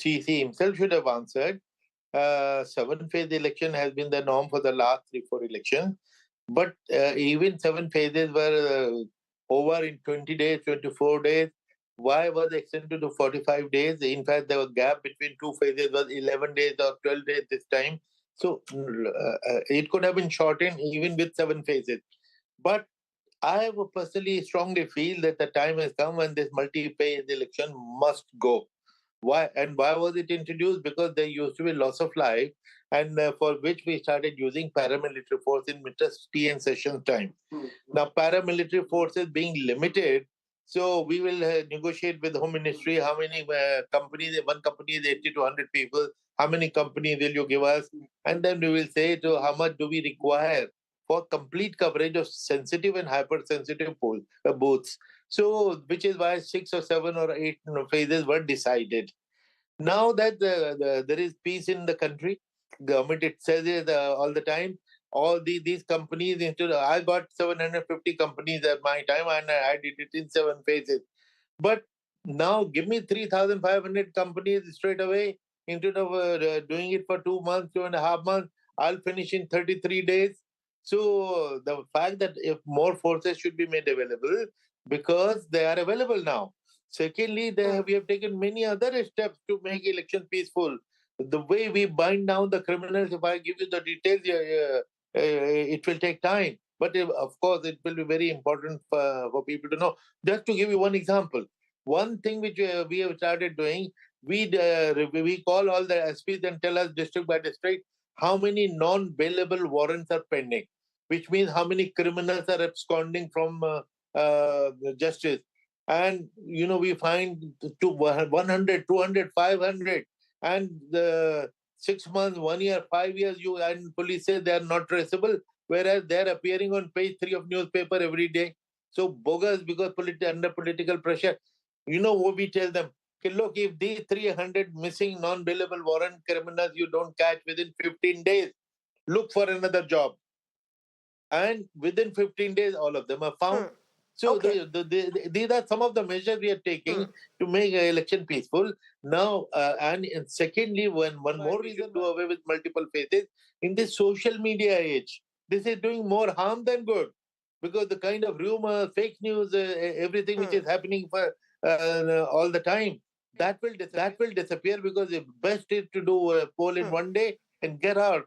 TC himself should have answered. Seven-phase election has been the norm for the last 3-4 elections. But even 7 phases were over in 20 days, 24 days. Why was it extended to 45 days? In fact, the gap between 2 phases was 11 days or 12 days this time. So it could have been shortened even with 7 phases. But I would personally strongly feel that the time has come when this multi-phase election must go. Why was it introduced? Because there used to be loss of life, and for which we started using paramilitary force in T and session time. Now, paramilitary forces being limited, so we will negotiate with Home Ministry how many companies. One company is 80 to 100 people. How many companies will you give us? And then we will say to how much do we require for complete coverage of sensitive and hypersensitive booths. So, which is why 6 or 7 or 8 phases were decided. Now that there is peace in the country, government it says it all the time. All these companies I got 750 companies at my time, and I did it in 7 phases. But now give me 3,500 companies straight away instead of doing it for 2 months, 2.5 months. I'll finish in 33 days. So the fact that if more forces should be made available because they are available now. Secondly, we have taken many other steps to make elections peaceful. The way we bind down the criminals, if I give you the details, it will take time. But of course, it will be very important for people to know. Just to give you one example, one thing which we have started doing, we call all the SPs and tell us district by district how many non-bailable warrants are pending, which means how many criminals are absconding from justice. And, we find to 100, 200, 500, and the 6 months, 1 year, 5 years, and police say they are not traceable, whereas they are appearing on page 3 of newspaper every day. So bogus because under political pressure. What we tell them? Okay, look, if these 300 missing non-bailable warrant criminals you don't catch within 15 days, look for another job. And within 15 days, all of them are found. So Okay. these are some of the measures we are taking to make an election peaceful. Now, and secondly, one more reason to do away with multiple phases, in this social media age, this is doing more harm than good. Because the kind of rumor, fake news, everything which is happening for all the time, that will disappear because the best is to do a poll in one day and get out.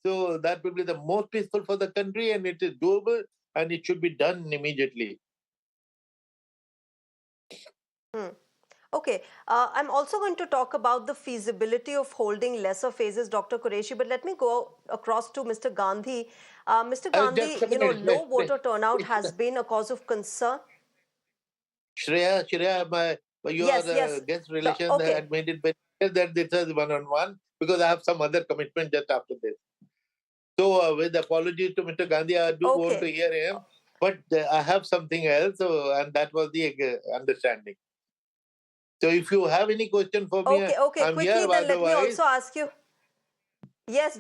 So that will be the most peaceful for the country, and it is doable, and it should be done immediately. Okay, I'm also going to talk about the feasibility of holding lesser phases, Dr. Qureshi, but let me go across to Mr. Gandhi. Mr. Just a Gandhi, minute, low voter turnout has been a cause of concern. Shreya, your Yes, yes. guest relations Okay. had made it very clear that this is one-on-one, because I have some other commitment just after this. So, with apologies to Mr. Gandhi, I do want to Okay. hear him, but I have something else, and that was the understanding. So, if you have any question for me, Okay, okay. I'm here. Quickly, then let me Otherwise, also ask you. Yes.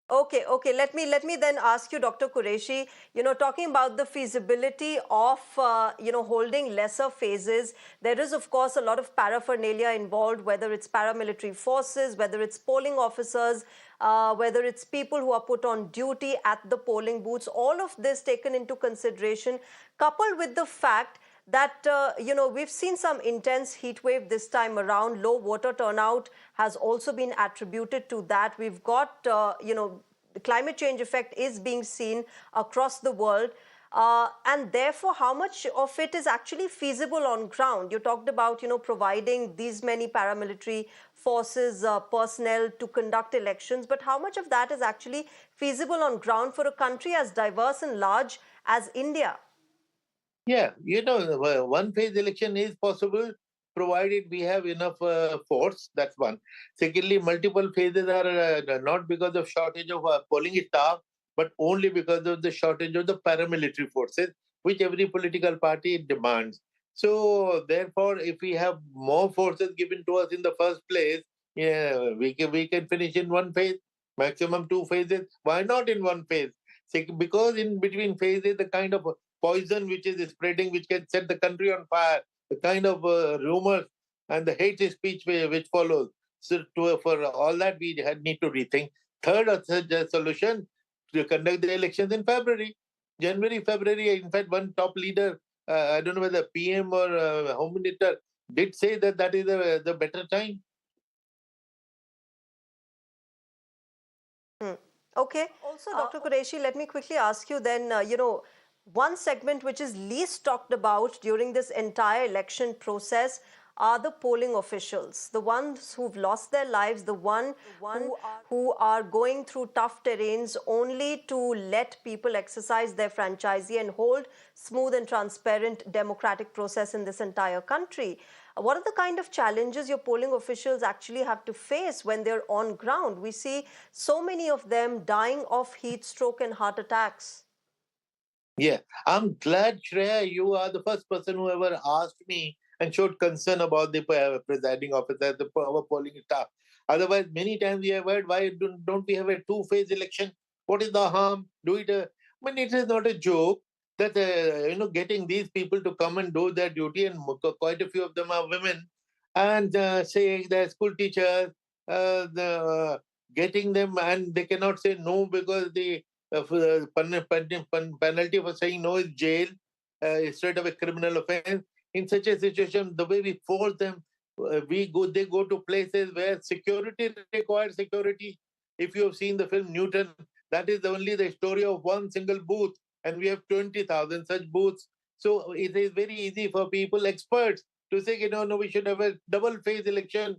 Okay, okay. Let me then ask you, Dr. Qureshi, talking about the feasibility of, holding lesser phases, there is, of course, a lot of paraphernalia involved, whether it's paramilitary forces, whether it's polling officers, whether it's people who are put on duty at the polling booths, all of this taken into consideration, coupled with the fact that, we've seen some intense heat wave this time around. Low water turnout has also been attributed to that. We've got, the climate change effect is being seen across the world. And therefore, how much of it is actually feasible on ground? You talked about, providing these many paramilitary forces, personnel to conduct elections, but how much of that is actually feasible on ground for a country as diverse and large as India? yeah, one phase election is possible provided we have enough force. That's one. Secondly, multiple phases are not because of shortage of polling staff, but only because of the shortage of the paramilitary forces, which every political party demands. So, therefore, if we have more forces given to us in the first place, yeah, we can finish in one phase, maximum 2 phases. Why not in one phase? Because in between phases, the kind of poison which is spreading, which can set the country on fire, the kind of rumors. and the hate speech which follows. So for all that, we need to rethink. Third solution, to conduct the elections in February. January, February. In fact, one top leader, I don't know whether PM or Home Minister, did say that that is the better time. Okay. Also, Dr. Qureshi, let me quickly ask you then, one segment which is least talked about during this entire election process are the polling officials, the ones who've lost their lives, the one who are going through tough terrains only to let people exercise their franchisee and hold smooth and transparent democratic process in this entire country. What are the kind of challenges your polling officials actually have to face when they're on ground? We see so many of them dying of heat stroke and heart attacks. Yeah, I'm glad, Shreya, you are the first person who ever asked me and showed concern about the presiding officer, our polling staff. Otherwise, many times we have heard, why don't we have a two-phase election? What is the harm? Do it. I mean, it is not a joke that getting these people to come and do their duty, and quite a few of them are women, and say they're school teachers, getting them, and they cannot say no because the penalty for saying no is jail instead of a criminal offense. In such a situation, the way we force them, they go to places where security requires security. If you have seen the film Newton, that is only the story of one single booth, and we have 20,000 such booths. So it is very easy for people, experts, to say, no, we should have a double phase election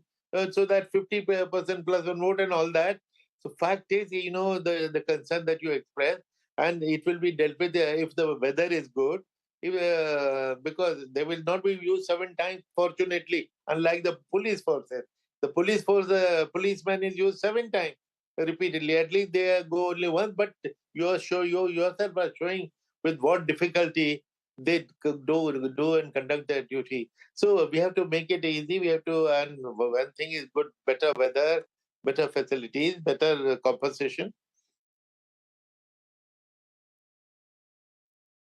so that 50% plus one vote and all that. So fact is, the concern that you express, and it will be dealt with if the weather is good, because they will not be used 7 times, fortunately, unlike the police forces. The police force, the policeman is used 7 times repeatedly. At least they go only once, but you yourself are showing with what difficulty they do and conduct their duty. So we have to make it easy. We have to, and one thing is good, better weather, better facilities, better compensation.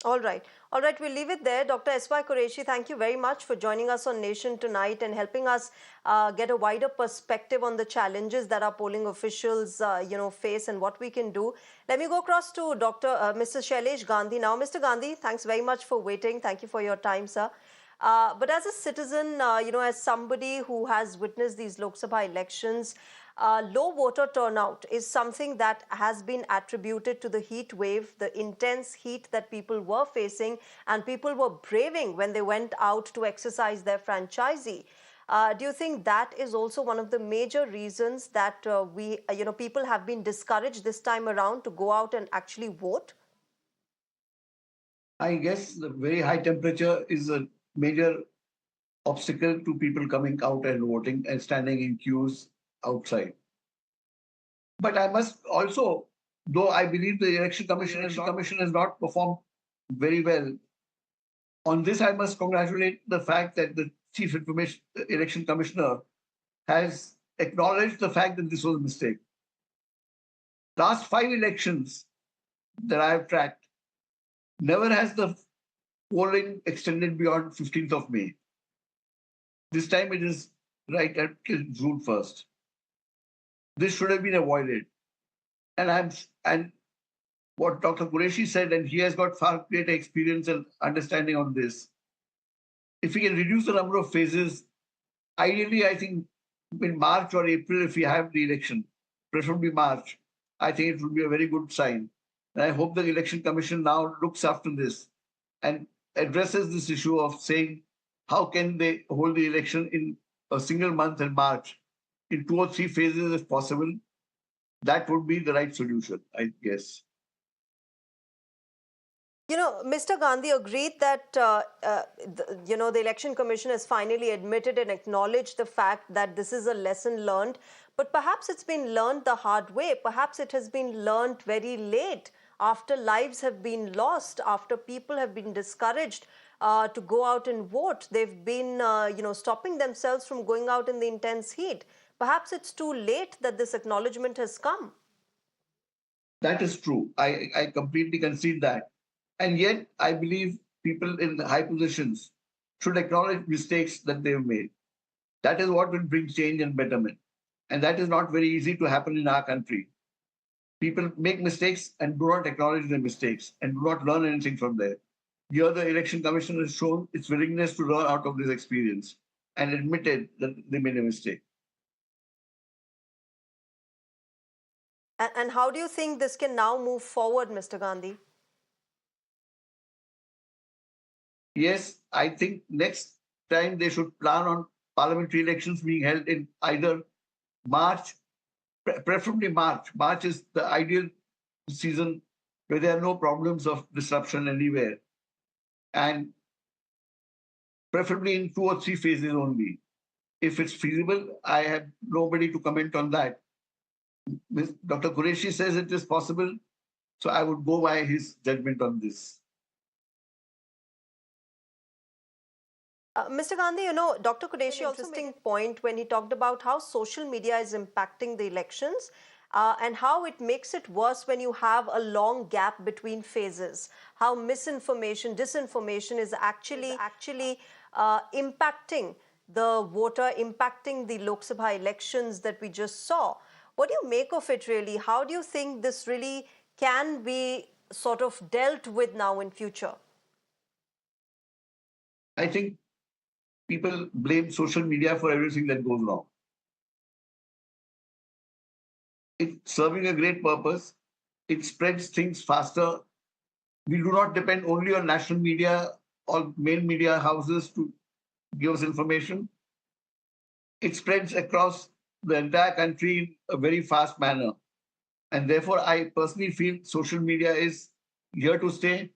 All right. All right, we'll leave it there. Dr. S.Y. Qureshi, thank you very much for joining us on Nation tonight and helping us get a wider perspective on the challenges that our polling officials, face and what we can do. Let me go across to Mr. Shailesh Gandhi now. Mr. Gandhi, thanks very much for waiting. Thank you for your time, sir. But as a citizen, as somebody who has witnessed these Lok Sabha elections, low voter turnout is something that has been attributed to the heat wave, the intense heat that people were facing and people were braving when they went out to exercise their franchisee. Do you think that is also one of the major reasons that people have been discouraged this time around to go out and actually vote? I guess the very high temperature is a major obstacle to people coming out and voting and standing in queues outside. But I must also, though I believe the election commission has not performed very well, on this I must congratulate the fact that the chief election commissioner has acknowledged the fact that this was a mistake. Last 5 elections that I have tracked, never has the polling extended beyond 15th of May. This time it is right at June 1st. This should have been avoided. And what Dr. Qureshi said, and he has got far greater experience and understanding on this. If we can reduce the number of phases, ideally, I think in March or April, if we have the election, preferably March, I think it would be a very good sign. And I hope the Election Commission now looks after this and addresses this issue of saying how can they hold the election in a single month in March in 2 or 3 phases if possible. That would be the right solution, I guess. Mr. Gandhi agreed that, the Election Commission has finally admitted and acknowledged the fact that this is a lesson learned, but perhaps it's been learned the hard way. Perhaps it has been learned very late, after lives have been lost, after people have been discouraged to go out and vote. They've been, stopping themselves from going out in the intense heat. Perhaps it's too late that this acknowledgement has come. That is true. I completely concede that. And yet, I believe people in the high positions should acknowledge mistakes that they've made. That is what will bring change and betterment. And that is not very easy to happen in our country. People make mistakes and do not acknowledge their mistakes and do not learn anything from there. Here, the Election Commission has shown its willingness to learn out of this experience and admitted that they made a mistake. And how do you think this can now move forward, Mr. Gandhi? Yes, I think next time they should plan on parliamentary elections being held in either March, preferably March. March is the ideal season where there are no problems of disruption anywhere. And preferably in 2 or 3 phases only. If it's feasible, I have nobody to comment on that. Dr. Qureshi says it is possible, so I would go by his judgment on this. Mr. Gandhi, you know, Dr. Qureshi also interesting point when he talked about how social media is impacting the elections and how it makes it worse when you have a long gap between phases. How misinformation, disinformation is actually impacting the voter, impacting the Lok Sabha elections that we just saw. What do you make of it really? How do you think this really can be sort of dealt with now in future? I think people blame social media for everything that goes wrong. It's serving a great purpose. It spreads things faster. We do not depend only on national media or main media houses to give us information. It spreads across the entire country in a very fast manner. And therefore, I personally feel social media is here to stay,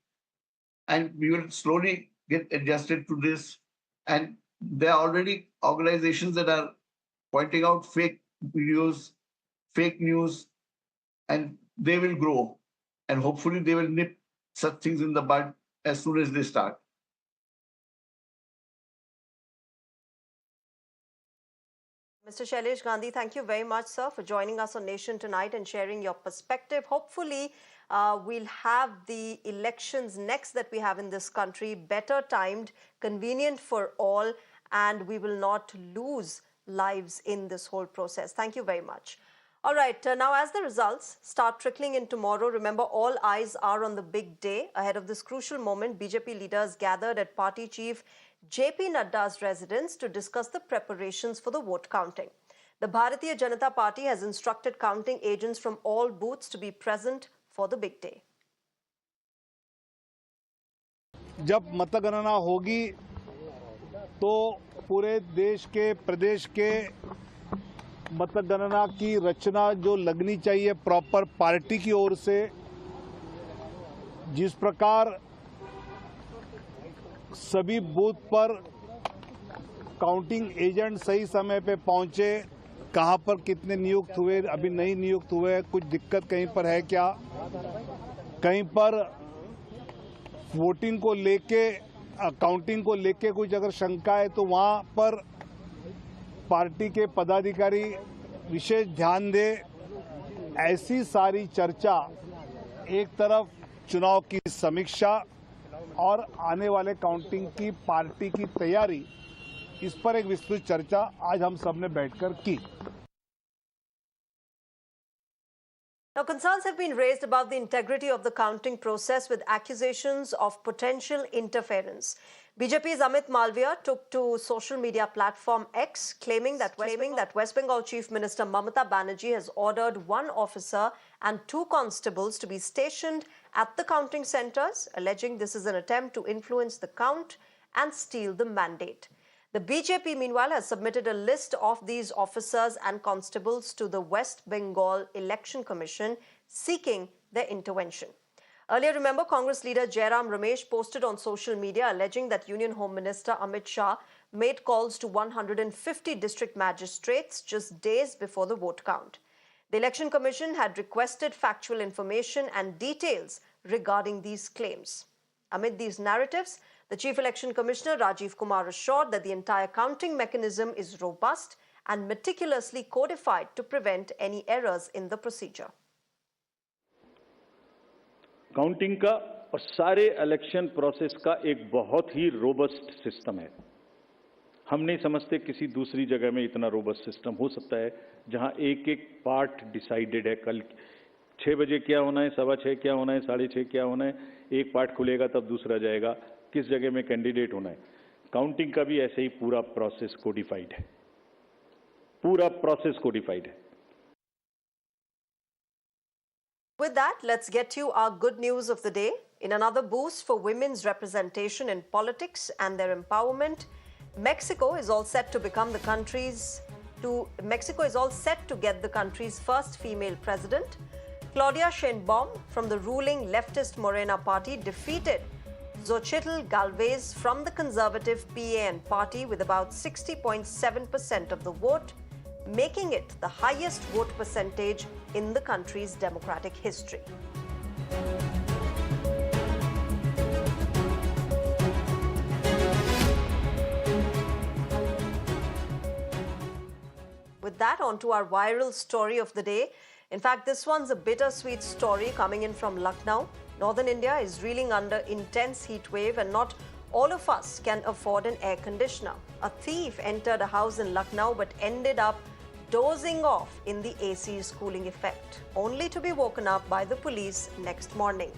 and we will slowly get adjusted to this. And there are already organizations that are pointing out fake videos, fake news, and they will grow. And hopefully, they will nip such things in the bud as soon as they start. Mr. Shailesh Gandhi, thank you very much, sir, for joining us on Nation Tonight and sharing your perspective. Hopefully, we'll have the elections next that we have in this country better timed, convenient for all, and we will not lose lives in this whole process. Thank you very much. All right, now as the results start trickling in tomorrow, remember all eyes are on the big day. Ahead of this crucial moment, BJP leaders gathered at party chief JP Nadda's residence to discuss the preparations for the vote counting. The Bharatiya Janata Party has instructed counting agents from all booths to be present for the big day. जब मतगणना होगी तो पूरे देश के प्रदेश के मतगणना की रचना जो लगनी चाहिए प्रॉपर पार्टी की ओर से, जिस प्रकार सभी बूथ पर काउंटिंग एजेंट सही समय पे पहुंचे, कहां पर कितने नियुक्त हुए, अभी नहीं नियुक्त हुए, कुछ दिक्कत कहीं पर है क्या, कहीं पर वोटिंग को लेके काउंटिंग को लेके कुछ अगर शंका है तो वहां पर पार्टी के पदाधिकारी विशेष ध्यान दे। ऐसी सारी चर्चा, एक तरफ चुनाव की समीक्षा और आने वाले काउंटिंग की पार्टी की तैयारी, इस पर एक विस्तृत चर्चा आज हम सब ने बैठकर की। Now, concerns have been raised about the integrity of the counting process with accusations of potential interference. BJP's Amit Malviya took to social media platform X, claiming that West Bengal Chief Minister Mamata Banerjee has ordered 1 officer and 2 constables to be stationed at the counting centres, alleging this is an attempt to influence the count and steal the mandate. The BJP, meanwhile, has submitted a list of these officers and constables to the West Bengal Election Commission, seeking their intervention. Earlier, remember, Congress leader Jairam Ramesh posted on social media alleging that Union Home Minister Amit Shah made calls to 150 district magistrates just days before the vote count. The Election Commission had requested factual information and details regarding these claims. Amid these narratives, the Chief Election Commissioner Rajiv Kumar assured that the entire counting mechanism is robust and meticulously codified to prevent any errors in the procedure. Counting का और सारे election process का एक बहुत ही robust system है। हम नहीं समझते किसी दूसरी जगह में इतना रोबस्ट सिस्टम हो सकता है जहां एक एक पार्ट डिसाइडेड है। कल 6 बजे क्या होना है, 6:15 क्या होना है, 6:30 क्या होना है, एक पार्ट खुलेगा तब दूसरा जाएगा, किस जगह में कैंडिडेट होना है। काउंटिंग का भी ऐसे ही पूरा प्रोसेस कोडिफाइड है, पूरा प्रोसेस कोडिफाइड है। With that, let's get to our good news of the day. In another boost for women's representation in politics and their empowerment, Mexico is all set to get the country's first female president. Claudia Sheinbaum from the ruling leftist Morena party defeated Xochitl Galvez from the conservative PAN party with about 60.7% of the vote, making it the highest vote percentage in the country's democratic history. With that, on to our viral story of the day. In fact, this one's a bittersweet story coming in from Lucknow. Northern India is reeling under intense heat wave and not all of us can afford an air conditioner. A thief entered a house in Lucknow but ended up dozing off in the AC's cooling effect, only to be woken up by the police next morning.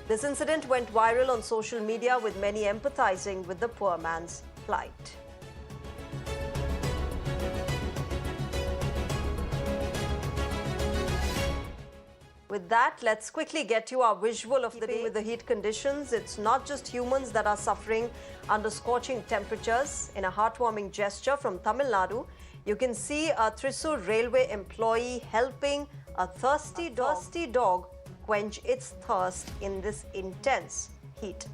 This incident went viral on social media with many empathizing with the poor man's plight. With that, let's quickly get you our visual of the day. With the heat conditions, it's not just humans that are suffering under scorching temperatures. In a heartwarming gesture from Tamil Nadu, you can see a Thrissur railway employee helping a thirsty dog quench its thirst in this intense heat.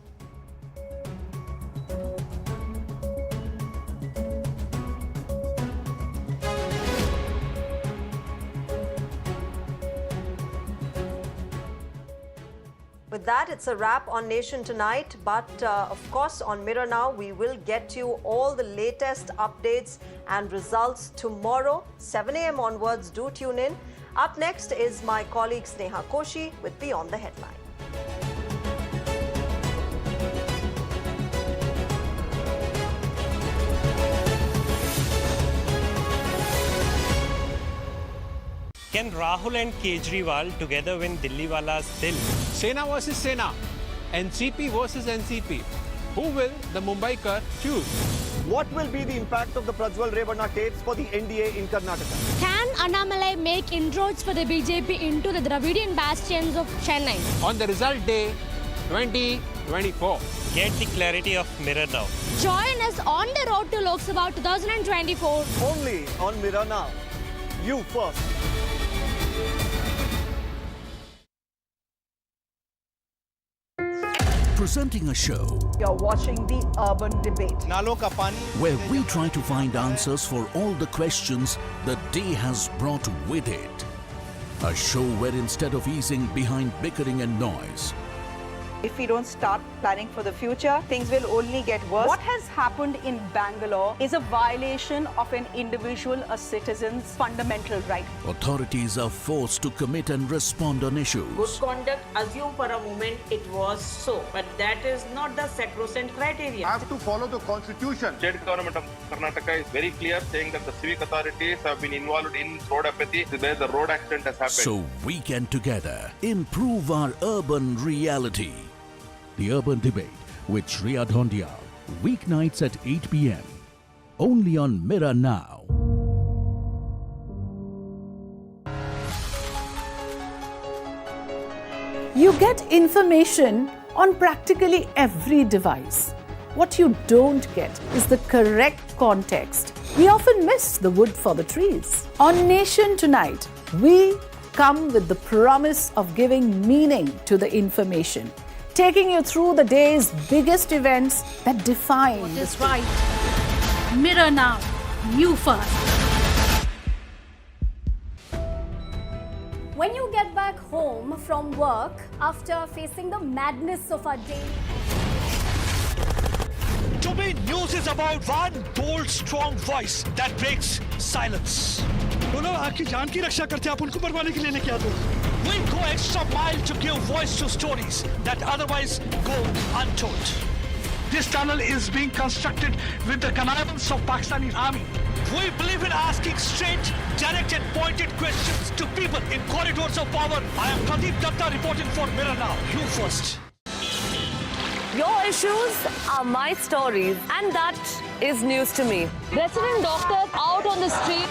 With that, it's a wrap on Nation Tonight. But of course, on Mirror Now, we will get you all the latest updates and results tomorrow, 7 a.m. onwards. Do tune in. Up next is my colleague Sneha Koshi with Beyond the Headline. Can Rahul and Kejriwal together win Delhi wala's dil? Sena versus Sena, NCP versus NCP. Who will the Mumbaikar choose? What will be the impact of the Prajwal Revanna tapes for the NDA in Karnataka? Can Annamalai make inroads for the BJP into the Dravidian bastions of Chennai? On the result day 2024. Get the clarity of Mirror Now. Join us on the road to Lok Sabha 2024. Only on Mirror Now. You first. Presenting a show. You're watching the Urban Debate. Where we try to find answers for all the questions the day has brought with it. A show where instead of easing behind bickering and noise, if we don't start planning for the future, things will only get worse. What has happened in Bangalore is a violation of an individual, a citizen's fundamental right. authorities are forced to commit and respond on issues. Good conduct, assume for a moment it was so, but that is not the sacrosanct criteria. Have to follow the constitution. State government of Karnataka is very clear, saying that the civic authorities have been involved in road apathy where the road accident has happened. So we can together improve our urban reality. The Urban Debate with Shreya Dhondia, weeknights at 8 p.m. only on Mirror Now. You get information on practically every device. What you don't get is the correct context. We often miss the wood for the trees. On Nation Tonight, we come with the promise of giving meaning to the information, taking you through the day's biggest events that define What is right? Mirror Now. You first. When you get back home from work after facing the madness of our day, To me, news is about one bold, strong voice that breaks silence. बोलो आपकी जान की रक्षा करते हैं, आप उनको मरवाने के लिए लेके आते हो। We go extra mile to give voice to stories that otherwise go untold. This tunnel is being constructed with the connivance of Pakistani army. We believe in asking straight, direct and pointed questions to people in corridors of power. I am Pradeep Datta reporting for Mirror Now. You first. Your issues are my stories, and that is news to me. Resident doctors out on the street.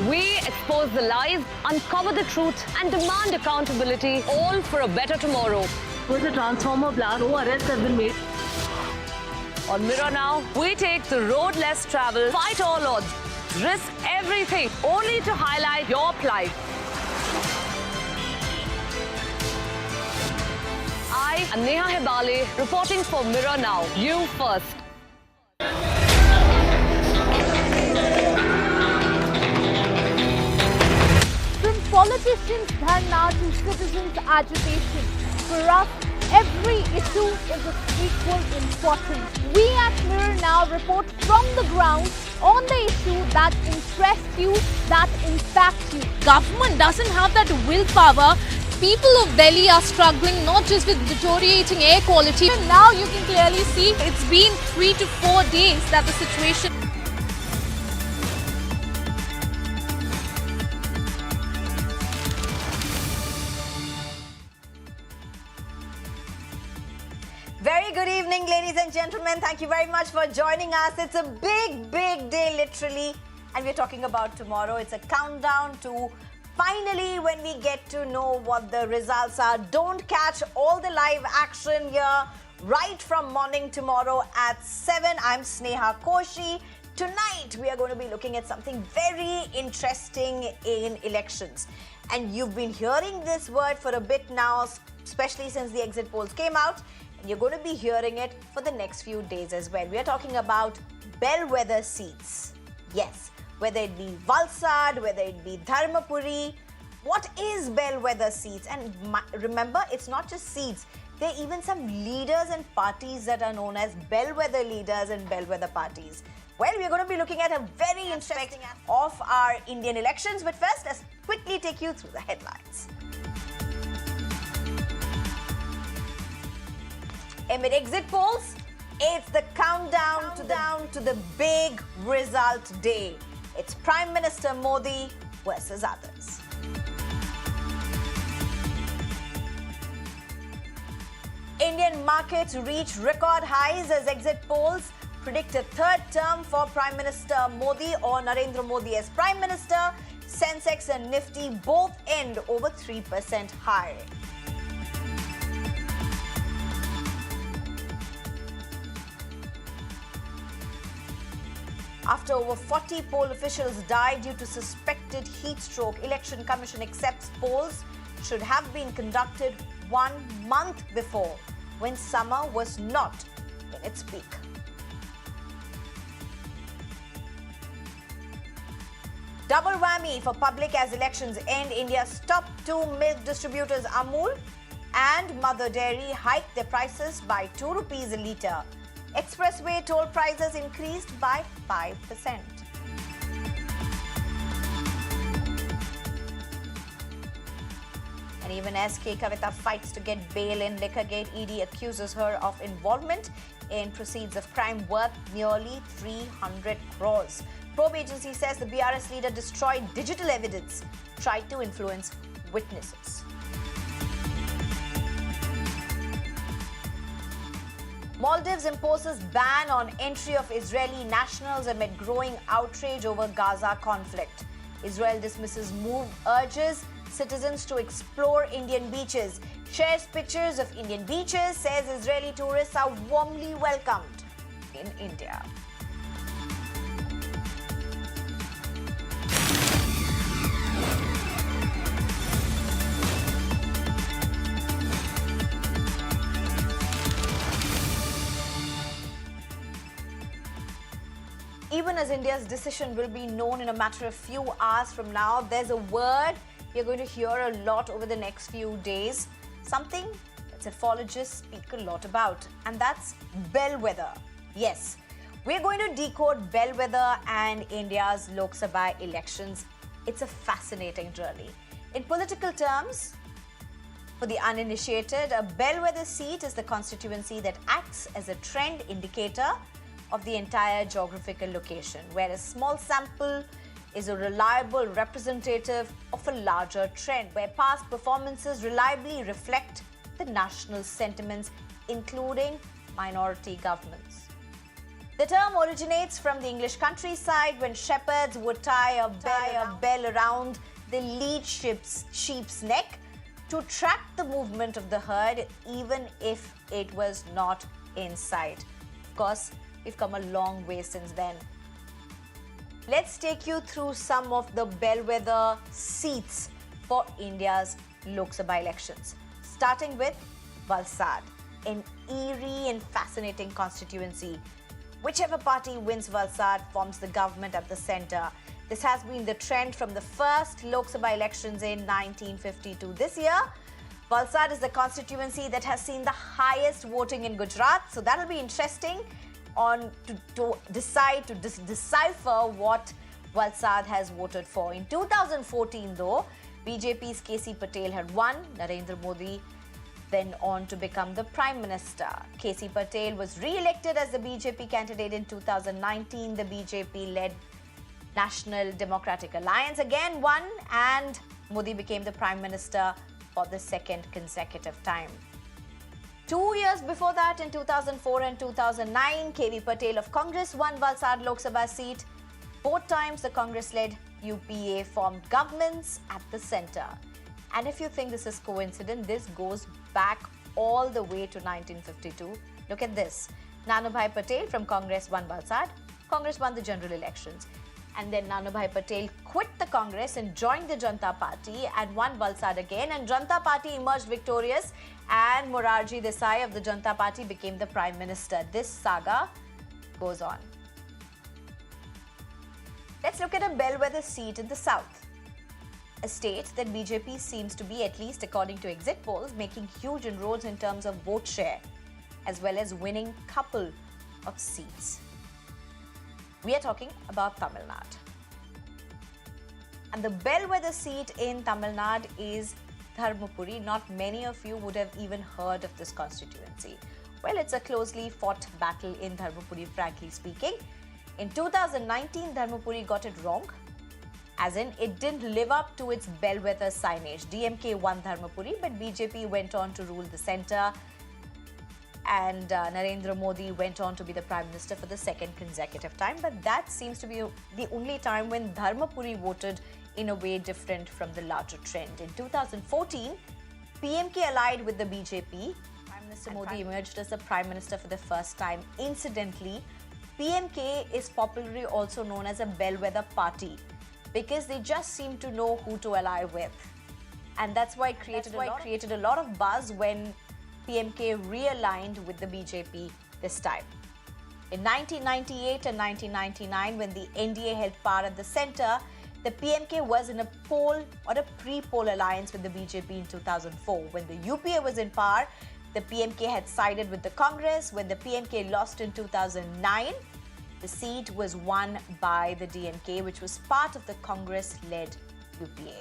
We expose the lies, uncover the truth, and demand accountability, all for a better tomorrow. With a transformer blast, no arrests have been made. On Mirror Now, we take the road less traveled, fight all odds, risk everything, only to highlight your plight. I am Neha Hebale, reporting for Mirror Now. You first. From politicians' dharna to citizens' agitation, for us, every issue is of equal importance. We at Mirror Now report from the ground on the issue that interests you, that impacts you. Government doesn't have that willpower. People of Delhi are struggling not just with deteriorating air quality. And now you can clearly see it's been 3 to 4 days that the situation. Very good evening, ladies and gentlemen. Thank you very much for joining us. It's a big, big day, literally. And we're talking about tomorrow. It's a countdown to finally when we get to know what the results are. Don't catch all the live action here right from morning tomorrow at 7. I'm Sneha Koshi. Tonight, we are going to be looking at something very interesting in elections. And you've been hearing this word for a bit now, especially since the exit polls came out. And you're going to be hearing it for the next few days as well. We are talking about bellwether seats. Yes, whether it be Valsad, whether it be Dharmapuri. What is bellwether seats? And remember, it's not just seats. There are even some leaders and parties that are known as bellwether leaders and bellwether parties. Well, we're going to be looking at a very interesting aspect of our Indian elections. But first, let's quickly take you through the headlines. Amid exit polls, it's the countdown to the big result day. It's Prime Minister Modi versus others. Indian markets reach record highs as exit polls predict a third term for Prime Minister Modi or Narendra Modi as Prime Minister. Sensex and Nifty both end over 3% higher. After over 40 poll officials died due to suspected heat stroke, Election Commission accepts polls should have been conducted 1 month before, when summer was not in its peak. Double whammy for public as elections end. India's top 2 milk distributors Amul and Mother Dairy hiked their prices by 2 rupees a litre. Expressway toll prices increased by 5%. And even SK Kavita fights to get bail in Liquorgate. ED accuses her of involvement in proceeds of crime worth nearly 300 crores. Probe agency says the BRS leader destroyed digital evidence, tried to influence witnesses. Maldives imposes ban on entry of Israeli nationals amid growing outrage over Gaza conflict. Israel dismisses move, urges citizens to explore Indian beaches, shares pictures of Indian beaches, says Israeli tourists are warmly welcomed in India. Even as India's decision will be known in a matter of few hours from now, there's a word you're going to hear a lot over the next few days. Something that psephologists speak a lot about, and that's bellwether. Yes, we're going to decode bellwether and India's Lok Sabha elections. It's a fascinating journey. In political terms, For the uninitiated, a bellwether seat is the constituency that acts as a trend indicator of the entire geographical location, where a small sample is a reliable representative of a larger trend, where past performances reliably reflect the national sentiments, including minority governments. The term originates from the English countryside when shepherds would tie a bell around the lead sheep's neck to track the movement of the herd, even if it was not in sight. Of course, we've come a long way since then. Let's take you through some of the bellwether seats for India's Lok Sabha elections, starting with Valsad, an eerie and fascinating constituency. Whichever party wins Valsad forms the government at the centre. This has been the trend from the first Lok Sabha elections in 1952. This year, Valsad is the constituency that has seen the highest voting in Gujarat. So that'll be interesting to decipher what Valsad has voted for. In 2014, though, BJP's KC Patel had won. Narendra Modi then on to become the Prime Minister. KC Patel was re-elected as the BJP candidate in 2019. The BJP-led National Democratic Alliance again won, and Modi became the Prime Minister for the second consecutive time. 2 years before that, in 2004 and 2009, KV Patel of Congress won Valsad Lok Sabha seat. Both times the Congress-led UPA formed governments at the centre. And if you think this is coincident, this goes back all the way to 1952. Look at this. Nanubhai Patel from Congress won Valsad. Congress won the general elections. And then Nanubhai Patel quit the Congress and joined the Janata Party and won Valsad again. And Janata Party emerged victorious, and Morarji Desai of the Janata Party became the Prime Minister. This saga goes on. Let's look at a bellwether seat in the south. A state that BJP seems to be, at least according to exit polls, making huge inroads in terms of vote share, as well as winning couple of seats. We are talking about Tamil Nadu. And the bellwether seat in Tamil Nadu is Dharmapuri. Not many of you would have even heard of this constituency. Well, it's a closely fought battle in Dharmapuri, frankly speaking. In 2019, Dharmapuri got it wrong, as in it didn't live up to its bellwether signage. DMK won Dharmapuri, but BJP went on to rule the centre, and Narendra Modi went on to be the Prime Minister for the second consecutive time. But that seems to be the only time when Dharmapuri voted in a way different from the larger trend. In 2014, PMK allied with the BJP. Prime Minister Modi emerged as the Prime Minister for the first time. Incidentally, PMK is popularly also known as a bellwether party because they just seem to know who to ally with. And that's why it created a lot of buzz when PMK realigned with the BJP this time. In 1998 and 1999, when the NDA held power at the centre, the PMK was in a poll or a pre-poll alliance with the BJP in 2004. When the UPA was in power, the PMK had sided with the Congress. When the PMK lost in 2009, the seat was won by the DMK, which was part of the Congress-led UPA.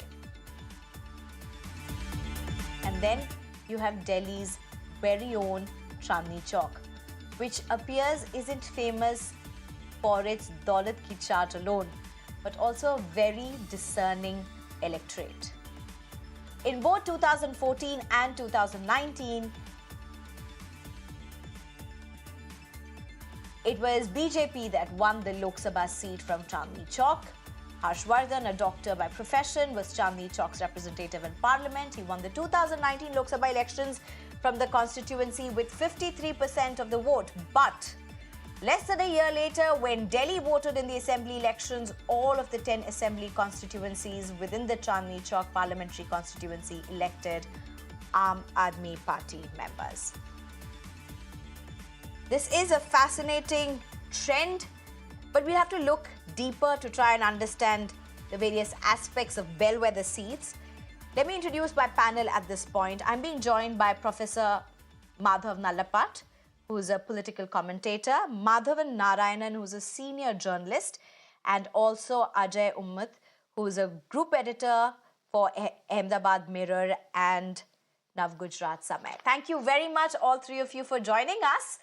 And then you have Delhi's very own Chandni Chowk, which appears isn't famous for its Daulat ki chaat alone, but also a very discerning electorate. In both 2014 and 2019, it was BJP that won the Lok Sabha seat from Chandni Chowk. Harshvardhan, a doctor by profession, was Chandni Chowk's representative in Parliament. He won the 2019 Lok Sabha elections from the constituency with 53% of the vote. But less than a year later, when Delhi voted in the assembly elections, all of the 10 assembly constituencies within the Chandni Chowk parliamentary constituency elected Aam Aadmi Party members. This is a fascinating trend, but we'll have to look deeper to try and understand the various aspects of bellwether seats. Let me introduce my panel at this point. I'm being joined by Professor Madhav Nallapat, who's a political commentator, Madhavan Narayanan, who's a senior journalist, and also Ajay Ummat, who's a group editor for Ahmedabad Mirror and Nav Gujarat Summit. Thank you very much, all three of you, for joining us.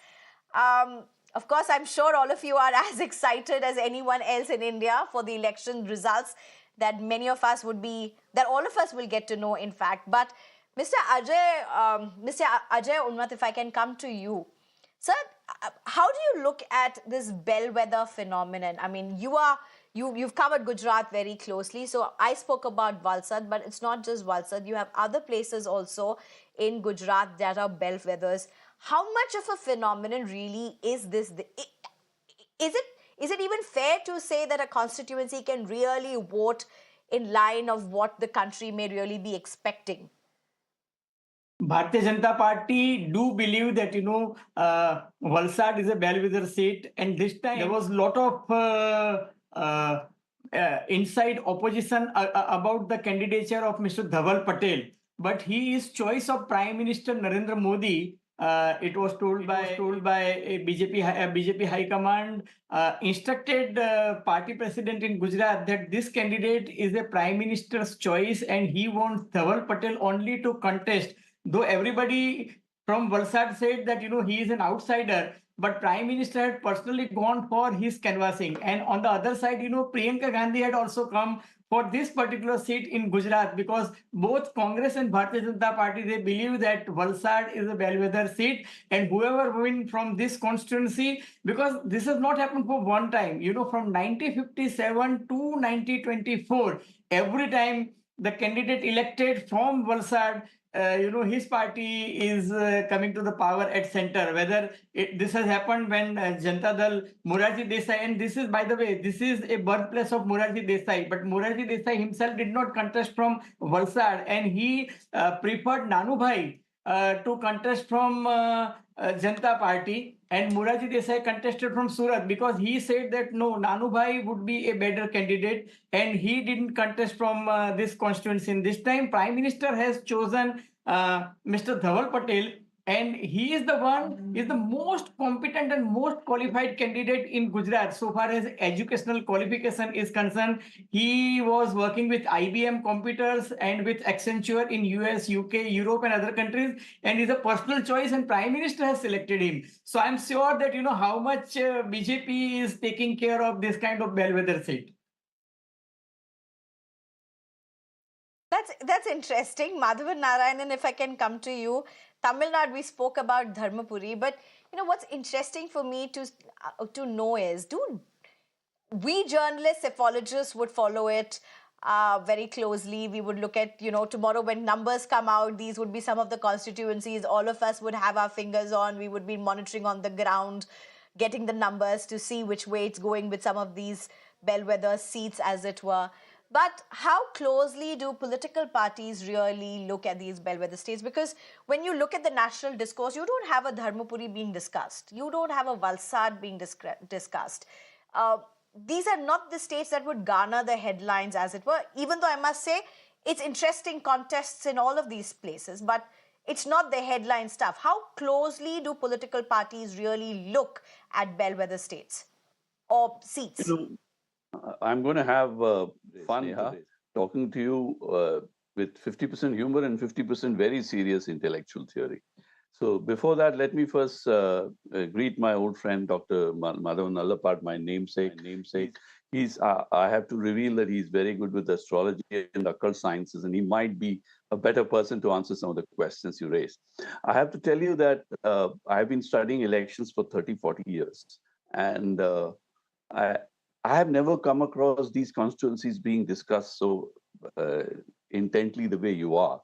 Of course, I'm sure all of you are as excited as anyone else in India for the election results that many of us would be, that all of us will get to know, in fact. But Mr. Ajay Unmat, if I can come to you. Sir, how do you look at this bellwether phenomenon? I mean, you've covered Gujarat very closely. So I spoke about Valsad, but it's not just Valsad. You have other places also in Gujarat that are bellwethers. How much of a phenomenon really is this? Is it even fair to say that a constituency can really vote in line of what the country may really be expecting? Bharatiya Janata Party do believe that, Valsad is a bellwether seat, and this time there was a lot of inside opposition about the candidature of Mr. Dhaval Patel. But his choice of Prime Minister Narendra Modi, it was told by a BJP High Command, instructed party president in Gujarat that this candidate is a Prime Minister's choice and he wants Dhaval Patel only to contest. Though everybody from Valsad said that, he is an outsider, but Prime Minister had personally gone for his canvassing. And on the other side, Priyanka Gandhi had also come for this particular seat in Gujarat, because both Congress and Bharatiya Janata Party, they believe that Valsad is a bellwether seat, and whoever win from this constituency, because this has not happened for one time, from 1957 to 1924, every time the candidate elected from Valsad, his party is coming to the power at center. Whether this has happened when Janata Dal, Morarji Desai, and this is, by the way, this is a birthplace of Morarji Desai, but Morarji Desai himself did not contest from Valsad, and he preferred Nanu Bhai to contest from Janata Party, and Morarji Desai contested from Surat because he said that no, Nanu Bhai would be a better candidate, and he didn't contest from this constituency. In this time, Prime Minister has chosen Mr. Dhaval Patel, and he is the most competent and most qualified candidate in Gujarat so far as educational qualification is concerned. He was working with IBM computers and with Accenture in US, UK, Europe and other countries, and is a personal choice, and Prime Minister has selected him. So I'm sure that how much BJP is taking care of this kind of bellwether seat. That's interesting. Madhavan Narayanan, if I can come to you. Tamil Nadu, we spoke about Dharmapuri, but what's interesting for me to know is, do we journalists, epologists would follow it very closely. We would look at, tomorrow when numbers come out, these would be some of the constituencies all of us would have our fingers on. We would be monitoring on the ground, getting the numbers to see which way it's going with some of these bellwether seats, as it were. But how closely do political parties really look at these bellwether states? Because when you look at the national discourse, you don't have a Dharmapuri being discussed. You don't have a Valsad being discussed. These are not the states that would garner the headlines, as it were, even though I must say it's interesting contests in all of these places, but it's not the headline stuff. How closely do political parties really look at bellwether states or seats? I'm going to have fun today, talking to you with 50% humor and 50% very serious intellectual theory. So before that, let me first greet my old friend, Dr. Madhavan Allapat, my namesake. I have to reveal that he's very good with astrology and occult sciences, and he might be a better person to answer some of the questions you raised. I have to tell you that I've been studying elections for 30, 40 years. And I have never come across these constituencies being discussed so intently the way you are.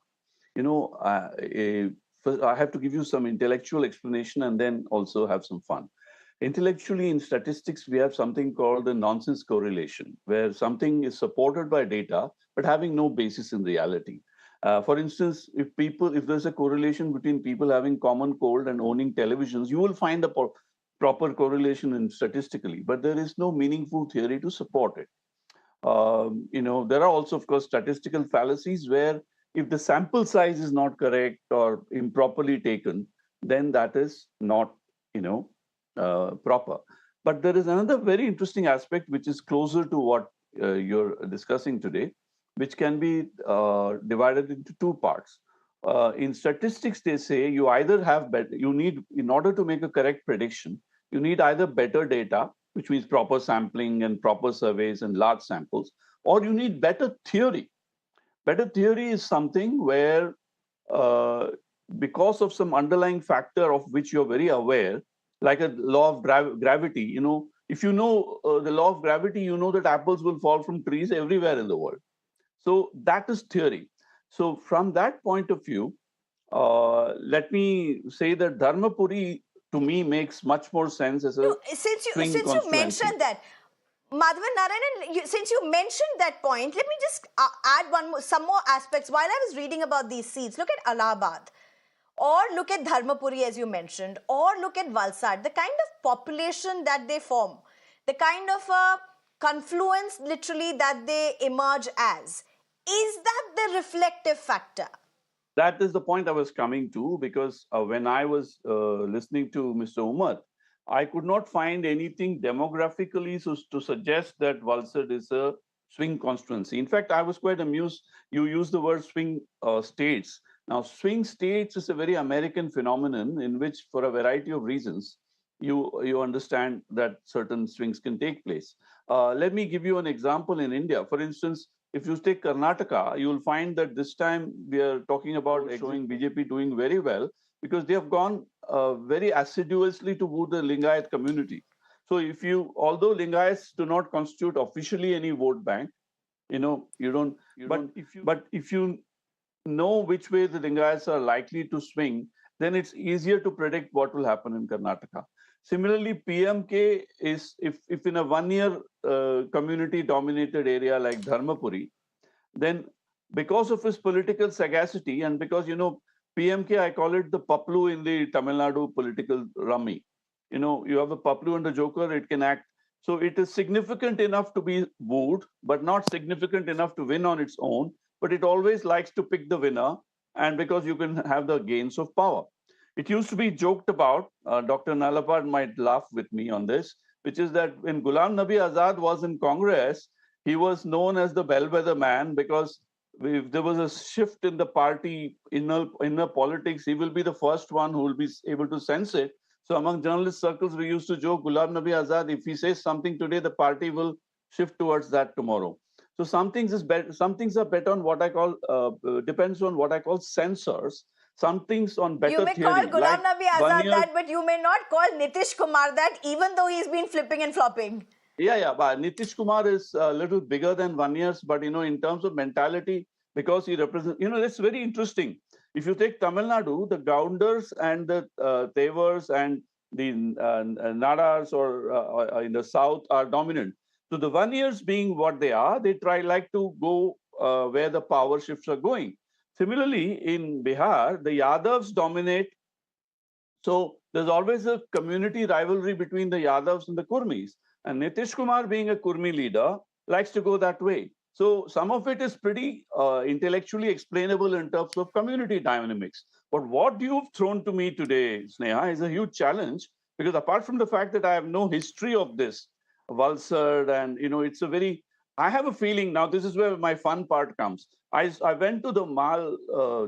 First, I have to give you some intellectual explanation and then also have some fun. Intellectually, in statistics, we have something called the nonsense correlation, where something is supported by data, but having no basis in reality. For instance, if there's a correlation between people having common cold and owning televisions, you will find the proper correlation statistically, but there is no meaningful theory to support it. There are also, of course, statistical fallacies where if the sample size is not correct or improperly taken, then that is not, proper. But there is another very interesting aspect which is closer to what you're discussing today, which can be divided into two parts. In statistics, they say you either have better, you need, in order to make a correct prediction, you need either better data, which means proper sampling and proper surveys and large samples, or you need better theory. Better theory is something where, because of some underlying factor of which you're very aware, like a law of gravity, you know, if you know the law of gravity, you know that apples will fall from trees everywhere in the world. So that is theory. So from that point of view, let me say that Dharmapuri to me makes much more sense as a Since you constituency. mentioned that, Madhavan Narayanan, since you mentioned that point, let me just add some more aspects. While I was reading about these seats, look at Allahabad, or look at Dharmapuri as you mentioned, or look at Valsad, the kind of population that they form, the kind of confluence literally that they emerge as. Is that the reflective factor? That is the point I was coming to, because when I was listening to Mr. Umar, I could not find anything demographically to suggest that Valsad is a swing constituency. In fact, I was quite amused. You used the word swing states. Now, swing states is a very American phenomenon in which, for a variety of reasons, you understand that certain swings can take place. Let me give you an example in India. For instance, if you take Karnataka, you will find that this time we are talking about showing BJP doing very well, because they have gone very assiduously to woo the Lingayat community. So if you, although Lingayats do not constitute officially any vote bank, but if you know which way the Lingayats are likely to swing, then it's easier to predict what will happen in Karnataka. Similarly, PMK is, if in a one-year community-dominated area like Dharmapuri, then because of his political sagacity and because, PMK, I call it the Paplu in the Tamil Nadu political rummy. You have a Paplu and a Joker, it can act. So it is significant enough to be wooed, but not significant enough to win on its own. But it always likes to pick the winner, and because you can have the gains of power. It used to be joked about, Dr. Nalapad might laugh with me on this, which is that when Ghulam Nabi Azad was in Congress, he was known as the bellwether man, because if there was a shift in the party inner politics, he will be the first one who will be able to sense it. So among journalist circles, we used to joke, Ghulam Nabi Azad, if he says something today, the party will shift towards that tomorrow. So some things are bet on what I call, depends on what I call sensors. Some things on better theory. You may call Ghulam Nabi Azad that, but you may not call Nitish Kumar that, even though he's been flipping and flopping. Yeah, but Nitish Kumar is a little bigger than 1 year, but in terms of mentality, because he represents, it's very interesting. If you take Tamil Nadu, the Gaundars and the Tevars and the Nadars or in the south are dominant. So the 1 years being what they are, they like to go where the power shifts are going. Similarly, in Bihar, the Yadavs dominate. So there's always a community rivalry between the Yadavs and the Kurmis. And Nitish Kumar, being a Kurmi leader, likes to go that way. So some of it is pretty intellectually explainable in terms of community dynamics. But what you've thrown to me today, Sneha, is a huge challenge, because apart from the fact that I have no history of this, Valsad, and it's a very, I have a feeling, now this is where my fun part comes. I went to the mall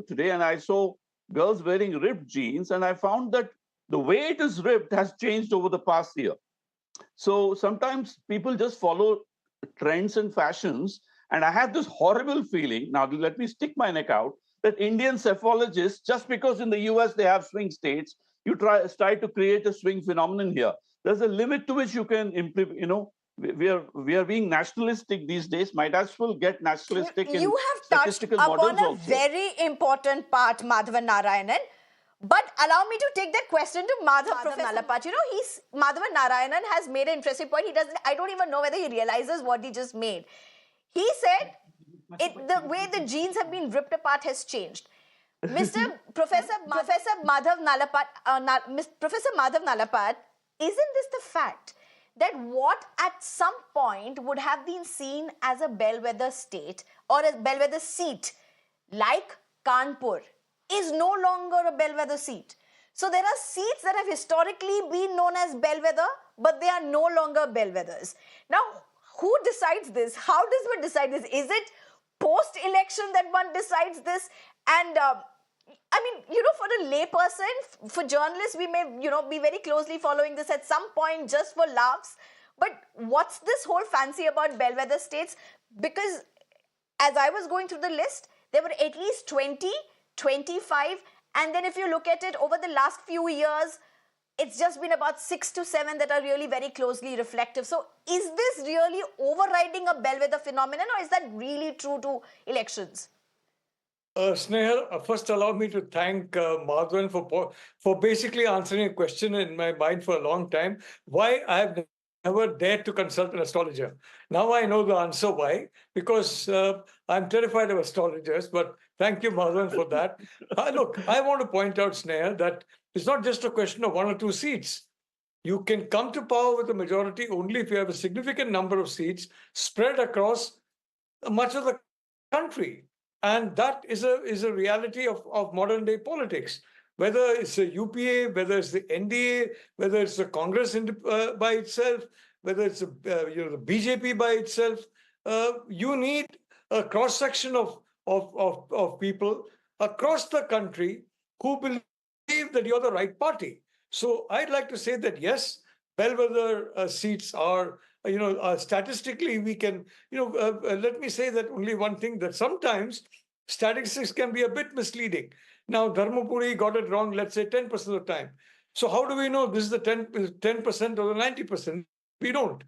today and I saw girls wearing ripped jeans, and I found that the way it is ripped has changed over the past year. So sometimes people just follow trends and fashions, and I have this horrible feeling, now let me stick my neck out, that Indian psephologists, just because in the US they have swing states, you try to create a swing phenomenon here. There's a limit to which you can implement, we are being nationalistic these days, might as well get nationalistic in statistical models also. You have touched upon a very important part, Madhavan Narayanan. But allow me to take that question to Madhav Nalapat. Madhavan Narayanan has made an interesting point. I don't even know whether he realizes what he just made. He said the way the genes have been ripped apart has changed. Professor Madhav Nalapat, isn't this the fact that what at some point would have been seen as a bellwether state or a bellwether seat like Kanpur is no longer a bellwether seat? So there are seats that have historically been known as bellwether, but they are no longer bellwethers. Now, who decides this? How does one decide this? Is it post-election that one decides this? And I mean, for a layperson, for journalists, we may, be very closely following this at some point just for laughs. But what's this whole fancy about bellwether states? Because as I was going through the list, there were at least 20, 25, and then if you look at it over the last few years, it's just been about 6 to 7 that are really very closely reflective. So is this really overriding a bellwether phenomenon, or is that really true to elections? Snehal, first allow me to thank Madhavan for basically answering a question in my mind for a long time. Why I have never dared to consult an astrologer. Now I know the answer why, because I'm terrified of astrologers, but thank you, Madhavan, for that. Look, I want to point out, Snehal, that it's not just a question of 1 or 2 seats. You can come to power with a majority only if you have a significant number of seats spread across much of the country. And that is a reality of modern day politics. Whether it's a UPA, whether it's the NDA, whether it's the Congress by itself, whether it's the BJP by itself, you need a cross section of people across the country who believe that you're the right party. So I'd like to say that yes, bellwether seats are. Statistically, we can, let me say that only one thing, that sometimes statistics can be a bit misleading. Now, Dharmapuri got it wrong, let's say 10% of the time. So how do we know this is the 10% or the 90%? We don't.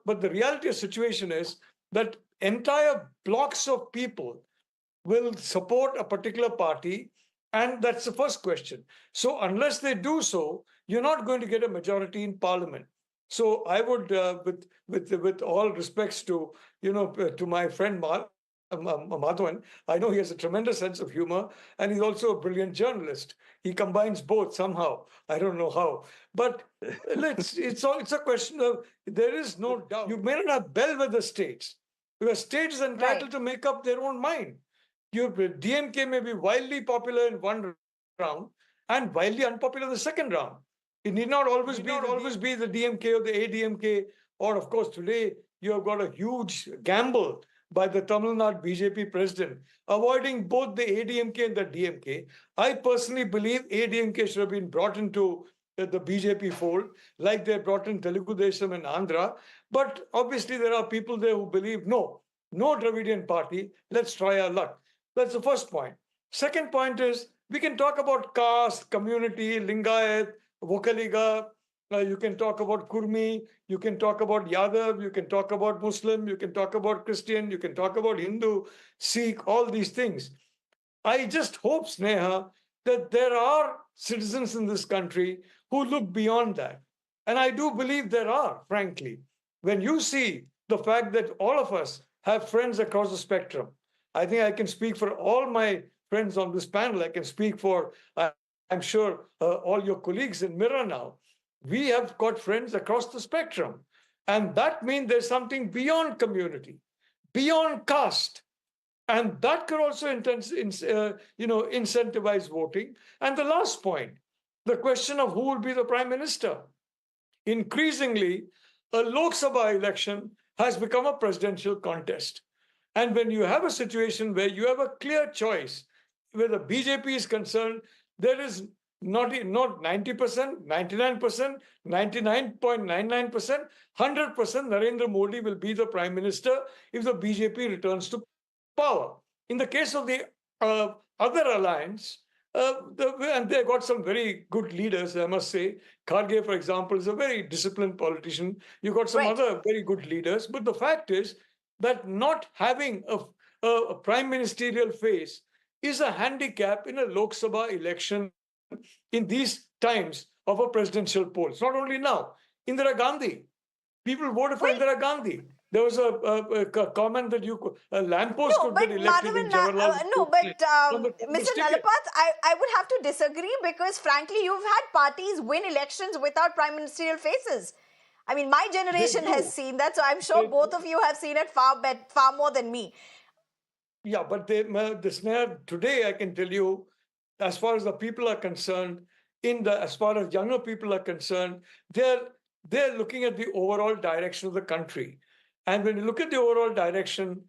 But the reality of the situation is that entire blocks of people will support a particular party, and that's the first question. So unless they do so, you're not going to get a majority in parliament. So I would, with all respects to to my friend Madhavan, I know he has a tremendous sense of humor, and he's also a brilliant journalist. He combines both somehow. I don't know how, but it's a question of, there is no doubt. You may not have bellwether states, because states are entitled to make up their own mind. Your DMK may be wildly popular in one round and wildly unpopular in the second round. It need not always be the DMK or the ADMK, or of course today you have got a huge gamble by the Tamil Nadu BJP president, avoiding both the ADMK and the DMK. I personally believe ADMK should have been brought into the BJP fold, like they brought in Telugu Desam and Andhra. But obviously there are people there who believe, no Dravidian party, let's try our luck. That's the first point. Second point is, we can talk about caste, community, Lingayat, Vokaliga, you can talk about Kurmi, you can talk about Yadav, you can talk about Muslim, you can talk about Christian, you can talk about Hindu, Sikh, all these things. I just hope, Sneha, that there are citizens in this country who look beyond that. And I do believe there are, frankly. When you see the fact that all of us have friends across the spectrum, I think I can speak for all my friends on this panel. I can speak for, I'm sure, all your colleagues in Mirror now. We have got friends across the spectrum. And that means there's something beyond community, beyond caste. And that could also incentivize voting. And the last point, the question of who will be the prime minister. Increasingly, a Lok Sabha election has become a presidential contest. And when you have a situation where you have a clear choice, where the BJP is concerned, there is not 90%, 99%, 99.99%, 100% Narendra Modi will be the prime minister if the BJP returns to power. In the case of the other alliance, and they got some very good leaders, I must say. Kharge, for example, is a very disciplined politician. You got some other very good leaders. But the fact is that not having a prime ministerial face is a handicap in a Lok Sabha election in these times of a presidential poll. It's not only now. Indira Gandhi. People voted for Indira Gandhi. There was a comment that a lamppost could get elected in Jawaharlal. Mr. Nalapath, I would have to disagree, because frankly, you've had parties win elections without prime ministerial faces. I mean, my generation has seen that, so I'm sure both of you have seen it far more than me. Yeah, but today I can tell you, as far as the people are concerned, as far as younger people are concerned, they're looking at the overall direction of the country. And when you look at the overall direction,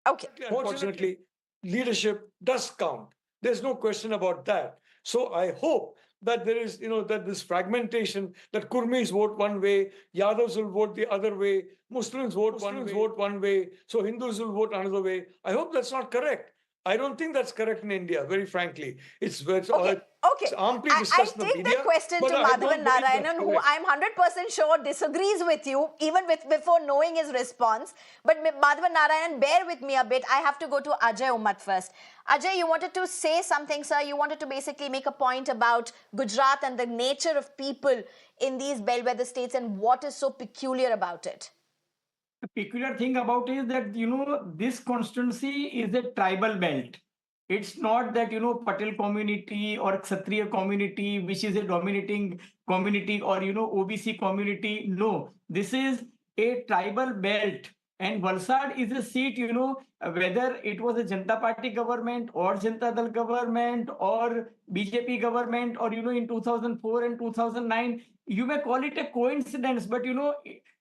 unfortunately, leadership does count. There's no question about that. So I hope that there is, that this fragmentation, that Kurmis vote one way, Yadavs will vote the other way, Muslims vote one way, so Hindus will vote another way. I hope that's not correct. I don't think that's correct in India, very frankly. It's amply discussed in the media. I take the question to Madhavan Narayanan, who I'm 100% sure disagrees with you, even before knowing his response. But Madhavan Narayanan, bear with me a bit. I have to go to Ajay Ummat first. Ajay, you wanted to say something, sir. You wanted to basically make a point about Gujarat and the nature of people in these bellwether states and what is so peculiar about it. The peculiar thing about it is that, this constituency is a tribal belt. It's not that, Patel community or Kshatriya community, which is a dominating community, or, OBC community. No, this is a tribal belt. And Valsad is a seat, whether it was a Janata Party government or Janata Dal government or BJP government, or, in 2004 and 2009, you may call it a coincidence, but,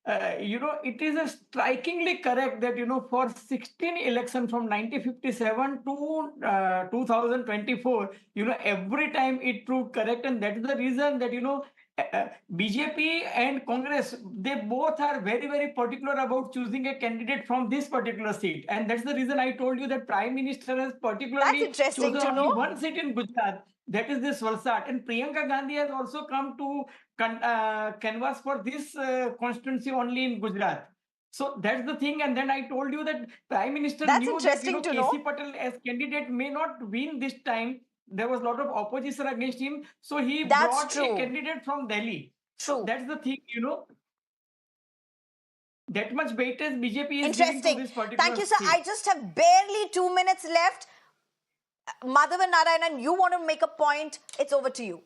it is a strikingly correct that, for 16 elections from 1957 to 2024, every time it proved correct. And that is the reason that, BJP and Congress, they both are very, very particular about choosing a candidate from this particular seat. And that's the reason I told you that Prime Minister has particularly chosen only one seat in Gujarat. That is this Valsad. And Priyanka Gandhi has also come to canvas for this constituency only in Gujarat. So that's the thing. And then I told you that Prime Minister knew that K.C. Patel as candidate may not win this time. There was a lot of opposition against him. So he brought a candidate from Delhi. So that's the thing, That much weightage BJP is giving to this particular Thank you, sir. seat. I just have barely 2 minutes left. Madhavan Narayanan, you want to make a point? It's over to you.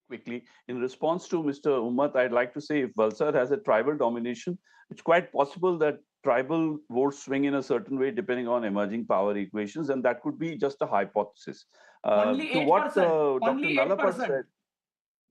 Quickly, in response to Mr. Ummat, I'd like to say if Valsad has a tribal domination, it's quite possible that tribal votes swing in a certain way depending on emerging power equations, and that could be just a hypothesis. Only 8%. To what Dr. Only Nalapat 8%. said,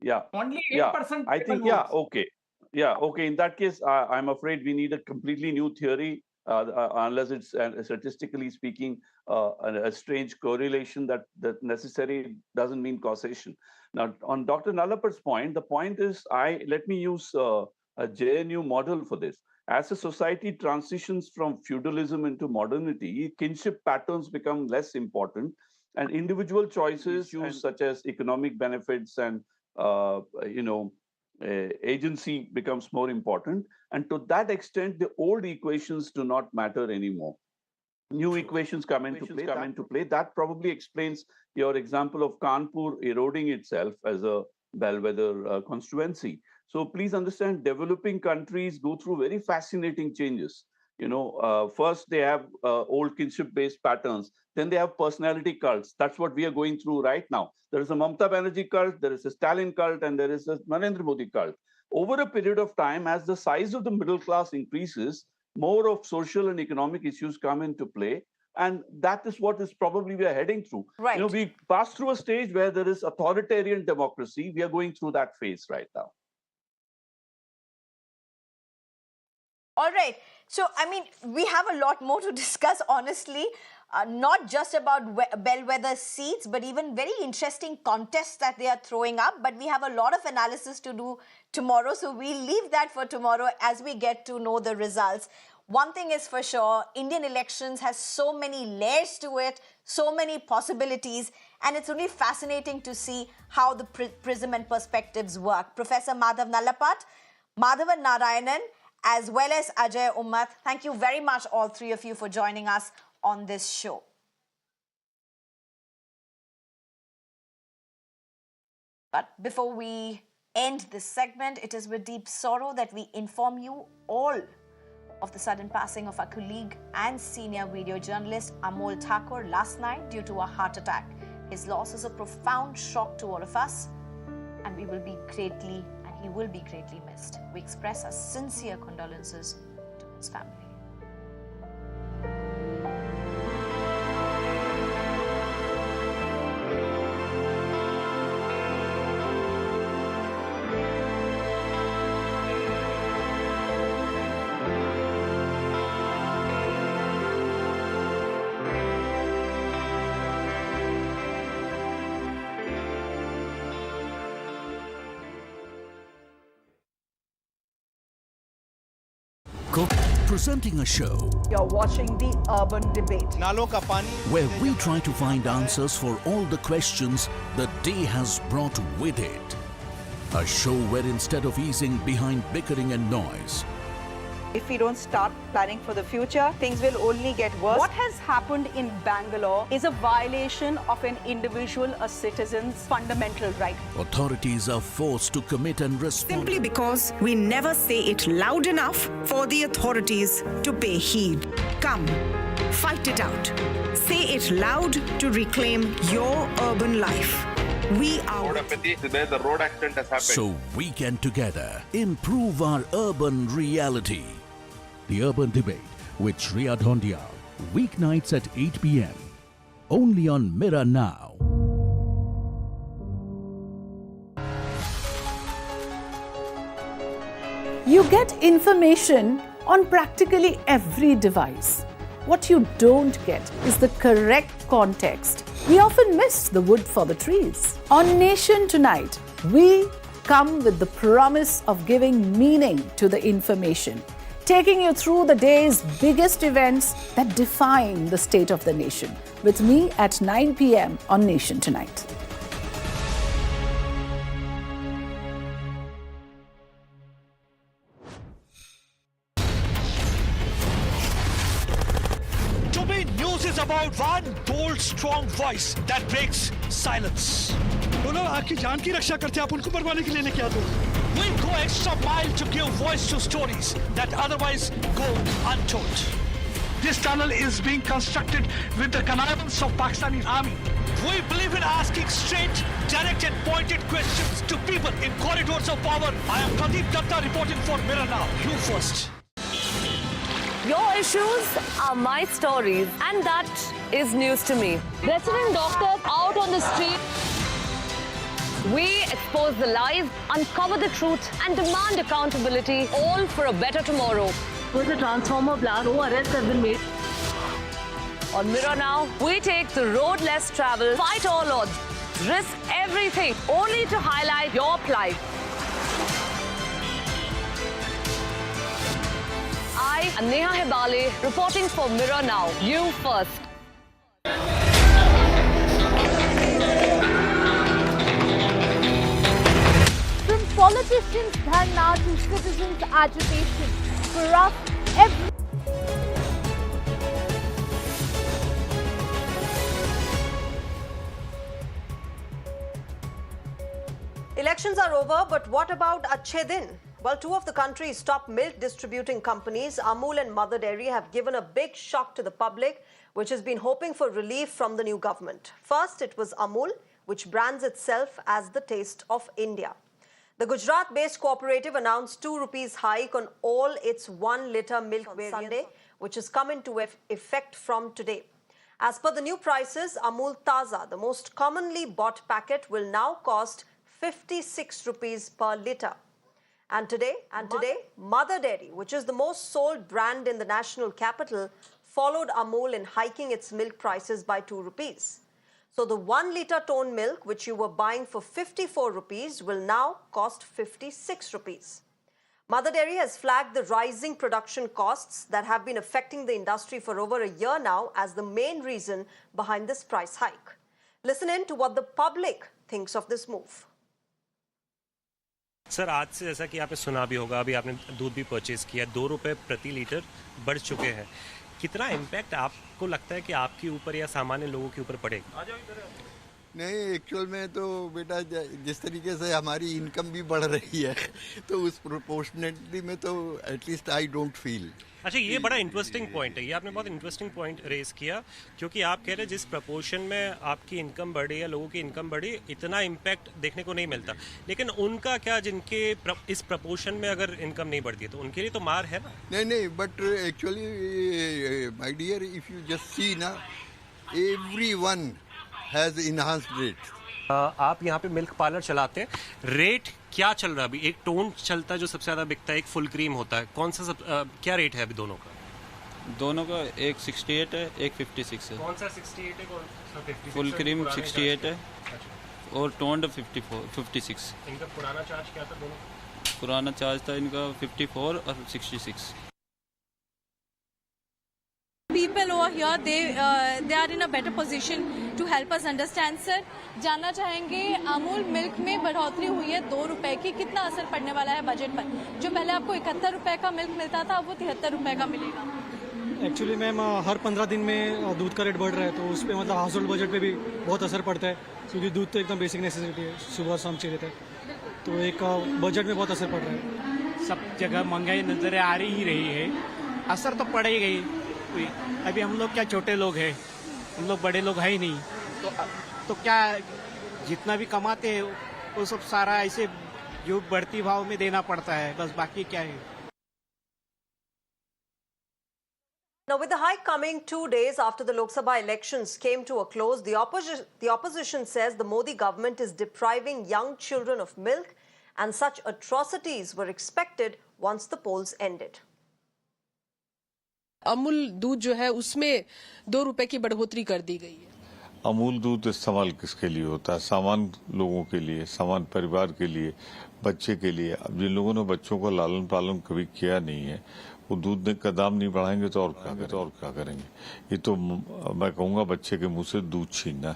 yeah, Only 8%. yeah, I think, yeah, okay. Yeah, okay. In that case, I'm afraid we need a completely new theory, unless it's statistically speaking a strange correlation that necessarily doesn't mean causation. Now, on Dr. Nalapat's point, the point is, let me use a JNU model for this. As a society transitions from feudalism into modernity, kinship patterns become less important, and individual choices, issues such as economic benefits and agency becomes more important. And to that extent, the old equations do not matter anymore. New equations come into play. That probably explains your example of Kanpur eroding itself as a bellwether constituency. So please understand, developing countries go through very fascinating changes. First they have old kinship-based patterns. Then they have personality cults. That's what we are going through right now. There is a Mamata Banerjee cult, there is a Stalin cult, and there is a Narendra Modi cult. Over a period of time, as the size of the middle class increases, more of social and economic issues come into play. And that is what is probably we are heading through. Right. We passed through a stage where there is authoritarian democracy. We are going through that phase right now. All right. So, I mean, we have a lot more to discuss, honestly, not just about bellwether seats, but even very interesting contests that they are throwing up. But we have a lot of analysis to do tomorrow. So we'll leave that for tomorrow as we get to know the results. One thing is for sure, Indian elections has so many layers to it, so many possibilities, and it's really fascinating to see how the prism and perspectives work. Professor Madhav Nalapat, Madhavan Narayanan, as well as Ajay Ummat, thank you very much, all three of you, for joining us on this show. But before we end this segment, it is with deep sorrow that we inform you all of the sudden passing of our colleague and senior video journalist Amol Thakur last night due to a heart attack. His loss is a profound shock to all of us, and he will be greatly missed. We express our sincere condolences to his family. Presenting a show You're watching the Urban Debate. नालों का पानी where we try to find answers for all the questions the day has brought with it. A show where instead of easing behind bickering and noise, If we don't start planning for the future, things will only get worse. What has happened in Bangalore is a violation of an individual, a citizen's fundamental right. authorities are forced to commit and respond. Simply because we never say it loud enough for the authorities to pay heed. Come, fight it out. Say it loud to reclaim your urban life. We are road apathy where the road accident has happened. So we can together improve our urban reality. The Urban Debate with Shreya Dhondial, weeknights at 8 p.m. Only on Mirror Now. You get information on practically every device. What you don't get is the correct context. We often miss the wood for the trees. On Nation Tonight, we come with the promise of giving meaning to the information, taking you through the day's biggest events that define the state of the nation. With me at 9 p.m. on Nation Tonight. To me, news is about one bold, strong voice that breaks silence. वो लोग आपकी जान की रक्षा करते हैं, आप उनको मरवाने के लिए लेके आते हो। We go extra mile to give voice to stories that otherwise go untold. This tunnel is being constructed with the connivance of Pakistani army. We believe in asking straight, direct and pointed questions to people in corridors of power. I am Pradeep Datta reporting for Mirror Now. You first. Your issues are my stories, and that is news to me. Resident doctors out on the street. We expose the lies, uncover the truth, and demand accountability, all for a better tomorrow. With a transformer blast, no arrests have been made. On Mirror Now, we take the road less traveled, fight all odds, risk everything, only to highlight your plight. I am Neha Hebale, reporting for Mirror Now. You first. From politicians' dharna to citizens' agitation, for us, every Elections are over, but what about Achhe Din? Well, two of the country's top milk distributing companies, Amul and Mother Dairy, have given a big shock to the public, which has been hoping for relief from the new government. First, it was Amul, which brands itself as the taste of India. The Gujarat-based cooperative announced 2 rupees hike on all its 1-litre milk on Sunday, which has come into effect from today. As per the new prices, Amul Taza, the most commonly bought packet, will now cost 56 rupees per litre. And today, Mother Dairy, which is the most sold brand in the national capital, followed Amul in hiking its milk prices by 2 rupees. So the 1-litre toned milk, which you were buying for 54 rupees, will now cost 56 rupees. Mother Dairy has flagged the rising production costs that have been affecting the industry for over a year now as the main reason behind this price hike. Listen in to what the public thinks of this move. Sir, आज से जैसा कि आपने सुना भी होगा, अभी आपने दूध भी परचेज किया, 2 रुपये प्रति लीटर बढ़ चुके हैं. कितना इम्पैक्ट आपको लगता है कि आपके ऊपर या सामान्य लोगों के ऊपर पड़ेगा? नहीं, एक्चुअल में तो बेटा जिस तरीके से हमारी इनकम भी बढ़ रही है तो उस प्रोपोर्शनेटली में तो एटलीस्ट आई डोंट फील. अच्छा, ये बड़ा इंटरेस्टिंग पॉइंट है. ये आपने बहुत इंटरेस्टिंग पॉइंट रेज किया, क्योंकि आप कह रहे हैं जिस प्रपोर्शन में आपकी इनकम बढ़ी या लोगों की इनकम बढ़ी, इतना इम्पैक्ट देखने को नहीं मिलता. लेकिन उनका क्या, जिनके इस प्रपोर्शन में अगर इनकम नहीं बढ़ती है तो उनके लिए तो मार है ना? नहीं, but actually my dear, if you just see ना, एवरीवन हैज इनहांस्ड रेट. आप यहाँ पे मिल्क पार्लर चलाते हैं, रेट क्या चल रहा है अभी? एक टोन चलता है जो सबसे ज्यादा बिकता है, एक फुल क्रीम होता है. कौन सा क्या रेट है अभी दोनों का? दोनों का एक 68 है, एक 56 है. कौन सा 68 है, कौन सा 56? फुल क्रीम 68 है और टोन्ड 56. इनका पुराना चार्ज क्या था दोनों? पुराना चार्ज था इनका 54 और 66. people over here, they are in a better position to help us understand. Sir, जानना चाहेंगे अमूल मिल्क में बढ़ोतरी हुई है 2 रुपए की, कितना असर पड़ने वाला है बजट पर? जो पहले आपको 71 रुपए का मिल्क मिलता था, अब वो 73 रुपए का मिलेगा। एक्चुअली मैम हर 15 दिन में दूध का रेट बढ़ रहा है, तो उस पर मतलब हाउस होल्ड बजट पे भी बहुत असर पड़ता है, क्योंकि दूध तो एकदम बेसिक नेसेसिटी है, सुबह शाम चाहिए रहता है, तो एक बजट में बहुत असर पड़ रहा है। सब जगह महंगाई नजर आ रही है, असर तो पड़ ही गई। अभी हम लोग क्या छोटे लोग हैं, हम लोग बड़े लोग हैं ही नहीं, तो क्या जितना भी कमाते हैं वो सब सारा ऐसे जो बढ़ती भाव में देना पड़ता है, बस बाकी क्या है। Now, with the hike coming 2 days after the Lok Sabha elections came to a close, the opposition says the Modi government is depriving young children of milk, and such atrocities were expected once the polls ended. Amul दूध जो है उसमें 2 रुपए की बढ़ोतरी कर दी गई है। अमूल दूध इस्तेमाल किसके लिए होता है? सामान्य लोगों के लिए, सामान्य परिवार के लिए, बच्चे के लिए। अब जिन लोगों ने बच्चों का लालन पालन कभी किया नहीं है, वो दूध का दाम नहीं बढ़ाएंगे तो और क्या करेंगे? ये तो मैं कहूँगा बच्चे के मुंह से दूध छीनना।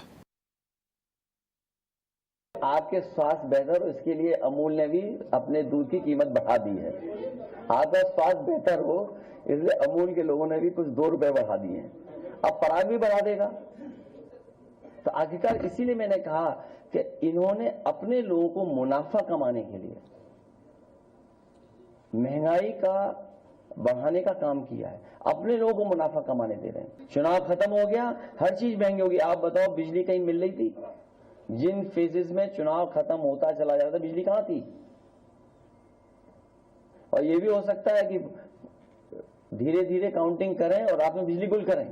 आपके स्वास्थ्य बेहतर हो, इसके लिए अमूल ने भी अपने दूध की कीमत बढ़ा दी है। आपका स्वास्थ्य बेहतर हो, इसलिए अमूल के लोगों ने भी कुछ 2 रुपए बढ़ा दिए हैं। अब पराग भी बढ़ा देगा। तो आखिरकार इसीलिए मैंने कहा कि इन्होंने अपने लोगों को मुनाफा कमाने के लिए महंगाई का बढ़ाने का काम किया है, अपने लोगों को मुनाफा कमाने दे रहे हैं। चुनाव खत्म हो गया, हर चीज महंगी होगी। आप बताओ, बिजली कहीं मिल रही थी? जिन फेजेस में चुनाव खत्म होता चला जाता, बिजली कहां थी? और ये भी हो सकता है कि धीरे धीरे काउंटिंग करें और आप में बिजली गुल करें।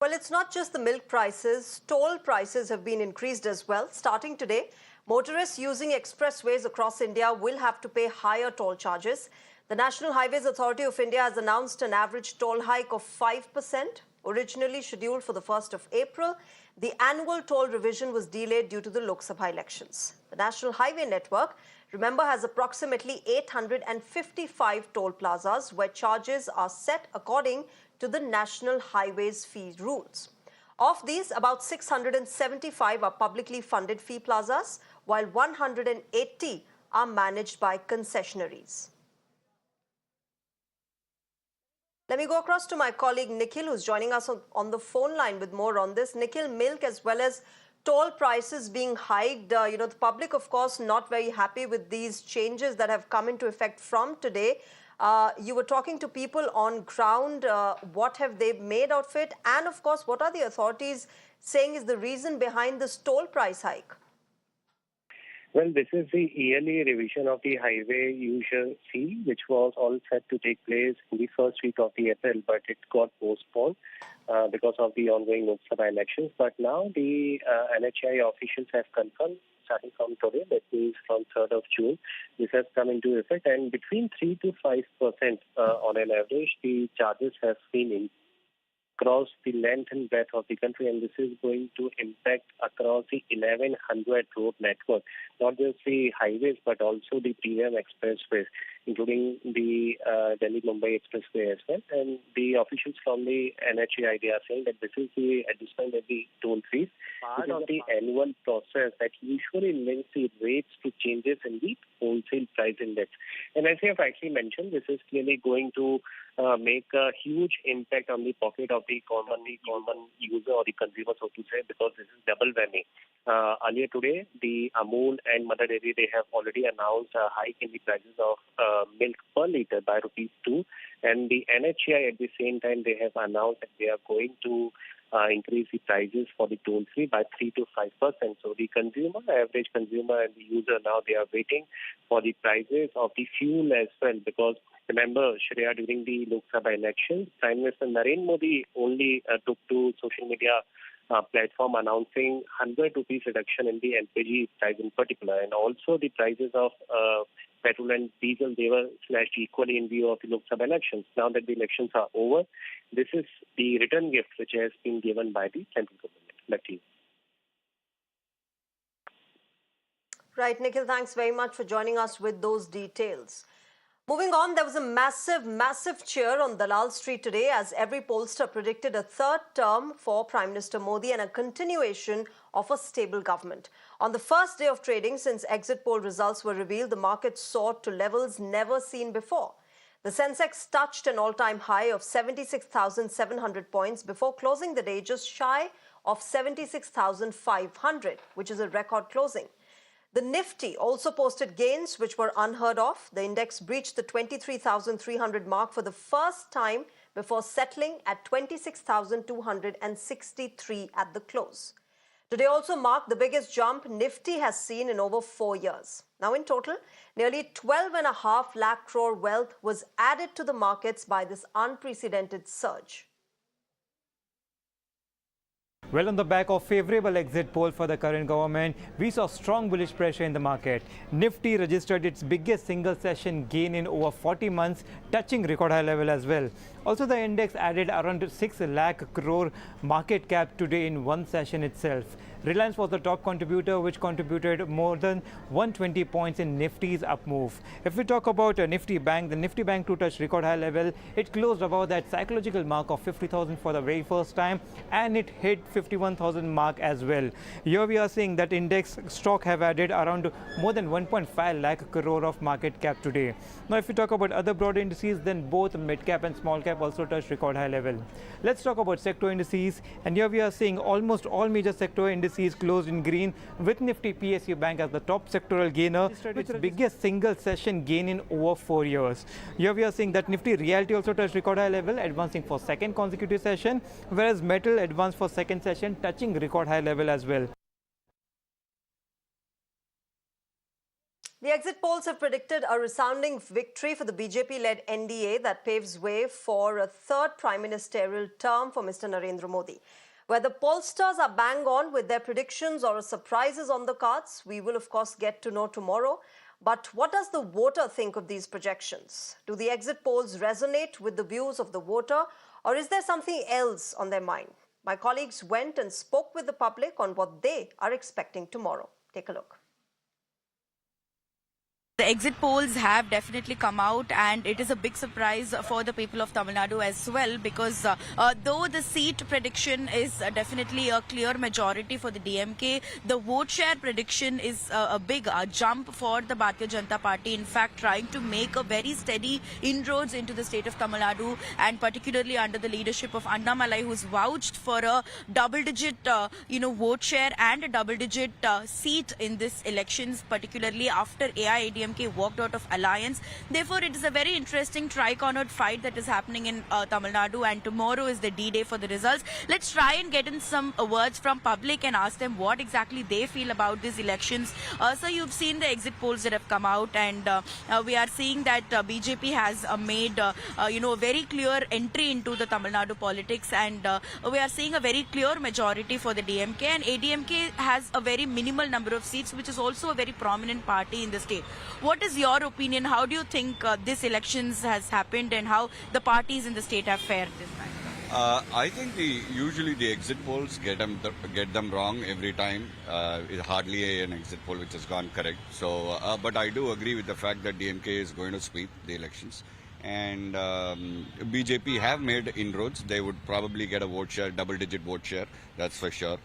Well, it's not just the milk prices. Toll prices have been increased as well. Starting today, motorists using expressways across India will have to pay higher toll charges. The National Highways Authority of India has announced an average toll hike of 5%, originally scheduled for the 1st of April. The annual toll revision was delayed due to the Lok Sabha elections. The National Highway Network, remember, has approximately 855 toll plazas where charges are set according to the National Highways fee rules. Of these, about 675 are publicly funded fee plazas, while 180 are managed by concessionaries. Let me go across to my colleague Nikhil, who's joining us on the phone line with more on this. Nikhil, milk as well as toll prices being hiked. The public, of course, not very happy with these changes that have come into effect from today. You were talking to people on ground. What have they made of it? And, of course, what are the authorities saying is the reason behind this toll price hike? Well, this is the yearly revision of the highway user fee, which was all set to take place in the first week of the April, but it got postponed because of the ongoing Lok Sabha elections. But now the NHI officials have confirmed, starting from today, that means from 3rd of June, this has come into effect, and between 3 to 5% on an average, the charges have been across the length and breadth of the country, and this is going to impact across the 1100 road network, not just the highways but also the premium expressways, including the Delhi-Mumbai expressway as well. And the officials from the NHAI, they are saying that this is the adjustment of the toll fees, part of the annual process that usually links the rates to changes in the wholesale price index. And as you have actually mentioned, this is clearly going to make a huge impact on the pocket of the common user or the consumer, so to say, because this is double whammy. Earlier today, the Amul and Mother Dairy, they have already announced a hike in the prices of milk per litre by ₹2, and the NHAI at the same time, they have announced that they are going to increase the prices for the toll free by 3 to 5%. So the consumer, average consumer and the user, now they are waiting for the prices of the fuel as well, because remember, Shreya, during the Lok Sabha elections, Prime Minister Narendra Modi only took to social media platform announcing 100 rupees reduction in the LPG price in particular, and also the prices of petrol and diesel, they were slashed equally in view of the Lok Sabha elections. Now that the elections are over, this is the return gift which has been given by the central government. Back to you. Right, Nikhil, thanks very much for joining us with those details. Moving on, there was a massive cheer on Dalal Street today as every pollster predicted a third term for Prime Minister Modi and a continuation of a stable government. On the first day of trading since exit poll results were revealed, the market soared to levels never seen before. The Sensex touched an all-time high of 76,700 points before closing the day just shy of 76,500, which is a record closing. The Nifty also posted gains which were unheard of. The index breached the 23,300 mark for the first time before settling at 26,263 at the close. Today also marked the biggest jump Nifty has seen in over 4 years. Now in total, nearly 12.5 lakh crore wealth was added to the markets by this unprecedented surge. Well, on the back of favourable exit poll for the current government, we saw strong bullish pressure in the market. Nifty registered its biggest single session gain in over 40 months, touching record high level as well. Also, the index added around 6 lakh crore market cap today in one session itself. Relevance was the top contributor, which contributed more than 120 points in Nifty's up move. If we talk about Nifty Bank, the Nifty Bank to touch record high level. It closed above that psychological mark of 50,000 for the very first time, and it hit 51,000 mark as well. Here we are seeing that index stock have added around more than 1.5 lakh crore of market cap today. Now, if we talk about other broad indices, then both mid cap and small cap also touched record high level. Let's talk about sector indices, and here we are seeing almost all major sector indices closed in green, with Nifty PSU Bank as the top sectoral gainer, its biggest single session gain in over 4 years. Here we are seeing that Nifty Realty also touched record high level, advancing for second consecutive session, whereas Metal advanced for second session, touching record high level as well. The exit polls have predicted a resounding victory for the BJP-led NDA that paves way for a third prime ministerial term for Mr. Narendra Modi. Whether pollsters are bang on with their predictions or a surprise is on the cards, we will of course get to know tomorrow. But what does the voter think of these projections? Do the exit polls resonate with the views of the voter, or is there something else on their mind? My colleagues went and spoke with the public on what they are expecting tomorrow. Take a look. The exit polls have definitely come out, and it is a big surprise for the people of Tamil Nadu as well, because though the seat prediction is definitely a clear majority for the DMK, the vote share prediction is a big jump for the Bharatiya Janata Party. In fact, trying to make a very steady inroads into the state of Tamil Nadu, and particularly under the leadership of Annamalai, who's vouched for a double-digit, vote share and a double-digit seat in this elections, particularly after AIADMK walked out of alliance. Therefore, it is a very interesting tri-cornered fight that is happening in Tamil Nadu, and tomorrow is the D-Day for the results. Let's try and get in some words from public and ask them what exactly they feel about these elections. So you've seen the exit polls that have come out, and we are seeing that BJP has made a very clear entry into the Tamil Nadu politics, and we are seeing a very clear majority for the DMK, and ADMK has a very minimal number of seats, which is also a very prominent party in the state. What is your opinion? How do you think this elections has happened, and how the parties in the state have fared this time? I think usually the exit polls get them wrong every time. It's hardly an exit poll which has gone correct. So, but I do agree with the fact that DMK is going to sweep the elections, and BJP have made inroads. They would probably get a vote share, double-digit vote share. That's for sure.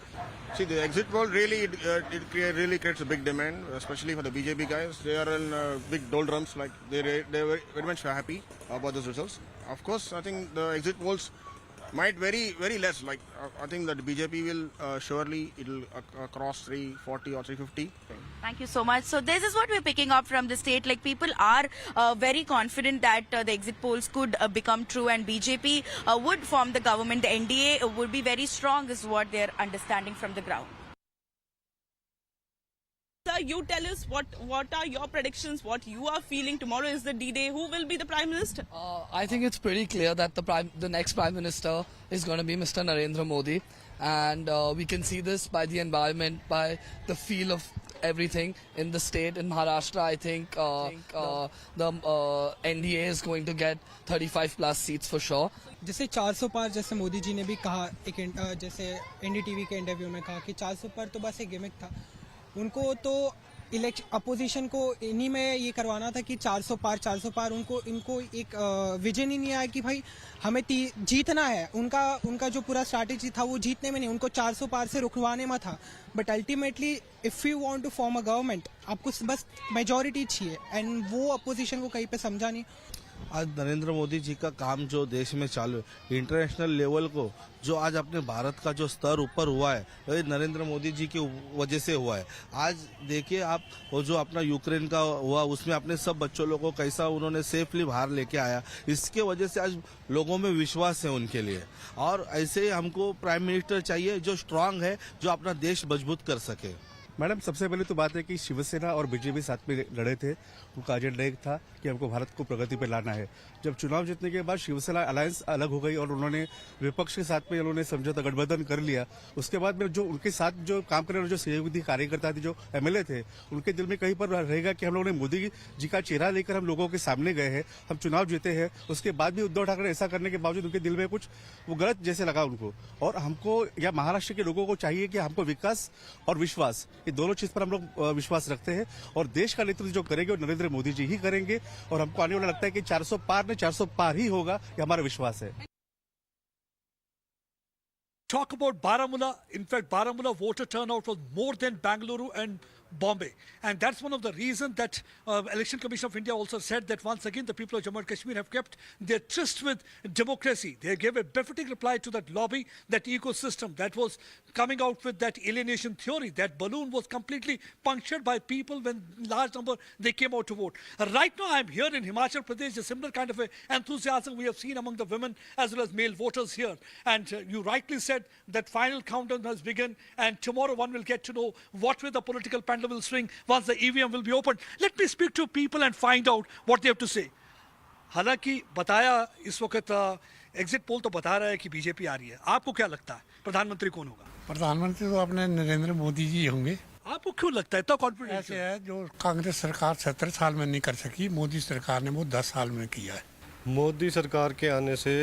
See, the exit poll really really creates a big demand, especially for the BJP guys. They are in big doldrums. Like they're very much happy about those results. Of course, I think the exit polls might very less. Like I think that BJP will surely it'll cross 340 or 350. Thank you so much. So this is what we're picking up from the state. Like, people are very confident that the exit polls could become true, and BJP would form the government. The NDA would be very strong, is what they're understanding from the ground. Sir, you tell us what are your predictions, what you are feeling. Tomorrow is the D-Day. Who will be the Prime Minister? I think it's pretty clear that the next Prime Minister is going to be Mr. Narendra Modi, and we can see this by the environment, by the feel of everything in the state. In Maharashtra, I think the NDA is going to get 35 plus seats for sure. जैसे 400 पार, जैसे मोदी जी ने भी कहा जैसे NDTV के interview में कहा कि 400 पार तो बस एक गिमिक था. उनको तो अपोजिशन को इन्हीं में ये करवाना था कि 400 पार इनको एक विजन ही नहीं आया कि भाई हमें जीतना है। उनका जो पूरा स्ट्रैटेजी था वो जीतने में नहीं, उनको 400 पार से रुकवाने में था। But ultimately if you want to form a government, आपको बस मेजॉरिटी चाहिए, एंड वो अपोजिशन को कहीं पे समझा नहीं। आज नरेंद्र मोदी जी का काम जो देश में चालू है, इंटरनेशनल लेवल को जो आज अपने भारत का जो स्तर ऊपर हुआ है, ये नरेंद्र मोदी जी की वजह से हुआ है। आज देखिए आप, वो जो अपना यूक्रेन का हुआ, उसमें अपने सब बच्चों लोगों को कैसा उन्होंने सेफली बाहर लेके आया, इसके वजह से आज लोगों में विश्वास है उनके लिए। और ऐसे ही हमको प्राइम मिनिस्टर चाहिए जो स्ट्रांग है, जो अपना देश मजबूत कर सके। मैडम, सबसे पहले तो बात है कि शिवसेना और बीजेपी साथ में लड़े थे। उनका एजेंडा एक था कि हमको भारत को प्रगति पे लाना है। जब चुनाव जीतने के बाद शिवसेना अलायंस अलग हो गई और उन्होंने विपक्ष के साथ में उन्होंने समझौता गठबंधन कर लिया। उसके बाद में जो उनके साथ जो काम करने वाले जो सहयोगी कार्यकर्ता थे, जो एमएलए थे, उनके दिल में कहीं पर रहेगा कि हम लोगों ने मोदी जी का चेहरा लेकर हम लोगों के सामने गए हैं, हम चुनाव जीते हैं। उसके बाद भी उद्धव ठाकरे ऐसा करने के बावजूद उनके दिल में कुछ वो गलत जैसे लगा उनको। और हमको या महाराष्ट्र के लोगों को चाहिए कि हमको विकास और विश्वास, ये दोनों चीज पर हम लोग विश्वास रखते हैं। और देश का नेतृत्व जो करेंगे वो नरेंद्र मोदी जी ही करेंगे। और हमको आने वाला लगता है कि 400 पार नहीं 400 पार ही होगा, ये हमारा विश्वास है। Talk about Baramulla. In fact, Baramulla voter turnout was more than Bangalore and Bombay, and that's one of the reasons that Election Commission of India also said that once again the people of Jammu and Kashmir have kept their tryst with democracy. They gave a befitting reply to that lobby, that ecosystem that was coming out with that alienation theory. That balloon was completely punctured by people when large number they came out to vote. Right now I'm here in Himachal Pradesh. A similar kind of a enthusiasm we have seen among the women as well as male voters here. And you rightly said that final countdown has begun, and tomorrow one will get to know what way the political pendulum will swing once the EVM will be opened. Let me speak to people and find out what they have to say. हालांकि बताया इस वक्त exit poll तो बता रहा है कि BJP आ रही है। आपको क्या लगता है प्रधानमंत्री कौन होगा? प्रधानमंत्री तो अपने नरेंद्र मोदी जी होंगे। आपको क्यों लगता है इतना कॉन्फिडेंस? ऐसे है, जो कांग्रेस सरकार 17 साल में नहीं कर सकी, मोदी सरकार ने वो 10 साल में किया है। मोदी सरकार के आने से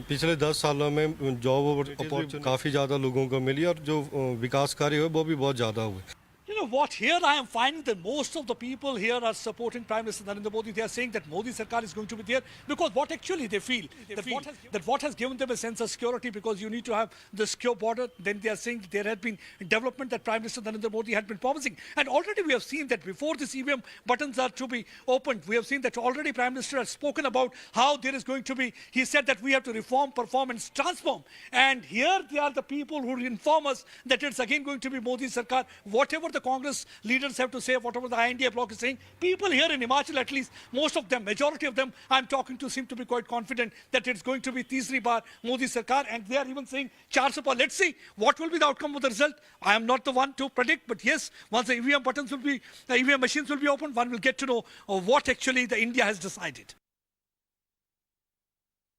पिछले 10 सालों में जॉब अपॉर्चुनिटी काफ़ी ज़्यादा लोगों को मिली और जो विकास कार्य हुए वो भी बहुत ज़्यादा हुए। You know what, here I am finding that most of the people here are supporting Prime Minister Narendra Modi. They are saying that Modi Sarkar is going to be there because what actually they feel, that what has given them a sense of security, because you need to have the secure border. Then they are saying that there had been development that Prime Minister Narendra Modi had been promising. And already we have seen that before this EVM buttons are to be opened, we have seen that already Prime Minister has spoken about how there is going to be, he said that we have to reform, perform and transform. And here they are the people who inform us that it's again going to be Modi Sarkar. Whatever the Congress leaders have to say, whatever the INDA bloc is saying, people here in Himachal, at least most of them, majority of them I'm talking to, seem to be quite confident that it's going to be Tisri Bar Modi Sarkar, and they are even saying 400 par. Let's see what will be the outcome of the result. I am not the one to predict, but yes, once the EVM buttons will be, the EVM machines will be opened, one will get to know what actually the India has decided.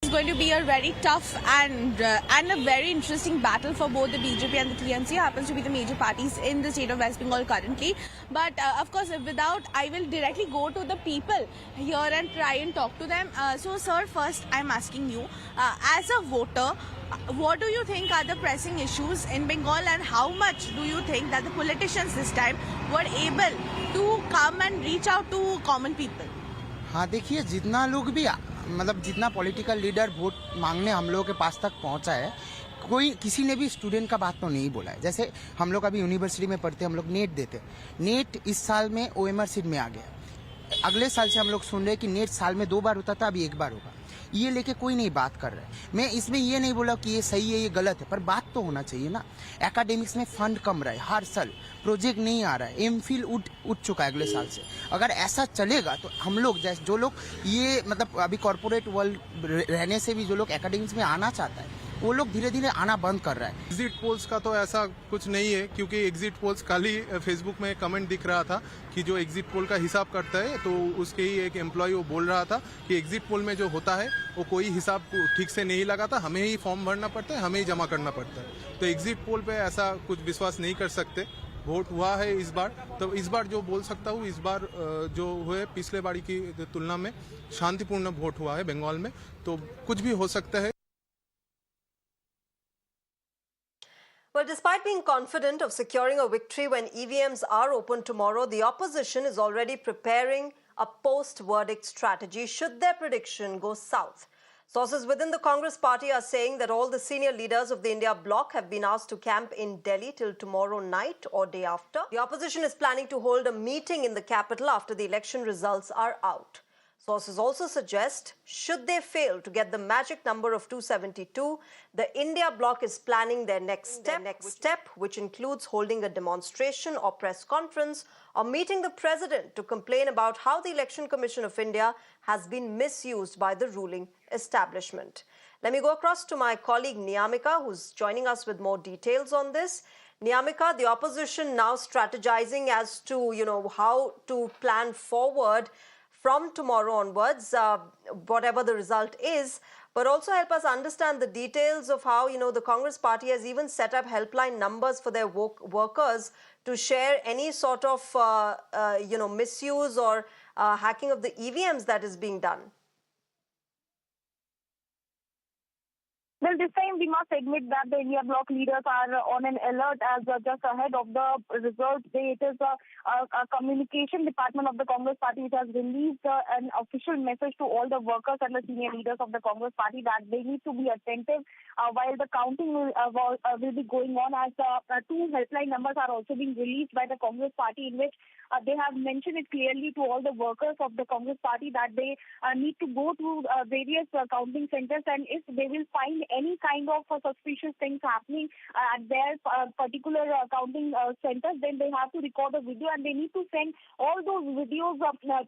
It's going to be a very tough and a very interesting battle for both the BJP and the TMC. Happens to be the major parties in the state of West Bengal currently. But of course, I will directly go to the people here and try and talk to them. So sir, first I'm asking you, as a voter, what do you think are the pressing issues in Bengal, and how much do you think that the politicians this time were able to come and reach out to common people? हाँ, देखिए, जितना लोग भी मतलब जितना political leader vote मांगने हम लोगों के पास तक पहुंचा है, किसी ने भी स्टूडेंट का बात तो नहीं बोला है। जैसे हम लोग अभी यूनिवर्सिटी में पढ़ते, हम लोग नेट देते, नेट इस साल में ओएमआर सीट में आ गया। अगले साल से हम लोग सुन रहे हैं कि नेट साल में 2 बार होता था, अभी 1 बार होगा। ये लेके कोई नहीं बात कर रहा है। मैं इसमें ये नहीं बोला कि ये सही है ये गलत है, पर बात तो होना चाहिए ना। एकेडमिक्स में फंड कम रहा है, हर साल प्रोजेक्ट नहीं आ रहा है, एमफिल उठ चुका है अगले साल से। अगर ऐसा चलेगा तो हम लोग जैसे जो लोग ये मतलब अभी कॉर्पोरेट वर्ल्ड रहने से भी जो लोग एकेडमिक्स में आना चाहता है, वो लोग धीरे धीरे आना बंद कर रहा है। एग्जिट पोल्स का तो ऐसा कुछ नहीं है, क्योंकि एग्जिट पोल्स कल ही फेसबुक में कमेंट दिख रहा था कि जो एग्जिट पोल का हिसाब करता है, तो उसके ही एक एम्प्लॉय वो बोल रहा था कि एग्जिट पोल में जो होता है वो कोई हिसाब ठीक से नहीं लगाता, हमें ही फॉर्म भरना पड़ता है, हमें ही जमा करना पड़ता है। तो एग्जिट पोल पे ऐसा कुछ विश्वास नहीं कर सकते। वोट हुआ है इस बार, तो इस बार जो बोल सकता हूँ, इस बार जो हुए पिछले बारी की तुलना में शांतिपूर्ण वोट हुआ है बंगाल में, तो कुछ भी हो सकता है। Well, despite being confident of securing a victory when EVMs are open tomorrow, the opposition is already preparing a post-verdict strategy should their prediction go south. Sources within the Congress party are saying that all the senior leaders of the India bloc have been asked to camp in Delhi till tomorrow night or day after. The opposition is planning to hold a meeting in the capital after the election results are out. Sources also suggest, should they fail to get the magic number of 272, the India bloc is planning their next step, which includes holding a demonstration or press conference or meeting the president to complain about how the Election Commission of India has been misused by the ruling establishment. Let me go across to my colleague Niyamika, who's joining us with more details on this. Niyamika, the opposition now strategizing as to, how to plan forward from tomorrow onwards, whatever the result is, but also help us understand the details of how, the Congress party has even set up helpline numbers for their workers to share any sort of, misuse or hacking of the EVMs that is being done. Well, this time we must admit that the India bloc leaders are on an alert as just ahead of the results day. It is a communication department of the Congress party which has released an official message to all the workers and the senior leaders of the Congress party that they need to be attentive while the counting will be going on, as two helpline numbers are also being released by the Congress party, in which they have mentioned it clearly to all the workers of the Congress party that they need to go to various counting centers, and if they will find any kind of suspicious things happening at their particular counting centers, then they have to record a video and they need to send all those videos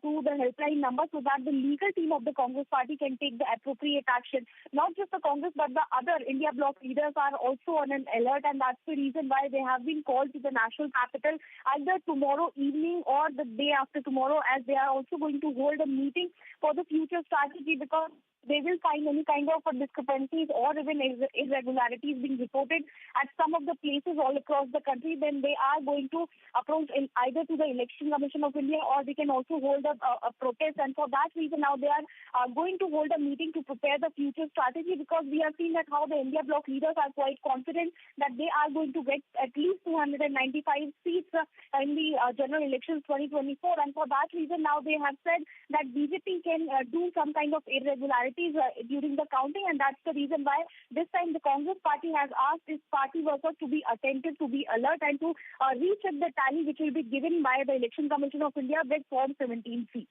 to the helpline number so that the legal team of the Congress party can take the appropriate action. Not just the Congress but the other India bloc leaders are also on an alert, and that's the reason why they have been called to the national capital either tomorrow evening or the day after tomorrow, as they are also going to hold a meeting for the future strategy, because they will find any kind of discrepancies or even irregularities being reported at some of the places all across the country. Then they are going to approach either to the Election Commission of India, or they can also hold a protest. And for that reason, now they are going to hold a meeting to prepare the future strategy, because we have seen that how the India bloc leaders are quite confident that they are going to get at least 295 seats in the general elections 2024. And for that reason, now they have said that BJP can do some kind of irregularities during the counting, and that's the reason why this time the Congress party has asked its party workers to be attentive, to be alert, and to recheck the tally which will be given by the Election Commission of India with Form 17C.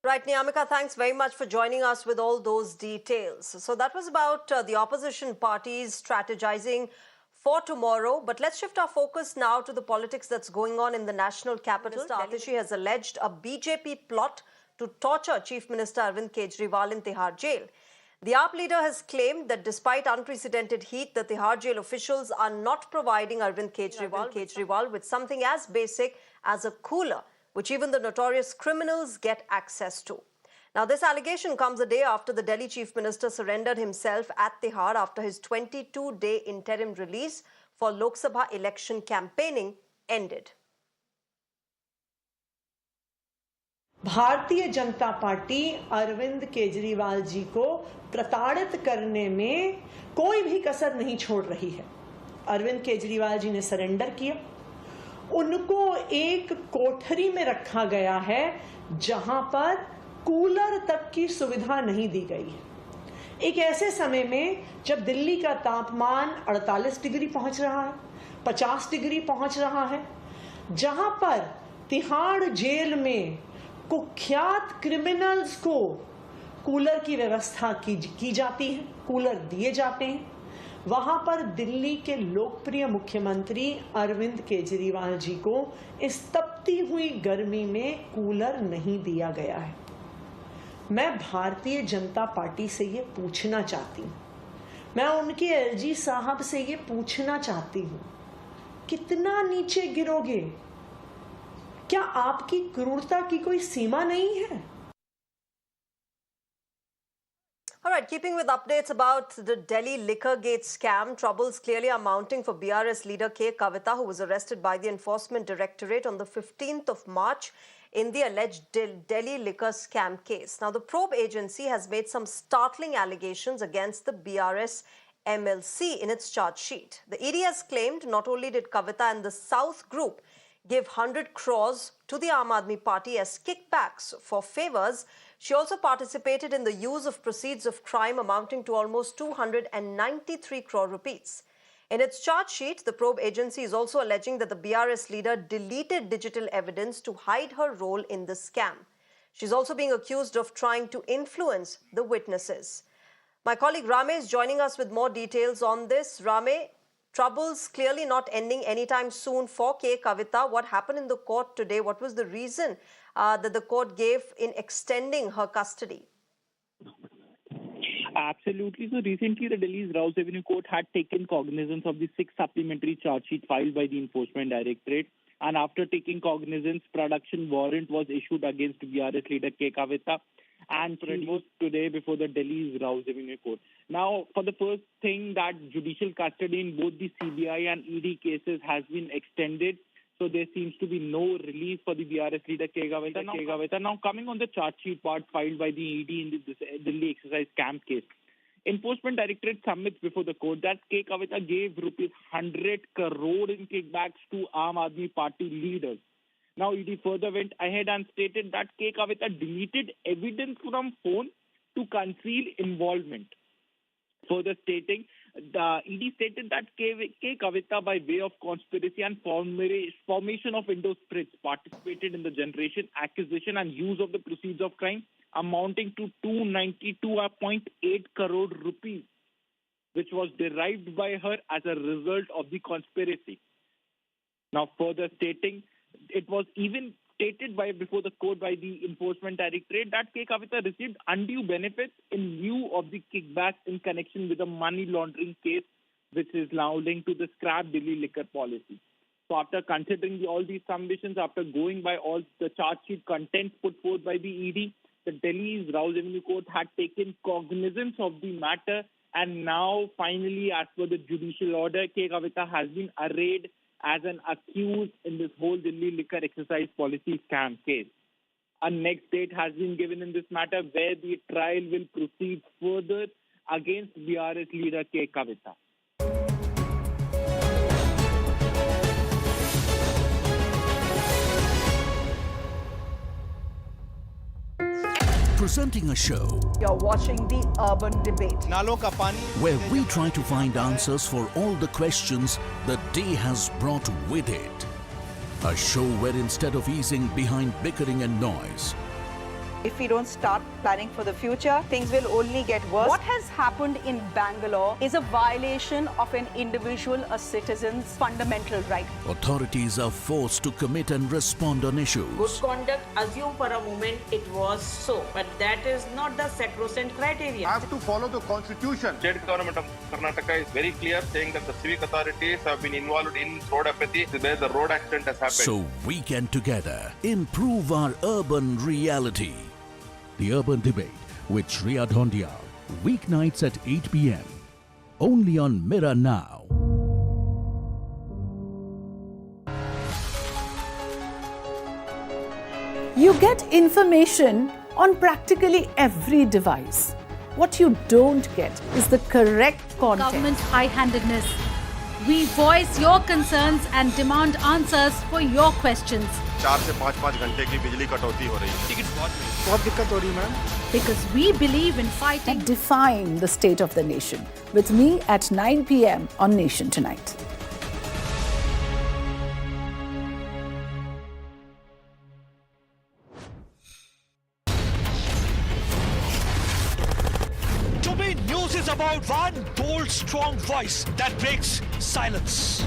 Right, Niyamika, thanks very much for joining us with all those details. So that was about the opposition parties strategizing for tomorrow. But let's shift our focus now to the politics that's going on in the national capital. Atishi has alleged a BJP plot to torture Chief Minister Arvind Kejriwal in Tihar jail. The AAP leader has claimed that despite unprecedented heat, the Tihar jail officials are not providing Arvind Kejriwal with something as basic as a cooler, which even the notorious criminals get access to. Now, this allegation comes a day after the Delhi Chief Minister surrendered himself at Tihar after his 22-day interim release for Lok Sabha election campaigning ended. Bharatiya Janata party Arvind Kejriwal ji को प्रताड़ित करने में कोई भी कसर नहीं छोड़ रही है। अरविंद केजरीवाल जी ने सरेंडर किया, उनको एक कोठरी में रखा गया है जहां पर कूलर तक की सुविधा नहीं दी गई है। एक ऐसे समय में जब दिल्ली का तापमान 48 डिग्री पहुंच रहा है, 50 डिग्री पहुंच रहा है, जहां पर तिहाड़ जेल में कुख्यात क्रिमिनल्स को कूलर की व्यवस्था की जाती है, कूलर दिए जाते हैं, वहां पर दिल्ली के लोकप्रिय मुख्यमंत्री अरविंद केजरीवाल जी को इस तपती हुई गर्मी में कूलर नहीं दिया गया है। मैं भारतीय जनता पार्टी से ये पूछना चाहती हूं, मैं उनके एलजी साहब से ये पूछना चाहती हूं, कितना नीचे गिरोगे? क्या आपकी क्रूरता की कोई सीमा नहीं है? All right, keeping with updates about the Delhi liquor gate scam, troubles clearly are mounting for BRS leader K. Kavita, who was arrested by the Enforcement Directorate on the 15th of March in the alleged Delhi liquor scam case. Now, the probe agency has made some startling allegations against the BRS MLC in its charge sheet. The ED has claimed not only did Kavita and the South Group give 100 crores to the Aam Aadmi Party as kickbacks for favours, she also participated in the use of proceeds of crime amounting to almost 293 crore rupees. In its charge sheet, the probe agency is also alleging that the BRS leader deleted digital evidence to hide her role in the scam. She's also being accused of trying to influence the witnesses. My colleague Rame is joining us with more details on this. Rame, troubles clearly not ending anytime soon for K. Kavita. What happened in the court today? What was the reason that the court gave in extending her custody? Absolutely. So recently, the Delhi's Rouse Avenue Court had taken cognizance of the 6 supplementary charge sheet filed by the Enforcement Directorate. And after taking cognizance, production warrant was issued against BRS leader K. Kavita and produced today before the Delhi's Rouse Avenue Court. Now, for the first thing, that judicial custody in both the CBI and ED cases has been extended. So there seems to be no relief for the BRS leader K. Kavita. Now, coming on the charge sheet part filed by the ED in the Delhi exercise camp case, Enforcement Directorate submits before the court that K. Kavita gave rupees 100 crore in kickbacks to Aam Aadmi Party leaders. Now, ED further went ahead and stated that K. Kavita deleted evidence from phone to conceal involvement. Further stating, the ED stated that K. Kavita, by way of conspiracy and formation of window spreads, participated in the generation, acquisition and use of the proceeds of crime amounting to 292.8 crore rupees, which was derived by her as a result of the conspiracy. Now, further stating, it was even stated before the court by the Enforcement Directorate that K. Kavita received undue benefits in lieu of the kickbacks in connection with a money laundering case, which is now linked to the scrap Delhi liquor policy. So after considering all these submissions, after going by all the charge sheet contents put forth by the ED, the Delhi's Rouse Avenue Court had taken cognizance of the matter, and now finally, as per the judicial order, K. Kavita has been arraigned as an accused in this whole Delhi liquor exercise policy scam case. A next date has been given in this matter where the trial will proceed further against BRS leader K. Kavita. Presenting a show. You're watching the Urban Debate. Where we try to find answers for all the questions the day has brought with it. A show where instead of easing behind bickering and noise, if we don't start planning for the future, things will only get worse. What has happened in Bangalore is a violation of an individual, a citizen's fundamental right. authorities are forced to commit and respond on issues. Good conduct, assume for a moment it was so, but that is not the sacrosanct criteria. I have to follow the constitution. State government of Karnataka is very clear, saying that the civic authorities have been involved in road apathy where the road accident has happened. So we can together improve our urban reality. The Urban Debate with Shreya Dhondia, weeknights at 8 p.m. only on Mirror Now. You get information on practically every device. What you don't get is the correct content. Government high-handedness. We voice your concerns and demand answers for your questions. 4 से 5 घंटे की बिजली कटौती हो रही है। बहुत दिक्कत हो रही है ma'am. Because we believe in fighting. And define the state of the nation with me at 9 p.m. on Nation Tonight. To me, news is about one bold, strong voice that breaks silence.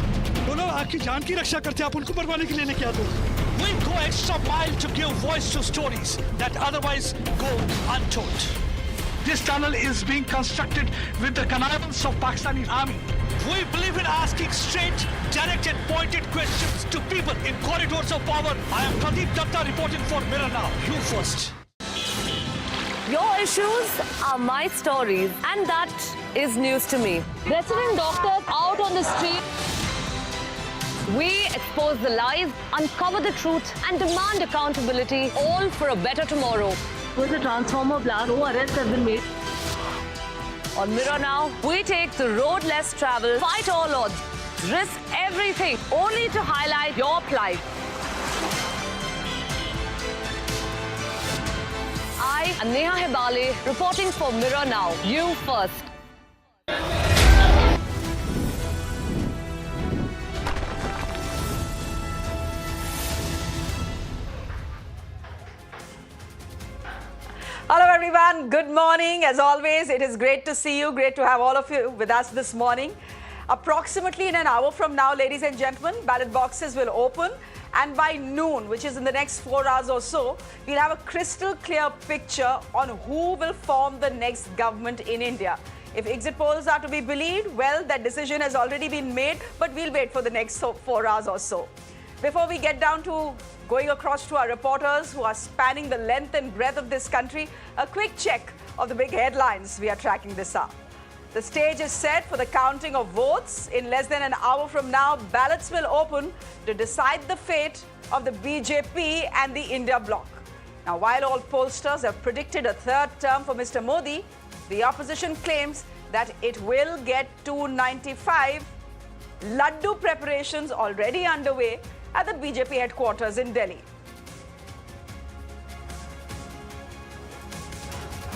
बोलो आपकी जान की रक्षा करते आप उनको मरवाने के लिए लेके आते हो। We go extra mile to give voice to stories that otherwise go untold. This tunnel is being constructed with the connivance of Pakistani army. We believe in asking straight, direct and pointed questions to people in corridors of power. I am Pradeep Datta reporting for Mirror Now. You first. Your issues are my stories, and that is news to me. Resident doctors out on the street. We expose the lies, uncover the truth, and demand accountability, all for a better tomorrow. Was a transformer blast. No arrests have been made. On Mirror Now, we take the road less traveled, fight all odds, risk everything, only to highlight your plight. I am Neha Hebale, reporting for Mirror Now. You first. Hello everyone, good morning. As always, it is great to see you, great to have all of you with us this morning. Approximately in an hour from now, ladies and gentlemen, ballot boxes will open, and by noon, which is in the next 4 hours or so, we'll have a crystal clear picture on who will form the next government in India. If exit polls are to be believed, well, that decision has already been made, but we'll wait for the next 4 hours or so. Before we get down to going across to our reporters who are spanning the length and breadth of this country, a quick check of the big headlines we are tracking this hour. The stage is set for the counting of votes. In less than an hour from now, ballots will open to decide the fate of the BJP and the India bloc. Now, while all pollsters have predicted a third term for Mr. Modi, the opposition claims that it will get 295. Laddu preparations already underway at the BJP headquarters in Delhi.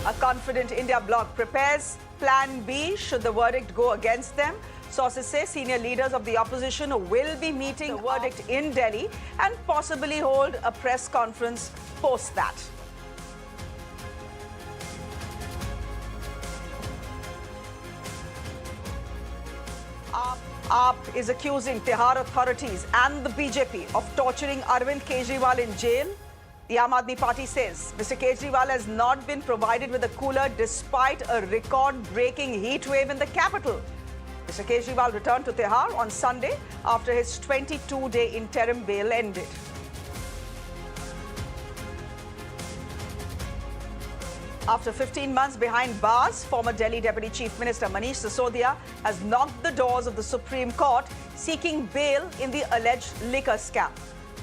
A confident India bloc prepares Plan B should the verdict go against them. Sources say senior leaders of the opposition will be meeting the verdict in Delhi and possibly hold a press conference post that. AAP is accusing Tihar authorities and the BJP of torturing Arvind Kejriwal in jail. The Aam Aadmi Party says Mr. Kejriwal has not been provided with a cooler despite a record-breaking heat wave in the capital. Mr. Kejriwal returned to Tihar on Sunday after his 22-day interim bail ended. After 15 months behind bars, former Delhi Deputy Chief Minister Manish Sisodia has knocked the doors of the Supreme Court seeking bail in the alleged liquor scam.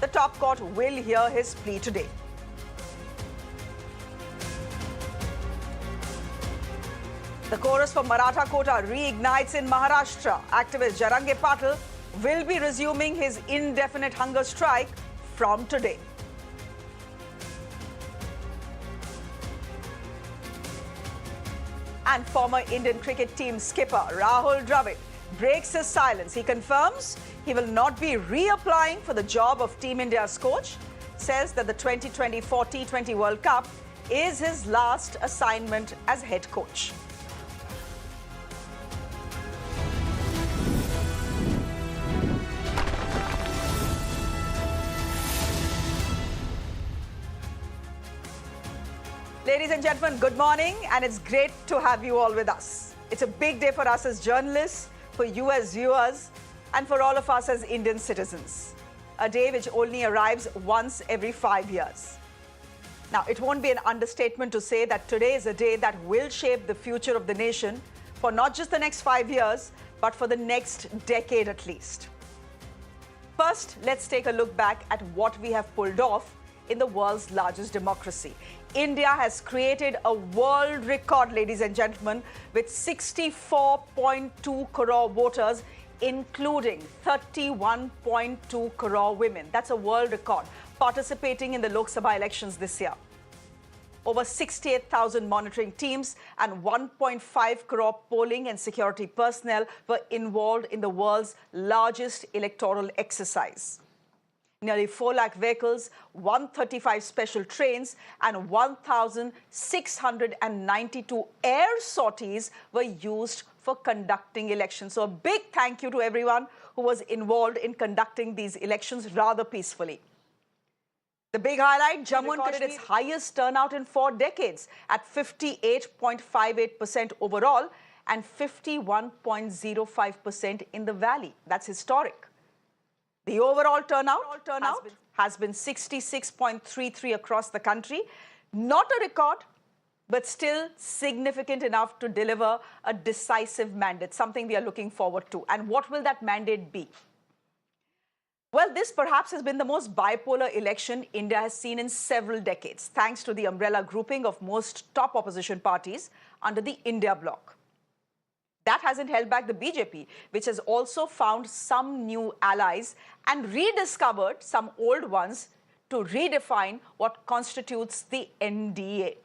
The top court will hear his plea today. The chorus for Maratha quota reignites in Maharashtra. Activist Jarange Patil will be resuming his indefinite hunger strike from today. And former Indian cricket team skipper Rahul Dravid breaks his silence. He confirms he will not be reapplying for the job of Team India's coach, says that the 2024 T20 World Cup is his last assignment as head coach. Ladies and gentlemen, good morning, and it's great to have you all with us. It's a big day for us as journalists, for you as viewers, and for all of us as Indian citizens. A day which only arrives once every 5 years. Now, it won't be an understatement to say that today is a day that will shape the future of the nation for not just the next 5 years, but for the next decade at least. First, let's take a look back at what we have pulled off in the world's largest democracy. India has created a world record, ladies and gentlemen, with 64.2 crore voters, including 31.2 crore women. That's a world record, participating in the Lok Sabha elections this year. Over 68,000 monitoring teams and 1.5 crore polling and security personnel were involved in the world's largest electoral exercise. Nearly 4 lakh vehicles, 135 special trains, and 1,692 air sorties were used for conducting elections. So a big thank you to everyone who was involved in conducting these elections rather peacefully. The big highlight, Jammu and Kashmir, its highest turnout in 4 decades at 58.58% overall and 51.05% in the valley. That's historic. The overall turnout has been 66.33 across the country. Not a record, but still significant enough to deliver a decisive mandate, something we are looking forward to. And what will that mandate be? Well, this perhaps has been the most bipolar election India has seen in several decades, thanks to the umbrella grouping of most top opposition parties under the India bloc. That hasn't held back the BJP, which has also found some new allies and rediscovered some old ones to redefine what constitutes the NDA.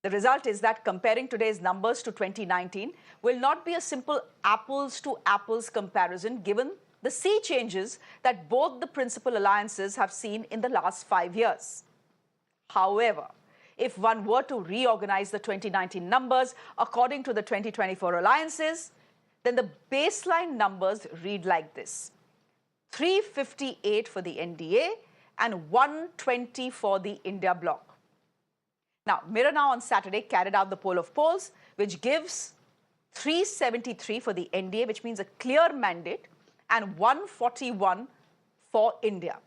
The result is that comparing today's numbers to 2019 will not be a simple apples-to-apples comparison given the sea changes that both the principal alliances have seen in the last 5 years. However, if one were to reorganize the 2019 numbers according to the 2024 alliances, then the baseline numbers read like this: 358 for the NDA and 120 for the India bloc. Now, Mirror Now on Saturday carried out the poll of polls, which gives 373 for the NDA, which means a clear mandate, and 141 for India.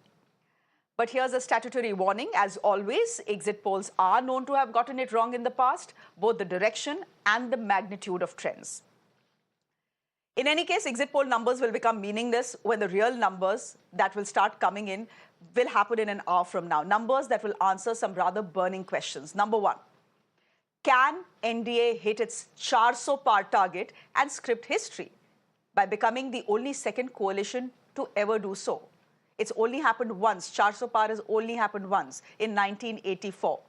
But here's a statutory warning. As always, exit polls are known to have gotten it wrong in the past, both the direction and the magnitude of trends. In any case, exit poll numbers will become meaningless when the real numbers that will start coming in will happen in an hour from now. Numbers that will answer some rather burning questions. Number one, can NDA hit its 400 par target and script history by becoming the only second coalition to ever do so? It's only happened once. 400 par has only happened once in 1984.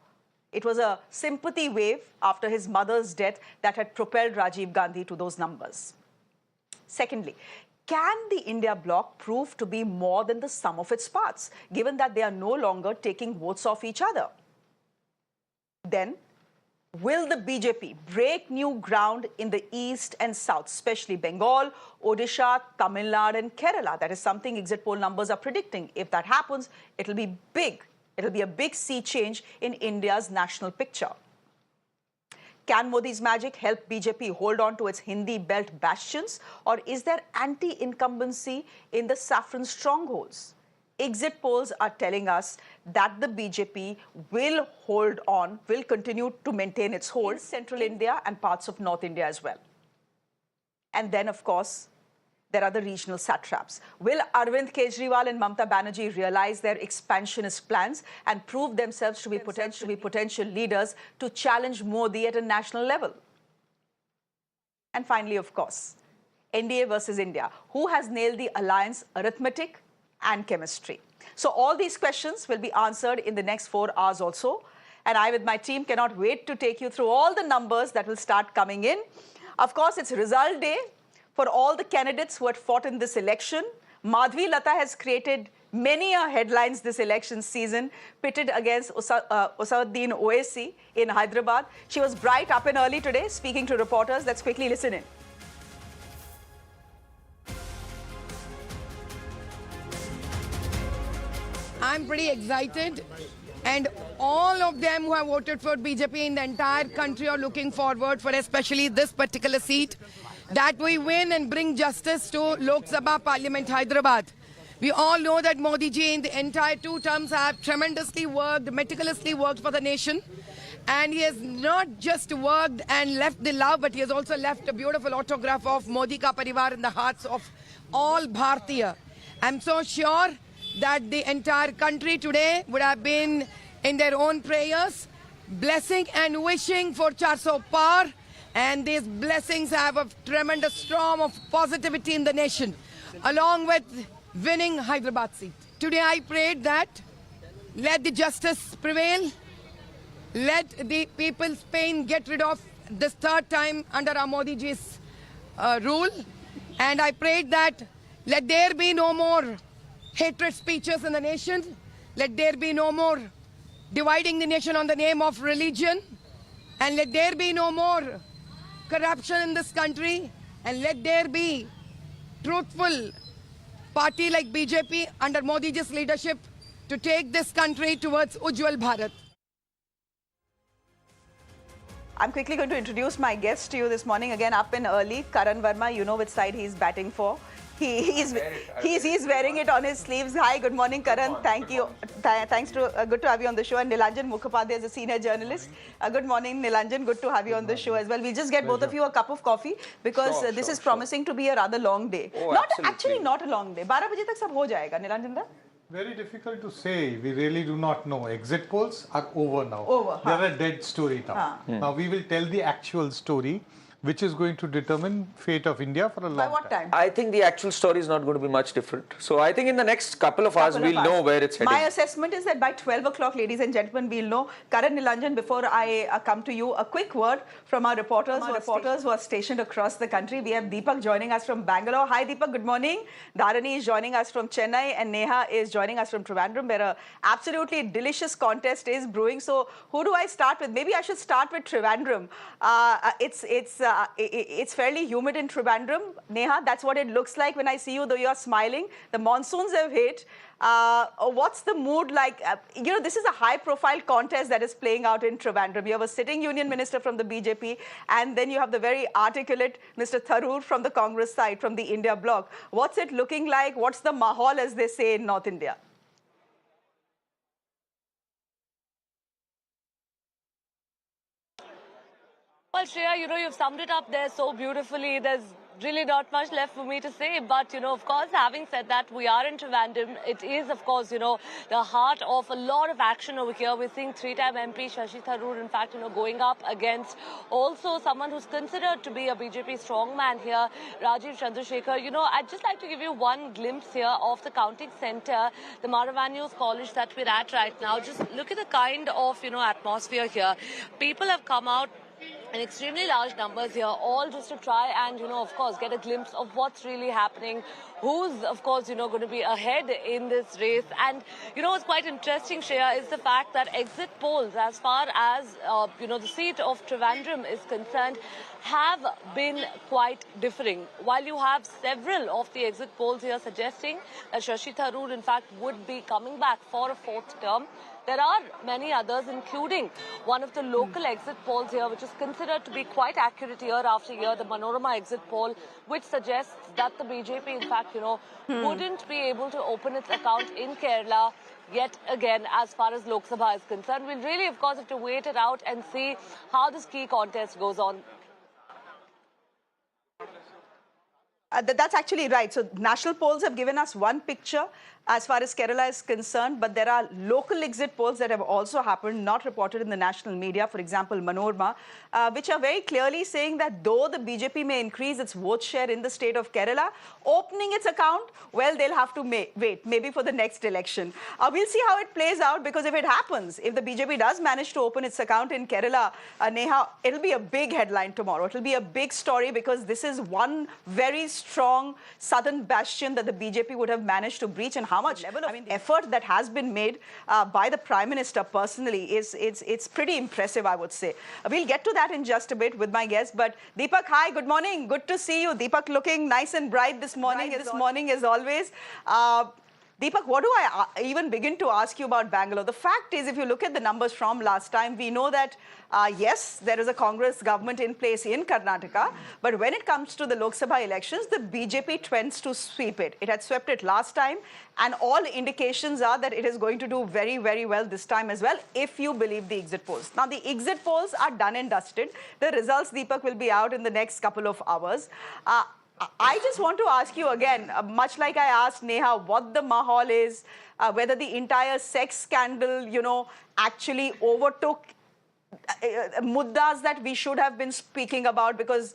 It was a sympathy wave after his mother's death that had propelled Rajiv Gandhi to those numbers. Secondly, can the India bloc prove to be more than the sum of its parts, given that they are no longer taking votes off each other? Then, will the BJP break new ground in the east and south, especially Bengal, Odisha, Tamil Nadu and Kerala? That is something exit poll numbers are predicting. If that happens, it'll be big. It'll be a big sea change in India's national picture. Can Modi's magic help BJP hold on to its Hindi belt bastions, or is there anti-incumbency in the saffron strongholds? Exit polls are telling us that the BJP will hold on, will continue to maintain its hold in central India and parts of North India as well. And then, of course, there are the regional satraps. Will Arvind Kejriwal and Mamata Banerjee realize their expansionist plans and prove themselves to be potential leaders to challenge Modi at a national level? And finally, of course, NDA versus India. Who has nailed the alliance arithmetic and chemistry? So all these questions will be answered in the next 4 hours also. And I, with my team, cannot wait to take you through all the numbers that will start coming in. Of course, it's result day for all the candidates who had fought in this election. Madhvi Lata has created many headlines this election season, pitted against Usauddin Owaisi in Hyderabad. She was bright up and early today, speaking to reporters. Let's quickly listen in. I'm pretty excited, and all of them who have voted for BJP in the entire country are looking forward for especially this particular seat, that we win and bring justice to Lok Sabha Parliament Hyderabad. We all know that Modi ji in the entire 2 terms have tremendously worked, meticulously worked for the nation. And he has not just worked and left the love, but he has also left a beautiful autograph of Modi Ka Parivar in the hearts of all Bharatiya. I'm so sure that the entire country today would have been in their own prayers, blessing and wishing for 400 par. And these blessings have a tremendous storm of positivity in the nation, along with winning Hyderabad seat. Today I prayed that let the justice prevail, let the people's pain get rid of this 3rd time under our Modi ji's rule. And I prayed that let there be no more hatred speeches in the nation, let there be no more dividing the nation on the name of religion, and let there be no more corruption in this country, and let there be truthful party like BJP under Modi ji's leadership to take this country towards Ujjwal Bharat. I'm quickly going to introduce my guest to you this morning. Again, up and early, Karan Verma. You know which side he's batting for. He's wearing it on his sleeves. Hi, good morning, Karan. Thank you. Thanks to good to have you on the show. And Nilanjan Mukhopadhyay is a senior journalist. Good morning, Nilanjan. Good to have you on the show as well. We'll just get both of you a cup of coffee because this is promising to be a rather long day. Actually not a long day. 12 baje tak sab ho jayega, Nilanjan da? Very difficult to say. We really do not know. Exit polls are over now. Over. They're a dead story now. Now we will tell the actual story. which is going to determine fate of India for a long time. By what time? I think the actual story is not going to be much different. So I think in the next couple of hours, we'll know where it's heading. My assessment is that by 12 o'clock, ladies and gentlemen, we'll know. Karan Nilanjan, before I come to you, a quick word from our reporters who are stationed across the country. We have Deepak joining us from Bangalore. Hi, Deepak. Good morning. Dharani is joining us from Chennai, and Neha is joining us from Trivandrum, where an absolutely delicious contest is brewing. So, who do I start with? Maybe I should start with Trivandrum. It's fairly humid in Trivandrum. Neha, that's what it looks like when I see you, though you're smiling. The monsoons have hit. What's the mood like? This is a high-profile contest that is playing out in Trivandrum. You have a sitting union minister from the BJP, and then you have the very articulate Mr. Tharoor from the Congress side, from the India bloc. What's it looking like? What's the mahal, as they say in North India? Well, Shreya, you've summed it up there so beautifully. There's really not much left for me to say. But, of course, having said that, we are in Trivandrum. It is, of course, the heart of a lot of action over here. We're seeing three-time MP Shashi Tharoor, in fact, going up against also someone who's considered to be a BJP strongman here, Rajiv Chandrasekhar. I'd just like to give you one glimpse here of the counting center, the Maravanyos College that we're at right now. Just look at the kind of, atmosphere here. People have come out in extremely large numbers here, all just to try and, of course, get a glimpse of what's really happening, who's, of course, going to be ahead in this race. And, what's quite interesting, Shreya, is the fact that exit polls, as far as, the seat of Trivandrum is concerned, have been quite differing. While you have several of the exit polls here suggesting that Shashi Tharoor, in fact, would be coming back for a fourth term, there are many others, including one of the local exit polls here, which is considered to be quite accurate year after year, the Manorama exit poll, which suggests that the BJP, in fact, wouldn't be able to open its account in Kerala yet again, as far as Lok Sabha is concerned. We'll really, of course, have to wait it out and see how this key contest goes on. That's actually right. So national polls have given us one picture as far as Kerala is concerned, but there are local exit polls that have also happened, not reported in the national media, for example, Manorama, which are very clearly saying that though the BJP may increase its vote share in the state of Kerala, opening its account, well, they'll have to wait, maybe for the next election. We'll see how it plays out, because if it happens, if the BJP does manage to open its account in Kerala, Neha, it'll be a big headline tomorrow. It'll be a big story, because this is one very strong southern bastion that the BJP would have managed to breach, and how much level of effort that has been made by the Prime Minister personally it's pretty impressive, I would say. We'll get to that in just a bit with my guest. But Deepak, hi, good morning. Good to see you. Deepak looking nice and bright this morning, as always. Deepak, what do I even begin to ask you about Bangalore? The fact is, if you look at the numbers from last time, we know that, yes, there is a Congress government in place in Karnataka, but when it comes to the Lok Sabha elections, the BJP tends to sweep it. It had swept it last time, and all indications are that it is going to do very, very well this time as well, if you believe the exit polls. Now, the exit polls are done and dusted. The results, Deepak, will be out in the next couple of hours. I just want to ask you again, much like I asked Neha, what the mahal is, whether the entire sex scandal, actually overtook muddas that we should have been speaking about, because,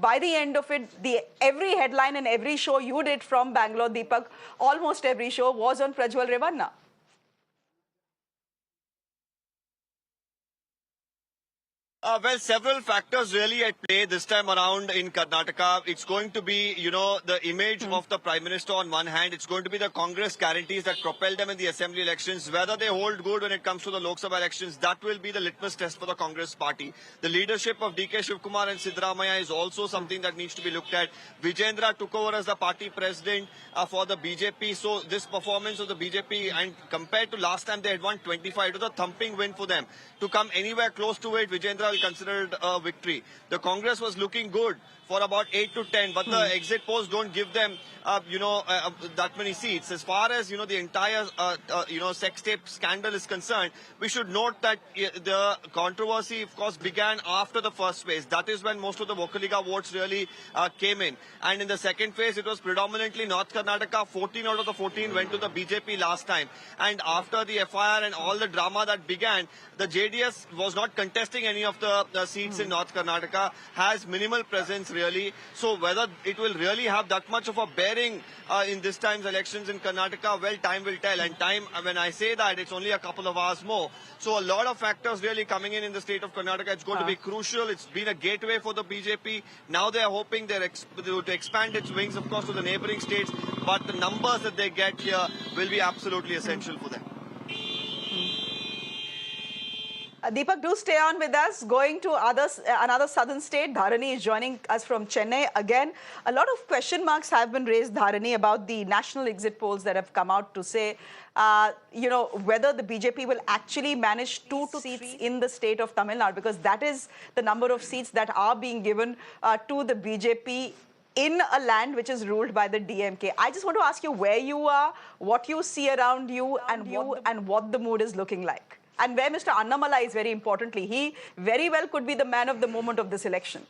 by the end of it, every headline and every show you did from Bangalore, Deepak, almost every show was on Prajwal Revanna. Well, several factors really at play this time around in Karnataka. It's going to be, the image of the Prime Minister on one hand. It's going to be the Congress guarantees that propel them in the assembly elections. Whether they hold good when it comes to the Lok Sabha elections, that will be the litmus test for the Congress party. The leadership of DK Shivkumar and Siddaramaiah is also something that needs to be looked at. Vijendra took over as the party president for the BJP. So this performance of the BJP, and compared to last time they had won 25, it was a thumping win for them. To come anywhere close to it, Vijendra considered a victory. The Congress was looking good for about 8 to 10, but the exit polls don't give them, that many seats. As far as, the entire, sex tape scandal is concerned, we should note that the controversy, of course, began after the first phase. That is when most of the Vokaliga votes really came in. And in the second phase, it was predominantly North Karnataka. 14 out of the 14 went to the BJP last time. And after the FIR and all the drama that began, the JDS was not contesting any of the seats in North Karnataka, has minimal presence really. So whether it will really have that much of a bearing in this time's elections in Karnataka, well, time will tell. And time, when I say that, it's only a couple of hours more. So a lot of factors really coming in the state of Karnataka. It's going to be crucial. It's been a gateway for the BJP. Now they are hoping to expand its wings, of course, to the neighboring states. But the numbers that they get here will be absolutely essential for them. Deepak, do stay on with us. Going to another southern state, Dharani is joining us from Chennai. Again, a lot of question marks have been raised, Dharani, about the national exit polls that have come out to say, whether the BJP will actually manage 2 seats in the state of Tamil Nadu, because that is the number of seats that are being given to the BJP in a land which is ruled by the DMK. I just want to ask you where you are, what you see around you, and what the mood is looking like. And where Mr. Annamalai is very importantly. He very well could be the man of the moment of this election.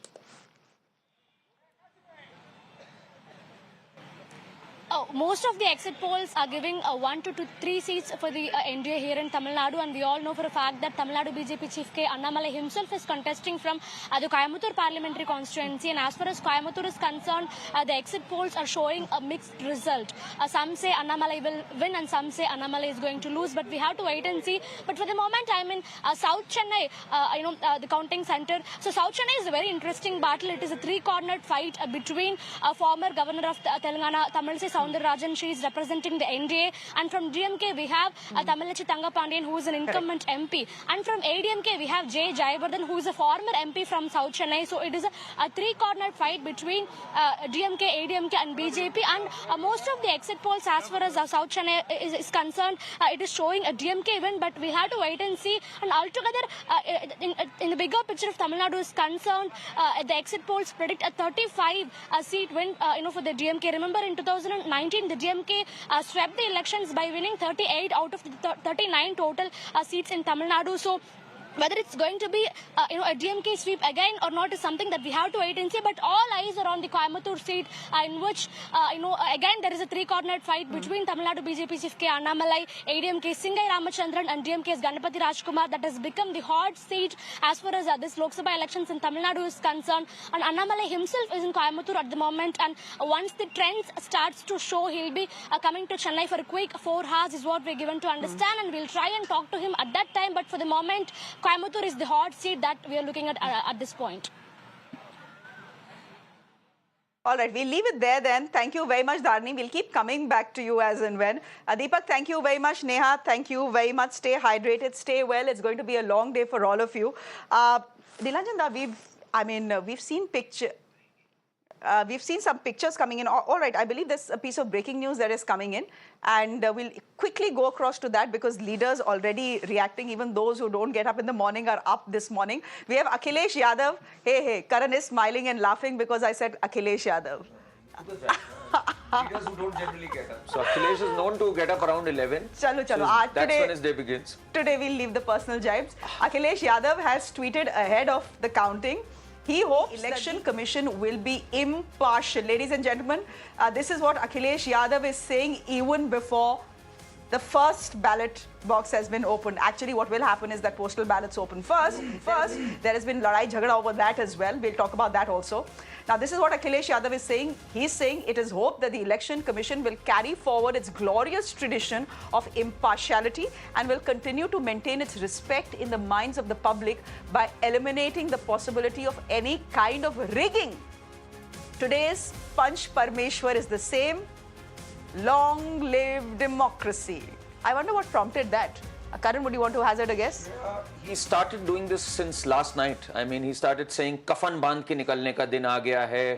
Most of the exit polls are giving 1 to 3 seats for the NDA here in Tamil Nadu, and we all know for a fact that Tamil Nadu BJP Chief K. Annamalai himself is contesting from the Coimbatore parliamentary constituency, and as far as Coimbatore is concerned, the exit polls are showing a mixed result. Some say Annamalai will win and some say Annamalai is going to lose, but we have to wait and see. But for the moment, I'm in South Chennai, the counting center. So South Chennai is a very interesting battle. It is a 3-cornered fight between former governor of Telangana, Tamilisai Soundararajan. She is representing the NDA, and from DMK we have Tamilachi Thangapandian, who is an incumbent MP, and from ADMK we have J. Jayavardhan, who is a former MP from South Chennai. So it is a 3-cornered fight between DMK, ADMK and BJP, and most of the exit polls as far as South Chennai is concerned, it is showing a DMK win, but we have to wait and see. And altogether, in the bigger picture of Tamil Nadu is concerned, the exit polls predict a 35 seat win for the DMK. Remember, in 2019, the DMK swept the elections by winning 38 out of the 39 total seats in Tamil Nadu. So whether it's going to be a DMK sweep again or not is something that we have to wait and see. But all eyes are on the Coimbatore seat, in which again there is a 3-cornered fight between Tamil Nadu BJP Chief K. Annamalai, ADMK Singai Ramachandran and DMK's Ganapati Rajkumar. That has become the hot seat as far as this Lok Sabha elections in Tamil Nadu is concerned. And Annamalai himself is in Coimbatore at the moment, and once the trends starts to show, he'll be coming to Chennai for a quick 4 hours is what we're given to understand, and we'll try and talk to him at that time. But for the moment, Coimbatore is the hot seat that we are looking at this point. All right, we'll leave it there then. Thank you very much, Dharani. We'll keep coming back to you as and when. Deepak, thank you very much. Neha, thank you very much. Stay hydrated, stay well. It's going to be a long day for all of you. Nilanjana, we've seen pictures. We've seen some pictures coming in. All right, I believe there's a piece of breaking news that is coming in. And we'll quickly go across to that because leaders already reacting. Even those who don't get up in the morning are up this morning. We have Akhilesh Yadav. Hey, Karan is smiling and laughing because I said Akhilesh Yadav. Leaders who don't generally get up. So Akhilesh is known to get up around 11. Chalo. So that's when his day begins. Today we'll leave the personal jibes. Akhilesh Yadav has tweeted ahead of the counting. He hopes the Election Commission will be impartial. Ladies and gentlemen, this is what Akhilesh Yadav is saying even before the first ballot box has been opened. Actually, what will happen is that postal ballots open first. There has been Ladai Jhagada over that as well. We'll talk about that also. Now, this is what Akhilesh Yadav is saying. He's saying it is hoped that the Election Commission will carry forward its glorious tradition of impartiality and will continue to maintain its respect in the minds of the public by eliminating the possibility of any kind of rigging. Today's Panch Parmeshwar is the same. Long live democracy. I wonder what prompted that. Karan, would you want to hazard a guess? He started doing this since last night. I mean, he started saying, "Kafan bandh ke nikalne ka din aa gaya hai."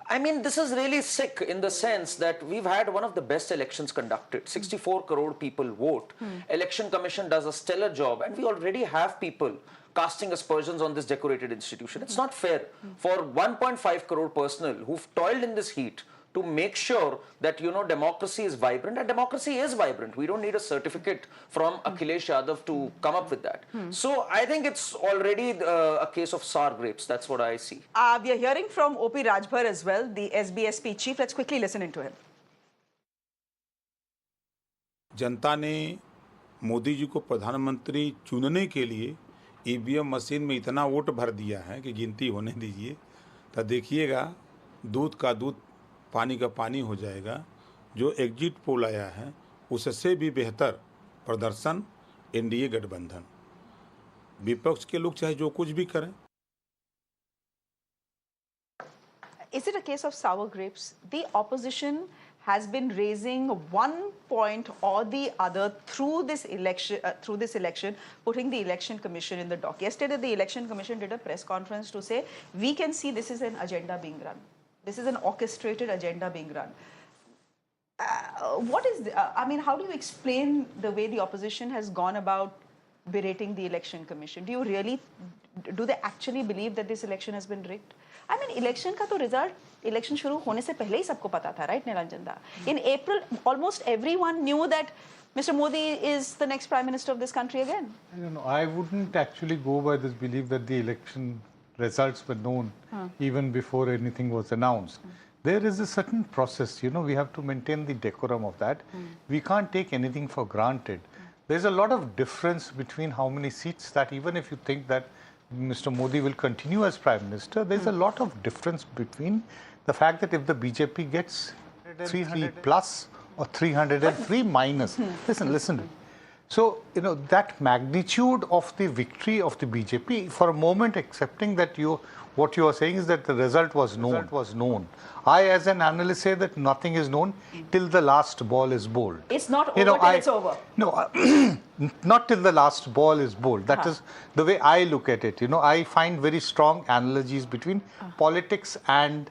I mean, this is really sick in the sense that we've had one of the best elections conducted. 64 crore people vote. Election Commission does a stellar job, and we already have people casting aspersions on this decorated institution. It's not fair for 1.5 crore personnel who've toiled in this heat to make sure that, democracy is vibrant. And democracy is vibrant. We don't need a certificate from Akhilesh Yadav to come up with that. So I think it's already a case of sour grapes. That's what I see. We are hearing from O.P. Rajbhar as well, the SBSP chief. Let's quickly listen into him. जनता ने मोदी जी को प्रधानमंत्री चुनने के लिए EVM machine में इतना vote भर दिया है कि गिनती होने दीजिए, तो देखिएगा दूध का दूध पानी का पानी हो जाएगा। जो एग्जिट पोल आया है उससे भी बेहतर प्रदर्शन एनडीए गठबंधन। विपक्ष के लोग चाहे जो कुछ भी करें। Is it a case of sour grapes? The opposition has been raising one point or the other through this election, putting the election commission in the dock. Yesterday, the election commission did a press conference to say, we can see this is an agenda being run. This is an orchestrated agenda being run. What is, I mean, how do you explain the way the opposition has gone about berating the election commission? Do you really, do they actually believe that this election has been rigged? I mean, election का तो result, election शुरू होने से पहले ही सबको पता था, right, Nilanjan da? In April, almost everyone knew that Mr. Modi is the next Prime Minister of this country again. I don't know. I wouldn't actually go by this belief that the election results were known even before anything was announced. There is a certain process, you know, we have to maintain the decorum of that. We can't take anything for granted. There's a lot of difference between how many seats that, even if you think that Mr. Modi will continue as Prime Minister, there's a lot of difference between the fact that if the BJP gets 300 plus or 303 minus, listen. So, you know, that magnitude of the victory of the BJP, for a moment accepting that what you are saying is that the result was known. I, as an analyst, say that nothing is known till the last ball is bowled. It's not over till it's over. No, not till the last ball is bowled. That is the way I look at it. You know, I find very strong analogies between politics and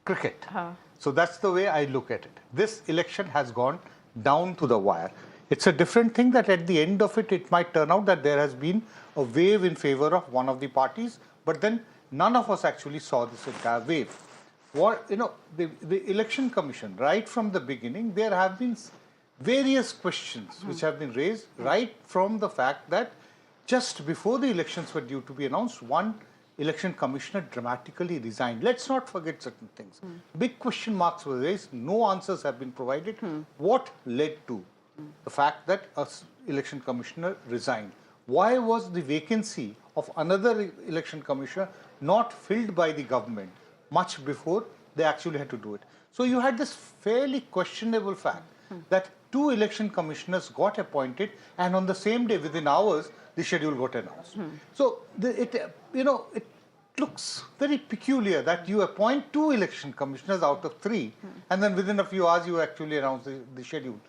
cricket. So that's the way I look at it. This election has gone down to the wire. It's a different thing that at the end of it, it might turn out that there has been a wave in favor of one of the parties, but then none of us actually saw this entire wave. What, you know, the election commission, right from the beginning, there have been various questions which have been raised right from the fact that just before the elections were due to be announced, one election commissioner dramatically resigned. Let's not forget certain things. Big question marks were raised, no answers have been provided. What led to the fact that an election commissioner resigned? Why was the vacancy of another election commissioner not filled by the government much before they actually had to do it? So you had this fairly questionable fact that two election commissioners got appointed, and on the same day, within hours, the schedule got announced. So it looks very peculiar that you appoint two election commissioners out of three, and then within a few hours you actually announce the schedule.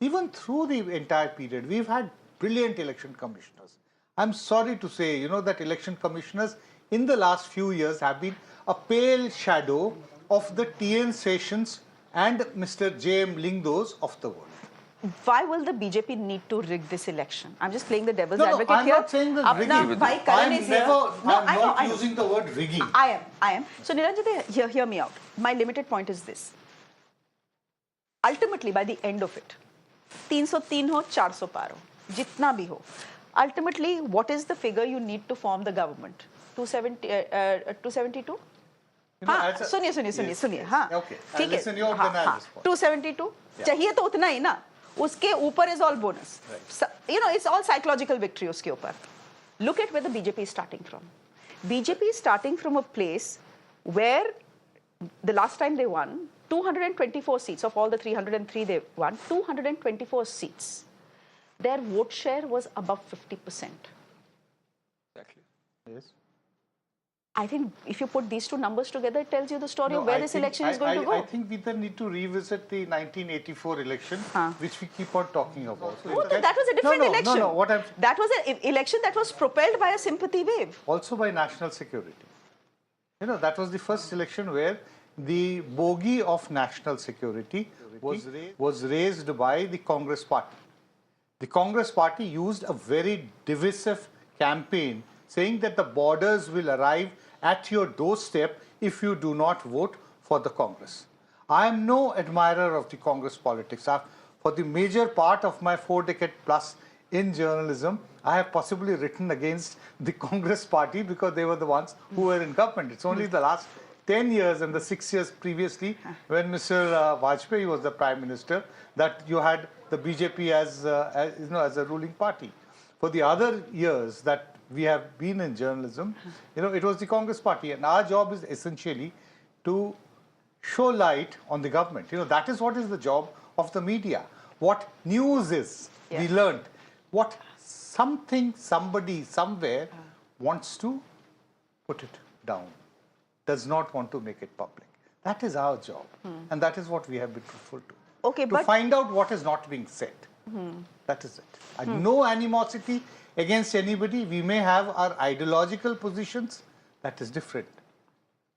Even through the entire period, we've had brilliant election commissioners. I'm sorry to say, you know, that election commissioners in the last few years have been a pale shadow of the TN Sessions and Mr. J.M. Lingdos of the world. Why will the BJP need to rig this election? I'm just playing the devil's No, advocate I'm here. not saying that rigging. I'm not using the word rigging. I am. So Nilanjan, hear me out. My limited point is this. Ultimately, by the end of it, 303 ho, 400 par ho, jitna bhi ho. Ultimately, what is the figure you need to form the government? 272? सुनिए हाँ ठीक है 272 चाहिए तो उतना ही ना, उसके ऊपर is all bonus. You know, it's all psychological victory उसके ऊपर. Look at where the BJP is starting from. BJP is starting from a place where the last time they won 224 seats of all the 303 they won, 224 seats. Their vote share was above 50%. Exactly. Yes. I think if you put these two numbers together, it tells you the story of where this election is going to go. I think we then need to revisit the 1984 election, which we keep on talking about. That was a different election. No. That was an election that was propelled by a sympathy wave. Also by national security. You know, that was the first election where the bogey of national security was raised by the Congress party. The Congress party used a very divisive campaign saying that the borders will arrive at your doorstep if you do not vote for the Congress. I am no admirer of the Congress politics. For the major part of my 4-decade plus in journalism, I have possibly written against the Congress party because they were the ones who were in government. It's only the last 10 years and the 6 years previously when Mr. Vajpayee was the Prime Minister that you had the BJP as a ruling party. For the other years that we have been in journalism, it was the Congress party, and our job is essentially to show light on the government. That is what is the job of the media. What news is, we learned. What somebody, somewhere wants to put it down, does not want to make it public. That is our job, and that is what we have been truthful to. Okay, to find out what is not being said. That is it. No animosity against anybody. We may have our ideological positions. That is different.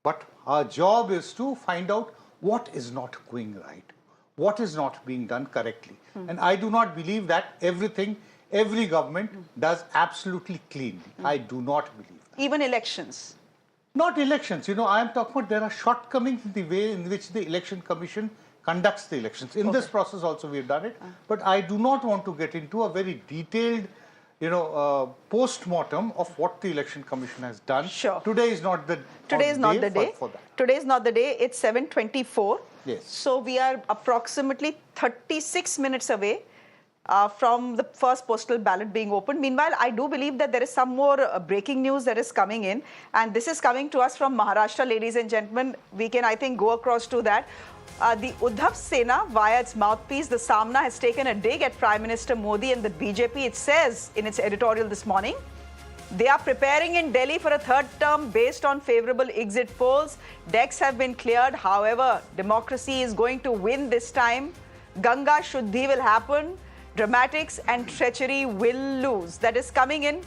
But our job is to find out what is not going right, what is not being done correctly. And I do not believe that every government does absolutely cleanly. I do not believe that. Even elections? Not elections. I am talking about there are shortcomings in the way in which the Election Commission conducts the elections. In this process also we have done it. But I do not want to get into a very detailed post-mortem of what the Election Commission has done. Sure. Today is not the day. Today is not the day. It's 7:24. Yes. So we are approximately 36 minutes away from the first postal ballot being opened. Meanwhile, I do believe that there is some more breaking news that is coming in. And this is coming to us from Maharashtra, ladies and gentlemen. We can, I think, go across to that. The Uddhav Sena, via its mouthpiece, the Samna, has taken a dig at Prime Minister Modi and the BJP. It says in its editorial this morning, they are preparing in Delhi for a third term based on favorable exit polls. Decks have been cleared. However, democracy is going to win this time. Ganga Shuddhi will happen. Dramatics and treachery will lose. That is coming in.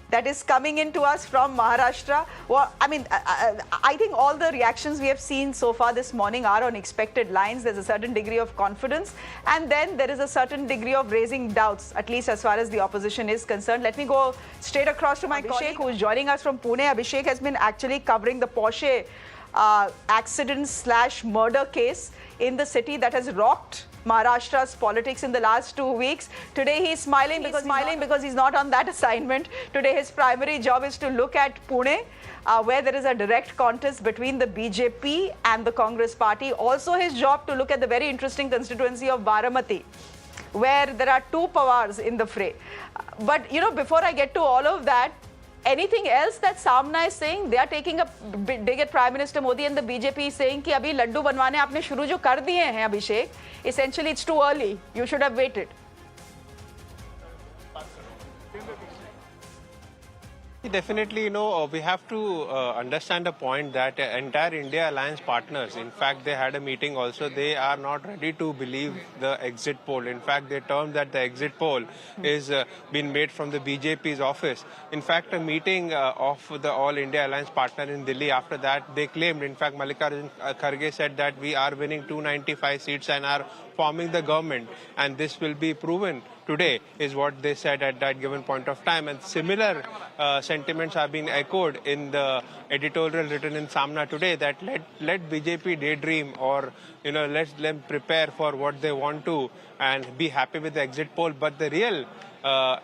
That is coming in to us from Maharashtra. Well, I mean, I think all the reactions we have seen so far this morning are on expected lines. There's a certain degree of confidence, and then there is a certain degree of raising doubts, at least as far as the opposition is concerned. Let me go straight across to my colleague who is joining us from Pune. Abhishek has been actually covering the Porsche accident/murder case in the city that has rocked Maharashtra's politics in the last 2 weeks. Today he's smiling because he's not on that assignment. Today his primary job is to look at Pune, where there is a direct contest between the BJP and the Congress party. Also his job to look at the very interesting constituency of Baramati, where there are two Pawars in the fray. But before I get to all of that, anything else that Samna is saying? They are taking a dig at Prime Minister Modi and the BJP is saying कि अभी लड्डू बनवाने आपने शुरू जो कर दिए हैं अभिषेक, essentially it's too early. You should have waited. Definitely, we have to understand the point that entire India alliance partners, in fact, they had a meeting also. They are not ready to believe the exit poll. In fact, they termed that the exit poll is been made from the BJP's office. In fact, a meeting of the All India Alliance partner in Delhi, after that, they claimed, in fact, Mallikarjun Kharge said that we are winning 295 seats and are forming the government, and this will be proven today, is what they said at that given point of time. And similar sentiments are being echoed in the editorial written in Samna today, that let BJP daydream, or let them prepare for what they want to and be happy with the exit poll. But the real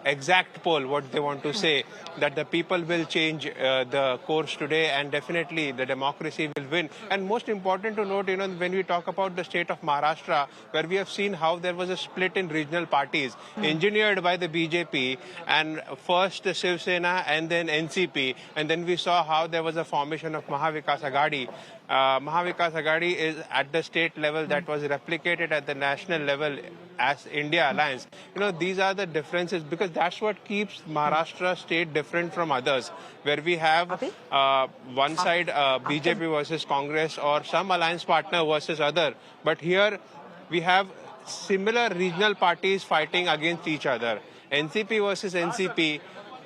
exact poll, what they want to say, that the people will change the course today, and definitely the democracy will win. And most important to note, when we talk about the state of Maharashtra, where we have seen how there was a split in regional parties engineered by the BJP, and first the Shiv Sena and then NCP, and then we saw how there was a formation of Mahavikas Aghadi. Mahavikas Aghadi is at the state level that was replicated at the national level as India Alliance. These are the differences, because that's what keeps Maharashtra state different from others, where we have one side BJP versus Congress, or some alliance partner versus other. But here we have similar regional parties fighting against each other. NCP versus NCP,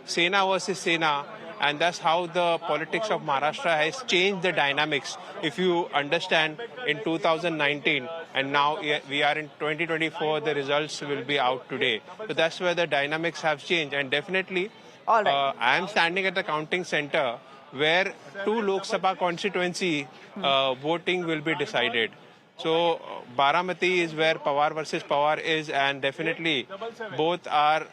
Sena versus Sena. And that's how the politics of Maharashtra has changed the dynamics. If you understand, in 2019, and now we are in 2024, the results will be out today. So that's where the dynamics have changed. And definitely, I am standing at the counting center where 2 Lok Sabha constituency voting will be decided. So Baramati is where Pawar versus Pawar is, and definitely both are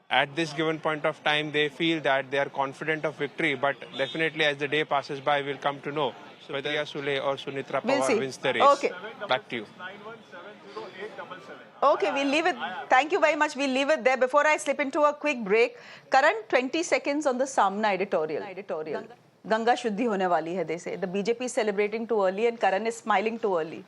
At this given point of time, they feel that they are confident of victory, but definitely as the day passes by, we'll come to know whether Priya Sule or Sunitra Pawar wins the race. Okay. Back to you. Okay, we'll leave it. Thank you very much. We'll leave it there. Before I slip into a quick break, current 20 seconds on the Samna editorial. Ganga Shuddhi hone wali hai, they say. The BJP is celebrating too early and Karan is smiling too early.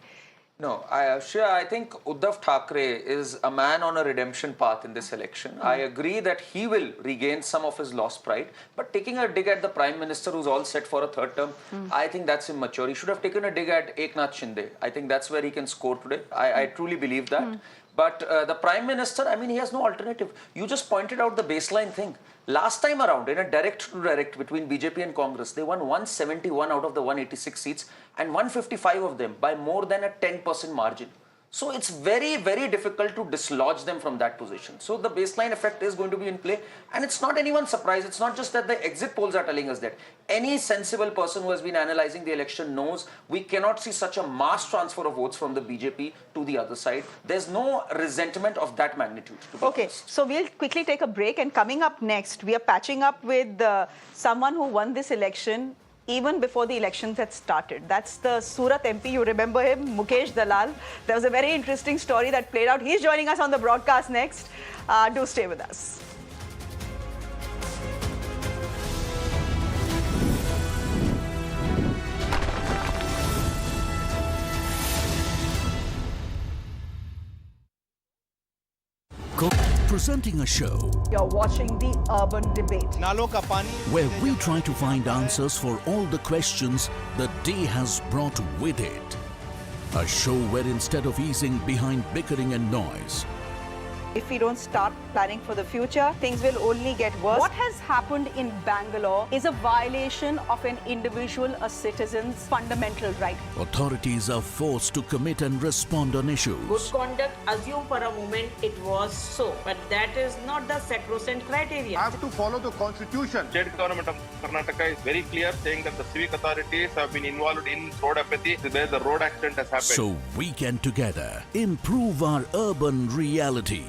No, I think Uddhav Thackeray is a man on a redemption path in this election. I agree that he will regain some of his lost pride, but taking a dig at the Prime Minister who's all set for a third term, I think that's immature. He should have taken a dig at Eknath Shinde. I think that's where he can score today. I truly believe that. But the Prime Minister, I mean, he has no alternative. You just pointed out the baseline thing. Last time around, in a direct-to-direct between BJP and Congress, they won 171 out of the 186 seats and 155 of them by more than a 10% margin. So it's very, very difficult to dislodge them from that position. So the baseline effect is going to be in play. And it's not anyone's surprise. It's not just that the exit polls are telling us that. Any sensible person who has been analyzing the election knows we cannot see such a mass transfer of votes from the BJP to the other side. There's no resentment of that magnitude. Okay, so we'll quickly take a break. And coming up next, we are patching up with someone who won this election even before the elections had started. That's the Surat MP, you remember him, Mukesh Dalal. There was a very interesting story that played out. He's joining us on the broadcast next. Do stay with us. Presenting a show You're watching the Urban Debate. where we try to find answers for all the questions the day has brought with it. A show where instead of easing behind bickering and noise, If we don't start planning for the future, things will only get worse. What has happened in Bangalore is a violation of an individual, a citizen's fundamental right. authorities are forced to commit and respond on issues. Good conduct, assume for a moment it was so, but that is not the sacrosanct criteria. I have to follow the constitution. State government of Karnataka is very clear, saying that the civic authorities have been involved in road apathy, where the road accident has happened. So we can together improve our urban reality.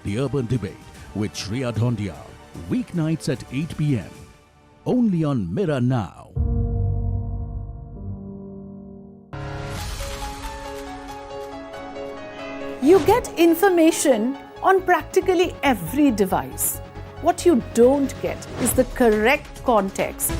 The Urban Debate with Shreya Dhondial, weeknights at 8 p.m. Only on Mirror Now. You get information on practically every device. What you don't get is the correct context.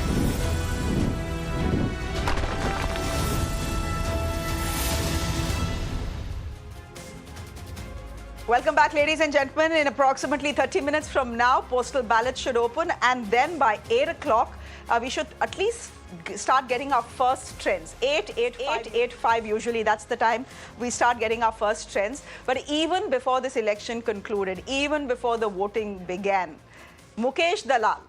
Welcome back, ladies and gentlemen. In approximately 30 minutes from now, postal ballots should open, and then by 8 o'clock, we should at least start getting our first trends. 8:05 usually, that's the time we start getting our first trends. But even before this election concluded, even before the voting began, Mukesh Dalal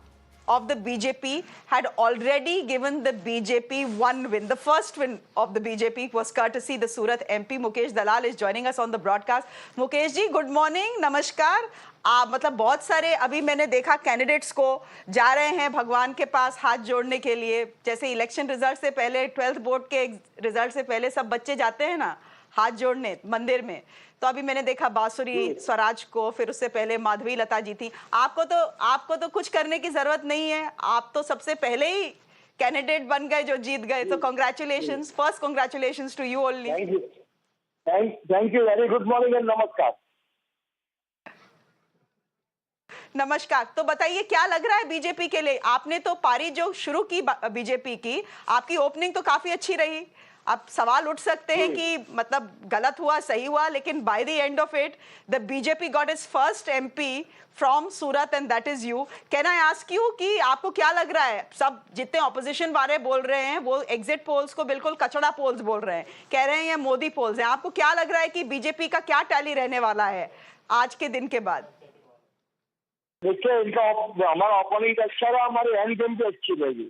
of the BJP had already given the BJP one win. The first win of the BJP was courtesy the Surat MP. Mukesh Dalal is joining us on the broadcast. Mukesh ji, good morning, namaskar. मतलब बहुत सारे अभी मैंने देखा candidates को जा रहे हैं भगवान के पास हाथ जोड़ने के लिए, जैसे इलेक्शन रिजल्ट से पहले 12th बोर्ड के रिजल्ट से पहले सब बच्चे जाते हैं ना हाथ जोड़ने मंदिर में, तो अभी मैंने देखा बांसुरी स्वराज को, फिर उससे पहले माधवी लता जी थी। आपको तो कुछ करने की जरूरत नहीं है, आप तो सबसे पहले ही कैंडिडेट बन गए जो जीत गए, तो congratulations, first congratulations to you only. Thank you, very good morning and नमस्कार। नमस्कार। तो बताइए क्या लग रहा है बीजेपी के लिए? आपने तो पारी जो शुरू की बीजेपी की, आपकी ओपनिंग तो काफी अच्छी रही। अब सवाल उठ सकते हैं कि मतलब गलत हुआ सही हुआ, लेकिन by the end of it the BJP got its first MP from Surat and that is you. Can I ask you कि आपको क्या लग रहा है? सब जितने ऑपोजिशन वाले बोल रहे हैं वो एग्जिट पोल्स को बिल्कुल कचड़ा पोल्स बोल रहे हैं, कह रहे हैं ये मोदी पोल्स हैं। आपको क्या लग रहा है कि बीजेपी का क्या टैली रहने वाला है आज के दिन के बाद? देखिए, इनका हमारा ओपनिंग अच्छा रहा, हमारी एंड गेम भी अच्छी रहेगी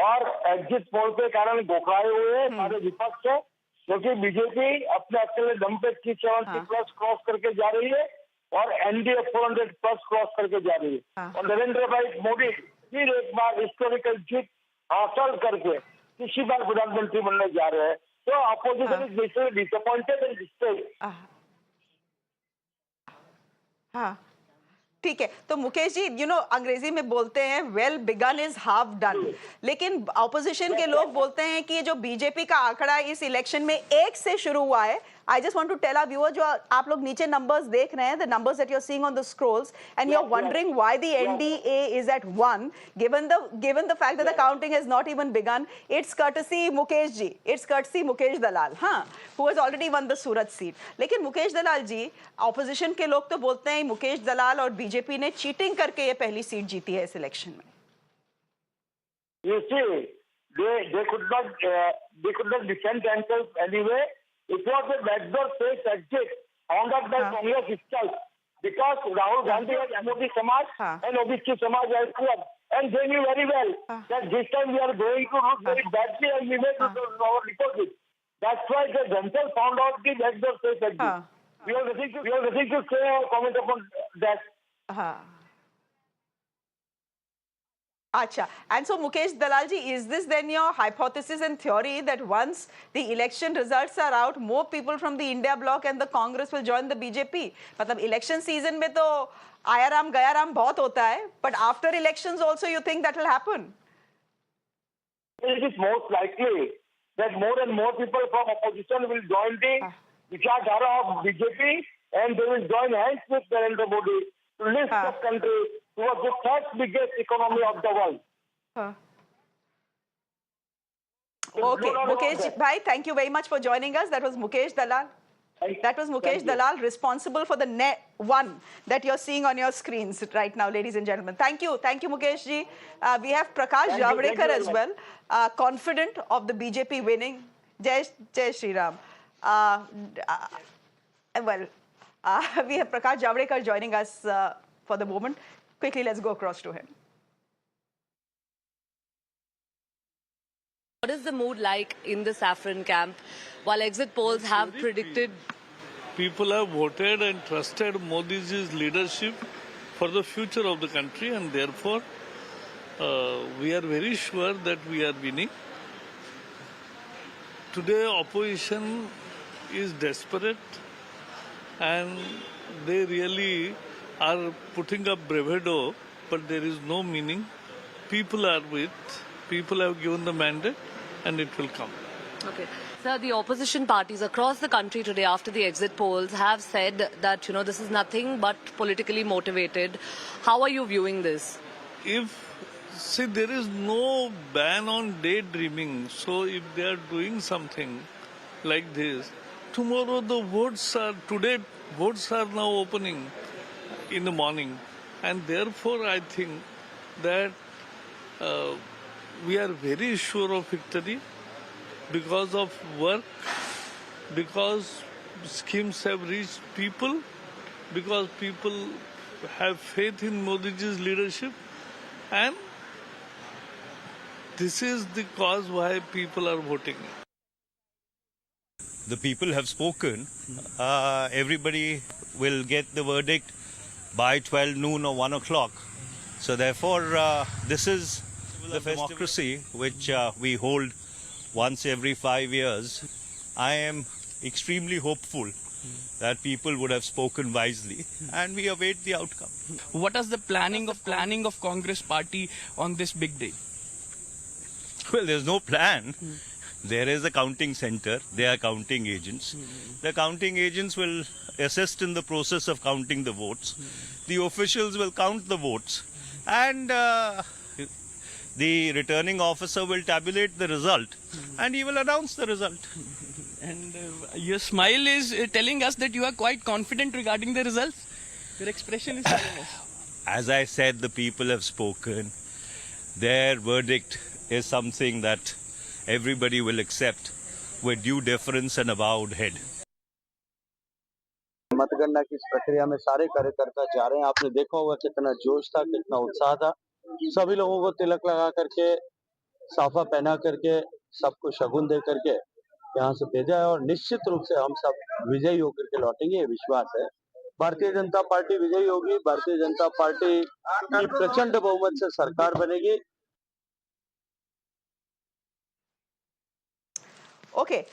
और एग्जिट पोल के कारण गोखलाए हुए हैं सारे विपक्ष है, क्योंकि बीजेपी अपने अकेले दम पे 370 प्लस क्रॉस करके जा रही है और एनडीए 400 प्लस क्रॉस करके जा रही है। और नरेंद्र भाई मोदी फिर एक बार हिस्टोरिकल जीत हासिल करके किसी बार प्रधानमंत्री बनने जा रहे हैं, तो opposition is disappointed and distressed. हाँ, ठीक है, तो मुकेश जी, अंग्रेजी में बोलते हैं well begun is half done, लेकिन ऑपोजिशन के लोग बोलते हैं कि जो बीजेपी का आंकड़ा इस इलेक्शन में 1 से शुरू हुआ है. I just want to tell our viewers, जो आप लोग नीचे numbers देख रहे हैं, the numbers that you're seeing on the scrolls, and you're wondering why the NDA is at 1, given the fact that the counting has not even begun. It's courtesy Mukesh ji, it's courtesy Mukesh Dalal, who has already won the Surat seat. लेकिन मुकेश दलाल जी, opposition के लोग तो बोलते हैं मुकेश दलाल और BJP ने cheating करके ये पहली सीट जीती है इस इलेक्शन में. You see, they could not defend themselves anyway. It was a backdoor safe exit found out by Congress itself, because Rahul Gandhi had Modi Samaj and OBC Samaj as well, and they knew very well that this time we are going to look very badly and we may lose our deposit. That's why they themselves found out the backdoor safe exit. We have nothing to say or comment upon that. Acha. And so, Mukesh Dalalji, is this then your hypothesis and theory that once the election results are out, more people from the India bloc and the Congress will join the BJP? मतलब election season में तो आया राम गया राम बहुत होता है, but after elections also you think that will happen? It is most likely that more and more people from opposition will join the vichardhara of BJP, and they will join hands with Narendra Modi to lift the country towards the third biggest economy of the world. Okay, Mukesh bhai, thank you very much for joining us. That was Mukesh Dalal. That was Mukesh Dalal, responsible for the one that you're seeing on your screens right now, ladies and gentlemen. Thank you, Mukesh ji. We have Prakash Javadekar as well, confident of the BJP winning. Jai Shri Ram. We have Prakash Javadekar joining us for the moment. Quickly, let's go across to him. What is the mood like in the saffron camp? While exit polls have predicted... People have voted and trusted Modi's leadership for the future of the country, and therefore we are very sure that we are winning. Today opposition is desperate and they really are putting up bravado, but there is no meaning. People are people have given the mandate and it will come. Okay. Sir, the opposition parties across the country today after the exit polls have said that, this is nothing but politically motivated. How are you viewing this? There is no ban on daydreaming. So if they are doing something like this, tomorrow votes are now opening in the morning. And therefore I think that we are very sure of victory because of work, because schemes have reached people, because people have faith in Modi's leadership, and this is the cause why people are voting. The people have spoken. Everybody will get the verdict by 12 noon or 1 o'clock. So therefore, this is the democracy which we hold once every 5 years. I am extremely hopeful that people would have spoken wisely, and we await the outcome. What is the planning of Congress party on this big day? Well, there's no plan. There is a counting center. They are counting agents. The counting agents will assist in the process of counting the votes. The officials will count the votes, and the returning officer will tabulate the result, and he will announce the result. And your smile is telling us that you are quite confident regarding the results. Your expression is telling us. As I said, the people have spoken. Their verdict is something that everybody will accept with due deference and a bowed head. मतगणना की इस प्रक्रिया में सारे कार्यकर्ता जा रहे हैं. आपने देखा होगा कितना जोश था, कितना उत्साह था. सभी लोगों को तिलक लगा करके, साफा पहना करके, सबको शगुन दे करके यहाँ से भेजा है, और निश्चित रूप से हम सब विजयी होकर के लौटेंगे, ये विश्वास है. भारतीय जनता पार्टी विजयी होगी. भारतीय जनता पार्टी की प्रचंड बहुमत से सरकार बनेगी. Okay,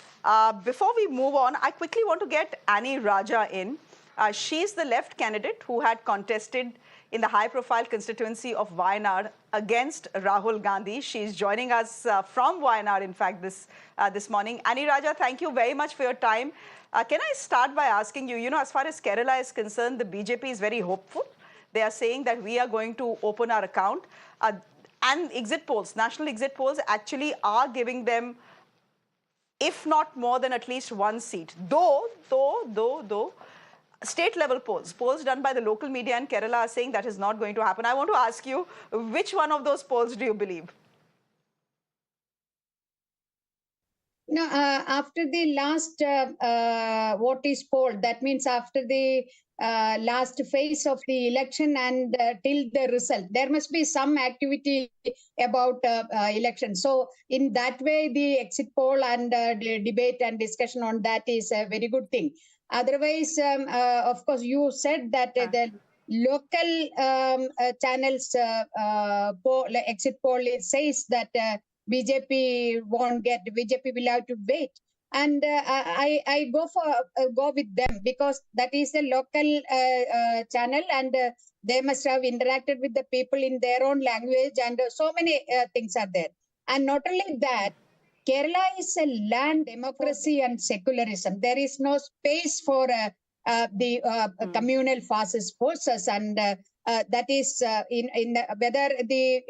before we move on, I quickly want to get Annie Raja in. She's the left candidate who had contested in the high-profile constituency of Wayanad against Rahul Gandhi. She's joining us from Wayanad, in fact, this morning. Ani Raja, thank you very much for your time. Can I start by asking you, as far as Kerala is concerned, the BJP is very hopeful. They are saying that we are going to open our account. And exit polls, national exit polls actually are giving them, if not more than at least one seat. Though, state level polls done by the local media in Kerala are saying that is not going to happen. I want to ask you, which one of those polls do you believe? No, after the last vote is polled, that means after the last phase of the election and till the result, there must be some activity about election. So in that way, the exit poll and the debate and discussion on that is a very good thing. Otherwise, of course, you said that the local channels exit poll says that BJP won't get, BJP will have to wait. And I go with them because that is a local channel and they must have interacted with the people in their own language and so many things are there. And not only that, Kerala is a land democracy and secularism. There is no space for the communal fascist forces, and that is in whether the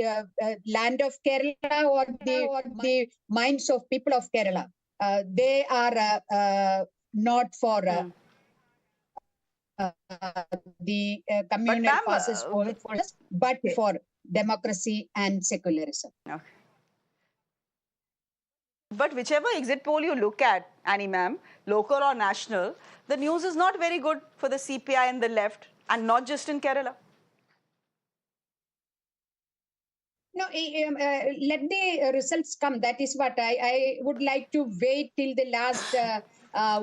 land of Kerala or the minds of people of Kerala. They are not for the communal fascist forces, but for democracy and secularism. Okay. But whichever exit poll you look at, Annie ma'am, local or national, the news is not very good for the CPI and the left, and not just in Kerala. No, let the results come. That is what I would like to wait till the last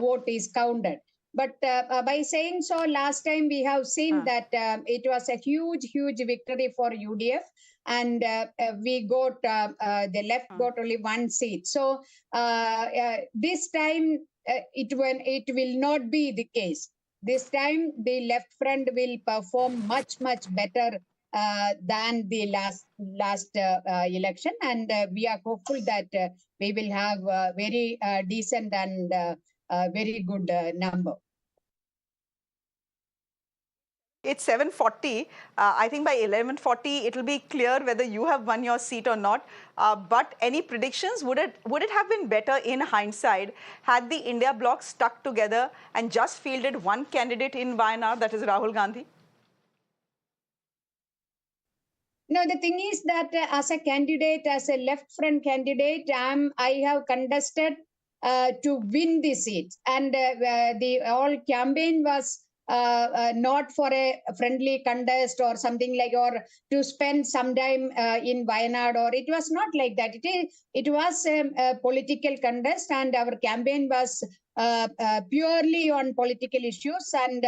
vote is counted. But by saying so, last time we have seen that it was a huge victory for UDF, and we got the left got only one seat. So this time it will not be the case. This time the left front will perform much better than the last election, and we are hopeful that we will have a very decent and very good number. It's 7:40. I think by 11:40 it will be clear whether you have won your seat or not. But any predictions? Would it have been better in hindsight had the India bloc stuck together and just fielded one candidate in Wayanad, that is Rahul Gandhi? No, the thing is that as a candidate, as a left front candidate, I have contested to win the seat, and the whole campaign was not for a friendly contest or something like, or to spend some time in Wayanad, or it was not like that. It was a political contest, and our campaign was purely on political issues, and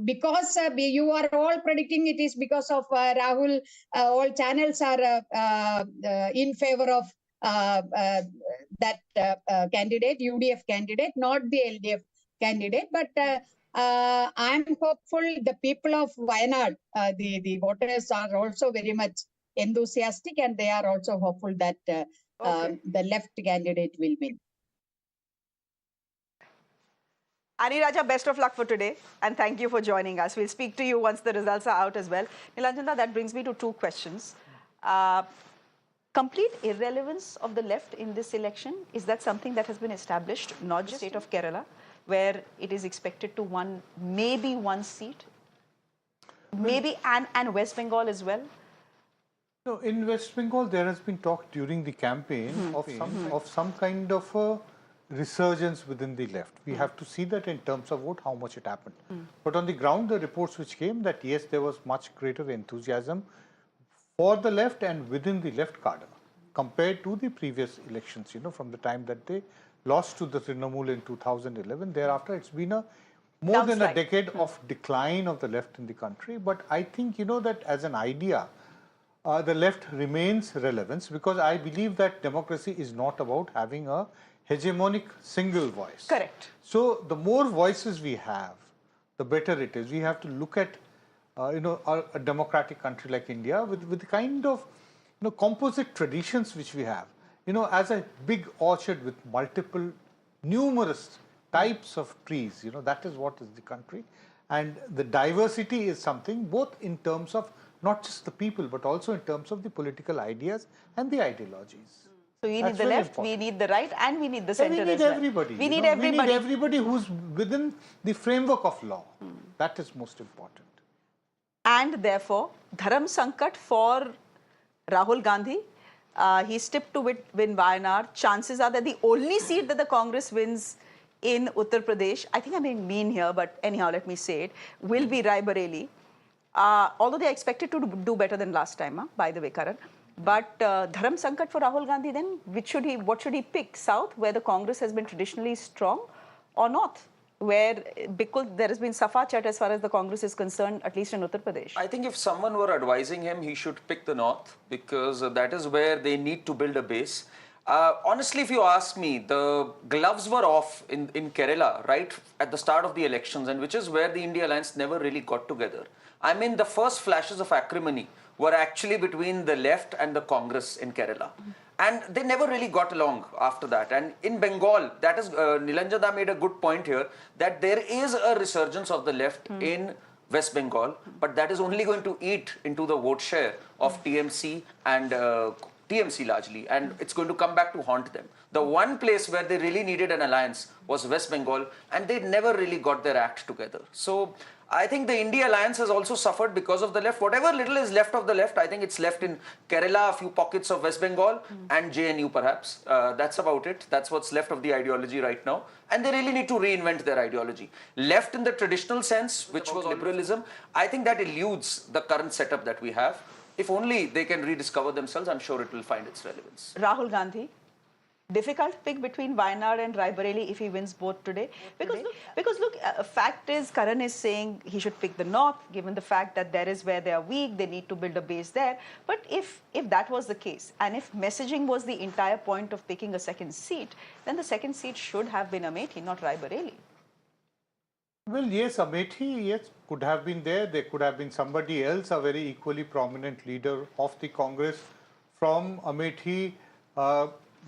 because you are all predicting it is because of Rahul, all channels are in favor of that candidate, UDF candidate, not the LDF candidate. But I'm hopeful the people of Wayanad, the voters are also very much enthusiastic, and they are also hopeful that the left candidate will win. Ani Raja, best of luck for today, and thank you for joining us. We'll speak to you once the results are out as well. Nilanjana, that brings me to two questions. Complete irrelevance of the left in this election, is that something that has been established, not just in the state of Kerala, where it is expected to win maybe one seat, maybe and West Bengal as well? No, in West Bengal there has been talk during the campaign of some kind of a resurgence within the left. We have to see that in terms of how much it happened. But on the ground, the reports which came that yes, there was much greater enthusiasm for the left and within the left cadre compared to the previous elections, from the time that they lost to the Trinamool in 2011. Thereafter, it's been more than a decade of decline of the left in the country. But I think, that as an idea, the left remains relevant, because I believe that democracy is not about having a hegemonic single voice. Correct. So the more voices we have, the better it is. We have to look at, a democratic country like India with the kind of, composite traditions which we have. As a big orchard with multiple, numerous types of trees, that is what is the country. And the diversity is something both in terms of not just the people, but also in terms of the political ideas and the ideologies. So we need the left, we need the right, and we need the center as well. We need everybody. We need everybody. We need everybody who's within the framework of law. That is most important. And therefore, Dharam Sankat for Rahul Gandhi. He's tipped to win Wayanad. Chances are that the only seat that the Congress wins in Uttar Pradesh, I think I may mean here, but anyhow, let me say it, will be Rai Bareli. Although they are expected to do better than last time, by the way, Karan. But Dharam Sankat for Rahul Gandhi, then what should he pick? South, where the Congress has been traditionally strong, or North, where, because there has been Safa chat as far as the Congress is concerned, at least in Uttar Pradesh? I think if someone were advising him, he should pick the North, because that is where they need to build a base. Honestly, if you ask me, the gloves were off in Kerala right at the start of the elections, and which is where the India Alliance never really got together. I mean, the first flashes of acrimony were actually between the left and the Congress in Kerala. And they never really got along after that. And in Bengal, that is, Nilanjana made a good point here, that there is a resurgence of the left in West Bengal, but that is only going to eat into the vote share of TMC and TMC largely, and it's going to come back to haunt them. The one place where they really needed an alliance was West Bengal, and they never really got their act together. So I think the India Alliance has also suffered because of the left. Whatever little is left of the left, I think it's left in Kerala, a few pockets of West Bengal, and JNU perhaps. That's about it. That's what's left of the ideology right now. And they really need to reinvent their ideology. Left in the traditional sense, which was liberalism, I think that eludes the current setup that we have. If only they can rediscover themselves, I'm sure it will find its relevance. Rahul Gandhi, difficult pick between Wayanad and Rai Bareli if he wins both today. Because look, fact is, Karan is saying he should pick the North, given the fact that there is where they are weak, they need to build a base there. But if that was the case, and if messaging was the entire point of picking a second seat, then the second seat should have been Amethi, not Rai Bareli. Well, yes, Amethi, yes, could have been there. There could have been somebody else, a very equally prominent leader of the Congress. From Amethi,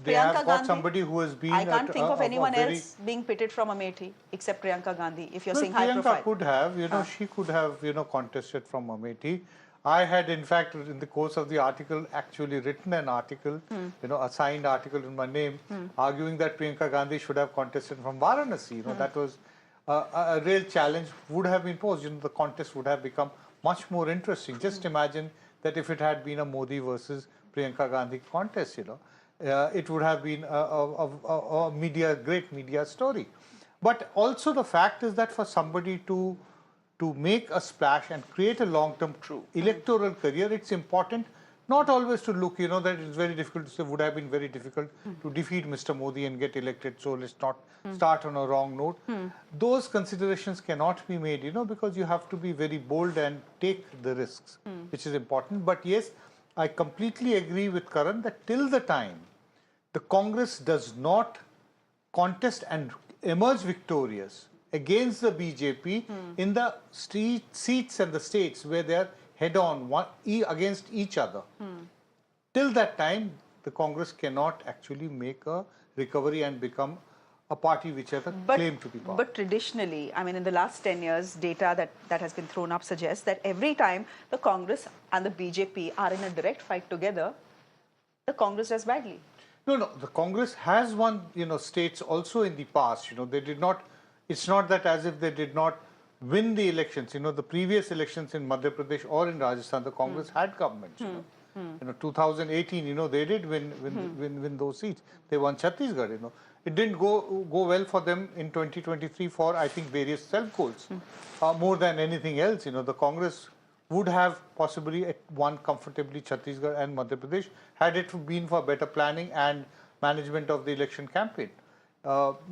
they have got somebody who has been... I can't think of anyone else being pitted from Amethi except Priyanka Gandhi, if you're saying high profile. Priyanka could have, she could have, contested from Amethi. I had, in fact, in the course of the article, actually written an article, a signed article in my name, arguing that Priyanka Gandhi should have contested from Varanasi. That was a real challenge would have been posed. The contest would have become much more interesting. Just imagine that if it had been a Modi versus Priyanka Gandhi contest, it would have been a great media story. But also the fact is that for somebody to make a splash and create a long-term electoral career, it's important not always to look, that it's very difficult to say, would have been very difficult to defeat Mr. Modi and get elected, so let's not start on a wrong note. Those considerations cannot be made, because you have to be very bold and take the risks, which is important. But yes, I completely agree with Karan that till the time the Congress does not contest and emerge victorious against the BJP in the seats and the states where they are head-on against each other. Till that time, the Congress cannot actually make a recovery and become a party which has a claim to be power. But traditionally, I mean, in the last 10 years, data that has been thrown up suggests that every time the Congress and the BJP are in a direct fight together, the Congress does badly. No, the Congress has won, states also in the past. They did not, it's not that as if they did not win the elections. The previous elections in Madhya Pradesh or in Rajasthan, the Congress had governments. 2018, they did win those seats. They won Chhattisgarh. It didn't go well for them in 2023 for, I think, various self-goals. More than anything else, the Congress would have possibly won comfortably Chhattisgarh and Madhya Pradesh had it been for better planning and management of the election campaign.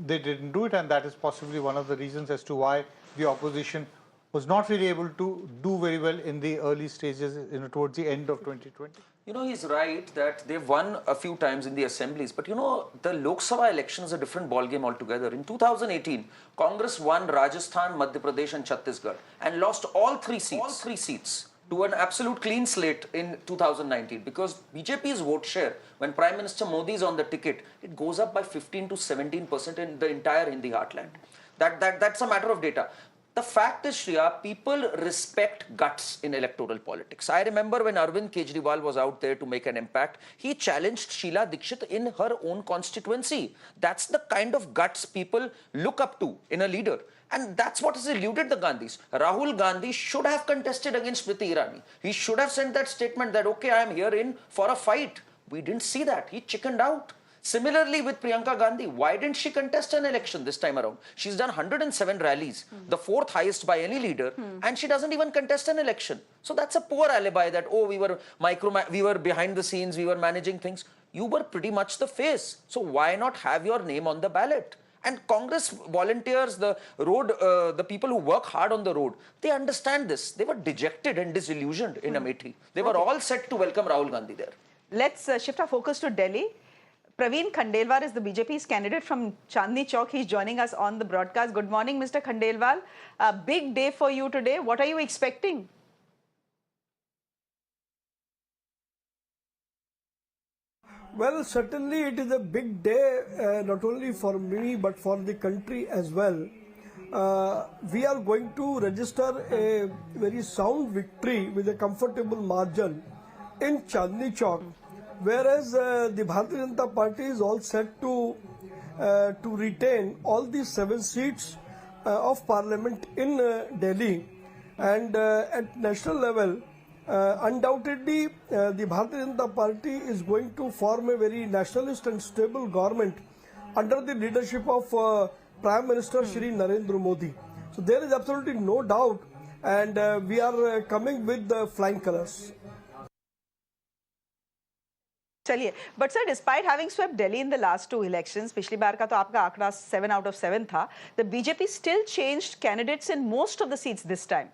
They didn't do it, and that is possibly one of the reasons as to why the opposition was not really able to do very well in the early stages, towards the end of 2020? You know, he's right that they've won a few times in the assemblies, but you know, the Lok Sabha election is a different ballgame altogether. In 2018, Congress won Rajasthan, Madhya Pradesh and Chhattisgarh and lost all three seats to an absolute clean slate in 2019, because BJP's vote share, when Prime Minister Modi is on the ticket, it goes up by 15 to 17% in the entire Hindi heartland. That's a matter of data. The fact is, Shreya, people respect guts in electoral politics. I remember when Arvind Kejriwal was out there to make an impact, he challenged Sheila Dikshit in her own constituency. That's the kind of guts people look up to in a leader. And that's what has eluded the Gandhis. Rahul Gandhi should have contested against Smriti Irani. He should have sent that statement that, okay, I am here in for a fight. We didn't see that. He chickened out. Similarly with Priyanka Gandhi, why didn't she contest an election this time around? She's done 107 rallies, the fourth highest by any leader, and she doesn't even contest an election. So that's a poor alibi that, oh, we were behind the scenes, we were managing things. You were pretty much the face. So why not have your name on the ballot? And Congress volunteers, the people who work hard on the road, they understand this. They were dejected and disillusioned in Amethi. They were all set to welcome Rahul Gandhi there. Let's shift our focus to Delhi. Praveen Khandelwal is the BJP's candidate from Chandni Chowk. He's joining us on the broadcast. Good morning, Mr. Khandelwal. A big day for you today. What are you expecting? Well, certainly it is a big day, not only for me, but for the country as well. We are going to register a very sound victory with a comfortable margin in Chandni Chowk. Whereas the Bharatiya Janata Party is all set to retain all the 7 seats of parliament in Delhi, and at national level, undoubtedly the Bharatiya Janata Party is going to form a very nationalist and stable government under the leadership of Prime Minister Shri Narendra Modi. So there is absolutely no doubt, and we are coming with the flying colours. But sir, despite having swept Delhi in the last 2 elections, पिछली बार का तो आपका आंकड़ा 7 out of 7 था, the BJP still changed candidates in most of the seats this time.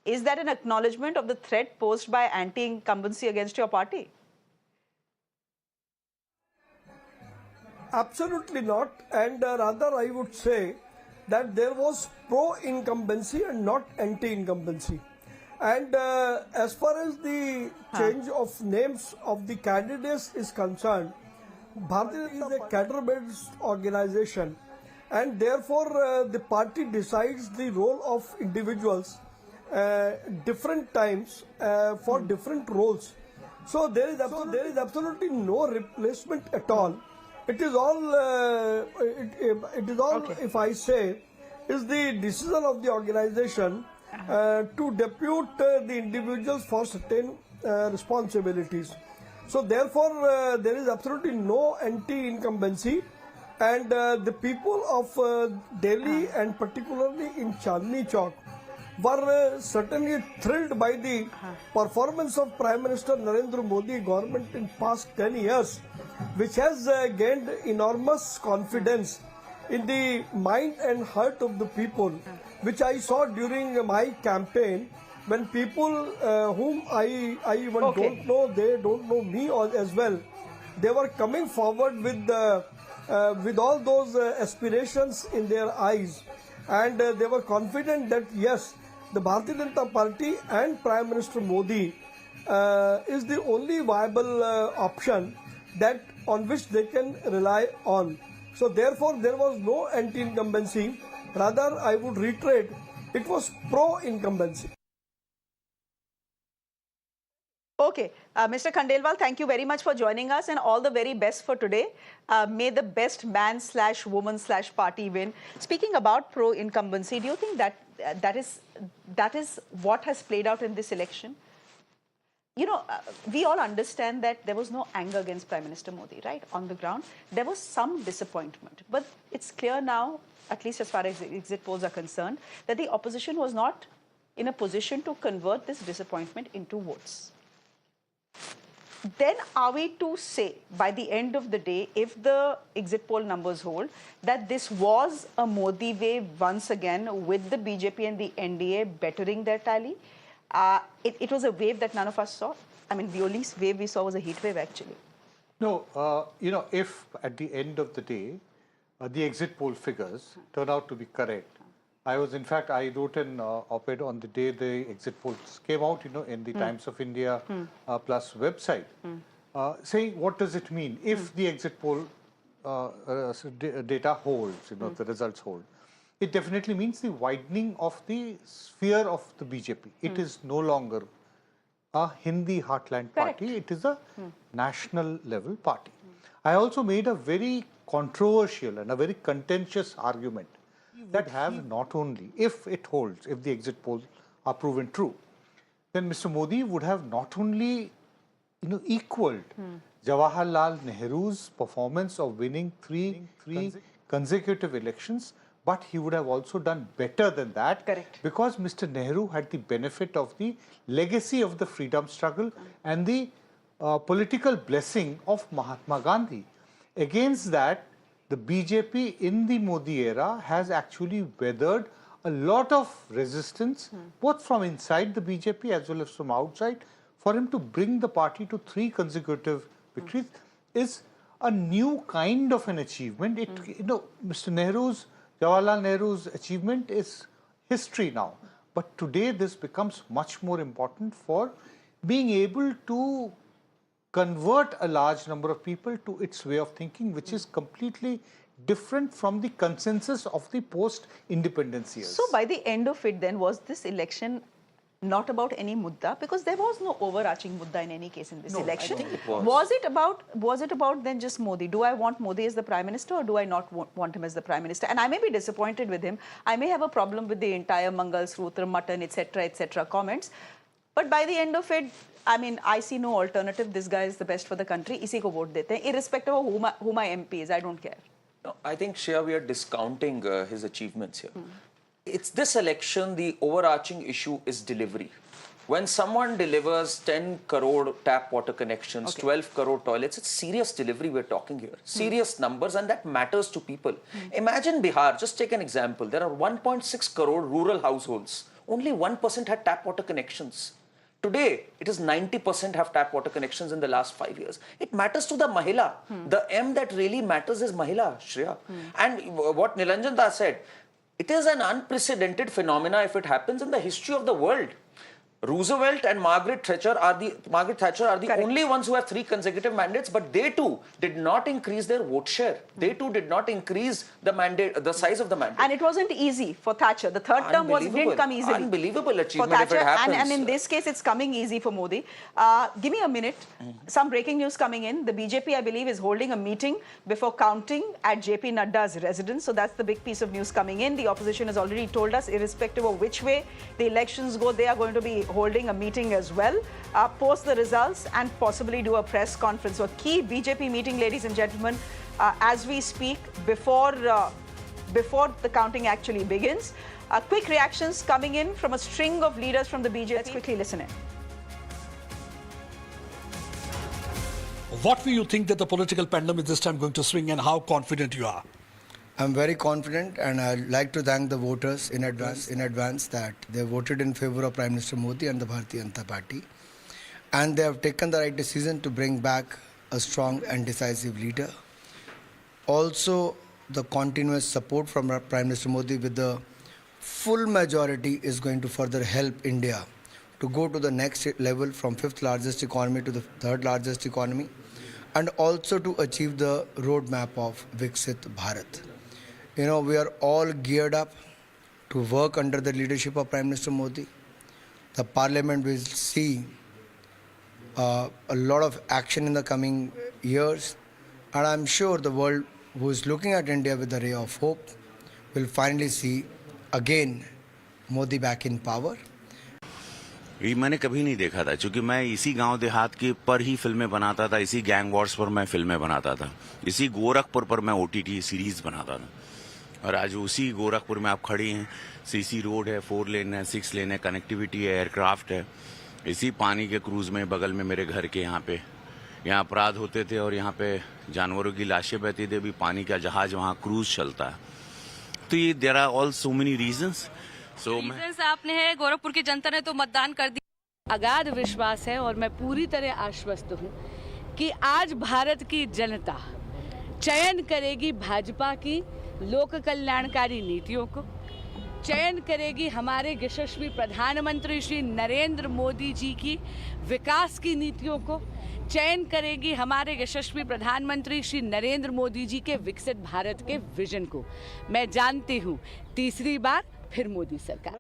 Is that an acknowledgement of the threat posed by anti-incumbency against your party? Absolutely not, and rather I would say that there was pro-incumbency and not anti-incumbency. And as far as the change of names of the candidates is concerned, Bharatiya is a cadre-based organization, and therefore the party decides the role of individuals different times for different roles. So there is absolutely no replacement at all. It is all, if I say, is the decision of the organization to depute the individuals for certain responsibilities. So therefore there is absolutely no anti-incumbency, and the people of Delhi and particularly in Chandni Chowk were certainly thrilled by the performance of Prime Minister Narendra Modi government in past 10 years, which has gained enormous confidence in the mind and heart of the people, which I saw during my campaign, when people whom I even don't know, they don't know me as well, they were coming forward with all those aspirations in their eyes, and they were confident that yes, the Bharatiya Janata Party and Prime Minister Modi is the only viable option that on which they can rely on. So therefore there was no anti-incumbency, rather I would reiterate, it was pro-incumbency. Okay, Mr. Khandelwal, thank you very much for joining us, and all the very best for today. May the best man/woman/party win. Speaking about pro-incumbency, do you think that is what has played out in this election? You know, we all understand that there was no anger against Prime Minister Modi, right? On the ground, there was some disappointment. But it's clear now, at least as far as exit polls are concerned, that the opposition was not in a position to convert this disappointment into votes. then are we to say, by the end of the day, if the exit poll numbers hold, that this was a Modi wave once again with the BJP and the NDA bettering their tally? It was a wave that none of us saw. I mean, the only wave we saw was a heat wave, actually. No, if at the end of the day, the exit poll figures turn out to be correct. I wrote an op-ed on the day the exit polls came out, in the Times of India Plus website, saying what does it mean if the exit poll data holds, the results hold. It definitely means the widening of the sphere of the BJP. It is no longer a Hindi heartland party. It is a national level party. I also made a very controversial and a very contentious argument that have not only, if it holds, if the exit polls are proven true, then Mr. Modi would have not only, equaled Jawaharlal Nehru's performance of winning three consecutive elections, but he would have also done better than that. Correct. Because Mr. Nehru had the benefit of the legacy of the freedom struggle and the political blessing of Mahatma Gandhi. Against that, the BJP in the Modi era has actually weathered a lot of resistance, both from inside the BJP as well as from outside. For him to bring the party to 3 consecutive victories is a new kind of an achievement. Jawaharlal Nehru's achievement is history now. But today this becomes much more important for being able to convert a large number of people to its way of thinking, which is completely different from the consensus of the post-independence years. So by the end of it then, was this election not about any mudda? Because there was no overarching mudda in any case in this election. I think it was. Was it about then just Modi? Do I want Modi as the Prime Minister or do I not want him as the Prime Minister? And I may be disappointed with him. I may have a problem with the entire Mangal Srutra, Mutton, etc. comments. But by the end of it, I mean, I see no alternative. This guy is the best for the country. Isi ko vote dete hain, irrespective of who my MP is. I don't care. No, I think, Shreya, we are discounting his achievements here. It's this election, the overarching issue is delivery. When someone delivers 10 crore tap water connections, 12 crore toilets, it's serious delivery we're talking here. Serious numbers, and that matters to people. Imagine Bihar, just take an example. There are 1.6 crore rural households. Only 1% had tap water connections. Today, it is 90% have tap water connections in the last 5 years. It matters to the Mahila. The M that really matters is Mahila, Shreya. And what Nilanjan Da said, it is an unprecedented phenomena if it happens in the history of the world. Roosevelt and Margaret Thatcher are the only ones who have 3 consecutive mandates, but they too did not increase their vote share. They too did not increase the mandate, the size of the mandate. And it wasn't easy for Thatcher. The third term didn't come easily. Unbelievable achievement for Thatcher, if it happens. and in this case, it's coming easy for Modi. Give me a minute. Some breaking news coming in. The BJP, I believe, is holding a meeting before counting at JP Nadda's residence. So that's the big piece of news coming in. The opposition has already told us, irrespective of which way the elections go, they are going to be holding a meeting as well, post the results and possibly do a press conference. So a key BJP meeting, ladies and gentlemen, as we speak, before the counting actually begins. Quick reactions coming in from a string of leaders from the BJP. Let's quickly listen in. What do you think that the political pendulum is this time going to swing, and how confident you are? I'm very confident, and I'd like to thank the voters in advance that they voted in favor of Prime Minister Modi and the Bharatiya Janata Party. And they have taken the right decision to bring back a strong and decisive leader. Also, the continuous support from Prime Minister Modi with the full majority is going to further help India to go to the next level from 5th largest economy to the 3rd largest economy, and also to achieve the roadmap of Viksit Bharat. You know, we are all geared up to work under the leadership of Prime Minister Modi. The Parliament will see a lot of action in the coming years, and I'm sure the world who is looking at India with a ray of hope will finally see again Modi back in power. ये मैंने कभी नहीं देखा था, क्योंकि मैं इसी गांव देहात के पर ही फिल्में बनाता था, इसी गैंग वॉर्स पर मैं फिल्में बनाता था, इसी गोरखपुर पर मैं OTT सीरीज बनाता था, और आज उसी गोरखपुर में आप खड़ी हैं, CC रोड है, 4 लेन है, 6 लेन है, कनेक्टिविटी है, एयरक्राफ्ट है, इसी पानी के क्रूज में बगल में मेरे घर के यहाँ पे यहाँ अपराध होते थे और यहाँ पे जानवरों की लाशें बहती थी, अभी पानी का जहाज वहाँ क्रूज चलता है। तो ये there are all so many reasons. आपने है, गोरखपुर की जनता ने तो मतदान कर दिया। अगाध विश्वास है और मैं पूरी तरह आश्वस्त हूँ कि आज भारत की जनता चयन करेगी भाजपा की लोक कल्याणकारी नीतियों को, चयन करेगी हमारे यशस्वी प्रधानमंत्री श्री नरेंद्र मोदी जी की विकास की नीतियों को, चयन करेगी हमारे यशस्वी प्रधानमंत्री श्री नरेंद्र मोदी जी के विकसित भारत के विजन को। मैं जानती हूँ तीसरी बार फिर मोदी सरकार।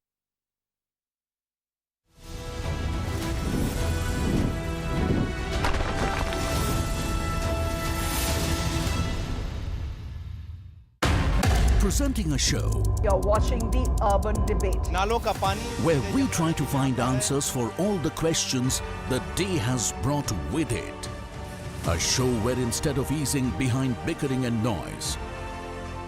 Presenting a show You're watching the Urban Debate. नालों का पानी where we try to find answers for all the questions the day has brought with it. A show where instead of easing behind bickering and noise,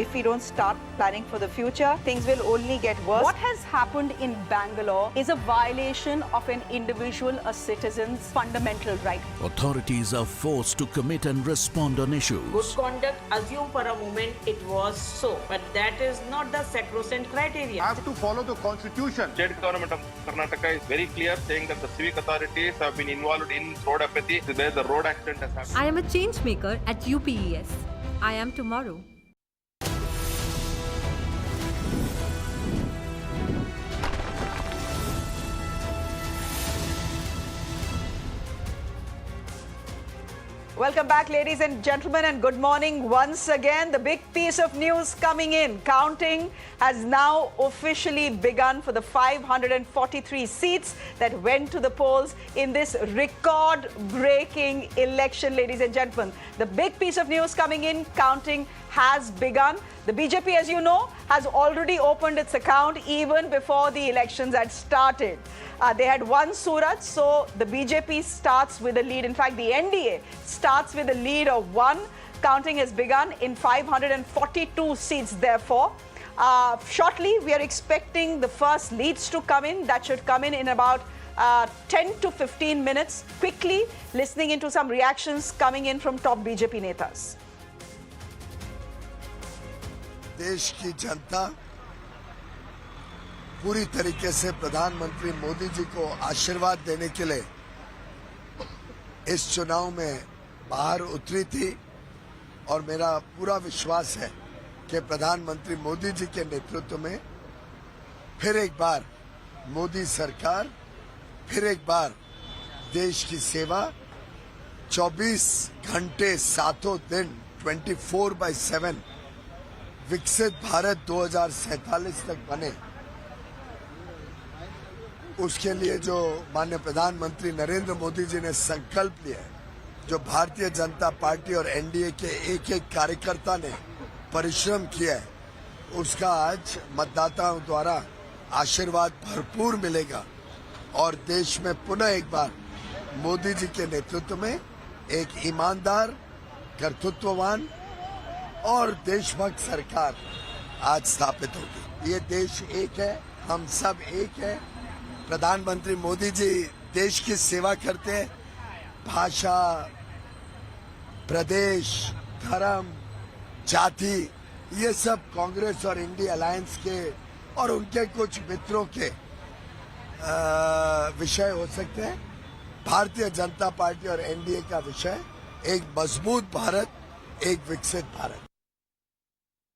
If we don't start planning for the future, things will only get worse. What has happened in Bangalore is a violation of an individual, a citizen's fundamental right. authorities are forced to commit and respond on issues. Good conduct, assume for a moment it was so, but that is not the sacrosanct criteria. have to follow the constitution. State government of Karnataka is very clear saying that the civic authorities have been involved in road apathy where the road accident has happened. I am a change maker at UPES. I am tomorrow. Welcome back, ladies and gentlemen, and good morning once again. The big piece of news coming in. Counting has now officially begun for the 543 seats that went to the polls in this record-breaking election, ladies and gentlemen. The big piece of news coming in. Counting has begun. The BJP, as you know, has already opened its account even before the elections had started. They had won Surat, so the BJP starts with a lead. In fact, the NDA starts with a lead of 1. Counting has begun in 542 seats, therefore. Shortly, we are expecting the first leads to come in. That should come in about 10 to 15 minutes. Quickly listening into some reactions coming in from top BJP netas. देश की जनता पूरी तरीके से प्रधानमंत्री मोदी जी को आशीर्वाद देने के लिए इस चुनाव में बाहर उतरी थी और मेरा पूरा विश्वास है कि प्रधानमंत्री मोदी जी के नेतृत्व में फिर एक बार मोदी सरकार, फिर एक बार देश की सेवा 24 घंटे सातों दिन 24/7 विकसित भारत 2047 तक बने, उसके लिए जो माननीय प्रधानमंत्री नरेंद्र मोदी जी ने संकल्प लिया है, जो भारतीय जनता पार्टी और एनडीए के एक एक कार्यकर्ता ने परिश्रम किया है, उसका आज मतदाताओं द्वारा आशीर्वाद भरपूर मिलेगा और देश में पुनः एक बार मोदी जी के नेतृत्व में एक ईमानदार, कर्तृत्ववान और देशभक्त सरकार आज स्थापित होगी। ये देश एक है, हम सब एक है। प्रधानमंत्री मोदी जी देश की सेवा करते हैं। भाषा, प्रदेश, धर्म, जाति, ये सब कांग्रेस और इंडिया अलायंस के और उनके कुछ मित्रों के विषय हो सकते हैं। भारतीय जनता पार्टी और एनडीए का विषय एक मजबूत भारत, एक विकसित भारत।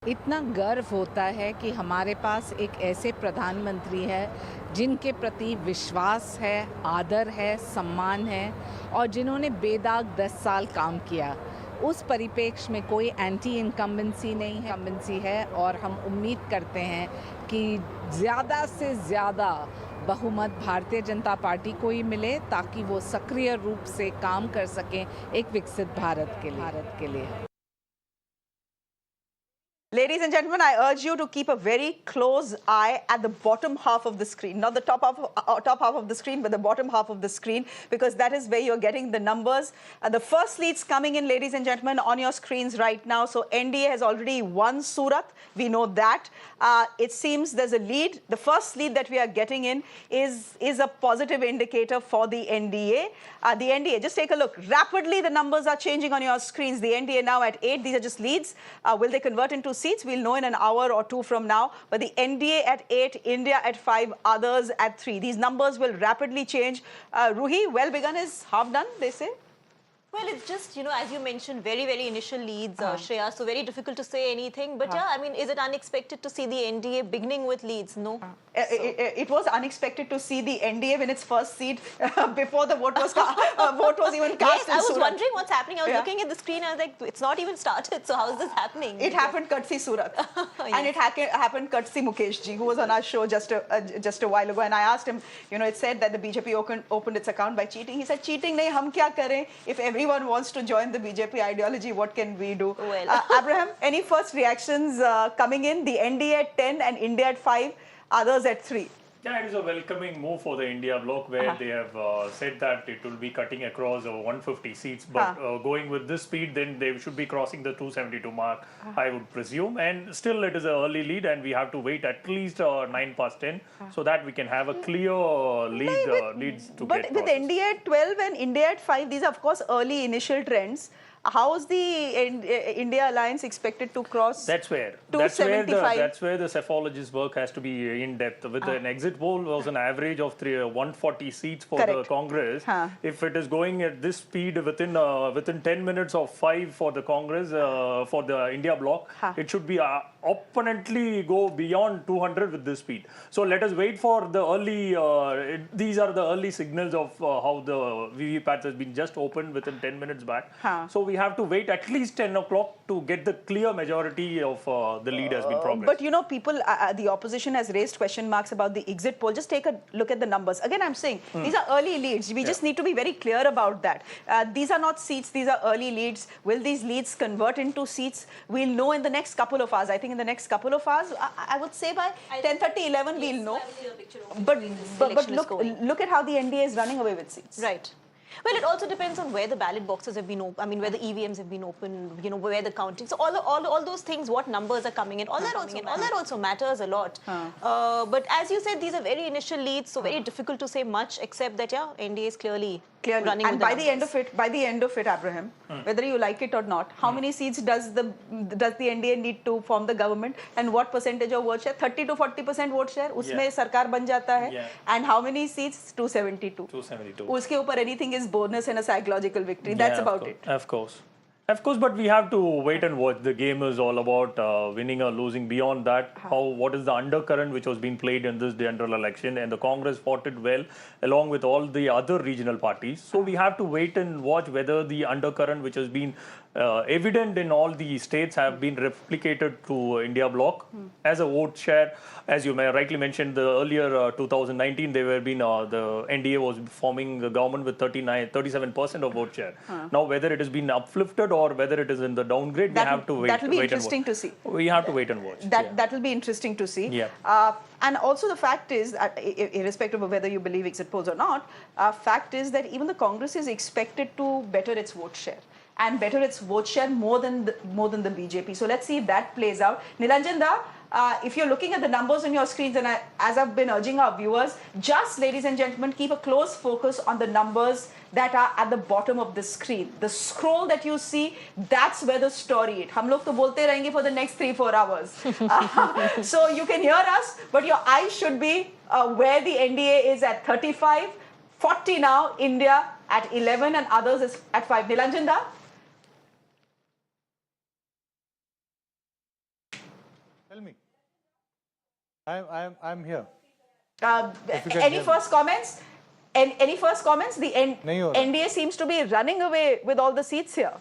इतना गर्व होता है कि हमारे पास एक ऐसे प्रधानमंत्री है जिनके प्रति विश्वास है, आदर है, सम्मान है और जिन्होंने बेदाग 10 साल काम किया। उस परिप्रेक्ष्य में कोई एंटी इनकम्बेंसी नहीं है, इनकम्बेंसी है और हम उम्मीद करते हैं कि ज़्यादा से ज़्यादा बहुमत भारतीय जनता पार्टी को ही मिले ताकि वो सक्रिय रूप से काम कर सकें एक विकसित भारत के लिए। Ladies and gentlemen, I urge you to keep a very close eye at the bottom half of the screen. Not the top half of the screen, but the bottom half of the screen, because that is where you're getting the numbers. The first leads coming in, ladies and gentlemen, on your screens right now. So NDA has already won Surat. We know that. It seems there's a lead. The first lead that we are getting in is a positive indicator for the NDA. The NDA, just take a look. Rapidly, the numbers are changing on your screens. The NDA now at 8. These are just leads. Will they convert into seats? We'll know in an hour or two from now. But the NDA at 8, India at 5, others at 3. These numbers will rapidly change. Ruhi, well begun is half done, they say? Well, it's just, as you mentioned, very, very initial leads, Shreya, so very difficult to say anything. But yeah, I mean, is it unexpected to see the NDA beginning with leads? No. It was unexpected to see the NDA win its first seat before the vote was even cast. Yes, I was wondering what's happening. I was looking at the screen and I was like, it's not even started. So how is this happening? It happened courtesy Surat. And it happened courtesy Mukesh ji, who was on our show just a while ago. And I asked him, it said that the BJP opened its account by cheating. He said, cheating nahi, hum kya kare? If everyone wants to join the BJP ideology, what can we do? Well. Abraham, any first reactions coming in? The NDA at 10 and India at 5, others at 3. Yeah, it is a welcoming move for the India bloc, where they have said that it will be cutting across 150 seats. But going with this speed, then they should be crossing the 272 mark, I would presume. And still, it is an early lead, and we have to wait at least 9 past 10 so that we can have a clear leads to but get with India at 12 and India at 5, these are, of course, early initial trends. How is the India alliance expected to cross? That's where the cephalogist work has to be in depth. With an exit poll was an average of 140 seats for the Congress. If it is going at this speed within 10 minutes of 5 for the Congress for the India bloc, it should be opponently go beyond 200 with this speed. So let us wait for the early. These are the early signals of how the VVPAT has been just opened within 10 minutes back. So we have to wait at least 10 o'clock to get the clear majority of the lead has been progressed. But people, the opposition has raised question marks about the exit poll. Just take a look at the numbers. Again, I'm saying these are early leads. We just need to be very clear about that. These are not seats. These are early leads. Will these leads convert into seats? We'll know in the next couple of hours. I think in the next couple of hours, I would say by 10:30, 11, we'll know. But look at how the NDA is running away with seats. Right. Well, it also depends on where the ballot boxes have been opened. I mean, where the EVMs have been opened. Where the counting. So all those things, what numbers are coming in. All that also matters a lot. But as you said, these are very initial leads, so very difficult to say much, except that NDA is clearly running. And by the end of it, Abraham, whether you like it or not, how many seats does the NDA need to form the government, and what percentage of vote share? 30 to 40% vote share. उसमें सरकार बन जाता है. And how many seats? 272. 272. उसके ऊपर anything is bonus and a psychological victory. That's about it. Of course. Of course, but we have to wait and watch. The game is all about winning or losing. Beyond that, what is the undercurrent which was being played in this general election, and the Congress fought it well along with all the other regional parties. So we have to wait and watch whether the undercurrent which has been evident in all the states have been replicated to India bloc as a vote share. As you may rightly mentioned, the earlier 2019, there were been the NDA was forming the government with 37% of vote share. Now, whether it has been uplifted or whether it is in the downgrade, we have to wait. That will be interesting to see. We have to wait and watch. That will be interesting to see. And also the fact is, irrespective of whether you believe exit polls or not, fact is that even the Congress is expected to better its vote share. And better its vote share more than the BJP. So let's see if that plays out. Nilanjan Da, if you're looking at the numbers on your screens, and as I've been urging our viewers, just, ladies and gentlemen, keep a close focus on the numbers that are at the bottom of the screen. The scroll that you see, that's where the story is. हम लोग तो बोलते रहेंगे for the next 3-4 hours. So you can hear us, but your eyes should be where the NDA is at 35, 40 now, India at 11, and others is at 5. Nilanjan Da? Tell me. I'm here. Any first comments? Any first comments? The NDA seems to be running away with all the seats here.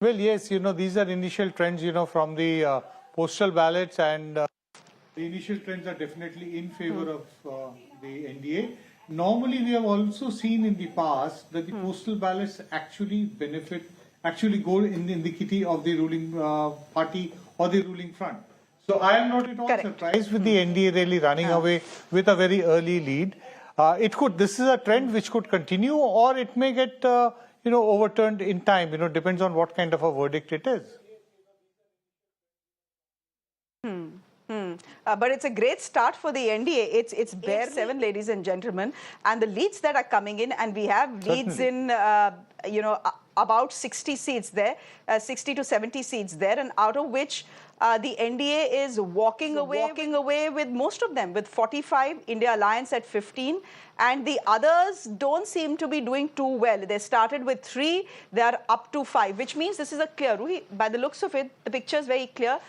Well, yes, these are initial trends, from the postal ballots, and the initial trends are definitely in favor of the NDA. Normally, we have also seen in the past that the postal ballots actually benefit actually go in the kitty of the ruling party or the ruling front. So I am not at all surprised with the NDA really running away with a very early lead. This is a trend which could continue, or it may get overturned in time. Depends on what kind of a verdict it is. But it's a great start for the NDA. It's bare 7, ladies and gentlemen, and the leads that are coming in, and we have leads in, about 60 seats there, 60 to 70 seats there, and out of which the NDA is walking away with most of them, with 45, India Alliance at 15, and the others don't seem to be doing too well. They started with 3, they are up to 5, which means this is a clear, Ruhi, by the looks of it, the picture is very clear.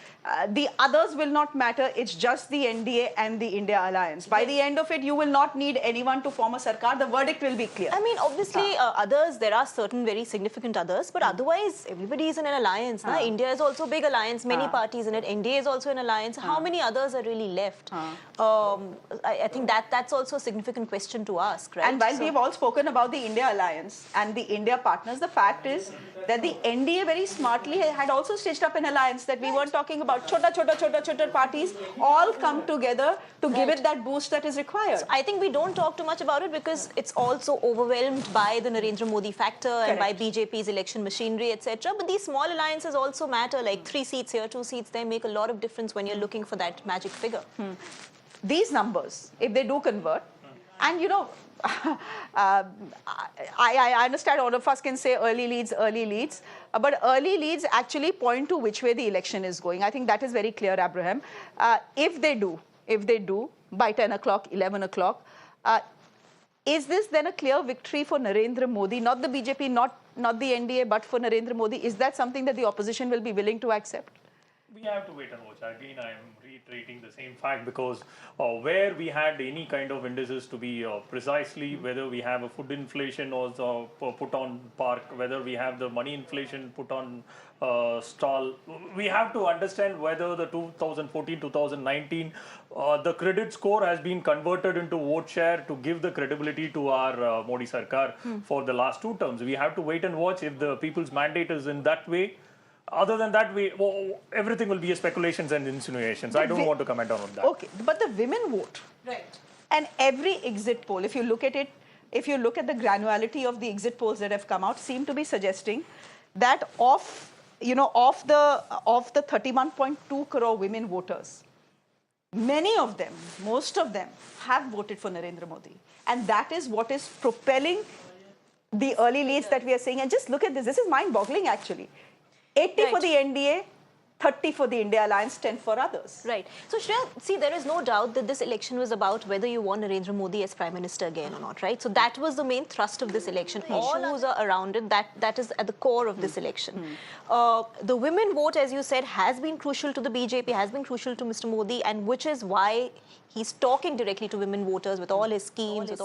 The others will not matter, it's just the NDA and the India Alliance. By the end of it, you will not need anyone to form a sarkar, the verdict will be clear. I mean, obviously, others, there are certain very significant others, but otherwise, everybody is in an alliance. India is also a big alliance, many parties in it. NDA is also an alliance. How many others are really left? I think that's also a significant question to ask, right? And while we've all spoken about the India Alliance and the India partners, the fact is that the NDA very smartly had also stitched up an alliance that we weren't talking about. Chota parties all come together to give it that boost that is required. So I think we don't talk too much about it because it's also overwhelmed by the Narendra Modi factor and by BJP's election machinery, etc. But these small alliances also matter, like 3 seats here, 2 seats there, make a lot of difference when you're looking for that magic figure. These numbers, if they do convert, and I understand all of us can say early leads, but early leads actually point to which way the election is going. I think that is very clear, Abraham. If they do, by 10 o'clock, 11 o'clock, is this then a clear victory for Narendra Modi, not the BJP, not the NDA, but for Narendra Modi? Is that something that the opposition will be willing to accept? We have to wait and watch. Again, I am reiterating the same fact because where we had any kind of indices to be precisely, whether we have a food inflation also put on park, whether we have the money inflation put on stall, we have to understand whether the 2014-2019, the credit score has been converted into vote share to give the credibility to our Modi Sarkar for the last 2 terms. We have to wait and watch if the people's mandate is in that way. Other than that, everything will be speculations and insinuations. I don't want to comment on that. Okay, but the women vote. Right. And every exit poll, if you look at it, if you look at the granularity of the exit polls that have come out, seem to be suggesting that of the 31.2 crore women voters, many of them, most of them, have voted for Narendra Modi. And that is what is propelling the early leads that we are seeing. And just look at this. This is mind-boggling, actually. 80 for the NDA, 30 for the India Alliance, 10 for others. Right. So, Shreya, see, there is no doubt that this election was about whether you want Narendra Modi as Prime Minister again or not, right? So, that was the main thrust of this election. Issues are around it. That is at the core of this election. The women vote, as you said, has been crucial to the BJP, has been crucial to Mr. Modi, and which is why he's talking directly to women voters with all his schemes, with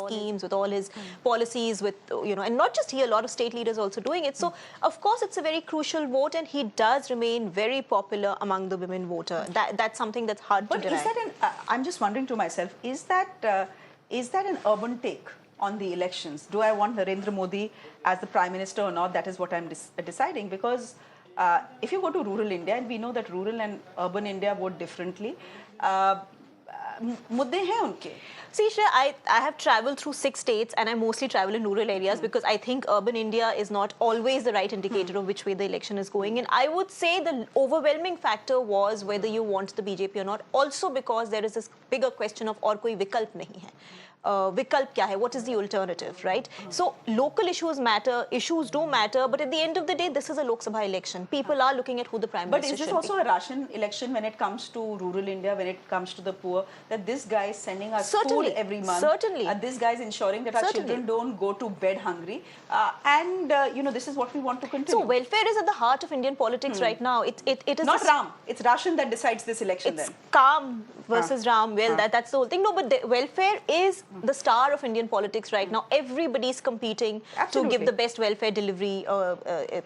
all his policies, and not just he, a lot of state leaders also doing it. So, of course, it's a very crucial vote, and he does remain very popular among the women voter. That's something that's hard to deny. But is that I'm just wondering to myself, is that an urban take on the elections? Do I want Narendra Modi as the Prime Minister or not? That is what I'm deciding, because if you go to rural India, and we know that rural and urban India vote differently, मुद्दे हैं उनके. See, Shreya, I have travelled through 6 states and I mostly travel in rural areas because I think urban India is not always the right indicator of which way the election is going. And I would say the overwhelming factor was whether you want the BJP or not. Also because there is this bigger question of और कोई विकल्प नहीं है. Vikalp kya hai? What is the alternative, right? So local issues matter, issues do matter, but at the end of the day, this is a Lok Sabha election. People are looking at who the Prime Minister should be. But is this also a ration election when it comes to rural India, when it comes to the poor, that this guy is sending us food every month? Certainly. This guy is ensuring that our children don't go to bed hungry. This is what we want to continue. So welfare is at the heart of Indian politics right now. It is not Ram. It's ration that decides this election. It's Kam versus Ram. Well, that's the whole thing. No, but welfare is the star of Indian politics right now. Everybody's competing to give the best welfare delivery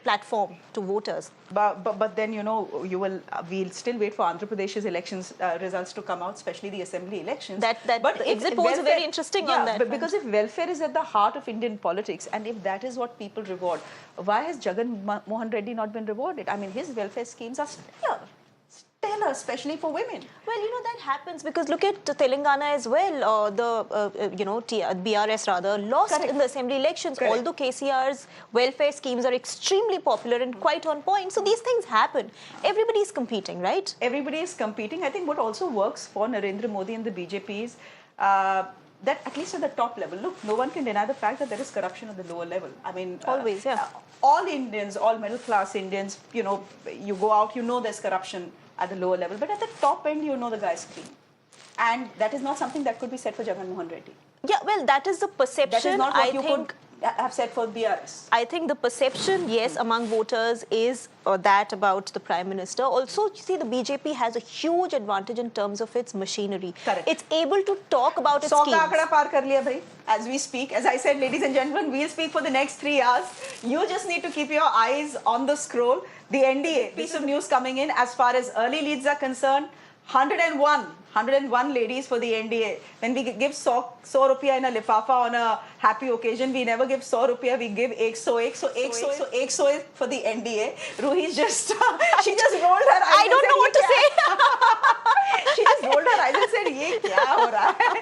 platform to voters. But then, you know, we'll still wait for Andhra Pradesh's elections results to come out, especially the assembly elections. But the exit polls are very interesting on that. But because if welfare is at the heart of Indian politics, and if that is what people reward, why has Jagan Mohan Reddy not been rewarded? I mean, his welfare schemes are stellar, especially for women. Well, you know, that happens because look at Telangana as well. BRS rather lost in the assembly elections, although KCR's welfare schemes are extremely popular and quite on point. So these things happen. Everybody is competing, right? Everybody is competing. I think what also works for Narendra Modi and the BJP is that at least at the top level, look, no one can deny the fact that there is corruption at the lower level. I mean, always, all Indians, all middle class Indians, you know, you go out, you know there's corruption at the lower level, but at the top end, you know the guy's clean. And that is not something that could be said for Jagan Mohan Reddy. Yeah, well, that is the perception. That is not what you could have said for BRS. I think the perception, yes, among voters is that about the Prime Minister. Also, you see, the BJP has a huge advantage in terms of its machinery. Correct. It's able to talk about its schemes. 100 ka aakda paar kar liya bhai, as we speak. As I said, ladies and gentlemen, we'll speak for the next 3 hours. You just need to keep your eyes on the scroll. The NDA, piece of news coming in as far as early leads are concerned. 101 ladies for the NDA. When we give 100 rupiah in a lifafa on a happy occasion, we never give 100 rupiah, we give 100. So 100 for the NDA. Ruhi's just, she just rolled her eyes. I don't know what to say. She just rolled her eyes and said, ye kya ho raha hai?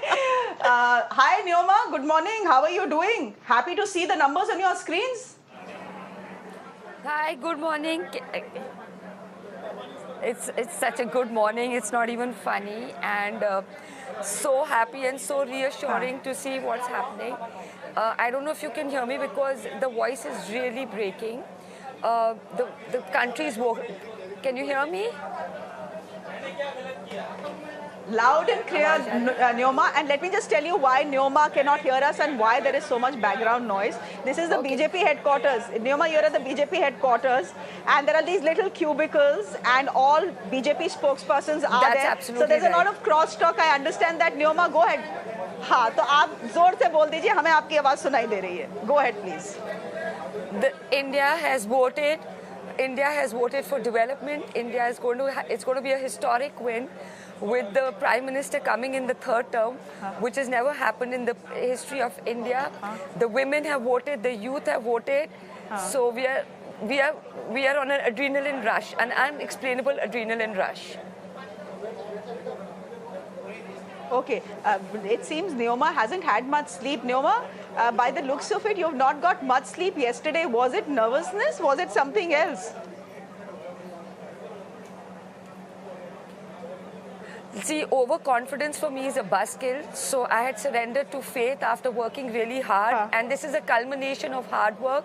Hi Neoma, good morning. How are you doing? Happy to see the numbers on your screens. Hi, good morning. It's such a good morning. It's not even funny, and so happy and so reassuring to see what's happening. I don't know if you can hear me because the voice is really breaking. The country's Can you hear me? Loud and clear, Neoma. And let me just tell you why Neoma cannot hear us and why there is so much background noise. This is the BJP headquarters. Neoma, you're at the BJP headquarters. And there are these little cubicles and all BJP spokespersons are there. That's absolutely so there's a lot right. of crosstalk. I understand that. Neoma, go ahead. हाँ, तो आप जोर से बोल दीजिए. हमें आपकी आवाज़ सुनाई दे रही है. Go ahead, please. India has voted for development. It's going to be a historic win with the Prime Minister coming in the third term, which has never happened in the history of India. The women have voted, the youth have voted. So we are on an adrenaline rush, an unexplainable adrenaline rush. Okay, it seems Neoma hasn't had much sleep. Neoma, by the looks of it, you've not got much sleep yesterday. Was it nervousness? Was it something else? See, overconfidence for me is a buzzkill. So I had surrendered to faith after working really hard. And this is a culmination of hard work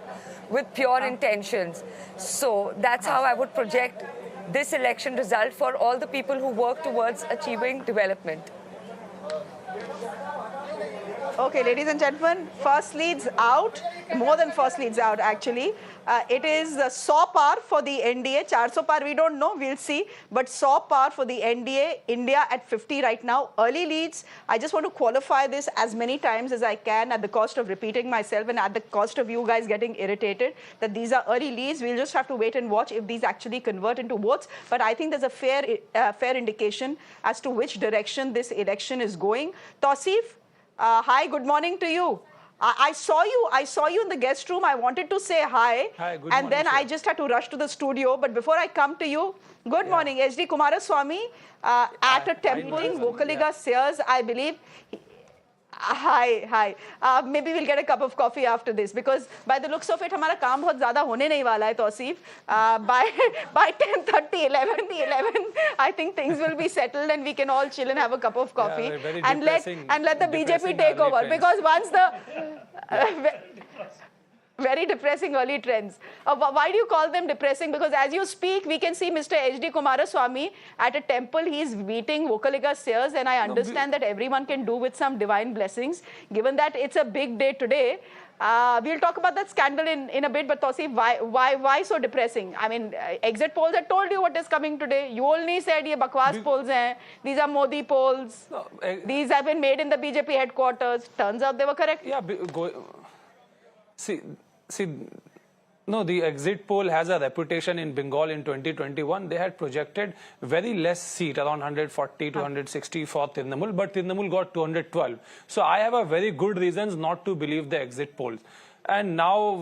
with pure intentions. So that's how I would project this election result for all the people who work towards achieving development. Okay, ladies and gentlemen, first leads out, more than first leads out actually. It is 100 par for the NDA, 400 par we don't know, we'll see. But 100 par for the NDA, India at 50 right now. Early leads, I just want to qualify this as many times as I can at the cost of repeating myself and at the cost of you guys getting irritated that these are early leads. We'll just have to wait and watch if these actually convert into votes. But I think there's a fair indication as to which direction this election is going. Tausif, hi, good morning to you. I saw you in the guest room. I wanted to say hi. Hi, good morning. And then I just had to rush to the studio. But before I come to you, good morning. HD Kumaraswamy at a temple in Vocaliga Sears, I believe. Hi. Maybe we'll get a cup of coffee after this because by the looks of it, हमारा काम बहुत ज़्यादा होने नहीं वाला है Tausif. By 10:30, 11, I think things will be settled and we can all chill and have a cup of coffee and let the BJP take over because once the very depressing early trends. Why do you call them depressing? Because as you speak, we can see Mr. HD Kumaraswamy at a temple. He's meeting Vocaliga Sears, and I understand that everyone can do with some divine blessings. Given that it's a big day today, We'll talk about that scandal in a bit, but Tausif, why so depressing? I mean, exit polls had told you what is coming today. You only said ye bakwas polls hain. These are Modi polls. These have been made in the BJP headquarters. Turns out they were correct. Yeah, see, no, the exit poll has a reputation in Bengal in 2021. They had projected very less seat, around 140 to 160 for Trinamool, but Trinamool got 212. So I have a very good reasons not to believe the exit polls. And now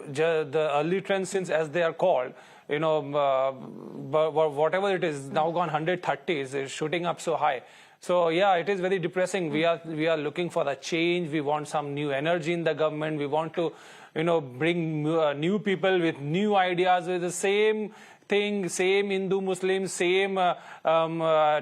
the early trends, since as they are called, you know, whatever it is, now gone 130, is shooting up so high. So yeah, it is very depressing. We are looking for a change. We want some new energy in the government. We want to, you know, bring new people with new ideas, with the same thing, same Hindu Muslim, same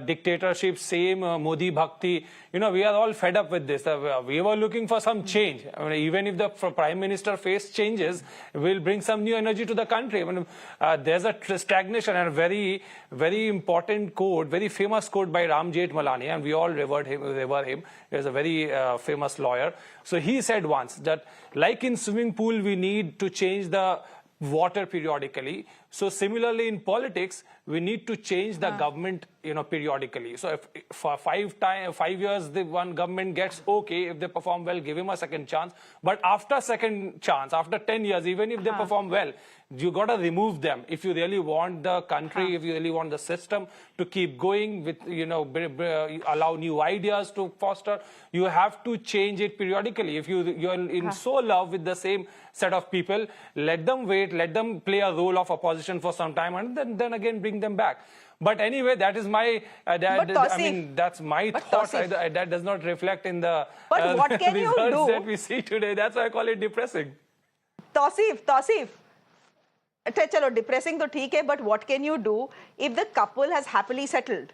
dictatorship, same Modi Bhakti. You know, we are all fed up with this. We were looking for some change. I mean, even if the Prime Minister face changes, we'll bring some new energy to the country. I mean, there's a stagnation, and a very, very important quote, very famous quote by Ram Jethmalani, and we all revere him. He's a very famous lawyer. So he said once that, like in swimming pool, we need to change the water periodically. So similarly in politics, we need to change the government, you know, periodically. So if for 5 years the one government gets okay, if they perform well, give him a second chance. But after second chance, after 10 years, even if they perform well, you got to remove them. If you really want the country, if you really want the system to keep going with, you know, allow new ideas to foster, you have to change it periodically. If you're in so love with the same set of people, let them wait, let them play a role of opposition for some time, and then again bring them back. But anyway, that is my, I mean, that's my thought. That does not reflect in the what can you results do? that we see today. That's why I call it depressing. Tausif. Chalo, depressing to theek hai, but what can you do if the couple has happily settled?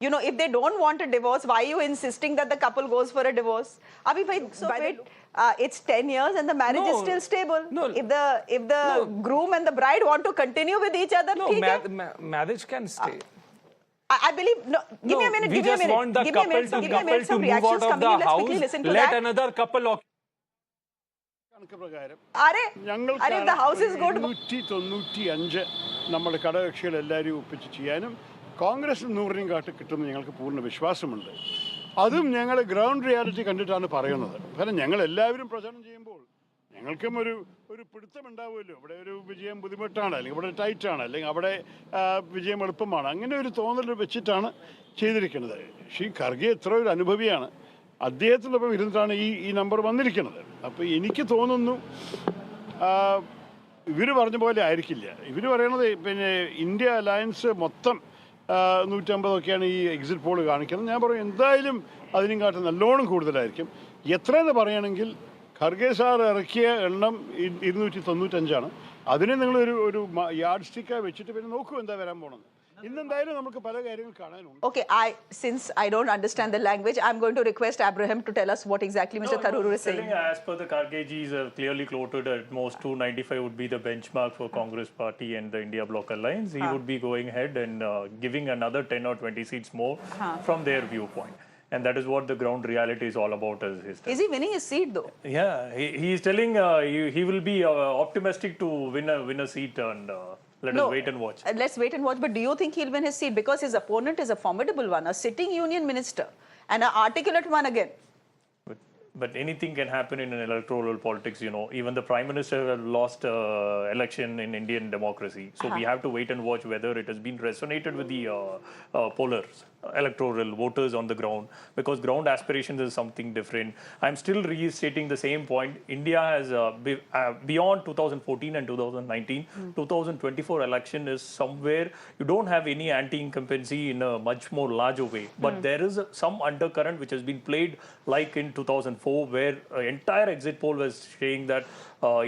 You know, if they don't want a divorce, why are you insisting that the couple goes for a divorce? It's 10 years and the marriage is still stable. If the groom and the bride want to continue with each other, marriage can stay. I believe, give me a minute, we just want the couple to move out of the house, let another couple occupy. If the house is good. 195 നമ്മുടെ ഘടകകക്ഷികളെല്ലാവരും ഒപ്പിച്ച് ചെയ്യാനും കോൺഗ്രസ് 100 കാട്ട് കിട്ടുമെന്ന് ഞങ്ങൾക്ക് പൂർണ്ണ വിശ്വാസമുണ്ട്. അതും ഞങ്ങൾ ground reality കണ്ടിട്ടാണ് പറയുന്നത്. കാരണം ഞങ്ങൾ എല്ലാവരും പ്രചരണം ചെയ്യുമ്പോൾ ഞങ്ങൾക്കും ഒരു പിടുത്തമുണ്ടാവുമല്ലോ. ഇവിടെ ഒരു വിജയം ബുദ്ധിമുട്ടാണ്, അല്ലെങ്കിൽ ഇവിടെ ടൈറ്റാണ്, അല്ലെങ്കിൽ അവിടെ വിജയം എളുപ്പമാണ്. അങ്ങനെ ഒരു തോന്നൽ വെച്ചിട്ടാണ് ചെയ്തിരിക്കുന്നത്. ശ്രീ ഖർഗെ എത്ര ഒരു അനുഭവിയാണ്. അദ്ദേഹത്തിനൊപ്പം ഇരുന്നിട്ടാണ് ഈ നമ്പർ വന്നിരിക്കുന്നത്. അപ്പോൾ എനിക്ക് തോന്നുന്നു ഇവർ പറഞ്ഞ പോലെ ആയിരിക്കില്ല. ഇവർ പറയണത് പിന്നെ ഇന്ത്യ അലയൻസ് മൊത്തം 150 ഈ എക്സിറ്റ് പോൾ കാണിക്കുന്നത്. ഞാൻ പറയും എന്തായാലും അതിനും കാട്ടും നല്ലോണം കൂടുതലായിരിക്കും. എത്രയെന്ന് പറയുകയാണെങ്കിൽ ഖർഗെ സാർ ഇറക്കിയ എണ്ണം 295. അതിനെ നിങ്ങൾ ഒരു യാർഡ് സ്റ്റിക്കായി വെച്ചിട്ട് പിന്നെ നോക്കൂ എന്താ വരാൻ പോണെന്ന്. Okay, since I don't understand the language, I'm going to request Abraham to tell us what exactly Mr. Tharoor is saying. As per the Khargeji's clearly quoted, at most 295 would be the benchmark for Congress party and the India Bloc alliance. He would be going ahead and giving another 10 or 20 seats more from their viewpoint. And that is what the ground reality is all about. Is he winning his seat though? Yeah, he is telling he will be optimistic to win a seat, and let us wait and watch. Let's wait and watch. But do you think he'll win his seat? Because his opponent is a formidable one, a sitting union minister, and an articulate one again. But anything can happen in an electoral politics, you know. Even the Prime Minister lost election in Indian democracy. So we have to wait and watch whether it has been resonated with the pollers, electoral voters on the ground, because ground aspirations is something different. I'm still restating the same point. India has, beyond 2014 and 2019, 2024 election is somewhere you don't have any anti-incumbency in a much more larger way. But there is some undercurrent which has been played like in 2004, where entire exit poll was saying that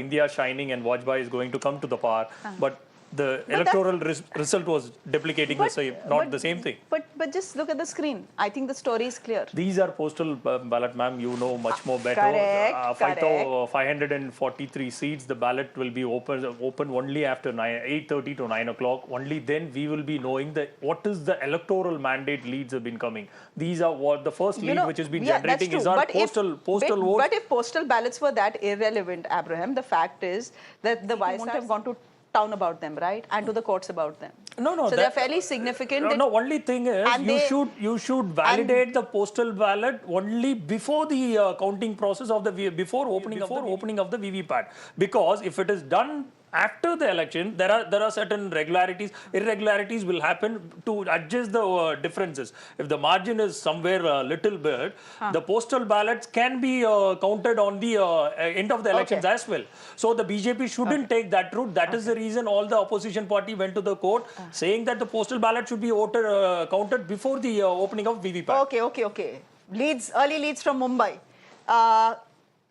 India shining and Vajpayee is going to come to the power. But the electoral result was duplicating the same, not the same thing. But just look at the screen. I think the story is clear. These are postal ballot, ma'am. You know much more better. Correct. 543 seats. The ballot will be open only after 8:30 to 9 o'clock. Only then we will be knowing what is the electoral mandate leads have been coming. These are what the first lead which has been generating is our postal votes. But if postal ballots were that irrelevant, Abraham, the fact is that the Vice won't have gone to town about them, right? And to the courts about them. No. So they're fairly significant. No, only thing is you should validate the postal ballot only before the counting process of the before opening of the VVPAT, because if it is done after the election, there are certain irregularities will happen to adjust the differences. If the margin is somewhere a little bit, the postal ballots can be counted on the end of the elections as well. So the BJP shouldn't take that route. That is the reason all the opposition party went to the court saying that the postal ballot should be counted before the opening of VVPAT. Okay. Early leads from Mumbai.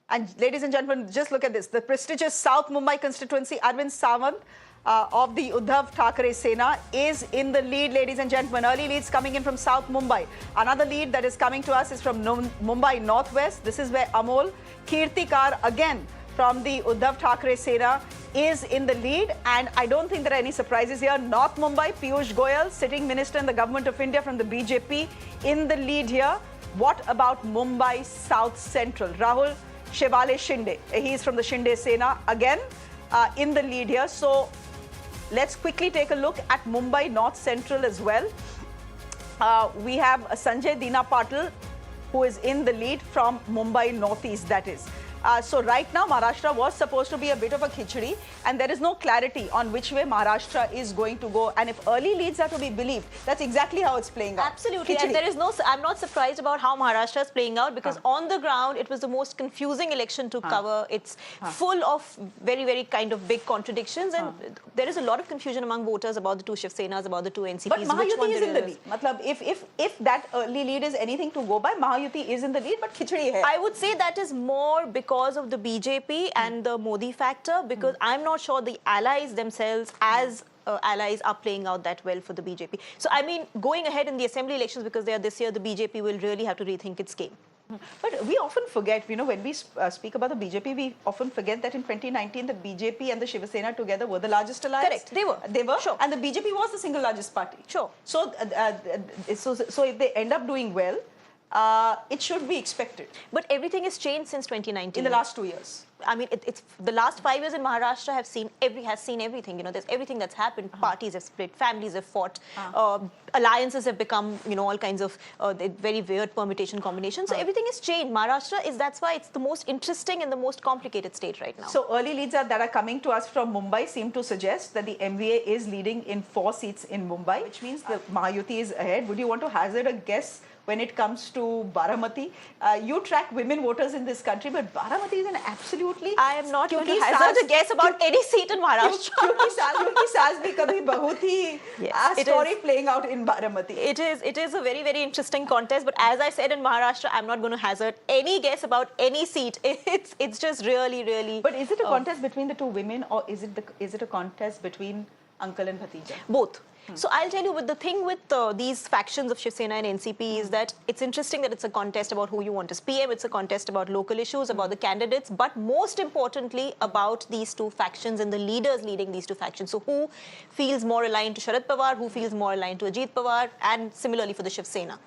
And ladies and gentlemen, just look at this. The prestigious South Mumbai constituency, Arvind Sawant of the Uddhav Thackeray Sena is in the lead, ladies and gentlemen. Early leads coming in from South Mumbai. Another lead that is coming to us is from Mumbai Northwest. This is where Amol Kirtikar, again from the Uddhav Thackeray Sena, is in the lead. And I don't think there are any surprises here. North Mumbai, Piyush Goyal, sitting minister in the government of India from the BJP, in the lead here. What about Mumbai South Central? Rahul Shevale Shinde. He is from the Shinde Sena, again in the lead here. So let's quickly take a look at Mumbai North Central as well. We have Sanjay Dina Patil, who is in the lead from Mumbai Northeast, that is. So right now, Maharashtra was supposed to be a bit of a khichdi, and there is no clarity on which way Maharashtra is going to go. And if early leads are to be believed, that's exactly how it's playing out. Absolutely. And there is I'm not surprised about how Maharashtra is playing out, because on the ground, it was the most confusing election to cover. It's full of very, very kind of big contradictions. And there is a lot of confusion among voters about the two Shiv Senas, about the two NCPs. But Mahayuti is in the lead. Matlab, if that early lead is anything to go by, Mahayuti is in the lead, but khichdi hai. I would say that is more because of the BJP and the Modi factor, because I'm not sure the allies themselves as allies are playing out that well for the BJP. So, I mean, going ahead in the assembly elections, because they are this year, the BJP will really have to rethink its game. But we often forget, when we speak about the BJP, we often forget that in 2019, the BJP and the Shiv Sena together were the largest alliance. Correct, they were. Sure. And the BJP was the single largest party. Sure. So, so if they end up doing well, it should be expected. But everything has changed since 2019. In the last 2 years. I mean, it's the last 5 years in Maharashtra has seen everything. There's everything that's happened. Parties have split, families have fought, alliances have become, all kinds of very weird permutation combinations. So everything has changed. Maharashtra that's why it's the most interesting and the most complicated state right now. So early leads that are coming to us from Mumbai seem to suggest that the MVA is leading in 4 seats in Mumbai, which means the Mahayuti is ahead. Would you want to hazard a guess when it comes to Baramati? You track women voters in this country, but Baramati is an absolutely... I am not going to hazard a guess about any seat in Maharashtra. Kyunki saas bhi kabhi bahut hi story playing out in Baramati. It is a very, very interesting contest, but as I said in Maharashtra, I'm not going to hazard any guess about any seat. It's just really, really... But is it a contest between the two women, or is it a contest between uncle and bhatija? Both. So I'll tell you, the thing with these factions of Shiv Sena and NCP is that it's interesting that it's a contest about who you want as PM, it's a contest about local issues, about the candidates, but most importantly about these two factions and the leaders leading these two factions. So who feels more aligned to Sharad Pawar, who feels more aligned to Ajit Pawar, and similarly for the Shiv Sena.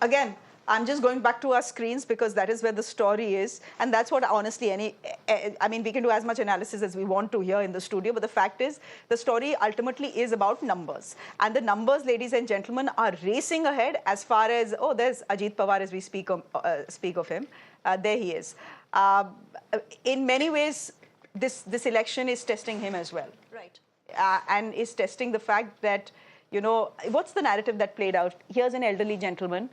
Again, I'm just going back to our screens because that is where the story is. And that's what honestly I mean, we can do as much analysis as we want to here in the studio. But the fact is, the story ultimately is about numbers. And the numbers, ladies and gentlemen, are racing ahead as far as, there's Ajit Pawar as we speak of him. There he is. In many ways, this election is testing him as well. Right. And is testing the fact that, what's the narrative that played out? Here's an elderly gentleman,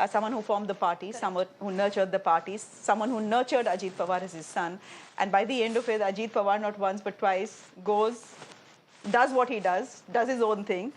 someone who formed the party, someone who nurtured the parties, someone who nurtured Ajit Pawar as his son. And by the end of it, Ajit Pawar not once but twice does what he does his own thing.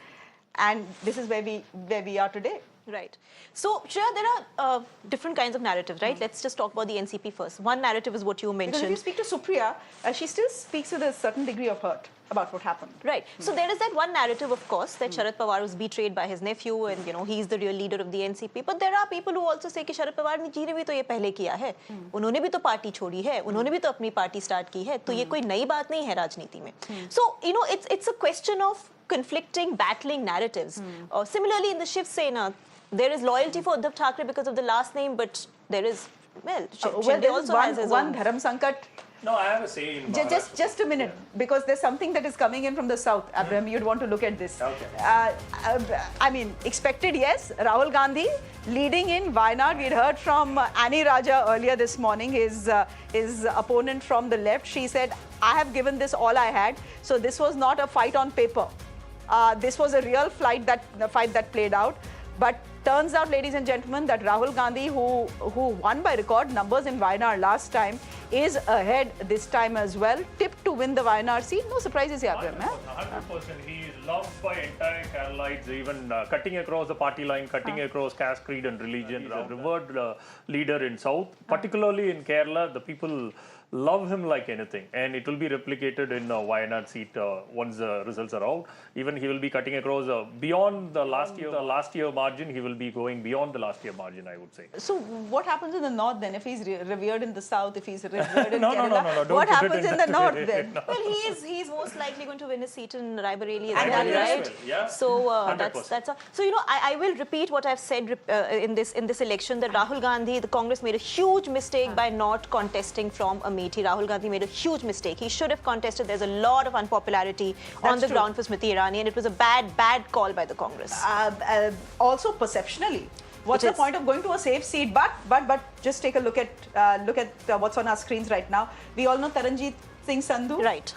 And this is where we are today. Right. So, Shreya, there are different kinds of narratives, right? Let's just talk about the NCP first. One narrative is what you mentioned. Because if you speak to Supriya, she still speaks with a certain degree of hurt about what happened. Right. So there is that one narrative, of course, that Sharad Pawar was betrayed by his nephew and, you know, he's the real leader of the NCP. But there are people who also say कि शरद पवार जी ने भी तो ये पहले किया है, उन्होंने भी तो पार्टी छोड़ी है, उन्होंने भी तो अपनी पार्टी स्टार्ट की है, तो ये कोई नई बात नहीं है राजनीति में. So, you know, it's a question of conflicting, battling narratives. Similarly, in the Shiv Sena, there is loyalty for Uddhav Thackeray because of the last name, but there is, well, there also has one Dharam Sankat. No, I have a say in just a minute, because there's something that is coming in from the south. Abraham, you'd want to look at this. Okay. I mean, expected, yes. Rahul Gandhi leading in Wayanad. We'd heard from Annie Raja earlier this morning, his opponent from the left. She said, I have given this all I had. So this was not a fight on paper. This was a real fight that played out. But turns out, ladies and gentlemen, that Rahul Gandhi, who won by record numbers in Wayanad last time, is ahead this time as well. Tipped to win the Wayanad seat. No surprises here, Abraham. 100%. He is loved by entire Keralites, even cutting across the party line, cutting across caste, creed and religion. He's a revered leader in South, particularly in Kerala. The people love him like anything, and it will be replicated in Wayanad seat once the results are out. Even he will be cutting across beyond the last year margin. He will be going beyond the last year margin, I would say. So what happens in the north then? If he's revered in the south, if he's revered in No, Kerala, what happens in the north then? Well, he's most likely going to win a seat in Raebareli And as well, as right? well, yeah. So that's so, you know, I will repeat what I've said in this election, that Rahul Gandhi, the Congress made a huge mistake by not contesting from Amethi. Rahul Gandhi made a huge mistake. He should have contested. There's a lot of unpopularity on the ground for Smriti Irani, and it was a bad call by the Congress. Also perceptionally, what's the point of going to a safe seat? But just take a look at what's on our screens right now. We all know Taranjeet Singh Sandhu. Right.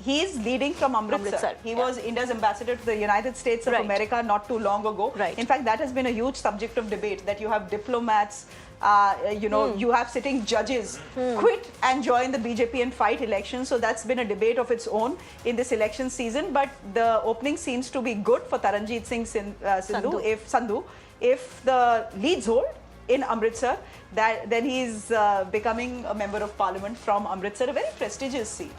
He is leading from Amritsar. He was India's ambassador to the United States of America not too long ago. Right. In fact, that has been a huge subject of debate, that you have diplomats, you have sitting judges quit and join the BJP and fight elections. So that's been a debate of its own in this election season. But the opening seems to be good for Taranjeet Singh Sandhu. If the leads hold in Amritsar, then he's becoming a member of parliament from Amritsar, a very prestigious seat.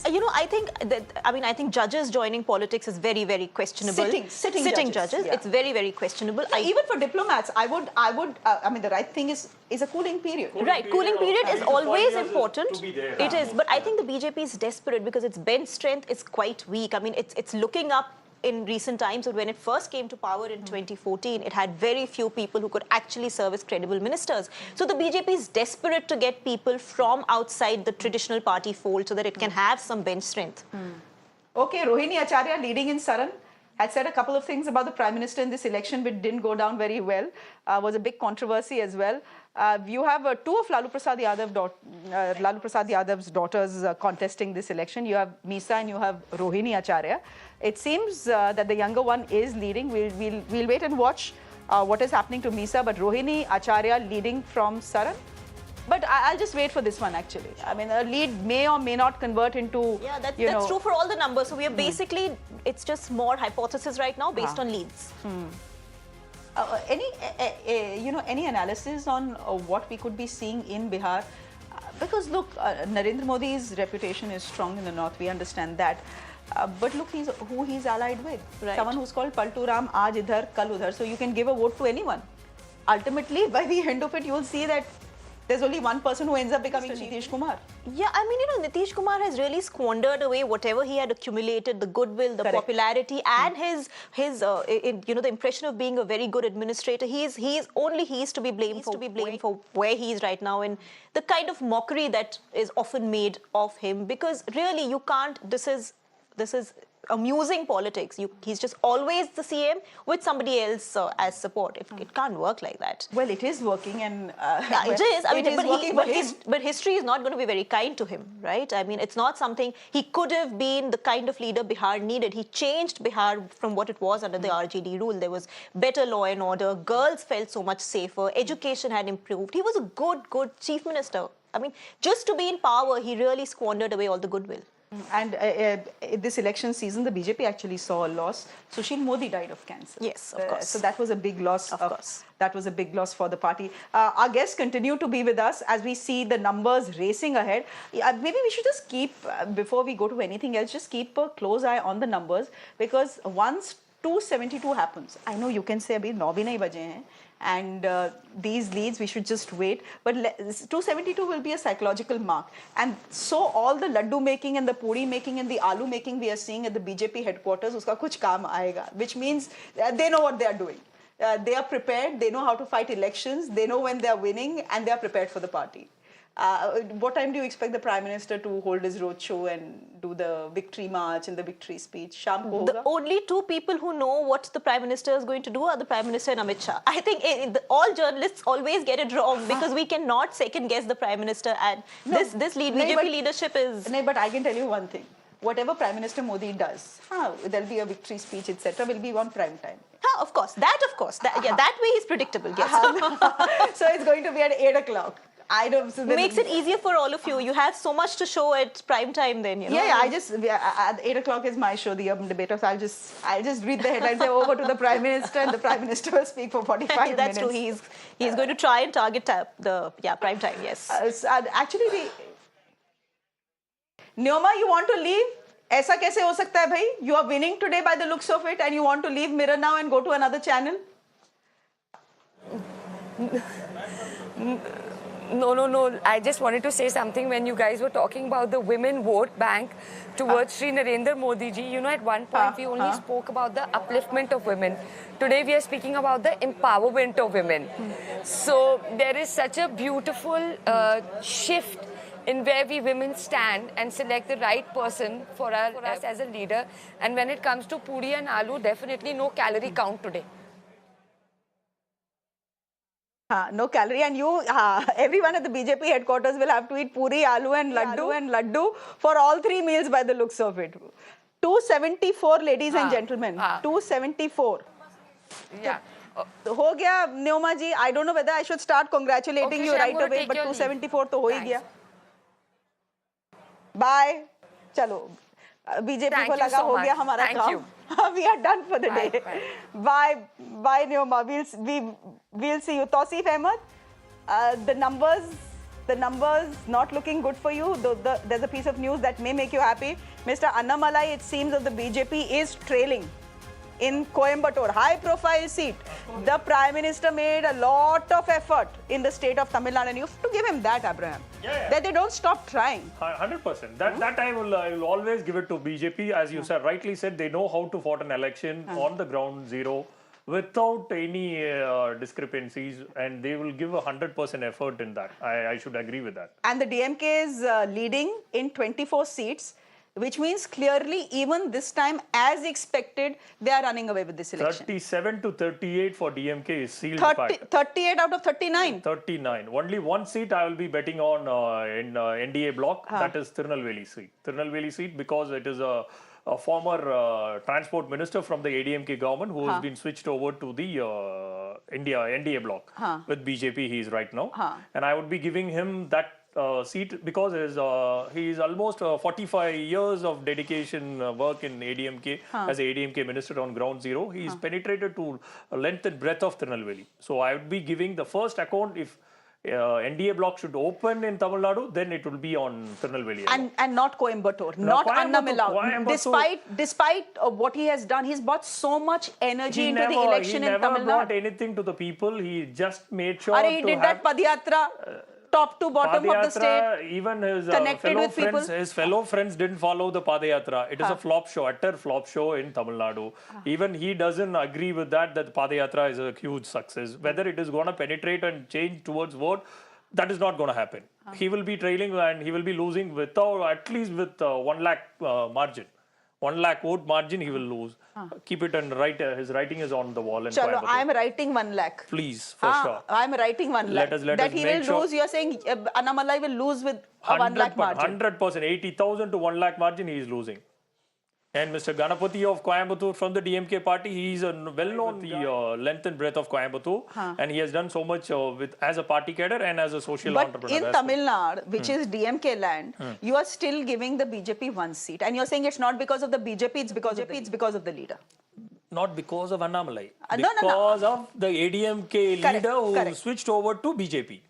You know, I think judges joining politics is very, very questionable. Sitting judges, yeah. It's very, very questionable. Even for diplomats, I mean, the right thing is a cooling period. Cooling period is always important. To be there. It is, but I think the BJP is desperate because its bench strength is quite weak. I mean, it's looking up in recent times, but when it first came to power in 2014, it had very few people who could actually serve as credible ministers. So the BJP is desperate to get people from outside the traditional party fold so that it can have some bench strength. Okay, Rohini Acharya leading in Saran had said a couple of things about the Prime Minister in this election which didn't go down very well. Was a big controversy as well. You have two of Lalu Prasad Yadav's daughters contesting this election. You have Misa and you have Rohini Acharya. It seems that the younger one is leading. We'll wait and watch what is happening to Misa, but Rohini Acharya leading from Saran. But I'll just wait for this one, actually. I mean, a lead may or may not convert into, yeah, that's true for all the numbers. So we are basically, it's just more hypothesis right now based on leads. Any analysis on what we could be seeing in Bihar? Because look, Narendra Modi's reputation is strong in the north. We understand that. But look, who he's allied with. Right. Someone who's called Paltu Ram, aaj idhar, kal udhar. So you can give a vote to anyone. Ultimately, by the end of it, you will see that there's only one person who ends up becoming Nitish Kumar. Yeah, I mean, you know, Nitish Kumar has really squandered away whatever he had accumulated, the goodwill, the popularity, and his the impression of being a very good administrator. He's to be blamed for where he is right now and the kind of mockery that is often made of him. Because really, you can't. This is amusing politics. He's just always the CM with somebody else as support. It can't work like that. Well, it is working, and yeah, it is. I mean, but history is not going to be very kind to him, right? I mean, it's not something he could have been the kind of leader Bihar needed. He changed Bihar from what it was under the RJD rule. There was better law and order. Girls felt so much safer. Education had improved. He was a good chief minister. I mean, just to be in power, he really squandered away all the goodwill. And this election season, the BJP actually saw a loss. Sushil Modi died of cancer. Yes, of course. So that was a big loss. Of course. That was a big loss for the party. Our guests continue to be with us as we see the numbers racing ahead. Maybe we should just keep, before we go to anything else, just keep a close eye on the numbers, because once 272 happens, I know you can say, abhi 9 bhi nahi baje hain, and these leads, we should just wait. But 272 will be a psychological mark. And so all the laddu making and the puri making and the aloo making we are seeing at the BJP headquarters, uska kuch kaam aayega, which means they know what they are doing. They are prepared, they know how to fight elections, they know when they are winning, and they are prepared for the party. What time do you expect the Prime Minister to hold his roadshow and do the victory march and the victory speech? Sham ko hoga? The only two people who know what the Prime Minister is going to do are the Prime Minister and Amit Shah. I think all journalists always get it wrong because we cannot second guess the Prime Minister, and this BJP leadership is... No, but I can tell you one thing. Whatever Prime Minister Modi does, there'll be a victory speech, etc., will be on prime time. Of course. That way he's predictable, yes. So it's going to be at 8 o'clock. Makes it easier for all of you. You have so much to show at prime time then, you know. At 8 o'clock is my show, the Urban Debater, so I'll just read the headlines, say over to the Prime Minister, and the Prime Minister will speak for 45 minutes. That's true. He's going to try and target the prime time, yes. Actually, Neoma, you want to leave? ऐसा कैसे हो सकता है भाई? You are winning today by the looks of it, and you want to leave Mirror now and go to another channel? No. I just wanted to say something when you guys were talking about the women vote bank towards Sri Narendra Modi ji. You know, at one point we only spoke about the upliftment of women. Today we are speaking about the empowerment of women. So there is such a beautiful shift in where we women stand and select the right person for us as a leader. And when it comes to puri and aloo, definitely no calorie count today. No calorie, and everyone at the BJP headquarters will have to eat puri, aloo and laddu for all 3 meals by the looks of it. 274, ladies and gentlemen. 274. Yeah. Ho gaya, Neoma ji. I don't know whether I should start congratulating you right away, but 274 to ho hi gaya. Bye. Chalo. BJP ko laga ho gaya hamara kaam. We are done for the day. Bye, Neoma. We'll see you. Tausif Ahmed, the numbers not looking good for you. There's a piece of news that may make you happy. Mr. Annamalai, it seems that the BJP is trailing in Coimbatore, high-profile seat. The Prime Minister made a lot of effort in the state of Tamil Nadu, and you have to give him that, Abraham. That they don't stop trying. 100%. That I will always give it to BJP. As you said, rightly said, they know how to fight an election on the ground zero without any discrepancies, and they will give 100% effort in that. I should agree with that. And the DMK is leading in 24 seats, which means clearly, even this time, as expected, they are running away with this election. 37 to 38 for DMK is sealed 38 out of 39. 39. Only one seat I will be betting on in NDA block. That is Tirunelveli seat. Tirunelveli seat, because it is a former transport minister from the ADMK government who has been switched over to the NDA block with BJP. He is right now, and I would be giving him that seat because he is almost 45 years of dedication work in ADMK as a ADMK minister on ground zero. He is penetrated to length and breadth of Tirunelveli. So I would be giving the first account if NDA block should open in Tamil Nadu, then it will be on Tirunelveli. And not Coimbatore, not Annamillau. Despite what he has done, he's brought so much energy into the election in Tamil Nadu. He never brought anything to the people. He just made sure he did that Padyatra. Top to bottom of the state, even his fellow friends didn't follow the Padayatra. It is a flop show, utter flop show in Tamil Nadu. Even he doesn't agree with that Padayatra is a huge success. Whether it is going to penetrate and change towards vote, that is not going to happen. He will be trailing and he will be losing at least with 1 lakh margin. 1 lakh vote margin he will lose. Keep it and write. His writing is on the wall. Chalo, I am writing 1 lakh. Please, for sure. I am writing 1 lakh. That he will lose. You are saying Annamalai will lose with a 1 lakh margin. 100%. 80,000 to 1 lakh margin he is losing. And Mr. Ganapati of Coimbatore from the DMK party, he is a well-known the length and breadth of Coimbatore, and he has done so much as a party cadre and as a social entrepreneur. But in Tamil Nadu, which is DMK land, you are still giving the BJP one seat, and you're saying it's not because of the BJP, it's because of the leader. Not because of Annamalai, because of the ADMK leader who switched over to BJP.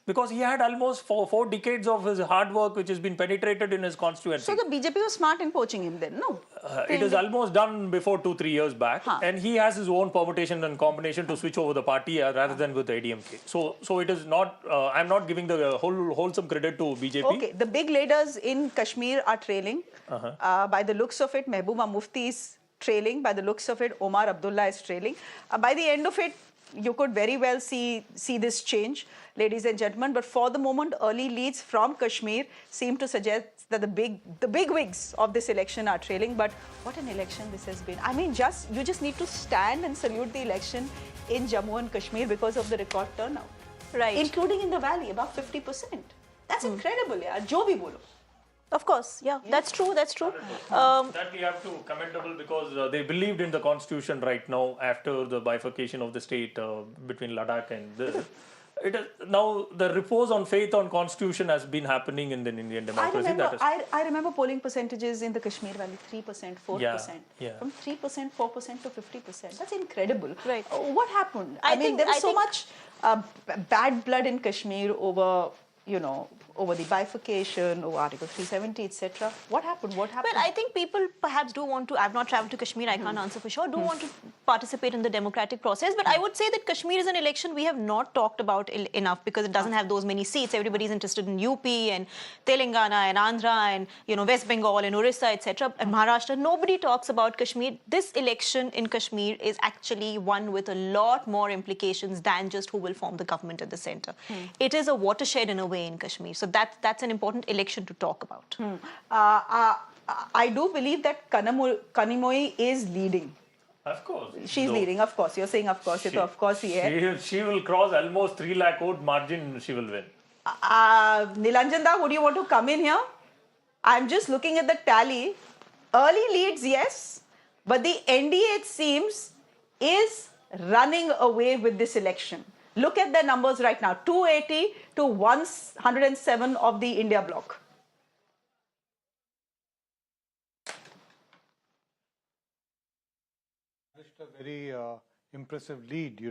Because he had almost four decades of his hard work which has been penetrated in his constituency. So the BJP was smart in poaching him then, no? It is almost done before 2-3 years back, and he has his own permutation and combination to switch over the party rather than with the ADMK. So it is not, I'm not giving the wholesome credit to BJP. Okay, the big leaders in Kashmir are trailing. By the looks of it, Mehbooba Mufti is trailing. By the looks of it, Omar Abdullah is trailing. By the end of it, you could very well see this change, ladies and gentlemen. But for the moment, early leads from Kashmir seem to suggest that the big wigs of this election are trailing. But what an election this has been. I mean, you just need to stand and salute the election in Jammu and Kashmir because of the record turnout. Right. Including in the valley, above 50%. That's incredible, yaar. Jo bhi bolo. Of course, yeah, that's true, that's true. That we have to commendable because they believed in the constitution right now after the bifurcation of the state between Ladakh and this. Now the repose on faith on constitution has been happening in the Indian democracy. I remember polling percentages in the Kashmir Valley, 3%, 4%. Yeah. From 3%, 4% to 50%. That's incredible. Right. What happened? I mean, there was so much bad blood in Kashmir over, over the bifurcation, over Article 370, etc. What happened? What happened? Well, I think people perhaps do want to, I've not traveled to Kashmir, I can't answer for sure, do want to participate in the democratic process. But I would say that Kashmir is an election we have not talked about enough because it doesn't have those many seats. Everybody's interested in UP and Telangana and Andhra and, West Bengal and Orissa, etc. and Maharashtra. Nobody talks about Kashmir. This election in Kashmir is actually one with a lot more implications than just who will form the government at the center. It is a watershed in a way in Kashmir. So that's an important election to talk about. I do believe that Kanimoi is leading. Of course. She's leading, of course. You're saying, of course. Of course, she will cross almost 3 lakh vote margin, she will win. Nilanjanda, would you want to come in here? I'm just looking at the tally. Early leads, yes. But the NDA, it seems, is running away with this election. Look at their numbers right now, 280 to 107 of the India bloc. A very impressive lead,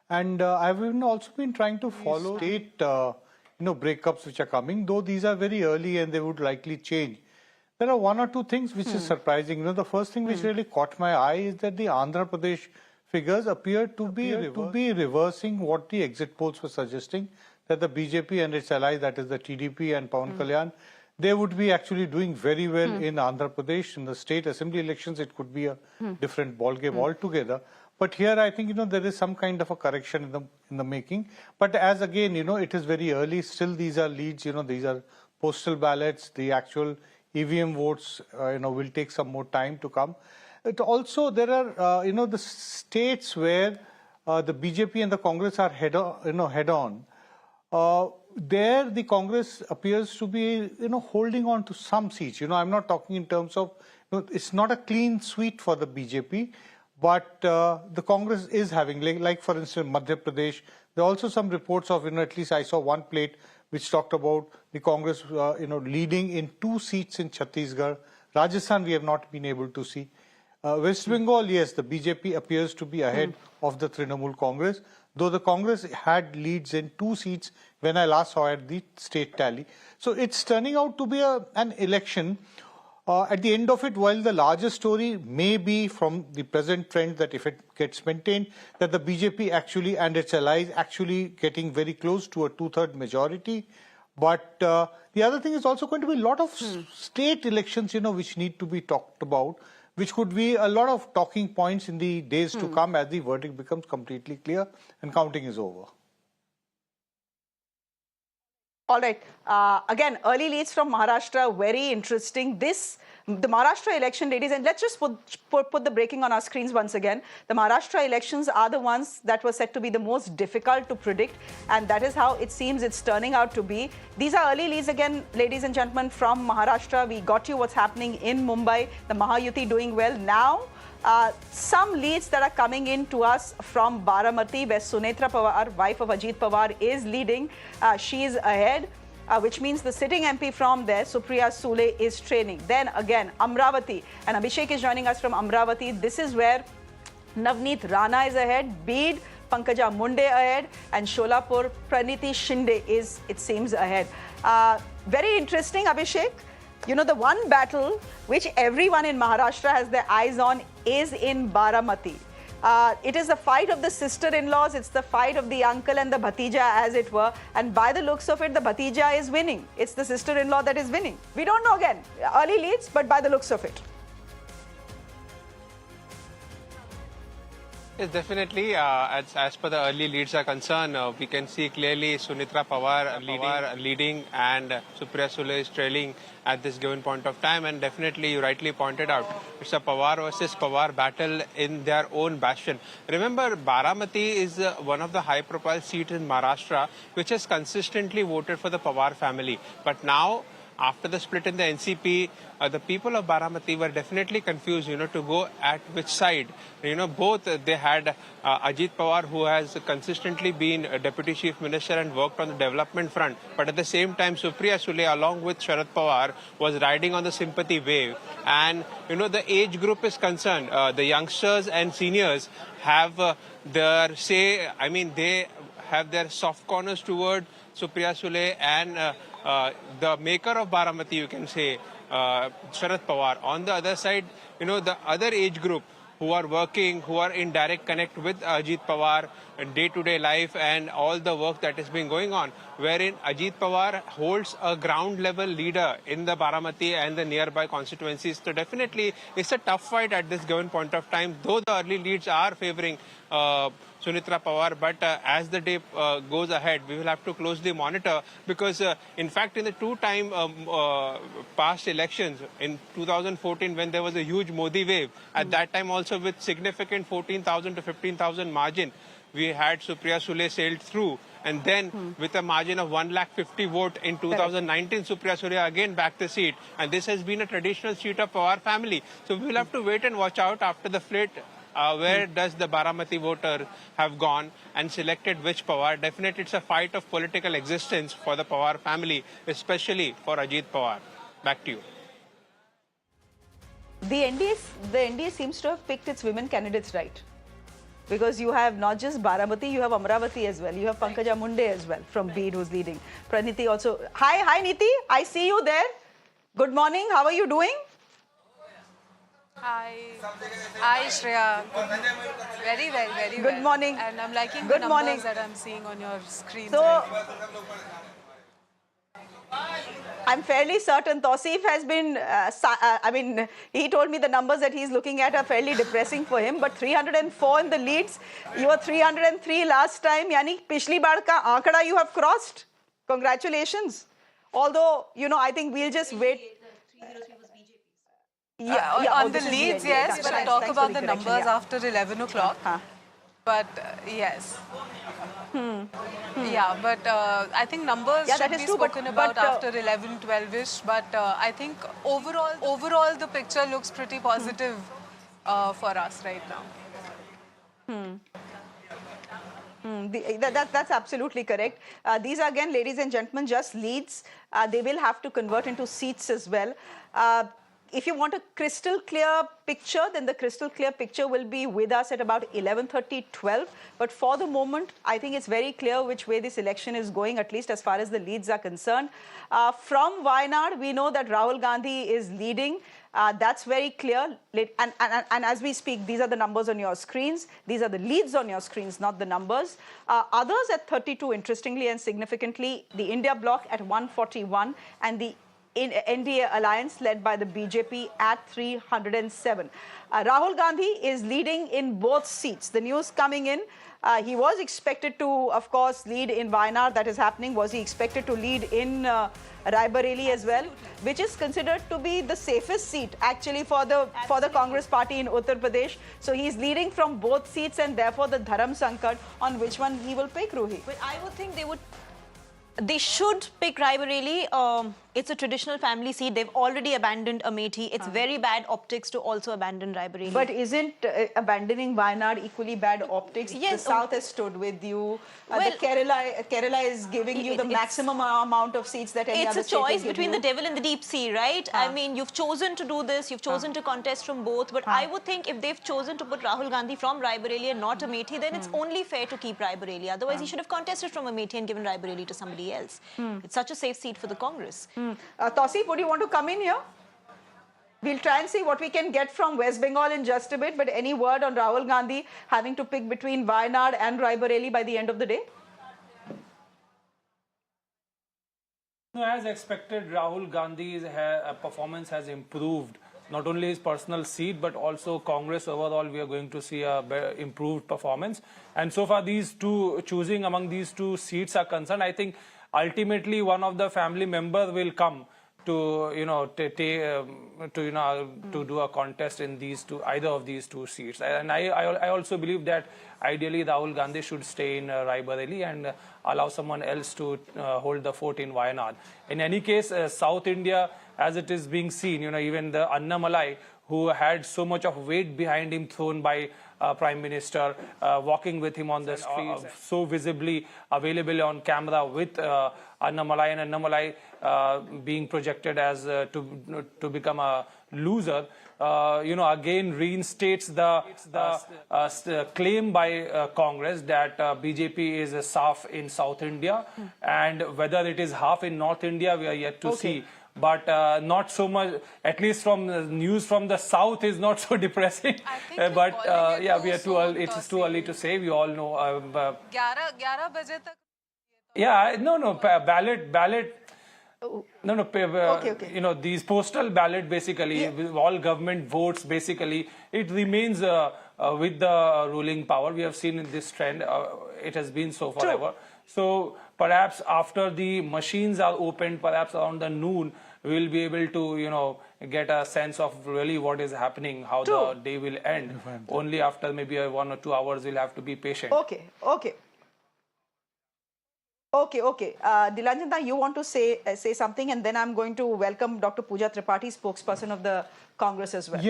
and I've also been trying to follow state, breakups which are coming, though these are very early and they would likely change. There are one or two things which is surprising. The first thing which really caught my eye is that the Andhra Pradesh figures appear to be reversing what the exit polls were suggesting, that the BJP and its allies, that is the TDP and Pawan Kalyan, they would be actually doing very well in Andhra Pradesh. In the state assembly elections, it could be a different ballgame altogether. But here, I think, there is some kind of a correction in the making. But as again, it is very early. Still, these are leads. These are postal ballots. The actual EVM votes, will take some more time to come. It also, there are, the states where the BJP and the Congress are head on. There, the Congress appears to be, holding on to some seats. I'm not talking in terms of, it's not a clean sweep for the BJP, but the Congress is having, like for instance, Madhya Pradesh. There are also some reports of, at least I saw one plate which talked about the Congress, leading in 2 seats in Chhattisgarh. Rajasthan, we have not been able to see. West Bengal, yes, the BJP appears to be ahead of the Trinamool Congress, though the Congress had leads in 2 seats when I last saw at the state tally. So it's turning out to be an election. At the end of it, while the larger story may be from the present trend that if it gets maintained, that the BJP actually and its allies actually getting very close to a 2/3 majority. But the other thing is also going to be a lot of state elections, which need to be talked about, which could be a lot of talking points in the days to come as the verdict becomes completely clear and counting is over. All right. Again, early leads from Maharashtra, very interesting. The Maharashtra election, ladies, and let's just put the breaking on our screens once again. The Maharashtra elections are the ones that were said to be the most difficult to predict, and that is how it seems it's turning out to be. These are early leads again, ladies and gentlemen, from Maharashtra. We got you what's happening in Mumbai, the Mahayuti doing well. Now, some leads that are coming in to us from Baramati, where Sunetra Pawar, wife of Ajit Pawar, is leading. She is ahead, which means the sitting MP from there, Supriya Sule, is trailing. Then again, Amravati, and Abhishek is joining us from Amravati. This is where Navneet Rana is ahead, Beed, Pankaja Munde ahead, and Sholapur, Praniti Shinde is, it seems, ahead. Very interesting, Abhishek. You know, the one battle which everyone in Maharashtra has their eyes on is in Baramati. It is the fight of the sister-in-laws, it's the fight of the uncle and the bhatija, as it were. And by the looks of it, the bhatija is winning. It's the sister-in-law that is winning. We don't know again. Early leads, but by the looks of it. Yes, definitely. As per the early leads are concerned, we can see clearly Sunitra Pawar leading and Supriya Sule is trailing at this given point of time. And definitely, you rightly pointed out, it's a Pawar versus Pawar battle in their own bastion. Remember, Baramati is one of the high-profile seats in Maharashtra, which has consistently voted for the Pawar family. But now, after the split in the NCP, the people of Baramati were definitely confused, to go at which side. Both they had Ajit Pawar, who has consistently been a Deputy Chief Minister and worked on the development front. But at the same time, Supriya Sule, along with Sharad Pawar, was riding on the sympathy wave. And, the age group is concerned. The youngsters and seniors have their say, they have their soft corners toward Supriya Sule and the maker of Baramati, you can say, Sharad Pawar. On the other side, the other age group who are working, who are in direct connect with Ajit Pawar in day-to-day life and all the work that is being going on, wherein Ajit Pawar holds a ground-level leader in the Baramati and the nearby constituencies. So definitely, it's a tough fight at this given point of time, though the early leads are favouring Sunitra Pawar, but as the day goes ahead, we will have to closely monitor because, in fact, in the two-time past elections, in 2014, when there was a huge Modi wave, at that time also with significant 14,000 to 15,000 margin, we had Supriya Sule sailed through. And then with a margin of 150 vote in 2019, Supriya Sule again backed the seat. And this has been a traditional seat of Pawar family. So we will have to wait and watch out after the split. Where does the Baramati voter have gone and selected which Pawar? Definitely, it's a fight of political existence for the Pawar family, especially for Ajit Pawar. Back to you. The NDA seems to have picked its women candidates right. Because you have not just Baramati, you have Amravati as well. You have Pankaja Munde as well from Beed, who's leading. Praniti also. Hi, Niti. I see you there. Good morning. How are you doing? Hi, Shreya. Very well, very well. Good morning. And I'm liking Good the morning. numbers that I'm seeing on your screen. So, I'm fairly certain Tausif has been, he told me the numbers that he's looking at are fairly depressing for him, but 304 in the leads. You were 303 last time. Yani, pishli baar ka aankada you have crossed. Congratulations. Although, I think we'll just wait. On the leads, yes, but I'll talk about the numbers after 11 o'clock. But yes. Yeah, but I think numbers should be spoken about after 11, 12-ish. But I think overall the picture looks pretty positive for us right now. That's absolutely correct. These are, again, ladies and gentlemen, just leads. They will have to convert into seats as well. If you want a crystal clear picture, then the crystal clear picture will be with us at about 11:30, 12. But for the moment, I think it's very clear which way this election is going, at least as far as the leads are concerned. From Wayanad, we know that Rahul Gandhi is leading. That's very clear. And as we speak, these are the numbers on your screens. These are the leads on your screens, not the numbers. Others at 32, interestingly and significantly, the India bloc at 141 and the NDA alliance led by the BJP at 307. Rahul Gandhi is leading in both seats. The news coming in, he was expected to, of course, lead in Wayanad. That is happening. Was he expected to lead in Raebareli as well, which is considered to be the safest seat actually for the Congress party in Uttar Pradesh. So he's leading from both seats, and therefore the Dharam Sankat on which one he will pick, Ruhi. But I would think they should pick Raebareli. It's a traditional family seat. They've already abandoned Amethi. It's very bad optics to also abandon Raebareli. But isn't abandoning Wayanad equally bad optics? Yes. The South has stood with you. The Kerala is giving you the maximum amount of seats that any other state will give you. It's a choice between the devil and the deep sea, right? I mean, you've chosen to do this. You've chosen to contest from both. But I would think if they've chosen to put Rahul Gandhi from Raebareli and not Amethi, then it's only fair to keep Raebareli. Otherwise, he should have contested from Amethi and given Raebareli to somebody else. It's such a safe seat for the Congress. Tausif, would you want to come in here? We'll try and see what we can get from West Bengal in just a bit, but any word on Rahul Gandhi having to pick between Wayanad and Raebareli by the end of the day? No, as expected, Rahul Gandhi's performance has improved. Not only his personal seat, but also Congress overall, we are going to see a improved performance. And so far, choosing among these two seats are concerned, I think ultimately one of the family members will come to do a contest in either of these two seats. And I also believe that ideally Rahul Gandhi should stay in Raebareli and allow someone else to hold the fort in Wayanad. In any case, South India, as it is being seen, even the Annamalai, who had so much of weight behind him thrown by Prime Minister, walking with him on the streets, so visibly available on camera with Annamalai, and Annamalai being projected as to become a loser, again reinstates the claim by Congress that BJP is a SAF in South India, and whether it is half in North India, we are yet to see. But not so much, at least from the news from the south, is not so depressing. But yeah, we are too early. It is too early to say. We all know. 11 baje tak. Yeah, ballot. These postal ballot basically, with all government votes basically, it remains with the ruling power. We have seen in this trend. It has been so forever. So perhaps after the machines are opened, perhaps around the noon, we will be able to, get a sense of really what is happening, how the day will end. Only after maybe 1 or 2 hours, we'll have to be patient. Okay. Dilanjanta, you want to say something, and then I'm going to welcome Dr. Pooja Tripathi, spokesperson of the Congress as well.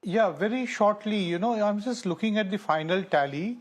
Yeah, very shortly, I'm just looking at the final tally.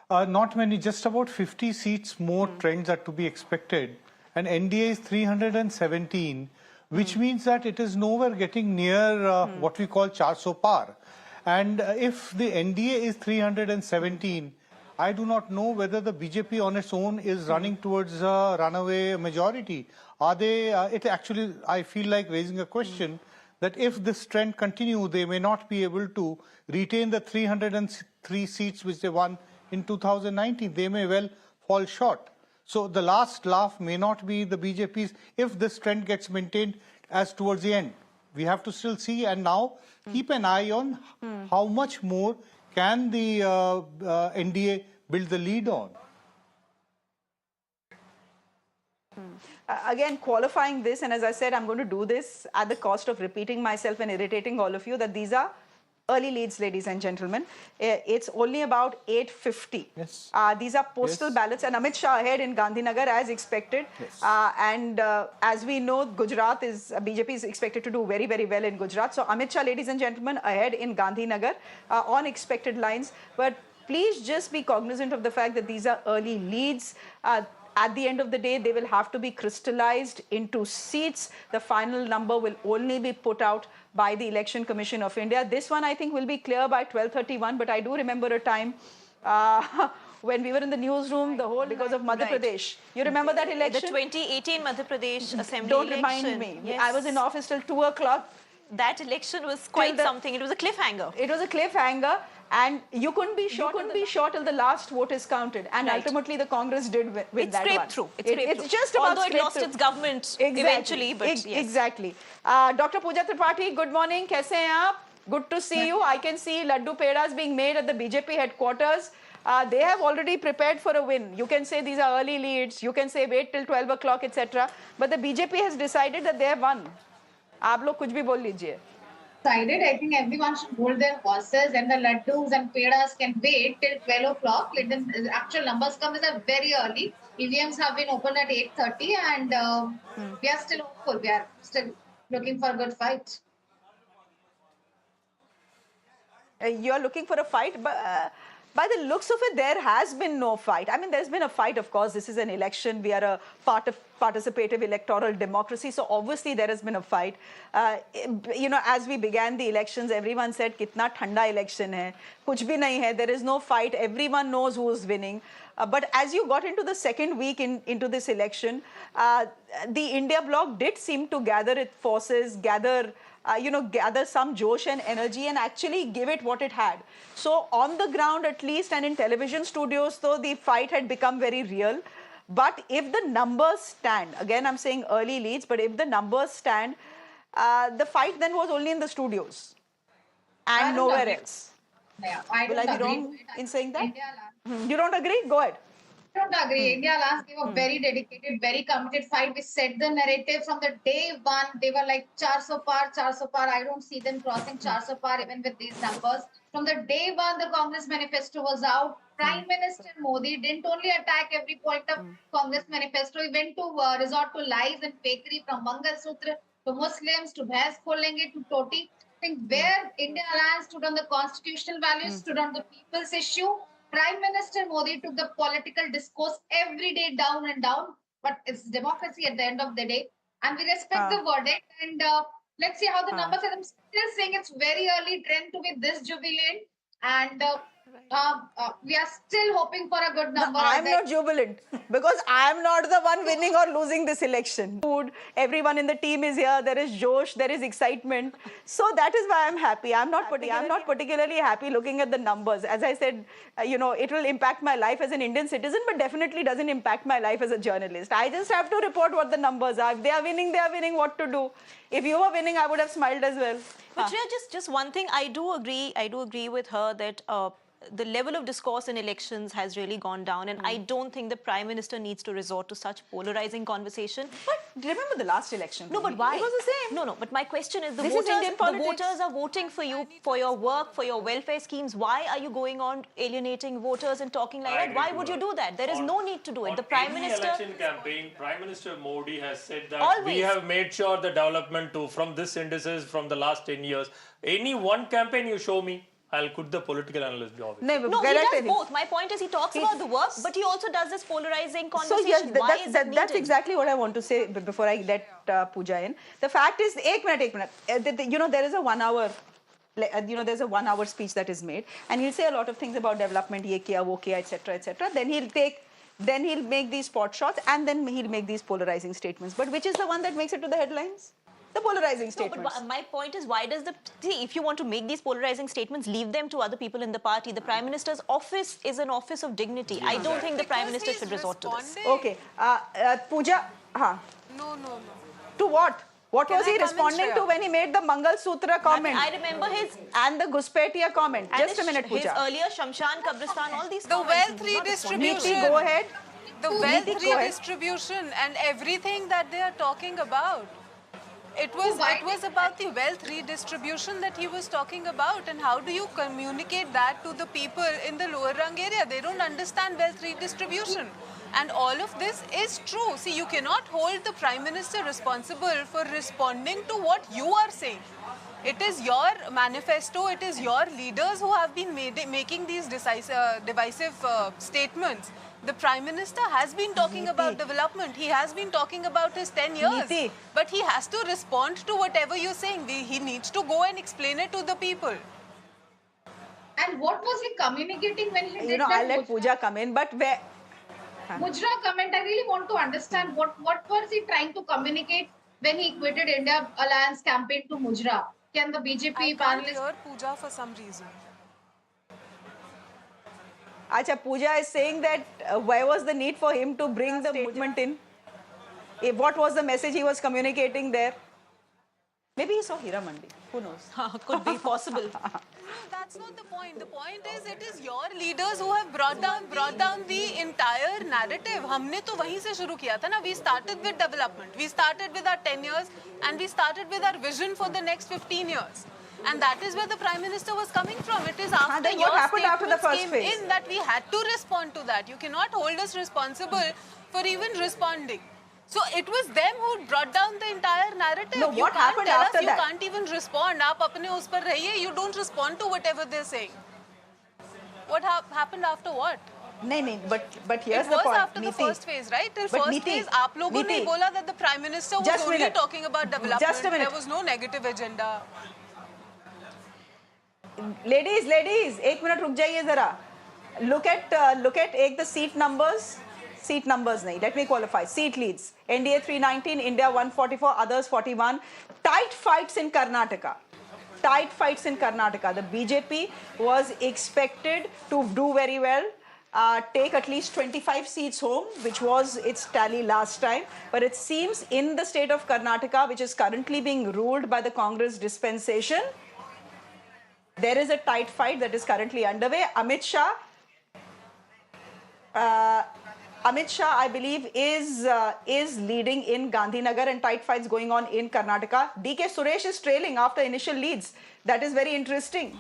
Not many, just about 50 seats more trends are to be expected. And NDA is 317, which means that it is nowhere getting near what we call 400 par. And if the NDA is 317, I do not know whether the BJP on its own is running towards a runaway majority. Are they, it actually, I feel like raising a question that if this trend continues, they may not be able to retain the 303 seats which they won in 2019. They may well fall short. So the last laugh may not be the BJP's if this trend gets maintained as towards the end. We have to still see, and now keep an eye on how much more can the NDA build the lead on. Again, qualifying this, and as I said, I'm going to do this at the cost of repeating myself and irritating all of you, that these are early leads, ladies and gentlemen. It's only about 8:50. Yes. These are postal ballots, and Amit Shah ahead in Gandhinagar as expected. Yes. As we know, BJP is expected to do very, very well in Gujarat. So Amit Shah, ladies and gentlemen, ahead in Gandhinagar on expected lines. But please just be cognizant of the fact that these are early leads. At the end of the day, they will have to be crystallized into seats. The final number will only be put out by the Election Commission of India. This one, I think, will be clear by 12:31. But I do remember a time when we were in the newsroom, because of Madhya Pradesh. You remember that election? The 2018 Madhya Pradesh Assembly Don't election. remind me. Yes. I was in office till 2 o'clock. that election was quite something. It was a cliffhanger. It was a cliffhanger, and you couldn't be sure till the last vote is counted. And ultimately, the Congress did with that one. Scraped through. It's just about although it lost its government eventually, but yes. Exactly. Dr. Pooja Tripathi, good morning. कैसे हैं आप? Good to see you. I can see laddu pedas being made at the BJP headquarters. They have already prepared for a win. You can say these are early leads. You can say wait till 12 o'clock, etc. But the BJP has decided that they have won. आप लोग कुछ भी बोल लीजिए. Decided, I think everyone should hold their horses, and the laddus and pedas can wait till 12 o'clock. Let the actual numbers come is very early. EVMs have been opened at 8:30, and we are still hopeful. We are still looking for a good fight. You're looking for a fight, but by the looks of it, there has been no fight. I mean, there's been a fight, of course. This is an election. We are a part of participative electoral democracy. So obviously there has been a fight. You know, as we began the elections, everyone said, "Kitna thanda election hai? Kuch bhi nahi hai. There is no fight. Everyone knows who is winning." But as you got into the second week into this election, the India bloc did seem to gather its forces, gather some josh and energy and actually give it what it had. So on the ground at least, and in television studios, though, the fight had become very real. But if the numbers stand, again I'm saying early leads, but if the numbers stand, the fight then was only in the studios and nowhere else. Yeah, Will I be wrong in saying that? You don't agree? Go ahead. I don't agree. India last gave a very dedicated, very committed fight. We set the narrative from the day one. They were like 400 par, 400 par. I don't see them crossing 400 par even with these numbers. From the day one, the Congress manifesto was out. Prime Minister Modi didn't only attack every point of Congress manifesto. He went to resort to lies and fakery, from Mangal Sutra to Muslims to Bhais Kholenge to Toti. I think where India Alliance stood on the constitutional values, stood on the people's issue. Prime Minister Modi took the political discourse every day down and down, but it's democracy at the end of the day. And we respect the verdict. And let's see how the numbers are. I'm still saying it's very early trend to be this jubilant. And we are still hoping for a good number. No, I'm not jubilant because I'm not the one winning or losing this election. Everyone in the team is here. There is josh, there is excitement. So that is why I'm happy. I'm not particularly happy looking at the numbers. As I said, it will impact my life as an Indian citizen, but definitely doesn't impact my life as a journalist. I just have to report what the numbers are. If they are winning, what to do. If you were winning, I would have smiled as well. But Shreya, just one thing, I do agree with her that the level of discourse in elections has really gone down, and I don't think the Prime Minister needs to resort to such polarizing conversation. But remember the last election? No, but why? It was the same. No, but my question is, the This is Indian politics. voters are voting for you, for your work, for your welfare schemes. Why are you going on alienating voters and talking like that? Why would you do that? There is no need to do it. The Prime Minister... election campaign, Prime Minister Modi has said that we have made sure the development from this indices from the last 10 years. Any one campaign you show me, I'll quit the political analyst job. No, he does both. My point is, he talks about the work, but he also does this polarizing conversation. So yes, that's exactly what I want to say before I let Pooja in. The fact is, एक minute. There is a 1 hour, there's a 1 hour speech that is made, and he'll say a lot of things about development, ye kiya, wo kiya, etc., etc. Then he'll make these spot shots, and then he'll make these polarizing statements. But which is the one that makes it to the headlines? The polarizing statements. No, but my point is, why does if you want to make these polarizing statements, leave them to other people in the party. The Prime Minister's office is an office of dignity. I don't think the Prime Minister should resort to this. Okay. Pooja, No. To what? What was he responding to when he made the Mangal Sutra comment? I remember his... And the Ghuspetia comment. Just a minute, Pooja. His earlier Shamshan, Kabristan, all these The wealth redistribution. Niti, go ahead. The wealth redistribution and everything that they are talking about. It was about the wealth redistribution that he was talking about, and how do you communicate that to the people in the lower rung area? They don't understand wealth redistribution. And all of this is true. See, you cannot hold the Prime Minister responsible for responding to what you are saying. It is your manifesto, it is your leaders who have been making these divisive statements. The Prime Minister has been talking about development. He has been talking about his 10 years. But he has to respond to whatever you're saying. He needs to go and explain it to the people. And what was he communicating when he did that? I'll let Pooja come in, but where... Mujra comment, I really want to understand what was he trying to communicate when he quitted India Alliance campaign to Mujra? Can the BJP I can't hear Pooja for some reason. Acha, Pooja is saying that why was the need for him to bring the movement in? What was the message he was communicating there? Maybe he saw Hira Mandi. Who knows? Could be possible. That's not the point. The point is, it is your leaders who have brought down the entire narrative. हमने तो वहीं से शुरू किया था ना. We started with development. We started with our 10 years, and we started with our vision for the next 15 years. And that is where the Prime Minister was coming from. It is after then your what happened after the statements first came phase? in that we had to respond to that. You cannot hold us responsible for even responding. So it was them who brought down the entire narrative. No, what happened after that? You can't even respond. आप अपने उस पर रहिए. You don't respond to whatever they're saying. What happened after what? नहीं, but here's the point. It was after the first phase, right? Till first phase, आप लोगों ने बोला that the Prime Minister was only talking about development. Just a minute. There was no negative agenda. Ladies, एक minute रुक जाइए जरा. Look at the seat numbers. Seat numbers nahi. Let me qualify. Seat leads. NDA 319, India 144, others 41. Tight fights in Karnataka. The BJP was expected to do very well, take at least 25 seats home, which was its tally last time. But it seems in the state of Karnataka, which is currently being ruled by the Congress dispensation, there is a tight fight that is currently underway. Amit Shah, I believe, is leading in Gandhinagar, and tight fights going on in Karnataka. DK Suresh is trailing after initial leads. That is very interesting.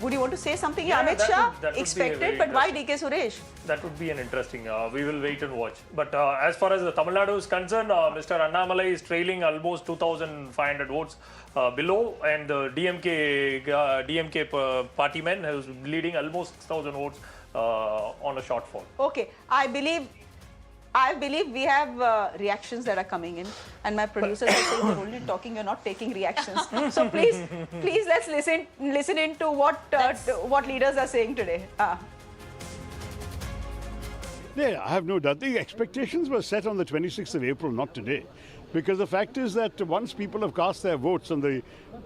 Would you want to say something? Yeah, Amit Shah that expected, but why DK Suresh? That would be an interesting. We will wait and watch. But as far as the Tamil Nadu is concerned, Mr. Annamalai is trailing almost 2,500 votes below, and the DMK party man is leading almost 6,000 votes on a shortfall. Okay, I believe we have reactions that are coming in, and my producers are saying they're only talking, you're not taking reactions. So please let's listen into what leaders are saying today. Yeah, I have no doubt. The expectations were set on the 26th of April, not today. Because the fact is that once people have cast their votes and the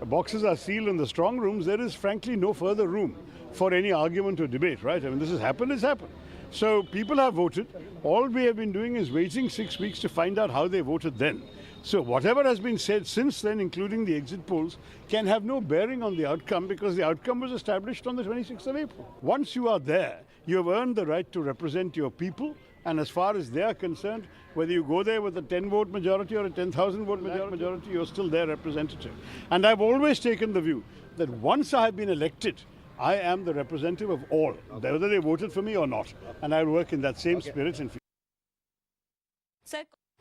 boxes are sealed in the strong rooms, there is frankly no further room for any argument or debate, right? I mean, this has happened, it's happened. So people have voted. All we have been doing is waiting 6 weeks to find out how they voted then. So whatever has been said since then, including the exit polls, can have no bearing on the outcome because the outcome was established on the 26th of April. Once you are there, you have earned the right to represent your people. And as far as they are concerned, whether you go there with a 10-vote majority or a 10,000 vote majority, you're still their representative. And I've always taken the view that once I have been elected, I am the representative of all, whether they voted for me or not. And I'll work in that same spirit and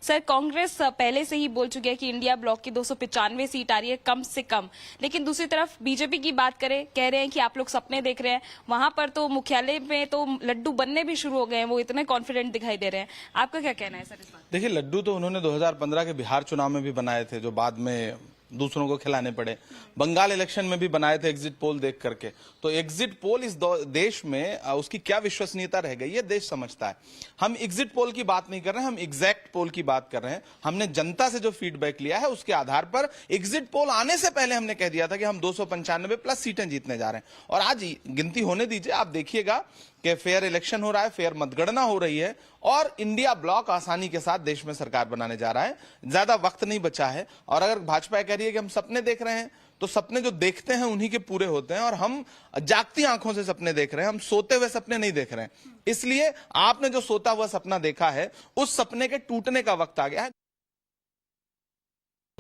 sir Congress पहले से ही बोल चुकी है कि India block की 295 seat आ रही है कम से कम, लेकिन दूसरी तरफ बीजेपी की बात करें, कह रहे हैं कि आप लोग सपने देख रहे हैं. वहां पर तो मुख्यालय में तो लड्डू बनने भी शुरू हो गए हैं, वो इतने कॉन्फिडेंट दिखाई दे रहे हैं. आपका क्या कहना है सर इस बात? देखिए, लड्डू तो उन्होंने 2015 के बिहार चुनाव में भी बनाए थे, जो बाद में दूसरों को खिलाने पड़े. बंगाल इलेक्शन में भी बनाए थे एग्जिट पोल देख करके. तो एग्जिट पोल इस देश में उसकी क्या विश्वसनीयता रह गई है देश समझता है. हम एग्जिट पोल की बात नहीं कर रहे हैं, हम एग्जैक्ट पोल की बात कर रहे हैं. हमने जनता से जो फीडबैक लिया है उसके आधार पर एग्जिट पोल आने से पहले हमने कह दिया था कि हम 295 प्लस सीटें जीतने जा रहे हैं. और आज गिनती होने दीजिए, आप देखिएगा कि फेयर इलेक्शन हो रहा है, फेयर मतगणना हो रही है और इंडिया ब्लॉक आसानी के साथ देश में सरकार बनाने जा रहा है. ज्यादा वक्त नहीं बचा है. और अगर भाजपा कह रही है कि हम सपने देख रहे हैं, तो सपने जो देखते हैं उन्हीं के पूरे होते हैं. और हम जागती आंखों से सपने देख रहे हैं, हम सोते हुए सपने नहीं देख रहे हैं. इसलिए आपने जो सोता हुआ सपना देखा है, उस सपने के टूटने का वक्त आ गया है.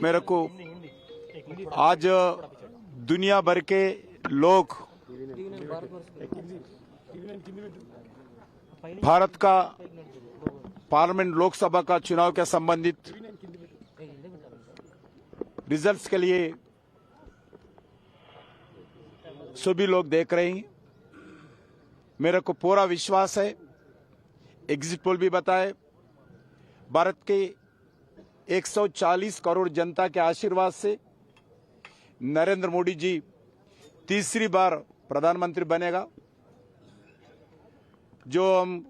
मेरे को आज दुनिया भर के लोग भारत का पार्लियामेंट लोकसभा का चुनाव के संबंधित रिजल्ट्स के लिए सभी लोग देख रहे हैं. मेरे को पूरा विश्वास है, एग्जिट पोल भी बताए, भारत के 140 करोड़ जनता के आशीर्वाद से नरेंद्र मोदी जी तीसरी बार प्रधानमंत्री बनेगा. जो हम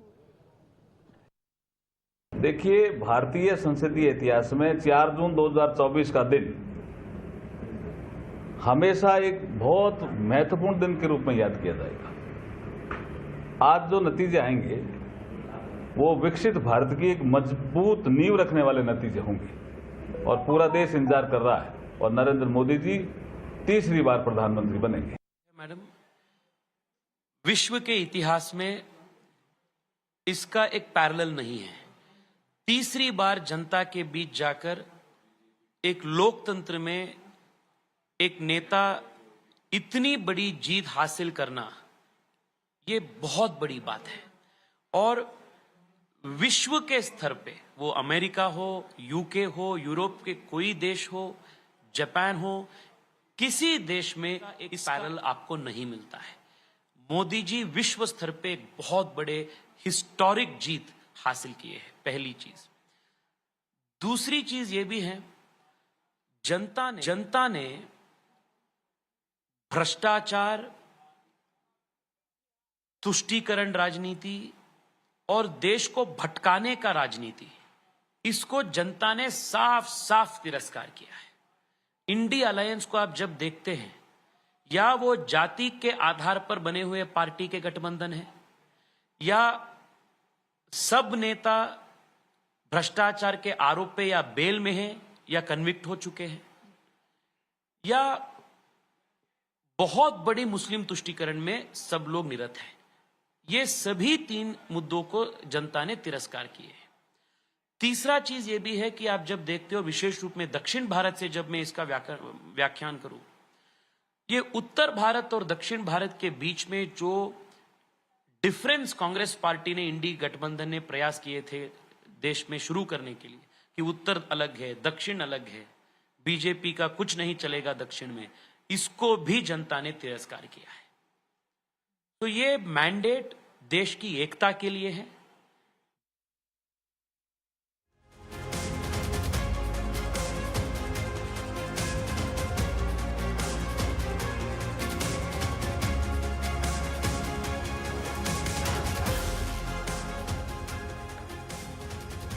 देखिए, भारतीय संसदीय इतिहास में 4 जून 2024 का दिन हमेशा एक बहुत महत्वपूर्ण दिन के रूप में याद किया जाएगा। आज जो नतीजे आएंगे वो विकसित भारत की एक मजबूत नींव रखने वाले नतीजे होंगे और पूरा देश इंतजार कर रहा है और नरेंद्र मोदी जी तीसरी बार प्रधानमंत्री बनेंगे। मैडम, विश्व के इतिहास में इसका एक पैरेलल नहीं है। तीसरी बार जनता के बीच जाकर एक लोकतंत्र में एक नेता इतनी बड़ी जीत हासिल करना, ये बहुत बड़ी बात है। और विश्व के स्तर पे, वो अमेरिका हो, यूके हो, यूरोप के कोई देश हो, जापान हो, किसी देश में एक पैरेलल आपको नहीं मिलता है। मोदी जी विश्व स्तर पे एक बहुत बड़े हिस्टोरिक जीत हासिल किए हैं, पहली चीज। दूसरी चीज ये भी है, जनता ने भ्रष्टाचार, तुष्टीकरण राजनीति और देश को भटकाने का राजनीति, इसको जनता ने साफ साफ तिरस्कार किया है। इंडी अलायंस को आप जब देखते हैं, या वो जाति के आधार पर बने हुए पार्टी के गठबंधन है, या सब नेता भ्रष्टाचार के आरोप पे या बेल में हैं या कन्विक्ट हो चुके हैं, या बहुत बड़ी मुस्लिम तुष्टीकरण में सब लोग निरत हैं, ये सभी तीन मुद्दों को जनता ने तिरस्कार किए हैं। तीसरा चीज ये भी है कि आप जब देखते हो, विशेष रूप में दक्षिण भारत से जब मैं इसका व्याख्यान करूं, ये उत्तर भारत और दक्षिण भारत के बीच में जो डिफरेंस कांग्रेस पार्टी ने, इंडी गठबंधन ने प्रयास किए थे देश में शुरू करने के लिए, कि उत्तर अलग है, दक्षिण अलग है, बीजेपी का कुछ नहीं चलेगा दक्षिण में, इसको भी जनता ने तिरस्कार किया है। तो ये मैंडेट देश की एकता के लिए है।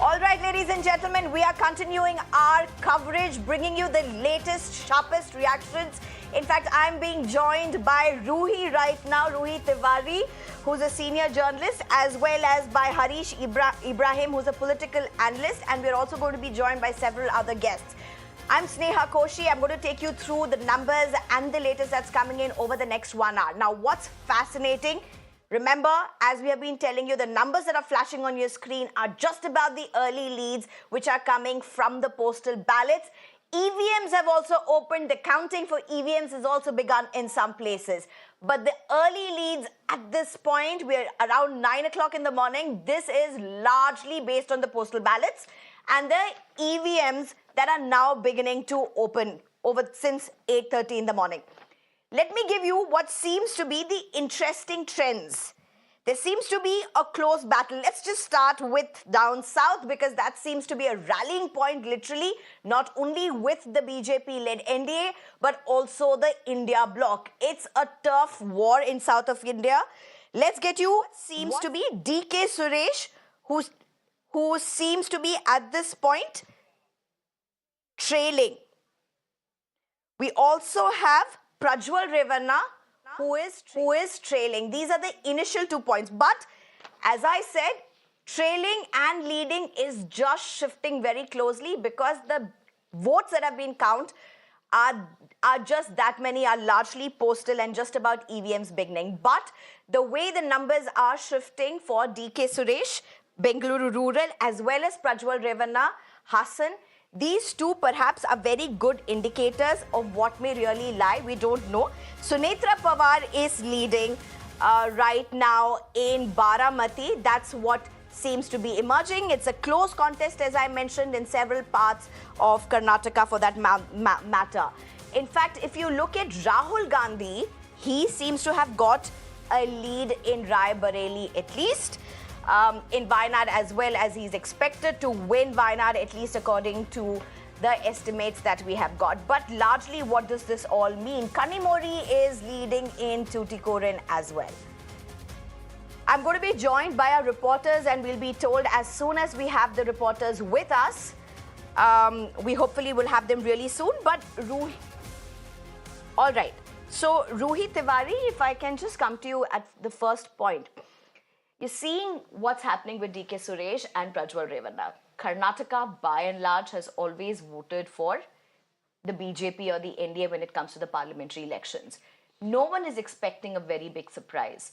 All right, ladies and gentlemen, we are continuing our coverage, bringing you the latest, sharpest reactions. In fact, I'm being joined by Ruhi right now, Ruhi Tiwari, who's a senior journalist, as well as by Harish Ibrahim, who's a political analyst, and we're also going to be joined by several other guests. I'm Sneha Koshi. I'm going to take you through the numbers and the latest that's coming in over the next 1 hour. Now, what's fascinating? Remember, as we have been telling you, the numbers that are flashing on your screen are just about the early leads which are coming from the postal ballots. EVMs have also opened. The counting for EVMs has also begun in some places. But the early leads at this point, we're around 9 o'clock in the morning. This is largely based on the postal ballots and the EVMs that are now beginning to open since 8:30 in the morning. Let me give you what seems to be the interesting trends. There seems to be a close battle. Let's just start with down south, because that seems to be a rallying point, literally, not only with the BJP-led NDA, but also the India bloc. It's a tough war in south of India. Let's get you, seems to be DK Suresh, who seems to be at this point trailing. We also have Prajwal Revanna, who is trailing. These are the initial 2 points. But as I said, trailing and leading is just shifting very closely, because the votes that have been counted are just that many, are largely postal and just about EVMs beginning. But the way the numbers are shifting for DK Suresh, Bengaluru Rural, as well as Prajwal Revanna, Hassan, these two perhaps are very good indicators of what may really lie. We don't know. Sunetra Pawar is leading right now in Baramati. That's what seems to be emerging. It's a close contest, as I mentioned, in several parts of Karnataka for that matter. In fact, if you look at Rahul Gandhi, he seems to have got a lead in Rai Bareli at least. In Wayanad as well, as he's expected to win Wayanad, at least according to the estimates that we have got. But largely, what does this all mean? Kanimori is leading in Tuticorin as well. I'm going to be joined by our reporters, and we'll be told as soon as we have the reporters with us. We hopefully will have them really soon. But All right. So, Ruhi Tiwari, if I can just come to you at the first point. You're seeing what's happening with DK Suresh and Prajwal Revanna. Karnataka, by and large, has always voted for the BJP or the NDA when it comes to the parliamentary elections. No one is expecting a very big surprise.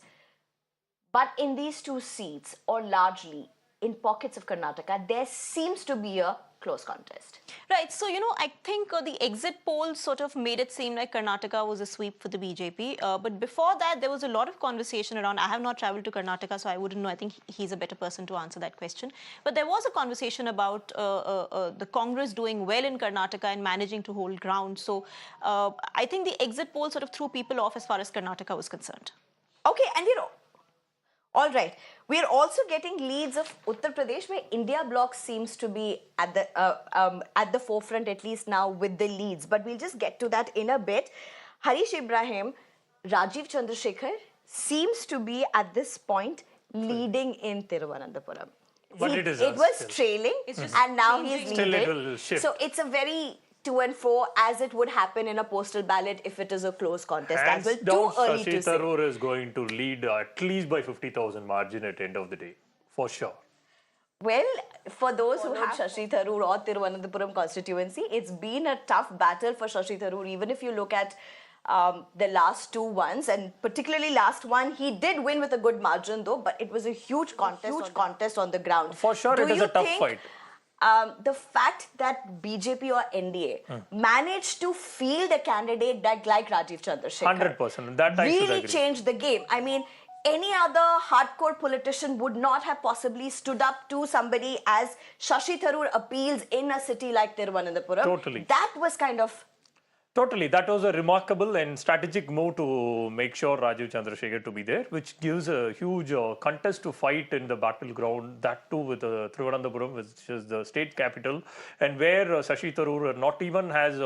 But in these two seats, or largely in pockets of Karnataka, there seems to be a close contest. Right. So, I think the exit polls sort of made it seem like Karnataka was a sweep for the BJP. But before that, there was a lot of conversation around, I have not traveled to Karnataka, so I wouldn't know. I think he's a better person to answer that question. But there was a conversation about the Congress doing well in Karnataka and managing to hold ground. So, I think the exit poll sort of threw people off as far as Karnataka was concerned. Okay, and all right. We are also getting leads of Uttar Pradesh, where India Bloc seems to be at the forefront, at least now, with the leads. But we'll just get to that in a bit. Harish Ibrahim, Rajiv Chandrasekhar seems to be at this point leading in Thiruvananthapuram. But it was trailing, and now he's Still leading. it will shift. So it's a very 2 and 4, as it would happen in a postal ballot if it is a close contest. Hands As well, down, too early Shashi to say. Tharoor is going to lead at least by 50,000 margin at the end of the day, for sure. Well, for those who have Shashi Tharoor or Thiruvananthapuram constituency, it's been a tough battle for Shashi Tharoor. Even if you look at the last two ones, and particularly last one, he did win with a good margin though, but it was a huge contest on the ground. For sure, it is a tough fight. The fact that BJP or NDA managed to field a candidate like Rajiv Chandrasekhar 100%. That I should really agree. changed the game. I mean, any other hardcore politician would not have possibly stood up to somebody as Shashi Tharoor appeals in a city like Thiruvananthapuram. Totally. That was kind of... Totally. That was a remarkable and strategic move to make sure Rajiv Chandrasekhar to be there, which gives a huge contest to fight in the battleground, that too with Thiruvananthapuram, which is the state capital, and where Shashi Tharoor not even has,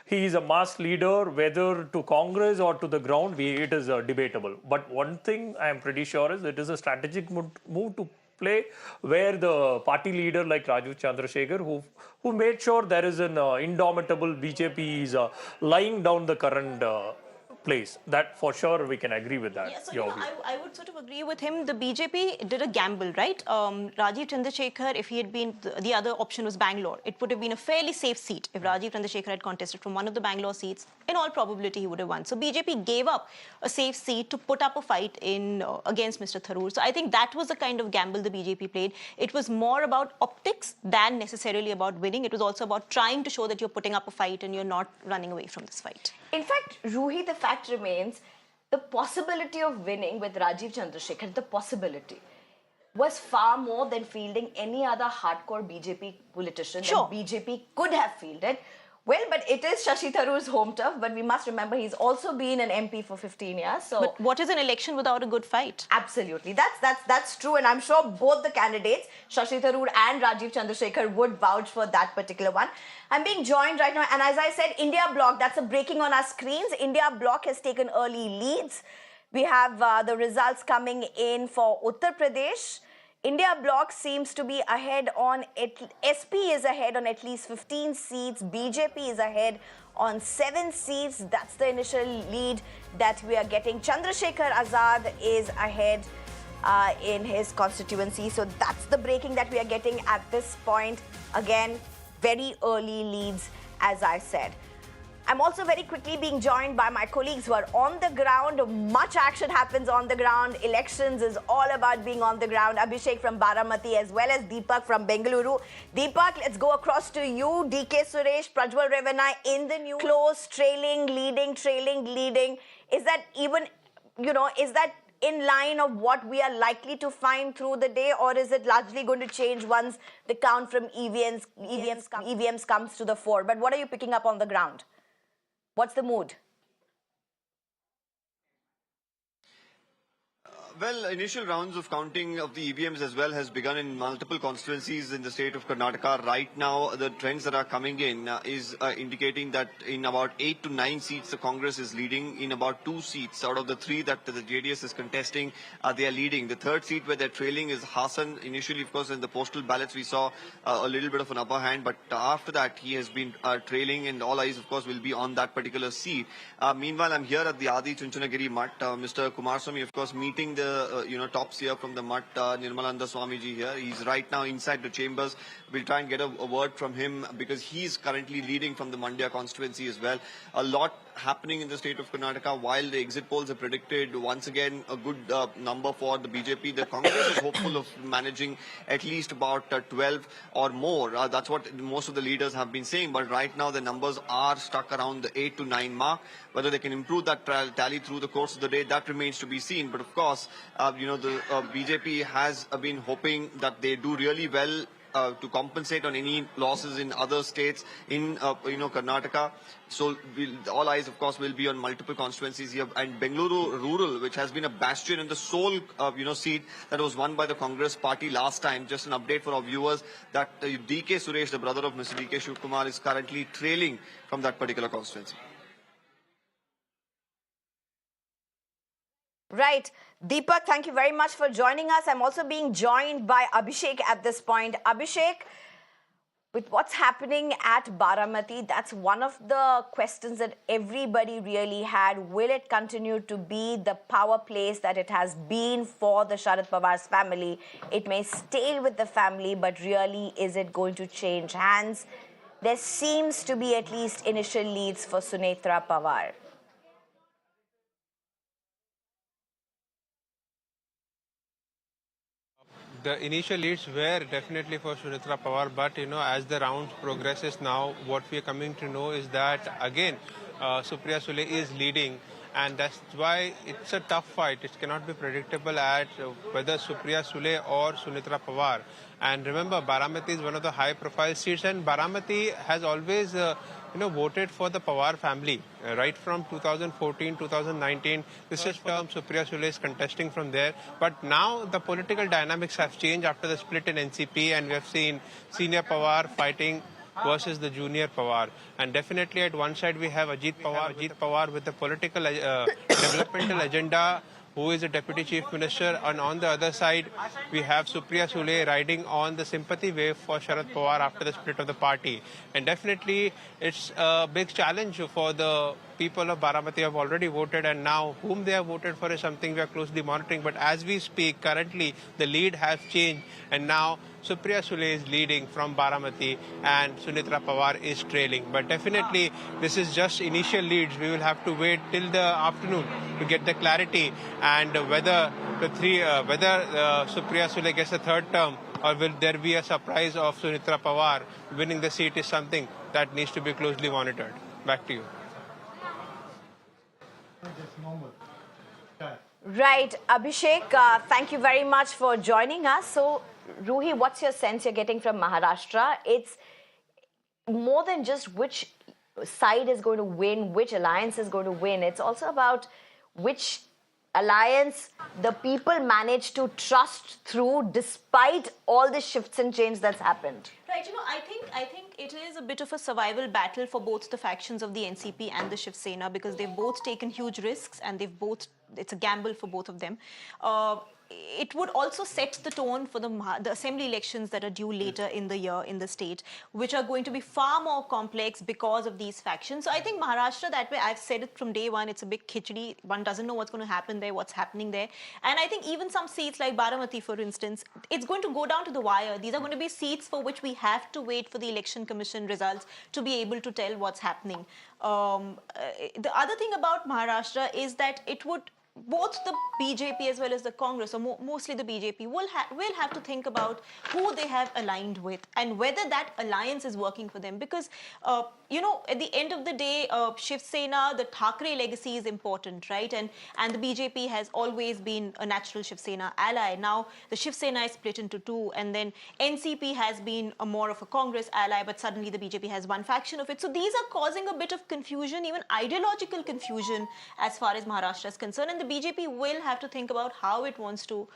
he is a mass leader, whether to Congress or to the ground, it is debatable. But one thing I am pretty sure is it is a strategic move to play where the party leader like Rajiv Chandrasekhar, who made sure there is an indomitable BJP is lying down the current place. That for sure we can agree with that. Yeah, so I would sort of agree with him. The BJP did a gamble, right? Rajiv Chandrasekhar, if he had been, the other option was Bangalore. It would have been a fairly safe seat. If Rajiv Chandrasekhar had contested from one of the Bangalore seats, in all probability he would have won. So BJP gave up a safe seat to put up a fight in against Mr. Tharoor. So I think that was the kind of gamble the BJP played. It was more about optics than necessarily about winning. It was also about trying to show that you're putting up a fight and you're not running away from this fight. In fact, Ruhi, the fact remains, the possibility of winning with Rajiv Chandrasekhar, the possibility, was far more than fielding any other hardcore BJP politician that BJP could have fielded. Well, but it is Shashi Tharoor's home turf, but we must remember he's also been an MP for 15 years. So, but what is an election without a good fight? Absolutely. That's true, and I'm sure both the candidates, Shashi Tharoor and Rajiv Chandrasekhar, would vouch for that particular one. I'm being joined right now, and as I said, India Bloc, that's a breaking on our screens. India Bloc has taken early leads. We have the results coming in for Uttar Pradesh. India Bloc seems to be ahead on, SP is ahead on at least 15 seats, BJP is ahead on 7 seats. That's the initial lead that we are getting. Chandrasekhar Azad is ahead in his constituency. So that's the breaking that we are getting at this point. Again, very early leads, as I said. I'm also very quickly being joined by my colleagues who are on the ground. Much action happens on the ground. Elections is all about being on the ground. Abhishek from Baramati as well as Deepak from Bengaluru. Deepak, let's go across to you. DK Suresh, Prajwal Revanna in the news. Close, trailing, leading. Is that even, is that in line of what we are likely to find through the day, or is it largely going to change once the count from EVMs comes to the fore? But what are you picking up on the ground? What's the mood? Well, initial rounds of counting of the EVMs as well has begun in multiple constituencies in the state of Karnataka. Right now, the trends that are coming in is indicating that in about 8 to 9 seats, the Congress is leading. In about 2 seats out of the 3 that the JDS is contesting, they are leading. The third seat where they're trailing is Hassan. Initially, of course, in the postal ballots, we saw a little bit of an upper hand, but after that, he has been trailing, and all eyes, of course, will be on that particular seat. Meanwhile, I'm here at the Adi Chunchanagiri Mutt. Mr. Kumaraswamy, of course, meeting the tops here from the Mutt, Nirmalananda Swamiji here. He's right now inside the chambers. We'll try and get a word from him because he's currently leading from the Mandya constituency as well. A lot happening in the state of Karnataka. While the exit polls have predicted once again a good number for the BJP, the Congress is hopeful of managing at least about 12 or more. That's what most of the leaders have been saying. But right now the numbers are stuck around the 8 to 9 mark. Whether they can improve that tally through the course of the day, that remains to be seen. But of course, the BJP has been hoping that they do really well to compensate on any losses in other states in Karnataka. So all eyes, of course, will be on multiple constituencies here. And Bengaluru Rural, which has been a bastion and the sole seat that was won by the Congress party last time. Just an update for our viewers that DK Suresh, the brother of Mr. DK Shivkumar, is currently trailing from that particular constituency. Right. Deepak, thank you very much for joining us. I'm also being joined by Abhishek at this point. Abhishek, with what's happening at Baramati, that's one of the questions that everybody really had. Will it continue to be the power place that it has been for the Sharad Pawar's family? It may stay with the family, but really, is it going to change hands? There seems to be at least initial leads for Sunetra Pawar. The initial leads were definitely for Sunetra Pawar, but as the round progresses now, what we are coming to know is that again, Supriya Sule is leading, and that's why it's a tough fight. It cannot be predictable at whether Supriya Sule or Sunetra Pawar. And remember, Baramati is one of the high-profile seats, and Baramati has always voted for the Pawar family right from 2014, 2019. This is term Supriya Sule is contesting from there. But now the political dynamics have changed after the split in NCP, and we have seen senior Pawar fighting versus the junior Pawar. And definitely at one side we have Ajit Pawar with the political developmental agenda, who is a deputy chief minister, and on the other side we have Supriya Sule riding on the sympathy wave for Sharad Pawar after the split of the party. And definitely it's a big challenge for the people of Baramati who have already voted, and now whom they have voted for is something we are closely monitoring. But as we speak, currently the lead has changed, and now Supriya Sule is leading from Baramati and Sunetra Pawar is trailing. But definitely this is just initial leads. We will have to wait till the afternoon to get the clarity, and whether Supriya Sule gets a third term or will there be a surprise of Sunetra Pawar winning the seat is something that needs to be closely monitored. Back to you. Right, Abhishek, thank you very much for joining us. So, Ruhi, what's your sense you're getting from Maharashtra? It's more than just which side is going to win, which alliance is going to win. It's also about which alliance the people manage to trust through despite all the shifts and change that's happened. Right, I think it is a bit of a survival battle for both the factions of the NCP and the Shiv Sena, because they've both taken huge risks and it's a gamble for both of them. It would also set the tone for the assembly elections that are due later in the year in the state, which are going to be far more complex because of these factions. So I think Maharashtra, that way, I've said it from day one, it's a big khichdi. One doesn't know what's going to happen there, what's happening there. And I think even some seats like Baramati, for instance, it's going to go down to the wire. These are going to be seats for which we have to wait for the election commission results to be able to tell what's happening. The other thing about Maharashtra is that it would, both the BJP as well as the Congress, or mostly the BJP, will have to think about who they have aligned with and whether that alliance is working for them. Because, at the end of the day, Shiv Sena, the Thackeray legacy is important, right? And the BJP has always been a natural Shiv Sena ally. Now, the Shiv Sena is split into two, and then NCP has been more of a Congress ally, but suddenly the BJP has one faction of it. So these are causing a bit of confusion, even ideological confusion, as far as Maharashtra is concerned. And the BJP will have to think about how it wants to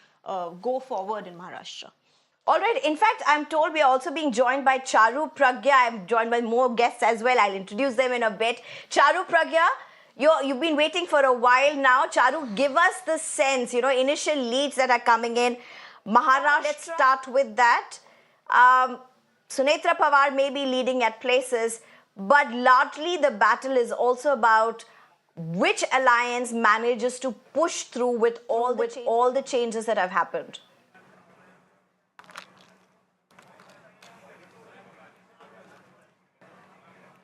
go forward in Maharashtra. All right. In fact, I'm told we are also being joined by Charu Pragya. I'm joined by more guests as well. I'll introduce them in a bit. Charu Pragya, you've been waiting for a while now. Charu, give us the sense, initial leads that are coming in. Maharashtra, let's start with that. Sunetra Pawar may be leading at places, but largely the battle is also about which alliance manages to push through with all the changes that have happened.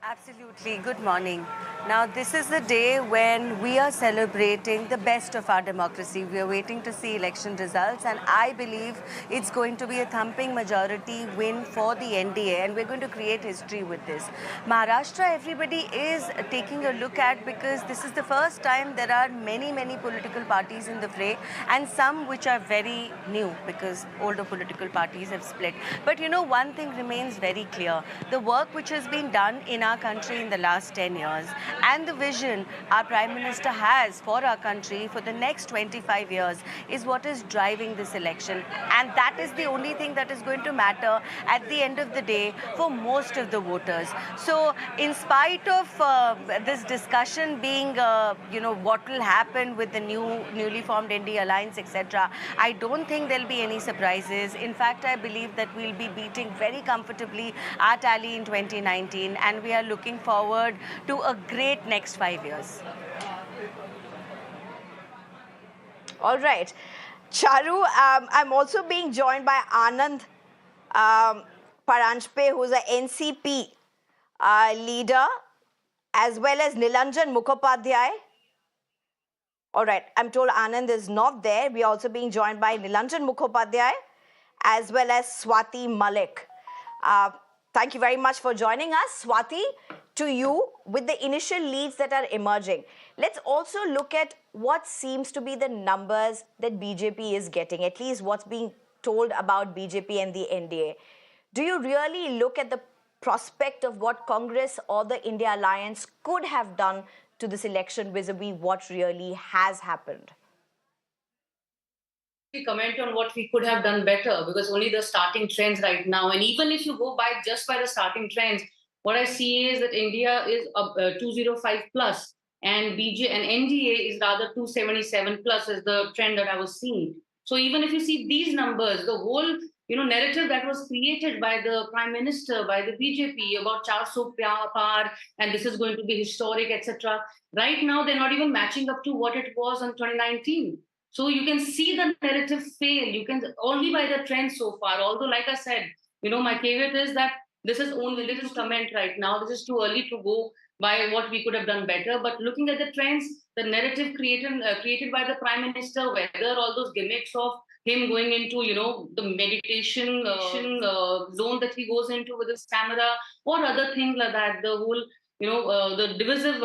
Absolutely. Good morning. Now, this is the day when we are celebrating the best of our democracy. We are waiting to see election results, and I believe it's going to be a thumping majority win for the NDA, and we're going to create history with this. Maharashtra, everybody is taking a look at, because this is the first time there are many, many political parties in the fray, and some which are very new because older political parties have split. But one thing remains very clear. The work which has been done in our country in the last 10 years and the vision our Prime Minister has for our country for the next 25 years is what is driving this election. And that is the only thing that is going to matter at the end of the day for most of the voters. So in spite of this discussion being, what will happen with the newly formed NDA alliance, etc., I don't think there'll be any surprises. In fact, I believe that we'll be beating very comfortably our tally in 2019, and we are looking forward to a great next 5 years. All right. Charu, I'm also being joined by Anand Paranjpe, who's a NCP leader, as well as Nilanjan Mukhopadhyay. All right. I'm told Anand is not there. We are also being joined by Nilanjan Mukhopadhyay, as well as Swati Malik. Thank you very much for joining us. Swati, to you, with the initial leads that are emerging, let's also look at what seems to be the numbers that BJP is getting, at least what's being told about BJP and the NDA. Do you really look at the prospect of what Congress or the India Alliance could have done to this election vis-a-vis what really has happened? Comment on what we could have done better, because only the starting trends right now, and even if you go by just by the starting trends, what I see is that India is 205 plus and NDA is rather 277 plus as the trend that I was seeing. So even if you see these numbers, the whole narrative that was created by the Prime Minister, by the BJP about 400 par and this is going to be historic, etc. Right now, they're not even matching up to what it was in 2019. So you can see the narrative fail. You can only by the trend so far. Although, like I said, my caveat is that this is comment right now. This is too early to go by what we could have done better. But looking at the trends, the narrative created by the Prime Minister, whether all those gimmicks of him going into, the meditation zone that he goes into with his camera, or other things like that, the whole, the divisive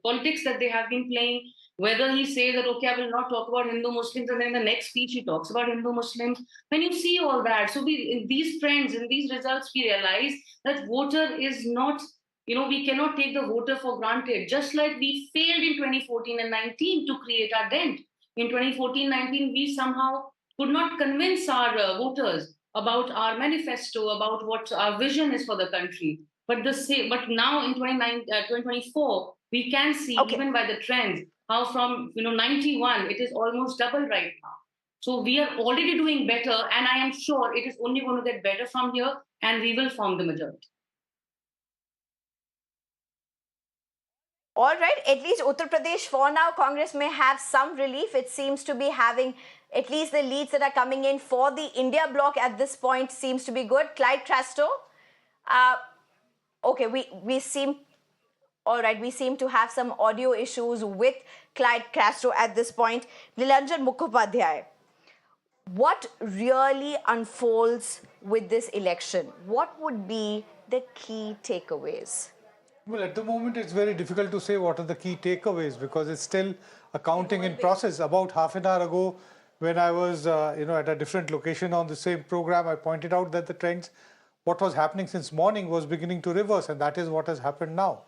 politics that they have been playing. Whether he says that, okay, I will not talk about Hindu-Muslims, and then the next speech he talks about Hindu-Muslims. When you see all that, so in these trends, in these results, we realize that voter is not, we cannot take the voter for granted. Just like we failed in 2014 and 19 to create our dent. In 2014-19, we somehow could not convince our voters about our manifesto, about what our vision is for the country. But now in 2024, we can see, even by the trends, how from 91, it is almost double right now. So we are already doing better, and I am sure it is only going to get better from here, and we will form the majority. All right, at least Uttar Pradesh for now, Congress may have some relief. It seems to be having at least the leads that are coming in for the India bloc at this point seems to be good. Clyde Castro, we seem... All right, we seem to have some audio issues with Clyde Castro at this point. Nilanjan Mukhopadhyay, what really unfolds with this election? What would be the key takeaways? Well, at the moment, it's very difficult to say what are the key takeaways because it's still a counting in process. About half an hour ago, when I was at a different location on the same program, I pointed out that the trends, what was happening since morning was beginning to reverse, and that is what has happened now.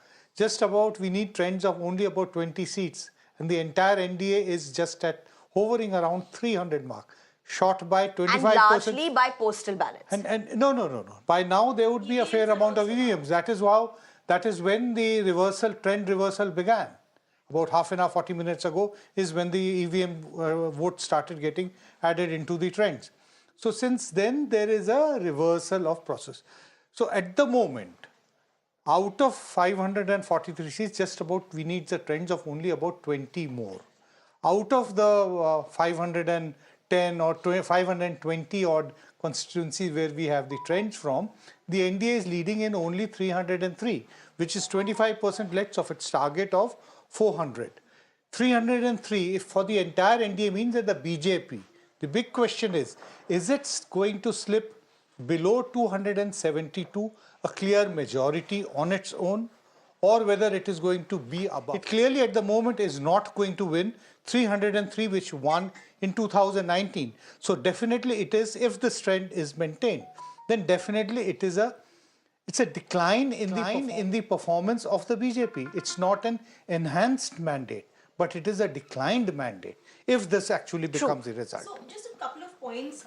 We need trends of only about 20 seats, and the entire NDA is just at hovering around 300 mark, short by 25%. And largely by postal ballots. And no. By now there would be a fair amount of EVMs. That is when the trend reversal began. About half an hour, 40 minutes ago is when the EVM votes started getting added into the trends. So since then, there is a reversal of process. So at the moment, out of 543 seats, just about we need the trends of only about 20 more. Out of the 510 or 520 odd constituencies where we have the trends from, the NDA is leading in only 303, which is 25% less of its target of 400. 303 if for the entire NDA means that the BJP. The big question is it going to slip below 272, a clear majority on its own, or whether it is going to be above? It clearly at the moment is not going to win 303, which won in 2019. So definitely it is, if this trend is maintained, then definitely it's a decline in the performance of the BJP. It's not an enhanced mandate, but it is a declined mandate if this actually becomes the result. So just a couple of points,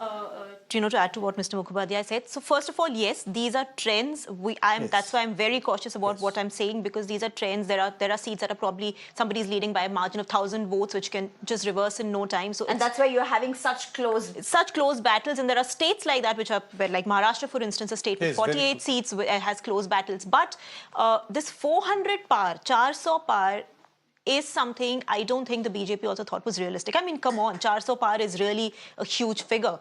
to add to what Mr. Mukhopadhyay said. So first of all, yes, these are trends. That's why I'm very cautious about what I'm saying, because these are trends. There are seats that are probably somebody's leading by a margin of 1,000 votes, which can just reverse in no time. So and that's why you're having such close battles. And there are states like that, which are like Maharashtra, for instance, a state with 48 seats has close battles. But this 400 par, 400 par, is something I don't think the BJP also thought was realistic. I mean, come on, 400 par is really a huge figure.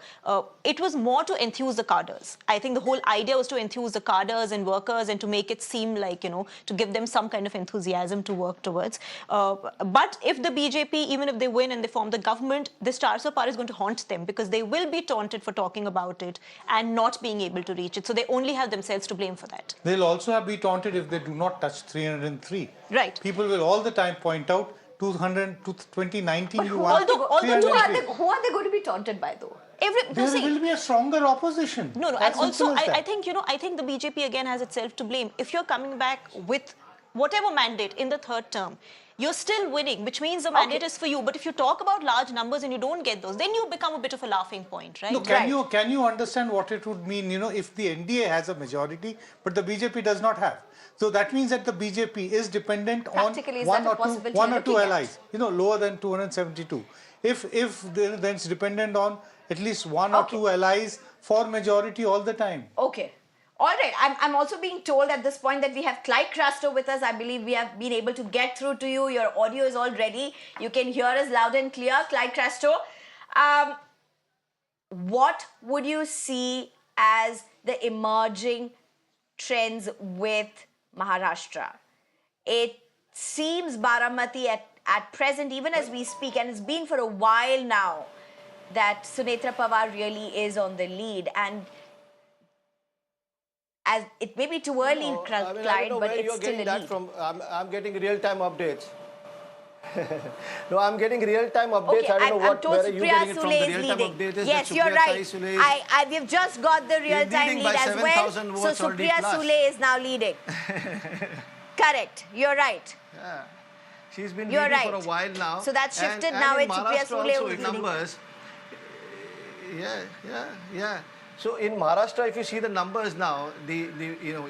It was more to enthuse the cadres. I think the whole idea was to enthuse the cadres and workers and to make it seem like, to give them some kind of enthusiasm to work towards. But if the BJP, even if they win and they form the government, this 400 par is going to haunt them, because they will be taunted for talking about it and not being able to reach it. So they only have themselves to blame for that. They'll also be taunted if they do not touch 303. Right. People will all the time point out 2019 but you who won. who are they going to be taunted by though? There will be a stronger opposition. No, and also I think the BJP again has itself to blame. If you're coming back with whatever mandate in the third term, you're still winning, which means the mandate is for you. But if you talk about large numbers and you don't get those, then you become a bit of a laughing point, right? No, can you understand what it would mean, if the NDA has a majority, but the BJP does not have? So that means that the BJP is dependent on one or two allies, lower than 272. If then it's dependent on at least one or two allies for majority all the time. Okay. All right. I'm also being told at this point that we have Clyde Crasto with us. I believe we have been able to get through to you. Your audio is all ready. You can hear us loud and clear. Clyde Crasto, what would you see as the emerging trends with Maharashtra? It seems Baramati at present, even as we speak, and it's been for a while now, that Sunetra Pawar really is on the lead. And as it may be too early, Clyde, but it's still a lead. I'm getting real-time updates. No, I'm getting real-time updates. Okay, I don't know where are you getting it from. The real-time update is yes, that you're Supriya right. We've just got the real-time lead as well. So Supriya Sule is now leading. Correct. You're right. Yeah. She's been leading for a while now. So that's shifted now. It's Supriya Sule who's leading. Numbers. Yeah. So in Maharashtra, if you see the numbers now, the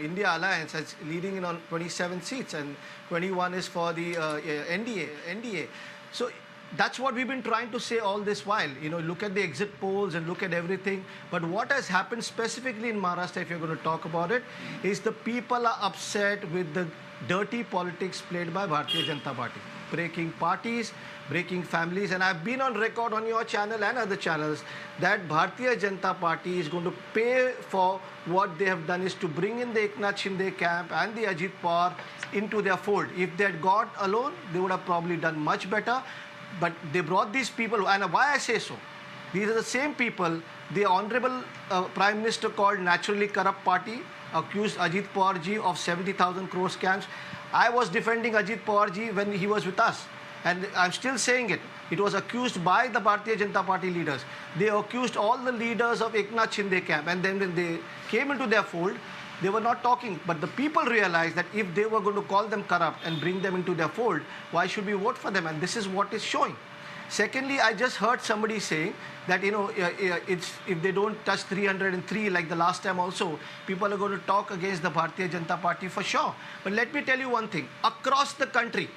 India Alliance is leading in on 27 seats, and 21 is for the NDA. So that's what we've been trying to say all this while. Look at the exit polls and look at everything. But what has happened specifically in Maharashtra, if you're going to talk about it, is the people are upset with the dirty politics played by Bharatiya Janata Party, breaking parties, breaking families. And I've been on record on your channel and other channels that Bharatiya Janata Party is going to pay for what they have done, is to bring in the Eknath Shinde camp and the Ajit Pawar into their fold. If they had got alone, they would have probably done much better. But they brought these people, and why I say so, these are the same people the Honorable Prime Minister called naturally corrupt party, accused Ajit Pawar ji of 70,000 crore scams. I was defending Ajit Pawar ji when he was with us. And I'm still saying it. It was accused by the Bharatiya Janata Party leaders. They accused all the leaders of Eknath Shinde camp. And then when they came into their fold, They were not talking, but the people realized that if they were going to call them corrupt and bring them into their fold, why should we vote for them? And this is what is showing. Secondly, I just heard somebody saying that, if they don't touch 303 like the last time also, people are going to talk against the Bharatiya Janata Party for sure. But let me tell you one thing. Across the country,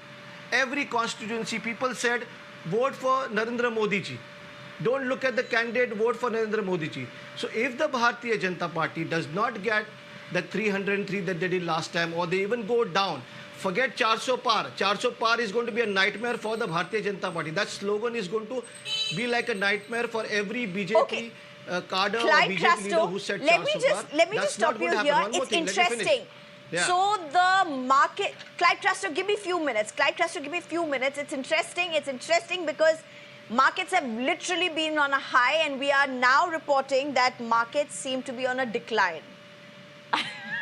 every constituency, people said, vote for Narendra Modi ji. Don't look at the candidate, vote for Narendra Modi ji. So if the Bharatiya Janata Party does not get the 303 that they did last time, or they even go down, forget 400 par. 400 par is going to be a nightmare for the Bharatiya Janata Party. That slogan is going to be like a nightmare for every BJP cadre or BJP leader who said 400 par. Let me just stop you here. It's interesting. Yeah. So the market, Clyde Traster, give me a few minutes. Clyde Traster, give me a few minutes. It's interesting. It's interesting because markets have literally been on a high, and we are now reporting that markets seem to be on a decline.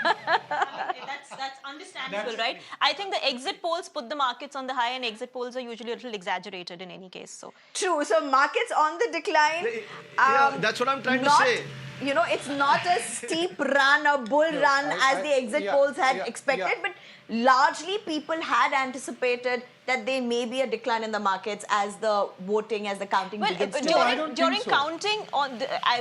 That's understandable, right? I think the exit polls put the markets on the high, and exit polls are usually a little exaggerated in any case. So true. So markets on the decline. Yeah, that's what I'm trying to say. It's not a steep run, a bull run as the exit polls had expected, but largely people had anticipated that there may be a decline in the markets as the voting, as the counting begins. During counting,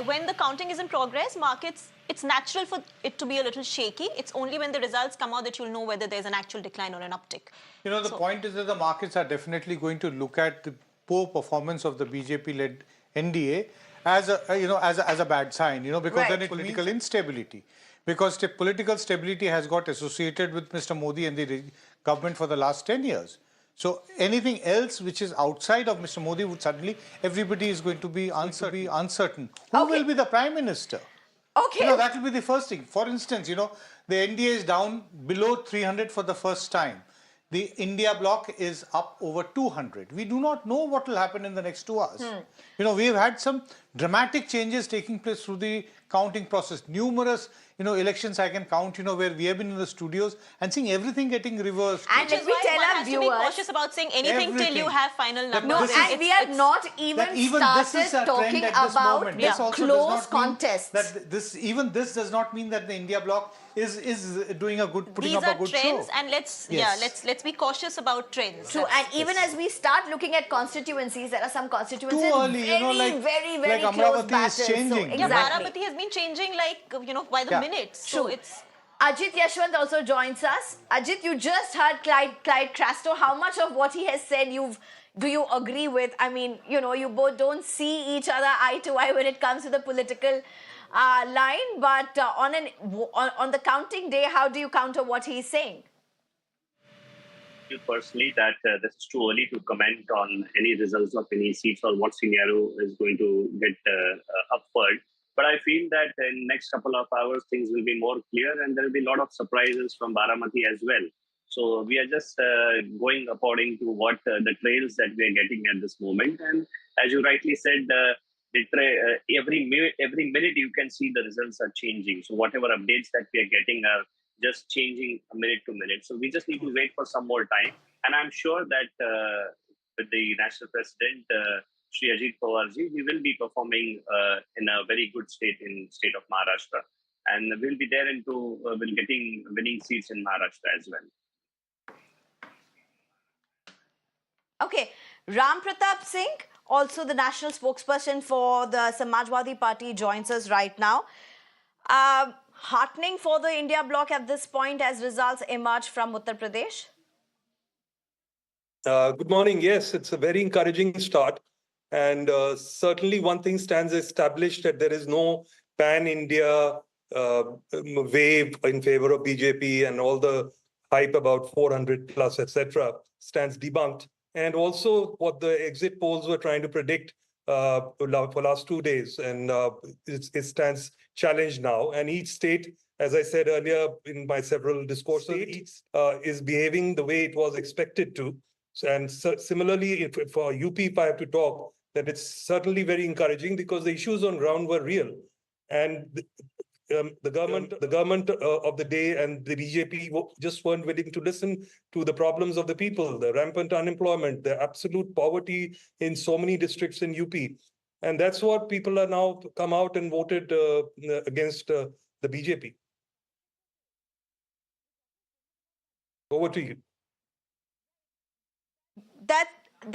when the counting is in progress, markets, it's natural for it to be a little shaky. It's only when the results come out that you'll know whether there's an actual decline or an uptick. The point is that the markets are definitely going to look at the poor performance of the BJP-led NDA as a bad sign, because then it's political instability. Because political stability has got associated with Mr. Modi and the government for the last 10 years. So anything else which is outside of Mr. Modi would suddenly, everybody is going to be uncertain. Who will be the Prime Minister? Okay. That will be the first thing. For instance, the NDA is down below 300 for the first time. The India bloc is up over 200. We do not know what will happen in the next 2 hours. We have had some dramatic changes taking place through the counting process. Numerous, elections I can count, where we have been in the studios and seeing everything getting reversed. And let me tell our viewers, to be cautious about saying anything till you have final numbers. No, and we have not even started talking about the close contests. Even this does not mean that the India bloc is doing a good, putting up a good show. These are trends, and let's be cautious about trends. True, and even as we start looking at constituencies, there are some constituencies very close battles. Is changing. So, Baramati has been changing by the minute. So it's Ajit Yashwant also joins us. Ajit, you just heard Clyde Trasto. How much of what he has said do you agree with? I mean, you both don't see each other eye to eye when it comes to the political line, but on the counting day, how do you counter what he's saying? Personally, that this is too early to comment on any results of any seats or what scenario is going to get upward. But I feel that in next couple of hours, things will be more clear, and there will be a lot of surprises from Baramati as well. So we are just going according to what the trails that we are getting at this moment. And as you rightly said, every minute you can see the results are changing. So whatever updates that we are getting are just changing minute to minute. So we just need to wait for some more time. And I'm sure that with the National President, Shri Ajit Pawarji, we will be performing in a very good state in state of Maharashtra. And we'll be there into getting winning seats in Maharashtra as well. Okay. Ram Pratap Singh, also the national spokesperson for the Samajwadi Party, joins us right now. Heartening for the India bloc at this point as results emerge from Uttar Pradesh? Good morning. Yes, it's a very encouraging start. And certainly one thing stands established, that there is no pan-India wave in favor of BJP, and all the hype about 400 plus, etc., stands debunked. And also what the exit polls were trying to predict for last 2 days, and it stands challenged now. And each state, as I said earlier in my several discourses, is behaving the way it was expected to. And similarly, for UP, if I have to talk, that it's certainly very encouraging, because the issues on ground were real. And the government of the day and the BJP just weren't willing to listen to the problems of the people, the rampant unemployment, the absolute poverty in so many districts in UP. And that's what people are now come out and voted against the BJP. Over to you.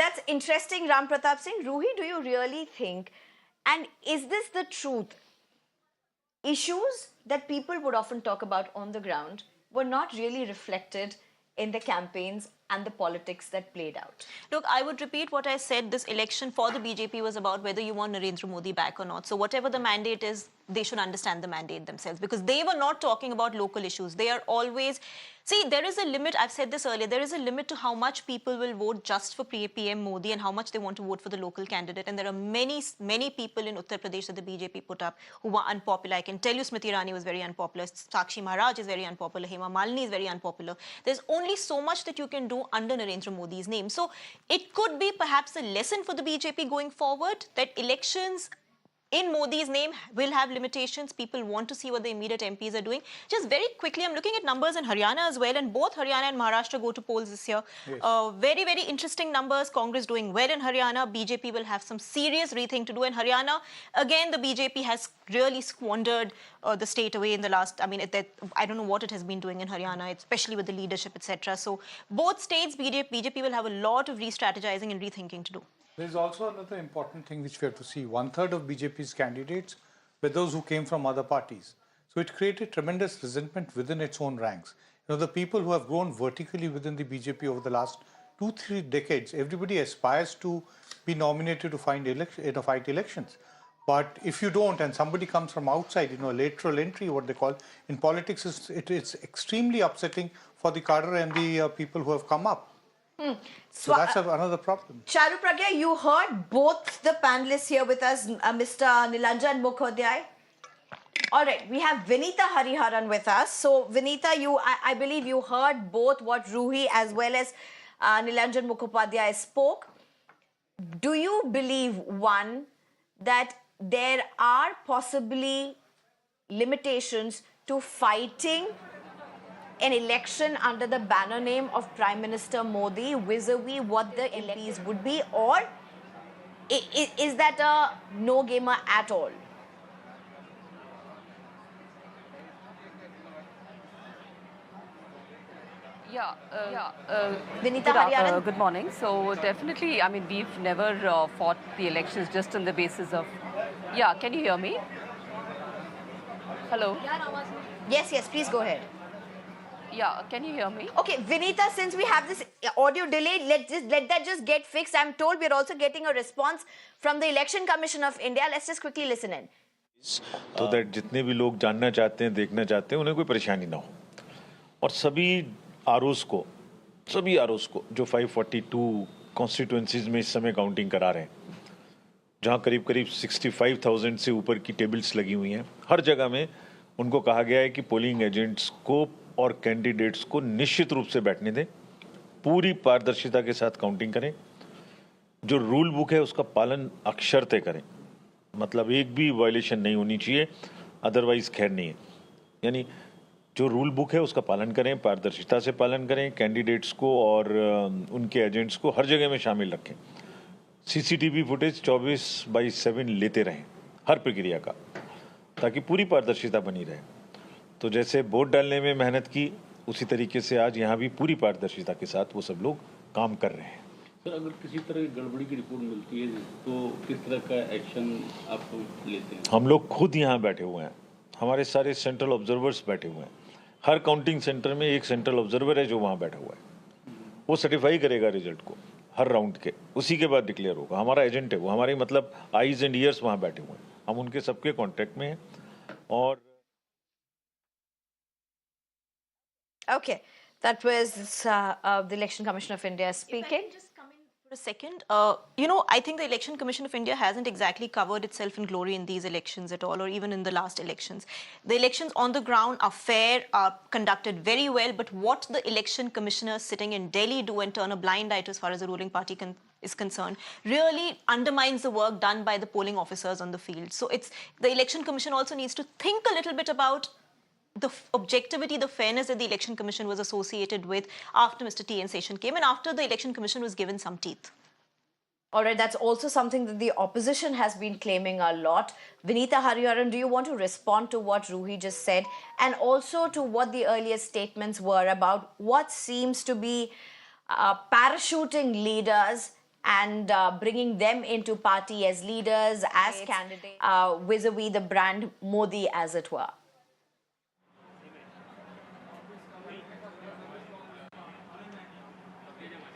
That's interesting, Ram Pratap Singh. Ruhi, do you really think, and is this the truth? Issues that people would often talk about on the ground were not really reflected in the campaigns and the politics that played out. Look, I would repeat what I said. This election for the BJP was about whether you want Narendra Modi back or not. So whatever the mandate is, they should understand the mandate themselves, because they were not talking about local issues. They are always... See, there is a limit. I've said this earlier. There is a limit to how much people will vote just for PM Modi and how much they want to vote for the local candidate. And there are many, many people in Uttar Pradesh that the BJP put up who were unpopular. I can tell you Smriti Irani was very unpopular. Sakshi Maharaj is very unpopular. Hema Malini is very unpopular. There's only so much that you can do under Narendra Modi's name. So it could be perhaps a lesson for the BJP going forward that elections in Modi's name will have limitations. People want to see what the immediate MPs are doing. Just very quickly, I'm looking at numbers in Haryana as well, and both Haryana and Maharashtra go to polls this year. Yes. Very, very interesting numbers. Congress doing well in Haryana. BJP will have some serious rethink to do in Haryana. Again, the BJP has really squandered the state away in the last, I don't know what it has been doing in Haryana, especially with the leadership, etc. So both states, BJP will have a lot of re-strategizing and rethinking to do. There's also another important thing which we have to see. 1/3 of BJP's candidates were those who came from other parties. So it created tremendous resentment within its own ranks. You know, the people who have grown vertically within the BJP over the last 2-3 decades, everybody aspires to be nominated to fight elections. But if you don't, and somebody comes from outside, lateral entry, what they call, in politics, it's extremely upsetting for the cadre and the people who have come up. So that's another problem. Charu Pragya, you heard both the panelists here with us, Mr. Nilanjan Mukhodjay. All right, we have Vinita Hariharan with us. So, Vinita, I believe you heard both what Ruhi as well as Nilanjan Mukhopadhyay spoke. Do you believe, one, that there are possibly limitations to fighting an election under the banner name of Prime Minister Modi vis-a-vis what the MPs would be, or is that a no-gamer at all? Vinita Hariharan. Good morning. So definitely, we've never fought the elections just on the basis of... Yeah, can you hear me? Hello? Yes, please go ahead. Yeah, can you hear me? Okay, Vinita, since we have this audio delay, let that just get fixed. I'm told we're also getting a response from the Election Commission of India. Let's just quickly listen in. So that जितने भी लोग जानना चाहते हैं, देखना चाहते हैं, उन्हें कोई परेशानी ना हो. और सभी आरओस को जो 542 कॉन्स्टिट्यूएंसीज में इस समय काउंटिंग करा रहे हैं, जहां करीब 65,000 से ऊपर की टेबल्स लगी हुई हैं, हर जगह में उनको कहा गया है कि पोलिंग एजेंट्स को और कैंडिडेट्स को निश्चित रूप से बैठने दें, पूरी पारदर्शिता के साथ काउंटिंग करें, जो रूल बुक है उसका पालन अक्षरते करें, मतलब एक भी वायलेशन नहीं होनी चाहिए, अदरवाइज खैर नहीं है. यानी जो रूल बुक है उसका पालन करें, पारदर्शिता से पालन करें, कैंडिडेट्स को और उनके एजेंट्स को हर जगह में शामिल रखें. सीसीटीवी फुटेज 24/7 लेते रहें हर प्रक्रिया का, ताकि पूरी पारदर्शिता बनी रहे. तो जैसे वोट डालने में मेहनत की, उसी तरीके से आज यहाँ भी पूरी पारदर्शिता के साथ वो सब लोग काम कर रहे हैं. सर, अगर किसी तरह की गड़बड़ी की रिपोर्ट मिलती है तो किस तरह का एक्शन आप लेते हैं? हम लोग खुद यहाँ बैठे हुए हैं, हमारे सारे सेंट्रल ऑब्जर्वर्स बैठे हुए हैं. हर काउंटिंग सेंटर में एक सेंट्रल ऑब्जर्वर है जो वहाँ बैठा हुआ है. वो सर्टिफाई करेगा रिजल्ट को हर राउंड के, उसी के बाद डिक्लेयर होगा. हमारा एजेंट है वो, हमारे मतलब आईज एंड ईयर्स वहाँ बैठे हुए हैं. हम उनके सबके कॉन्टेक्ट में हैं. और Okay, that was the Election Commission of India speaking. If I can just come in for a second. I think the Election Commission of India hasn't exactly covered itself in glory in these elections at all, or even in the last elections. The elections on the ground are fair, are conducted very well, but what the election commissioners sitting in Delhi do and turn a blind eye to as far as the ruling party is concerned really undermines the work done by the polling officers on the field. So the Election Commission also needs to think a little bit about the objectivity, the fairness that the Election Commission was associated with after Mr. T.N. Seshan came and after the Election Commission was given some teeth. All right, that's also something that the opposition has been claiming a lot. Vinita Hariharan, do you want to respond to what Ruhi just said and also to what the earlier statements were about what seems to be parachuting leaders and bringing them into party as leaders, as candidates, vis-a-vis the brand Modi, as it were?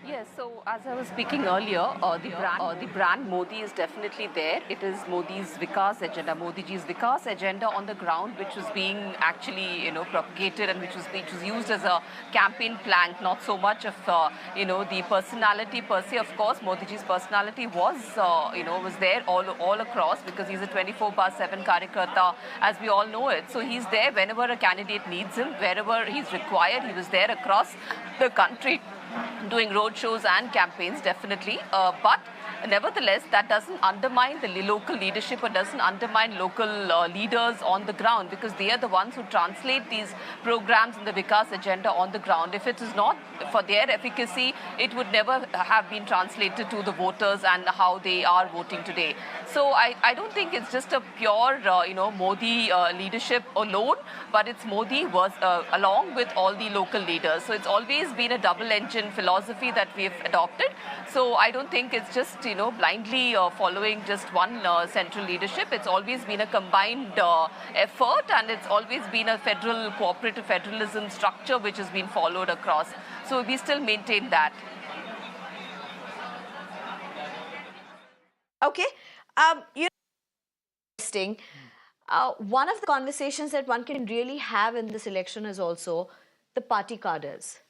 Yes, so as I was speaking earlier, the brand Modi is definitely there. It is Modi's Vikas agenda, Modi ji's Vikas agenda on the ground, which was being actually, propagated and which was used as a campaign plank, not so much of, the personality per se. Of course, Modi ji's personality was, was there all across because he's a 24/7 Karyakarta, as we all know it. So he's there whenever a candidate needs him, wherever he's required. He was there across the country, doing road shows and campaigns, definitely. But nevertheless, that doesn't undermine the local leadership or doesn't undermine local leaders on the ground, because they are the ones who translate these programs and the Vikas agenda on the ground. If it is not for their efficacy, it would never have been translated to the voters and how they are voting today. So I don't think it's just a pure, Modi leadership alone, but it's Modi was along with all the local leaders. So it's always been a double-engine philosophy that we've adopted. So I don't think it's just, blindly following just one central leadership. It's always been a combined effort, and it's always been a federal, cooperative federalism structure which has been followed across. So we still maintain that. Okay. Interesting. One of the conversations that one can really have in this election is also the party cadres.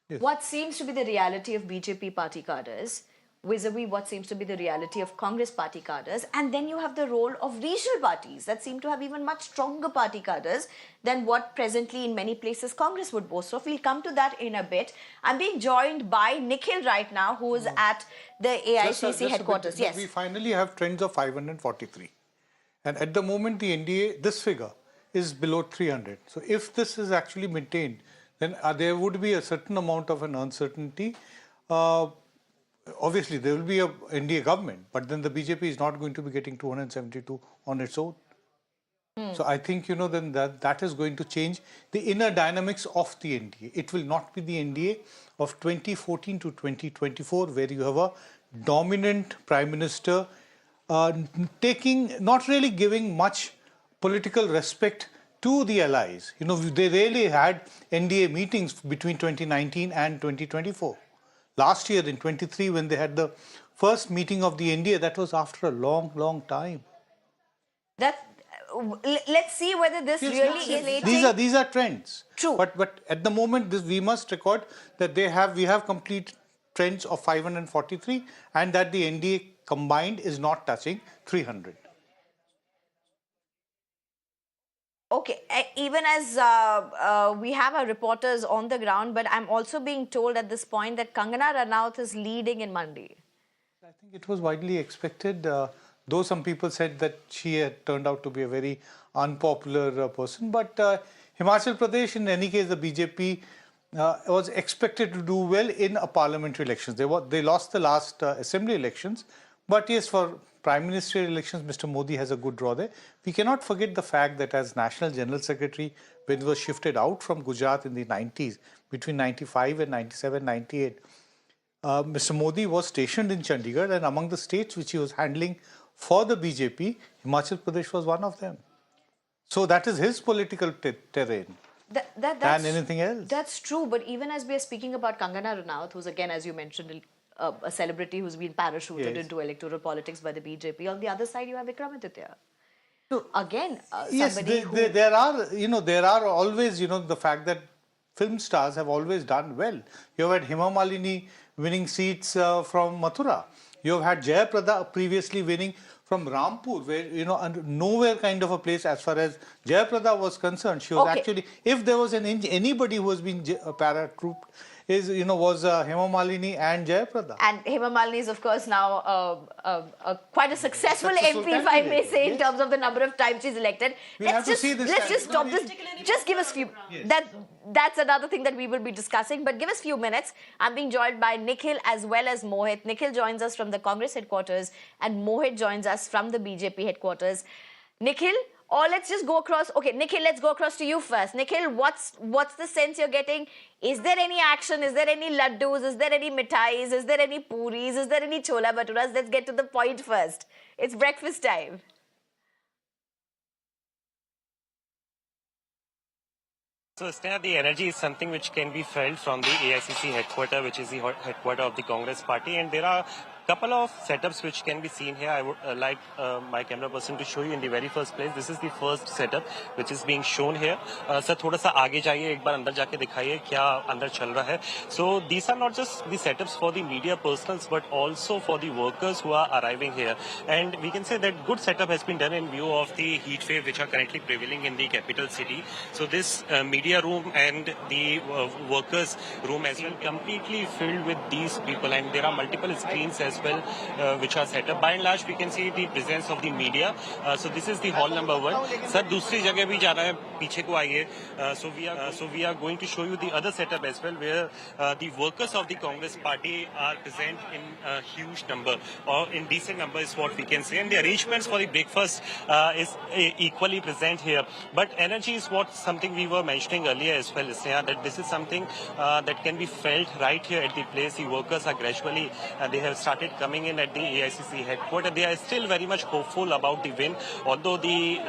Yes. What seems to be the reality of BJP party cadres vis-a-vis what seems to be the reality of Congress party cadres, and then you have the role of regional parties that seem to have even much stronger party cadres than what presently in many places Congress would boast of. We'll come to that in a bit. I'm being joined by Nikhil right now, who is at the AICC headquarters. Yes. We finally have trends of 543. And at the moment, the NDA, this figure, is below 300. So if this is actually maintained, then there would be a certain amount of an uncertainty. Obviously, there will be a NDA government, but then the BJP is not going to be getting 272 on its own. So I think, then that is going to change the inner dynamics of the NDA. It will not be the NDA of 2014 to 2024, where you have a dominant prime minister not really giving much political respect to the allies. They really had NDA meetings between 2019 and 2024. Last year in 23, when they had the first meeting of the NDA, that was after a long, long time. Let's see whether this really is. These are trends. True. But at the moment, we must record that we have complete trends of 543, and that the NDA combined is not touching 300. Okay, even as we have our reporters on the ground, but I'm also being told at this point that Kangana Ranaut is leading in Mandi. I think it was widely expected, though some people said that she had turned out to be a very unpopular person. But Himachal Pradesh, in any case, the BJP was expected to do well in a parliamentary elections. They lost the last assembly elections. But yes, for Prime Ministerial elections, Mr. Modi has a good draw there. We cannot forget the fact that as National General Secretary, when he was shifted out from Gujarat in the 90s, between 95 and 97, 98, Mr. Modi was stationed in Chandigarh, and among the states which he was handling for the BJP, Himachal Pradesh was one of them. So that is his political terrain. Than anything else. That's true, but even as we are speaking about Kangana Ranaut, who's again, as you mentioned, a celebrity who's been parachuted into electoral politics by the BJP. On the other side, you have Vikramaditya. So again, somebody there are always, the fact that film stars have always done well. You have had Hema Malini winning seats from Mathura. You have had Jayaprada previously winning from Rampur, where, you know, nowhere kind of a place as far as Jayaprada was concerned. She was actually, if there was anybody who was being paratrooped, was Hema Malini and Jayaprada. And Hema Malini is, of course, now quite a successful MP, if I may say, in terms of the number of times she's elected. Let's just stop this. Just give us few. That's another thing that we will be discussing. But give us few minutes. I'm being joined by Nikhil as well as Mohit. Nikhil joins us from the Congress headquarters, and Mohit joins us from the BJP headquarters. Nikhil, or let's just go across. Okay, Nikhil, let's go across to you first. Nikhil, what's the sense you're getting? Is there any action? Is there any laddus? Is there any mithais? Is there any puris? Is there any chola bhaturas? Let's get to the point first. It's breakfast time. So, Sneha, the energy is something which can be felt from the AICC headquarters, which is the headquarters of the Congress party, and there are couple of setups which can be seen here. I would like my camera person to show you in the very first place. This is the first setup which is being shown here. Sir, थोड़ा सा आगे जाइए, एक बार अंदर जाके दिखाइए क्या अंदर चल रहा है. So these are not just the setups for the media personals, but also for the workers who are arriving here. And we can say that good setup has been done in view of the heat wave which are currently prevailing in the capital city. So this media room and the workers room as well completely filled with these people, and there are multiple screens as well which are set up. By and large, we can see the presence of the media. So this is the hall number 1. Sir, दूसरी जगह भी जाना है, पीछे को आइए. So we are going to show you the other setup as well, where the workers of the Congress party are present in a huge number, or in decent number is what we can say. And the arrangements for the breakfast is equally present here. But energy is something we were mentioning earlier as well, Sneha, that this is something that can be felt right here at the place. The workers are gradually, they have started coming in at the AICC headquarters. They are still very much hopeful about the win, although the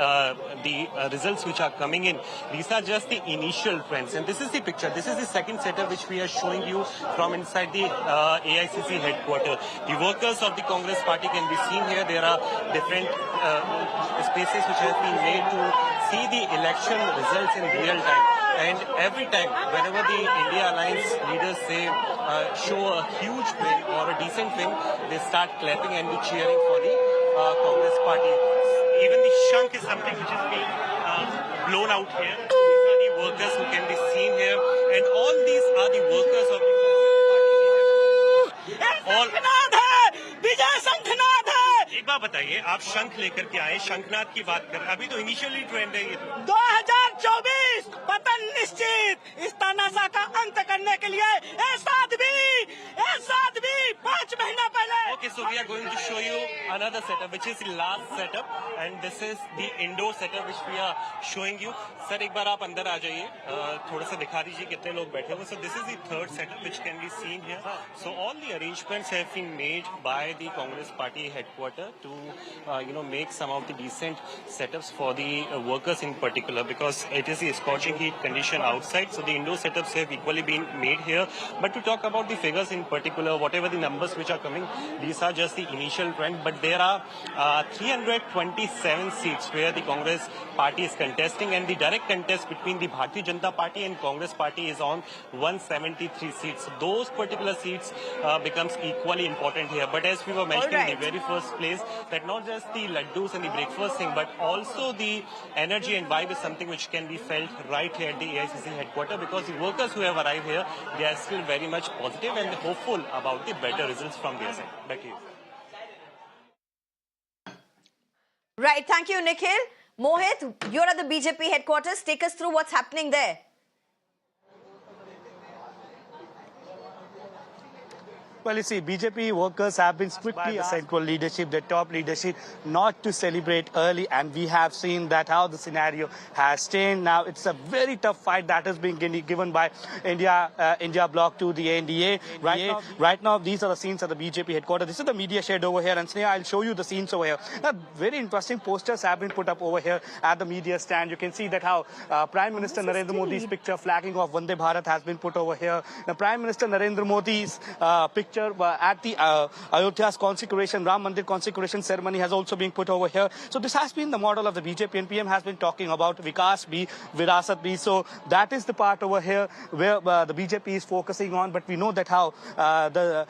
results which are coming in, these are just the initial trends. And this is the picture. This is the second setup which we are showing you from inside the AICC headquarters. The workers of the Congress party can be seen here. There are different spaces which have been made to see the election results in real time. And every time, whenever the India Alliance leaders say, show a huge win or a decent win, they start clapping and cheering for the Congress party. Even the shank is something which is being blown out here. These are the workers who can be seen here, and all these are the workers of the Congress party. विजय शंखनाद है. एक बात बताइए, आप शंख लेकर के आए, शंखनाद की बात कर रहे हैं, अभी तो इनिशियली ट्रेंड है ये. 2024 पतन निश्चित. इस तानाशाह का अंत करने के लिए ऐसा आदमी 5 महीना पहले. Okay, so we are going to show you another setup, which is the last setup, and this is the indoor setup which we are showing you. Sir एक बार आप अंदर आ जाइए, थोड़ा सा दिखा दीजिए कितने लोग बैठे हुए. So this is the third setup which can be seen here. So all the arrangements have been made by the Congress party headquarters to make some of the decent setups for the workers in particular, because it is the scorching heat condition outside. So the indoor setups have equally been made here. But to talk about the figures in particular, whatever the numbers which are coming, these are just the initial trend. But there are 327 seats where the Congress party is contesting, and the direct contest between the Bharatiya Janata Party and Congress party is on 173 seats. So those particular seats becomes equally important here. But as we were mentioning in the very first place, that not just the laddus and the breakfast thing, but also the energy and vibe is something which can be felt right here at the AICC headquarters, because the workers who have arrived here, they are still very much positive and hopeful about the better results from their side. Back to you. Right, thank you, Nikhil. Mohit, you're at the BJP headquarters. Take us through what's happening there. Well, you see, BJP workers have been strictly by the central leadership, the top leadership, not to celebrate early. And we have seen that how the scenario has changed. Now, it's a very tough fight that has been given by India bloc to the NDA. Right now, these are the scenes at the BJP headquarters. This is the media shed over here. And Sneha, I'll show you the scenes over here. Very interesting posters have been put up over here at the media stand. You can see that how Prime Minister Narendra Modi's picture flagging of Vande Bharat has been put over here. The Prime Minister Narendra Modi's picture picture at the Ayodhya's consecration, Ram Mandir consecration ceremony has also been put over here. So this has been the model of the BJP, and PM has been talking about Vikas bhi, Virasat bhi. So that is the part over here where the BJP is focusing on. But we know that how the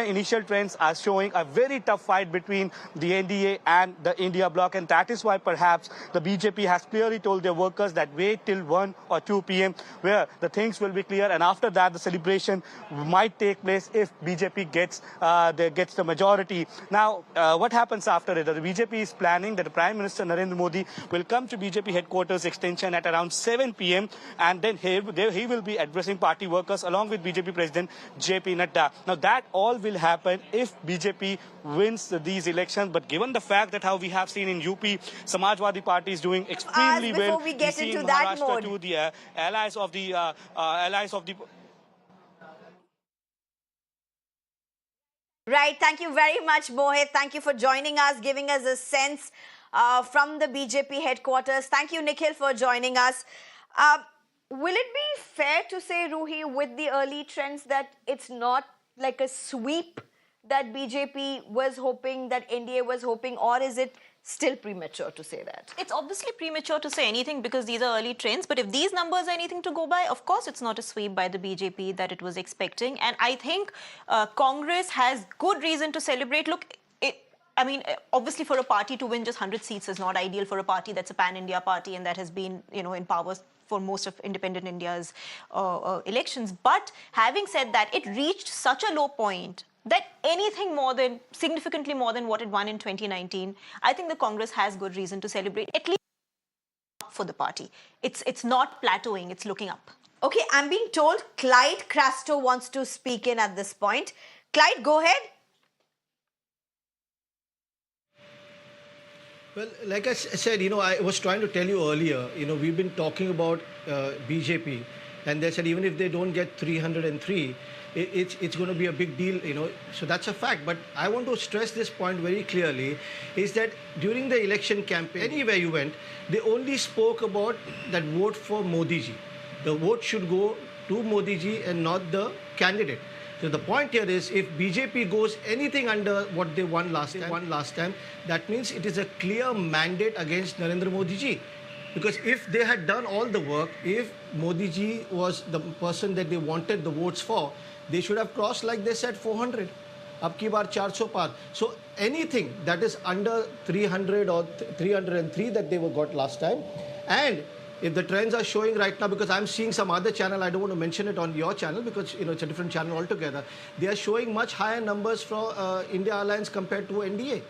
initial trends are showing a very tough fight between the NDA and the India bloc, and that is why perhaps the BJP has clearly told their workers that wait till 1 or 2 p.m. where the things will be clear, and after that the celebration might take place if BJP gets the majority. Now, what happens after it? The BJP is planning that the Prime Minister Narendra Modi will come to BJP headquarters extension at around 7 p.m. and then he will be addressing party workers along with BJP President JP Nadda. Now, that all will happen if BJP wins these elections. But given the fact that how we have seen in UP, Samajwadi Party is doing extremely well. Before we get see into in that Maharashtra mode, too, the allies of the Right. Thank you very much, Mohit. Thank you for joining us, giving us a sense from the BJP headquarters. Thank you, Nikhil, for joining us. Will it be fair to say, Ruhi, with the early trends that it's not like a sweep that BJP was hoping, that NDA was hoping, or is it still premature to say that? It's obviously premature to say anything because these are early trends. But if these numbers are anything to go by, of course, it's not a sweep by the BJP that it was expecting. And I think Congress has good reason to celebrate. Look, I mean, obviously for a party to win just 100 seats is not ideal for a party that's a pan-India party and that has been, in power for most of independent India's elections. But having said that, it reached such a low point that anything significantly more than what it won in 2019, I think the Congress has good reason to celebrate, at least for the party. It's not plateauing, it's looking up. Okay, I'm being told Clyde Crasto wants to speak in at this point. Clyde, go ahead. Well, like I said, I was trying to tell you earlier, we've been talking about BJP, and they said even if they don't get 303, it's going to be a big deal, so that's a fact. But I want to stress this point very clearly, is that during the election campaign, anywhere you went, they only spoke about that vote for Modi ji. The vote should go to Modi ji and not the candidate. So the point here is, if BJP goes anything under what they won last time, that means it is a clear mandate against Narendra Modi ji. Because if they had done all the work, if Modi ji was the person that they wanted the votes for, they should have crossed, like they said, 400. Ab ki baar 400 par. So anything that is under 300 or 303 that they got last time, and if the trends are showing right now, because I'm seeing some other channel, I don't want to mention it on your channel because it's a different channel altogether, they are showing much higher numbers for India Alliance compared to NDA.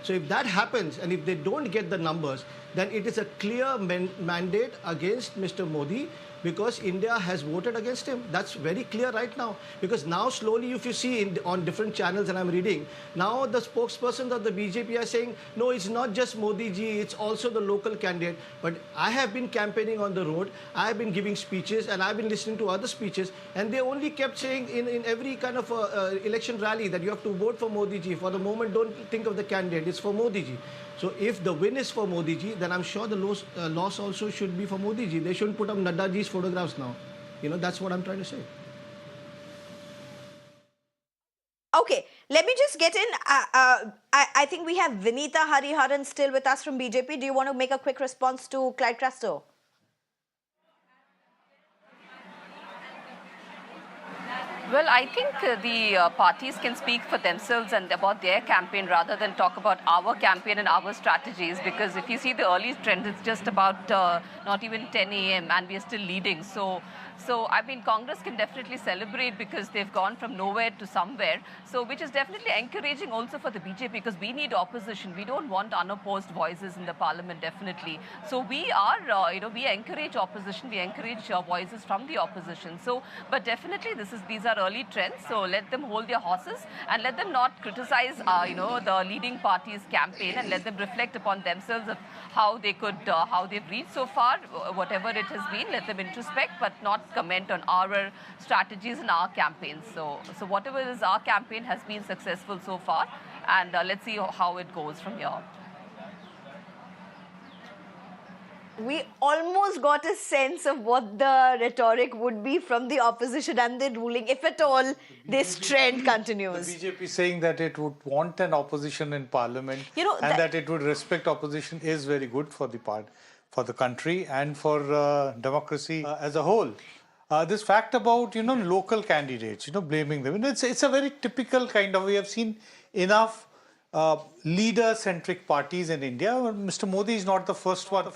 So if that happens, and if they don't get the numbers, then it is a clear mandate against Mr. Modi, because India has voted against him. That's very clear right now. Because now slowly, if you see on different channels, and I'm reading, now the spokespersons of the BJP are saying, no, it's not just Modi ji, it's also the local candidate. But I have been campaigning on the road, I have been giving speeches, and I've been listening to other speeches, and they only kept saying in every kind of election rally that you have to vote for Modi ji. For the moment, don't think of the candidate, it's for Modi ji. So if the win is for Modi ji, then I'm sure the loss also should be for Modi ji. They shouldn't put up Nadda ji's photographs now. That's what I'm trying to say. Okay, let me just get in. I think we have Vinita Hariharan still with us from BJP. Do you want to make a quick response to Clyde Crasto? Well, I think the parties can speak for themselves and about their campaign rather than talk about our campaign and our strategies, because if you see the early trend, it's just about not even 10 a.m. and we are still leading. So, I mean, Congress can definitely celebrate because they've gone from nowhere to somewhere. So, which is definitely encouraging also for the BJP, because we need opposition. We don't want unopposed voices in the parliament, definitely. So, we are, we encourage opposition. We encourage voices from the opposition. So, but definitely these are early trends. So, let them hold their horses and let them not criticize, the leading party's campaign, and let them reflect upon themselves of how they could, how they've reached so far, whatever it has been. Let them introspect, but not comment on our strategies and our campaigns. So whatever is our campaign has been successful so far, and let's see how it goes from here. We almost got a sense of what the rhetoric would be from the opposition and the ruling, if at all this trend continues. The BJP saying that it would want an opposition in parliament, and that it would respect opposition is very good for the country and for democracy as a whole. This fact about local candidates, blaming them, it's a very typical kind of. We have seen enough leader-centric parties in India. Mr. Modi is not the first one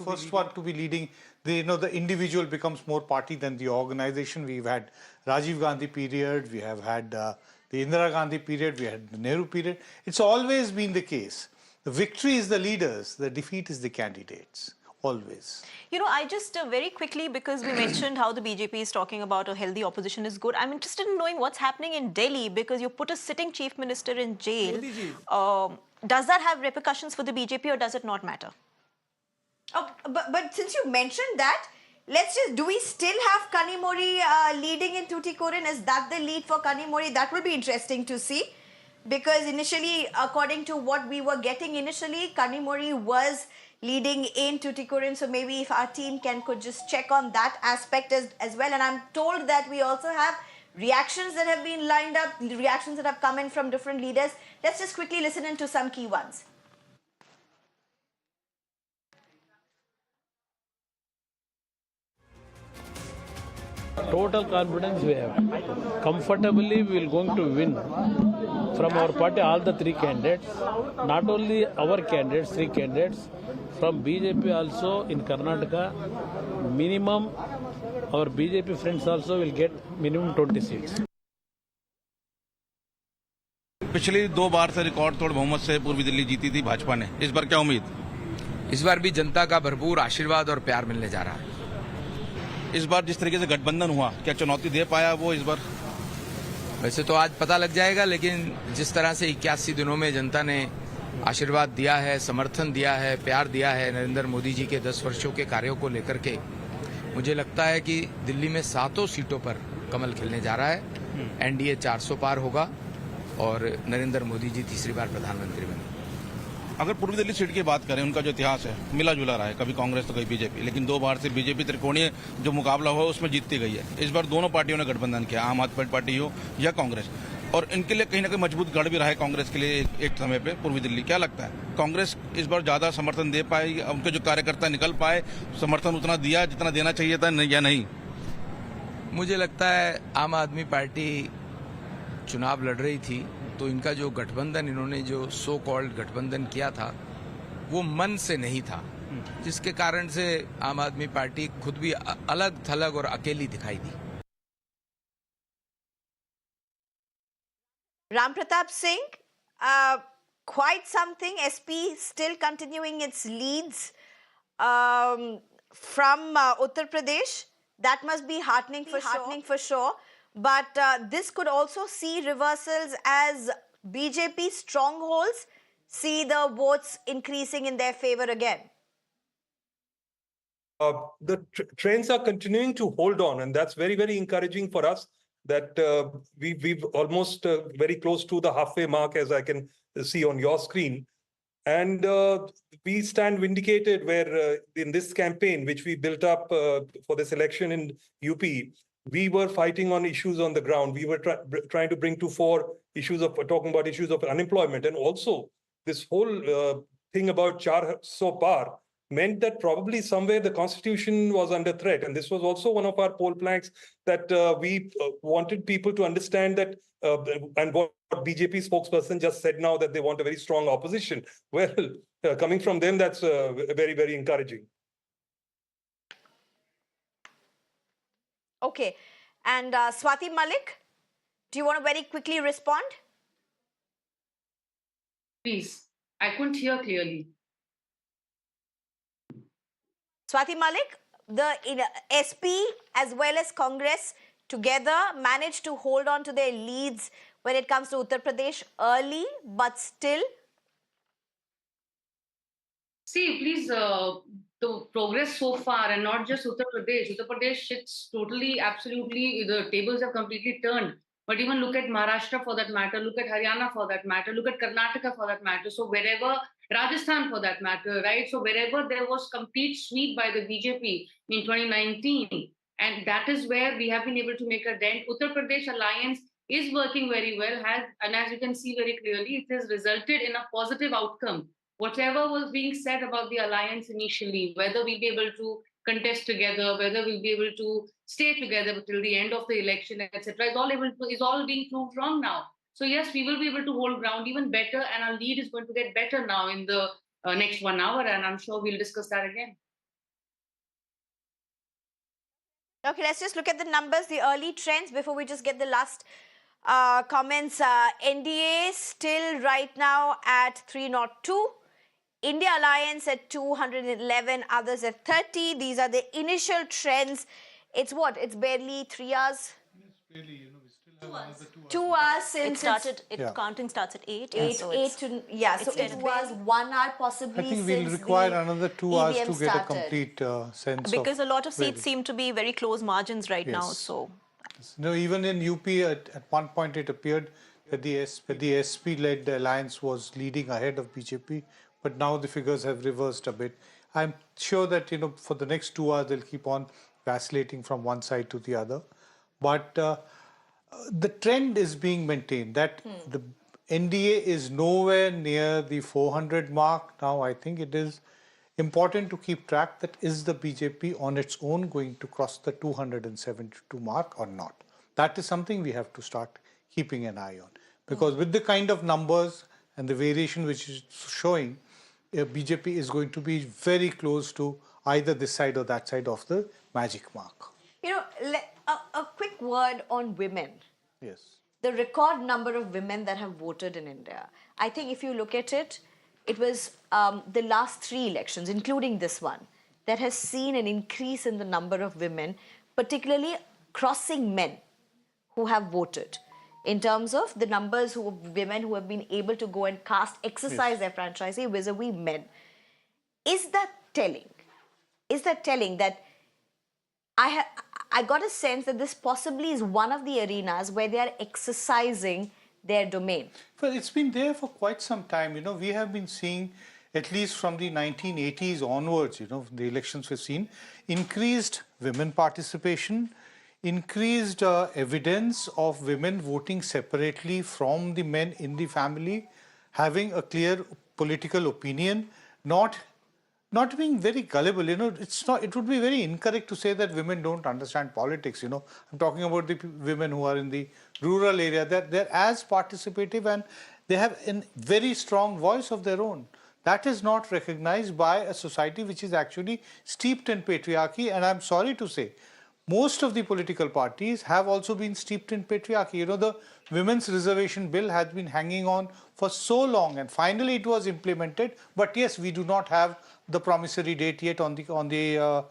to be leading. The individual becomes more party than the organization. We've had Rajiv Gandhi period. We have had the Indira Gandhi period. We had the Nehru period. It's always been the case. The victory is the leaders. The defeat is the candidates. Always. I just very quickly, because we mentioned how the BJP is talking about a healthy opposition is good. I'm interested in knowing what's happening in Delhi, because you put a sitting chief minister in jail. Does that have repercussions for the BJP, or does it not matter? Oh, but since you mentioned that, do we still have Kanimori leading in Tuticorin? Is that the lead for Kanimori? That will be interesting to see. Because initially, according to what we were getting initially, Kanimori was leading in Tuticorin. So maybe if our team could just check on that aspect as well. And I'm told that we also have reactions that have been lined up, reactions that have come in from different leaders. Let's just quickly listen into some key ones. Total confidence we have. Comfortably we will going to win. From our party, all the three candidates, not only our candidates, three candidates, from BJP also in Karnataka, minimum, our BJP friends also will get minimum 20 seats. पिछली 2 बार से record तोड़ बहुमत से पूर्वी दिल्ली जीती थी भाजपा ने। इस बार क्या उम्मीद? इस बार भी जनता का भरपूर आशीर्वाद और प्यार मिलने जा रहा है। इस बार जिस तरीके से गठबंधन हुआ, क्या चुनौती दे पाया वो इस बार? वैसे तो आज पता लग जाएगा, लेकिन जिस तरह से 81 दिनों में जनता ने आशीर्वाद दिया है, समर्थन दिया है, प्यार दिया है नरेंद्र मोदी जी के 10 वर्षों के कार्यों को लेकर के, मुझे लगता है कि दिल्ली में 7 सीटों पर कमल खिलने जा रहा है। एनडीए 400 पार होगा और नरेंद्र मोदी जी तीसरी बार प्रधानमंत्री बने। अगर पूर्वी दिल्ली सीट की बात करें, उनका जो इतिहास है मिला जुला रहा है, कभी कांग्रेस तो कभी बीजेपी, लेकिन 2 बार से बीजेपी त्रिकोणीय जो मुकाबला हुआ उसमें जीतती गई है। इस बार दोनों पार्टियों ने गठबंधन किया, आम आदमी पार्टी हो या कांग्रेस, और इनके लिए कहीं ना कहीं मजबूत गढ़ भी रहा है कांग्रेस के लिए एक समय पे पूर्वी दिल्ली। क्या लगता है कांग्रेस इस बार ज्यादा समर्थन दे पाएगी? उनके जो कार्यकर्ता निकल पाए, समर्थन उतना दिया जितना देना चाहिए था या नहीं? मुझे लगता है आम आदमी पार्टी चुनाव लड़ रही थी, तो इनका जो गठबंधन, इन्होंने जो सो कॉल्ड गठबंधन किया था, वो मन से नहीं था, जिसके कारण से आम आदमी पार्टी खुद भी अलग थलग और अकेली दिखाई दी। Ram Pratap Singh, quite something. SP still continuing its leads from Uttar Pradesh. That must be heartening for sure. But this could also see reversals as BJP strongholds see the votes increasing in their favor again. The trends are continuing to hold on, and that's very, very encouraging for us. That we've almost very close to the halfway mark, as I can see on your screen. And we stand vindicated where in this campaign, which we built up for this election in UP, we were fighting on issues on the ground. We were trying to bring to fore issues of talking about issues of unemployment. And also this whole thing about Char So Par meant that probably somewhere the constitution was under threat. And this was also one of our poll planks that we wanted people to understand that, and what BJP spokesperson just said now, that they want a very strong opposition. Well, coming from them, that's very, very encouraging. Okay. And Swati Malik, do you want to very quickly respond? Please, I couldn't hear clearly. Swati Malik, the SP as well as Congress together managed to hold on to their leads when it comes to Uttar Pradesh early, but still. See, please, the progress so far, and not just Uttar Pradesh. Uttar Pradesh, it's totally, absolutely, the tables have completely turned. But even look at Maharashtra for that matter, look at Haryana for that matter, look at Karnataka for that matter. So wherever, Rajasthan for that matter, right? So wherever there was complete sweep by the BJP in 2019, and that is where we have been able to make a dent. Uttar Pradesh alliance is working very well, and as you can see very clearly, it has resulted in a positive outcome. Whatever was being said about the alliance initially, whether we'll be able to contest together, whether we'll be able to stay together till the end of the election, etc., is all being proved wrong now. So yes, we will be able to hold ground even better, and our lead is going to get better now in the next 1 hour, and I'm sure we'll discuss that again. Okay, let's just look at the numbers, the early trends before we just get the last comments. NDA still right now at 302. India Alliance at 211, others at 30. These are the initial trends. It's what? It's barely 3 hours. It's barely, you know, we still have another 2 hours. 2 hours since counting starts at 8. So so it was 1 hour possibly. I think we'll require another 2 hours to get a complete sense because of a lot of seats seem to be very close margins right now. So, no, even in UP at one point it appeared that the SP-led alliance was leading ahead of BJP, but now the figures have reversed a bit. I'm sure that, you know, for the next 2 hours they'll keep on vacillating from one side to the other, but the trend is being maintained that the NDA is nowhere near the 400 mark. Now I think it is important to keep track that is the BJP on its own going to cross the 272 mark or not. That is something we have to start keeping an eye on, because with the kind of numbers and the variation which is showing, BJP is going to be very close to either this side or that side of the magic mark. You know, a quick word on women. Yes. The record number of women that have voted in India. I think if you look at it, it was the last 3 elections, including this one, that has seen an increase in the number of women, particularly crossing men who have voted, in terms of the numbers of women who have been able to go and exercise their franchise vis-a-vis men. Is that telling? Is that telling that I got a sense that this possibly is one of the arenas where they are exercising their domain? Well, it's been there for quite some time. You know, we have been seeing, at least from the 1980s onwards, you know, the elections we've seen, increased women participation, increased evidence of women voting separately from the men in the family, having a clear political opinion, not being very gullible. You know, it would be very incorrect to say that women don't understand politics. You know, I'm talking about the women who are in the rural area. They're as participative and they have a very strong voice of their own. That is not recognized by a society which is actually steeped in patriarchy. And I'm sorry to say, most of the political parties have also been steeped in patriarchy. You know, the Women's Reservation Bill has been hanging on for so long, and finally it was implemented. But yes, we do not have the promissory date yet on the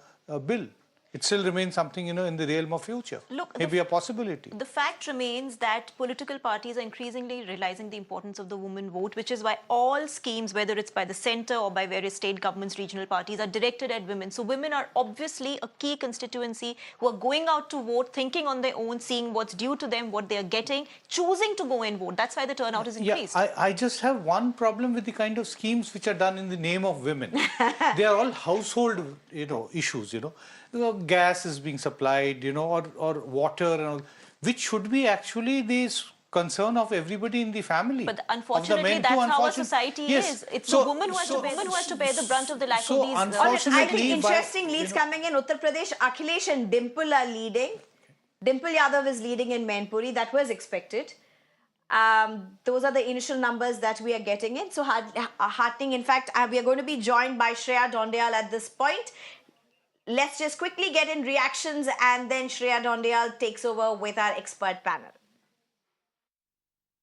bill. It still remains something, you know, in the realm of future. Look, maybe a possibility. The fact remains that political parties are increasingly realizing the importance of the women vote, which is why all schemes, whether it's by the center or by various state governments, regional parties, are directed at women. So women are obviously a key constituency who are going out to vote, thinking on their own, seeing what's due to them, what they are getting, choosing to go and vote. That's why the turnout is increased. Yeah, I just have one problem with the kind of schemes which are done in the name of women. They are all household, you know, issues, you know. Gas is being supplied, you know, or water, and all, which should be actually the concern of everybody in the family. But unfortunately, that's how our society is. It's the woman who has to bear the brunt of the lack of these. Unfortunately, interesting leads coming in. Uttar Pradesh, Akhilesh and Dimple are leading. Dimple Yadav is leading in Mainpuri. That was expected. Those are the initial numbers that we are getting in. So heartening. In fact, we are going to be joined by Shreya Dondial at this point. Let's just quickly get in reactions, and then Shreya Dondial takes over with our expert panel.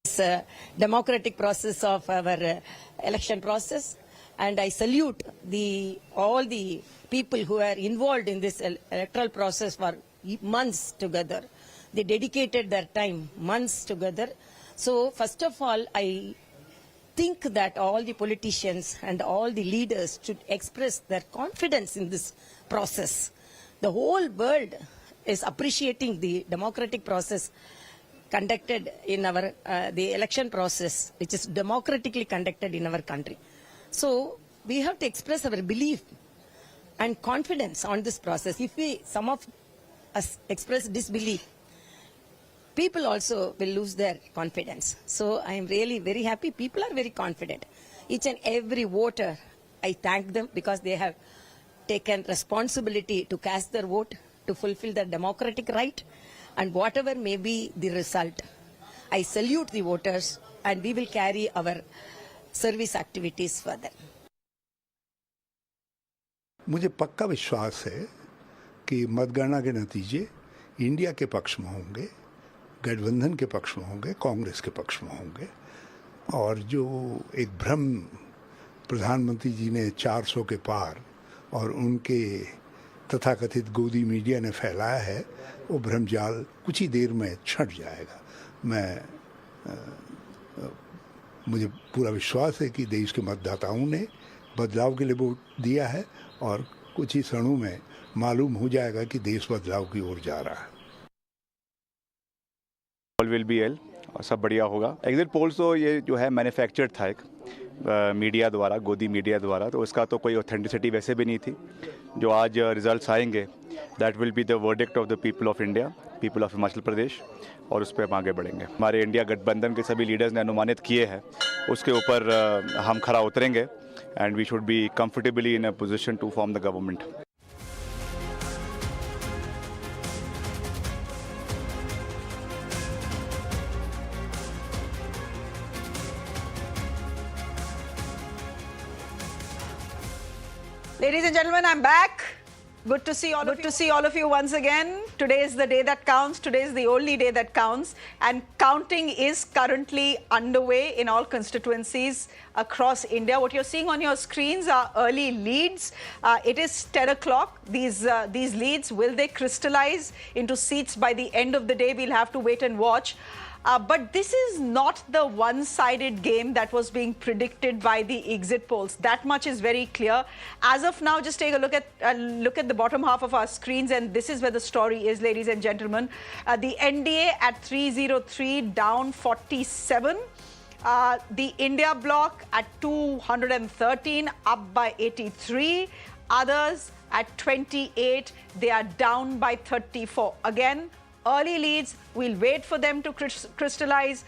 It's a democratic process of our election process, and I salute all the people who are involved in this electoral process for months together. They dedicated their time months together. So first of all, I think that all the politicians and all the leaders should express their confidence in this process. The whole world is appreciating the democratic process conducted in our, the election process, which is democratically conducted in our country. So we have to express our belief and confidence on this process. If some of us express disbelief, people also will lose their confidence. So I am really very happy. People are very confident. Each and every voter, I thank them because they have taken responsibility to cast their vote, to fulfill their democratic right, and whatever may be the result, I salute the voters and we will carry our service activities further. मुझे पक्का विश्वास है कि मतगणना के नतीजे India के पक्ष में होंगे, गठबंधन के पक्ष में होंगे, कांग्रेस के पक्ष में होंगे। और जो एक भ्रम प्रधानमंत्री जी ने 400 के पार और उनके तथाकथित गोदी मीडिया ने फैलाया है, वो भ्रमजाल कुछ ही देर में छट जाएगा। मुझे पूरा विश्वास है कि देश के मतदाताओं ने बदलाव के लिए वोट दिया है और कुछ ही क्षणों में मालूम हो जाएगा कि देश बदलाव की ओर जा रहा है। ऑल विल बी एल और सब बढ़िया होगा। एग्जिट पोल्स तो ये जो है मैन्युफैक्चर्ड था एक मीडिया द्वारा, गोदी मीडिया द्वारा, तो उसका तो कोई ऑथेंटिसिटी वैसे भी नहीं थी। जो आज रिजल्ट्स आएंगे, that will be the verdict of the people of India, people of Himachal Pradesh, और उस पर हम आगे बढ़ेंगे। हमारे इंडिया गठबंधन के सभी लीडर्स ने अनुमानित किए हैं, उसके ऊपर हम खरा उतरेंगे and we should be comfortably in a position to form the government. Ladies and gentlemen, I'm back. Good to see all of you once again. Today is the day that counts. Today is the only day that counts. And counting is currently underway in all constituencies across India. What you're seeing on your screens are early leads. It is 10 o'clock. These leads, will they crystallize into seats by the end of the day? We'll have to wait and watch. But this is not the one-sided game that was being predicted by the exit polls. That much is very clear. As of now, just take a look at the bottom half of our screens, and this is where the story is, ladies and gentlemen. The NDA at 303, down 47. The India bloc at 213, up by 83. Others at 28, they are down by 34. Again, early leads, we'll wait for them to crystallize.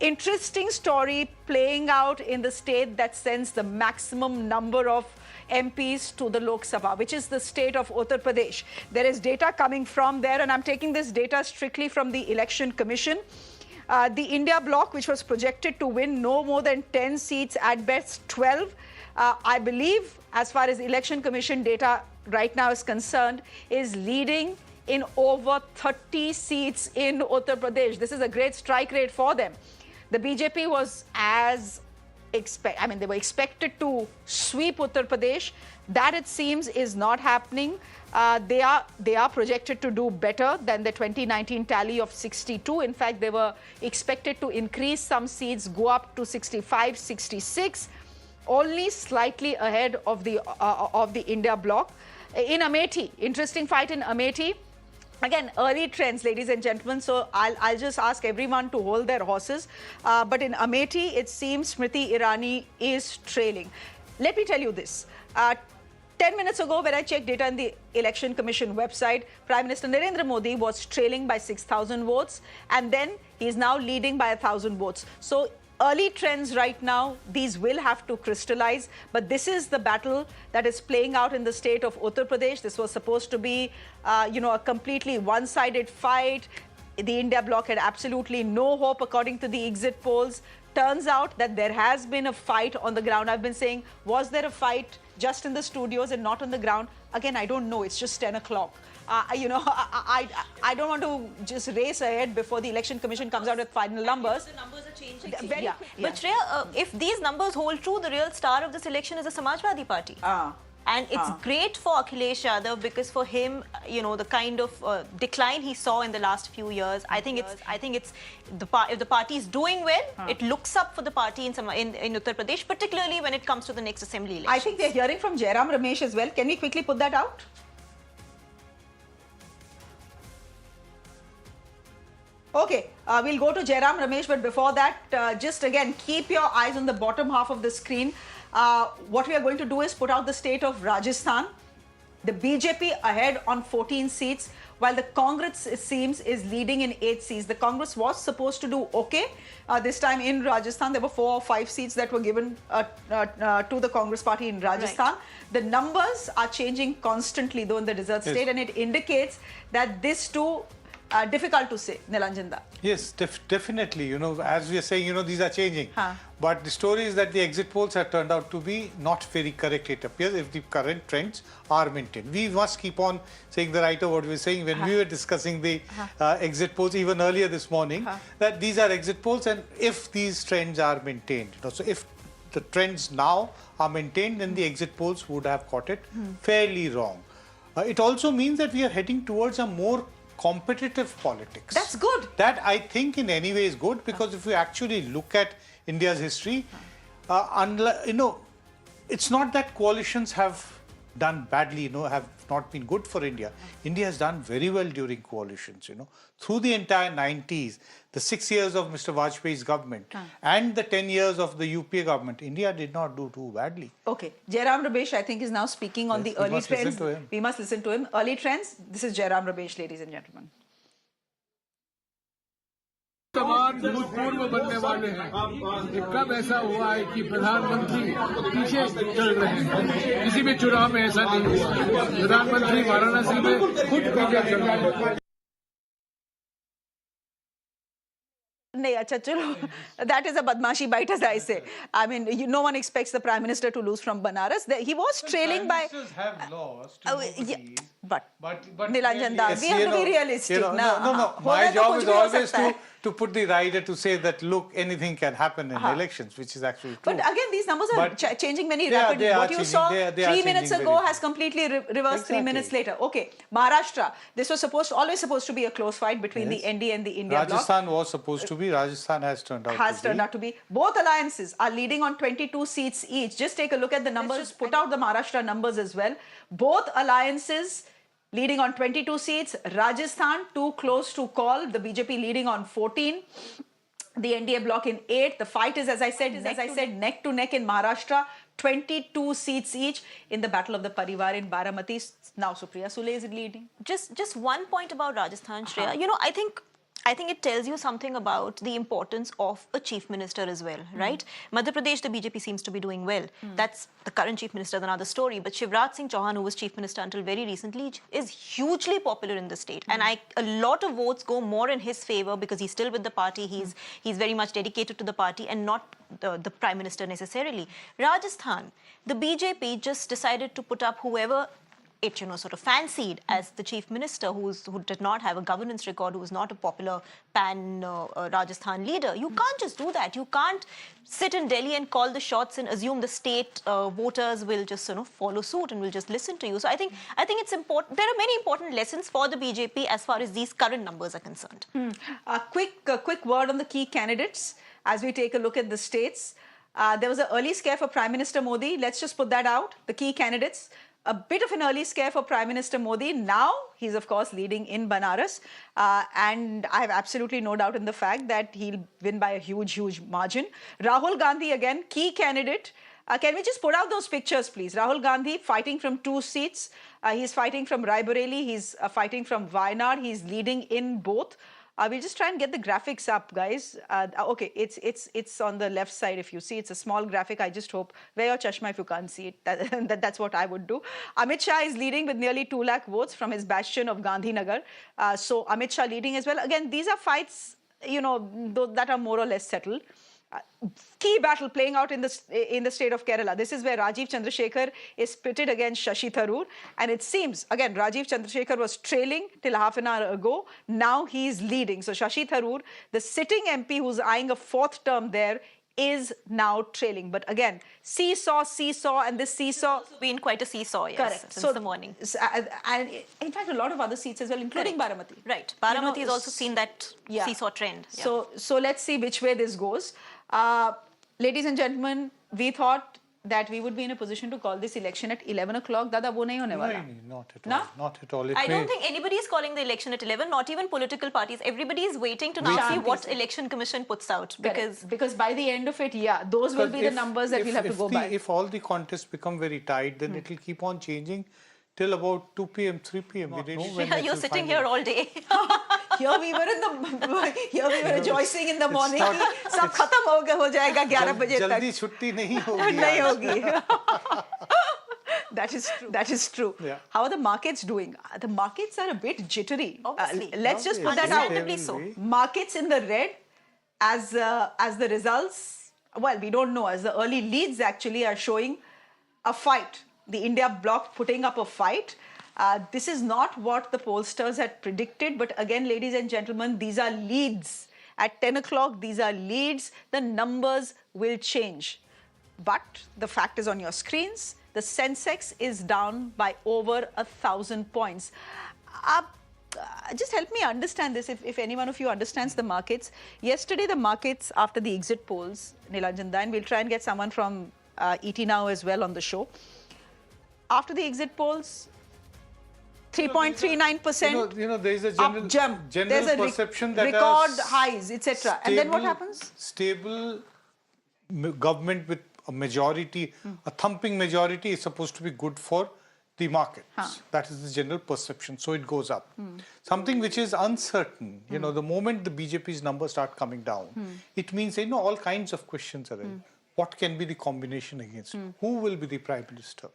Interesting story playing out in the state that sends the maximum number of MPs to the Lok Sabha, which is the state of Uttar Pradesh. There is data coming from there, and I'm taking this data strictly from the Election Commission. The India bloc, which was projected to win no more than 10 seats, at best 12, I believe, as far as Election Commission data right now is concerned, is leading in over 30 seats in Uttar Pradesh. This is a great strike rate for them. The BJP was they were expected to sweep Uttar Pradesh. That, it seems, is not happening. They are projected to do better than the 2019 tally of 62. In fact, they were expected to increase some seats, go up to 65, 66, only slightly ahead of the India bloc. In Amethi, interesting fight in Amethi. Again, early trends, ladies and gentlemen, so I'll just ask everyone to hold their horses. But in Amethi, it seems Smriti Irani is trailing. Let me tell you this. 10 minutes ago, when I checked data in the Election Commission website, Prime Minister Narendra Modi was trailing by 6,000 votes, and then he is now leading by 1,000 votes. So early trends right now, these will have to crystallize, but this is the battle that is playing out in the state of Uttar Pradesh. This was supposed to be, a completely one-sided fight. The India bloc had absolutely no hope, according to the exit polls. Turns out that there has been a fight on the ground. I've been saying, was there a fight just in the studios and not on the ground? Again, I don't know. It's just 10 o'clock. I don't want to just race ahead before the Election Commission comes out with final numbers. The numbers are changing. But Shreya, if these numbers hold true, the real star of this election is the Samajwadi Party. And it's great for Akhilesh Yadav because for him, the kind of decline he saw in the last few years, I think it's if the party is doing well, it looks up for the party in Uttar Pradesh, particularly when it comes to the next assembly election. I think we're hearing from Jairam Ramesh as well. Can we quickly put that out? Okay, we'll go to Jairam Ramesh, but before that, just again, keep your eyes on the bottom half of the screen. What we are going to do is put out the state of Rajasthan. The BJP ahead on 14 seats, while the Congress, it seems, is leading in 8 seats. The Congress was supposed to do okay this time in Rajasthan. There were 4 or 5 seats that were given to the Congress party in Rajasthan. Right. The numbers are changing constantly, though, in the result state, and it indicates that this too difficult to say, Nilanjanda. Yes, definitely. You know, as we are saying, you know, these are changing. But the story is that the exit polls have turned out to be not very correct, it appears, if the current trends are maintained. We must keep on saying the right of what we were saying when we were discussing the exit polls even earlier this morning, that these are exit polls, and if these trends are maintained, you know, so if the trends now are maintained, then the exit polls would have got it fairly wrong. It also means that we are heading towards a more competitive politics. That's good. That, I think, in any way is good, because if we actually look at India's history, you know, it's not that coalitions have done badly, you know, have not been good for India. India has done very well during coalitions, you know. Through the entire 90s, the 6 years of Mr. Vajpayee's government and the 10 years of the UPA government, India did not do too badly. Okay. Jairam Ramesh, I think, is now speaking on the early trends. We must listen to him. Early trends. This is Jairam Ramesh, ladies and gentlemen. तमाम भूतपूर्व बनने वाले हैं कि कब ऐसा हुआ है कि प्रधानमंत्री पीछे चल रहे हैं। किसी भी चुनाव में ऐसा नहीं हुआ। प्रधानमंत्री वाराणसी में खुद पीछे चल रहे हैं। नहीं, अच्छा चलो, that is a badmashi bite, as I say. I mean, no one expects the Prime Minister to lose from Banaras. He was trailing by... Prime Ministers have lost. But Nilanjanda, we have to be realistic. No. My job is always to put the rider to say that, look, anything can happen in elections, which is actually true. But again, these numbers are changing very rapidly. What you saw 3 minutes ago has completely reversed 3 minutes later. Okay, Maharashtra. This was always supposed to be a close fight between the ND and the India bloc. Rajasthan was supposed to be. Rajasthan has turned out to be. Both alliances are leading on 22 seats each. Just take a look at the numbers. Just put out the Maharashtra numbers as well. Both alliances leading on 22 seats. Rajasthan too close to call. The BJP leading on 14. The NDA bloc in 8. The fight is, as I said, neck to neck in Maharashtra. 22 seats each in the battle of the Parivar in Baramati. Now Supriya Sule is leading. Just one point about Rajasthan, Shreya. You know, I think it tells you something about the importance of a chief minister as well, right? Madhya Pradesh, the BJP seems to be doing well. That's the current chief minister, another story. But Shivraj Singh Chauhan, who was chief minister until very recently, is hugely popular in the state. And a lot of votes go more in his favor because he's still with the party. He's very much dedicated to the party and not the prime minister necessarily. Rajasthan, the BJP just decided to put up whoever it, you know, sort of fancied as the chief minister, who did not have a governance record, who was not a popular pan-Rajasthan leader. You can't just do that. You can't sit in Delhi and call the shots and assume the state voters will just, you know, follow suit and will just listen to you. So I think it's important. There are many important lessons for the BJP as far as these current numbers are concerned. A quick word on the key candidates as we take a look at the states. There was an early scare for Prime Minister Modi. Let's just put that out. The key candidates. A bit of an early scare for Prime Minister Modi. Now, he's of course leading in Banaras. And I have absolutely no doubt in the fact that he'll win by a huge margin. Rahul Gandhi, again, key candidate. Can we just put out those pictures, please? Rahul Gandhi fighting from 2 seats. He's fighting from Raebareli. He's fighting from Wayanad. He's leading in both. We'll just try and get the graphics up, guys. Okay, it's on the left side. If you see, it's a small graphic. I just hope, wear your chashma if you can't see it. That's what I would do. Amit Shah is leading with nearly 2 lakh votes from his bastion of Gandhinagar. So Amit Shah leading as well. Again, these are fights, you know, that are more or less settled. Key battle playing out in the state of Kerala. This is where Rajiv Chandrasekhar is pitted against Shashi Tharoor. And it seems, again, Rajiv Chandrasekhar was trailing till half an hour ago. Now he's leading. So Shashi Tharoor, the sitting MP who's eyeing a 4th term there, is now trailing. But again, seesaw, and this seesaw... It's been quite a seesaw, yes, correct. Since the morning. And in fact, a lot of other seats as well, including Baramati. Right. Baramati has also seen that seesaw trend. Yeah. So let's see which way this goes. Ladies and gentlemen, we thought that we would be in a position to call this election at 11 o'clock? Dada, wo nahi hone wala. Not at all. Not at all. I don't think anybody is calling the election at 11, not even political parties. Everybody is waiting to now see what Election Commission puts out. Because by the end of it, yeah, those will be the numbers that we'll have to go by. If all the contests become very tight, then it will keep on changing till about 2 p.m., 3 p.m. We don't know when You're sitting here all day. Here we were rejoicing in the morning. सब खत्म हो जाएगा 11 बजे तक. जल्दी छुट्टी नहीं होगी. नहीं होगी. That is true. Yeah. How are the markets doing? The markets are a bit jittery. Obviously. Let's just put that out. Understandably so. Markets in the red as the results. Well, we don't know. As the early leads actually are showing a fight. The India bloc putting up a fight. This is not what the pollsters had predicted. But again, ladies and gentlemen, these are leads. At 10 o'clock, these are leads. The numbers will change. But the fact is on your screens. The Sensex is down by over 1,000 points. Just help me understand this, if any one of you understands the markets. Yesterday, the markets, after the exit polls, Nilanjan, and we'll try and get someone from ET Now as well on the show. After the exit polls, 3.39%. You know, there is a general There's perception that record highs, etc. And then what happens? Stable government with a majority, a thumping majority, is supposed to be good for the markets. That is the general perception. So it goes up. Something which is uncertain, you know, the moment the BJP's numbers start coming down, it means, you know, all kinds of questions are there. What can be the combination against? Who will be the Prime Minister?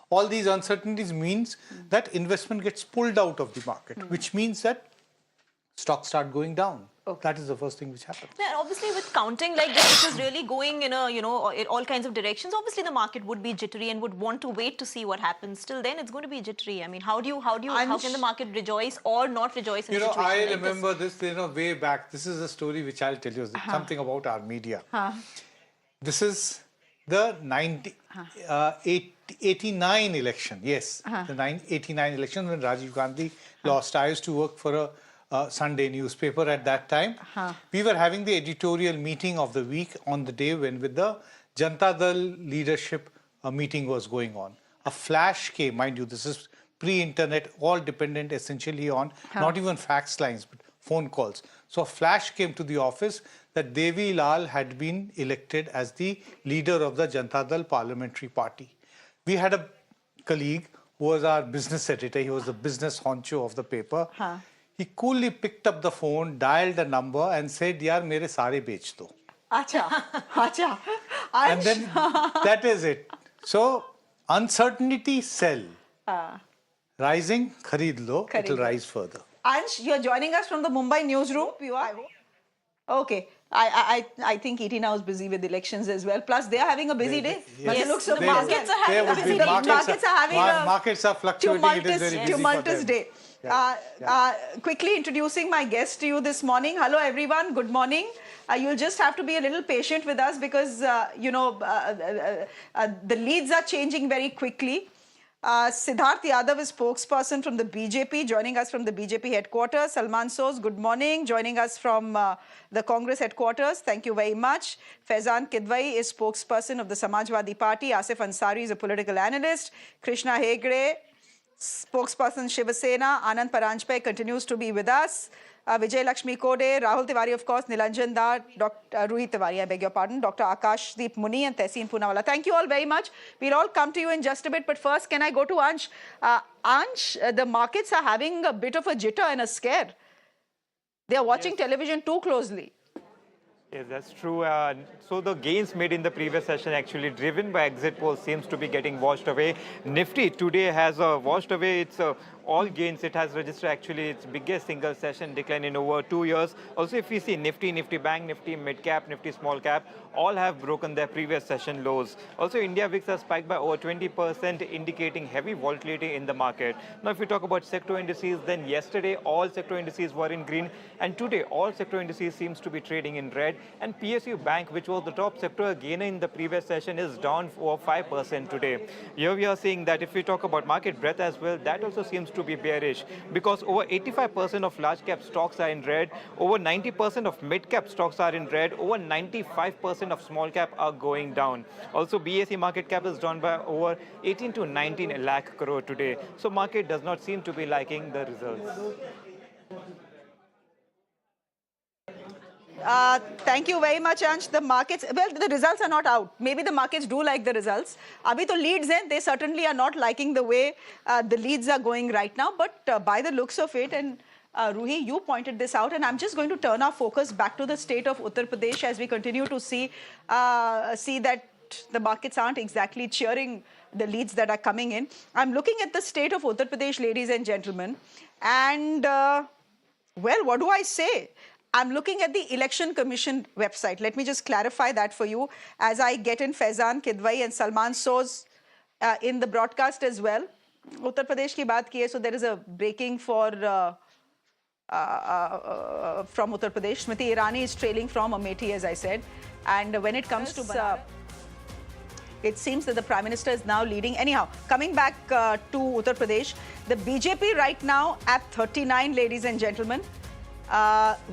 All these uncertainties means that investment gets pulled out of the market, which means that stocks start going down. That is the first thing which happens. Yeah, obviously, with counting like this, which is really going in a, you know, in all kinds of directions, obviously the market would be jittery and would want to wait to see what happens. Till then, it's going to be jittery. I mean, how can the market rejoice or not rejoice in a situation like this? I remember this, you know, way back. This is a story which I'll tell you, something about our media. This is the 89 election. Yes, the 89 election when Rajiv Gandhi lost. I used to work for a Sunday newspaper at that time. We were having the editorial meeting of the week on the day when with the Janata Dal leadership meeting was going on. A flash came, mind you, this is pre-internet, all dependent essentially on not even fax lines, but phone calls. So a flash came to the office that Devi Lal had been elected as the leader of the Janata Dal parliamentary party. We had a colleague who was our business editor. He was the business honcho of the paper. He coolly picked up the phone, dialed the number and said, "Yaar, mere sare bech do." Acha. And then that is it. So uncertainty, sell. Rising, kharid lo. It will rise further. Ansh, you're joining us from the Mumbai newsroom. You are? Okay. I think ET Now is busy with elections as well. Plus, they are having a busy day. Yes, looks so markets are having a busy day. Markets are fluctuating. Tumultuous day. Quickly introducing my guest to you this morning. Hello, everyone. Good morning. You'll just have to be a little patient with us because, you know, the leads are changing very quickly. Siddharth Yadav is spokesperson from the BJP, joining us from the BJP headquarters. Salman Soz, good morning, joining us from the Congress headquarters. Thank you very much. Faizan Kidwai is spokesperson of the Samajwadi Party. Asif Ansari is a political analyst. Krishna Hegde, spokesperson Shiva Sena. Anand Paranjpe continues to be with us. Vijay Lakshmi Kode, Rahul Tiwari, of course, Nilanjan Da, Dr. Ruhi Tiwari, I beg your pardon, Dr. Akash Deep Muni and Tehseen Poonawala. Thank you all very much. We'll all come to you in just a bit, but first, can I go to Ansh? Ansh, the markets are having a bit of a jitter and a scare. They are watching television too closely. Yes, that's true. So the gains made in the previous session actually driven by exit polls seems to be getting washed away. Nifty today has washed away its all gains. It has registered actually its biggest single session decline in over 2 years. Also, if we see Nifty, Nifty Bank, Nifty Mid Cap, Nifty Small Cap, all have broken their previous session lows. Also, India VIX has spiked by over 20%, indicating heavy volatility in the market. Now, if we talk about sector indices, then yesterday all sector indices were in green, and today all sector indices seems to be trading in red. And PSU Bank, which was the top sector gainer in the previous session, is down over 5% today. Here we are seeing that if we talk about market breadth as well, that also seems to be bearish because over 85% of large cap stocks are in red, over 90% of mid cap stocks are in red, over 95% of small cap are going down. Also, BSE market cap is down by over 18 to 19 lakh crore today. So market does not seem to be liking the results. Thank you very much, Ansh. The markets, well, the results are not out. Maybe the markets do like the results. Abhi to leads hain, they certainly are not liking the way the leads are going right now. But by the looks of it, and Ruhi, you pointed this out, and I'm just going to turn our focus back to the state of Uttar Pradesh as we continue to see that the markets aren't exactly cheering the leads that are coming in. I'm looking at the state of Uttar Pradesh, ladies and gentlemen, and well, what do I say? I'm looking at the Election Commission website. Let me just clarify that for you as I get in Faizan Kidwai and Salman Soz in the broadcast as well. Uttar Pradesh ki baat ki hai, so there is a breaking for from Uttar Pradesh. Smriti Irani is trailing from Amethi, as I said. And when it comes to it seems that the Prime Minister is now leading. Anyhow, coming back to Uttar Pradesh, the BJP right now at 39, ladies and gentlemen.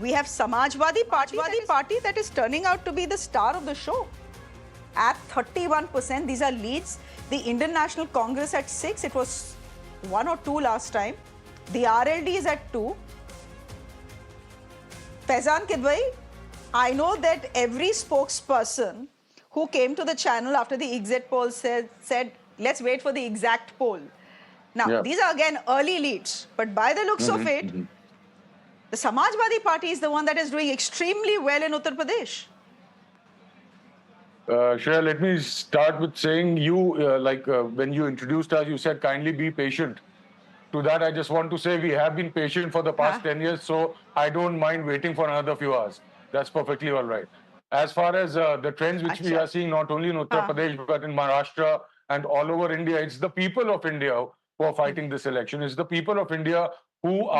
We have Samajwadi Party that is turning out to be the star of the show at 31%. These are leads. The Indian National Congress at 6. It was 1 or 2 last time. The RLD is at 2. Faizan Kidwai, I know that every spokesperson who came to the channel after the exit poll said let's wait for the exact poll. Now, these are again early leads, but by the looks of it, the Samajwadi Party is the one that is doing extremely well in Uttar Pradesh. Shreya, let me start with saying when you introduced us, you said kindly be patient. To that, I just want to say we have been patient for the past 10 years, so I don't mind waiting for another few hours. That's perfectly all right. As far as the trends which we are seeing not only in Uttar Pradesh but in Maharashtra and all over India, it's the people of India who are fighting this election. It's the people of India who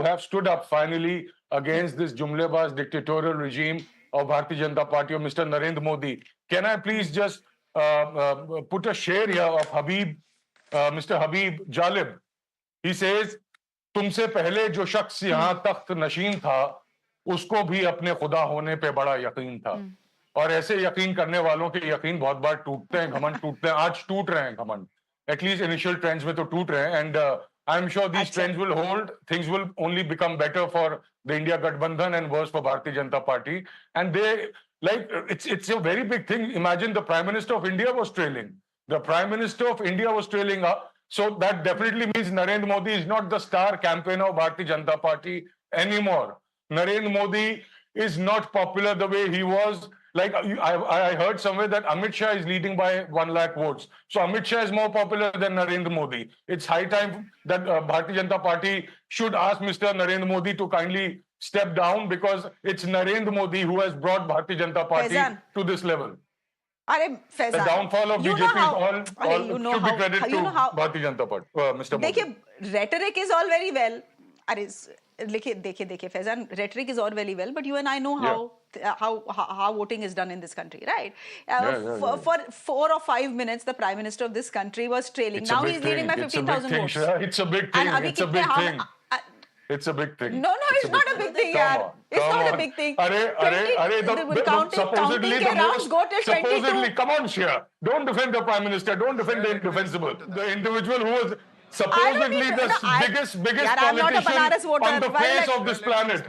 have stood up finally against this jumlebaz dictatorial regime of Bharatiya Janata Party of Mr. Narendra Modi. Can I please just put a share here of Mr. Habib Jalib? He says, तुमसे पहले जो शख्स यहाँ तख्त नशीन था, उसको भी अपने खुदा होने पे बड़ा यकीन था. और ऐसे यकीन करने वालों के यकीन बहुत बार टूटते हैं, घमंड टूटते हैं. आज टूट रहे हैं घमंड. At least initial trends में तो टूट रहे हैं. And I'm sure these trends will hold. Things will only become better for the India Gathbandhan and worse for Bharatiya Janata Party. And it's a very big thing. Imagine the Prime Minister of India was trailing. The Prime Minister of India was trailing up. So that definitely means Narendra Modi is not the star campaigner of Bharatiya Janata Party anymore. Narendra Modi is not popular the way he was. Like I heard somewhere that Amit Shah is leading by 1 lakh votes. So Amit Shah is more popular than Narendra Modi. It's high time that Bharatiya Janata Party should ask Mr. Narendra Modi to kindly step down because it's Narendra Modi who has brought Bharatiya Janata Party to this level. The downfall of BJP should be credited to Bharatiya Janata Party, Mr. Modi. देखिए, rhetoric is all very well. देखिए, Faizan, rhetoric is all very well, but you and I know how voting is done in this country, right? For 4 or 5 minutes, the Prime Minister of this country was trailing. Now he's leading by 15,000 votes. It's a big thing. It's a big thing. It's a big thing. No, it's not a big thing, yaar. It's not a big thing. Supposedly, come on, Shia. Don't defend the Prime Minister. Don't defend the indefensible. The individual who was supposedly the biggest politician on the face of this planet.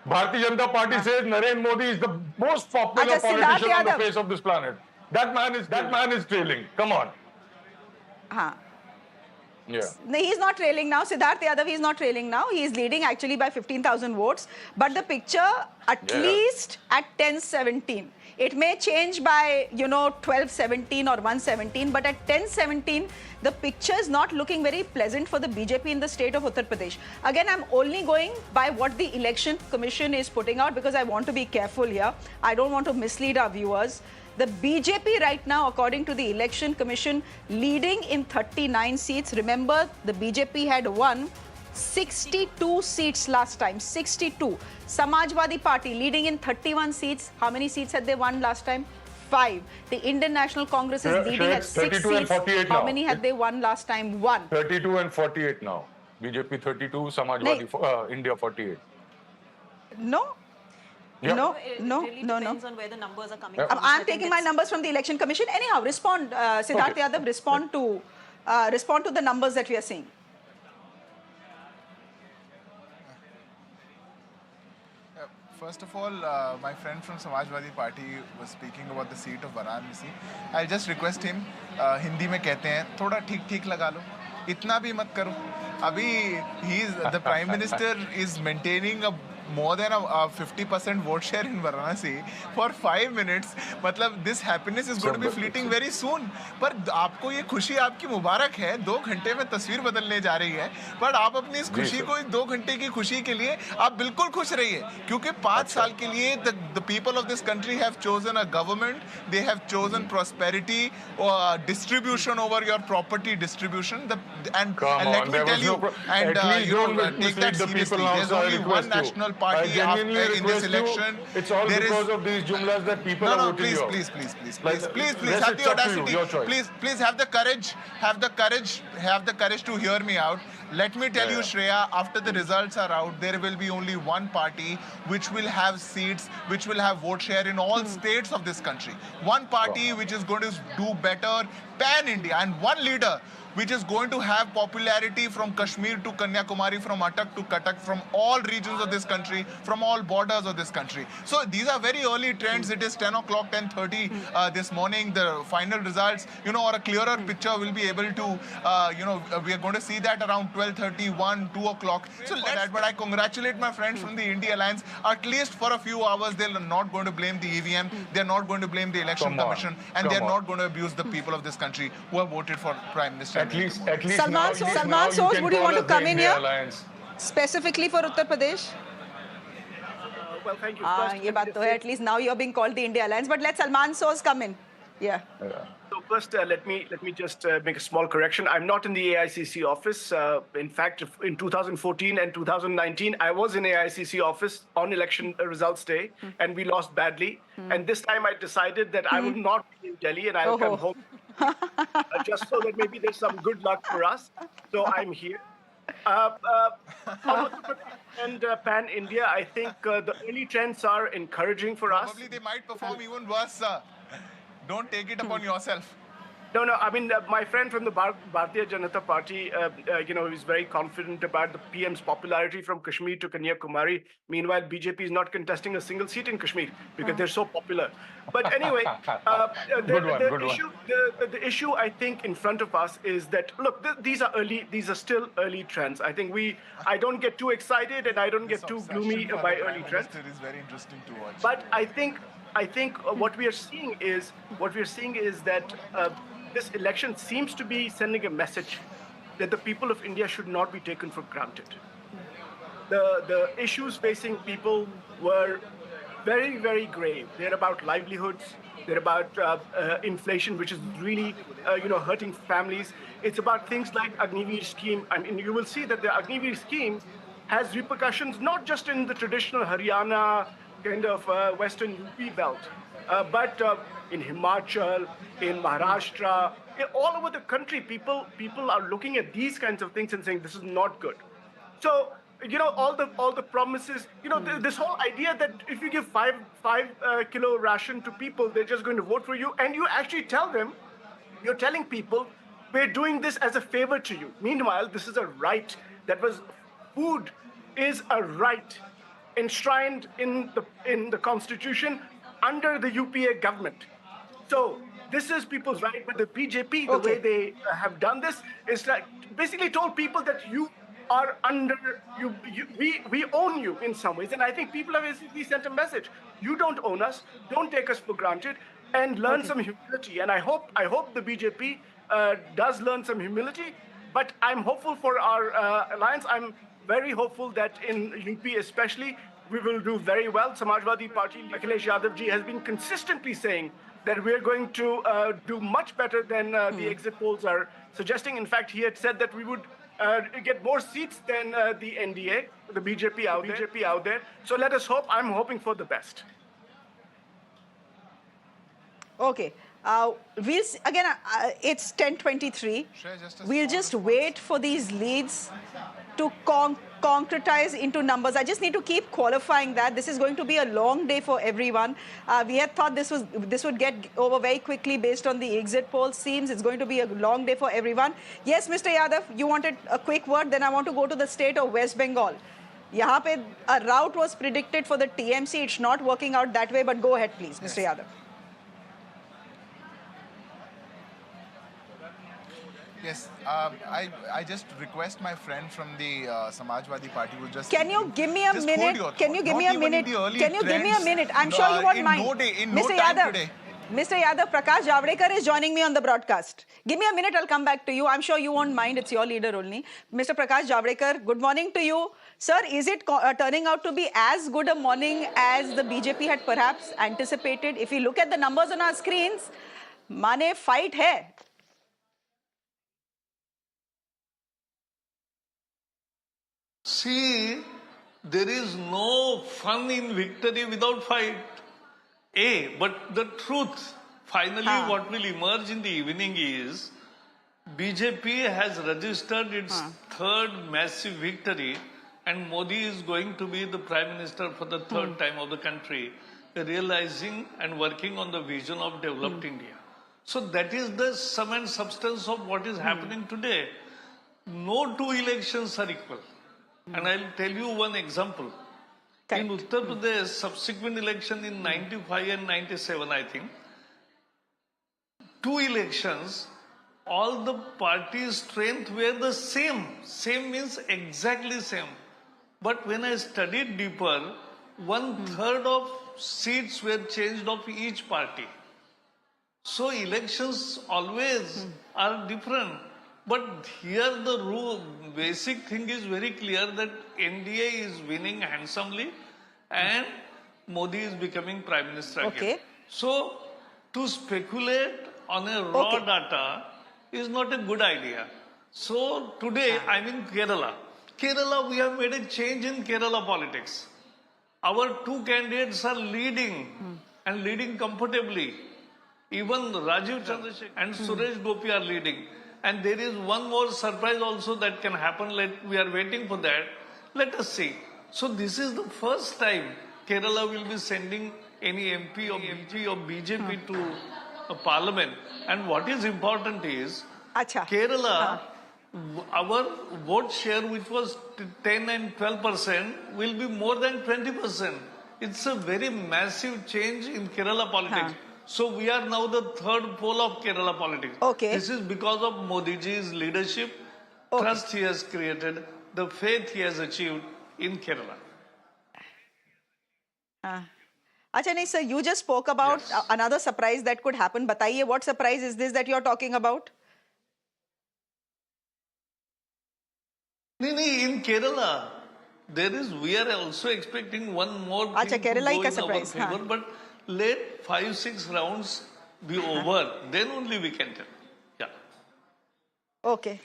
Bharatiya Janata Party says Narendra Modi is the most popular politician on the face of this planet. That man is trailing. Come on. Yeah. No, he's not trailing now. Siddharth Yadav, he's not trailing now. He is leading actually by 15,000 votes. But the picture, at least at 10-17. It may change by, 12-17 or 1-17. But at 10-17, the picture is not looking very pleasant for the BJP in the state of Uttar Pradesh. Again, I'm only going by what the Election Commission is putting out because I want to be careful here. I don't want to mislead our viewers. The BJP right now, according to the Election Commission, leading in 39 seats. Remember, the BJP had won 62 seats last time. 62. Samajwadi Party leading in 31 seats. How many seats had they won last time? 5. The Indian National Congress is leading at 6 seats. How many had they won last time? 1. 32 and 48 now. BJP 32, Samajwadi, India 48. No. Yeah. No, It no, really no, depends no. on where the numbers are coming Yeah. from. I'm taking my numbers from the Election Commission. Anyhow, respond, Siddharth Okay. Yadav, respond to the numbers that we are seeing. First of all, my friend from Samajwadi Party was speaking about the seat of Varanasi. I'll just request him, Hindi में कहते हैं, थोड़ा ठीक लगा लो, इतना भी मत करो. अभी the Prime Minister is maintaining more than a 50% vote share in Varanasi for 5 minutes. मतलब this happiness is going to be fleeting very soon. पर आपको ये खुशी आपकी मुबारक है, 2 घंटे में तस्वीर बदलने जा रही है. पर आप अपनी इस खुशी को, इस 2 घंटे की खुशी के लिए आप बिल्कुल खुश रहिए, क्योंकि 5 साल के लिए the people of this country have chosen a government. They have chosen prosperity or distribution over your property distribution. And let me tell you, take that seriously. There's only one national party in this election. It's all because of these jumlas that people are voting you out. Please, have the audacity. Please have the courage to hear me out. Let me tell you, Shreya, after the results are out, there will be only one party which will have seats, which will have vote share in all states of this country. One party which is going to do better pan-India, and one leader which is going to have popularity from Kashmir to Kanyakumari, from Attak to Cuttack, from all regions of this country, from all borders of this country. So these are very early trends. It is 10 o'clock, 10:30 this morning. The final results, or a clearer picture will be able to, we are going to see that around 12:30, 1, 2 o'clock. So but I congratulate my friends from the India Alliance. At least for a few hours, they're not going to blame the EVM. They're not going to blame the Election Commission. And they're not going to abuse the people of this country who have voted for Prime Minister. At least Salman Soos, would you want to come in here? Specifically for Uttar Pradesh? Well, thank you. At least now you're being called the India Alliance, but let Salman Soos come in. Yeah. So first, let me just make a small correction. I'm not in the AICC office. In fact, in 2014 and 2019, I was in AICC office on election results day, and we lost badly. And this time, I decided that I will not be in Delhi, and I will come home. Just so that maybe there's some good luck for us. So I'm here. And Pan India, I think the early trends are encouraging for us. Probably they might perform even worse, sir. Don't take it upon yourself. No, I mean, my friend from the Bharatiya Janata Party, is very confident about the PM's popularity from Kashmir to Kanyakumari. Meanwhile, BJP is not contesting a single seat in Kashmir because they're so popular. But anyway, the issue I think in front of us is that, look, these are still early trends. I think I don't get too excited and I don't get too gloomy by early trends. It is very interesting to watch. But I think what we are seeing is that this election seems to be sending a message that the people of India should not be taken for granted. The issues facing people were very, very grave. They're about livelihoods. They're about inflation, which is really, hurting families. It's about things like Agniveer scheme. I mean, you will see that the Agniveer scheme has repercussions not just in the traditional Haryana kind of Western UP belt, but in Himachal, in Maharashtra, all over the country, people are looking at these kinds of things and saying this is not good. So, all the promises, this whole idea that if you give 5 kilo ration to people, they're just going to vote for you, and you actually you're telling people, we're doing this as a favor to you. Meanwhile, this is a right. Food is a right enshrined in the Constitution under the UPA government. So this is people's right, but the BJP, the way they have done this, is like basically told people that you are under, we own you in some ways. And I think people have basically sent a message. You don't own us, don't take us for granted, and learn some humility. And I hope the BJP does learn some humility, but I'm hopeful for our alliance. I'm very hopeful that in UP especially, we will do very well. Samajwadi Party, Akhilesh Yadav ji has been consistently saying that we're going to do much better than the exit polls are suggesting. In fact, he had said that we would get more seats than the NDA, the BJP out there. So let us hope. I'm hoping for the best. Okay. It's 10:23. We'll just wait for these leads to concretize into numbers. I just need to keep qualifying that. This is going to be a long day for everyone. We had thought this would get over very quickly based on the exit poll. Seems it's going to be a long day for everyone. Yes, Mr. Yadav, you wanted a quick word. Then I want to go to the state of West Bengal. यहाँ पे a route was predicted for the TMC. It's not working out that way. But go ahead, please, Mr. Yadav. Yes, I just request my friend from the Samajwadi Party will just... Can you give me a minute? Can you give me a minute? Can you give me a minute? I'm sure you won't mind. Mr. Yadav, Mr. Yadav, Prakash Javadekar is joining me on the broadcast. Give me a minute, I'll come back to you. I'm sure you won't mind. It's your leader only. Mr. Prakash Javadekar, good morning to you. Sir, is it turning out to be as good a morning as the BJP had perhaps anticipated? If you look at the numbers on our screens, mane fight hai. See, there is no fun in victory without fight. But the truth, finally what will emerge in the evening is, BJP has registered its third massive victory and Modi is going to be the Prime Minister for the third time of the country, realizing and working on the vision of developed India. So that is the sum and substance of what is happening today. No two elections are equal. And I'll tell you one example. In Uttar Pradesh, subsequent election in 95 and 97, I think, two elections, all the parties' strength were the same. Same means exactly same. But when I studied deeper, 1/3 of seats were changed of each party. So elections always are different. But here the basic thing is very clear that NDA is winning handsomely and Modi is becoming Prime Minister again. So to speculate on a raw data is not a good idea. So today I'm in Kerala. Kerala, we have made a change in Kerala politics. Our two candidates are leading and leading comfortably. Even Rajiv Chandrasekhar and Suresh Gopi are leading. And there is one more surprise also that can happen. We are waiting for that. Let us see. So this is the first time Kerala will be sending any MP or BJP to a parliament. And what is important is Kerala, our vote share, which was 10 and 12%, will be more than 20%. It's a very massive change in Kerala politics. So we are now the third pole of Kerala politics. This is because of Modi ji's leadership, trust he has created, the faith he has achieved in Kerala. Nahi, sir, you just spoke about another surprise that could happen. Bataiye, what surprise is this that you're talking about? In Kerala, we are also expecting one more thing to go in our favor, but let 5-6 rounds be over, then only we can tell. Okay.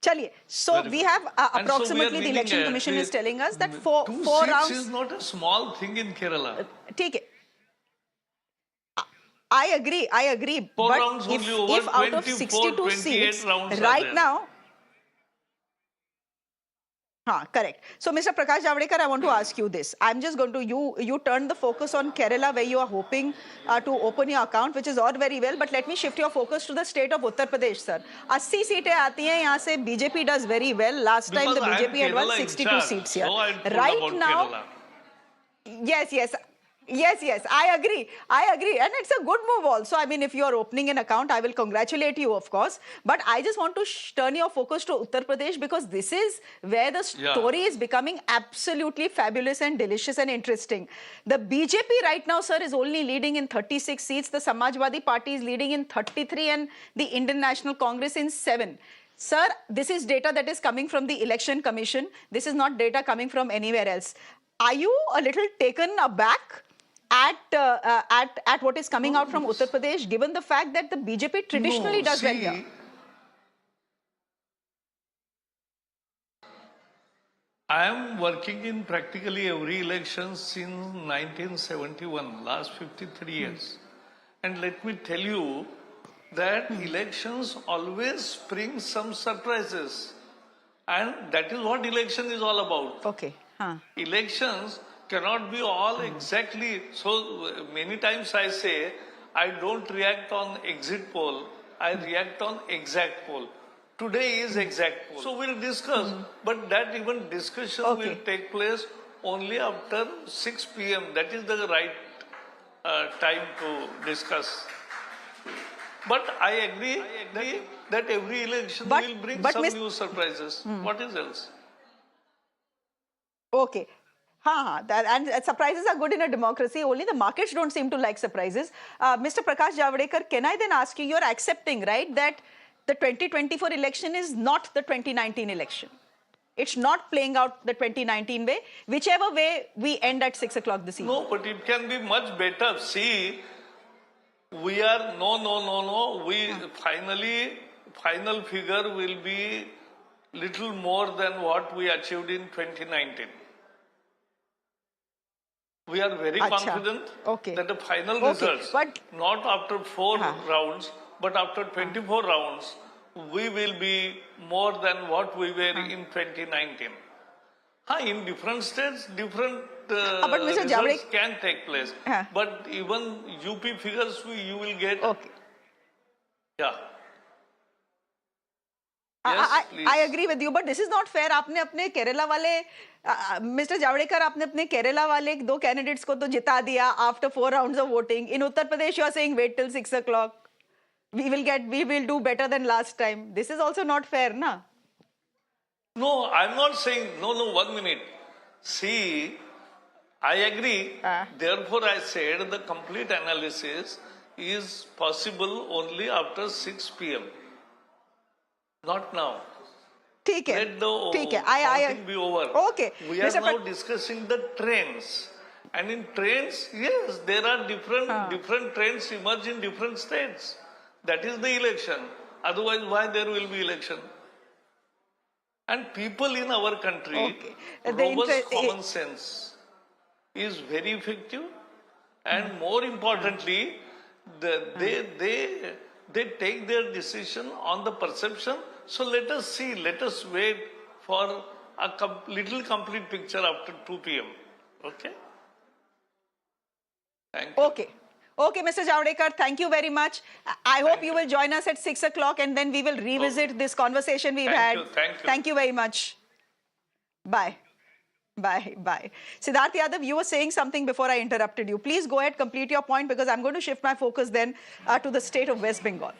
Chaliye. So we have approximately, the Election Commission is telling us that four rounds is not a small thing in Kerala. I agree. But if out of 62 seats, right now, correct. So, Mr. Prakash Javadekar, I want to ask you this. I'm just going to, you turned the focus on Kerala where you are hoping to open your account, which is all very well. But let me shift your focus to the state of Uttar Pradesh, sir. 80 seats aati hain, yahan se BJP does very well. Last time the BJP had won 62 seats here. Right now, Yes, I agree. And it's a good move also. I mean, if you are opening an account, I will congratulate you, of course. But I just want to turn your focus to Uttar Pradesh because this is where the story is becoming absolutely fabulous and delicious and interesting. The BJP right now, sir, is only leading in 36 seats. The Samajwadi Party is leading in 33 and the Indian National Congress in 7. Sir, this is data that is coming from the Election Commission. This is not data coming from anywhere else. Are you a little taken aback at what is coming out from Uttar Pradesh, given the fact that the BJP traditionally does well here? I am working in practically every election since 1971, last 53 years. And let me tell you that elections always bring some surprises. And that is what election is all about. Okay. Elections cannot be all exactly. So many times I say, I don't react on exit poll, I react on exact poll. Today is exact poll. So we'll discuss. But that even discussion will take place only after 6 p.m. That is the right time to discuss. But I agree that every election will bring some new surprises. What is else? Okay. And surprises are good in a democracy. Only the markets don't seem to like surprises. Mr. Prakash Javadekar, can I then ask you, you're accepting, right, that the 2024 election is not the 2019 election? It's not playing out the 2019 way, whichever way we end at 6 o'clock this evening. No, but it can be much better. See, we are, we final figure will be little more than what we achieved in 2019. We are very confident that the final results, not after 4 rounds, but after 24 rounds, we will be more than what we were in 2019. In different states, different results can take place. But even UP figures, you will get. Yeah. I agree with you, but this is not fair. आपने अपने केरला वाले Mr. Javadekar, आपने अपने केरला वाले 2 candidates को तो जिता दिया after 4 rounds of voting. In Uttar Pradesh, you are saying wait till 6 o'clock. We will do better than last time. This is also not fair, na? No, I'm not saying. No, 1 minute. See, I agree. Therefore, I said the complete analysis is possible only after 6 p.m. Not now. Let the counting be over. Okay. We are now discussing the trends. And in trends, yes, there are different trends emerge in different states. That is the election. Otherwise, why there will be election? And people in our country, robust common sense is very effective. And more importantly, they take their decision on the perception. So let us see, let us wait for a little complete picture after 2 p.m. Okay? Thank you. Okay, Mr. Javadekar, thank you very much. I hope you will join us at 6 o'clock and then we will revisit this conversation we've had. Thank you very much. Bye. Siddharth Yadav, you were saying something before I interrupted you. Please go ahead, complete your point, because I'm going to shift my focus then to the state of West Bengal.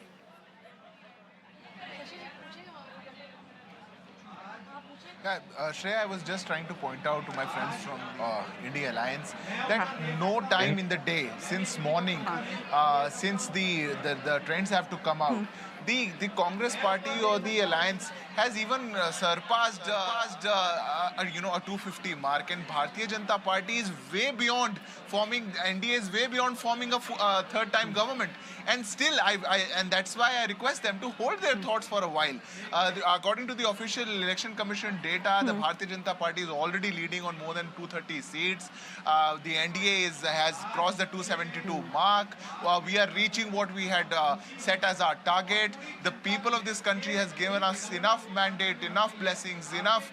Yeah, Shreya, I was just trying to point out to my friends from India Alliance that no time in the day, since morning, since the trends have to come out, the Congress party or the alliance has even surpassed a 250 mark, and Bharatiya Janata Party is way beyond forming, NDA is way beyond forming a third-time government. And still, and that's why I request them to hold their thoughts for a while. According to the official Election Commission data, the Bharatiya Janata Party is already leading on more than 230 seats. The NDA has crossed the 272 mark. We are reaching what we had set as our target. The people of this country has given us enough mandate, enough blessings, enough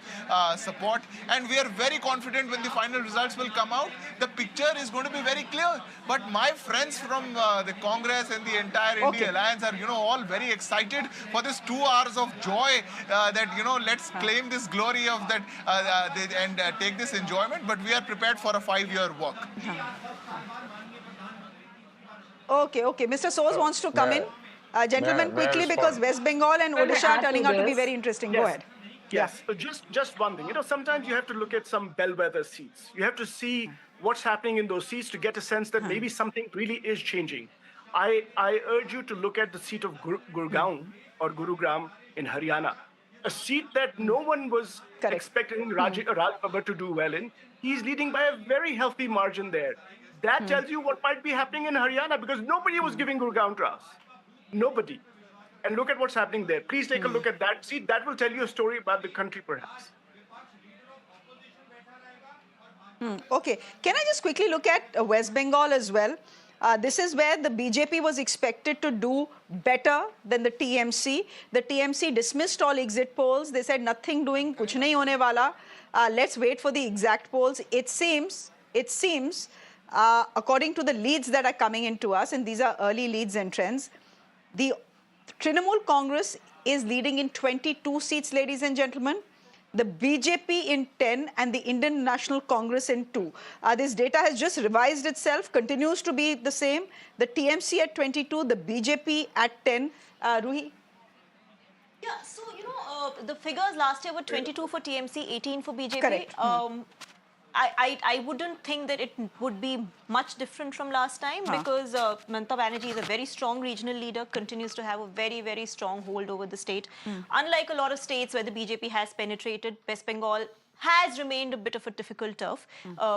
support, and we are very confident when the final results will come out. The picture is going to be very clear. But my friends from the Congress and the entire India Alliance are, all very excited for this 2 hours of joy that, let's claim this glory of that and take this enjoyment. But we are prepared for a 5-year work. Okay. Mr. Soos wants to come in. Gentlemen, quickly, because West Bengal and Odisha are turning out to be very interesting. Go ahead. Yes, just one thing. Sometimes you have to look at some bellwether seats. You have to see what's happening in those seats to get a sense that maybe something really is changing. I urge you to look at the seat of Gurgaon or Gurugram in Haryana, a seat that no one was expecting Raj Babbar to do well in. He's leading by a very healthy margin there. That tells you what might be happening in Haryana, because nobody was giving Gurgaon to us. Nobody. And look at what's happening there. Please take a look at that seat. That will tell you a story about the country, perhaps. Okay. Can I just quickly look at West Bengal as well? This is where the BJP was expected to do better than the TMC. The TMC dismissed all exit polls. They said nothing doing, kuch nahi hone wala. Let's wait for the exact polls. It seems, according to the leads that are coming into us, and these are early leads and trends, the Trinamool Congress is leading in 22 seats, ladies and gentlemen. The BJP in 10 and the Indian National Congress in 2. This data has just revised itself, continues to be the same. The TMC at 22, the BJP at 10. Ruhi? Yeah, so, the figures last year were 22 for TMC, 18 for BJP. Correct. I wouldn't think that it would be much different from last time because Mamata Banerjee is a very strong regional leader, continues to have a very, very strong hold over the state. Unlike a lot of states where the BJP has penetrated, West Bengal has remained a bit of a difficult turf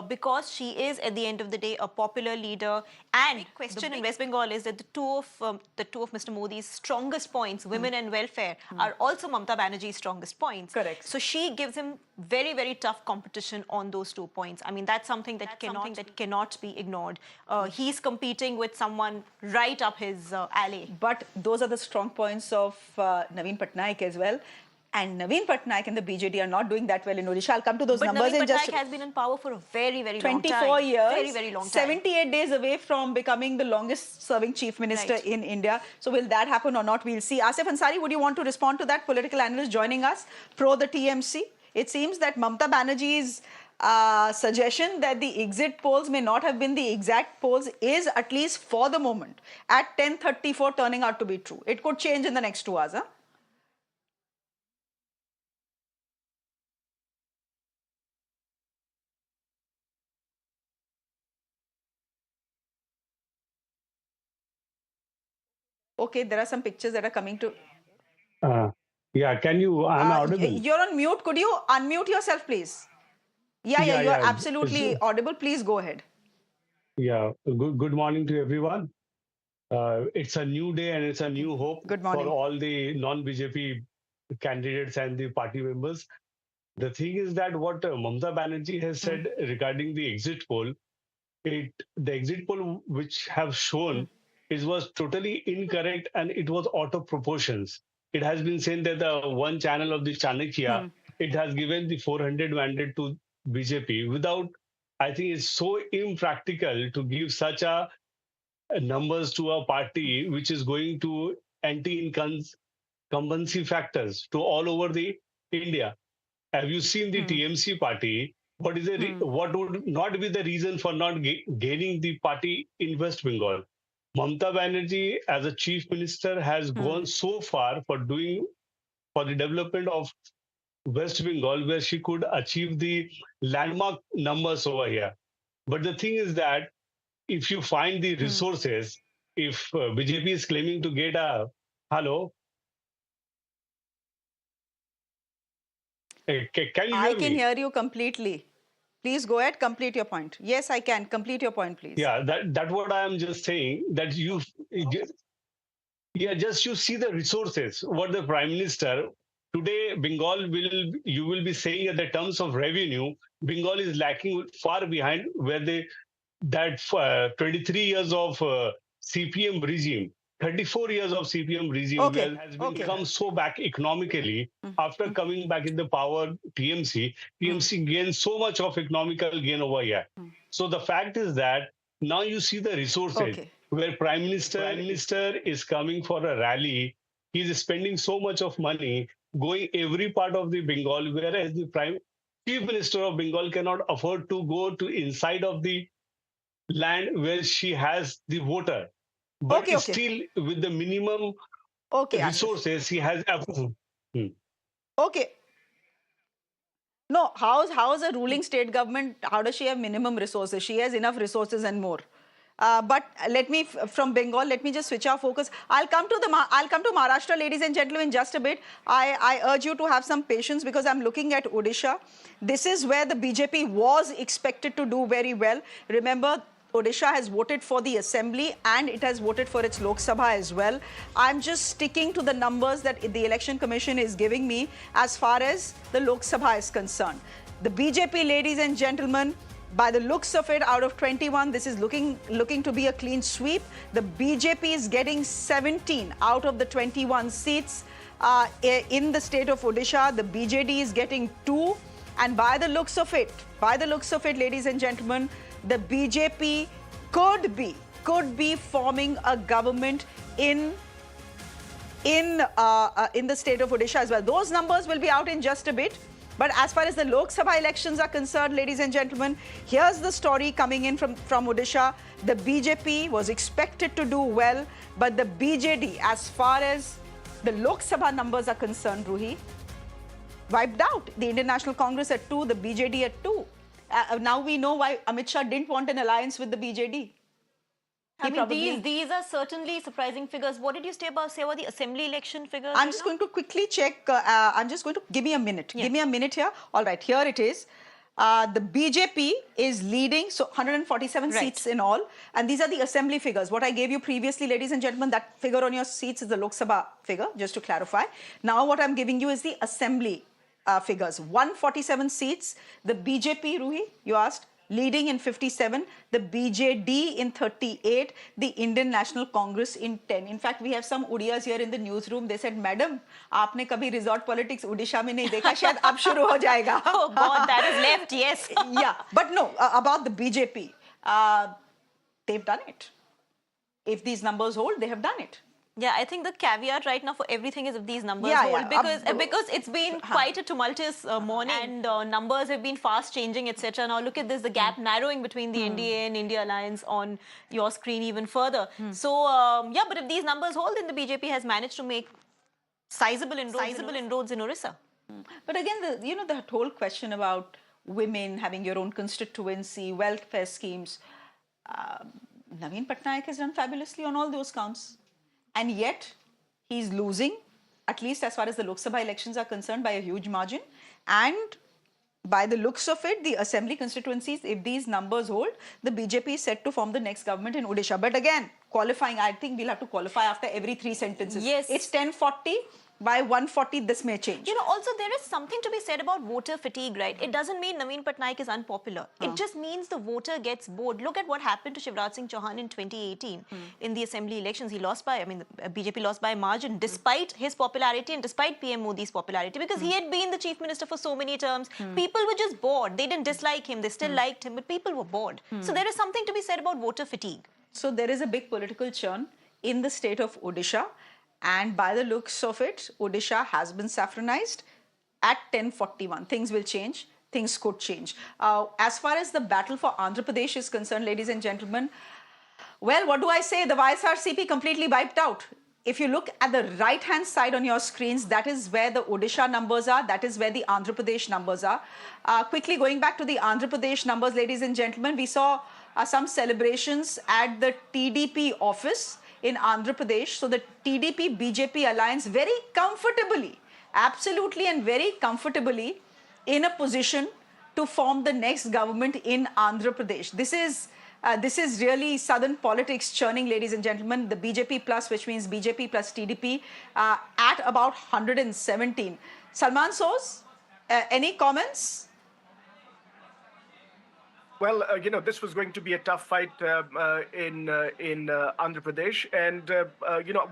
because she is, at the end of the day, a popular leader. And the question in West Bengal is that the two of Mr. Modi's strongest points, women and welfare, are also Mamata Banerjee's strongest points. Correct. So she gives him very, very tough competition on those 2 points. I mean, that's something that cannot be ignored. He's competing with someone right up his alley. But those are the strong points of Naveen Patnaik as well. And Naveen Patnaik and the BJD are not doing that well in Odisha. I'll come to those numbers in just... But Naveen Patnaik has been in power for a very, very long time. 24 years. Very, very long time. 78 days away from becoming the longest serving chief minister in India. So will that happen or not? We'll see. Asif Ansari, would you want to respond to that? Political analyst joining us, pro the TMC. It seems that Mamata Banerjee's suggestion that the exit polls may not have been the exact polls is, at least for the moment, at 10:34 turning out to be true. It could change in the next 2 hours, huh? Okay, there are some pictures that are coming to... Yeah, can you... I'm audible. You're on mute. Could you unmute yourself, please? Yeah, you're absolutely audible. Please go ahead. Yeah, good morning to everyone. It's a new day and it's a new hope for all the non-BJP candidates and the party members. The thing is that what Mamata Banerjee has said regarding the exit poll, the exit poll which have shown was totally incorrect and it was out of proportions. It has been said that the one channel of the Chanakya, it has given the 400 mandate to BJP without, I think it's so impractical to give such a numbers to a party which is going to anti-incumbency factors to all over the India. Have you seen the TMC party? What is what would not be the reason for not gaining the party in West Bengal? Mamata Banerjee, as a chief minister, has gone so far for the development of West Bengal, where she could achieve the landmark numbers over here. But the thing is that if you find the resources, if BJP is claiming to get a hello. Can you hear me? I can hear you completely. Please go ahead, complete your point. Yes, I can. Complete your point, please. Yeah, that's what I am just saying, that you see the resources. What the Prime Minister, today Bengal you will be saying in the terms of revenue, Bengal is lacking far behind where 23 years of CPM regime, 34 years of CPM regime has become so back economically after coming back in the power. TMC gained so much of economical gain over here. So the fact is that now you see the resources where Prime Minister is coming for a rally. He is spending so much of money going every part of the Bengal, whereas the Chief Minister of Bengal cannot afford to go to inside of the land where she has the voter. But still, with the minimum resources, he has... Okay. No, how's a ruling state government, how does she have minimum resources? She has enough resources and more. But from Bengal, let me just switch our focus. I'll come to Maharashtra, ladies and gentlemen, in just a bit. I urge you to have some patience because I'm looking at Odisha. This is where the BJP was expected to do very well. Remember, Odisha has voted for the assembly and it has voted for its Lok Sabha as well. I'm just sticking to the numbers that the Election Commission is giving me as far as the Lok Sabha is concerned. The BJP, ladies and gentlemen, by the looks of it, out of 21, this is looking to be a clean sweep. The BJP is getting 17 out of the 21 seats in the state of Odisha. The BJD is getting 2, and by the looks of it, ladies and gentlemen, the BJP could be forming a government in the state of Odisha as well. Those numbers will be out in just a bit. But as far as the Lok Sabha elections are concerned, ladies and gentlemen, here's the story coming in from Odisha. The BJP was expected to do well, but the BJD, as far as the Lok Sabha numbers are concerned, Ruhi, wiped out. The Indian National Congress at 2, the BJD at 2. Now we know why Amit Shah didn't want an alliance with the BJD. I mean, these are certainly surprising figures. What did you say about the assembly election figures? I'm just going to quickly check. I'm just going to give me a minute. Yeah. Give me a minute here. All right, here it is. The BJP is leading, so 147 seats in all. And these are the assembly figures. What I gave you previously, ladies and gentlemen, that figure on your seats is the Lok Sabha figure, just to clarify. Now what I'm giving you is the assembly figures. 147 seats. The BJP, Ruhi, you asked, leading in 57, the BJD in 38, the Indian National Congress in 10. In fact, we have some Udiyas here in the newsroom. They said, Madam, आपने कभी resort politics Odisha में नहीं देखा, शायद अब शुरू हो जाएगा. Oh God, that is left, yes. Yeah, but no, about the BJP, they've done it. If these numbers hold, they have done it. Yeah, I think the caveat right now for everything is if these numbers hold, because it's been quite a tumultuous morning and numbers have been fast changing, etc. Now look at this, the gap narrowing between the NDA and India Alliance on your screen even further. So yeah, but if these numbers hold, then the BJP has managed to make sizable inroads in Orissa. But again, the whole question about women having your own constituency, welfare schemes, Naveen Patnaik has done fabulously on all those counts. And yet, he's losing, at least as far as the Lok Sabha elections are concerned, by a huge margin. And by the looks of it, the assembly constituencies, if these numbers hold, the BJP is set to form the next government in Odisha. But again, qualifying, I think we'll have to qualify after every 3 sentences. Yes. It's 1040. By 140, this may change. Also there is something to be said about voter fatigue, right? It doesn't mean Naveen Patnaik is unpopular. It just means the voter gets bored. Look at what happened to Shivraj Singh Chauhan in 2018 in the assembly elections. He lost by, the BJP lost by a margin despite his popularity and despite PM Modi's popularity, because he had been the chief minister for so many terms. People were just bored. They didn't dislike him. They still liked him, but people were bored. So there is something to be said about voter fatigue. So there is a big political churn in the state of Odisha. And by the looks of it, Odisha has been saffronized at 1041. Things will change. Things could change. As far as the battle for Andhra Pradesh is concerned, ladies and gentlemen, well, what do I say? The YSRCP completely wiped out. If you look at the right-hand side on your screens, that is where the Odisha numbers are. That is where the Andhra Pradesh numbers are. Quickly going back to the Andhra Pradesh numbers, ladies and gentlemen, we saw some celebrations at the TDP office in Andhra Pradesh. So the TDP-BJP alliance very comfortably, absolutely and very comfortably in a position to form the next government in Andhra Pradesh. This is really southern politics churning, ladies and gentlemen. The BJP plus, which means BJP plus TDP, at about 117. Salman Soz, any comments? Well, this was going to be a tough fight in Andhra Pradesh, and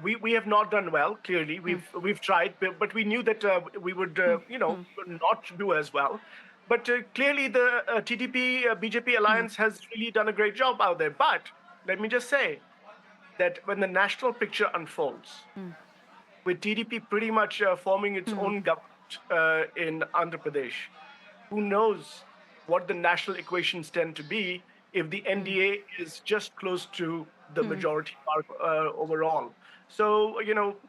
we have not done well. Clearly, we've tried, but we knew that we would not do as well. But clearly, the TDP BJP alliance has really done a great job out there. But let me just say that when the national picture unfolds, with TDP pretty much forming its own government in Andhra Pradesh, who knows what the national equations tend to be if the NDA is just close to the majority mark overall. So,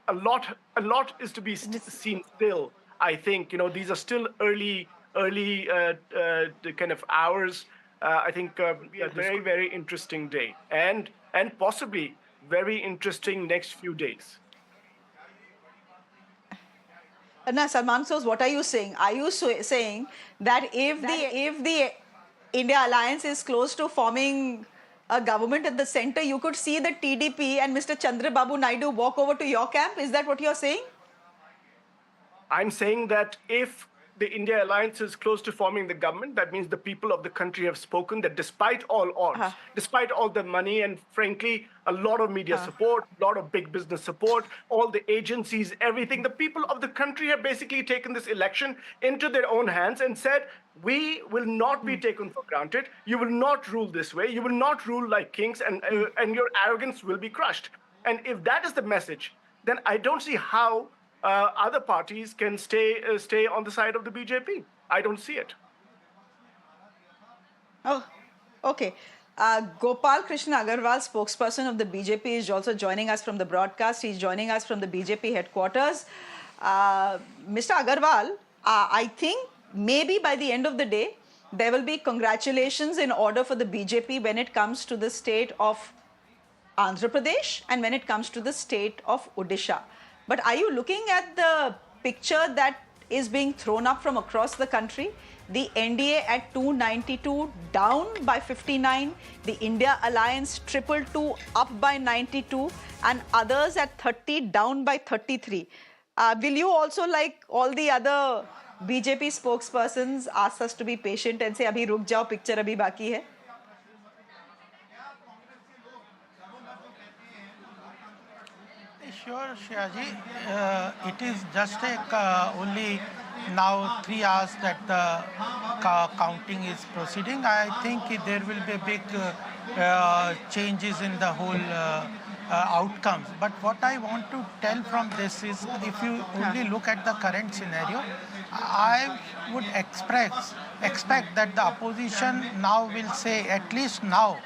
a lot is to be seen still. I think, these are still early kind of hours. I think a very, very interesting day and possibly very interesting next few days. Now, Salman Soz, what are you saying? Are you saying that if the India alliance is close to forming a government at the center, you could see the TDP and Mr. Chandrababu Naidu walk over to your camp? Is that what you're saying? I'm saying that if the India alliance is close to forming the government. That means the people of the country have spoken that despite all odds, despite all the money and frankly, a lot of media support, a lot of big business support, all the agencies, everything, the people of the country have basically taken this election into their own hands and said, we will not be taken for granted. You will not rule this way. You will not rule like kings, and your arrogance will be crushed. And if that is the message, then I don't see how other parties can stay on the side of the BJP. I don't see it. Oh, okay. Gopal Krishna Agarwal, spokesperson of the BJP, is also joining us from the broadcast. He's joining us from the BJP headquarters. Mr. Agarwal, I think maybe by the end of the day, there will be congratulations in order for the BJP when it comes to the state of Andhra Pradesh and when it comes to the state of Odisha. But are you looking at the picture that is being thrown up from across the country? The NDA at 292 down by 59, the India Alliance 222 up by 92, and others at 30 down by 33. Will you also, like all the other BJP spokespersons, ask us to be patient and say, "Abhi ruk jao, picture abhi baki hai"? Sure, Shiaji. It is just only now 3 hours that the counting is proceeding. I think there will be big changes in the whole outcomes. But what I want to tell from this is, if you only look at the current scenario, I would expect that the opposition now will say, at least now,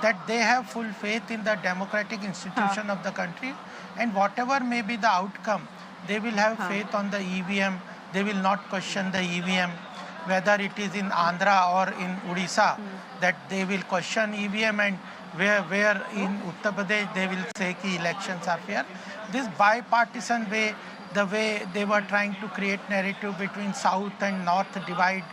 that they have full faith in the democratic institution of the country, and whatever may be the outcome, they will have faith on the EVM. They will not question the EVM, whether it is in Andhra or in Odisha, that they will question EVM, and where in Uttar Pradesh they will say that elections are fair. This bipartisan way, the way they were trying to create narrative between South and North divide,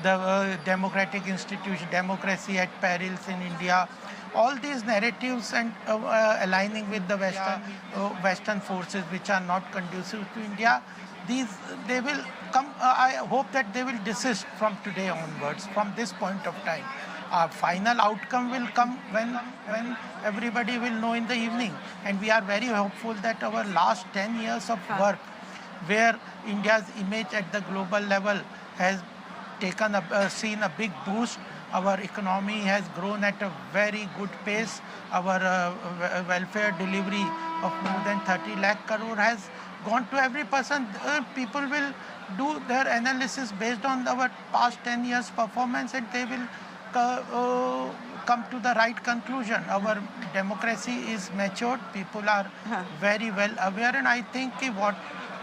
the democratic institution, democracy at perils in India, all these narratives and aligning with the Western forces which are not conducive to India, they will come. I hope that they will desist from today onwards, from this point of time. Our final outcome will come when everybody will know in the evening, and we are very hopeful that our last 10 years of work, where India's image at the global level has seen a big boost. Our economy has grown at a very good pace. Our welfare delivery of more than 30 lakh crore has gone to every person. People will do their analysis based on our past 10 years performance, and they will come to the right conclusion. Our democracy is matured. People are very well aware, and I think what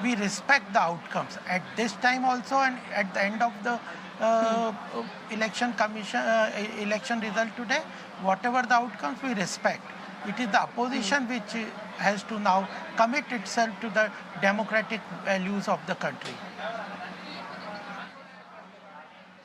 we respect the outcomes at this time also, and at the end of the election result today, whatever the outcomes, we respect. It is the opposition which has to now commit itself to the democratic values of the country.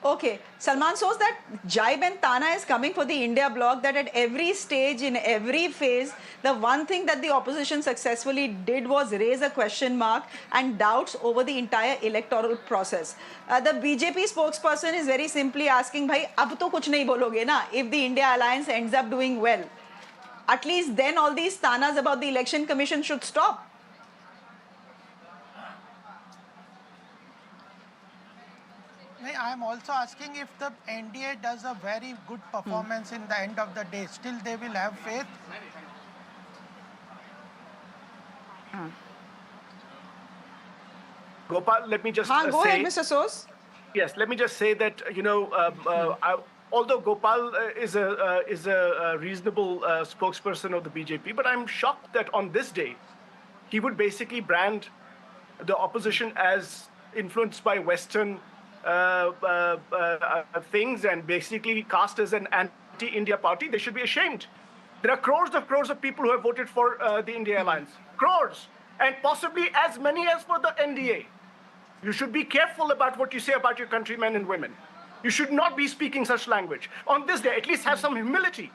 Okay, Salman shows that jibe and tana is coming for the India bloc, that at every stage, in every phase, the one thing that the opposition successfully did was raise a question mark and doubts over the entire electoral process. The BJP spokesperson is very simply asking, bhai, ab to kuch nahi bologe na, if the India alliance ends up doing well. At least then all these tanas about the election commission should stop. I am also asking, if the NDA does a very good performance in the end of the day, still they will have faith? Gopal, let me just go say... ahead, Mr. Sos. Yes, let me just say that, although Gopal is a reasonable spokesperson of the BJP, but I'm shocked that on this day, he would basically brand the opposition as influenced by Western things and basically cast as an anti-India party. They should be ashamed. There are crores of people who have voted for the India Alliance. Crores. And possibly as many as for the NDA. You should be careful about what you say about your countrymen and women. You should not be speaking such language. On this day, at least have some humility.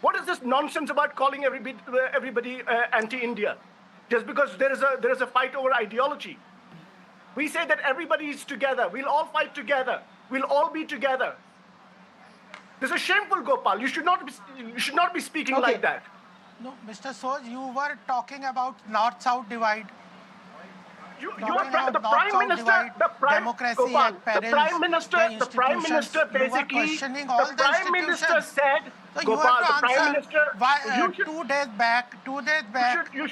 What is this nonsense about calling everybody anti-India? Just because there is a fight over ideology. We say that everybody is together. We'll all fight together. We'll all be together. This is shameful, Gopal. You should not be speaking like that. No, Mr. Soz, you were talking about North-South divide. The Prime Minister, the Prime Minister basically, the Prime Minister said, Gopal, the Prime Minister, 2 days back, you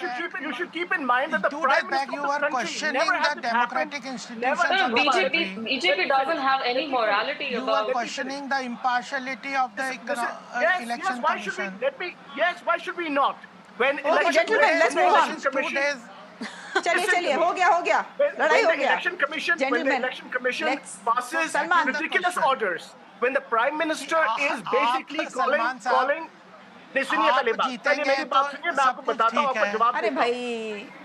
should keep in mind that the Prime Minister you were questioning the democratic institutions. BJP doesn't have any morality about. You were questioning the impartiality of the election commission. Why should we not? When gentlemen, let's move on. 2 days. चलिए हो गया लड़ाई हो गया when the election commission passes ridiculous orders, when the Prime Minister is basically calling सुनिए पहले मेरी बात सुनिए, मैं आपको बताता हूँ, आपको जवाब अरे भाई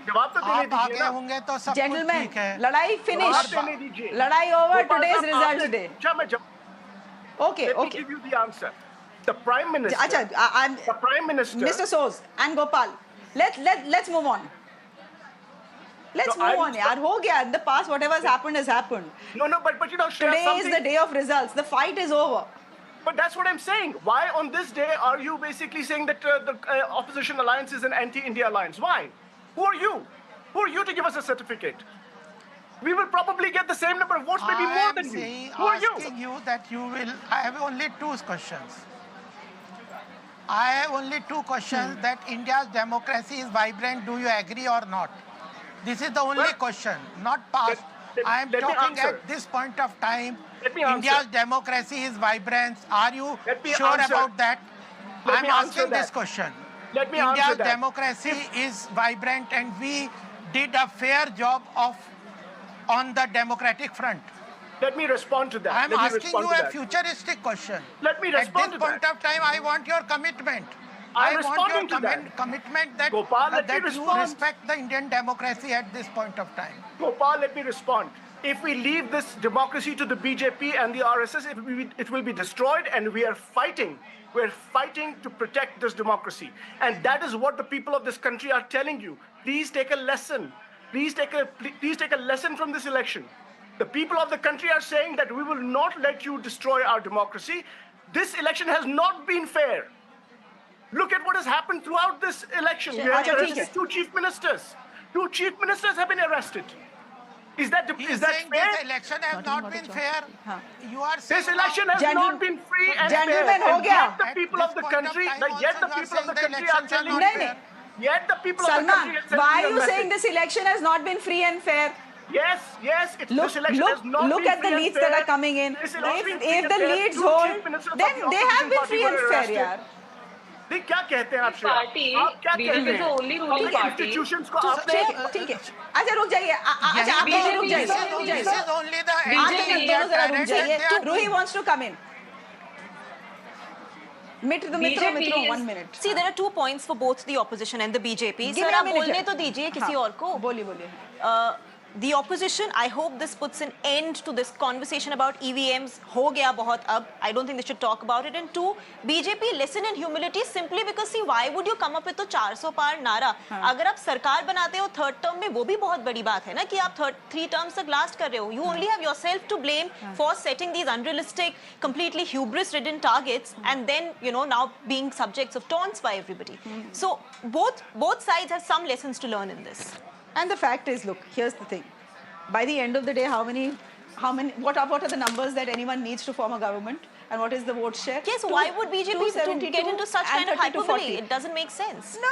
जवाब तो देने दीजिए ना। होंगे तो सब जेंटलमैन, लड़ाई फिनिश, लड़ाई over, today's result day. Okay. Give you the answer. The Prime Minister. The Prime Minister. Mr. Soz and Gopal, let's move on. Let's move on, yaar. हो गया. In the past, whatever has happened has happened. No, but you know, today is the day of results. The fight is over. But that's what I'm saying. Why on this day are you basically saying that the opposition alliance is an anti-India alliance? Why? Who are you? Who are you to give us a certificate? We will probably get the same number of votes, maybe more than you. Who are you? I'm asking you that you will. I have only 2 questions. I have only 2 questions. That India's democracy is vibrant. Do you agree or not? This is the only question, not past. I am talking at this point of time. India's democracy is vibrant. Are you sure about that? I am asking this question. India's democracy is vibrant and we did a fair job on the democratic front. Let me respond to that. I am asking you a futuristic question. Let me respond to that. At this point of time, I want your commitment. I want your commitment that, Gopal, that you respect the Indian democracy at this point of time. Gopal, let me respond. If we leave this democracy to the BJP and the RSS, it will be destroyed, and we are fighting. We're fighting to protect this democracy. And that is what the people of this country are telling you. Please take a lesson. Please take a lesson from this election. The people of the country are saying that we will not let you destroy our democracy. This election has not been fair. Look at what has happened throughout this election. We have arrested 2 chief ministers. 2 chief ministers have been arrested. Is that fair? This election has not been fair. You are saying this election has not been free and fair. And yet the people of the country, are telling me. Yet the people of the country are why are you saying this election has not been free and fair? Yes, this election has not look been at the leads that are coming in. If the leads hold, then they have been free and fair, yaar. क्या कहते हैं आप क्या कहते हैं institutions को आपने ठीक है अच्छा रुक जाइए अच्छा आप रुक जाइए Ruhi wants to come in मित्रों 1 minute see there are 2 points for both the opposition and the BJP sir आप बोलने तो दीजिए किसी और को बोलिए The opposition, I hope this puts an end to this conversation about EVMs. हो गया बहुत अब. I don't think they should talk about it. And 2, BJP listen in humility simply because see why would you come up with तो 400 पार नारा? अगर आप सरकार बनाते हो 3rd term में वो भी बहुत बड़ी बात है ना कि आप 3 terms तक last कर रहे हो. You only have yourself to blame for setting these unrealistic, completely hubris-ridden targets and then now being subjects of taunts by everybody. So both sides have some lessons to learn in this. And the fact is, look, here's the thing. By the end of the day, what are the numbers that anyone needs to form a government? And what is the vote share? Yes, why would BJP get into such kind of hyperbole? It doesn't make sense. No,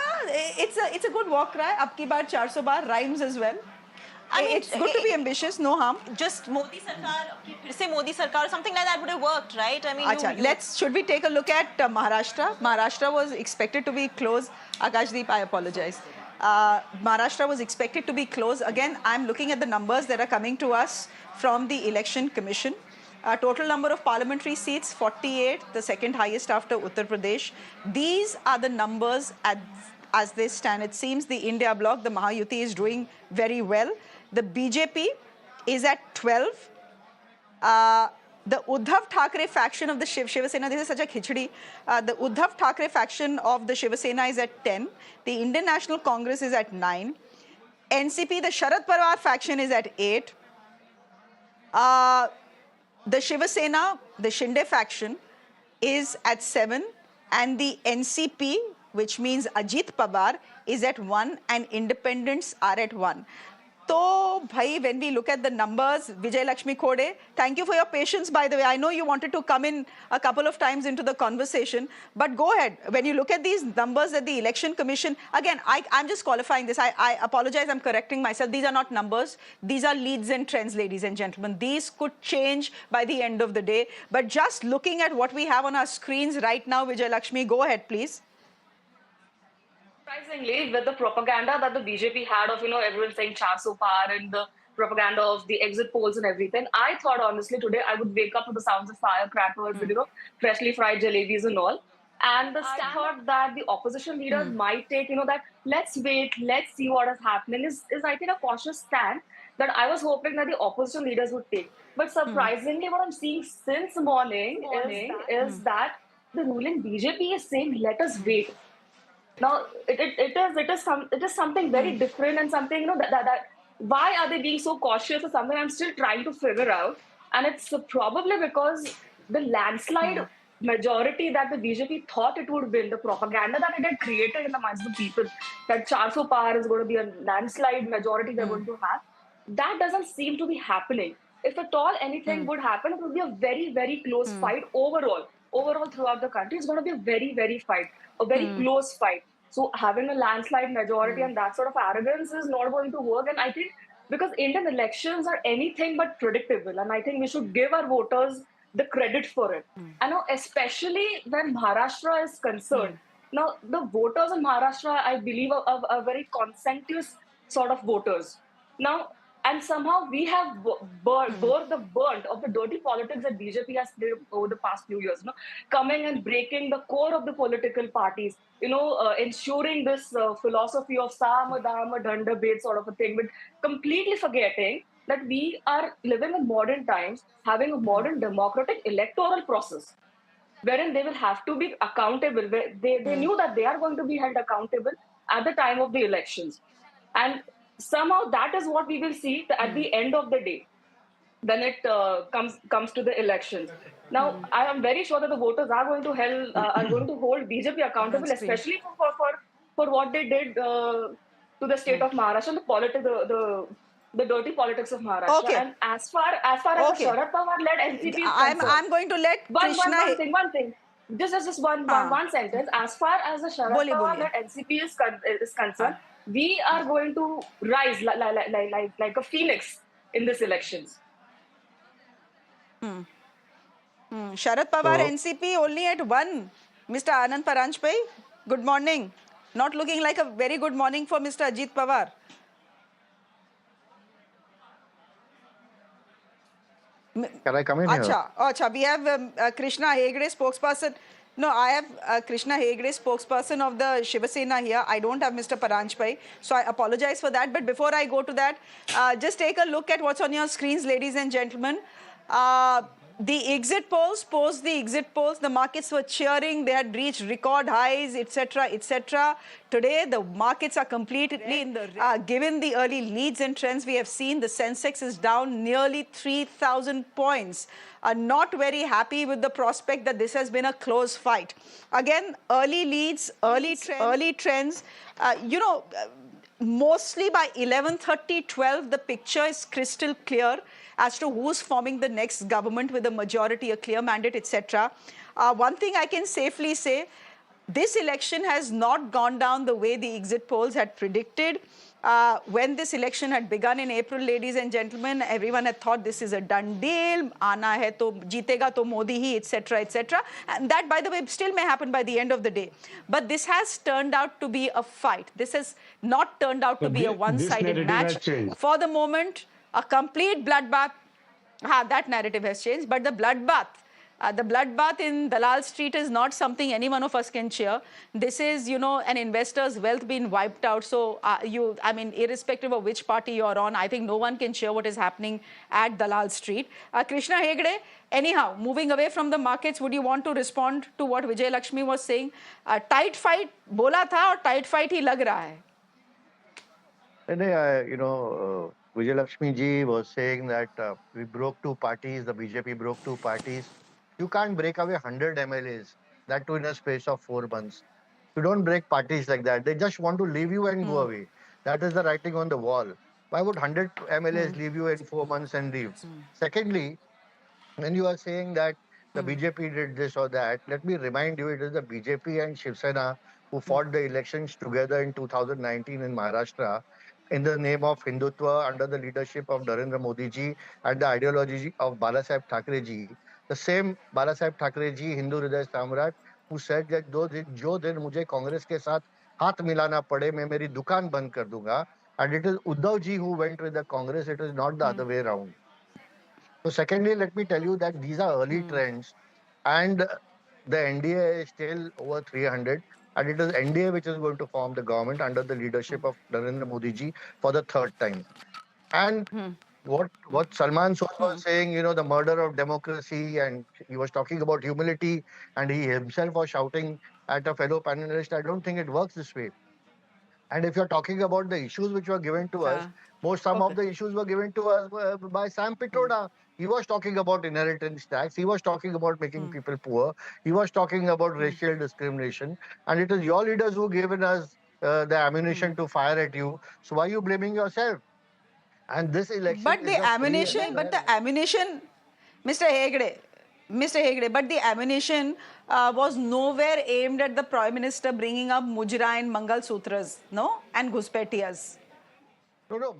it's a good walk cry. Ab ki baar 400 bar rhymes as well. I mean, it's good to be ambitious, no harm. Just Modi Sarkar, something like that would have worked, right? I mean, should we take a look at Maharashtra? Maharashtra was expected to be closed. Akashdeep, I apologize. Maharashtra was expected to be closed. Again, I'm looking at the numbers that are coming to us from the Election Commission. Total number of parliamentary seats, 48, the second highest after Uttar Pradesh. These are the numbers as they stand. It seems the India bloc, the Mahayuti, is doing very well. The BJP is at 12. The Uddhav Thackeray faction of the Shiva Sena, this is such a khichdi. The Uddhav Thackeray faction of the Shiva Sena is at 10. The Indian National Congress is at 9. NCP, the Sharad Pawar faction, is at 8. The Shiva Sena, the Shinde faction, is at 7, and the NCP, which means Ajit Pawar, is at 1, and independents are at 1. So, bhai, when we look at the numbers, Vijay Lakshmi Khode, thank you for your patience, by the way. I know you wanted to come in a couple of times into the conversation, but go ahead. When you look at these numbers at the Election Commission, again, I'm just qualifying this. I apologize, I'm correcting myself. These are not numbers. These are leads and trends, ladies and gentlemen. These could change by the end of the day. But just looking at what we have on our screens right now, Vijay Lakshmi, go ahead, please. Surprisingly, with the propaganda that the BJP had of, everyone saying 400 par and the propaganda of the exit polls and everything, I thought honestly today I would wake up to the sounds of firecrackers with, freshly fried jalebis and all. And the thought that the opposition leaders might take, that let's wait, let's see what is happening is I think, a cautious stand that I was hoping that the opposition leaders would take. But surprisingly, what I'm seeing since morning is that the ruling BJP is saying, let us wait. Now, it is something very different and something, that why are they being so cautious is something I'm still trying to figure out. And it's probably because the landslide majority that the BJP thought it would win, the propaganda that it had created in the minds of the people, that 400 par is going to be a landslide majority they're going to have, that doesn't seem to be happening. If at all anything would happen, it would be a very, very close fight overall. Overall, throughout the country, it's going to be a very, very very close fight. So having a landslide majority and that sort of arrogance is not going to work. And I think because Indian elections are anything but predictable, and I think we should give our voters the credit for it. And now, especially when Maharashtra is concerned, now the voters in Maharashtra, I believe, are very conscientious sort of voters. Now, and somehow we have bore the burnt of the dirty politics that BJP has played over the past few years, coming and breaking the core of the political parties, ensuring this philosophy of Sama, Dama, Danda, Bed sort of a thing, but completely forgetting that we are living in modern times, having a modern democratic electoral process, wherein they will have to be accountable. They knew that they are going to be held accountable at the time of the elections. And somehow that is what we will see at the end of the day when it comes to the elections. Now, I am very sure that the voters are going to hold BJP accountable, especially for what they did to the state of Maharashtra, the dirty politics of Maharashtra. Okay. And as far as the Sharad Pawar-led NCP is concerned, I'm going to let Krishna... One thing. Just one sentence. As far as the Sharad Pawar-led NCP is concerned, we are going to rise like a phoenix in these elections. Sharad Pawar, NCP only at 1. Mr. Anand Paranjpai, good morning. Not looking like a very good morning for Mr. Ajit Pawar. Can I come in here? Acha, we have Krishna Hegde, spokesperson. No, I have Krishna Hegde, spokesperson of the Shiva Sena here. I don't have Mr. Paranjpai, so I apologize for that. But before I go to that, just take a look at what's on your screens, ladies and gentlemen. The exit polls, post the exit polls, the markets were cheering. They had reached record highs, etc., etc. Today, the markets are completely in the given the early leads and trends we have seen, the Sensex is down nearly 3,000 points. Not very happy with the prospect that this has been a close fight. Again, early leads, early trends. Mostly by 11:30, 12, the picture is crystal clear as to who's forming the next government with a majority, a clear mandate, etc. One thing I can safely say, this election has not gone down the way the exit polls had predicted. When this election had begun in April, ladies and gentlemen, everyone had thought this is a done deal, aana hai to jeetega to Modi hi, etc., etc. And that, by the way, still may happen by the end of the day. But this has turned out to be a fight. This has not turned out to be a one-sided match. For the moment, a complete bloodbath. That narrative has changed, but the bloodbath in Dalal Street is not something any one of us can cheer. This is, an investor's wealth being wiped out. So, irrespective of which party you're on, I think no one can cheer what is happening at Dalal Street. Krishna Hegde, anyhow, moving away from the markets, would you want to respond to what Vijay Lakshmi was saying? Tight fight bola tha aur tight fight hi lag raha hai. Vijay Lakshmi ji was saying that we broke two parties, the BJP broke two parties. You can't break away 100 MLAs, that too in a space of 4 months. You don't break parties like that. They just want to leave you and go away. That is the writing on the wall. Why would 100 MLAs leave you in 4 months and leave? Secondly, when you are saying that the BJP did this or that, let me remind you, it is the BJP and Shiv Sena who fought the elections together in 2019 in Maharashtra in the name of Hindutva under the leadership of Narendra Modi ji and the ideology of Balasaheb Thackeray ji. The same Balasaheb Thackeray ji, Hindu Hriday Samrat, who said that जो दिन मुझे कांग्रेस के साथ हाथ मिलाना पड़े मैं मेरी दुकान बंद कर दूंगा. And it is Uddhav ji who went with the Congress. It is not the other way around. So secondly, let me tell you that these are early trends and the NDA is still over 300 and it is NDA which is going to form the government under the leadership of Narendra Modi ji for the third time. And what Salman Sood was saying, you know, the murder of democracy, and he was talking about humility and he himself was shouting at a fellow panelist, I don't think it works this way. And if you're talking about the issues which were given to us, some of the issues were given to us by Sam Pitroda. He was talking about inheritance tax. He was talking about making people poor. He was talking about racial discrimination. And it is your leaders who given us the ammunition to fire at you. So why are you blaming yourself? And this election But is the a free and ammunition, fair Mr. Hegde, but the ammunition was nowhere aimed at the Prime Minister bringing up Mujra and Mangal Sutras, no? And Ghuspetiyas. No.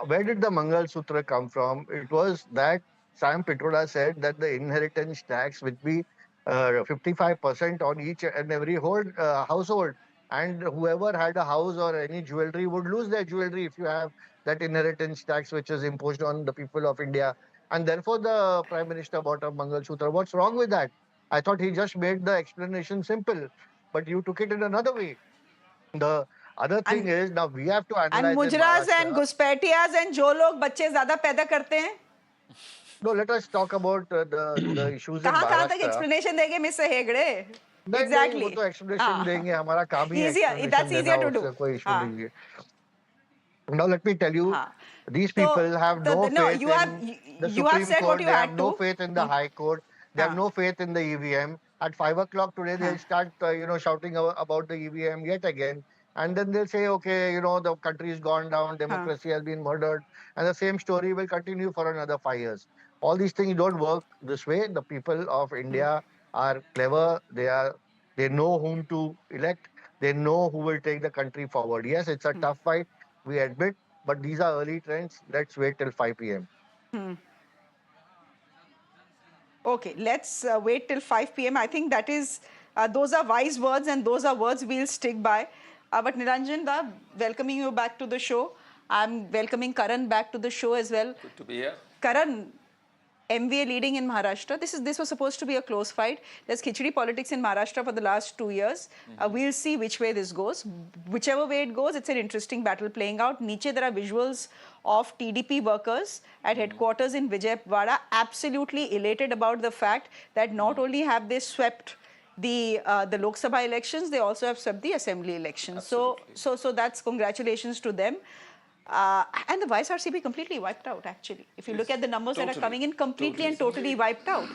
Where did the Mangal Sutra come from? It was that Sam Pitroda said that the inheritance tax would be 55% on each and every household. And whoever had a house or any jewelry would lose their jewelry if you have that inheritance tax which is imposed on the people of India. And therefore the Prime Minister bought a Mangal Sutra. What's wrong with that? I thought he just made the explanation simple. But you took it in another way. The other thing is, now we have to And analyze in Mujras and Maharashtra. Ghuspetiyas and जो लोग बच्चे ज़्यादा पैदा करते हैं. No, let us talk about the issues in कहाँ तक Maharashtra. explanation देंगे Mr. Hegde? नहीं, वो तो explanation देंगे. हमारा काम ही Easier, that's easier to do. कोई issue नहीं है. Now let me tell you, these people have no faith in the Supreme Court. They have no faith in the High Court. They have no faith in the EVM. At 5 o'clock today, they'll start, shouting about the EVM yet again. And then they'll say, okay, the country has gone down, democracy has been murdered. And the same story will continue for another 5 years. All these things don't work this way. The people of India are clever. They know whom to elect. They know who will take the country forward. Yes, it's a tough fight, we admit, but these are early trends. Let's wait till 5 p.m. Okay, let's wait till 5 p.m. I think that is, those are wise words and those are words we'll stick by. But Niranjan da, welcoming you back to the show. I'm welcoming Karan back to the show as well. Good to be here. Karan, MVA leading in Maharashtra. This was supposed to be a close fight. There's khichdi politics in Maharashtra for the last 2 years. We'll see which way this goes. Whichever way it goes, it's an interesting battle playing out. Niche, there are visuals of TDP workers at headquarters in Vijayawada, absolutely elated about the fact that not only have they swept the Lok Sabha elections, they also have swept the assembly elections. So that's congratulations to them. And the YSRCP completely wiped out, actually. If you look at the numbers that are coming in, completely and totally wiped out.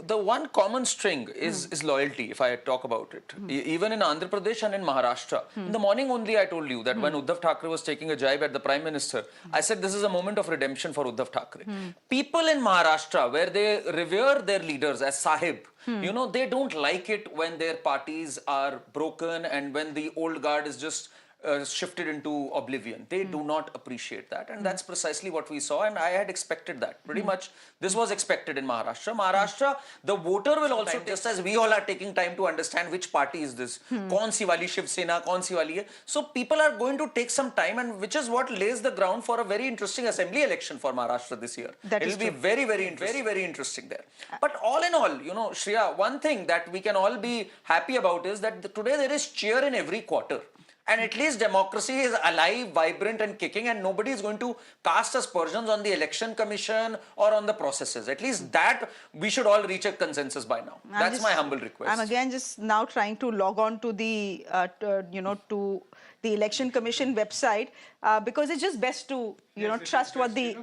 The one common string is loyalty, if I talk about it. Even in Andhra Pradesh and in Maharashtra. In the morning only I told you that when Uddhav Thackeray was taking a jibe at the Prime Minister, I said this is a moment of redemption for Uddhav Thackeray. People in Maharashtra, where they revere their leaders as Sahib, they don't like it when their parties are broken and when the old guard is just shifted into oblivion. They do not appreciate that, and that's precisely what we saw, and I had expected that. Pretty much this was expected in Maharashtra. Maharashtra, the voter will also, just as we all are taking time to understand which party is this, kaun si wali Shiv Sena, kaun si wali hai. So people are going to take some time, and which is what lays the ground for a very interesting assembly election for Maharashtra this year. It will be very, very interesting there. But all in all, Shreya, one thing that we can all be happy about is that today there is cheer in every quarter. And at least democracy is alive, vibrant and kicking, and nobody is going to cast aspersions on the election commission or on the processes. At least that we should all reach a consensus by now. That's my humble request. I'm again just now trying to log on to the, to the election commission website because it's just best to trust what the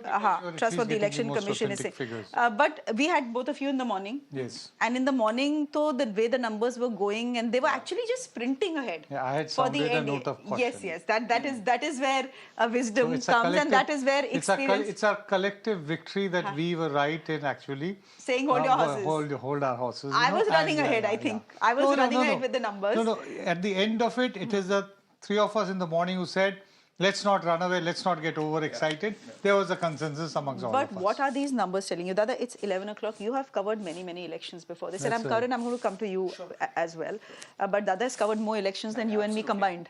election commission is saying. But we had both of you in the morning. Yes. And in the morning, though, the way the numbers were going, and they were actually just sprinting ahead. Yeah, I had for the sounded a NDA. note of caution. Yes. That is where wisdom comes, and that is where experience. It's our collective victory that we were right in actually saying hold your horses. Hold our horses. I was running ahead, I think. I was running ahead with the numbers. No. At the end of it, it is the three of us in the morning who said, let's not run away, let's not get overexcited. There was a consensus amongst all of us. But what are these numbers telling you? Dada, it's 11 o'clock. You have covered many elections before this. And I'm going to come to you as well. But Dada has covered more elections than you and me combined.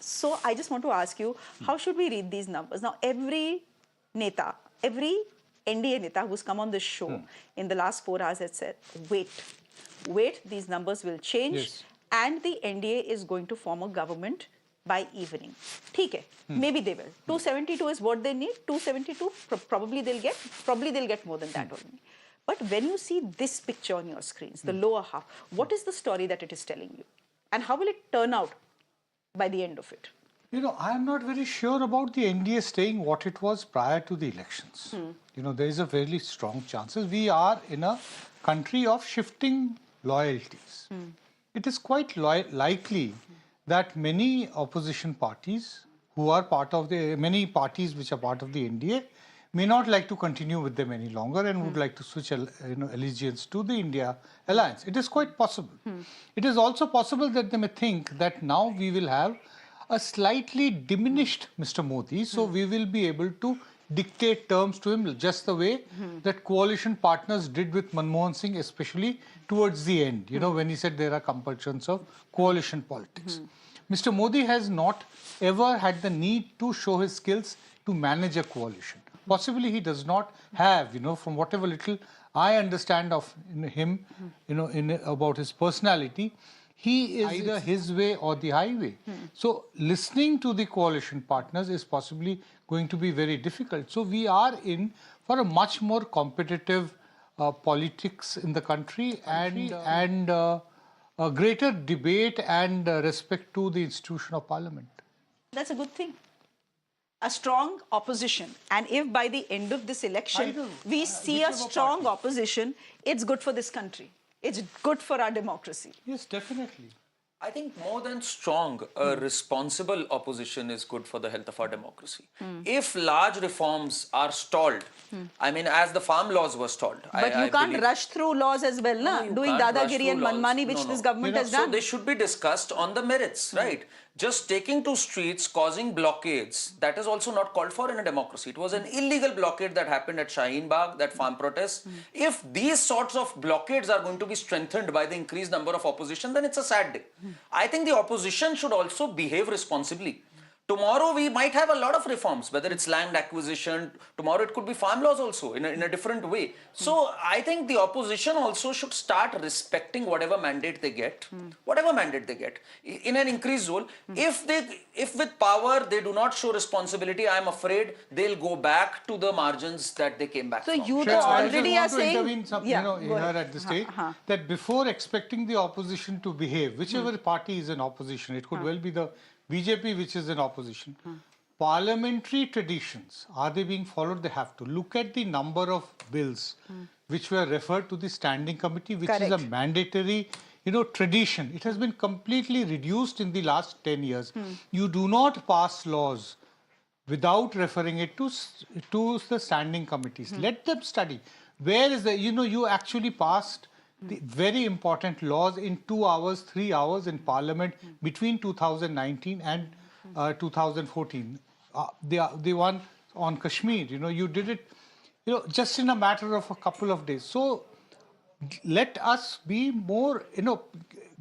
So I just want to ask you, how should we read these numbers? Now, every NDA Neta who's come on this show in the last 4 hours has said, wait, these numbers will change. Yes. And the NDA is going to form a government by evening. Okay, maybe they will. 272 is what they need. 272, probably they'll get more than that only. But when you see this picture on your screens, the lower half, what is the story that it is telling you? And how will it turn out by the end of it? I'm not very sure about the NDA staying what it was prior to the elections. There is a very strong chances. We are in a country of shifting loyalties. It is quite likely that many opposition parties who are many parties which are part of the NDA may not like to continue with them any longer and would like to switch allegiance to the India alliance. It is quite possible. It is also possible that they may think that now we will have a slightly diminished Mr. Modi, so we will be able to dictate terms to him just the way that coalition partners did with Manmohan Singh, especially towards the end, when he said there are compulsions of coalition politics. Mr. Modi has not ever had the need to show his skills to manage a coalition. Possibly he does not have, from whatever little I understand of him, about his personality, he is either his way or the highway. So listening to the coalition partners is possibly going to be very difficult. So we are in for a much more competitive politics in the country and a greater debate and respect to the institution of parliament. That's a good thing. A strong opposition. And if by the end of this election we see a strong opposition, it's good for this country. It's good for our democracy. Yes, definitely. I think more than strong, a responsible opposition is good for the health of our democracy. If large reforms are stalled, I mean, as the farm laws were stalled. But you can't rush through laws as well, na? Doing dadagiri and manmani, which this government has done. So they should be discussed on the merits, right? Just taking to streets, causing blockades, that is also not called for in a democracy. It was an illegal blockade that happened at Shaheen Bagh, that farm protest. If these sorts of blockades are going to be strengthened by the increased number of opposition, then it's a sad day. I think the opposition should also behave responsibly. Tomorrow we might have a lot of reforms, whether it's land acquisition, tomorrow it could be farm laws also in a different way. So I think the opposition also should start respecting whatever mandate they get, in an increased role. If with power they do not show responsibility, I'm afraid they'll go back to the margins that they came back from. So you already are saying... here at this stage, that before expecting the opposition to behave, whichever party is in opposition, it could well be the BJP which is in opposition. Parliamentary traditions, are they being followed? They have to. Look at the number of bills which were referred to the standing committee, which is a mandatory tradition. It has been completely reduced in the last 10 years. You do not pass laws without referring it to the standing committees. Let them study. Where is the, you actually passed the very important laws in 2 hours, 3 hours in Parliament between 2019 and 2014. The one on Kashmir, you did it, just in a matter of a couple of days. So let us be more,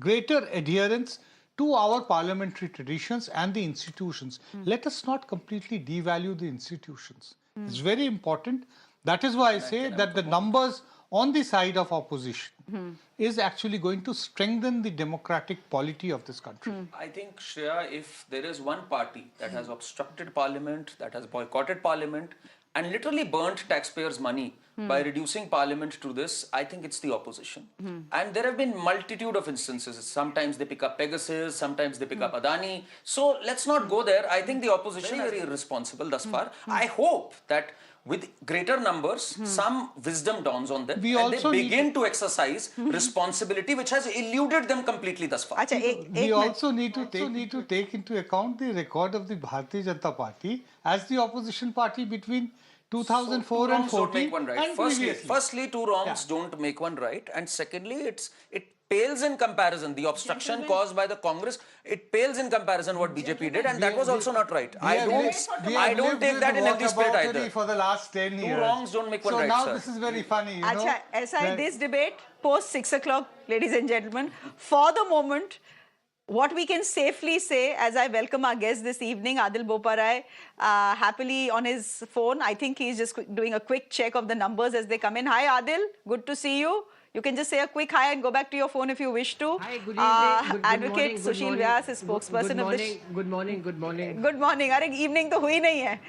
greater adherence to our parliamentary traditions and the institutions. Let us not completely devalue the institutions. It's very important. That is why I say that the numbers on the side of opposition is actually going to strengthen the democratic polity of this country. I think, Shreya, if there is one party that has obstructed parliament, that has boycotted parliament, and literally burnt taxpayers' money by reducing parliament to this, I think it's the opposition. And there have been multitude of instances. Sometimes they pick up Pegasus, sometimes they pick up Adani. So let's not go there. I think the opposition is very irresponsible thus far. I hope that with greater numbers, some wisdom dawns on them and they begin to exercise responsibility which has eluded them completely thus far. We also need to take into account the record of the Bharatiya Janata Party as the opposition party between 2004 and 14 and Firstly, two wrongs don't make one right, and secondly, it pales in comparison. The obstruction caused by the Congress, it pales in comparison what BJP did, and that was also not right. I don't take that in empty spirit either. For the last 10 years. Two wrongs don't make one right, now sir. This is very funny. This debate post 6 o'clock, ladies and gentlemen, for the moment, what we can safely say, as I welcome our guest this evening, Adil Boparai, happily on his phone. I think he's just doing a quick check of the numbers as they come in. Hi, Adil. Good to see you. You can just say a quick hi and go back to your phone if you wish to. Hi, good evening. Advocate Sushil Vyas is spokesperson of the... Good morning. Good morning. Good morning. Arey, evening to hui nahi hai.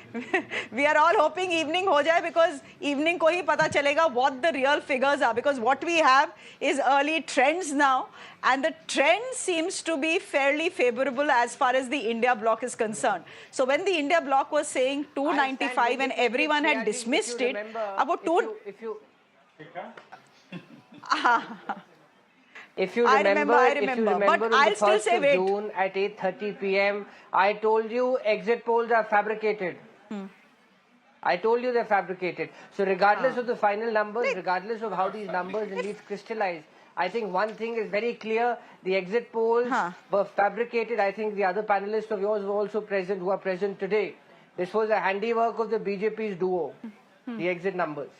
We are all hoping evening ho jaye because evening ko hi pata chalega what the real figures are. Because what we have is early trends now. And the trend seems to be fairly favorable as far as the India bloc is concerned. So when the India bloc was saying 295 and everyone had dismissed it, about If you remember, I remember. But on I'll the still 1st say of wait. June at 8:30 p.m., I told you exit polls are fabricated. I told you they're fabricated. So regardless of the final numbers, regardless of how these numbers indeed crystallize, I think one thing is very clear, the exit polls were fabricated. I think the other panelists of yours were also present, who are present today. This was a handiwork of the BJP's duo, the exit numbers.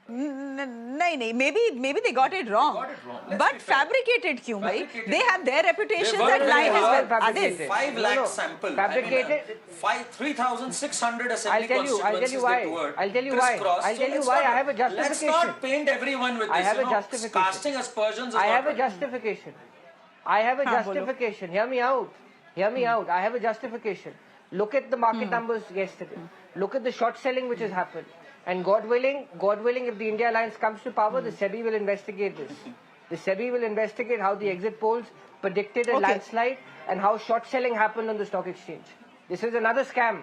No, maybe they got it wrong. But fabricated kyun, bhai? They have their reputations that line as well. Adil. 5 lakh sample. Fabricated. 3,600 assembly constituencies why. they toured. I'll tell you why. I have a justification. Let's not paint everyone with this. I have a justification. Casting aspersions. I have a justification. I have a justification. Hear me out. Hear me out. I have a justification. Look at the market numbers yesterday. Look at the short selling which has happened. And God willing, if the India Alliance comes to power, the SEBI will investigate this. The SEBI will investigate how the exit polls predicted a landslide and how short selling happened on the stock exchange. This is another scam.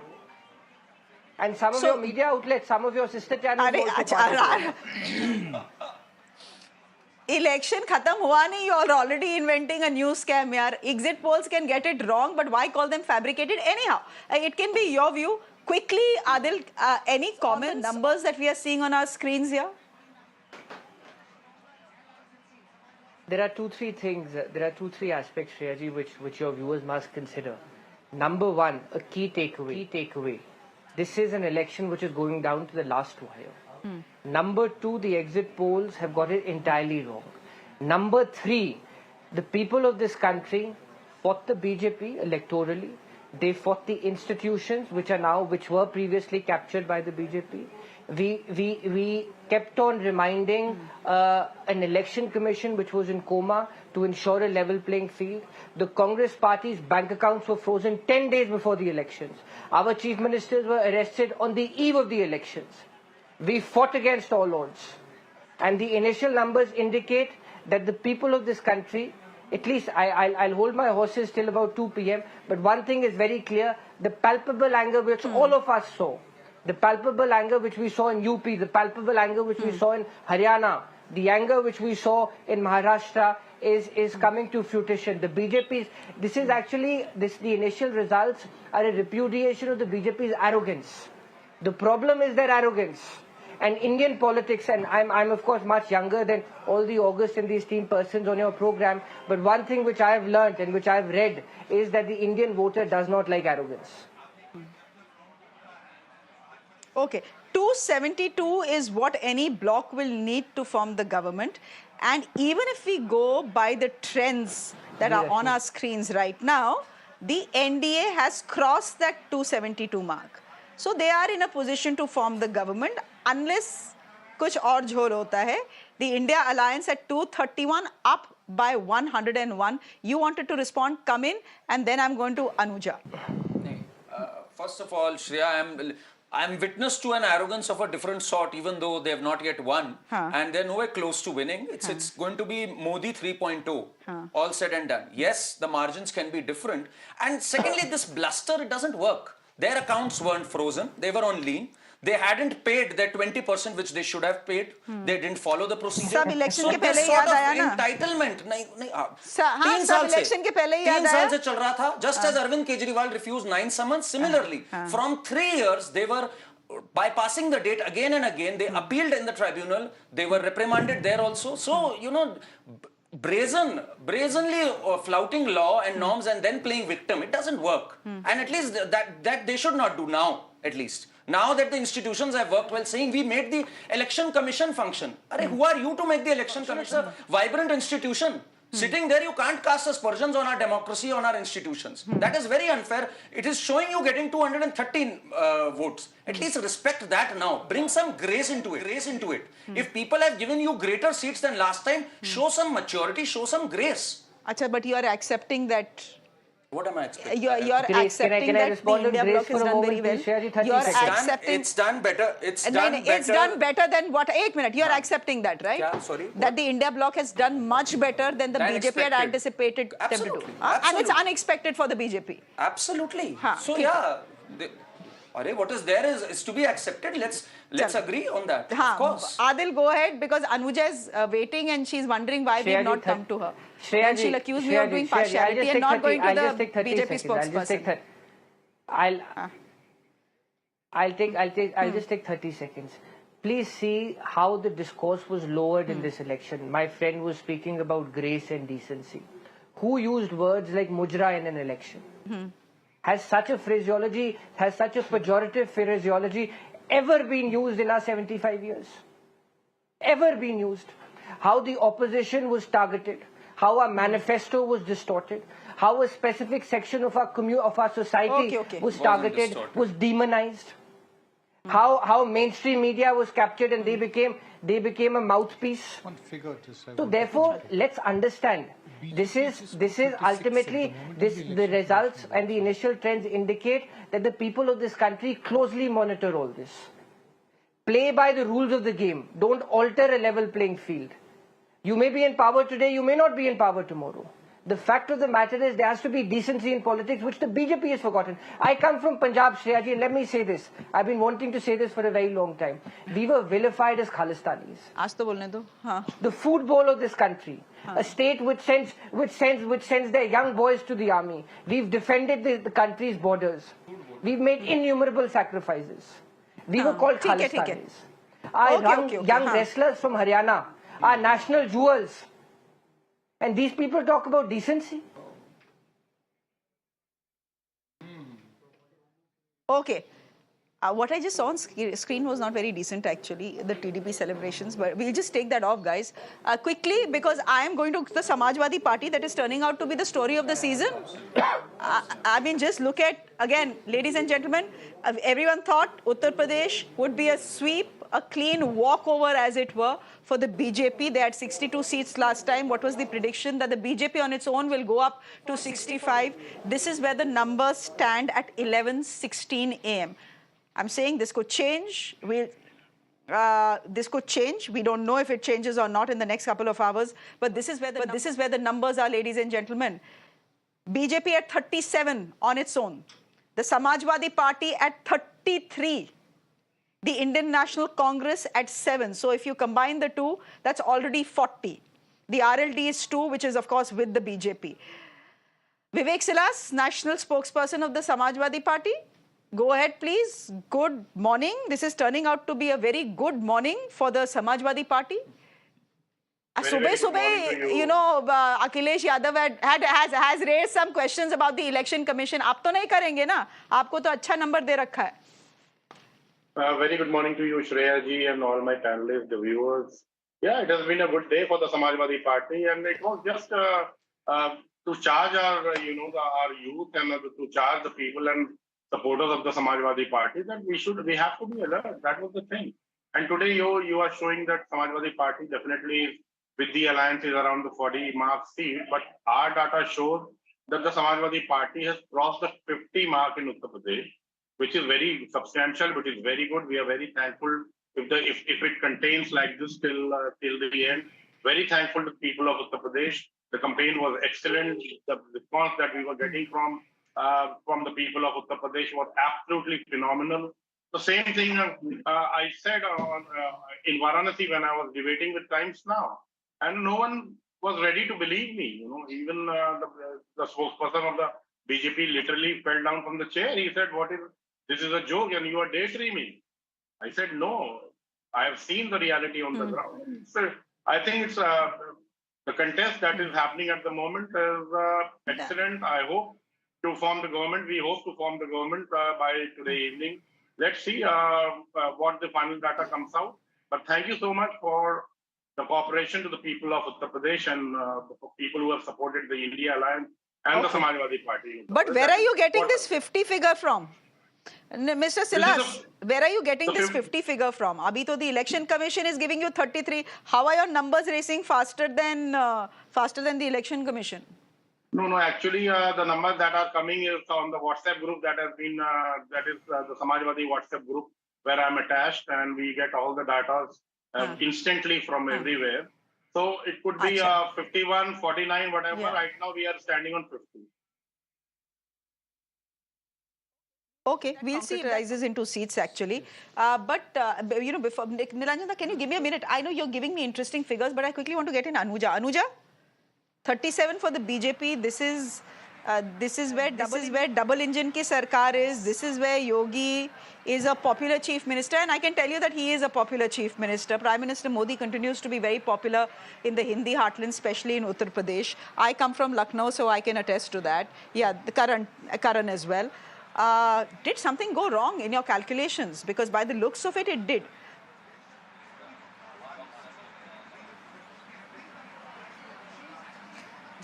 And some of your media outlets, some of your sister channels also Election khatam hua nahi, you are already inventing a new scam. Yaar. Exit polls can get it wrong, but why call them fabricated? Anyhow, it can be your view. Quickly, Adil, any comments? Numbers that we are seeing on our screens here? There are two, three things, there are 2-3 aspects, Shreyaji, which your viewers must consider. Number one, a key takeaway. This is an election which is going down to the last wire. Number two, the exit polls have got it entirely wrong. Number three, the people of this country fought the BJP electorally. They fought the institutions which were previously captured by the BJP. We kept on reminding an election commission which was in coma to ensure a level playing field. The Congress party's bank accounts were frozen 10 days before the elections. Our chief ministers were arrested on the eve of the elections. We fought against all odds. And the initial numbers indicate that the people of this country, at least I'll hold my horses till about 2 p.m. But one thing is very clear, the palpable anger which all of us saw, the palpable anger which we saw in UP, the palpable anger which we saw in Haryana, the anger which we saw in Maharashtra is coming to fruition. The BJP's, the initial results are a repudiation of the BJP's arrogance. The problem is their arrogance. And Indian politics, and I'm of course much younger than all the August and the esteemed persons on your program, but one thing which I have learnt and which I have read is that the Indian voter does not like arrogance. Okay, 272 is what any bloc will need to form the government. And even if we go by the trends that are on our screens right now, the NDA has crossed that 272 mark. So they are in a position to form the government unless kuch aur jhol hota hai. The India Alliance at 231 up by 101. You wanted to respond, come in, and then I'm going to Anuja. First of all, Shreya, I'm witness to an arrogance of a different sort, even though they have not yet won, and they're nowhere close to winning. It's going to be Modi 3.0, all said and done. Yes, the margins can be different. And secondly, this bluster, it doesn't work. Their accounts weren't frozen. They were on lean. They hadn't paid their 20% which they should have paid. They didn't follow the procedure. सब election So के पहले this he sort याद of आया ना entitlement, नहीं, हाँ, 3 सब साल से इलेक्शन के पहले ही याद 3 साल आया से चल रहा था. Just as Arvind Kejriwal refused 9 summons, similarly, from 3 years they were bypassing the date again and again. They appealed in the tribunal. They were reprimanded there also. So, you know, brazenly flouting law and norms and then playing victim, it doesn't work. And at least that they should not do now, at least. Now that the institutions have worked well, saying we made the election commission function. Arre, who are you to make the election commission a vibrant institution? Sitting there, you can't cast aspersions on our democracy, on our institutions. That is very unfair. It is showing you getting 213 votes. At least respect that now. Bring some grace into it. If people have given you greater seats than last time, show some maturity, show some grace. Achha, but you are accepting that. What am I expecting? You are accepting can I that respond the on India grace bloc for has a done very moment, well. please, Shreya ji? 30 You are seconds. accepting. It's done better. It's done better than what? 1 minute. You are accepting that, right? Yeah, sorry. That the India bloc has done much better than the BJP had anticipated them to do. And it's unexpected for the BJP. Absolutely. So yeah. What is there is to be accepted. Let's agree on that. Of course. Adil, go ahead, because Anuja is waiting and she's wondering why we have not come to her. Then she'll accuse me of doing partiality and not going to the BJP spokesperson. I'll just take 30 seconds. Please see how the discourse was lowered in this election. My friend was speaking about grace and decency. Who used words like mujra in an election? Has such a phraseology, has such a pejorative phraseology ever been used in our 75 years? Ever been used? How the opposition was targeted, how our manifesto was distorted, how a specific section of our society was targeted, was demonized, how mainstream media was captured and they became a mouthpiece. So therefore, let's understand. This is ultimately the results and the initial trends indicate that the people of this country closely monitor all this. Play by the rules of the game. Don't alter a level playing field. You may be in power today, you may not be in power tomorrow. The fact of the matter is there has to be decency in politics, which the BJP has forgotten. I come from Punjab, Shreya ji, and let me say this. I've been wanting to say this for a very long time. We were vilified as Khalistanis. Aaj to bolne do. The food bowl of this country. A state which sends their young boys to the army. We've defended the country's borders. We've made innumerable sacrifices. We were called Khalistanis. Our young wrestlers from Haryana are national jewels. And these people talk about decency. Okay. What I just saw on screen was not very decent, actually, the TDP celebrations, but we'll just take that off, guys. Quickly, because I am going to the Samajwadi Party that is turning out to be the story of the season. I mean, just look at, again, ladies and gentlemen, everyone thought Uttar Pradesh would be a sweep, a clean walkover, as it were, for the BJP. They had 62 seats last time. What was the prediction? That the BJP on its own will go up to 65. This is where the numbers stand at 11:16 a.m. I'm saying this could change. This could change. We don't know if it changes or not in the next couple of hours. But this is where the numbers are, ladies and gentlemen. BJP at 37 on its own. The Samajwadi Party at 33. The Indian National Congress at 7. So if you combine the two, that's already 40. The RLD is 2, which is, of course, with the BJP. Vivek Silas, national spokesperson of the Samajwadi Party. Go ahead, please. Good morning. This is turning out to be a very good morning for the Samajwadi Party. Subeh, you know, Akhilesh Yadav has raised some questions about the election commission. आप तो नहीं करेंगे ना? आपको तो अच्छा number दे रखा है. Very good morning to you, Shreya ji, and all my panelists, the viewers. Yeah, it has been a good day for the Samajwadi Party, and it was just to charge our, our youth and to charge the people and supporters of the Samajwadi Party that we have to be alert. That was the thing. And today you are showing that Samajwadi Party definitely with the alliance is around the 40 mark seat, but our data shows that the Samajwadi Party has crossed the 50 mark in Uttar Pradesh, which is very substantial, which is very good. We are very thankful if it contains like this till the end. Very thankful to the people of Uttar Pradesh. The campaign was excellent. The response that we were getting from the people of Uttar Pradesh was absolutely phenomenal. The same thing I said in Varanasi when I was debating with Times Now, and no one was ready to believe me. You know, even the spokesperson of the BJP literally fell down from the chair. He said, "What is this? Is a joke, and you are daydreaming." I said, "No, I have seen the reality on the ground." So I think it's the contest that is happening at the moment is excellent. I hope to form the government. We hope to form the government by today evening. Let's see what the final data comes out. But thank you so much for the cooperation to the people of Uttar Pradesh and the people who have supported the India Alliance and the Samajwadi Party. But where are you getting this 50 figure from? Mr. Silas, where are you getting this 50 figure from? Abhi to the Election Commission is giving you 33. How are your numbers racing faster than the Election Commission? No. Actually, the numbers that are coming is on the WhatsApp group that has been that is the Samajwadi WhatsApp group where I'm attached, and we get all the data instantly from everywhere. So it could be 51, 49, whatever. Yeah. Right now we are standing on 50. Okay, we'll see it rises into seats actually. You know, before Nilanjana, can you give me a minute? I know you're giving me interesting figures, but I quickly want to get in Anuja. Anuja, 37 for the BJP. This is where double engine ki sarkar is. This is where Yogi is a popular chief minister, and I can tell you that he is a popular chief minister. Prime Minister Modi continues to be very popular in the Hindi heartland, especially in Uttar Pradesh. I come from Lucknow, so I can attest to that. Yeah, the Karan as well. Did something go wrong in your calculations? Because by the looks of it, it did.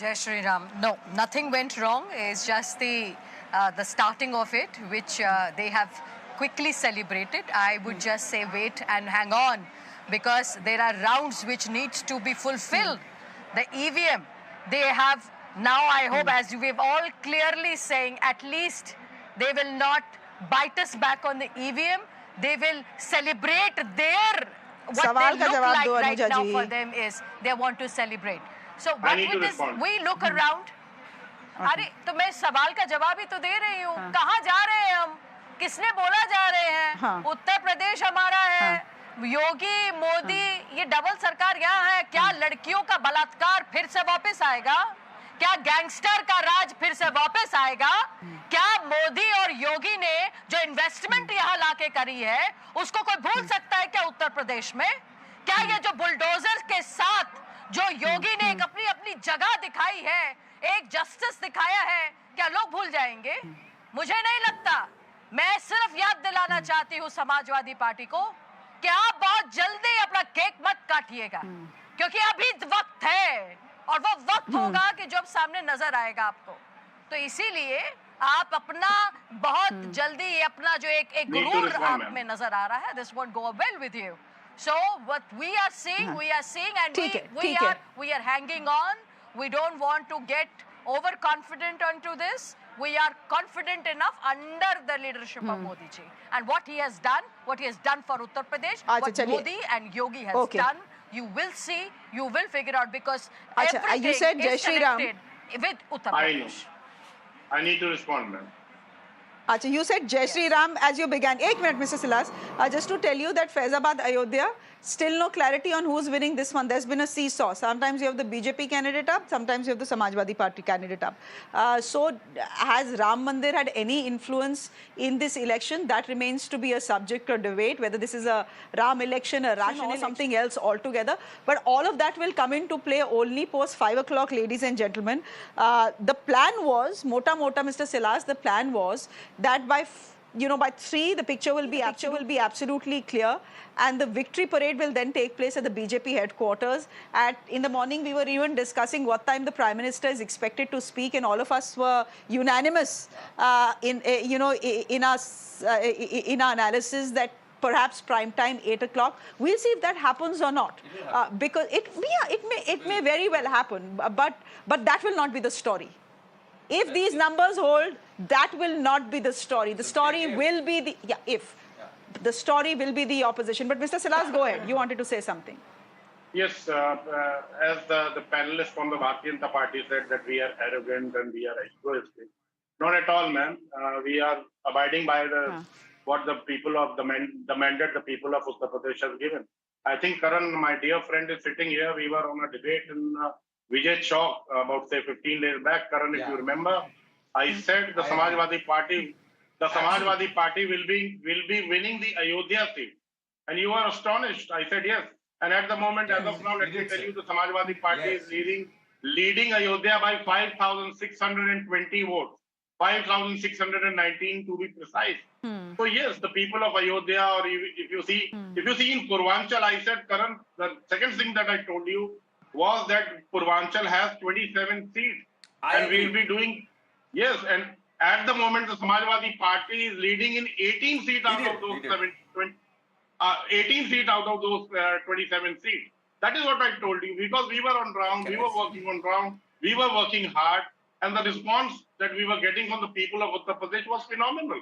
Jai Shri Ram. No, nothing went wrong. It's just the starting of it, which they have quickly celebrated. I would just say wait and hang on, because there are rounds which need to be fulfilled. The EVM, they have now, I hope, as we've all clearly saying, at least they will not bite us back on the EVM. They will celebrate what they look like right now for them is they want to celebrate. So what with this, we look around. अरे तो मैं सवाल का जवाब ही तो दे रही हूँ. कहाँ जा रहे हैं हम? किसने बोला जा रहे हैं? उत्तर प्रदेश हमारा है. योगी, मोदी, ये डबल सरकार यहाँ है. क्या लड़कियों का बलात्कार फिर से वापस आएगा? क्या गैंगस्टर का राज फिर से वापस आएगा? क्या मोदी और योगी ने जो इन्वेस्टमेंट यहाँ लाके करी है, उसको कोई भूल सकता है क्या उत्तर प्रदेश में? क्या ये जो बुलडोजर के साथ जो योगी ने एक अपनी जगह दिखाई है, एक जस्टिस दिखाया है, क्या लोग भूल जाएंगे? मुझे नहीं लगता. मैं सिर्फ याद दिलाना चाहती हूँ समाजवादी पार्टी को कि आप बहुत जल्दी अपना केक मत काटिएगा, क्योंकि अभी वक्त है और वो वक्त होगा कि जब सामने नजर आएगा आपको. तो इसीलिए आप अपना बहुत जल्दी अपना जो एक गुरूर आप में नजर आ रहा है, this won't go well with you. So what we are seeing, and we are hanging on. We don't want to get overconfident onto this. We are confident enough under the leadership of Modi ji. And what he has done for Uttar Pradesh, what Modi and Yogi has done, you will see, you will figure out, because everything you said is connected with Uttar Pradesh. I need to respond, ma'am. Achha, you said Jai Shri Ram as you began. 1 minute, Mr. Silas. Just to tell you that Faizabad, Ayodhya, still no clarity on who's winning this one. There's been a seesaw. Sometimes you have the BJP candidate up, sometimes you have the Samajwadi Party candidate up. So has Ram Mandir had any influence in this election? That remains to be a subject of debate, whether this is a Ram election, a rationale, or something else altogether. But all of that will come into play only post 5 o'clock, ladies and gentlemen. The plan was, mota, Mr. Silas, the plan was that by 3, the picture will be absolutely clear, and the victory parade will then take place at the BJP headquarters. In the morning, we were even discussing what time the Prime Minister is expected to speak, and all of us were unanimous in our analysis that perhaps prime time 8 o'clock. We'll see if that happens or not, because it may very well happen, but that will not be the story. If these numbers hold, that will not be the story. The story will be the, the story will be the opposition. But Mr. Silas, go ahead. You wanted to say something. Yes, as the panelists from the Bharatiya Janata Party said that we are arrogant and we are egoistic. Not at all, ma'am. We are abiding by what the people of the mandate the people of Uttar Pradesh has given. I think Karan, my dear friend, is sitting here. We were on a debate in Vijay Chowk about say 15 days back. Karan, if you remember, I said the Samajwadi Party will be winning the Ayodhya seat, and you are astonished. I said yes. And at the moment, as of now, let me tell you, the Samajwadi Party is leading Ayodhya by 5,620 votes, 5,619 to be precise. So yes, the people of Ayodhya, or if you see in Purvanchal, I said, Karan, the second thing that I told you was that Purvanchal has 27 seats, and we will be doing and at the moment, the Samajwadi Party is leading in 18 seats out of those 18 seats out of those 27 seats. That is what I told you, because we were on ground, we were working on ground, we were working hard, and the response that we were getting from the people of Uttar Pradesh was phenomenal.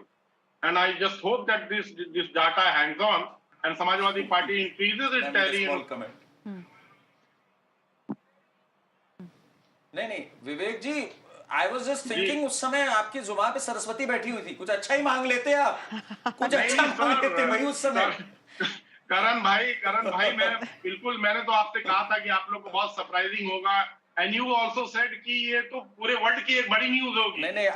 And I just hope that this data hangs on and Samajwadi Party increases its tally. नहीं, विवेक जी, I was just thinking उस समय आपकी जुबान पे सरस्वती बैठी हुई थी, कुछ अच्छा ही मांग लेते आप, कुछ अच्छा मांग लेते भाई उस समय। करण भाई मैंने तो आपसे कहा था कि आप लोग को बहुत सरप्राइजिंग होगा, and you also said कि ये तो पूरे वर्ल्ड की एक बड़ी न्यूज़ होगी। नहीं,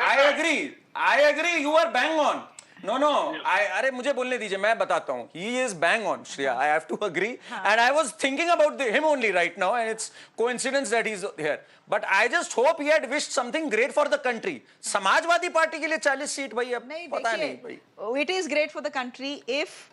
I agree, you are bang on. No, अरे मुझे बोलने दीजिए, मैं बताता हूँ. He is bang on, Shreya. I have to agree. And I was thinking about him only right now, and it's coincidence that he's here. But I just hope he had wished something great for the country. Samajwadi party के लिए 40 seat भाई अब पता नहीं भाई. It is great for the country if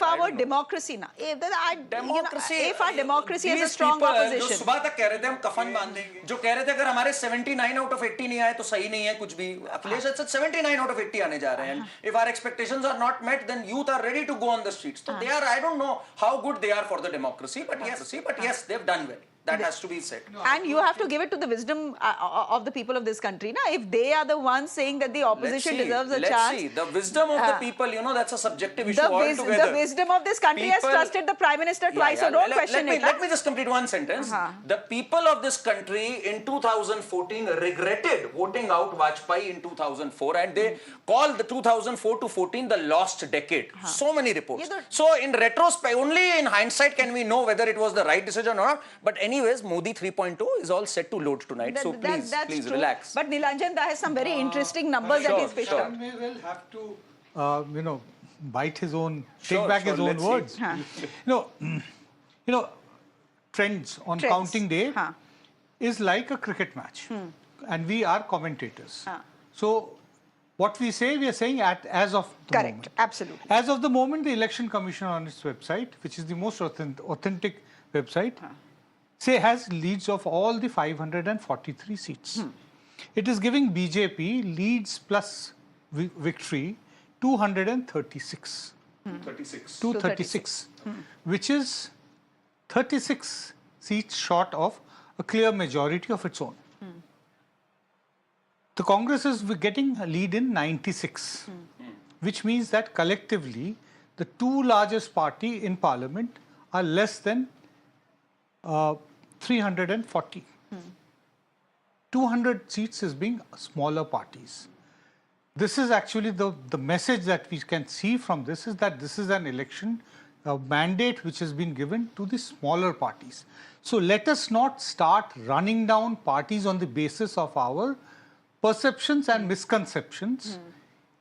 our democracy if our democracy has a strong opposition. जो सुबह तक कह रहे थे हम कफन बांध देंगे, जो कह रहे थे अगर हमारे 79 out of 80 नहीं आए तो सही नहीं है कुछ भी. अखिलेश said 79 out of 80 आने जा रहे हैं. If our expectations are not met, then youth are ready to go on the streets. So they are, I don't know how good they are for the democracy, but yes, they've done well. That has to be said. And you have to give it to the wisdom of the people of this country. Now, if they are the ones saying that the opposition deserves a chance. Let's see. The wisdom of the people, that's a subjective issue altogether. The wisdom of this country has trusted the Prime Minister twice, so don't question it. Let me just complete one sentence. The people of this country in 2014 regretted voting out Vajpayee in 2004, and they called the 2004 to 14 the lost decade. So many reports. So in retrospect, only in hindsight can we know whether it was the right decision or not. But anyways, Modi 3.0 is all set to load tonight. So please relax. But Nilanjan has some very interesting numbers that he's picked up. He will have to, bite his own, take back his own words. Trends on counting day is like a cricket match, and we are commentators. So what we say, we are saying as of the moment. Correct, absolutely. As of the moment, the Election Commission on its website, which is the most authentic website, has leads of all the 543 seats. It is giving BJP leads plus victory 236. 236, which is 36 seats short of a clear majority of its own. The Congress is getting a lead in 96, which means that collectively the two largest party in parliament are less than 340. 200 seats is being smaller parties. This is actually the message that we can see from this is that this is an election mandate which has been given to the smaller parties. So let us not start running down parties on the basis of our perceptions and misconceptions,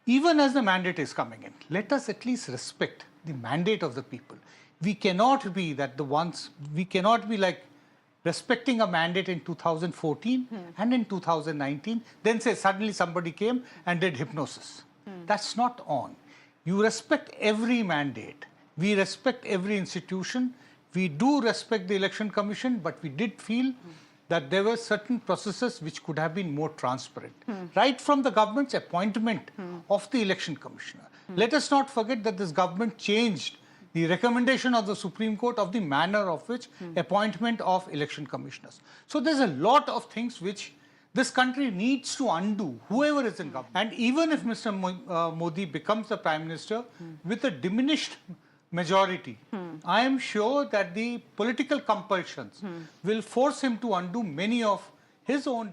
even as the mandate is coming in. Let us at least respect the mandate of the people. We cannot be like respecting a mandate in 2014 and in 2019, then say suddenly somebody came and did hypnosis. That's not on. You respect every mandate. We respect every institution. We do respect the Election Commission, but we did feel that there were certain processes which could have been more transparent. Right from the government's appointment of the Election Commissioner. Let us not forget that this government changed the recommendation of the Supreme Court of the manner of which appointment of election commissioners. So there's a lot of things which this country needs to undo whoever is in government. And even if Mr. Modi becomes the Prime Minister with a diminished majority, I am sure that the political compulsions will force him to undo many of his own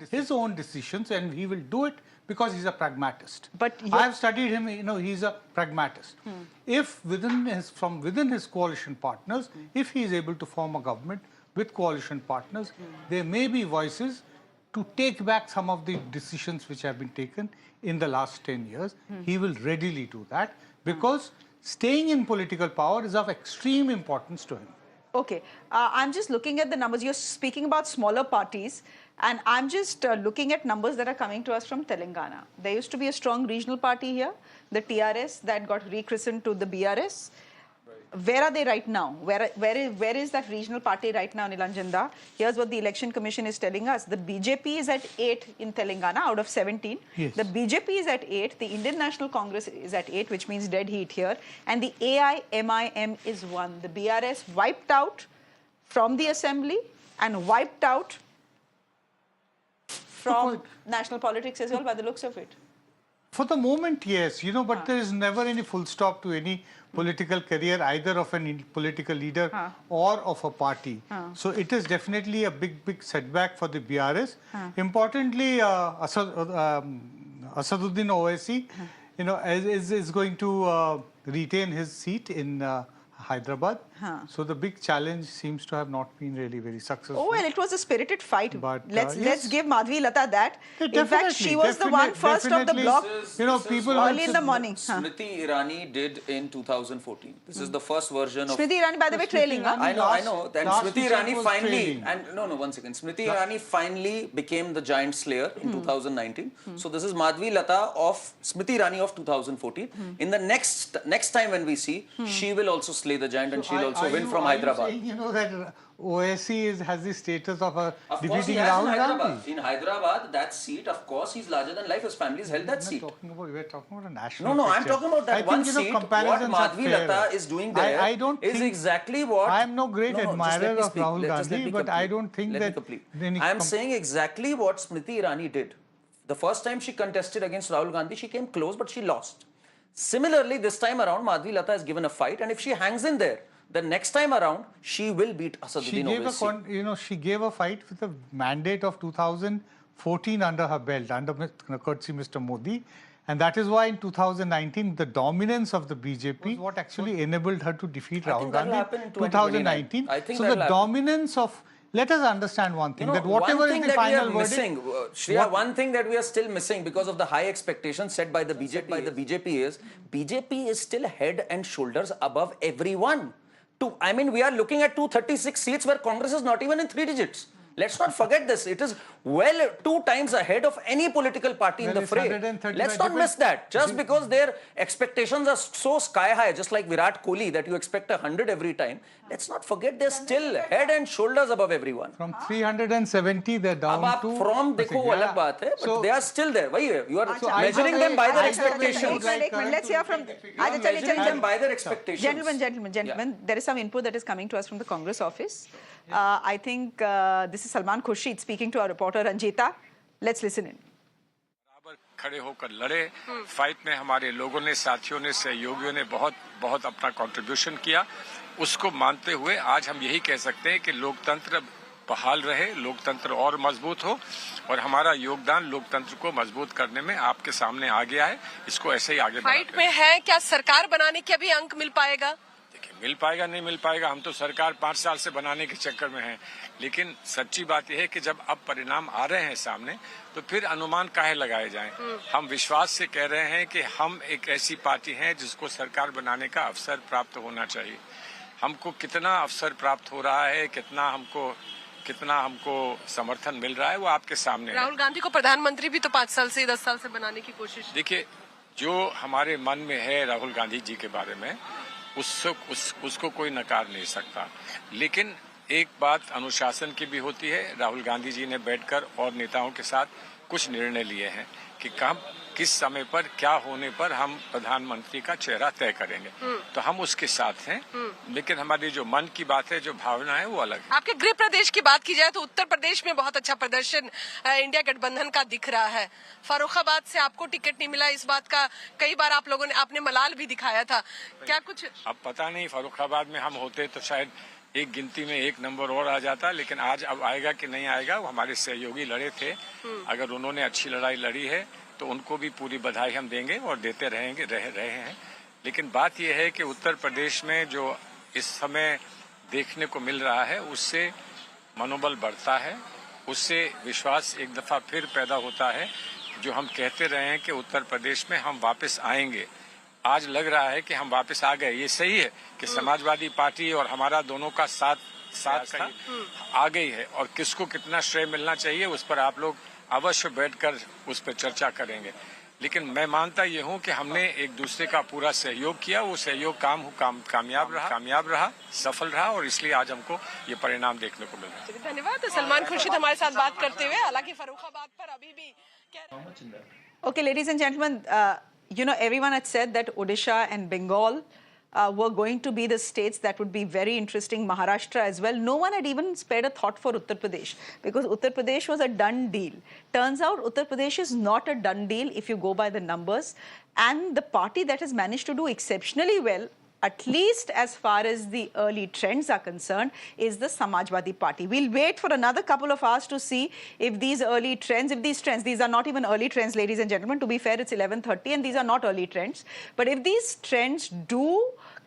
decisions, and he will do it because he's a pragmatist. But I have studied him, he's a pragmatist. If from within his coalition partners, if he is able to form a government with coalition partners, there may be voices to take back some of the decisions which have been taken in the last 10 years. He will readily do that because staying in political power is of extreme importance to him. Okay, I'm just looking at the numbers. You're speaking about smaller parties, and I'm just looking at numbers that are coming to us from Telangana. There used to be a strong regional party here, the TRS, that got rechristened to the BRS. Where are they right now? Where is that regional party right now, Nilanjanda? Here's what the Election Commission is telling us. The BJP is at 8 in Telangana out of 17. Yes. The BJP is at 8. The Indian National Congress is at 8, which means dead heat here. And the AIMIM is 1. The BRS wiped out from the assembly and wiped out from national politics as well, by the looks of it. For the moment, yes, but there is never any full stop to any political career, either of a political leader or of a party. So it is definitely a big setback for the BRS. Importantly, Asaduddin Owaisi, is going to retain his seat in Hyderabad. So the big challenge seems to have not been really very successful. Oh, well, it was a spirited fight. But let's give Madhvi Lata that. In fact, she was the one first of the block. People early in the morning. Smriti Irani did in 2014. This is the first version of... Smriti Irani, by the way, trailing. I know. Then Smriti Irani finally... One second. Smriti Irani finally became the giant slayer in 2019. So this is Madhvi Lata of Smriti Irani of 2014. In the next time when we see, she will also slay the giant and she'll also win from Hyderabad. Saying, that OSC has the status of a defeating Rahul Gandhi. In Hyderabad, that seat, of course, he's larger than life. His family has held that seat. We're talking about a national No, I'm talking about that one seat. What Madhvi Lata is doing there is exactly what... I am no great admirer of Rahul Gandhi, but I don't think that... I am saying exactly what Smriti Irani did. The first time she contested against Rahul Gandhi, she came close, but she lost. Similarly, this time around, Madhvi Lata is given a fight, and if she hangs in there, the next time around, she will beat Asaduddin Owaisi. She gave a fight with a mandate of 2014 under her belt, under courtesy Mr. Modi. And that is why in 2019, the dominance of the BJP was what actually enabled her to defeat Rahul Gandhi in 2019. So the dominance of... Let us understand one thing, that whatever is the final verdict... Shreya, one thing that we are still missing because of the high expectations set by the BJP is, BJP is still head and shoulders above everyone. We are looking at 236 seats where Congress is not even in 3 digits. Let's not forget this. It is well 2 times ahead of any political party in the fray. Let's not miss that. Just because their expectations are so sky high, just like Virat Kohli, that you expect 100 every time. Let's not forget they're still head and shoulders above everyone. From 370, they're down to... From dekho alag baat hai, but they are still there. You are measuring them by their expectations. Let's hear from... Measuring them by their expectations. Gentlemen, there is some input that is coming to us from the Congress office. I think this is Salman Khurshid speaking to our reporter Ranjita. Let's listen in. खड़े होकर लड़े fight में हमारे लोगों ने साथियों ने सहयोगियों ने बहुत अपना कंट्रीब्यूशन किया उसको मानते हुए आज हम यही कह सकते हैं कि लोकतंत्र बहाल रहे लोकतंत्र और मजबूत हो और हमारा योगदान लोकतंत्र को मजबूत करने में आपके सामने आ गया है इसको ऐसे ही आगे फाइट में है क्या सरकार बनाने के अभी अंक मिल पाएगा मिल पाएगा नहीं मिल पाएगा हम तो सरकार 5 साल से बनाने के चक्कर में हैं लेकिन सच्ची बात यह है कि जब अब परिणाम आ रहे हैं सामने तो फिर अनुमान काहे लगाए जाएं हम विश्वास से कह रहे हैं कि हम एक ऐसी पार्टी हैं जिसको सरकार बनाने का अवसर प्राप्त होना चाहिए हमको कितना अवसर प्राप्त हो रहा है कितना हमको समर्थन मिल रहा है वो आपके सामने राहुल गांधी को प्रधानमंत्री भी तो 5 साल से 10 साल से बनाने की कोशिश देखिए जो हमारे मन में है राहुल गांधी जी के बारे में उसको कोई नकार नहीं सकता लेकिन एक बात अनुशासन की भी होती है राहुल गांधी जी ने बैठकर और नेताओं के साथ कुछ निर्णय लिए हैं कि कब किस समय पर क्या होने पर हम प्रधानमंत्री का चेहरा तय करेंगे। तो हम उसके साथ हैं, लेकिन हमारी जो मन की बात है, जो भावना है, वो अलग है। आपके गृह प्रदेश की बात की जाए तो उत्तर प्रदेश में बहुत अच्छा प्रदर्शन इंडिया गठबंधन का दिख रहा है। फर्रुखाबाद से आपको टिकट नहीं मिला, इस बात का कई बार आप लोगों ने आपने मलाल भी दिखाया था, क्या कुछ? अब पता नहीं, फर्रुखाबाद में हम होते तो शायद एक गिनती में एक नंबर और आ जाता, लेकिन आज अब आएगा कि नहीं आएगा, वो हमारे सहयोगी लड़े थे। अगर उन्होंने अच्छी लड़ाई लड़ी है तो उनको भी पूरी बधाई हम देंगे और देते रहेंगे, रहे हैं। लेकिन बात यह है कि उत्तर प्रदेश में जो इस समय देखने को मिल रहा है, उससे मनोबल बढ़ता है, उससे विश्वास एक दफा फिर पैदा होता है। जो हम कहते रहे हैं कि उत्तर प्रदेश में हम वापस आएंगे, आज लग रहा है कि हम वापस आ गए। ये सही है कि समाजवादी पार्टी और हमारा दोनों का साथ आ गई है, और किसको कितना श्रेय मिलना चाहिए उस पर आप लोग अवश्य बैठकर उस पर चर्चा करेंगे। लेकिन मैं मानता ये हूँ कि हमने एक दूसरे का पूरा सहयोग किया, वो सहयोग कामयाब रहा, सफल रहा, और इसलिए आज हमको ये परिणाम देखने को मिल रहा है। धन्यवाद। सलमान खुर्शीद हमारे साथ बात करते हुए, हालांकि फर्रुखाबाद पर अभी भी Okay, ladies and gentlemen, you know, everyone had said that Odisha and Bengal were going to be the states that would be very interesting, Maharashtra as well. No one had even spared a thought for Uttar Pradesh, because Uttar Pradesh was a done deal. Turns out Uttar Pradesh is not a done deal if you go by the numbers. And the party that has managed to do exceptionally well, at least as far as the early trends are concerned, is the Samajwadi Party. We'll wait for another couple of hours to see if these early trends, these are not even early trends, ladies and gentlemen. To be fair, it's 11:30 and these are not early trends. But if these trends do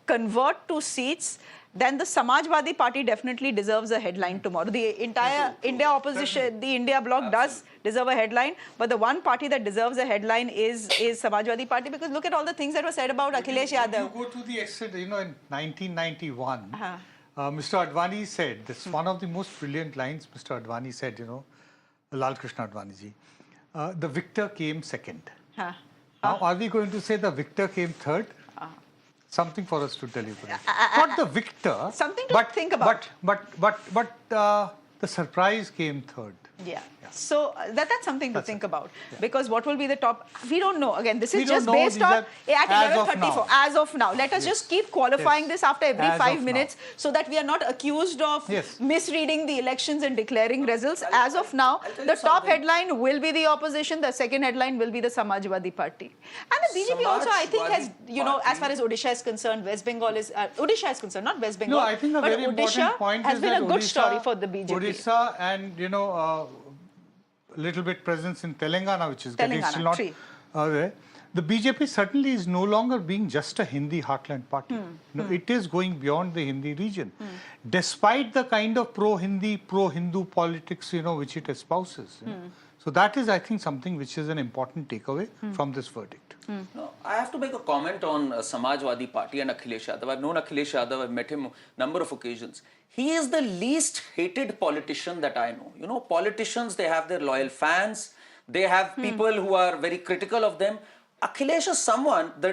convert to seats, then the Samajwadi Party definitely deserves a headline tomorrow. The entire India opposition, the India bloc does deserve a headline, but the one party that deserves a headline is Samajwadi Party, because look at all the things that were said about Akhilesh Yadav. You go to the extent, you know, in 1991, Mr. Advani said, this is one of the most brilliant lines Mr. Advani said, you know, Lal Krishna Advani ji, the victor came second. Now, are we going to say the victor came third? Something for us to tell you today. Not the victor. Something to think about. But the surprise came third. Yeah. So that's something to think about, because what will be the top? We don't know. Again, this is just based on at 11:34 as of now. Let us just keep qualifying this after every 5 minutes, so that we are not accused of misreading the elections and declaring results. As of now, the top headline will be the opposition. The second headline will be the Samajwadi Party, and the BJP also, I think, has, you know, as far as Odisha is concerned, West Bengal is Odisha is concerned, not West Bengal. No, I think a very important point has is been that a good Odisha, story for the BJP. Odisha and, you know, little bit presence in Telangana, which is getting still not there. The BJP certainly is no longer being just a Hindi heartland party. No, it is going beyond the Hindi region, despite the kind of pro-Hindi, pro-Hindu politics, you know, which it espouses. You know. So that is, I think, something which is an important takeaway from this verdict. No, I have to make a comment on Samajwadi Party and Akhilesh Yadav. I've known Akhilesh Yadav, I've met him number of occasions. He is the least hated politician that I know. You know, politicians, they have their loyal fans, they have people who are very critical of them. Akhilesh is someone, the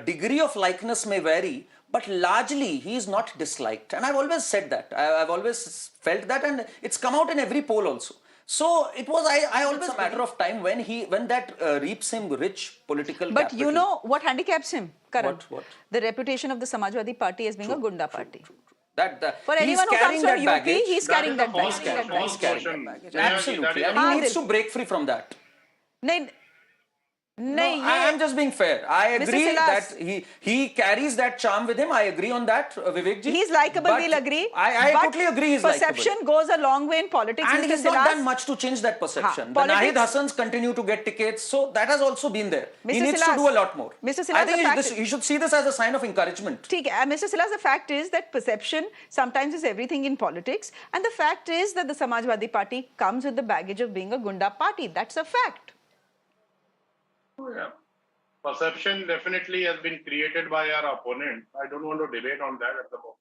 degree of likeness may vary, but largely he is not disliked. And I've always said that. I've always felt that, and it's come out in every poll also. So it was, I always, a matter of time when that reaps him rich political But capital. you know what handicaps him, Karan? What? The reputation of the Samajwadi Party as being a Gunda party. For he's anyone who comes carrying from that UP, baggage. he's carrying that baggage. He's carrying that baggage. Absolutely. And he needs to break free from that. I am just being fair. I agree that he carries that charm with him. I agree on that, Vivek ji. He's likable, we'll agree. I totally agree he's likable. Perception goes a long way in politics. And he's not done much to change that perception. The Nahid Hassans continue to get tickets, so that has also been there. He needs to do a lot more. I think he should see this as a sign of encouragement. Mr. Silas, the fact is that perception sometimes is everything in politics, and the fact is that the Samajwadi Party comes with the baggage of being a Gunda party. That's a fact. Yeah. Perception definitely has been created by our opponent. I don't want to debate on that at the moment.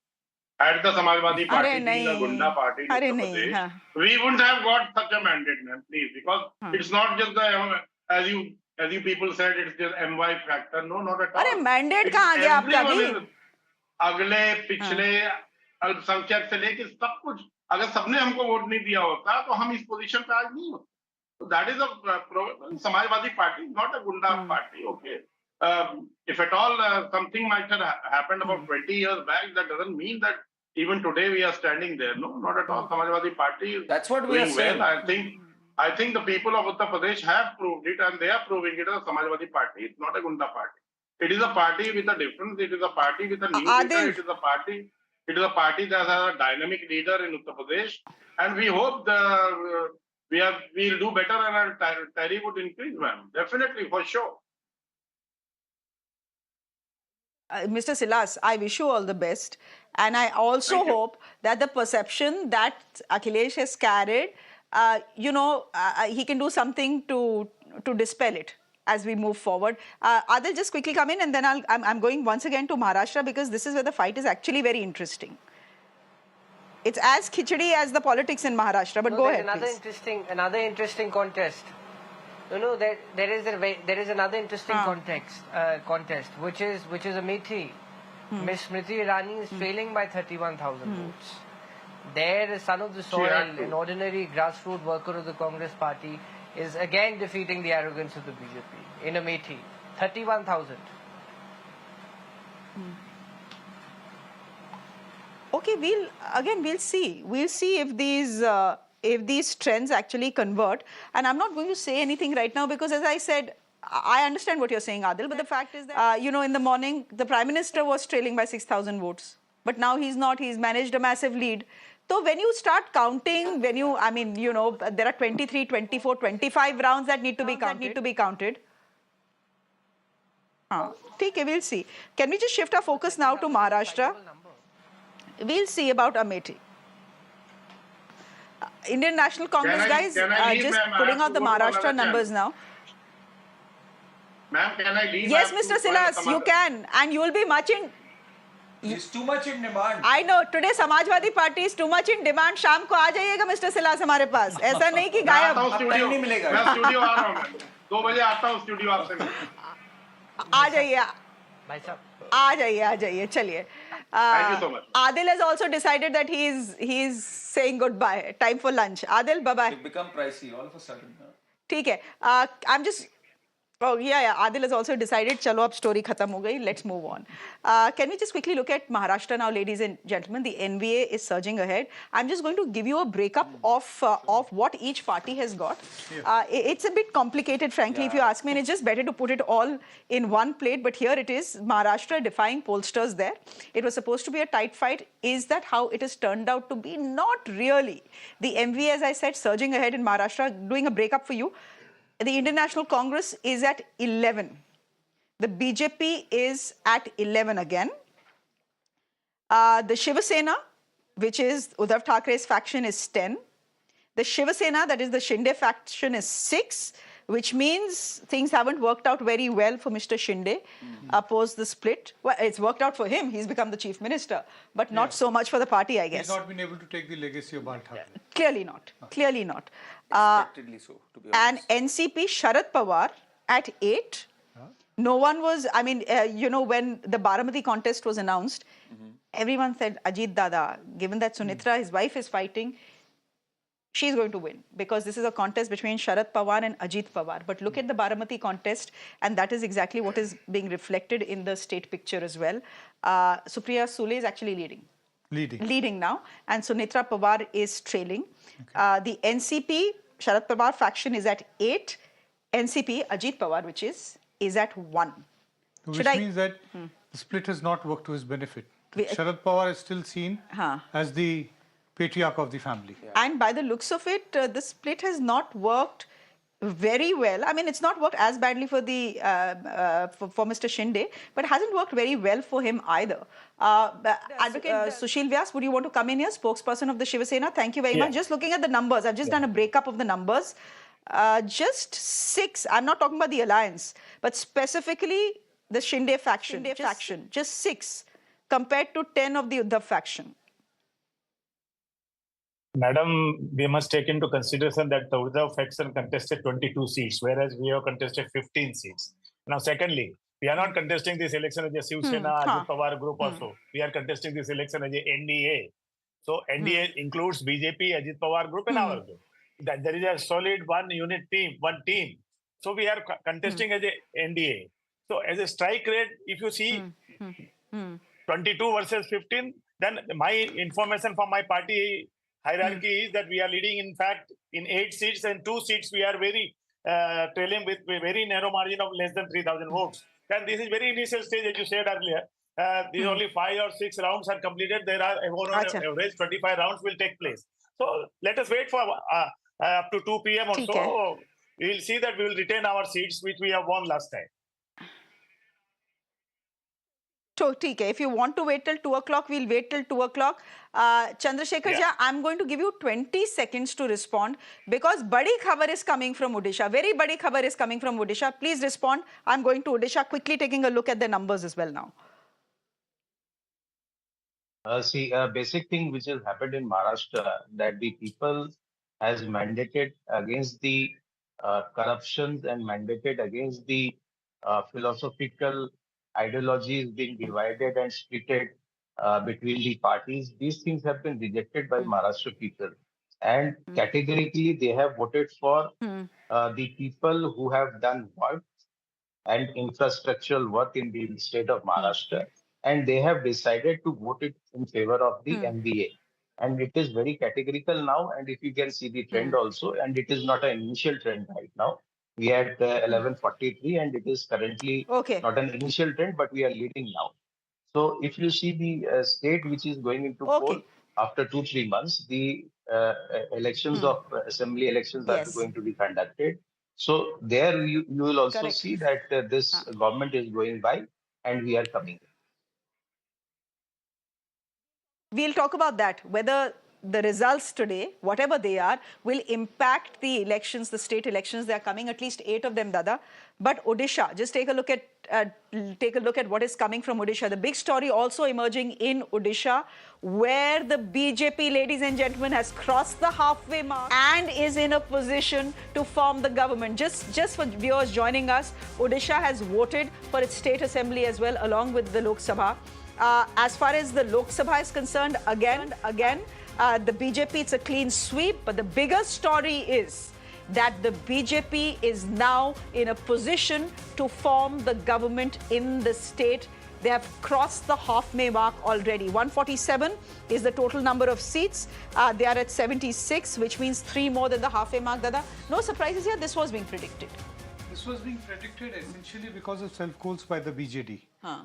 Had the Samajwadi Party been a Gunda party in Uttar Pradesh, we wouldn't have got such a mandate, man, please. Because it's not just the, as you people said, it's just MY factor. No, not at all. Mandate kahan gaya aapka bhi? अगले पिछले अल्पसंख्यक से लेके सब कुछ, अगर सबने हमको वोट नहीं दिया होता तो हम इस पोजीशन पे आज नहीं होते. So that is a Samajwadi Party, not a Gunda party. Okay. If at all something might have happened about 20 years back, that doesn't mean that even today we are standing there. No, not at all. Samajwadi Party is That's what we are doing well. saying. I think the people of Uttar Pradesh have proved it, and they are proving it as a Samajwadi Party. It's not a Gunda party. It is a party with a difference. It is a party with a new leader. It is a party. It is a party that has a dynamic leader in Uttar Pradesh, and we hope we'll do better and our tally would increase, ma'am. Definitely, for sure. Mr. Silas, I wish you all the best. And I also hope that the perception that Akhilesh has carried, he can do something to dispel it as we move forward. Adil, just quickly come in, and then I'm going once again to Maharashtra, because this is where the fight is actually very interesting. It's as khichdi as the politics in Maharashtra, but go ahead, please. Another interesting contest. There is another interesting contest, which is Amethi. Miss Smriti Irani is trailing by 31,000 votes. There, the son of the soil, an ordinary grassroots worker of the Congress party, is again defeating the arrogance of the BJP in Amethi. 31,000. Okay, we'll see. We'll see if these trends actually convert. And I'm not going to say anything right now, because as I said, I understand what you're saying, Adil, but the fact is that, in the morning, the Prime Minister was trailing by 6,000 votes. But now he's not. He's managed a massive lead. So when you start counting, there are 23, 24, 25 rounds that need to be counted. Okay, we'll see. Can we just shift our focus now to Maharashtra? We'll see about Amethi. Indian National Congress guys just putting out the Maharashtra numbers now. Ma'am, can I leave? Yes, Mr. Silas, you can, and you will be much in. It's too much in demand. I know. Today, Samajwadi Party is too much in demand. शाम को आ जाइएगा, Mr. Silas हमारे पास. ऐसा नहीं कि गायब. मैं studio आ रहा हूँ. 2 बजे आता हूँ स्टूडियो आपसे. आ जाइए. आ जाइए. चलिए. Thank you so much. Adil has also decided that he's saying goodbye. Time for lunch. Adil, bye bye. It become pricey all of a sudden. ठीक है. I'm just. Oh, yeah. Adil has also decided, chalo, ab story khatam ho gayi. Let's move on. Can we just quickly look at Maharashtra now, ladies and gentlemen? The NVA is surging ahead. I'm just going to give you a breakup of what each party has got. It's a bit complicated, frankly, if you ask me, and it's just better to put it all in one plate. But here it is, Maharashtra defying pollsters there. It was supposed to be a tight fight. Is that how it has turned out to be? Not really. The NVA, as I said, surging ahead in Maharashtra. Doing a breakup for you. The Indian National Congress is at 11. The BJP is at 11 again. The Shiva Sena, which is Uddhav Thackeray's faction, is 10. The Shiva Sena, that is the Shinde faction, is 6, which means things haven't worked out very well for Mr. Shinde post the split. Well, it's worked out for him. He's become the chief minister, but not so much for the party, I guess. He's not been able to take the legacy of Bal Thakkare. Clearly not. Clearly not. Expectedly so, to be honest. And NCP Sharad Pawar at 8. No one was, when the Baramati contest was announced, everyone said, Ajit Dada, given that Sunitra, his wife, is fighting, she's going to win, because this is a contest between Sharad Pawar and Ajit Pawar. But look at the Baramati contest, and that is exactly what is being reflected in the state picture as well. Supriya Sule is actually leading now, and Sunitra Pawar is trailing. The NCP Sharad Pawar faction is at 8. NCP Ajit Pawar, which is at 1. Which means that the split has not worked to his benefit. Sharad Pawar is still seen as the patriarch of the family. And by the looks of it, the split has not worked very well. It's not worked as badly for for Mr. Shinde, but hasn't worked very well for him either. Advocate Sushil Vyas, would you want to come in here, spokesperson of the Shiva Sena? Thank you very much. Just looking at the numbers, I've just done a breakup of the numbers. Just 6, I'm not talking about the alliance, but specifically the Shinde faction, just 6 compared to 10 of the Uddhav faction. Madam, we must take into consideration that the Uddhav faction contested 22 seats, whereas we have contested 15 seats. Now, secondly, we are not contesting this election as a Shiv Sena, Ajit Pawar group also. We are contesting this election as a NDA. So, NDA includes BJP, Ajit Pawar group and our group. that there is a solid one unit team, one team. So we are contesting as a NDA. So as a strike rate, if you see 22 versus 15, then my information from my party hierarchy is that we are leading, in fact, in 8 seats, and 2 seats we are very trailing with a very narrow margin of less than 3,000 votes. And this is very initial stage, as you said earlier. These only 5 or 6 rounds are completed. There are on average 25 rounds will take place. So let us wait for up to 2 p.m. or so. We will see that we will retain our seats, which we have won last time. So, if you want to wait till 2 o'clock, we'll wait till 2 o'clock. Chandrasekhar, I'm going to give you 20 seconds to respond because badi khabar is coming from Odisha. Very badi khabar is coming from Odisha. Please respond. I'm going to Odisha, quickly taking a look at the numbers as well now. See, a basic thing which has happened in Maharashtra, that the people has mandated against the corruptions and mandated against the philosophical ideologies being divided and splitted between the parties. These things have been rejected by Maharashtra people. And categorically, they have voted for the people who have done work and infrastructural work in the state of Maharashtra. And they have decided to vote it in favor of the MBA. And it is very categorical now. And if you can see the trend also, and it is not an initial trend right now. We had 1143, and it is currently not an initial trend, but we are leading now. So if you see the state which is going into poll after 2-3 months, the elections of assembly elections are going to be conducted. So there you will also see that this government is going by and we are coming. We'll talk about that, whether the results today, whatever they are, will impact the elections, the state elections. They are coming, at least 8 of them, Dada. But Odisha, just take a look at what is coming from Odisha. The big story also emerging in Odisha, where the BJP, ladies and gentlemen, has crossed the halfway mark and is in a position to form the government. Just for viewers joining us, Odisha has voted for its state assembly as well, along with the Lok Sabha. As far as the Lok Sabha is concerned, again, the BJP, it's a clean sweep, but the bigger story is that the BJP is now in a position to form the government in the state. They have crossed the halfway mark already. 147 is the total number of seats. They are at 76, which means 3 more than the halfway mark, Dada. No surprises here. This was being predicted. This was being predicted essentially because of self-goals by the BJD.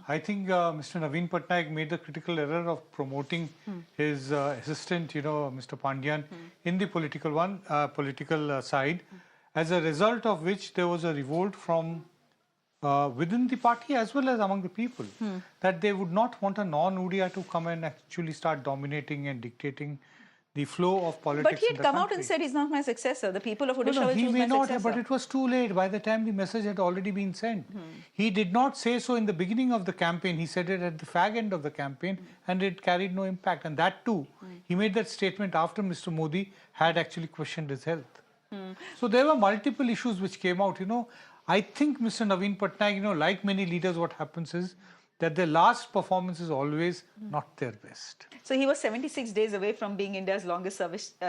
I think Mr. Naveen Patnaik made the critical error of promoting his assistant, Mr. Pandyan, in the political side, as a result of which there was a revolt from within the party as well as among the people, that they would not want a non-Odia to come and actually start dominating and dictating the flow of politics. But he had come out and said he's not my successor. The people of Odisha will choose my successor. He may not have, but it was too late. By the time the message had already been sent. He did not say so in the beginning of the campaign. He said it at the fag end of the campaign, and it carried no impact. And that too, he made that statement after Mr. Modi had actually questioned his health. So there were multiple issues which came out. I think Mr. Naveen Patnaik, like many leaders, what happens is that their last performance is always not their best. So he was 76 days away from being India's longest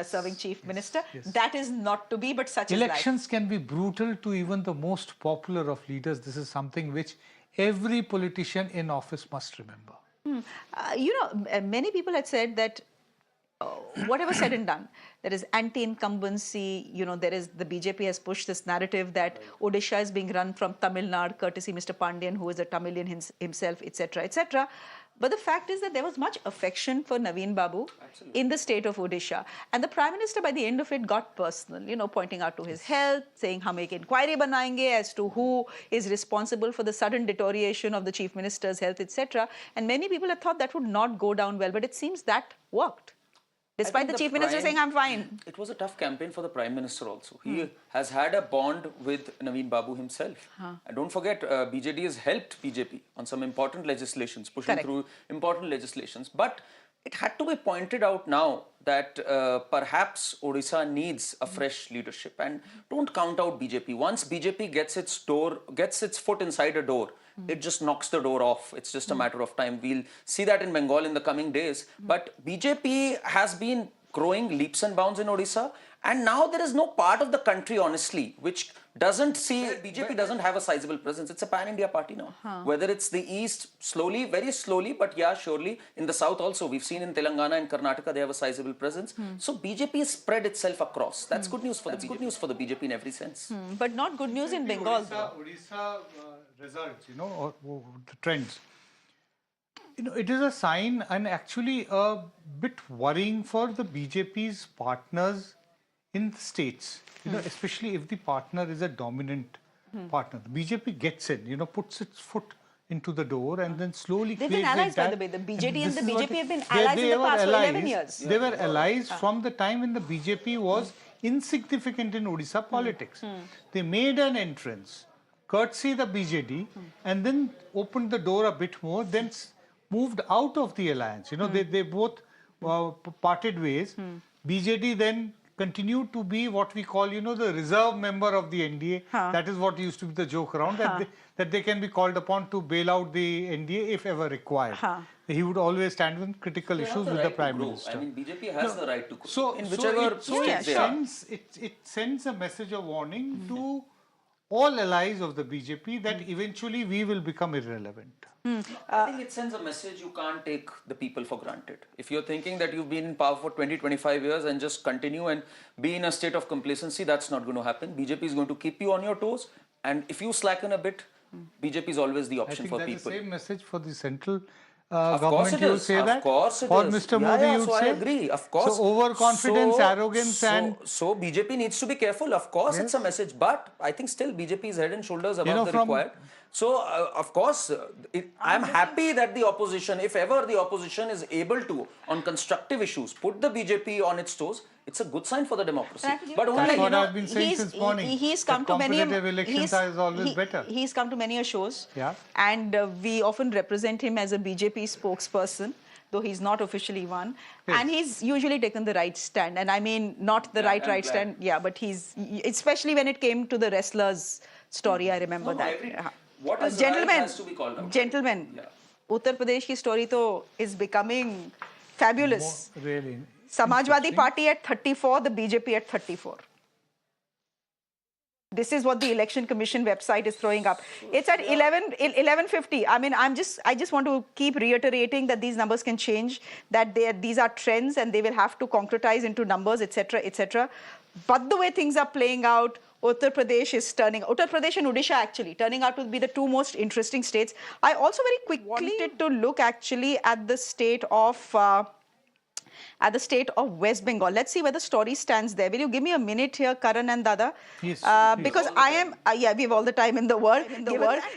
serving chief minister. That is not to be, but such is life. Elections can be brutal to even the most popular of leaders. This is something which every politician in office must remember. Many people had said that whatever said and done, there is anti-incumbency, there is, the BJP has pushed this narrative that Odisha is being run from Tamil Nadu, courtesy Mr. Pandyan, who is a Tamilian himself, etc., etc. But the fact is that there was much affection for Naveen Babu in the state of Odisha. And the Prime Minister, by the end of it, got personal, pointing out to his health, saying, hum ek inquiry banayenge as to who is responsible for the sudden deterioration of the Chief Minister's health, etc. And many people had thought that would not go down well, but it seems that worked. Despite the Chief Minister saying, I'm fine. It was a tough campaign for the Prime Minister also. He has had a bond with Naveen Babu himself. And don't forget, BJD has helped BJP on some important legislations, pushing through important legislations. But it had to be pointed out now that perhaps Odisha needs a fresh leadership. And don't count out BJP. Once BJP gets its foot inside a door, it just knocks the door off. It's just a matter of time. We'll see that in Bengal in the coming days. But BJP has been growing leaps and bounds in Odisha, And now there is no part of the country, honestly, which doesn't see, BJP doesn't have a sizable presence. It's a pan-India party now. Whether it's the East, slowly, very slowly, but yeah, surely. In the South also, we've seen in Telangana and Karnataka, they have a sizable presence. So BJP has spread itself across. That's good news for the BJP. Good news for the BJP in every sense. But not good news in Bengal. Odisha results, or the trends. It is a sign and actually a bit worrying for the BJP's partners in the states, especially if the partner is a dominant partner. The BJP gets in, puts its foot into the door and then slowly They've been allies, by the way. The BJP and the BJP have been allies in the past for 11 years. They were allies from the time when the BJP was insignificant in Odisha politics. They made an entrance, courtesy the BJD, and then opened the door a bit more, then moved out of the alliance. They both parted ways. BJD then continued to be what we call, the reserve member of the NDA. That is what used to be the joke around, that they can be called upon to bail out the NDA if ever required. He would always stand with critical issues with the Prime Minister. I mean, BJP has the right to grow. So, in whichever it sends a message of warning to all allies of the BJP that eventually we will become irrelevant. I think it sends a message you can't take the people for granted. If you're thinking that you've been in power for 20, 25 years and just continue and be in a state of complacency, that's not going to happen. BJP is going to keep you on your toes, and if you slacken a bit, BJP is always the option for people. I think that's the same message for the central of government. Course it You would is. say that? Of course it or is. Mr. Modi, you would so say? I agree. Of course. So overconfidence, arrogance, and so BJP needs to be careful. Of course, it's a message, but I think still BJP is head and shoulders above the required. So of course, I'm happy that the opposition, if ever the opposition is able to, on constructive issues, put the BJP on its toes. It's a good sign for the democracy. But only, that's what I've been saying since morning. He's come to many elections is always better. He's come to many shows, yeah, and we often represent him as a BJP spokesperson, though he's not officially one. Yes. And he's usually taken the right stand, and I mean not the right stand. Yeah, but he's, especially when it came to the wrestlers story. I remember that. What is right has to be called out. Gentlemen, Uttar Pradesh ki story to is becoming fabulous. Really. Samajwadi Party at 34, the BJP at 34. This is what the Election Commission website is throwing up. It's at 11:50. I mean, I just want to keep reiterating that these numbers can change, that these are trends and they will have to concretize into numbers, etc., etc. But the way things are playing out, Uttar Pradesh and Odisha actually turning out to be the two most interesting states. I also very quickly wanted to look actually at the state of West Bengal. Let's see where the story stands there. Will you give me a minute here, Karan and Dada? Yes. Because I am, we have all the time in the world.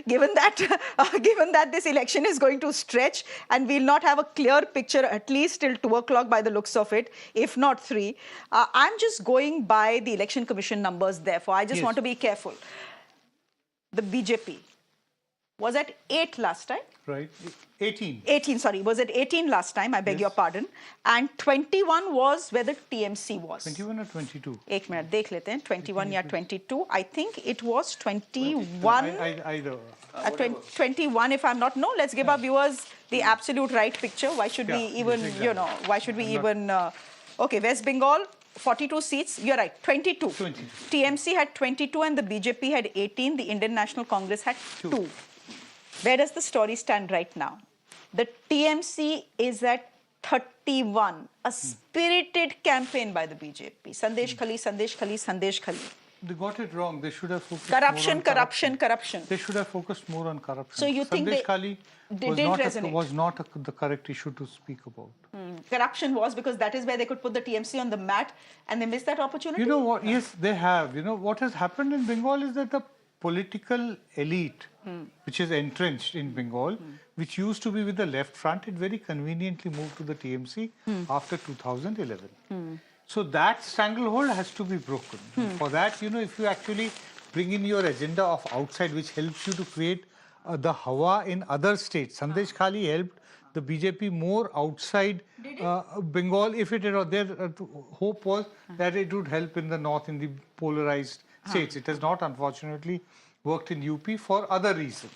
Given that this election is going to stretch and we'll not have a clear picture at least till 2 o'clock by the looks of it, if not 3. I'm just going by the Election Commission numbers, therefore. I just want to be careful. The BJP was at 8 last time. Right. 18. 18, sorry. Was it 18 last time? I beg your pardon. And 21 was where the TMC was. 21 or 22? एक minute देख लेते हैं. 21 या 22. I think it was 21. Either. 21 if I'm not. No, let's give our viewers the absolute right picture. Why should we even, why should we even... okay, West Bengal, 42 seats. You're right, 22. TMC had 22 and the BJP had 18. The Indian National Congress had 2. Where does the story stand right now? The TMC is at 31. A spirited campaign by the BJP. Sandesh Khali, Sandesh Khali, Sandesh Khali. They got it wrong. They should have focused corruption. They should have focused more on corruption. So you think Sandesh Khali was not the correct issue to speak about. Corruption was because that is where they could put the TMC on the mat and they missed that opportunity? You know what? Yes, they have. What has happened in Bengal is that the political elite, which is entrenched in Bengal, which used to be with the left front, it very conveniently moved to the TMC after 2011. So that stranglehold has to be broken. For that, if you actually bring in your agenda of outside, which helps you to create the hawa in other states. Sandesh Khali helped the BJP more outside Bengal. If their hope was that it would help in the north, in the polarized states. It has not, unfortunately, worked in UP for other reasons.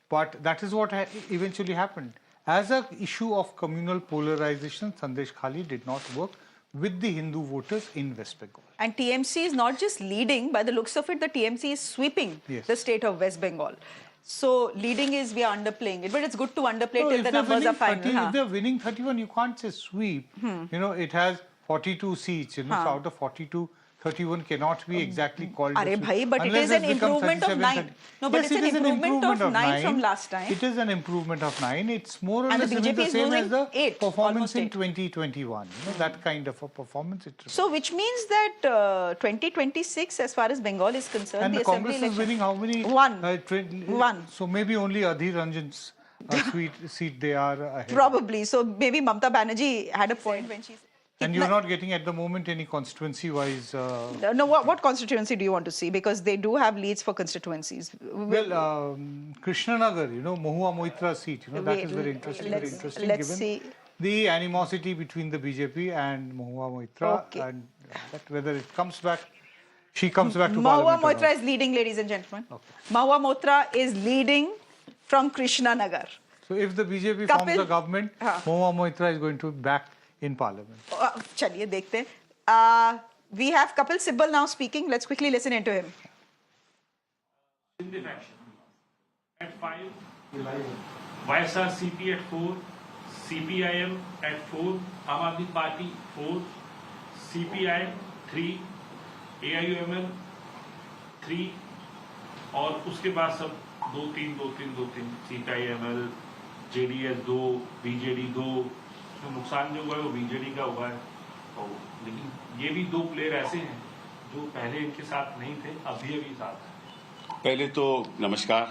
But that is what eventually happened. As an issue of communal polarization, Sandesh Khali did not work with the Hindu voters in West Bengal. And TMC is not just leading, by the looks of it, the TMC is sweeping the state of West Bengal. So leading is, we are underplaying it, but it's good to underplay till the numbers are final. If they're winning 31, you can't say sweep. You know, it has 42 seats, you know, so out of 42, 31 cannot be exactly called Arey bhai, but it is an improvement of 9. No, but yes, it's an improvement of 9 from last time. It is an improvement of 9. It's more or And less the BJP the is same as the 8, performance in 2021. You know, that kind of a performance. So, which means that 2026, as far as Bengal is concerned, and the assembly Congress is winning how many? One. So maybe only Adhir Ranjan's seat they are ahead. Probably. So maybe Mamata Banerjee had a point when she said. And you're not getting at the moment any constituency-wise... No, what constituency do you want to see? Because they do have leads for constituencies. Well, Krishnanagar, you know, Mahua Moitra seat, you know, that is very interesting. Let's see. The animosity between the BJP and Mahua Moitra, and that whether it comes back, she comes back to Mahua Parliament. Moitra is leading, ladies and gentlemen. Mahua Moitra is leading from Krishnanagar. So if the BJP forms a government, Mahua Moitra is going to be back in Parliament. Chaliye, dekhte hain. We have Kapil Sibal now speaking. Let's quickly listen into him. Sindhi faction at 5, YSRCP at 4, CPIM at 4, Aam Aadmi Party 4, CPI 3, AIUML 3 और उसके बाद सब 2-3 CPIML, JDS 2, BJD 2 तो नुकसान जो हुआ है वो बीजेडी का हुआ है तो लेकिन ये भी 2 प्लेयर ऐसे हैं जो पहले इनके साथ नहीं थे अभी साथ हैं। पहले तो नमस्कार।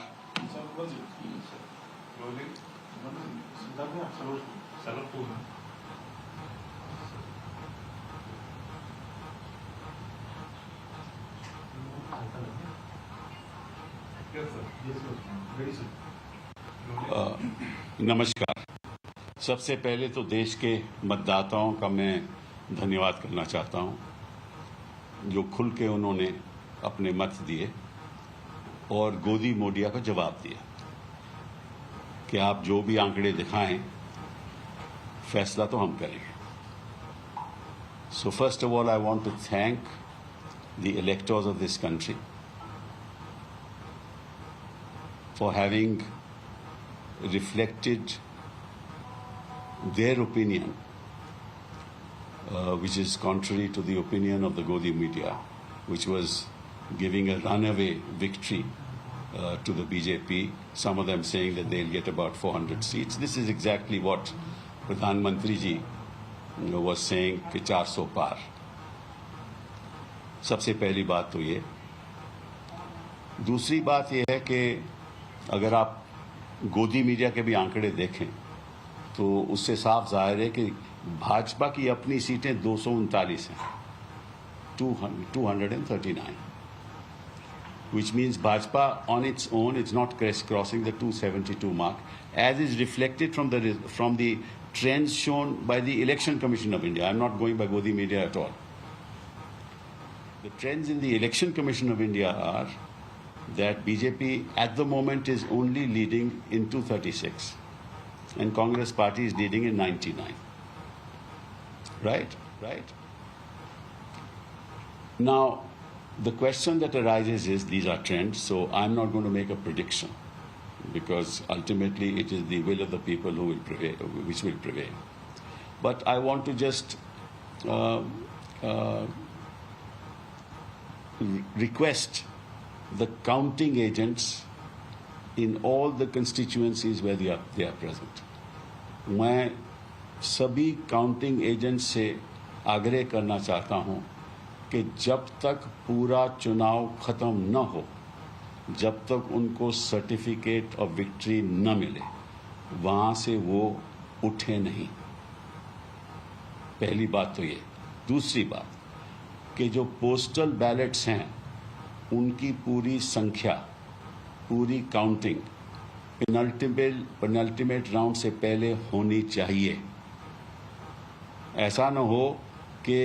नमस्कार। सबसे पहले तो देश के मतदाताओं का मैं धन्यवाद करना चाहता हूं जो खुल के उन्होंने अपने मत दिए और गोदी मोडिया का जवाब दिया कि आप जो भी आंकड़े दिखाएं फैसला तो हम करेंगे। So first of all I want to thank the electors of this country for having reflected their opinion, which is contrary to the opinion of the Godi media, which was giving a runaway victory to the BJP, some of them saying that they'll get about 400 seats. This is exactly what Pradhan Mantri ji was saying, कि 400 पार। सबसे पहली बात तो ये। दूसरी बात ये है कि अगर आप गोदी मीडिया के भी आंकड़े देखें तो उससे साफ जाहिर है कि भाजपा की अपनी सीटें 239 हैं, 239, which means Bhajpa on its own is not crossing the 272 mark, as is reflected from the trends shown by the Election Commission of India. I'm not going by Godi media at all. The trends in the Election Commission of India are that BJP at the moment is only leading in 236. And Congress party is leading in 99. Right? Now, the question that arises is, these are trends, so I'm not going to make a prediction because ultimately it is the will of the people who will prevail, which will prevail. But I want to just request the counting agents in all the constituencies where they are present. मैं सभी counting agents से आग्रह करना चाहता हूं कि जब तक पूरा चुनाव खत्म न हो, जब तक उनको सर्टिफिकेट ऑफ विक्ट्री न मिले, वहां से वो उठे नहीं। पहली बात तो ये। दूसरी बात कि जो पोस्टल बैलेट्स हैं उनकी पूरी संख्या, पूरी काउंटिंग पेनल्टीमेट राउंड से पहले होनी चाहिए। ऐसा न हो कि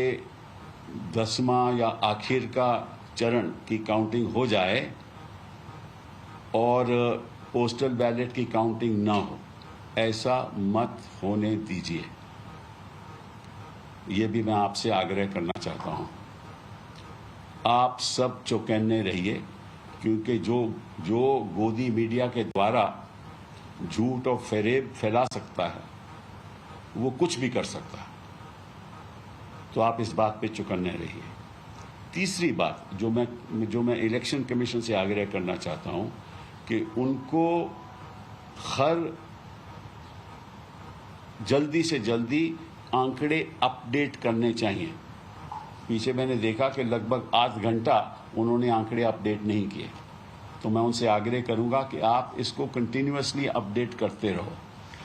10वां या आखिर का चरण की काउंटिंग हो जाए और पोस्टल बैलेट की काउंटिंग न हो। ऐसा मत होने दीजिए। ये भी मैं आपसे आग्रह करना चाहता हूं, आप सब चौकन्ने रहिए, क्योंकि जो गोदी मीडिया के द्वारा झूठ और फेरेब फैला सकता है वो कुछ भी कर सकता है, तो आप इस बात पे चौकन्ने रहिए। तीसरी बात जो मैं इलेक्शन कमीशन से आग्रह करना चाहता हूं कि उनको हर जल्दी से जल्दी आंकड़े अपडेट करने चाहिए। पीछे मैंने देखा कि लगभग 8 घंटा उन्होंने आंकड़े अपडेट नहीं किए, तो मैं उनसे आग्रह करूंगा कि आप इसको कंटिन्यूअसली अपडेट करते रहो।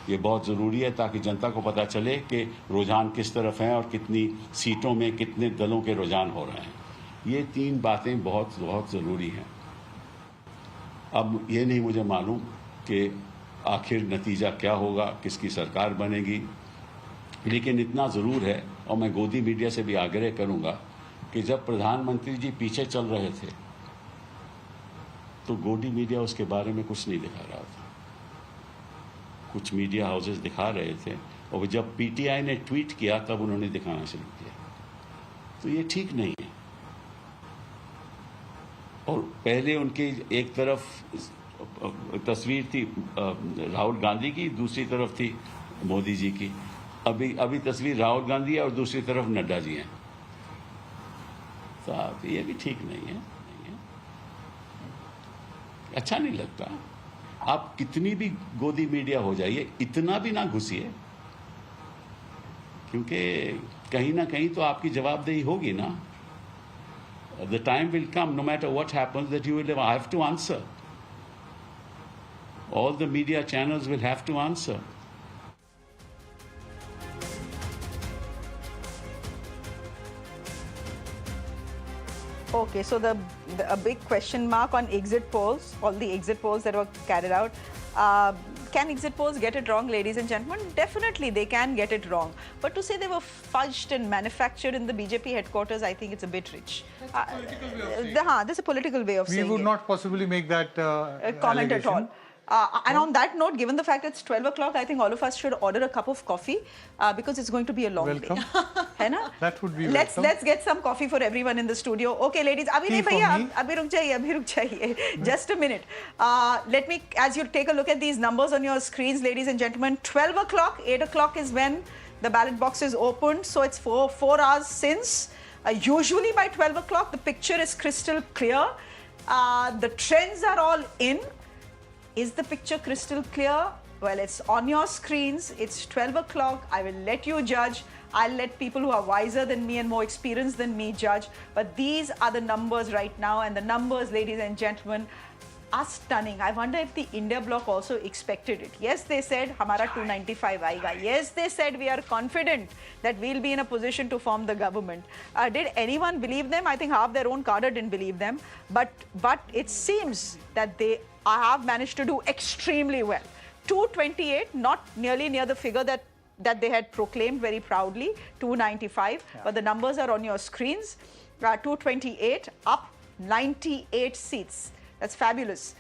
ये बहुत ज़रूरी है ताकि जनता को पता चले कि रुझान किस तरफ हैं और कितनी सीटों में कितने दलों के रुझान हो रहे हैं। ये 3 बातें बहुत बहुत ज़रूरी हैं। अब ये नहीं मुझे मालूम कि आखिर नतीजा क्या होगा, किसकी सरकार बनेगी, लेकिन इतना ज़रूर है, और मैं गोदी मीडिया से भी आग्रह करूंगा कि जब प्रधानमंत्री जी पीछे चल रहे थे तो गोदी मीडिया उसके बारे में कुछ नहीं दिखा रहा था। कुछ मीडिया हाउसेस दिखा रहे थे, और जब पीटीआई ने ट्वीट किया तब उन्होंने दिखाना शुरू किया। तो ये ठीक नहीं है। और पहले उनकी एक तरफ तस्वीर थी राहुल गांधी की, दूसरी तरफ थी मोदी जी की। अभी तस्वीर राहुल गांधी है और दूसरी तरफ नड्डा जी हैं। तो ये भी ठीक नहीं है, अच्छा नहीं लगता। आप कितनी भी गोदी मीडिया हो जाइए, इतना भी ना घुसिए, क्योंकि कहीं ना कहीं तो आपकी जवाबदेही होगी ना। The time will come, no matter what happens, that you will have to answer. All the media channels will have to answer. Okay, so a big question mark on exit polls, all the exit polls that were carried out. Can exit polls get it wrong, ladies and gentlemen? Definitely, they can get it wrong. But to say they were fudged and manufactured in the BJP headquarters, I think it's a bit rich. There's a political way of saying it. We would not possibly make that comment at all. And on that note, given the fact it's 12 o'clock, I think all of us should order a cup of coffee because it's going to be a long day. That would be welcome. Let's get some coffee for everyone in the studio. Okay, ladies. Abhi ruk jaiye. Just a minute. Let me, as you take a look at these numbers on your screens, ladies and gentlemen, 12 o'clock, 8 o'clock is when the ballot box is opened. So it's 4 hours since. Usually by 12 o'clock, the picture is crystal clear. The trends are all in. Is the picture crystal clear? Well, it's on your screens. It's 12 o'clock. I will let you judge. I'll let people who are wiser than me and more experienced than me judge. But these are the numbers right now. And the numbers, ladies and gentlemen, are stunning. I wonder if the India bloc also expected it. Yes, they said, Hamara 295 aayega. Yes, they said, we are confident that we'll be in a position to form the government. Did anyone believe them? I think half their own cadre didn't believe them. But it seems that they have managed to do extremely well. 228, not nearly near the figure that they had proclaimed very proudly, 295. Yeah. But the numbers are on your screens. 228, up 98 seats. That's fabulous.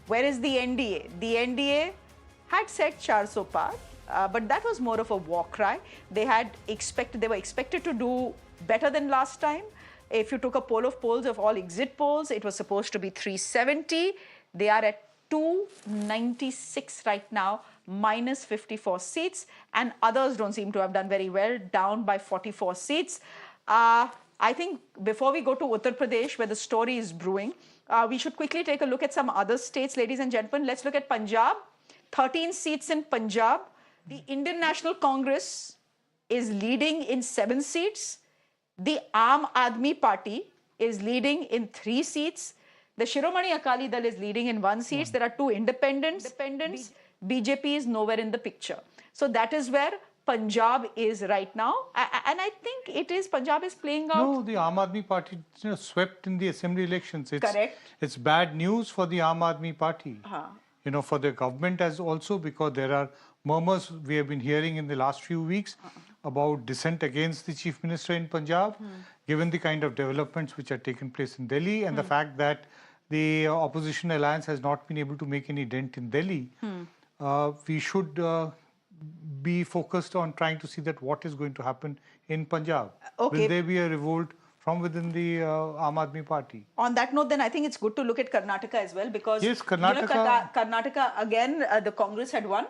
Where is the NDA? The NDA had said 400 par, but that was more of a war cry. They were expected to do better than last time. If you took a poll of polls of all exit polls, it was supposed to be 370. They are at 296 right now, minus 54 seats, and others don't seem to have done very well, down by 44 seats. I think before we go to Uttar Pradesh, where the story is brewing, we should quickly take a look at some other states, ladies and gentlemen. Let's look at Punjab. 13 seats in Punjab. The Indian National Congress is leading in 7 seats. The Aam Aadmi Party is leading in 3 seats. The Shiromani Akali Dal is leading in 1 seat. There are 2 independents. BJP is nowhere in the picture. So that is where Punjab is right now. And I think Punjab is playing out. No, the Aam Aadmi Party swept in the assembly elections. Correct. It's bad news for the Aam Aadmi Party. For the government as also, because there are murmurs we have been hearing in the last few weeks about dissent against the Chief Minister in Punjab, given the kind of developments which have taken place in Delhi and the fact that the opposition alliance has not been able to make any dent in Delhi. We should be focused on trying to see that what is going to happen in Punjab. Okay. Will there be a revolt from within the Aam Aadmi Party? On that note, then I think it's good to look at Karnataka as well, because yes, Karnataka, Karnataka again, the Congress had won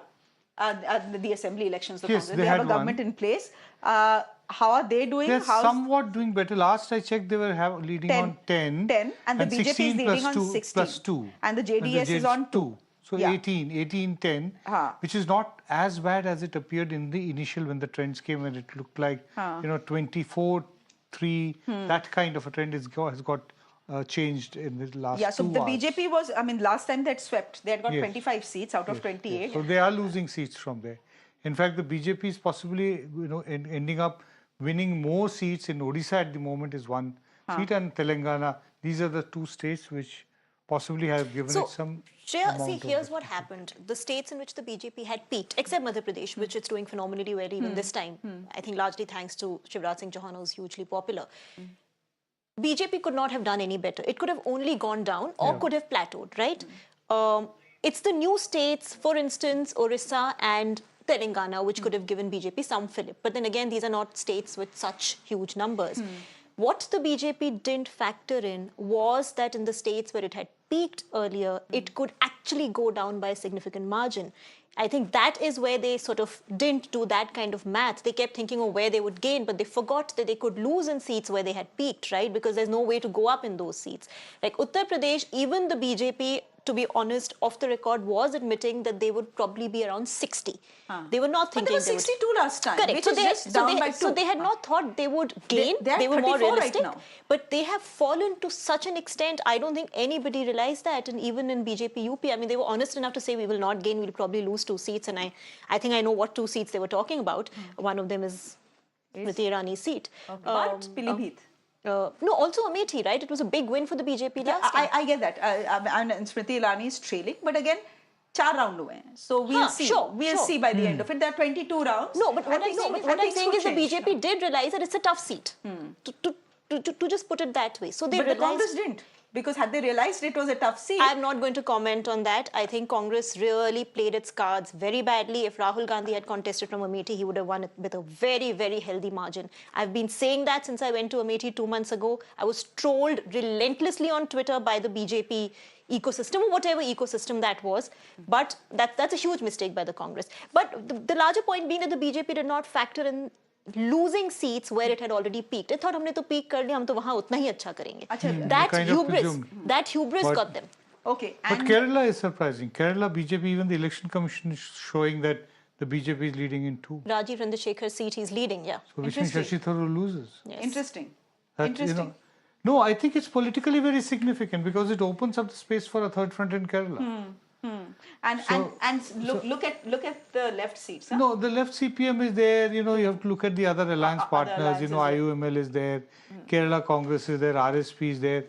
the assembly elections. The yes, Congress, they have a government in place. How are they doing? They're somewhat doing better. Last I checked, they were leading on 10. 10, and the BJP is leading on 16. Plus 2. And the JDS is on 2. So yeah. 18, 10, which is not as bad as it appeared in the initial when the trends came, when it looked like, 24, 3, that kind of a trend has got changed in the last 2 hours. So the BJP was, I mean, last time they had swept, they had got 25 seats out of 28. Yes. So they are losing seats from there. In fact, the BJP is possibly, ending up winning more seats in Odisha at the moment is 1 seat, and Telangana. These are the 2 states which possibly have given it some. Shreya, see, here's what happened. The states in which the BJP had peaked, except Madhya Pradesh, which it's doing phenomenally well even this time, I think largely thanks to Shivraj Singh Chauhan, who's hugely popular. BJP could not have done any better. It could have only gone down or could have plateaued, right? It's the new states, for instance, Orissa and Telangana, which could have given BJP some fillip. But then again, these are not states with such huge numbers. What the BJP didn't factor in was that in the states where it had peaked earlier, it could actually go down by a significant margin. I think that is where they sort of didn't do that kind of math. They kept thinking of where they would gain, but they forgot that they could lose in seats where they had peaked, right? Because there's no way to go up in those seats. Like Uttar Pradesh, even the BJP, to be honest, off the record, was admitting that they would probably be around 60. They were not thinking. But they were 62 last time. Correct. So they had not thought they would gain. They were more realistic. Right now. But they have fallen to such an extent, I don't think anybody realized that. And even in BJP UP, I mean, they were honest enough to say we will not gain, we'll probably lose 2 seats. And I think I know what 2 seats they were talking about. One of them is Smriti Irani's seat. Okay. But Pilibhit. No, also Amethi, right? It was a big win for the BJP last time. I get that. And Smriti Irani is trailing. But again, 4 rounds hue hain. So we'll see. We'll see by the end of it. There are 22 rounds. No, but what I'm saying is the BJP did realize that it's a tough seat. To just put it that way. So they realized. But the Congress didn't. Because had they realized it was a tough seat. I'm not going to comment on that. I think Congress really played its cards very badly. If Rahul Gandhi had contested from Amethi, he would have won it with a very, very healthy margin. I've been saying that since I went to Amethi 2 months ago. I was trolled relentlessly on Twitter by the BJP ecosystem, or whatever ecosystem that was. But that's a huge mistake by the Congress. But the larger point being that the BJP did not factor in losing seats where it had already peaked. They thought हमने तो peak कर लिया, हम तो वहाँ उतना ही अच्छा करेंगे. That hubris got them. Okay. But Kerala is surprising. Kerala BJP, even the election commission is showing that the BJP is leading in 2. Rajiv Chandrasekhar's seat, he's leading, So which means Shashi Tharoor loses. Yes. Interesting. No, I think it's politically very significant because it opens up the space for a third front in Kerala. And look at the left seats. Huh? No, the left CPM is there. You have to look at the other alliance partners. IUML is there, Kerala Congress is there, RSP is there.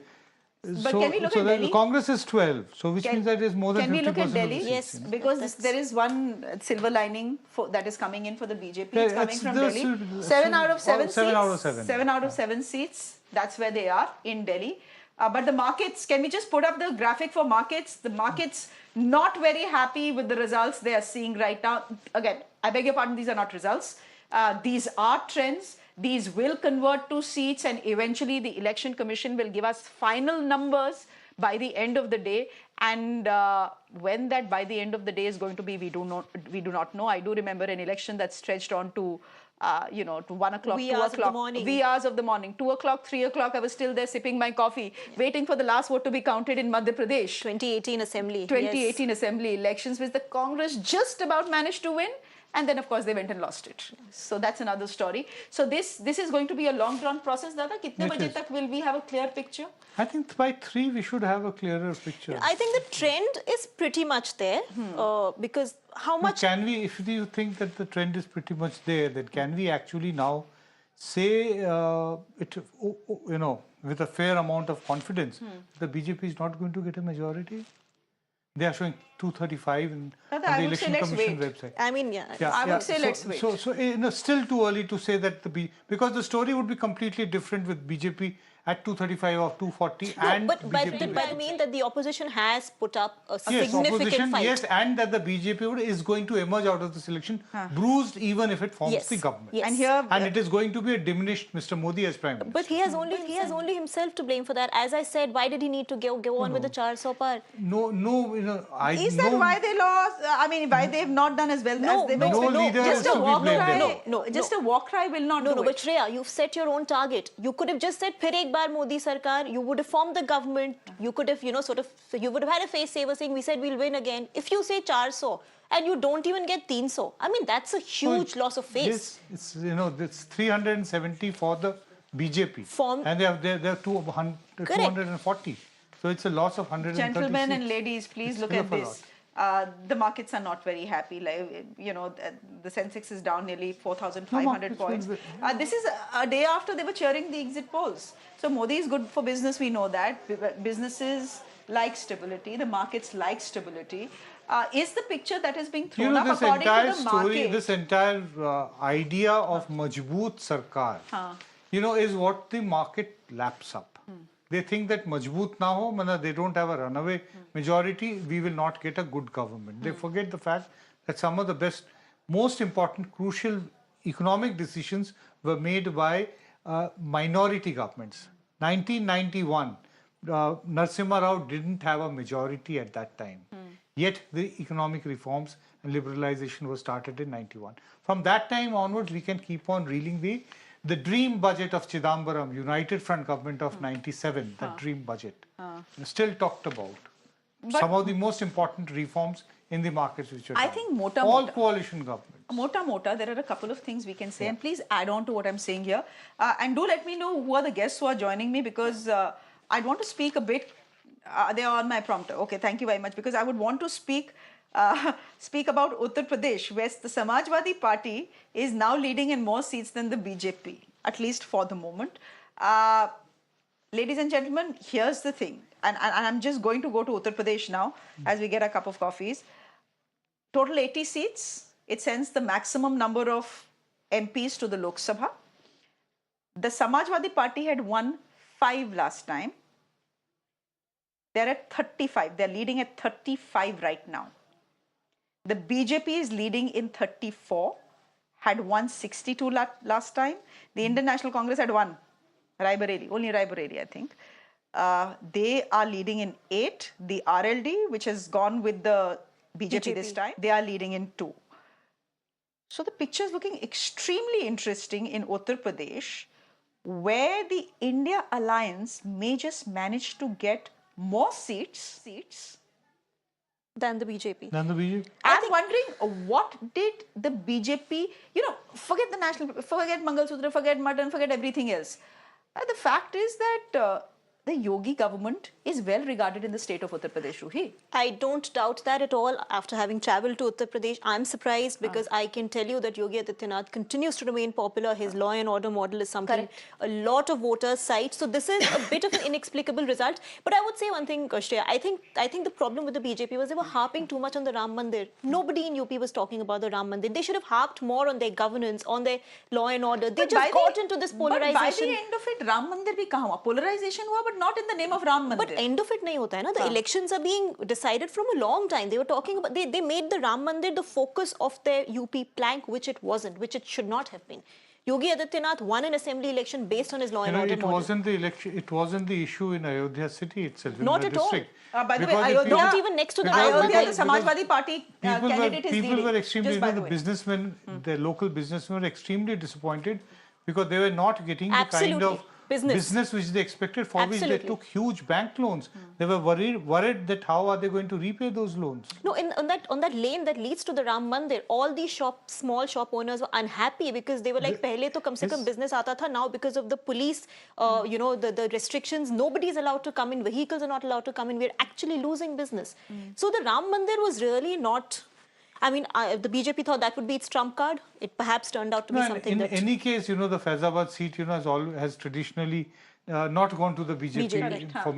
But can we look at Delhi? Congress is 12, so which means that is more than 50%. Can we look at Delhi? Yes, because there is one silver lining that is coming in for the BJP. It's coming from Delhi. 7 out of 7 seats. 7 out of 7. 7 out of 7 seats. That's where they are in Delhi. But the markets, can we just put up the graphic for markets? The markets not very happy with the results they are seeing right now. Again, I beg your pardon, these are not results. These are trends. These will convert to seats, and eventually the Election Commission will give us final numbers by the end of the day. And when that by the end of the day is going to be, we do not know. I do remember an election that stretched on to to 1 o'clock, 2 o'clock, wee hours of the morning, 2 o'clock, 3 o'clock, I was still there sipping my coffee, waiting for the last vote to be counted in Madhya Pradesh. 2018 Assembly. 2018 Assembly elections, which the Congress just about managed to win. And then, of course, they went and lost it. So that's another story. So this is going to be a long-drawn process. Dada, kitne baje tak will we have a clear picture? I think by 3 we should have a clearer picture. I think the trend is pretty much there because how much... Can we, if you think that the trend is pretty much there, then can we actually now say, with a fair amount of confidence, the BJP is not going to get a majority? They are showing 235 on the Election Commission website. I mean, I would say let's wait. So still too early to say that because the story would be completely different with BJP at 235 or 240 and but BJP by mean that the opposition has put up a yes, significant opposition, fight. yes, and that the BJP is going to emerge out of this election bruised even if it forms Yes. the government. Yes. And it is going to be a diminished Mr. Modi as Prime Minister. But he has only himself to blame for that. As I said, why did he need to go on with the 400 par? No, you know, Is that why they lost? I mean, why they've not done as well as they were? Just a walk cry. Just a walk cry will not do it. But Shreya, you've set your own target. You could have just said, "Phir ek baar Modi Sarkar." You would have formed the government. You could have, you would have had a face saver saying, "We said we'll win again." If you say 400 and you don't even get 300, I mean, that's a huge loss of face. It's 370 for the BJP, and they are 240. So it's a loss of 130. Gentlemen and ladies, please look at this. The markets are not very happy. Like, the Sensex is down nearly 4,500 points. This is a day after they were cheering the exit polls. So Modi is good for business, we know that. Businesses like stability, the markets like stability. Is the picture that is being thrown up according to the market? This entire idea of Majboot Sarkar, is what the market laps up. They think that Majboot na ho, they don't have a runaway majority, we will not get a good government. They forget the fact that some of the most important, crucial economic decisions were made by minority governments. 1991, Narasimha Rao didn't have a majority at that time. Yet the economic reforms and liberalization was started in 91. From that time onwards, we can keep on reeling the dream budget of Chidambaram, United Front government of 97, that dream budget, still talked about. Some of the most important reforms in the markets which are done. I think all coalition governments. Mota, there are a couple of things we can say, and please add on to what I'm saying here. And do let me know who are the guests who are joining me, because I'd want to speak a bit. They are on my prompter. Okay, thank you very much, because I would want to speak about Uttar Pradesh, where the Samajwadi Party is now leading in more seats than the BJP, at least for the moment. Ladies and gentlemen, here's the thing, and I'm just going to go to Uttar Pradesh now as we get a cup of coffees. Total 80 seats. It sends the maximum number of MPs to the Lok Sabha. The Samajwadi Party had won 5 last time. They're at 35. They're leading at 35 right now. The BJP is leading in 34, had won 62 last time. The Indian National Congress had won, only Raebareli, I think. They are leading in 8. The RLD, which has gone with the BJP this time, they are leading in 2. So the picture is looking extremely interesting in Uttar Pradesh, where the India Alliance may just manage to get more seats than the BJP. I'm wondering, what did the BJP, forget Mangal Sutra, forget mutton, forget everything else. The fact is that the Yogi government is well regarded in the state of Uttar Pradesh, Ruhi. I don't doubt that at all. After having travelled to Uttar Pradesh, I'm surprised because I can tell you that Yogi Adityanath continues to remain popular. His law and order model is something a lot of voters cite. So this is a bit of an inexplicable result. But I would say one thing, Shreya. I think the problem with the BJP was they were harping too much on the Ram Mandir. Nobody in UP was talking about the Ram Mandir. They should have harped more on their governance, on their law and order. They just got into this polarization. But by the end of it, Ram Mandir bhi kahan hua? Polarization hua, but not in the name of Ram Mandir. But end of it nahi hota hai na. The elections are being decided from a long time. They were talking about, they made the Ram Mandir the focus of their UP plank, which it wasn't, which it should not have been. Yogi Adityanath won an assembly election based on his law and order model. Wasn't the election, it wasn't the issue in Ayodhya city itself, not at district. All. By the way, Ayodhya, not even next to the Ayodhya, the Samajwadi Party candidate is leading. People were extremely, the businessmen, the local businessmen were extremely disappointed because they were not getting the kind of business which they expected, for which they took huge bank loans. They were worried that how are they going to repay those loans? No, on that lane that leads to the Ram Mandir, all these small shop owners were unhappy because they were like, "Pehle to kam se kam business aata tha." Now because of the police, the restrictions, nobody is allowed to come in. Vehicles are not allowed to come in. We are actually losing business. So the Ram Mandir was really not. I mean, the BJP thought that would be its trump card. It perhaps turned out to be something in any case, the Faizabad seat, has traditionally not gone to the BJP Correct, for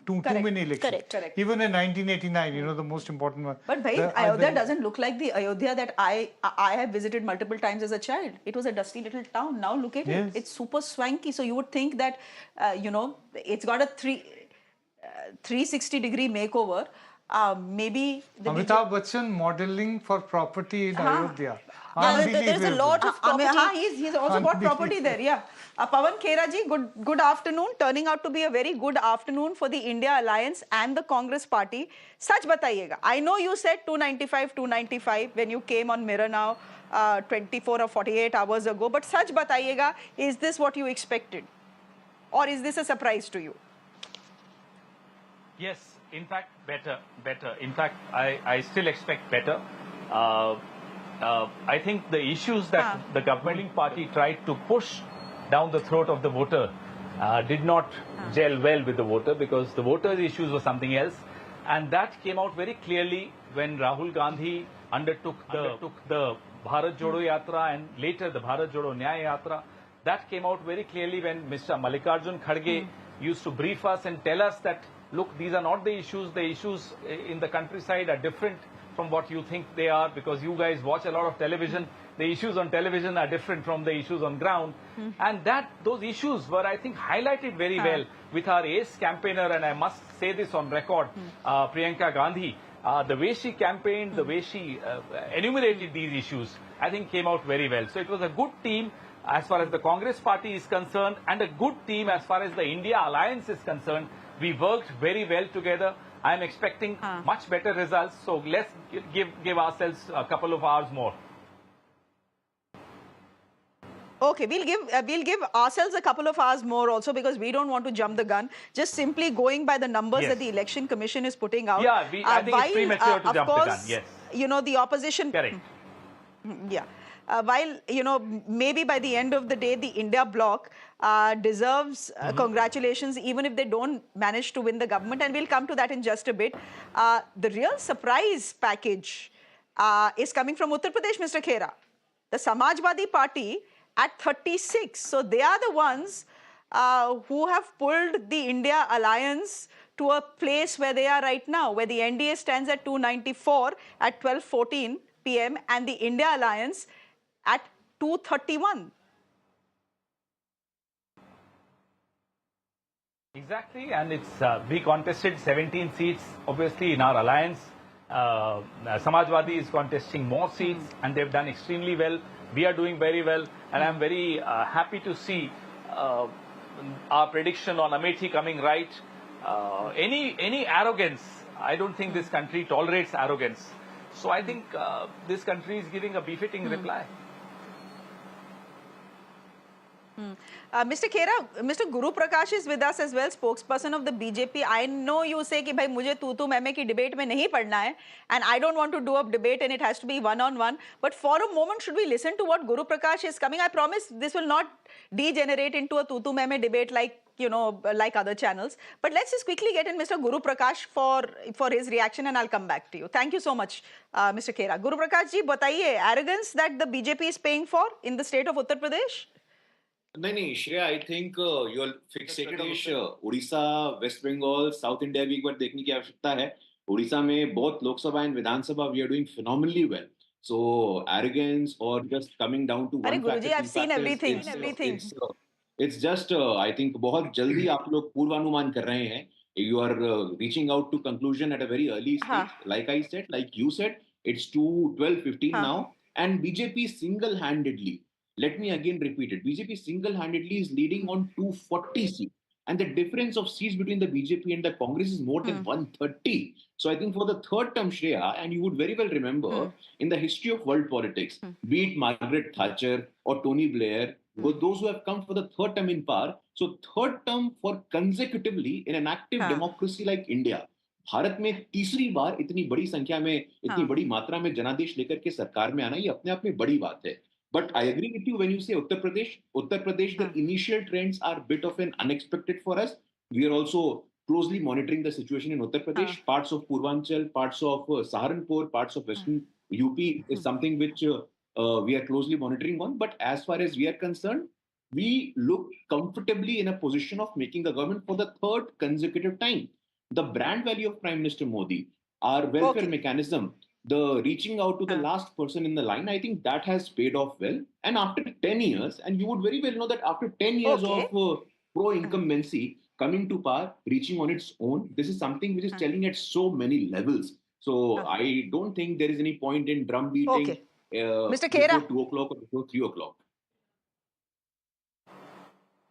too many elections. Correct. Even in 1989, the most important one. But bhai, Ayodhya doesn't look like the Ayodhya that I have visited multiple times as a child. It was a dusty little town. Now look at it. It's super swanky. So you would think that, it's got a 360-degree makeover. Maybe the Amitabh Bachchan modeling for property in Ayodhya. Yeah, there's a lot of property. He's also got property there, yeah. Pawan Khera ji, good afternoon. Turning out to be a very good afternoon for the India Alliance and the Congress Party. Sach batayega. I know you said 295 when you came on Mirror Now 24 or 48 hours ago, but sach batayega, is this what you expected? Or is this a surprise to you? Yes, in fact, better. In fact, I still expect better. I think the issues that the governing party tried to push down the throat of the voter did not gel well with the voter, because the voter's issues were something else. And that came out very clearly when Rahul Gandhi undertook the Bharat Jodo Yatra and later the Bharat Jodo Nyaya Yatra. That came out very clearly when Mr. Mallikarjun Kharge used to brief us and tell us that, look, these are not the issues in the countryside are different from what you think they are, because you guys watch a lot of television. The issues on television are different from the issues on ground. And those issues were, I think, highlighted very well with our ace campaigner, and I must say this on record, Priyanka Gandhi. The way she campaigned, the way she enumerated these issues, I think came out very well. So it was a good team as far as the Congress Party is concerned, and a good team as far as the India Alliance is concerned. We worked very well together. I am expecting much better results. So let's give ourselves a couple of hours more. Okay, we'll give ourselves a couple of hours more also, because we don't want to jump the gun. Just simply going by the numbers that the Election Commission is putting out. Yeah, I think it's premature to jump the gun. Yes. The opposition. Correct. Yeah. While, maybe by the end of the day, the India bloc deserves congratulations, even if they don't manage to win the government. And we'll come to that in just a bit. The real surprise package is coming from Uttar Pradesh, Mr. Khera. The Samajwadi Party at 36. So they are the ones who have pulled the India Alliance to a place where they are right now, where the NDA stands at 294 at 12:14 p.m. and the India Alliance at 231. Exactly, and we contested 17 seats, obviously, in our alliance. Samajwadi is contesting more seats, and they've done extremely well. We are doing very well, and I'm very happy to see our prediction on Amethi coming right. Any arrogance, I don't think this country tolerates arrogance. So I think this country is giving a befitting reply. Mr. Khera, Mr. Guru Prakash is with us as well, spokesperson of the BJP. I know you say कि भाई मुझे तू ma'am की debate में नहीं पढ़ना है, and I don't want to do a debate and it has to be one-on-one. But for a moment, should we listen to what Guru Prakash is coming? I promise this will not degenerate into a tu ma'am debate like other channels. But let's just quickly get in Mr. Guru Prakash for his reaction, and I'll come back to you. Thank you so much, Mr. Khera. Guru Prakash ji, बताइए arrogance that the BJP is paying for in the state of Uttar Pradesh? नहीं Shreya, I think you are fixated Orissa, West Bengal, South India भी एक बार देखने की आवश्यकता है. उड़ीसा में both Lok Sabha and Vidhan Sabha we are doing phenomenally well. So arrogance or just coming down to one factor. I've seen everything. It's just I think बहुत जल्दी आप लोग पूर्वानुमान कर रहे हैं. You are reaching out to conclusion at a very early stage. Like I said, like you said, it's 12-15 now, and BJP single-handedly. Let me again repeat it. BJP single-handedly is leading on 240 seats. And the difference of seats between the BJP and the Congress is more than 130. So I think for the third term, Shreya, and you would very well remember, in the history of world politics, be it Margaret Thatcher or Tony Blair, those who have come for the third term in power. So third term for consecutively in an active democracy like India. Bharat में तीसरी बार इतनी बड़ी संख्या में, इतनी बड़ी मात्रा में जनादेश लेकर के सरकार में आना, ये अपने आप में बड़ी बात है. But I agree with you when you say Uttar Pradesh, the initial trends are a bit of an unexpected for us. We are also closely monitoring the situation in Uttar Pradesh. Parts of Purvanchal, parts of Saharanpur, parts of Western UP is something which we are closely monitoring on. But as far as we are concerned, we look comfortably in a position of making a government for the third consecutive time. The brand value of Prime Minister Modi, our welfare mechanism, the reaching out to the last person in the line, I think that has paid off well. And after 10 years, and you would very well know that after 10 years of pro-incumbency coming to power, reaching on its own, this is something which is telling at so many levels. So I don't think there is any point in drum beating Mr. before Khera. 2 o'clock or before 3 o'clock.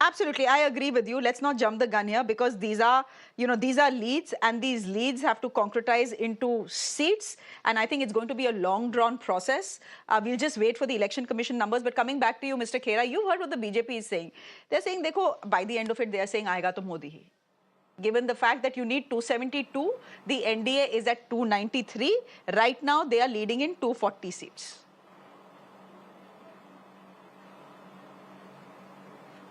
Absolutely, I agree with you. Let's not jump the gun here, because these are leads, and these leads have to concretize into seats. And I think it's going to be a long drawn process. We'll just wait for the election commission numbers. But coming back to you, Mr. Khera, you heard what the BJP is saying. They're saying, dekho, by the end of it, they are saying, aayega to Modi hi. Given the fact that you need 272, the NDA is at 293. Right now, they are leading in 240 seats.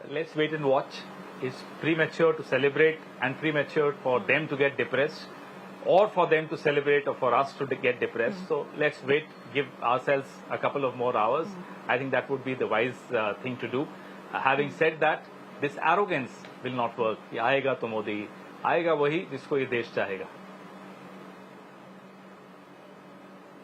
Let's wait and watch. It's premature to celebrate and premature for them to get depressed, or for them to celebrate or for us to get depressed. So let's wait, give ourselves a couple of more hours. I think that would be the wise thing to do. Having said that, this arrogance will not work. आएगा तो मोदी, आएगा वही जिसको ये देश चाहेगा.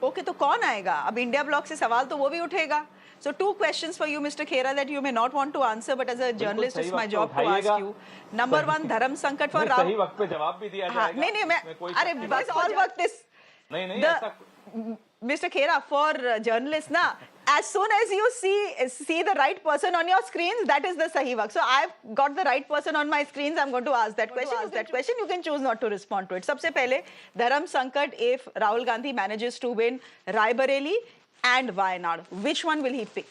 Okay, तो कौन आएगा? अब इंडिया ब्लॉक से सवाल तो वो भी उठेगा. So 2 questions for you, Mr. Khera, that you may not want to answer, but as a journalist, it's my job to ask you. Number 1, धर्म संकट for Rahul. सही वक्त पे जवाब भी दिया जाएगा. नहीं मैं अरे बस और वक्त इस नहीं ऐसा. Mr. Khera, for journalists na, as soon as you see the right person on your screens, that is the sahi waqt. So I've got the right person on my screens. I'm going to ask that question. You can choose not to respond to it. सबसे पहले धर्म संकट, if Rahul Gandhi manages to win Raebareli and Wayanad, which one will he pick?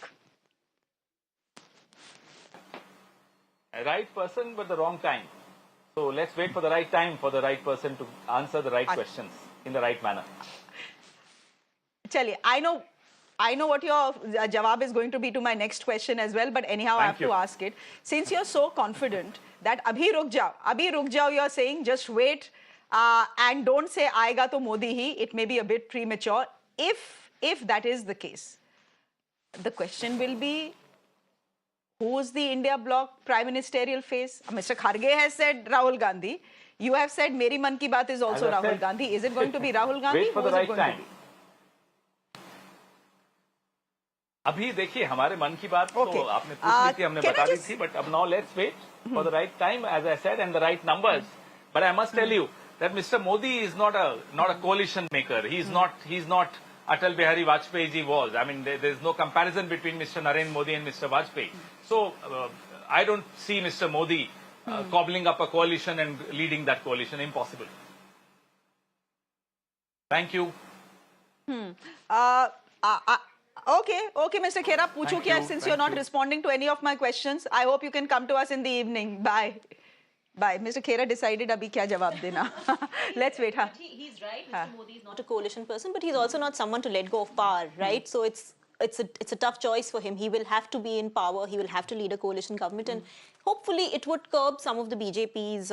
A right person, but the wrong time. So let's wait for the right time for the right person to answer the right questions in the right manner. Chaliye, I know what your jawab is going to be to my next question as well, but anyhow, I have to ask it. Since you're so confident that abhi ruk jao, you're saying just wait and don't say aayega to Modi hi, it may be a bit premature. If that is the case, the question will be, who's the India bloc prime ministerial face? Mr. Kharge has said Rahul Gandhi. You have said Meri Man Ki Baat is also Rahul Gandhi. Is it going to be Rahul Gandhi? Wait for the right time. अभी देखिए हमारे मन की बात तो आपने पूछ ली थी, हमने बता दी थी, but now let's wait for the right time, as I said, and the right numbers. But I must tell you that Mr. Modi is not a coalition maker. He's not Atal Bihari Vajpayee ji was. I mean, there's no comparison between Mr. Narendra Modi and Mr. Vajpayee. So I don't see Mr. Modi cobbling up a coalition and leading that coalition. Impossible. Thank you. Okay, Mr. Khera, पूछो क्या, since you're not responding to any of my questions. I hope you can come to us in the evening. Bye. Mr. Khera decided abhi kya jawab dena. Let's wait. He's right. Mr. Modi is not a coalition person, but he's also not someone to let go of power, right? So it's a tough choice for him. He will have to be in power. He will have to lead a coalition government, and hopefully it would curb some of the BJP's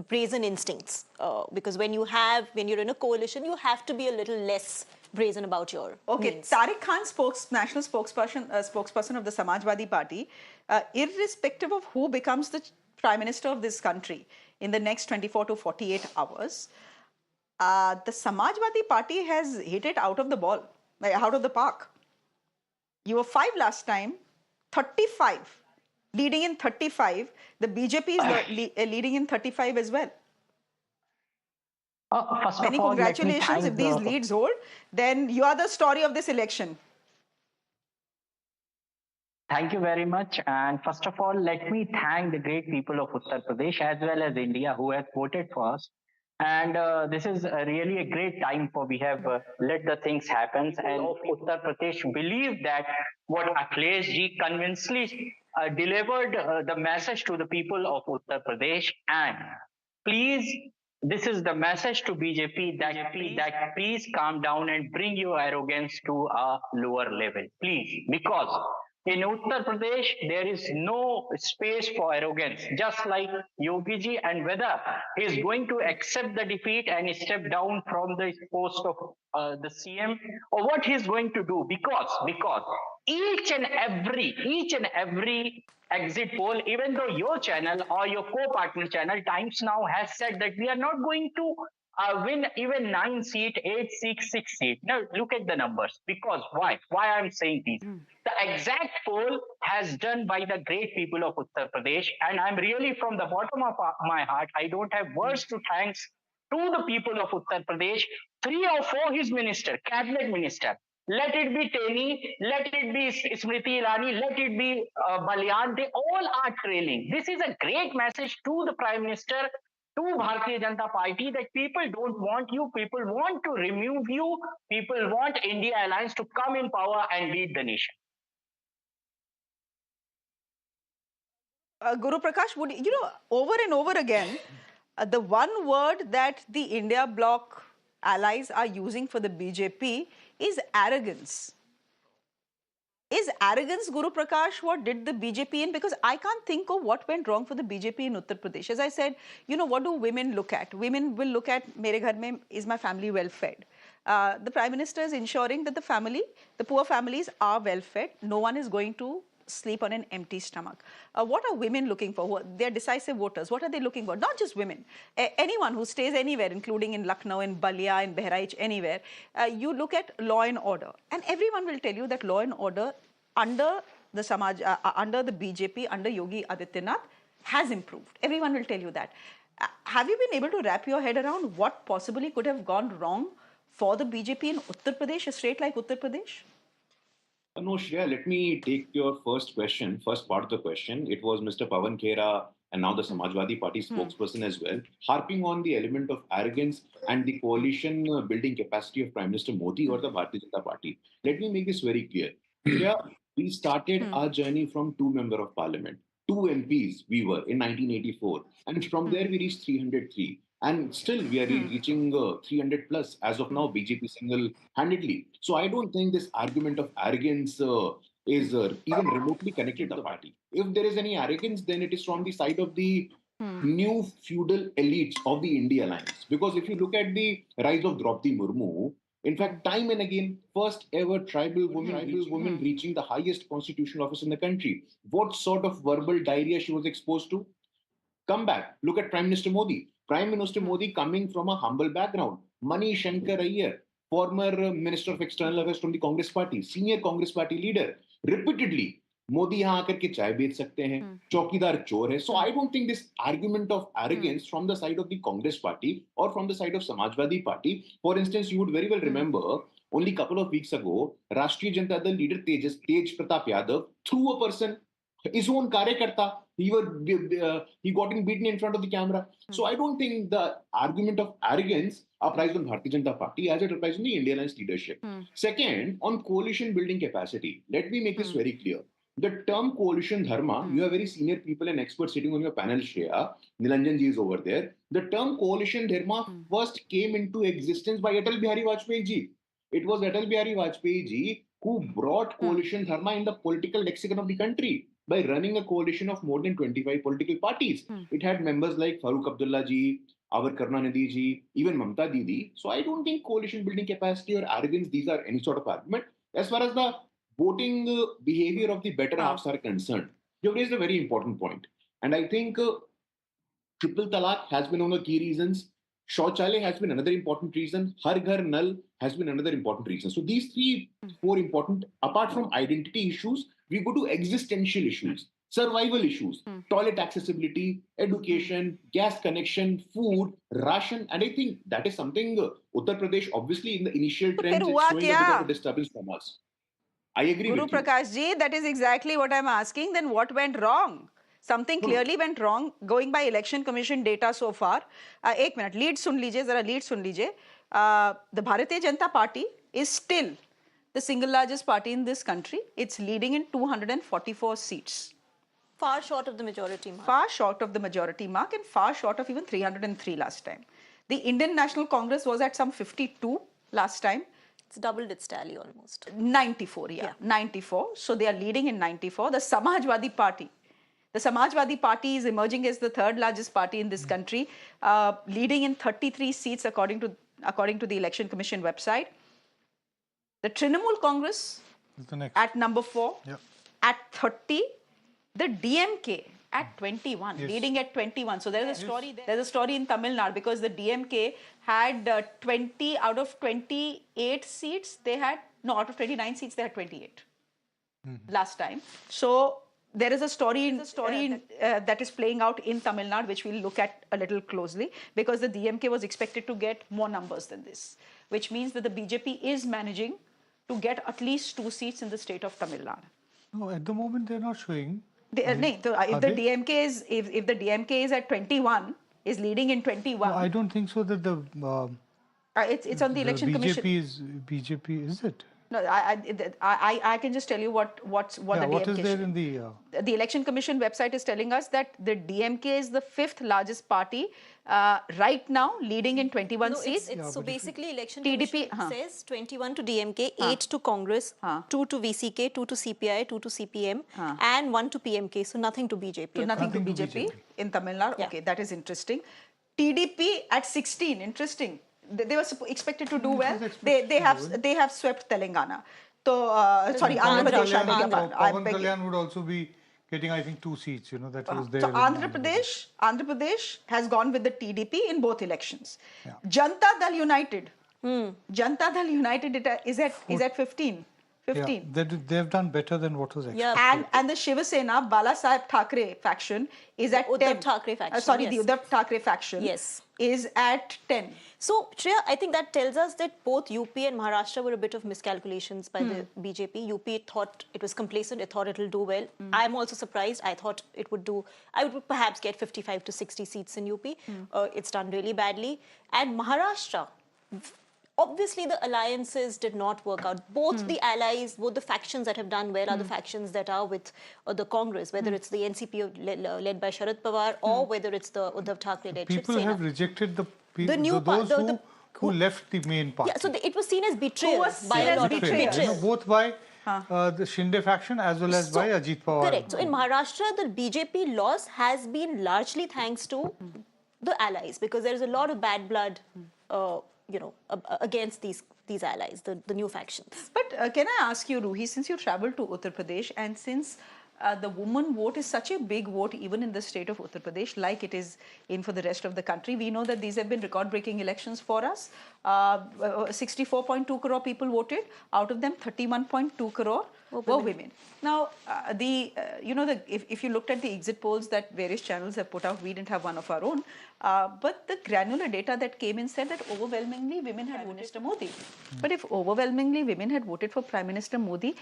brazen instincts. Because when you're in a coalition, you have to be a little less brazen about your means. Tariq Khan, national spokesperson of the Samajwadi Party, irrespective of who becomes the Prime Minister of this country in the next 24 to 48 hours, the Samajwadi Party has hit it out of the park. You were 5 last time, 35. Leading in 35, the BJP is leading in 35 as well. Many congratulations. If these leads hold, then you are the story of this election. Thank you very much. And first of all, let me thank the great people of Uttar Pradesh as well as India who have voted for us. And this is really a great time for we have let the things happen. And Uttar Pradesh believe that what Akhilesh ji convincingly delivered the message to the people of Uttar Pradesh. And please, this is the message to BJP that please calm down and bring your arrogance to a lower level. Please, because In Uttar Pradesh, there is no space for arrogance. Just like Yogi ji, and whether he is going to accept the defeat and step down from the post of the CM, or what he is going to do, because each and every exit poll, even though your channel or your co-partner channel Times Now has said that we are not going to win even 9 seat, 8 seat, 6 seat. Now look at the numbers. Because why? Why I'm saying these? The exact poll has done by the great people of Uttar Pradesh, and I'm really from the bottom of my heart. I don't have words to thanks to the people of Uttar Pradesh. 3 or 4 his minister, cabinet minister. Let it be Teni, let it be Smriti Irani, let it be Balyan. They all are trailing. This is a great message to the Prime Minister, to Bharatiya Janata Party, that people don't want you, people want to remove you, people want India Alliance to come in power and lead the nation. Guru Prakash, would you know, over and over again, the one word that the India bloc allies are using for the BJP is arrogance. Is arrogance, Guru Prakash, what did the BJP in? Because I can't think of what went wrong for the BJP in Uttar Pradesh. As I said, you know, what do women look at? Women will look at, mere ghar mein is my family well fed? The Prime Minister is ensuring that the poor families are well fed. No one is going to sleep on an empty stomach. What are women looking for? They're decisive voters. What are they looking for? Not just women. Anyone who stays anywhere, including in Lucknow, in Balia, in Bahraich, anywhere, you look at law and order. And everyone will tell you that law and order under the under the BJP, under Yogi Adityanath, has improved. Everyone will tell you that. Have you been able to wrap your head around what possibly could have gone wrong for the BJP in Uttar Pradesh, a state like Uttar Pradesh? No, Shreya, let me take your first part of the question. It was Mr. Pawan Khera and now the Samajwadi Party spokesperson as well, harping on the element of arrogance and the coalition building capacity of Prime Minister Modi or the Bharatiya Janata Party. Let me make this very clear. Shreya, we started our journey from 2 members of parliament. 2 MPs we were in 1984. And from there we reached 303. And still we are reaching 300 plus as of now, BJP single-handedly. So I don't think this argument of arrogance is even remotely connected to the party. If there is any arrogance, then it is from the side of the new feudal elites of the India Alliance. Because if you look at the rise of Draupadi Murmu, in fact, time and again, first ever tribal woman reaching the highest constitutional office in the country. What sort of verbal diarrhea she was exposed to? Come back. Look at Prime Minister Modi. Prime Minister Modi coming from a humble background. Mani Shankar Iyer, former Minister of External Affairs from the Congress Party, senior Congress Party leader, repeatedly, Modi यहाँ आकर के चाय बेच सकते हैं, चौकीदार चोर है. So I don't think this argument of arrogance from the side of the Congress Party or from the side of Samajwadi Party. For instance, you would very well remember only a couple of weeks ago, Rashtriya Janata Dal leader Tej Pratap Yadav threw a person, his own karyakarta. He got beaten in front of the camera. So I don't think the argument of arrogance applies on Bharatiya Janata Party as it applies on the Indian Alliance leadership. Second, on coalition building capacity, let me make this very clear. The term coalition dharma, you have very senior people and experts sitting on your panel, Shreya. Nilanjan ji is over there. The term coalition dharma first came into existence by Atal Bihari Vajpayee ji. It was Atal Bihari Vajpayee ji who brought coalition dharma in the political lexicon of the country by running a coalition of more than 25 political parties. It had members like Farooq Abdullah ji, our Karunanidhi ji, even Mamta Didi. So I don't think coalition building capacity or arrogance, these are any sort of argument. As far as the voting behavior of the better halves are concerned, you raised a very important point. And I think triple talaq has been one of the key reasons. Shauchalaya has been another important reason. Har Ghar Nal has been another important reason. So these 4 important, apart from identity issues, we go to existential issues, survival issues, toilet accessibility, education, gas connection, food, ration. And I think that is something Uttar Pradesh, obviously in the initial trends, it's showing a bit of a disturbance from us. I agree with you. Guru Prakash ji, that is exactly what I'm asking. Then what went wrong? Something clearly went wrong going by Election Commission data so far. एक minute, lead सुन लीजिए, जरा lead सुन लीजिए. The Bharatiya Janata Party is still the single largest party in this country. It's leading in 244 seats. Far short of the majority mark. Far short of the majority mark and far short of even 303 last time. The Indian National Congress was at some 52 last time. It's doubled its tally almost. 94, yeah. 94. So they are leading in 94. The Samajwadi Party. The Samajwadi Party is emerging as the third largest party in this country, leading in 33 seats according to the Election Commission website. The Trinamool Congress at number 4 at 30. The DMK at 21, leading at 21. So there is a story. There's a story in Tamil Nadu because the DMK had 20 out of 28 seats. They had out of 29 seats they had 28 last time. So there is a story that is playing out in Tamil Nadu, which we'll look at a little closely, because the DMK was expected to get more numbers than this, which means that the BJP is managing to get at least 2 seats in the state of Tamil Nadu. No, at the moment they're not showing. If the DMK is at 21, is leading in 21. No, I don't think so that the it's on the election commission. BJP is it? No, I can just tell you what the DMK. What is there in the election commission website is telling us that the DMK is the 5th largest party right now, leading in 21 seats. So basically, election commission says 21 to DMK, 8 to Congress, 2 to VCK, 2 to CPI, 2 to CPM, and 1 to PMK. So nothing to BJP. So nothing to BJP in Tamil Nadu. Yeah. Okay, that is interesting. TDP at 16. Interesting. They were expected to do well. They have swept Telangana. So sorry, Andhra Pradesh. Pawan Kalyan would also be getting, I think, 2 seats. That was there. So Andhra Pradesh has gone with the TDP in both elections. Yeah. Janata Dal United. Janata Dal United is at 15. 15. Yeah, they have done better than what was expected. And the Shiva Sena, Bala Saheb Thackeray faction is at 10. Uddhav Thackeray faction. The Uddhav Thackeray faction is at 10. So, Shreya, I think that tells us that both UP and Maharashtra were a bit of miscalculations by the BJP. UP thought it was complacent. It thought it will do well. I'm also surprised. I thought it would do. I would perhaps get 55 to 60 seats in UP. It's done really badly. And Maharashtra, obviously, the alliances did not work out. Both the allies, both the factions that have done well are the factions that are with the Congress, whether it's the NCP led by Sharad Pawar or whether it's the Uddhav Thackeray-led Shiv People Sena. have rejected those who left the main party. Yeah, so it was seen as betrayal by a lot of people. Both by the Shinde faction as well as by Ajit Pawar. Correct. So in Maharashtra, the BJP loss has been largely thanks to the allies, because there is a lot of bad blood against these allies, the new factions. But can I ask you, Ruhi, since you travelled to Uttar Pradesh and since the woman vote is such a big vote even in the state of Uttar Pradesh, like it is in for the rest of the country, we know that these have been record-breaking elections for us. 64.2 crore people voted. Out of them, 31.2 crore were women. Now, if you looked at the exit polls that various channels have put out, we didn't have one of our own. But the granular data that came in said that overwhelmingly women had voted for Mr. Modi. But if overwhelmingly women had voted for Prime Minister Modi,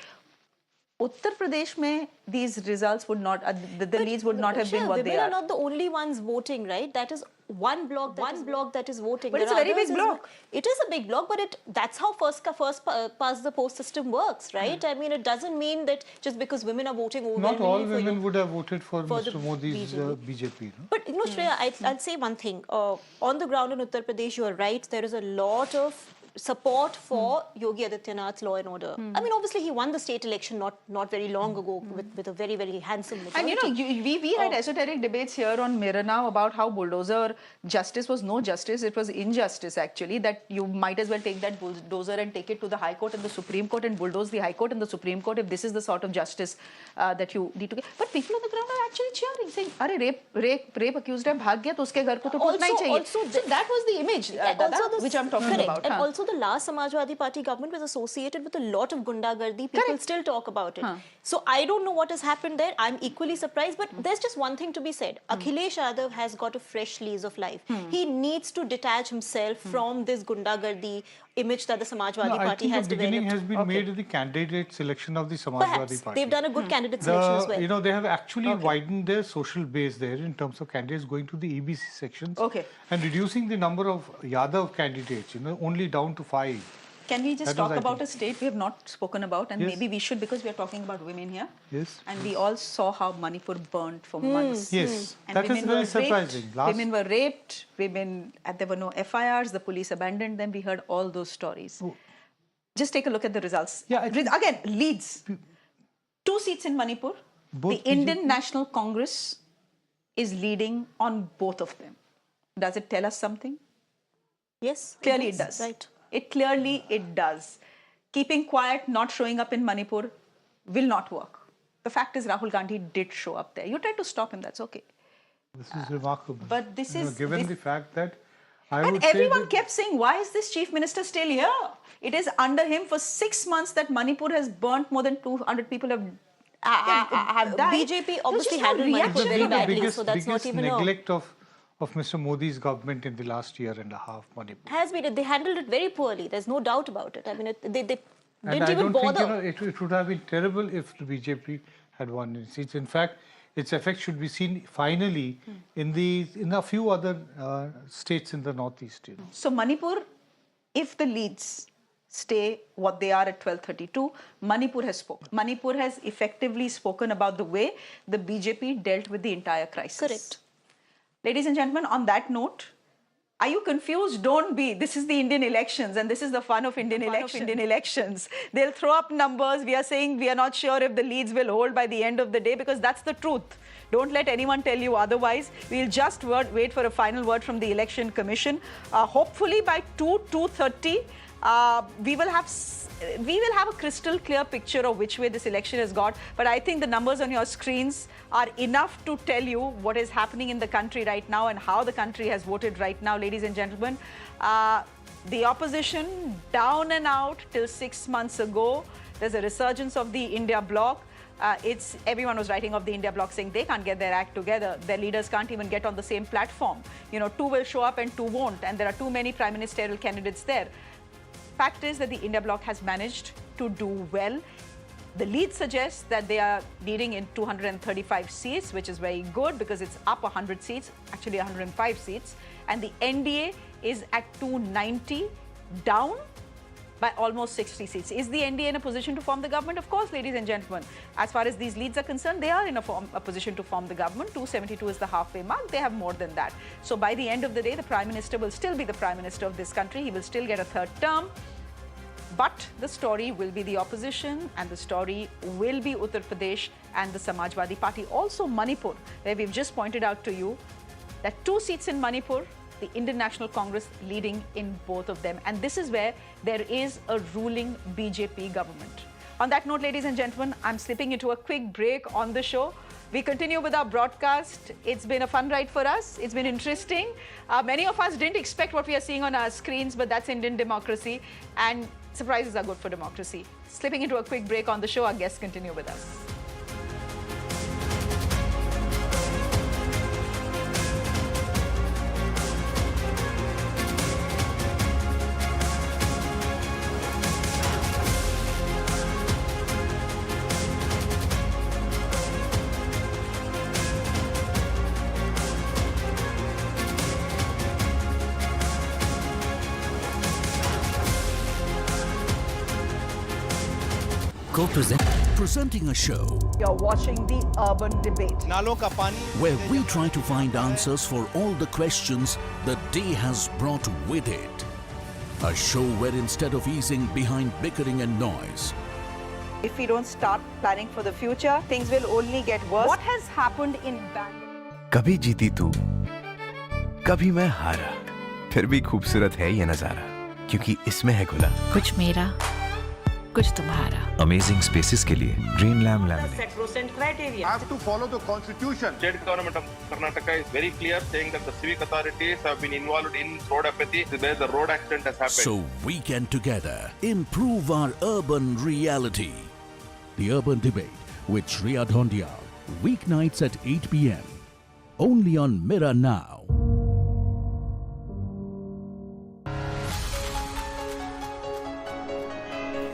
Uttar Pradesh mein these results would not, the leads would not have been what they are. Women are not the only ones voting, right? That is one block that is voting. But it's a very big block. It is a big block, but that's how first past the post system works, right? I mean, it doesn't mean that just because women are voting overwhelmingly. Not all women would have voted for Mr. Modi's BJP. No? But Shreya, I'd say one thing. On the ground in Uttar Pradesh, you are right. There is a lot of support for Yogi Adityanath's law and order. I mean, obviously, he won the state election not very long ago with a very, very handsome majority. And we had esoteric debates here on Mirror Now about how bulldozer justice was no justice, it was injustice actually, that you might as well take that bulldozer and take it to the High Court and the Supreme Court and bulldoze the High Court and the Supreme Court if this is the sort of justice that you need to get. But people on the ground are actually cheering, saying, "Arey, rape accused hai, bhag gaya, to uske ghar ko to tootna hi chahiye." So that was the image, which I'm talking about. And also the last Samajwadi Party government was associated with a lot of gundagardi. People still talk about it. So I don't know what has happened there. I'm equally surprised. But there's just one thing to be said. Akhilesh Yadav has got a fresh lease of life. He needs to detach himself from this gundagardi image that the Samajwadi Party has developed. The beginning has been made in the candidate selection of the Samajwadi Party. They've done a good candidate selection as well. They have actually widened their social base there in terms of candidates going to the EBC sections and reducing the number of Yadav candidates, only down to 5. Can we just talk about a state we have not spoken about, and maybe we should, because we are talking about women here. Yes. And we all saw how Manipur burnt for months. Yes, and that is very surprising. Women were raped, there were no FIRs, the police abandoned them. We heard all those stories. Just take a look at the results. Yeah, again, leads. 2 seats in Manipur. The Indian National Congress is leading on both of them. Does it tell us something? Yes. Clearly it does. Right. It does. Keeping quiet, not showing up in Manipur will not work. The fact is Rahul Gandhi did show up there. You tried to stop him, that's okay. This is remarkable. But this is... Given the fact that And everyone kept saying, why is this chief minister still here? It is under him for 6 months that Manipur has burnt, more than 200 people have died. BJP obviously handled Manipur very badly, so that's not even neglect of Mr. Modi's government in the last year and a half, Manipur. Has been. They handled it very poorly. There's no doubt about it. I mean, they didn't and I even don't bother. Think, it would have been terrible if the BJP had won in seats. In fact, its effect should be seen finally in a few other states in the northeast. So Manipur, if the leads stay what they are at 1232, Manipur has spoken. Manipur has effectively spoken about the way the BJP dealt with the entire crisis. Correct. Ladies and gentlemen, on that note, are you confused? Don't be. This is the Indian elections, and this is the fun of Indian elections. They'll throw up numbers. We are saying we are not sure if the leads will hold by the end of the day, because that's the truth. Don't let anyone tell you otherwise. We'll just wait for a final word from the Election Commission. Hopefully by 2:30, we will have a crystal clear picture of which way this election has got. But I think the numbers on your screens are enough to tell you what is happening in the country right now and how the country has voted right now, ladies and gentlemen. The opposition down and out till 6 months ago. There's a resurgence of the India bloc. Everyone was writing off the India bloc, saying they can't get their act together. Their leaders can't even get on the same platform. 2 will show up and 2 won't, and there are too many prime ministerial candidates there. Fact is that the India bloc has managed to do well. The lead suggests that they are leading in 235 seats, which is very good because it's up 100 seats, actually 105 seats. And the NDA is at 290, down by almost 60 seats. Is the NDA in a position to form the government? Of course, ladies and gentlemen. As far as these leads are concerned, they are in a position to form the government. 272 is the halfway mark. They have more than that. So by the end of the day, the Prime Minister will still be the Prime Minister of this country. He will still get a 3rd term. But the story will be the opposition, and the story will be Uttar Pradesh and the Samajwadi Party. Also Manipur, where we've just pointed out to you that 2 seats in Manipur, the Indian National Congress leading in both of them. And this is where there is a ruling BJP government. On that note, ladies and gentlemen, I'm slipping into a quick break on the show. We continue with our broadcast. It's been a fun ride for us. It's been interesting. Many of us didn't expect what we are seeing on our screens, but that's Indian democracy. And surprises are good for democracy. Slipping into a quick break on the show. Our guests continue with us. Presenting a show. You're watching the Urban Debate, where we try to find answers for all the questions the day has brought with it. A show where instead of easing behind bickering and noise, if we don't start planning for the future, things will only get worse. What has happened in Bangalore? कभी जीती तू, कभी मैं हारा, फिर भी खूबसूरत है ये नजारा, क्योंकि इसमें है गुला। कुछ मेरा, कुछ तुम्हारा। Amazing spaces के लिए Green Lamb Laminate. Set criteria. Have to follow the constitution. State government of Karnataka is very clear, saying that the civic authorities have been involved in road apathy, where the road accident has happened. So we can together improve our urban reality. The Urban Debate with Shreya Dhondia, weeknights at 8 p.m. only on Mirror Now.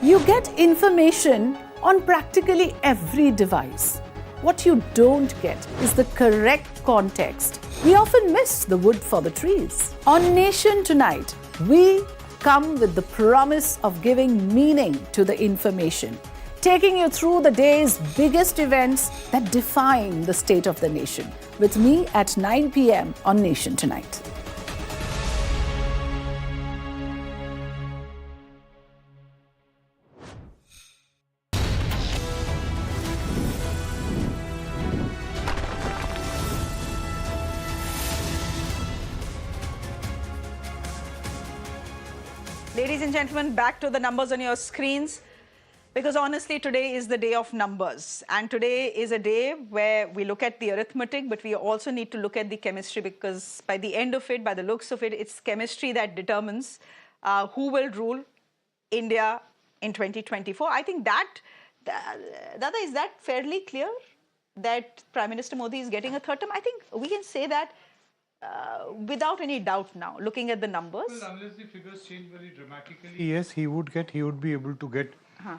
You get information on practically every device. What you don't get is the correct context. We often miss the wood for the trees. On Nation Tonight, we come with the promise of giving meaning to the information, taking you through the day's biggest events that define the state of the nation. With me at 9 p.m. on Nation Tonight. Ladies and gentlemen, back to the numbers on your screens. Because honestly, today is the day of numbers. And today is a day where we look at the arithmetic, but we also need to look at the chemistry, because by the end of it, by the looks of it, it's chemistry that determines who will rule India in 2024. I think Dada, is that fairly clear? That Prime Minister Modi is getting a third term? I think we can say that without any doubt now, looking at the numbers. Well, unless the figures change very dramatically, yes, he would be able to get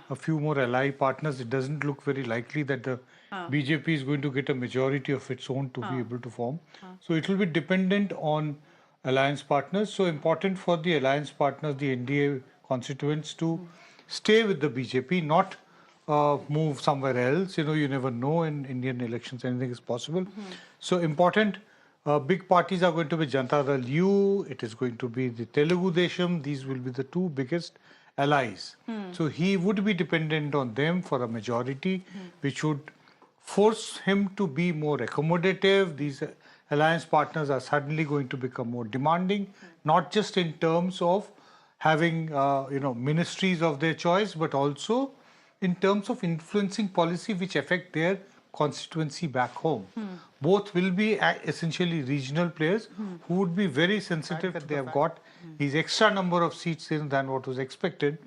a few more ally partners. It doesn't look very likely that the BJP is going to get a majority of its own to be able to form. So it will be dependent on alliance partners. So important for the alliance partners, the NDA constituents, to stay with the BJP, not move somewhere else. You know, you never know in Indian elections, anything is possible. So important. Big parties are going to be Janata Dal U, it is going to be the Telugu Desam. These will be the two biggest allies. So he would be dependent on them for a majority, which would force him to be more accommodative. These alliance partners are suddenly going to become more demanding, not just in terms of having ministries of their choice, but also in terms of influencing policy which affect their constituency back home. Both will be essentially regional players who would be very sensitive that they have got these extra number of seats in than what was expected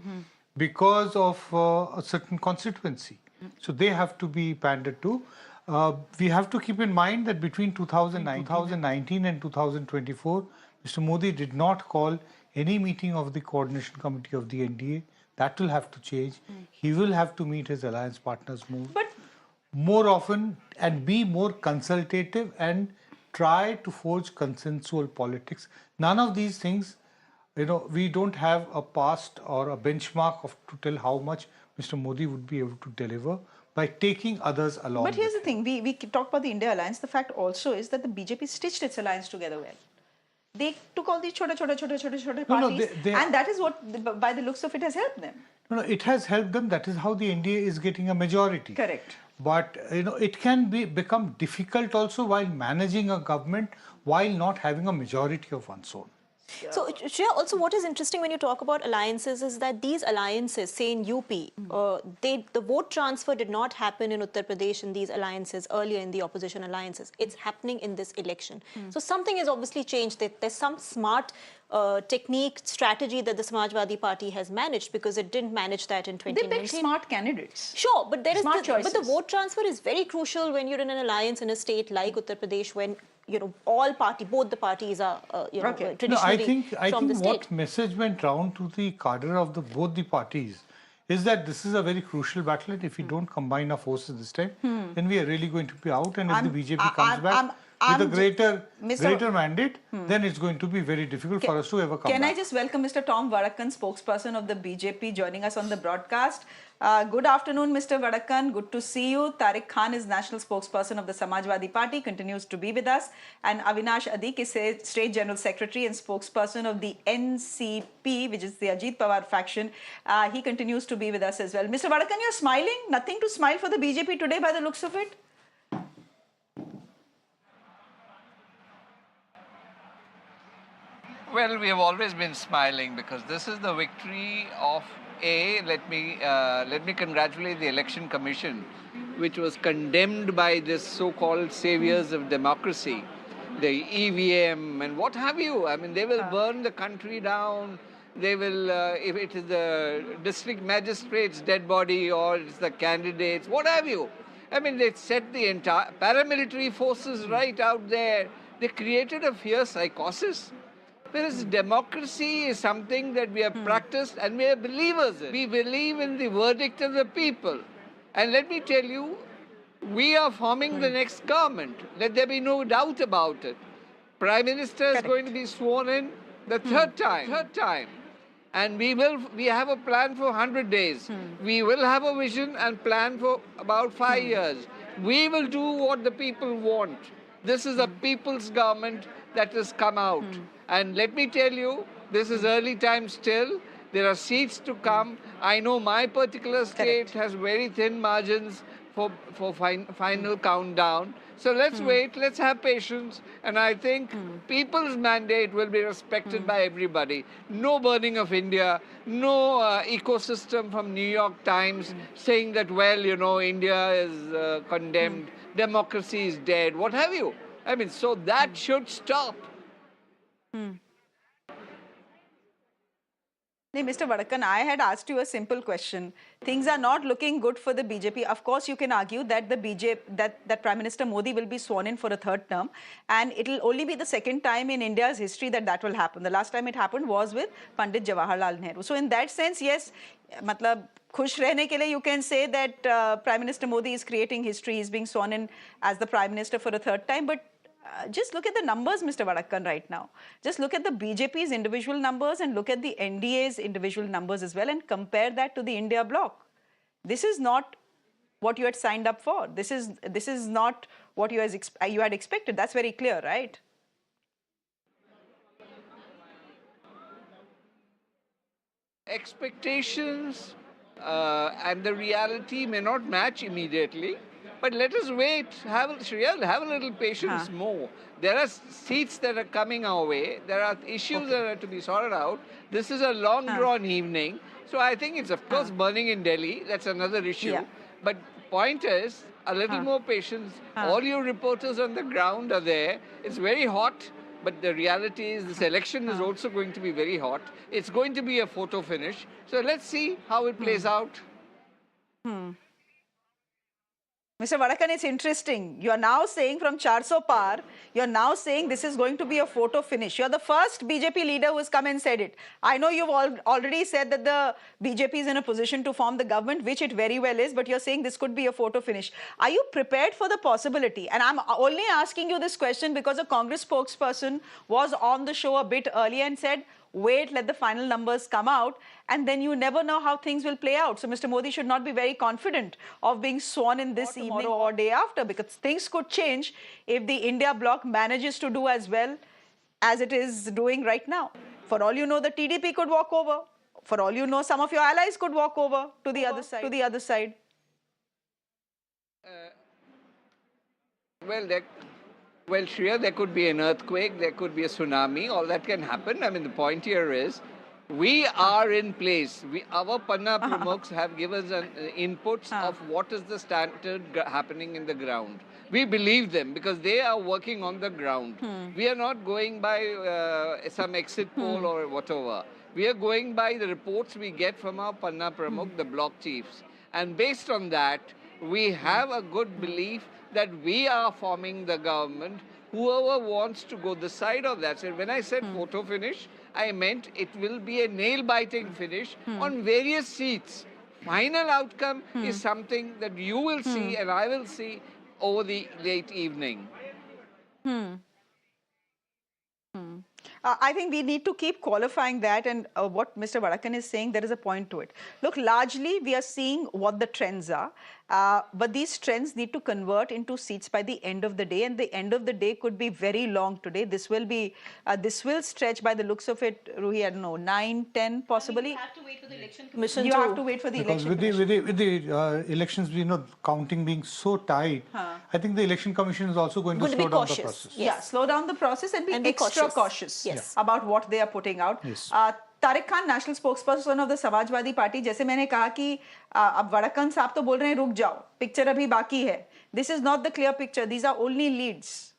because of a certain constituency. So they have to be pandered to. We have to keep in mind that between 2019 and 2024, Mr. Modi did not call any meeting of the coordination committee of the NDA. That will have to change. He will have to meet his alliance partners more often and be more consultative and try to forge consensual politics. None of these things, we don't have a past or a benchmark to tell how much Mr. Modi would be able to deliver by taking others along. But here's the thing, we talk about the India alliance. The fact also is that the BJP stitched its alliance together well. They took all these chota parties, and that is what, by the looks of it, has helped them. No, it has helped them. That is how the NDA is getting a majority. Correct. But it can become difficult also while managing a government while not having a majority of one's own. So, Shreya, also what is interesting when you talk about alliances is that these alliances, say in UP, the vote transfer did not happen in Uttar Pradesh in these alliances earlier in the opposition alliances. It's happening in this election. So something has obviously changed. There's some smart technique, strategy that the Samajwadi Party has managed, because it didn't manage that in 2019. They picked smart candidates. Sure, but there is choices. But the vote transfer is very crucial when you're in an alliance in a state like Uttar Pradesh, when both the parties are traditionally from the state. What message went round to the cadre of both the parties is that this is a very crucial battle, and if we don't combine our forces this time, then we are really going to be out. And if the BJP comes back with a greater mandate, then it's going to be very difficult for us to ever come back. Can I just welcome Mr. Tom Vadakkan, spokesperson of the BJP, joining us on the broadcast. Good afternoon, Mr. Vadakkan. Good to see you. Tariq Khan is national spokesperson of the Samajwadi Party, continues to be with us. And Avinash Adik is State General Secretary and spokesperson of the NCP, which is the Ajit Pawar faction. He continues to be with us as well. Mr. Vadakkan, you're smiling? Nothing to smile for the BJP today by the looks of it? Well, we have always been smiling because this is the victory of let me congratulate the Election Commission, which was condemned by this so-called saviors of democracy, the EVM and what have you. I mean, they will burn the country down. They will, if it is the district magistrate's dead body or it's the candidates, what have you. I mean, they set the entire paramilitary forces right out there. They created a fear psychosis. Whereas democracy is something that we have practiced and we are believers in. We believe in the verdict of the people. And let me tell you, we are forming the next government. Let there be no doubt about it. Prime Minister is going to be sworn in the third time. And we have a plan for 100 days. We will have a vision and plan for about 5 years. We will do what the people want. This is a people's government that has come out. And let me tell you, this is early time still. There are seats to come. I know my particular state has very thin margins for final countdown. So let's wait, let's have patience, and I think people's mandate will be respected by everybody. No burning of India, no ecosystem from New York Times saying that, well, you know, India is condemned, democracy is dead, what have you. I mean, so that should stop. Mr. Vadakan, I had asked you a simple question. Things are not looking good for the BJP. Of course, you can argue that the BJP, that Prime Minister Modi will be sworn in for a third term, and it will only be the second time in India's history that will happen. The last time it happened was with Pandit Jawaharlal Nehru. So in that sense, yes, matlab, khush rehne ke liye, you can say that Prime Minister Modi is creating history. He's being sworn in as the Prime Minister for a third time, but just look at the numbers, Mr. Vadakan, right now. Just look at the BJP's individual numbers and look at the NDA's individual numbers as well and compare that to the India bloc. This is not what you had signed up for. This is not what you had expected. That's very clear, right? Expectations and the reality may not match immediately. But let us wait, have a little patience more. There are seats that are coming our way. There are issues that are to be sorted out. This is a long drawn evening. So I think it's of course burning in Delhi. That's another issue. Yeah. But point is, a little more patience. All your reporters on the ground are there. It's very hot. But the reality is this election is also going to be very hot. It's going to be a photo finish. So let's see how it plays out. Mr. Vadakan, it's interesting. You're now saying from 400 par, you're now saying this is going to be a photo finish. You're the first BJP leader who has come and said it. I know you've already said that the BJP is in a position to form the government, which it very well is, but you're saying this could be a photo finish. Are you prepared for the possibility? And I'm only asking you this question because a Congress spokesperson was on the show a bit earlier and said, wait, let the final numbers come out, and then you never know how things will play out. So Mr. Modi should not be very confident of being sworn in this evening or day after, because things could change if the India bloc manages to do as well as it is doing right now. For all you know, the TDP could walk over. For all you know, some of your allies could walk over to the other side. Well, Shreya, there could be an earthquake, there could be a tsunami, all that can happen. I mean, the point here is, we are in place. Our Panna Pramukhs have given us inputs of what is the standard happening in the ground. We believe them because they are working on the ground. We are not going by some exit poll or whatever. We are going by the reports we get from our Panna Pramukh, the block chiefs. And based on that, we have a good belief that we are forming the government. Whoever wants to go the side of that. So when I said photo finish, I meant it will be a nail-biting finish on various seats. Final outcome is something that you will see and I will see over the late evening. I think we need to keep qualifying that, and what Mr. Vadakan is saying, there is a point to it. Look, largely we are seeing what the trends are, but these trends need to convert into seats by the end of the day, and the end of the day could be very long today. This will stretch by the looks of it, Ruhi, I don't know, 9, 10 possibly. You have to wait for the election commission. You have to wait for the election commission. With the elections, counting being so tight, I think the election commission is also going to slow down the process. Yeah, slow down the process and be extra cautious. Yes. About what they are putting out. Yes. Tariq Khan, national spokesperson of the Samajwadi Party, जैसे मैंने कहा कि अब वड़क्कन साहब तो बोल रहे हैं रुक जाओ, पिक्चर अभी बाकी है. This is not the clear picture. These are only leads.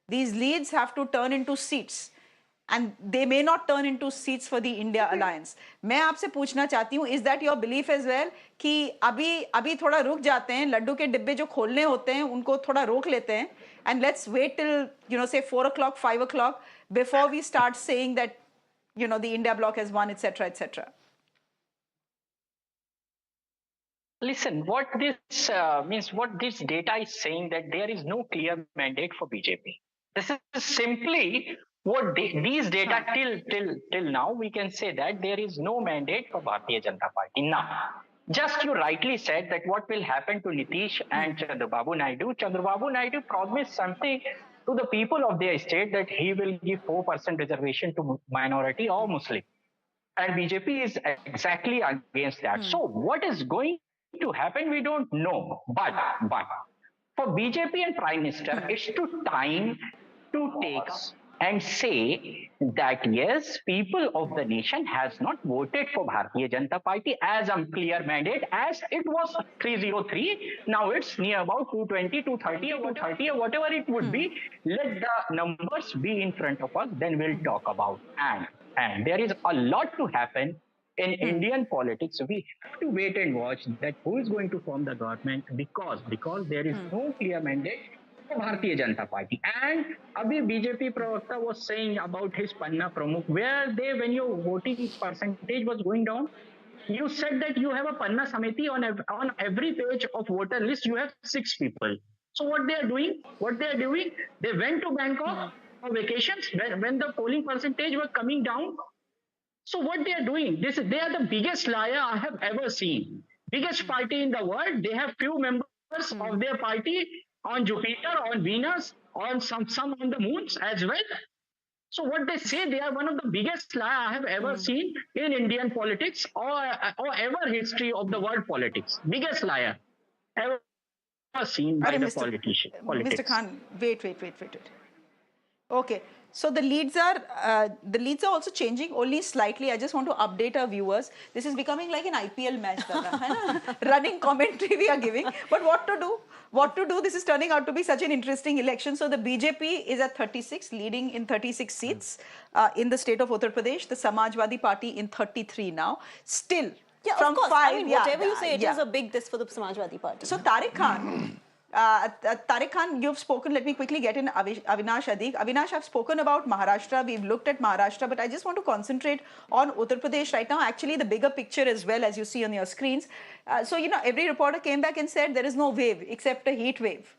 These leads have to turn into seats. And they may not turn into seats for the India alliance. मैं आपसे पूछना चाहती हूँ, is that your belief as well कि अभी थोड़ा रुक जाते हैं, लड्डू के डिब्बे जो खोलने होते हैं उनको थोड़ा रोक लेते हैं, and let's wait till say 4 o'clock, 5 o'clock before we start saying that the India bloc has won, etc., etc. Listen, what this means, what this data is saying, that there is no clear mandate for BJP. This is simply what these data till now we can say that there is no mandate for Bharatiya Janata Party. Now, just you rightly said that what will happen to Nitish and Chandrababu Naidu. Chandrababu Naidu promised something to the people of their state that he will give 4% reservation to minority or Muslim. And BJP is exactly against that. So what is going to happen, we don't know. But For BJP and Prime Minister, it's to time to take up and say that yes, people of the nation has not voted for Bharatiya Janata Party as a clear mandate as it was 303. Now it's near about 220, 230 or 230 or whatever it would be. Let the numbers be in front of us, then we'll talk about. And there is a lot to happen in Indian politics. We have to wait and watch that who is going to form the government because there is no clear mandate for Bharatiya Janata Party. And abhi BJP Pravakta was saying about his Panna Pramukh, where when your voting percentage was going down, you said that you have a Panna Samiti on every page of voter list, you have 6 people. So what they are doing, they went to Bangkok for vacations when the polling percentage was coming down. So what they are doing, they are the biggest liar I have ever seen. Biggest party in the world, they have few members of their party on Jupiter, on Venus, on some on the moons as well. So what they say, they are one of the biggest liar I have ever seen in Indian politics or ever history of the world politics. Biggest liar ever seen by the politician. Mr. Khan, wait. Okay, so the leads are also changing only slightly. I just want to update our viewers. This is becoming like an IPL match, running commentary we are giving. But what to do? This is turning out to be such an interesting election. So the BJP is at 36, leading in 36 seats in the state of Uttar Pradesh. The Samajwadi Party in 33 now. Still, from of course. 5. I mean, whatever you say, it is a big this for the Samajwadi Party. So Tariq Khan. Tariq Khan, you've spoken. Let me quickly get in Avinash Adik. Avinash, I've spoken about Maharashtra. We've looked at Maharashtra, but I just want to concentrate on Uttar Pradesh right now. Actually, the bigger picture as well, as you see on your screens. So, every reporter came back and said there is no wave except a heat wave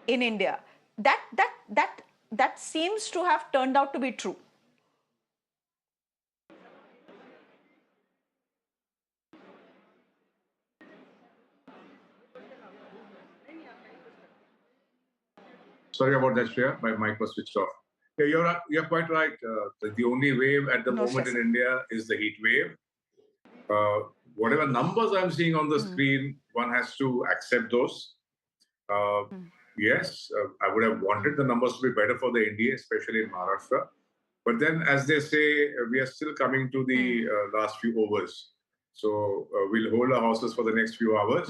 in India. That seems to have turned out to be true. Sorry about that, Shreya. My mic was switched off. Yeah, you're quite right. The only wave at the moment in India is the heat wave. Whatever numbers I'm seeing on the screen, one has to accept those. Yes, I would have wanted the numbers to be better for the NDA, especially in Maharashtra. But then, as they say, we are still coming to the last few overs. So we'll hold our horses for the next few hours.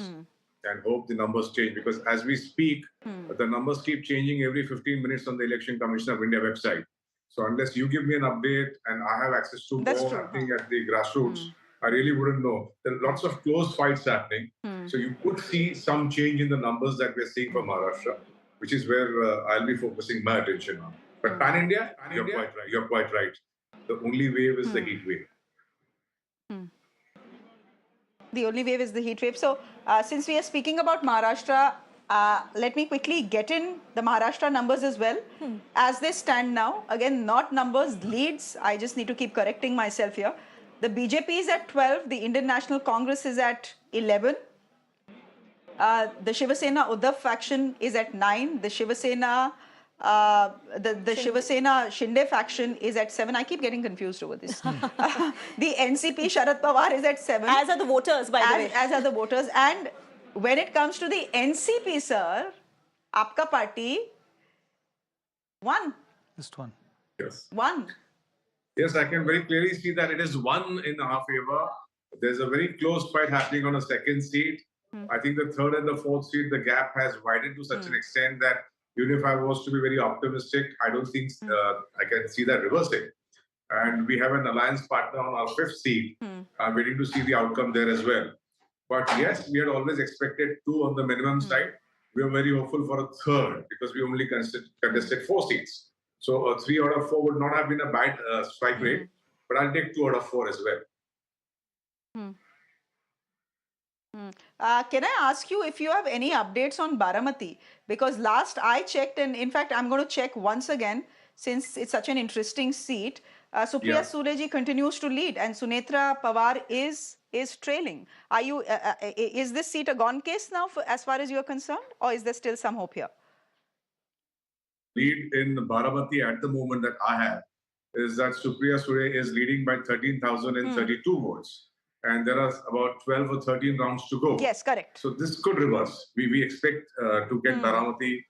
And hope the numbers change, because as we speak, the numbers keep changing every 15 minutes on the Election Commission of India website. So unless you give me an update and I have access to more happening at the grassroots, I really wouldn't know. There are lots of close fights happening. So you could see some change in the numbers that we're seeing for Maharashtra, which is where I'll be focusing my attention on. But pan-India, you're quite right. The only wave is the heat wave. The only wave is the heat wave. So, since we are speaking about Maharashtra, let me quickly get in the Maharashtra numbers as well. As they stand now, again, not numbers, leads. I just need to keep correcting myself here. The BJP is at 12. The Indian National Congress is at 11. The Shiva Sena Uddhav faction is at 9. The Shiva Sena Shiva Sena Shinde faction is at 7. I keep getting confused over this. The NCP Sharad Pawar is at 7. As are the voters, by the way. As are the voters. And when it comes to the NCP, sir, Aapka Party, 1. Just 1. Yes. 1. Yes, I can very clearly see that it is 1 in our favor. There's a very close fight happening on a second seat. I think the third and the fourth seat, the gap has widened to such an extent that even if I was to be very optimistic, I don't think I can see that reversing. And we have an alliance partner on our 5th seat. I'm waiting to see the outcome there as well. But yes, we had always expected 2 on the minimum side. We are very hopeful for a 3rd because we only contested 4 seats. So a 3 out of 4 would not have been a bad strike rate, but I'll take 2 out of 4 as well. Can I ask you if you have any updates on Baramati? Because last I checked, and in fact, I'm going to check once again since it's such an interesting seat. Supriya Sule continues to lead, and Sunetra Pawar is trailing. Are you? Is this seat a gone case now, as far as you are concerned, or is there still some hope here? Lead in Baramati at the moment that I have is that Supriya Sule is leading by 13,032 votes. and there are about 12 or 13 rounds to go. Yes, correct. So this could reverse. We expect to get Baramati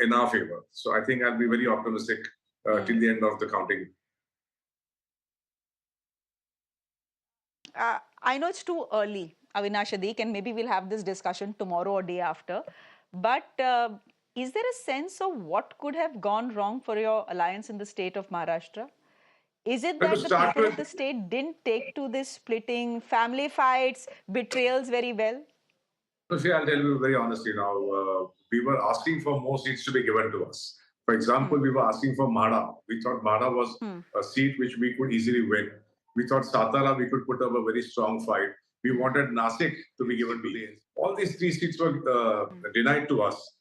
in our favor. So I think I'll be very optimistic till the end of the counting. I know it's too early, Avinash Adik, and maybe we'll have this discussion tomorrow or day after. But is there a sense of what could have gone wrong for your alliance in the state of Maharashtra? Is it that the people of the state didn't take to this splitting, family fights, betrayals very well? So, see, I'll tell you very honestly now, we were asking for more seats to be given to us. For example, we were asking for Mada. We thought Mada was a seat which we could easily win. We thought Satara we could put up a very strong fight. We wanted Nasik to be given to the All these 3 seats were denied to us.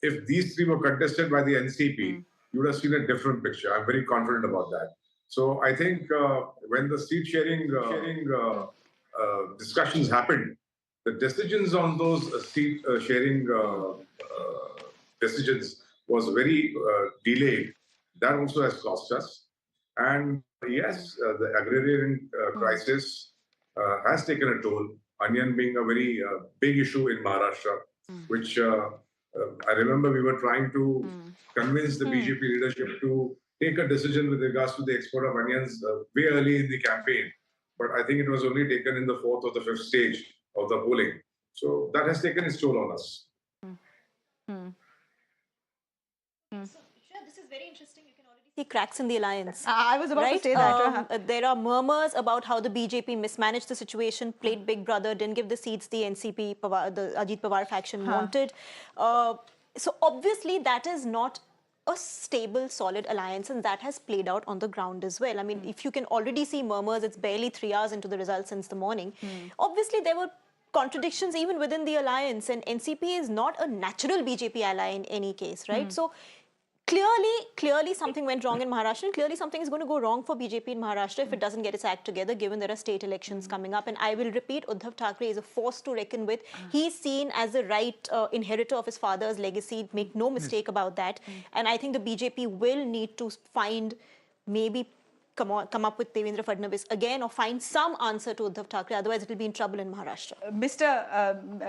If these 3 were contested by the NCP, you would have seen a different picture. I'm very confident about that. So I think when the seat sharing discussions happened, the decisions on those seat sharing decisions was very delayed. That also has cost us. And yes, the agrarian crisis has taken a toll. Onion being a very big issue in Maharashtra, which I remember we were trying to convince the BJP leadership to take a decision with regards to the export of onions way early in the campaign. But I think it was only taken in the 4th or the 5th stage of the polling. So that has taken its toll on us. This is very interesting. You can already see cracks in the alliance. I was about to say that. There are murmurs about how the BJP mismanaged the situation, played Big Brother, didn't give the seats the NCP, the Ajit Pawar faction wanted. So obviously that is not a stable, solid alliance, and that has played out on the ground as well. I mean, if you can already see murmurs, it's barely 3 hours into the results since the morning. Obviously, there were contradictions even within the alliance, and NCP is not a natural BJP ally in any case, right? So clearly something went wrong in Maharashtra, and clearly something is going to go wrong for BJP in Maharashtra if it doesn't get its act together, given there are state elections coming up. And I will repeat, Uddhav Thackeray is a force to reckon with. He's seen as the right inheritor of his father's legacy, make no mistake about that. And I think the BJP will need to find, maybe come up with Devendra Fadnavis again, or find some answer to Uddhav Thackeray, otherwise it will be in trouble in Maharashtra. Mr.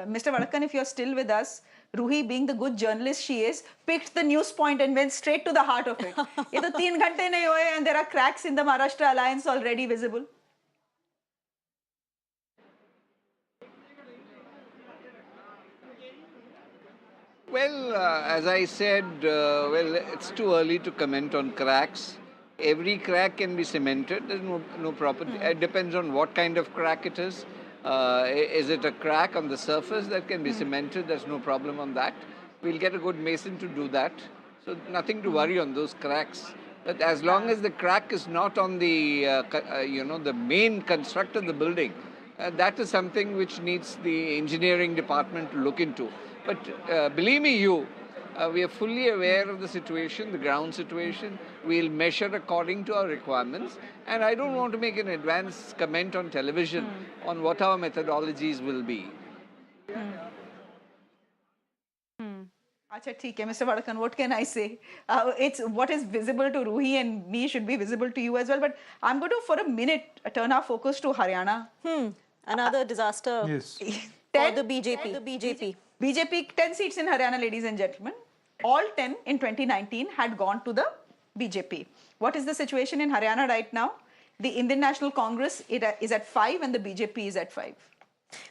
Vadakkan, if you're still with us, Ruhi, being the good journalist she is, picked the news point and went straight to the heart of it. Ye to 3 ghante nahi hoye and there are cracks in the Maharashtra alliance already visible. Well, as I said, well, it's too early to comment on cracks. Every crack can be cemented. There's no proper. It depends on what kind of crack it is. Is it a crack on the surface that can be cemented? There's no problem on that. We'll get a good mason to do that. So nothing to worry on those cracks. But as long as the crack is not on the, the main construct of the building, that is something which needs the engineering department to look into. But believe me, we are fully aware of the situation, the ground situation. We'll measure according to our requirements. And I don't want to make an advance comment on television on what our methodologies will be. Acha, theek hai, Mr. Vadakkan, what can I say? It's what is visible to Ruhi and me should be visible to you as well. But I'm going to, for a minute, turn our focus to Haryana. Another disaster for the BJP. BJP, 10 seats in Haryana, ladies and gentlemen. All 10 in 2019 had gone to the BJP. What is the situation in Haryana right now? The Indian National Congress is at 5 and the BJP is at 5.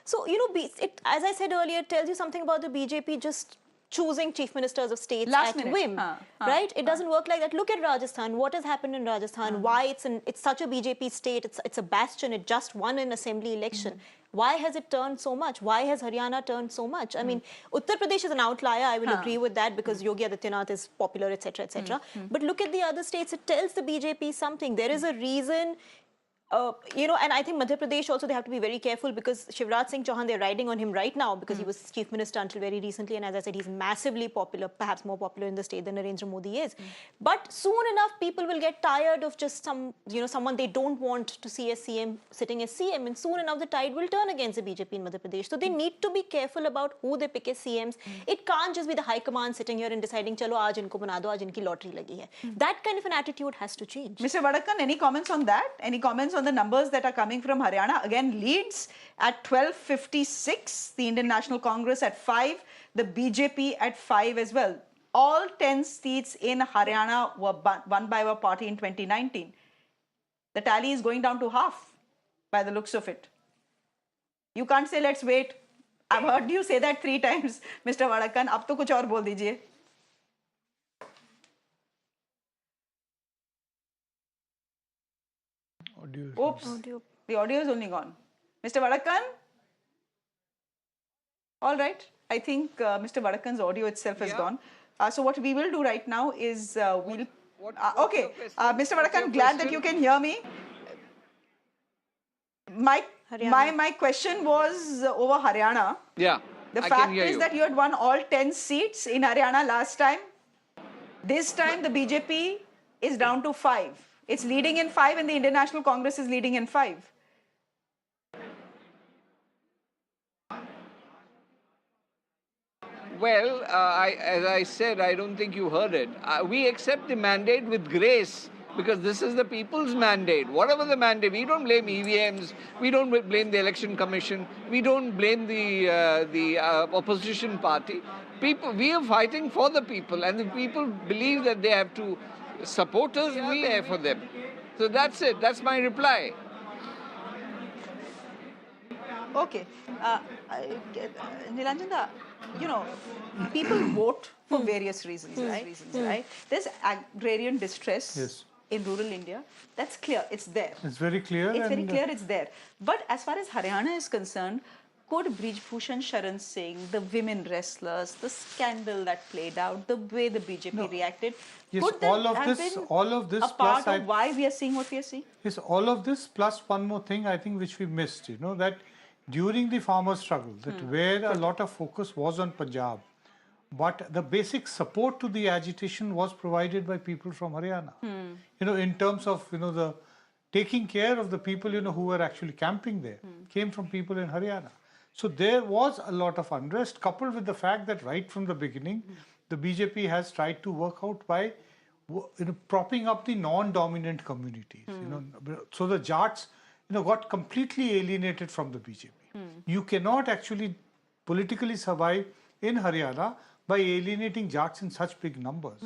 So, as I said earlier, it tells you something about the BJP just choosing chief ministers of states at whim, right? It doesn't work like that. Look at Rajasthan. What has happened in Rajasthan? Why it's such a BJP state? It's a bastion. It just won an assembly election. Why has it turned so much? Why has Haryana turned so much? I mean, Uttar Pradesh is an outlier. I will agree with that because Yogi Adityanath is popular, etc., etc. But look at the other states. It tells the BJP something. There is a reason. And I think Madhya Pradesh also, they have to be very careful because Shivraj Singh Chauhan, they're riding on him right now because he was chief minister until very recently. And as I said, he's massively popular, perhaps more popular in the state than Narendra Modi is. But soon enough, people will get tired of just someone they don't want to see as CM sitting as CM. And soon enough, the tide will turn against the BJP in Madhya Pradesh. So they need to be careful about who they pick as CMs. It can't just be the high command sitting here and deciding, chalo, aaj inko bana do, aaj inki lottery lagi hai. That kind of an attitude has to change. Mr. Vadakkan, any comments on that? Any comments on on the numbers that are coming from Haryana. Again, leads at 1256, the Indian National Congress at 5, the BJP at 5 as well. All 10 seats in Haryana were won by our party in 2019. The tally is going down to half by the looks of it. You can't say, let's wait. I've heard you say that 3 times, Mr. Vadakan. Ab to kuch aur bol dijiye. Oops, the audio is only gone. Mr. Vadakan? All right. I think Mr. Vadakan's audio itself is gone. So what we will do right now is we'll... okay, Mr. Vadakan, glad that you can hear me. My question was over Haryana. Yeah, the fact is that you had won all 10 seats in Haryana last time. This time the BJP is down to 5. It's leading in 5 and the Indian National Congress is leading in 5. Well, as I said, I don't think you heard it. We accept the mandate with grace because this is the people's mandate. Whatever the mandate, we don't blame EVMs, we don't blame the Election Commission, we don't blame the opposition party. We are fighting for the people, and if people believe that they have to support us, we are for them. So that's it. That's my reply. Okay. Nilanjana, you know, people vote for various reasons, right? There's agrarian distress in rural India. That's clear. It's there. It's very clear. It's very clear. It's there. But as far as Haryana is concerned, could Brij Bhushan Sharan Singh, the women wrestlers, the scandal that played out, the way the BJP reacted, could all of this a part of why we are seeing what we are seeing? Yes, all of this plus one more thing I think which we missed, you know, that during the farmer struggle, where a lot of focus was on Punjab, but the basic support to the agitation was provided by people from Haryana. You know, in terms of, you know, the taking care of the people, you know, who were actually camping there, came from people in Haryana. So there was a lot of unrest, coupled with the fact that right from the beginning, the BJP has tried to work out by propping up the non-dominant communities. You know, so the Jats, you know, got completely alienated from the BJP. You cannot actually politically survive in Haryana by alienating Jats in such big numbers.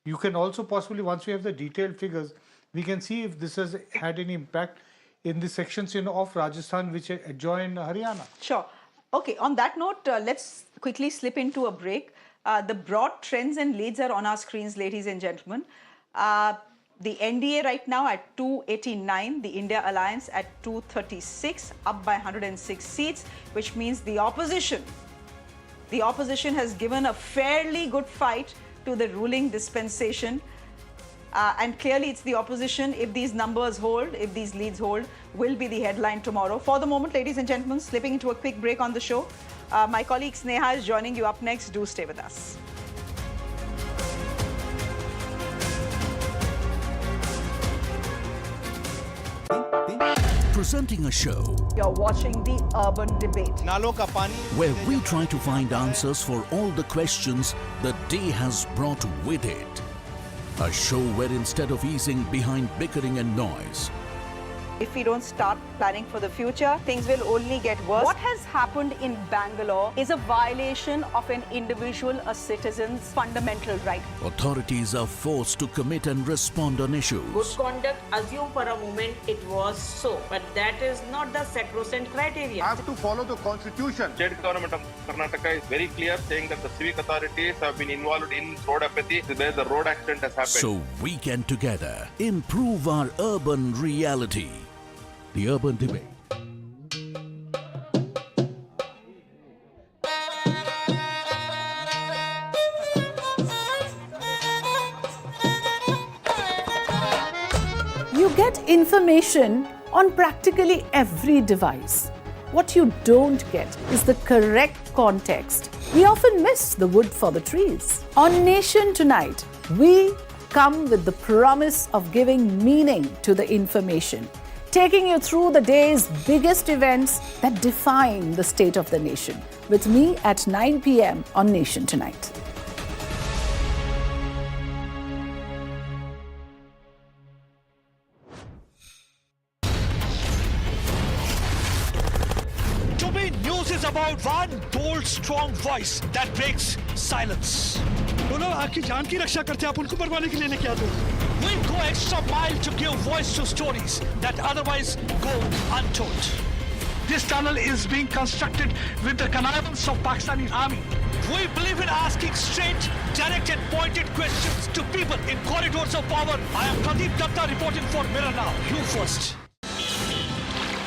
You can also possibly, once we have the detailed figures, we can see if this has had any impact in the sections, you know, of Rajasthan which adjoin Haryana. Sure. Okay, on that note, let's quickly slip into a break. The broad trends and leads are on our screens, ladies and gentlemen. The NDA right now at 289, the India Alliance at 236, up by 106 seats, which means the opposition has given a fairly good fight to the ruling dispensation. And clearly it's the opposition, if these numbers hold, if these leads hold, will be the headline tomorrow. For the moment, ladies and gentlemen, slipping into a quick break on the show. My colleague Sneha is joining you up next. Do stay with us. Presenting a show. You're watching the Urban Debate. Where we try to find answers for all the questions the day has brought with it. A show where instead of easing behind bickering and noise, if we don't start planning for the future, things will only get worse. What has happened in Bangalore is a violation of an individual, a citizen's fundamental right. authorities are forced to commit and respond on issues. Good conduct, assume for a moment it was so, but that is not the sacrosanct criteria. I have to follow the constitution. State government of Karnataka is very clear, saying that the civic authorities have been involved in road apathy where the road accident has happened. So we can together improve our urban reality. The Urban Debate. You get information on practically every device. What you don't get is the correct context. We often miss the wood for the trees. On Nation Tonight, we come with the promise of giving meaning to the information, taking you through the day's biggest events that define the state of the nation. With me at 9 p.m. on Nation Tonight. about one bold, strong voice that breaks silence. बोलो आपकी जान की रक्षा करते आप उनको मरवाने के लिए लेके आते हो. We go extra mile to give voice to stories that otherwise go untold. This tunnel is being constructed with the connivance of Pakistani army. We believe in asking straight, direct and pointed questions to people in corridors of power. I am Pradeep Datta reporting for Mirror Now. You first.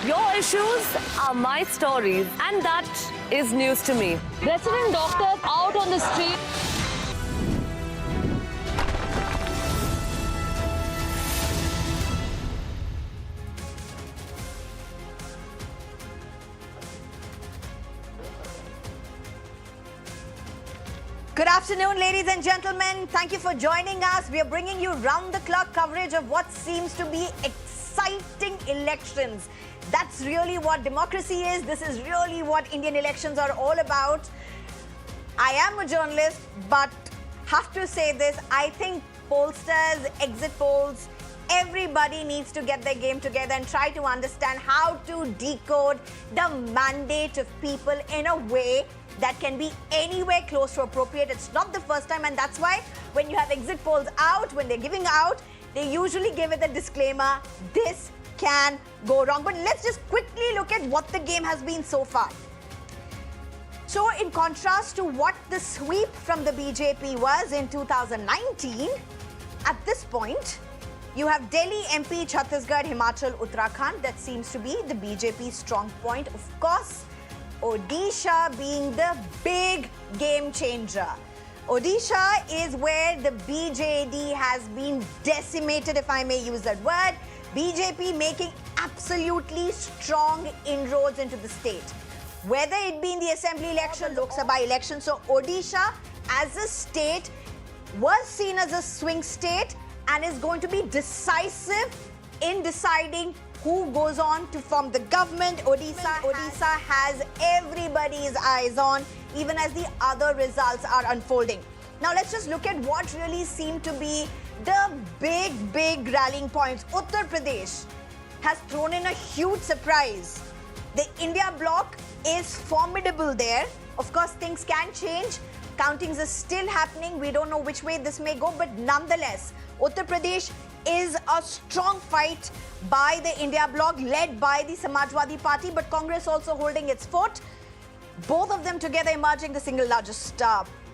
Your issues are my stories, and that is news to me. Resident doctors out on the street. Good afternoon, ladies and gentlemen. Thank you for joining us. We are bringing you round-the-clock coverage of what seems to be exciting elections. That's really what democracy is. This is really what Indian elections are all about. I am a journalist, but have to say this. I think pollsters, exit polls, everybody needs to get their game together and try to understand how to decode the mandate of people in a way that can be anywhere close to appropriate. It's not the first time, and that's why when you have exit polls out, when they're giving out, they usually give it a disclaimer, this can go wrong. But let's just quickly look at what the game has been so far. So in contrast to what the sweep from the BJP was in 2019, at this point, you have Delhi, MP, Chhattisgarh, Himachal, Uttarakhand. That seems to be the BJP's strong point. Of course, Odisha being the big game changer. Odisha is where the BJD has been decimated, if I may use that word. BJP making absolutely strong inroads into the state. Whether it be in the assembly election, Lok Sabha election. So Odisha as a state was seen as a swing state and is going to be decisive in deciding who goes on to form the government. Odisha has everybody's eyes on, even as the other results are unfolding. Now let's just look at what really seemed to be the big rallying points. Uttar Pradesh has thrown in a huge surprise. The India bloc is formidable there. Of course, things can change. Countings are still happening. We don't know which way this may go, but nonetheless, Uttar Pradesh is a strong fight by the India bloc led by the Samajwadi Party, but Congress also holding its fort. Both of them together emerging the single largest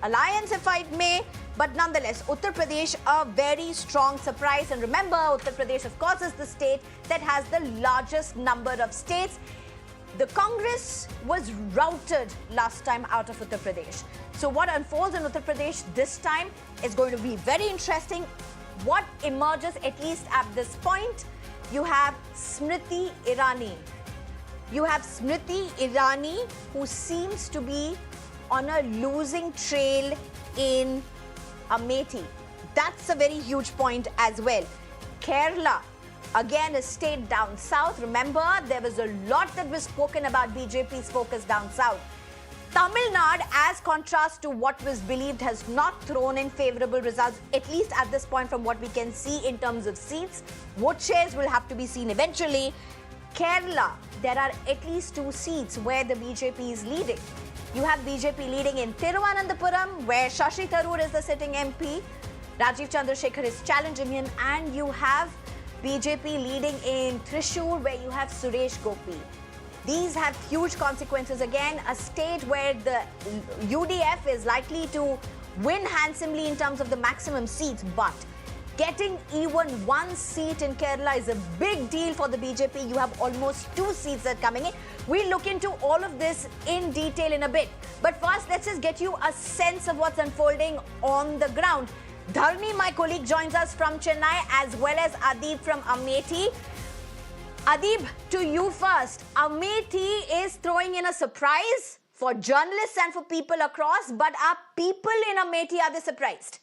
alliance, if I may. But nonetheless, Uttar Pradesh, a very strong surprise. And remember, Uttar Pradesh, of course, is the state that has the largest number of states. The Congress was routed last time out of Uttar Pradesh. So what unfolds in Uttar Pradesh this time is going to be very interesting. What emerges, at least at this point, you have Smriti Irani. You have Smriti Irani, who seems to be on a losing trail in Amethi. That's a very huge point as well. Kerala, again, a state down south. Remember, there was a lot that was spoken about BJP's focus down south. Tamil Nadu, as contrast to what was believed, has not thrown in favorable results, at least at this point from what we can see in terms of seats. Vote shares will have to be seen eventually. Kerala, there are at least 2 seats where the BJP is leading. You have BJP leading in Thiruvananthapuram, where Shashi Tharoor is the sitting MP. Rajiv Chandrasekhar is challenging him. And you have BJP leading in Thrissur, where you have Suresh Gopi. These have huge consequences. Again, a state where the UDF is likely to win handsomely in terms of the maximum seats, but getting even 1 seat in Kerala is a big deal for the BJP. You have almost 2 seats that are coming in. We'll look into all of this in detail in a bit. But first, let's just get you a sense of what's unfolding on the ground. Dharni, my colleague, joins us from Chennai, as well as Adib from Amethi. Adib, to you first. Amethi is throwing in a surprise for journalists and for people across, but are people in Amethi, are they surprised?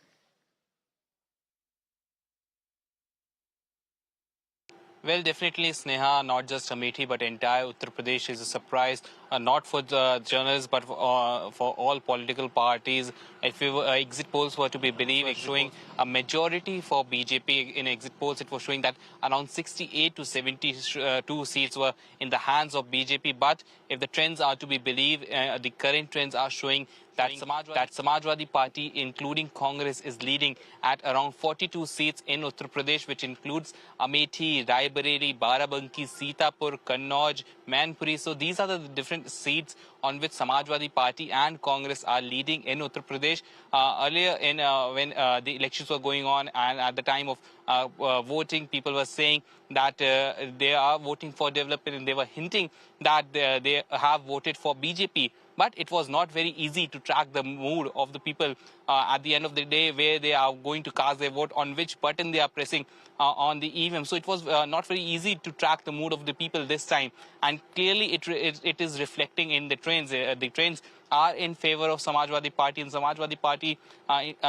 Well, definitely, Sneha, not just Amethi, but entire Uttar Pradesh is a surprise. not for the journalists, but for all political parties. If exit polls were to be believed, showing a majority for BJP in exit polls, it was showing that around 68 to 72 seats were in the hands of BJP. But if the trends are to be believed, the current trends are showing that Samajwadi Party, including Congress, is leading at around 42 seats in Uttar Pradesh, which includes Amethi, Raebareli, Barabanki, Sitapur, Kannauj, Mainpuri. So these are the different seats on which Samajwadi Party and Congress are leading in Uttar Pradesh. Earlier, when the elections were going on, and at the time of voting, people were saying that they are voting for development, and they were hinting that they have voted for BJP. But it was not very easy to track the mood of the people at the end of the day, where they are going to cast their vote, on which button they are pressing on the EVM. So it was not very easy to track the mood of the people this time. And clearly it is reflecting in the trends. The trends are in favor of Samajwadi Party, and Samajwadi Party,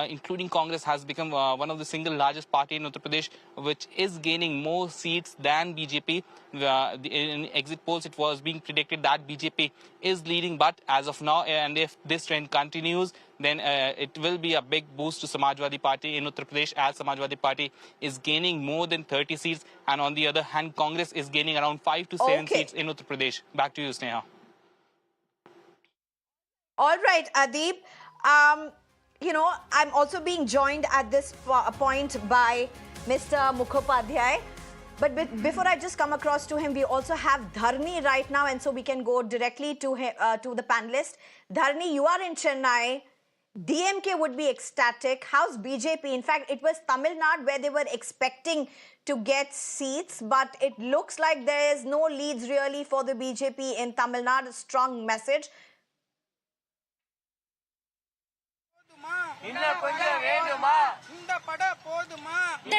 including Congress, has become one of the single largest party in Uttar Pradesh, which is gaining more seats than BJP. In exit polls, it was being predicted that BJP is leading, but as of now, and if this trend continues, then it will be a big boost to Samajwadi Party in Uttar Pradesh, as Samajwadi Party is gaining more than 30 seats, and on the other hand, Congress is gaining around 5 to 7 seats in Uttar Pradesh. Back to you, Sneha. All right, Adib. I'm also being joined at this point by Mr. Mukhopadhyay. But before I just come across to him, we also have Dharni right now, and so we can go directly to him, to the panelist. Dharni, you are in Chennai. DMK would be ecstatic. How's BJP? In fact, it was Tamil Nadu where they were expecting to get seats, but it looks like there is no leads really for the BJP in Tamil Nadu. A strong message. The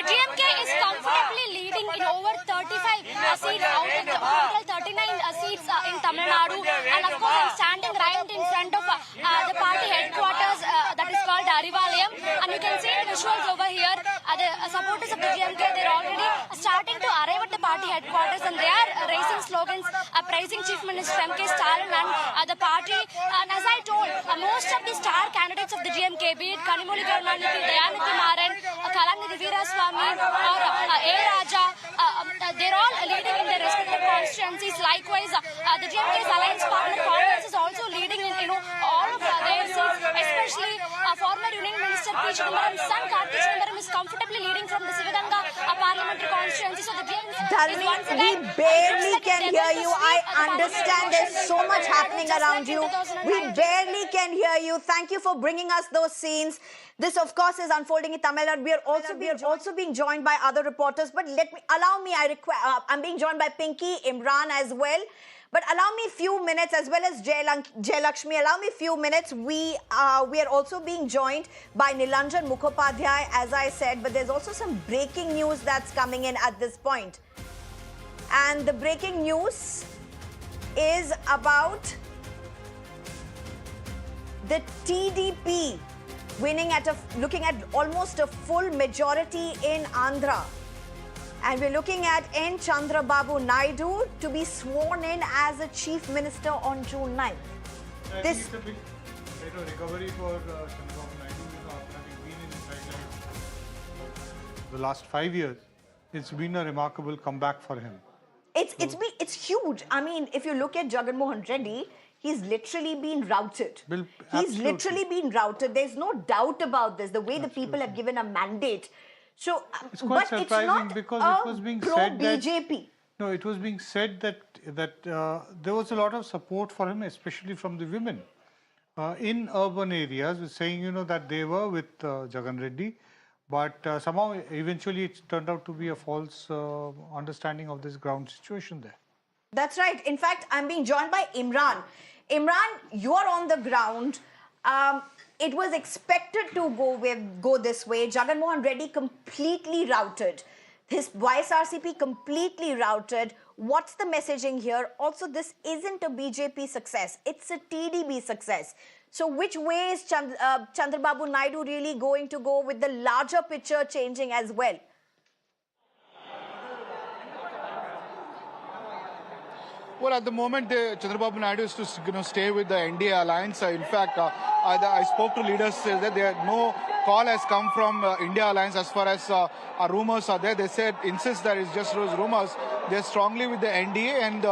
DMK is comfortably leading in over 35 seats out of the total 39 seats in Tamil Nadu. And of course, I'm standing right in front of the party headquarters that is called Arivalayam. And you can see the visuals over here. The supporters of the DMK, they're already starting to arrive at the party headquarters, and they are raising slogans praising Chief Minister M.K. Stalin and the party. And as I told, most of the star candidates of the DMK, be it Kanimoli Karunanidhi, Dayanidhi Maran, Kalanidhi Veeraswamy, or A. Raja, they're all leading in their respective constituencies. Likewise, the DMK's alliance partner Congress is also leading in all of their seats, especially former Union Minister P. Chidambaram's son Karti Chidambaram is comfortably leading from the Sivaganga parliamentary constituency. So the DMK Dharni, we barely can hear you. I understand there's so much happening around you. We barely can hear you. Thank you for bringing us those scenes. This, of course, is unfolding in Tamil Nadu. We are also being joined by other reporters. But I'm being joined by Pinky, Imran as well. But allow me a few minutes, as well as Jay Lakshmi. Allow me a few minutes. We are also being joined by Nilanjan Mukhopadhyay, as I said. But there's also some breaking news that's coming in at this point. And the breaking news is about the TDP winning looking at almost a full majority in Andhra. And we're looking at N. Chandrababu Naidu to be sworn in as a chief minister on June 9th. This is a big recovery for Chandrababu Naidu, having been in sidelines the last 5 years. It's been a remarkable comeback for him. It's huge. I mean, if you look at Jagan Mohan Reddy, he's literally been routed. He's literally been routed. There's no doubt about this. The way the people have given a mandate. So, it's quite surprising because it was being said that BJP. No, it was being said that there was a lot of support for him, especially from the women in urban areas, saying that they were with Jagan Reddy, but somehow eventually it turned out to be a false understanding of this ground situation there. That's right. In fact, I'm being joined by Imran. Imran, you are on the ground. It was expected to go this way. Jagan Mohan Reddy completely routed. His YSRCP completely routed. What's the messaging here? Also, this isn't a BJP success. It's a TDP success. So which way is Chandrababu Naidu really going to go with the larger picture changing as well? Well, at the moment, Chandrababu Naidu is to stay with the NDA alliance. In fact, I spoke to leaders that no call has come from India alliance as far as rumors are there. They said, insist that it's just those rumors. They're strongly with the NDA and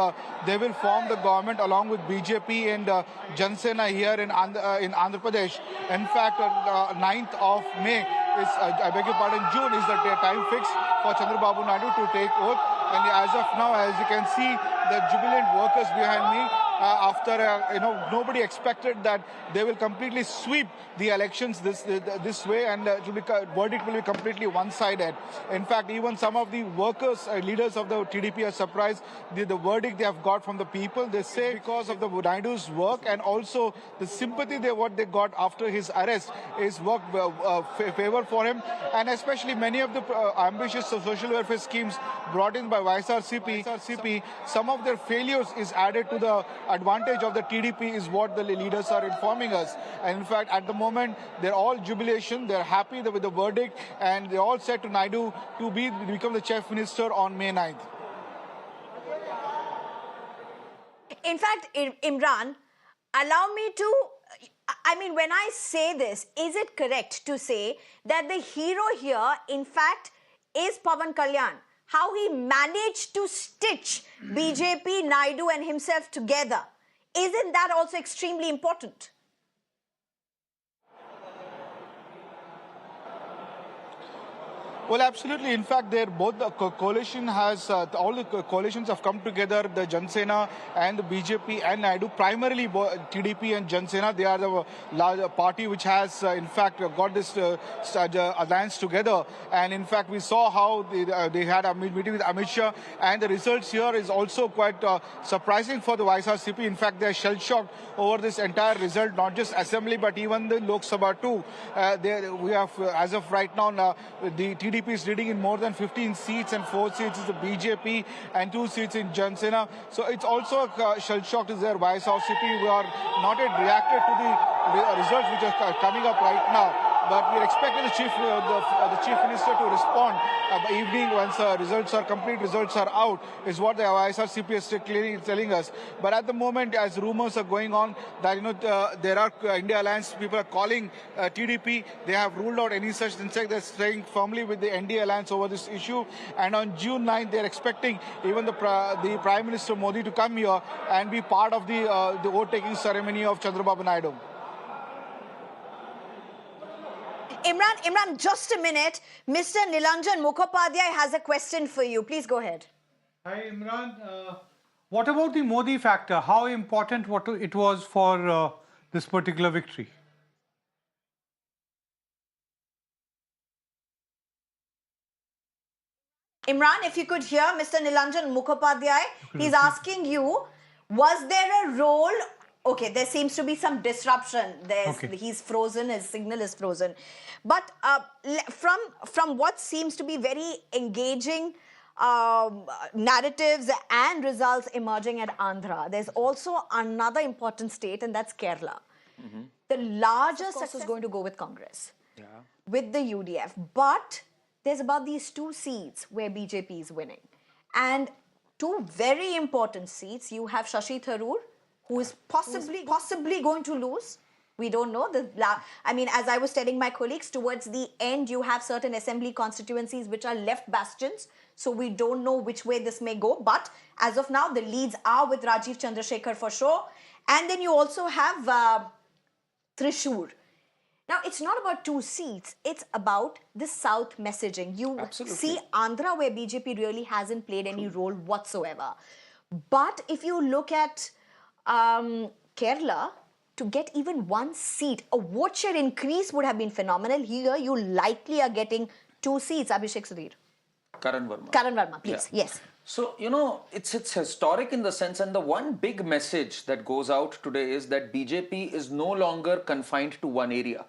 they will form the government along with BJP and Jan Sena here in Andhra Pradesh. In fact, 9th of May is, I beg your pardon, June is the time fixed for Chandrababu Naidu to take oath. And as of now, as you can see, the jubilant workers behind me, after nobody expected that they will completely sweep the elections this way, and verdict will be completely one-sided. In fact, even some of the workers, leaders of the TDP are surprised the verdict they have got from the people. They say because of the Naidu's work and also the sympathy what they got after his arrest is worked favor for him, and especially many of the ambitious social welfare schemes brought in by YSRCP, some of their failures is added to the advantage of the TDP is what the leaders are informing us. And in fact, at the moment, they're all jubilation. They're happy with the verdict, and they all said to Naidu to become the chief minister on May 9th. In fact, Imran, allow me to, when I say this, is it correct to say that the hero here, in fact, is Pawan Kalyan? How he managed to stitch BJP, Naidu and himself together. Isn't that also extremely important? Well, absolutely. In fact, both the coalition has, all the coalitions have come together, the Jan Sena and the BJP and Naidu, primarily TDP and Jan Sena. They are the large party which has, in fact, got this alliance together. And in fact, we saw how they had a meeting with Amit Shah, and the results here is also quite surprising for the YSRCP. In fact, they are shell-shocked over this entire result, not just Assembly, but even the Lok Sabha too. We have, as of right now, the TDP is leading in more than 15 seats, and 4 seats is the BJP and 2 seats in Jan Sena. So it's also a shell shock to their YSRCP. We are not yet reacted to the results which are coming up right now. But we're expecting the chief minister to respond by evening once complete results are out, is what the YSRCP is clearly telling us. But at the moment, as rumors are going on that there are India Alliance people are calling TDP, they have ruled out any such thing. They're staying firmly with the NDA Alliance over this issue. And on June 9th, they're expecting even the Prime Minister Modi to come here and be part of the vote-taking ceremony of Chandrababu Naidu. Imran, just a minute. Mr. Nilanjan Mukhopadhyay has a question for you. Please go ahead. Hi, Imran. What about the Modi factor? How important it was for this particular victory? Imran, if you could hear Mr. Nilanjan Mukhopadhyay, he's asking you, was there a role? Okay, there seems to be some disruption. He's frozen, his signal is frozen. But from what seems to be very engaging narratives and results emerging at Andhra, there's also another important state, and that's Kerala. The largest success is going to go with Congress, with the UDF. But there's about these 2 seats where BJP is winning. And 2 very important seats. You have Shashi Tharoor, who is possibly going to lose. We don't know. As I was telling my colleagues, towards the end, you have certain assembly constituencies which are left bastions. So we don't know which way this may go. But as of now, the leads are with Rajiv Chandrasekhar for sure. And then you also have Thrissur. Now, it's not about 2 seats. It's about the South messaging. You see Andhra, where BJP really hasn't played any role whatsoever. But if you look at Kerala, to get even 1 seat, a vote share increase would have been phenomenal. Here, you likely are getting 2 seats. Abhishek Sudhir. Karan Verma. Karan Verma, please. Yeah. Yes. So, it's historic in the sense, and the one big message that goes out today is that BJP is no longer confined to one area.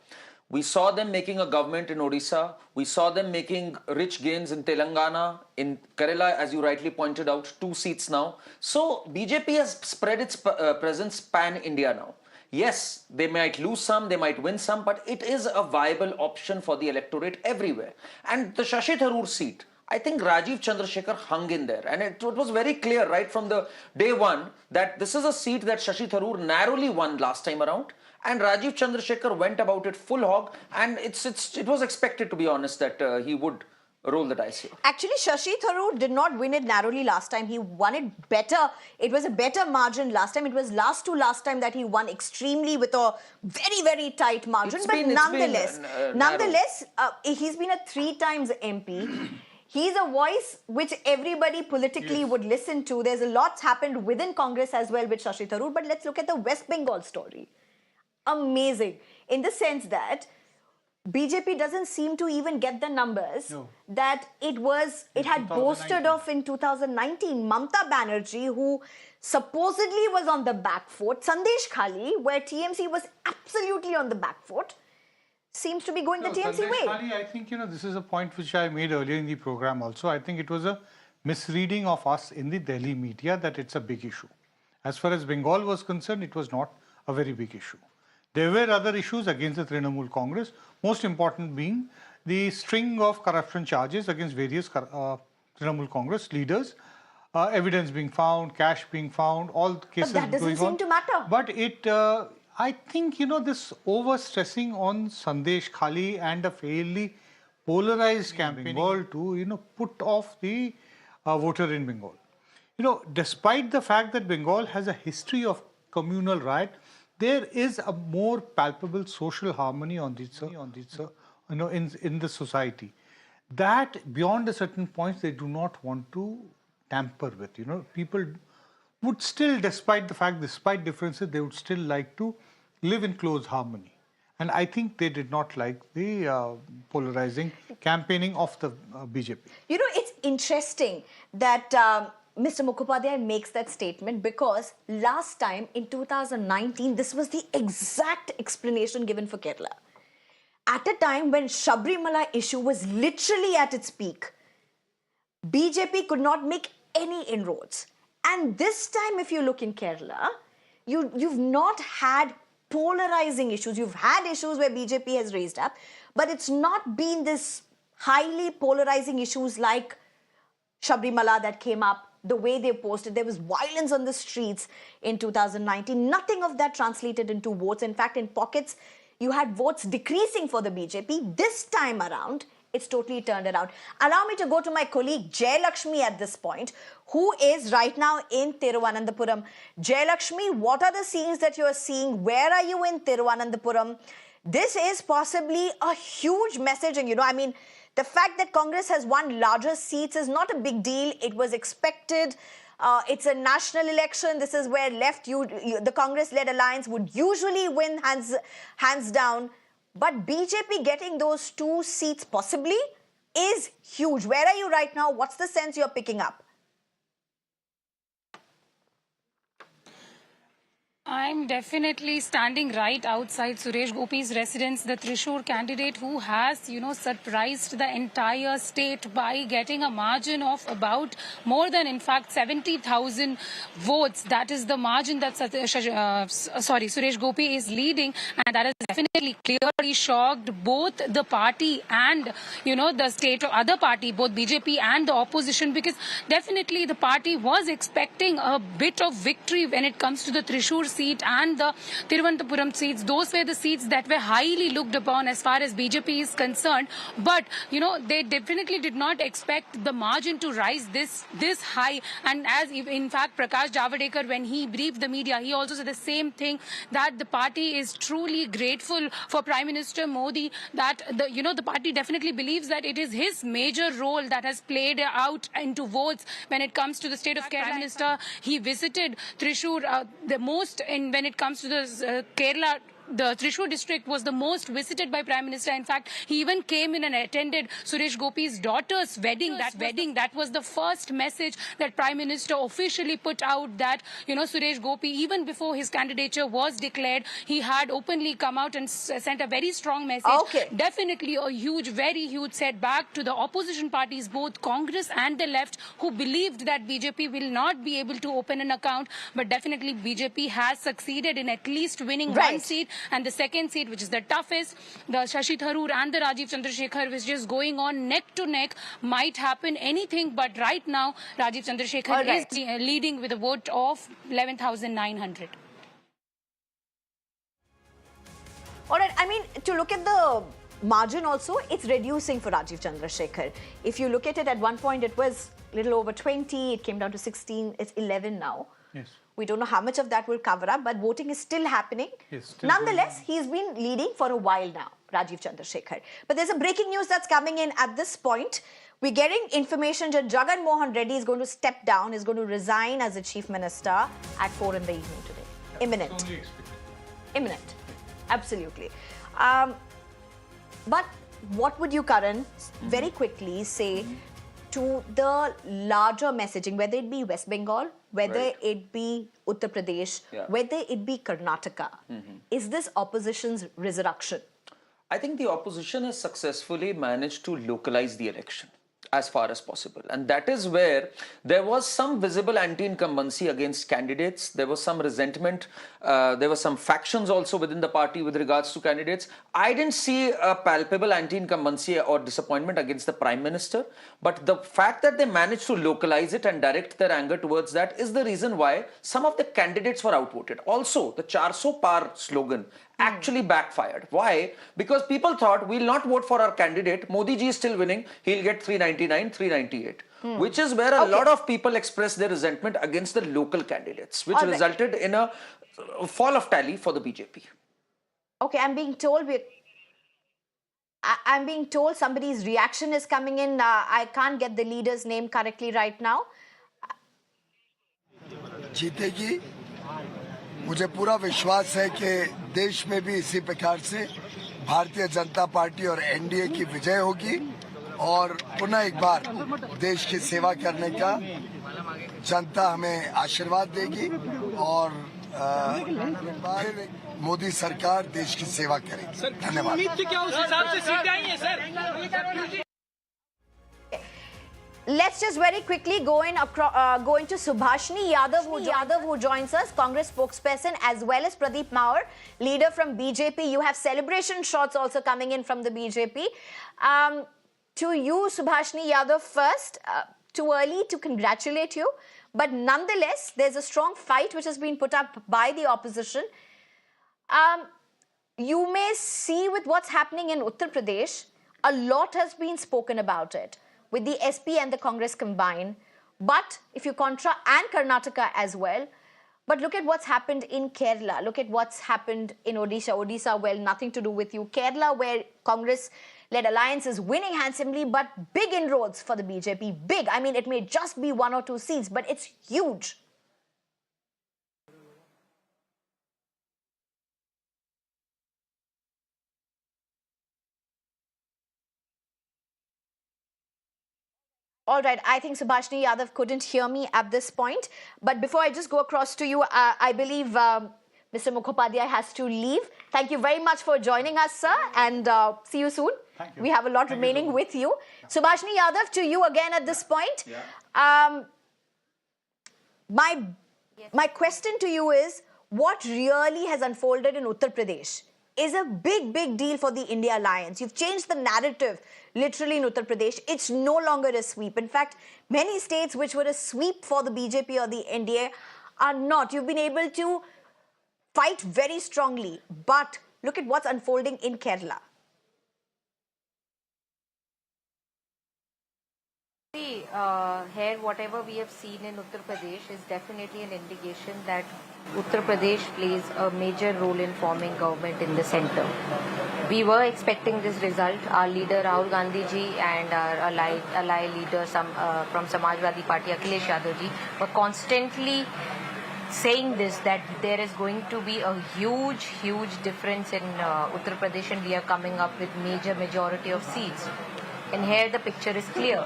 We saw them making a government in Odisha. We saw them making rich gains in Telangana. In Kerala, as you rightly pointed out, 2 seats now. So BJP has spread its presence pan-India now. Yes, they might lose some, they might win some, but it is a viable option for the electorate everywhere. And the Shashi Tharoor seat, I think Rajiv Chandrasekhar hung in there. And it was very clear right from the day one that this is a seat that Shashi Tharoor narrowly won last time around. And Rajiv Chandrasekhar went about it full hog. And it was expected, to be honest, that he would roll the dice here. Actually, Shashi Tharoor did not win it narrowly last time. He won it better. It was a better margin last time. It was last time that he won extremely with a very, very tight margin. Nonetheless, he's been a 3 times MP. He's a voice which everybody politically would listen to. There's a lot happened within Congress as well with Shashi Tharoor. But let's look at the West Bengal story. Amazing. In the sense that BJP doesn't seem to even get the numbers that it had boasted of in 2019. Mamta Banerjee, who supposedly was on the back foot, Sandesh Khali, where TMC was absolutely on the back foot, seems to be going the TMC way. Khali, I think, this is a point which I made earlier in the program also. I think it was a misreading of us in the Delhi media that it's a big issue. As far as Bengal was concerned, it was not a very big issue. There were other issues against the Trinamool Congress, most important being the string of corruption charges against various Trinamool Congress leaders, evidence being found, cash being found, all cases going on. But that doesn't seem to matter. But it, I think, this over-stressing on Sandesh Khali and a fairly polarized campaign to, put off the voter in Bengal. Despite the fact that Bengal has a history of communal riot, there is a more palpable social harmony on this, in the society that beyond a certain point they do not want to tamper with. People would still, despite differences, they would still like to live in close harmony. And I think they did not like the polarizing campaigning of the BJP. It's interesting that Mr. Mukhopadhyay makes that statement because last time in 2019, this was the exact explanation given for Kerala. At a time when Sabrimala issue was literally at its peak, BJP could not make any inroads. And this time, if you look in Kerala, you've not had polarizing issues. You've had issues where BJP has raised up, but it's not been this highly polarizing issues like Sabrimala that came up. The way they posted, there was violence on the streets in 2019. Nothing of that translated into votes. In fact, in pockets, you had votes decreasing for the BJP. This time around, it's totally turned around. Allow me to go to my colleague Jayalakshmi at this point, who is right now in Thiruvananthapuram. Jayalakshmi, what are the scenes that you are seeing? Where are you in Thiruvananthapuram? This is possibly a huge message. And the fact that Congress has won larger seats is not a big deal. It was expected. It's a national election. This is where the Congress-led alliance would usually win hands down. But BJP getting those 2 seats possibly is huge. Where are you right now? What's the sense you're picking up? I'm definitely standing right outside Suresh Gopi's residence, the Thrissur candidate who has, surprised the entire state by getting a margin of about more than, in fact, 70,000 votes. That is the margin that Suresh Gopi is leading, and that has definitely clearly shocked both the party and, the state of other party, both BJP and the opposition, because definitely the party was expecting a bit of victory when it comes to the Thrissur seat and the Thiruvananthapuram seats. Those were the seats that were highly looked upon as far as BJP is concerned. But, they definitely did not expect the margin to rise this high. And as, in fact, Prakash Javadekar, when he briefed the media, he also said the same thing, that the party is truly grateful for Prime Minister Modi, that, the party definitely believes that it is his major role that has played out into votes when it comes to the state of Kerala. Prime Minister, he visited Thrissur, the most when it comes to the Kerala. The Thrissur district was the most visited by Prime Minister. In fact, he even came in and attended Suresh Gopi's daughter's wedding. That was the first message that Prime Minister officially put out, that, Suresh Gopi, even before his candidature was declared, he had openly come out and sent a very strong message. Okay. Definitely a huge, very huge setback to the opposition parties, both Congress and the left, who believed that BJP will not be able to open an account. But definitely BJP has succeeded in at least winning one seat. And the second seat, which is the toughest, the Shashi Tharoor and the Rajiv Chandrasekhar, which is going on neck to neck, might happen anything. But right now, Rajiv Chandrasekhar is leading with a vote of 11,900. All right, I mean, to look at the margin also, it's reducing for Rajiv Chandrasekhar. If you look at it, at one point it was a little over 20, it came down to 16, it's 11 now. Yes. We don't know how much of that will cover up, but voting is still happening. Nonetheless, he's been leading for a while now, Rajiv Chandrasekhar. But there's a breaking news that's coming in at this point. We're getting information that Jagan Mohan Reddy is going to step down, is going to resign as the Chief Minister at 4 in the evening today. Imminent. Imminent. Absolutely. But what would you, Karan, very quickly say to the larger messaging, whether it be West Bengal, whether it be Uttar Pradesh, whether it be Karnataka? Is this opposition's resurrection? I think the opposition has successfully managed to localize the election as far as possible. And that is where there was some visible anti-incumbency against candidates. There was some resentment. There were some factions also within the party with regards to candidates. I didn't see a palpable anti-incumbency or disappointment against the Prime Minister. But the fact that they managed to localize it and direct their anger towards that is the reason why some of the candidates were outvoted. Also, the 400 Par slogan actually backfired. Why? Because people thought, we'll not vote for our candidate. Modi ji is still winning. He'll get 399, 398. Which is where a lot of people expressed their resentment against the local candidates, which resulted in a fall of tally for the BJP. Okay, I'm being told somebody's reaction is coming in. I can't get the leader's name correctly right now. जीतेगी, मुझे पूरा विश्वास है कि देश में भी इसी प्रकार से भारतीय जनता पार्टी और एनडीए की विजय होगी और पुनः एक बार देश की सेवा करने का जनता हमें आशीर्वाद देगी और मोदी सरकार देश की सेवा करेगी। धन्यवाद। Let's just very quickly go into Subhashini Yadav, who joins us, Congress spokesperson, as well as Pradeep Maur, leader from BJP. You have celebration shots also coming in from the BJP. To you, Subhashini Yadav, first, too early to congratulate you, but nonetheless, there's a strong fight which has been put up by the opposition. You may see with what's happening in Uttar Pradesh, a lot has been spoken about it, with the SP and the Congress combined. But if you and Karnataka as well. But look at what's happened in Kerala. Look at what's happened in Odisha. Odisha, well, nothing to do with you. Kerala, where Congress-led alliance is winning handsomely, but big inroads for the BJP. Big. I mean, it may just be 1 or 2 seats, but it's huge. All right, I think Subhashini Yadav couldn't hear me at this point. But before I just go across to you, I believe Mr. Mukhopadhyay has to leave. Thank you very much for joining us, sir, and see you soon. Thank you. We have a lot remaining with you. Subhashini Yadav, to you again at this point. Yeah. My question to you is, what really has unfolded in Uttar Pradesh is a big, big deal for the India Alliance. You've changed the narrative literally in Uttar Pradesh. It's no longer a sweep. In fact, many states which were a sweep for the BJP or the NDA are not. You've been able to fight very strongly. But look at what's unfolding in Kerala. See, here whatever we have seen in Uttar Pradesh is definitely an indication that Uttar Pradesh plays a major role in forming government in the centre. We were expecting this result. Our leader Rahul Gandhi ji and our ally leader from Samajwadi Party Akhilesh Yadav ji were constantly saying this, that there is going to be a huge difference in Uttar Pradesh and we are coming up with majority of seats. And here the picture is clear.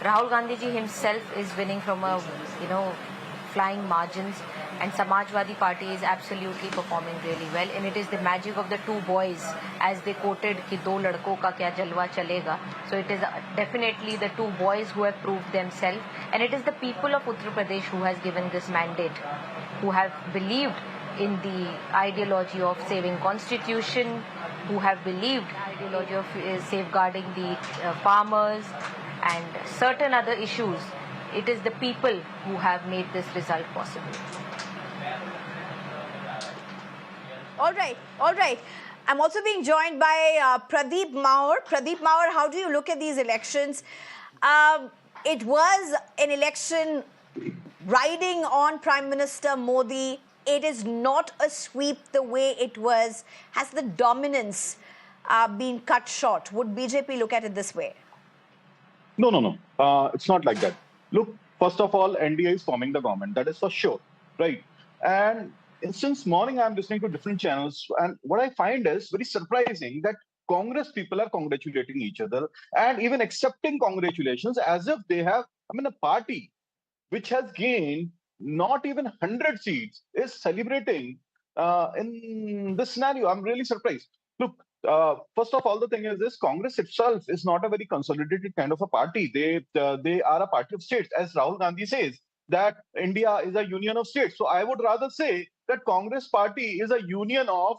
Rahul Gandhi ji himself is winning from a flying margins, and Samajwadi Party is absolutely performing really well. And it is the magic of the 2 boys, as they quoted कि 2 लड़कों का क्या जलवा चलेगा. So it is definitely the 2 boys who have proved themselves, and it is the people of Uttar Pradesh who has given this mandate, who have believed in the ideology of saving constitution, who have believed ideology of safeguarding the farmers and certain other issues. It is the people who have made this result possible. All right. I'm also being joined by Pradeep Maur. Pradeep Maur, how do you look at these elections? It was an election riding on Prime Minister Modi. It is not a sweep the way it was. Has the dominance been cut short? Would BJP look at it this way? No. It's not like that. Look, first of all, NDA is forming the government. That is for sure, right? And since morning, I'm listening to different channels. And what I find is very surprising that Congress people are congratulating each other and even accepting congratulations as if they have, a party which has gained not even 100 seats is celebrating in this scenario. I'm really surprised. Look, first of all, the thing is this: Congress itself is not a very consolidated kind of a party. They are a party of states, as Rahul Gandhi says that India is a union of states. So I would rather say that Congress party is a union of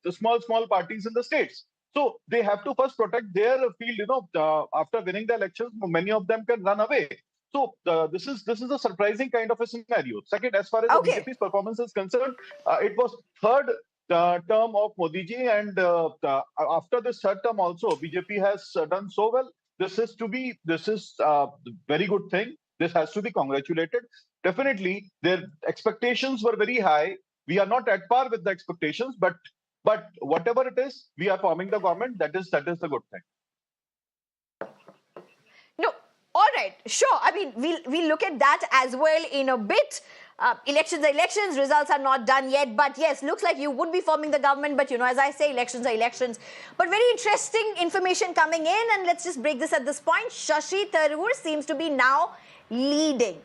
the small parties in the states. So they have to first protect their field. After winning the elections, many of them can run away. So this is a surprising kind of a scenario. Second, as far as the BJP's performance is concerned, it was third term of Modi ji, and after this third term also, BJP has done so well. This is a very good thing. This has to be congratulated. Definitely, their expectations were very high. We are not at par with the expectations, but whatever it is, we are forming the government. That is the good thing. All right, sure. I mean, we'll look at that as well in a bit. Elections are elections, results are not done yet. But yes, looks like you would be forming the government. But, as I say, elections are elections. But very interesting information coming in. And let's just break this at this point. Shashi Tharoor seems to be now leading.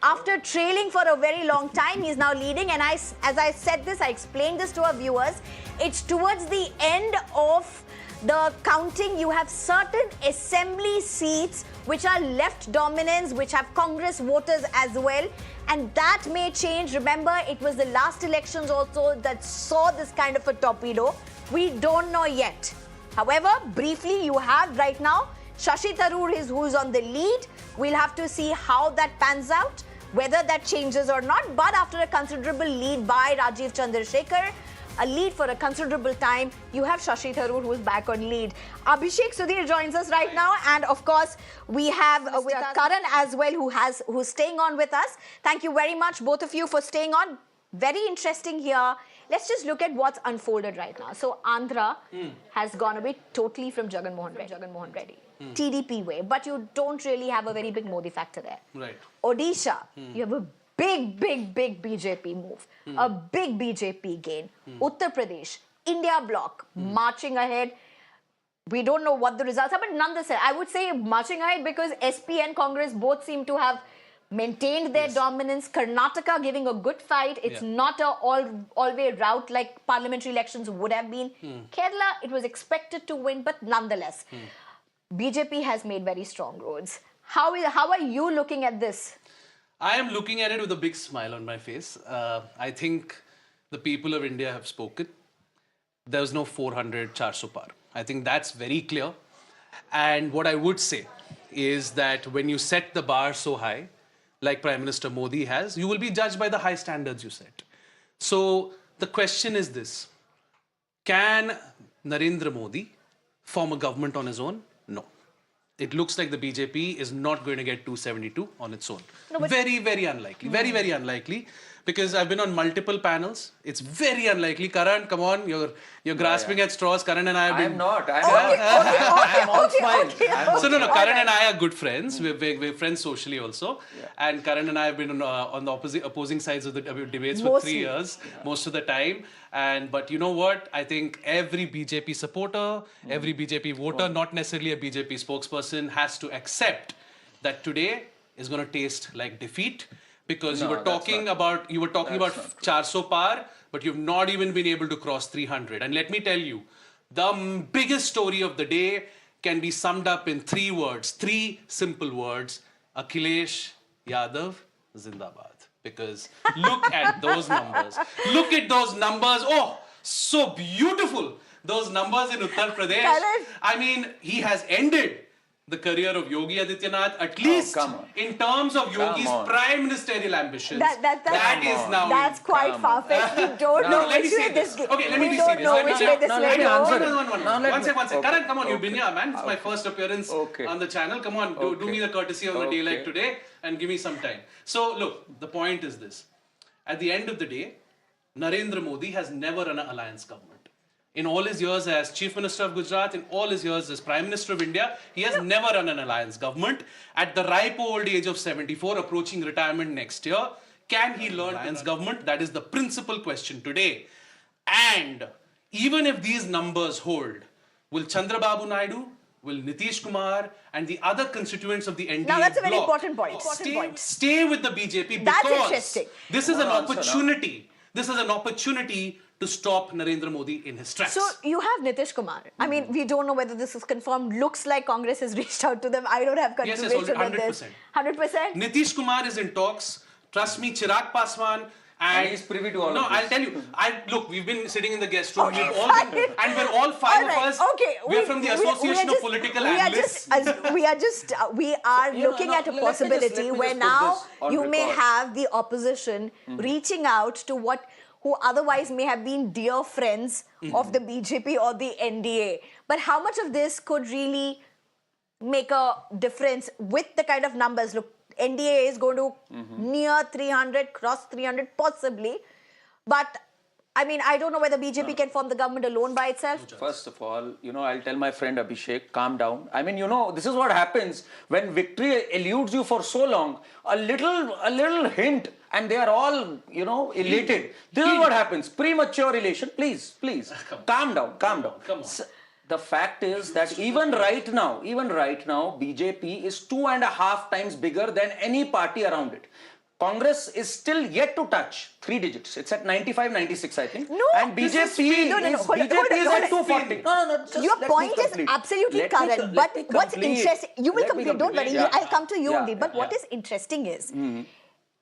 After trailing for a very long time, he's now leading. And as I said this, I explained this to our viewers. It's towards the end of the counting. You have certain assembly seats which are left dominance, which have Congress voters as well. And that may change. Remember, it was the last elections also that saw this kind of a torpedo. We don't know yet. However, briefly, you have right now Shashi Tharoor is who's on the lead. We'll have to see how that pans out, whether that changes or not. But after a considerable lead by Rajiv Chandrasekhar, a lead for a considerable time, you have Shashi Tharoor who's back on lead. Abhishek Sudhir joins us right now, and of course we have with us Karan as well, who's staying on with us. Thank you very much, both of you, for staying on. Very interesting here. Let's just look at what's unfolded right now. So Andhra has gone away totally from Jagan Mohan Reddy. TDP way, but you don't really have a very big Modi factor there. Right. Odisha, you have a big BJP move, a big BJP gain. Uttar Pradesh, India bloc, marching ahead. We don't know what the results are, but nonetheless, I would say marching ahead because SP and Congress both seem to have maintained their dominance. Karnataka giving a good fight. It's not a all-way route like parliamentary elections would have been. Kerala, it was expected to win, but nonetheless, BJP has made very strong roads. How are you looking at this? I am looking at it with a big smile on my face. I think the people of India have spoken. There's no 400 400 par. I think that's very clear. And what I would say is that when you set the bar so high, like Prime Minister Modi has, you will be judged by the high standards you set. So the question is this: can Narendra Modi form a government on his own? No. It looks like the BJP is not going to get 272 on its own. No, very, very unlikely. Very, very unlikely. Because I've been on multiple panels. It's very unlikely. Karan, come on, you're grasping at straws. Karan and I have been... I'm not. I'm all smile. So no, Karan and I are good friends. We're friends socially also. Yeah. And Karan and I have been on the opposing sides of the debates for 3 years, most of the time. But you know what? I think every BJP supporter, every BJP voter, not necessarily a BJP spokesperson, has to accept that today is going to taste like defeat. Because you were talking about 400 par, but you've not even been able to cross 300. And let me tell you, the biggest story of the day can be summed up in 3 words, 3 simple words: Akhilesh Yadav Zindabad. because look at those numbers. Look at those numbers. Oh, so beautiful. Those numbers in Uttar Pradesh. I mean, he has ended the career of Yogi Adityanath, at least in terms of Yogi's prime ministerial ambitions. That is now. That's quite far-fetched. We don't know which way this goes. Okay, let me be serious. Let me answer it. One second. Karan, come on, you've been here, man. It's my first appearance on the channel. Come on, do me the courtesy of the day like today and give me some time. So, look, the point is this. At the end of the day, Narendra Modi has never run an alliance government. In all his years as Chief Minister of Gujarat, in all his years as Prime Minister of India, he has never run an alliance government. At the ripe old age of 74, approaching retirement next year, can he learn alliance government? That is the principal question today. And even if these numbers hold, will Chandrababu Naidu, will Nitish Kumar and the other constituents of the NDA now that's a very bloc important point. stay with the BJP That's because interesting. This is an opportunity. This is an opportunity to stop Narendra Modi in his tracks. So you have Nitish Kumar. I mean, we don't know whether this is confirmed. Looks like Congress has reached out to them. I don't have confirmation on this. 100%. Nitish Kumar is in talks. Trust me, Chirag Paswan. And he's privy to all of this. No, I'll tell you. Look, we've been sitting in the guest room. We've all been, and we're all five of us. We're from the Association of Political Analysts. We are looking at a possibility where now you may have the opposition reaching out to who otherwise may have been dear friends of the BJP or the NDA. But how much of this could really make a difference with the kind of numbers? Look, NDA is going to near 300, cross 300 possibly. But I mean, I don't know whether BJP can form the government alone by itself. First of all, I'll tell my friend Abhishek, calm down. I mean, this is what happens when victory eludes you for so long. A little hint and they are all, elated. This is what happens. Premature elation. Please, calm down. Come on. The fact is that even right now, BJP is 2.5 times bigger than any party around it. Congress is still yet to touch 3 digits. It's at 95, 96, I think. No, and BJP is at 240. No. Your point is absolutely correct. But what's interesting, you will complete. Don't worry. I'll come to you only. But what is interesting is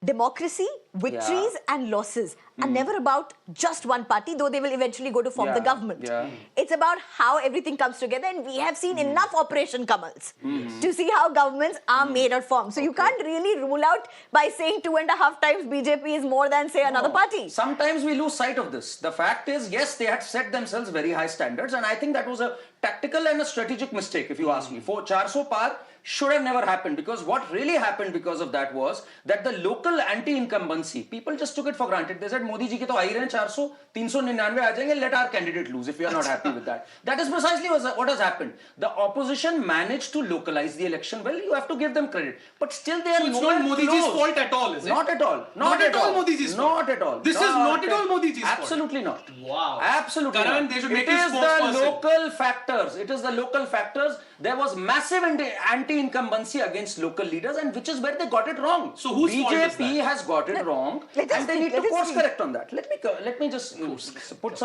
democracy, victories and losses are never about just one party, though they will eventually go to form the government. It's about how everything comes together, and we have seen enough Operation Kamals to see how governments are made or formed. So you can't really rule out by saying 2.5 times BJP is more than, say, another party. Sometimes we lose sight of this. The fact is, yes, they had set themselves very high standards, and I think that was a tactical and a strategic mistake, if you ask me. For 400 par should have never happened, because what really happened because of that was that the local anti-incumbency, people just took it for granted. They said, Modi ji ke to aa hi rahe hain 400, 399 aa jayenge, let our candidate lose if we are not happy with that. That is precisely what has happened. The opposition managed to localize the election well. You have to give them credit. But still they are so it's not Modi ji's fault at all, is it? Not at all. Not at all Modi ji's fault. Not at all. This is not at all Modi ji's fault. Absolutely not. Wow. Absolutely Karan, not. they should make it is the spokesperson. local factors. It is the local factors. There was massive anti-incumbency against local leaders, and which is where they got it wrong. So whose fault is that? BJP has got it wrong, and they need to course correct on that. Let me just put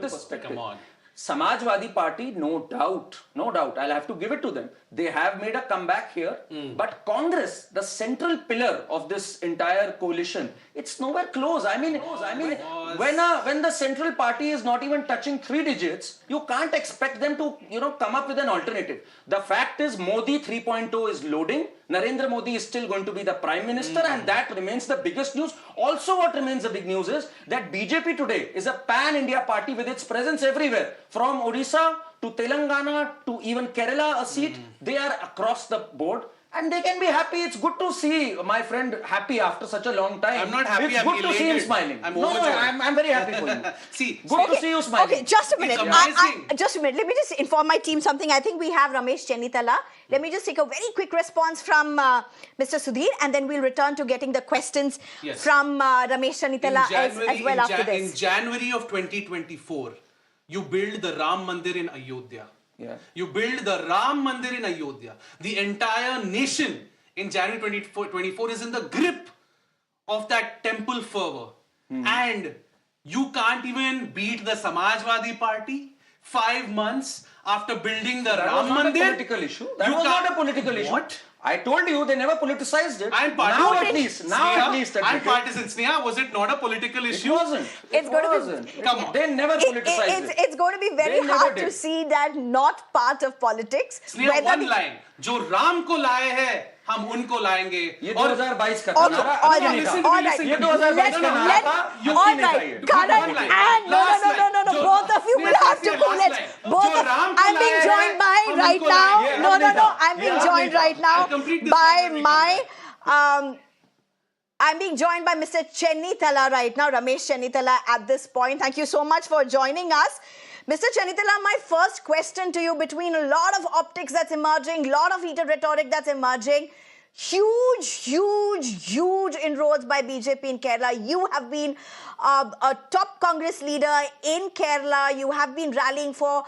this perspective. Come on. Samajwadi Party, no doubt, I'll have to give it to them. They have made a comeback here, but Congress, the central pillar of this entire coalition, it's nowhere close. I mean, when the central party is not even touching 3 digits, you can't expect them to, come up with an alternative. The fact is, Modi 3.0 is loading. Narendra Modi is still going to be the Prime Minister, and that remains the biggest news. Also, what remains the big news is that BJP today is a pan-India party with its presence everywhere. From Odisha to Telangana to even Kerala, a seat, they are across the board. And they can be happy. It's good to see my friend happy after such a long time. I'm not happy, it's good to see him smiling. I'm very happy for you. See, good to see you smiling. Okay, just a minute. Just a minute. Let me just inform my team something. I think we have Ramesh Chennitala. Let me just take a very quick response from Mr. Sudhir, and then we'll return to getting the questions from Ramesh Chennitala as well after this. In January of 2024, you build the Ram Mandir in Ayodhya. Yeah. You build the Ram Mandir in Ayodhya. The entire nation in January 2024 is in the grip of that temple fervor. And you can't even beat the Samajwadi Party 5 months after building the Ram Mandir. That was not a political issue. What? I told you they never politicized it. And now at least, and partisan Sneha, was it not a political issue? It wasn't. It's going to be. Come on. They never politicized it. It's going to be very hard to see that not part of politics. Sneha, one line. जो राम को लाए हैं हम उनको लाएंगे ये 2022 का all right ये 2022 का नारा था all right Karan and no both of you will have to let both I'm being joined by right now I'm being joined right now by my I'm being joined by Mr. Chennithala right now, Ramesh Chennithala at this point. Thank you so much for joining us. Mr. Chennithala, my first question to you, between a lot of optics that's emerging, a lot of heated rhetoric that's emerging, huge inroads by BJP in Kerala. You have been a top Congress leader in Kerala. You have been rallying for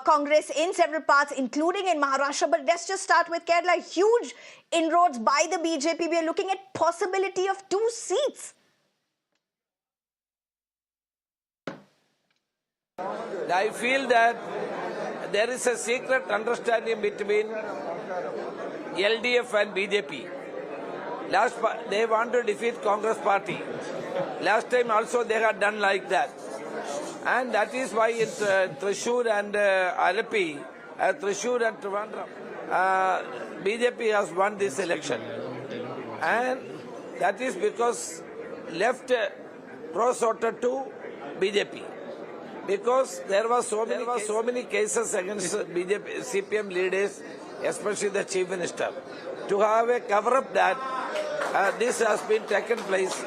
Congress in several parts, including in Maharashtra. But let's just start with Kerala. Huge inroads by the BJP. We are looking at possibility of 2 seats. I feel that there is a secret understanding between LDF and BJP. They want to defeat Congress party. Last time also they had done like that. And that is why in Thrissur and Alappi, Thrissur and Trivandrum, BJP has won this election. And that is because left pro-sorted to BJP. Because there were so many cases against BJP, CPM leaders, especially the Chief Minister, to have a cover-up that this has been taken place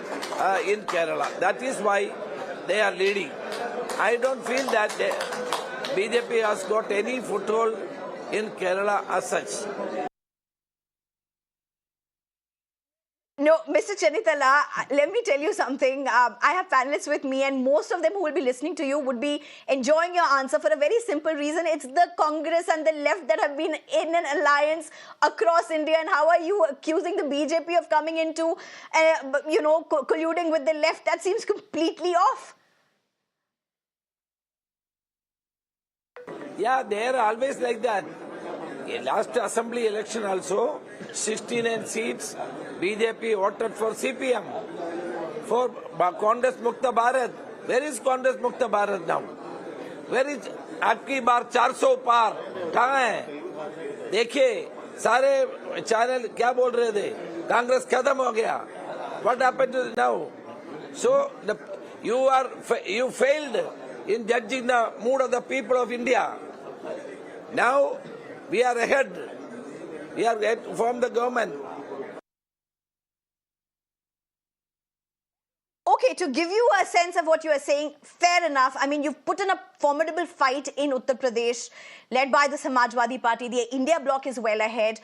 in Kerala. That is why they are leading. I don't feel that BJP has got any foothold in Kerala as such. No, Mr. Chennithala, let me tell you something. I have panelists with me, and most of them who will be listening to you would be enjoying your answer for a very simple reason. It's the Congress and the left that have been in an alliance across India. And how are you accusing the BJP of coming into, colluding with the left? That seems completely off. Yeah, they are always like that. In last assembly election also, 69 seats, BJP voted for CPM, for Congress Mukta Bharat. Where is Congress Mukta Bharat now? Where is Abki Bar 400 par? कहाँ है? देखिए, सारे channel क्या बोल रहे थे? कांग्रेस खत्म हो गया. What happened to now? So you failed in judging the mood of the people of India. Now we are ahead. We are ahead to form the government. Okay, to give you a sense of what you are saying, fair enough. I mean, you've put in a formidable fight in Uttar Pradesh, led by the Samajwadi Party. The India bloc is well ahead.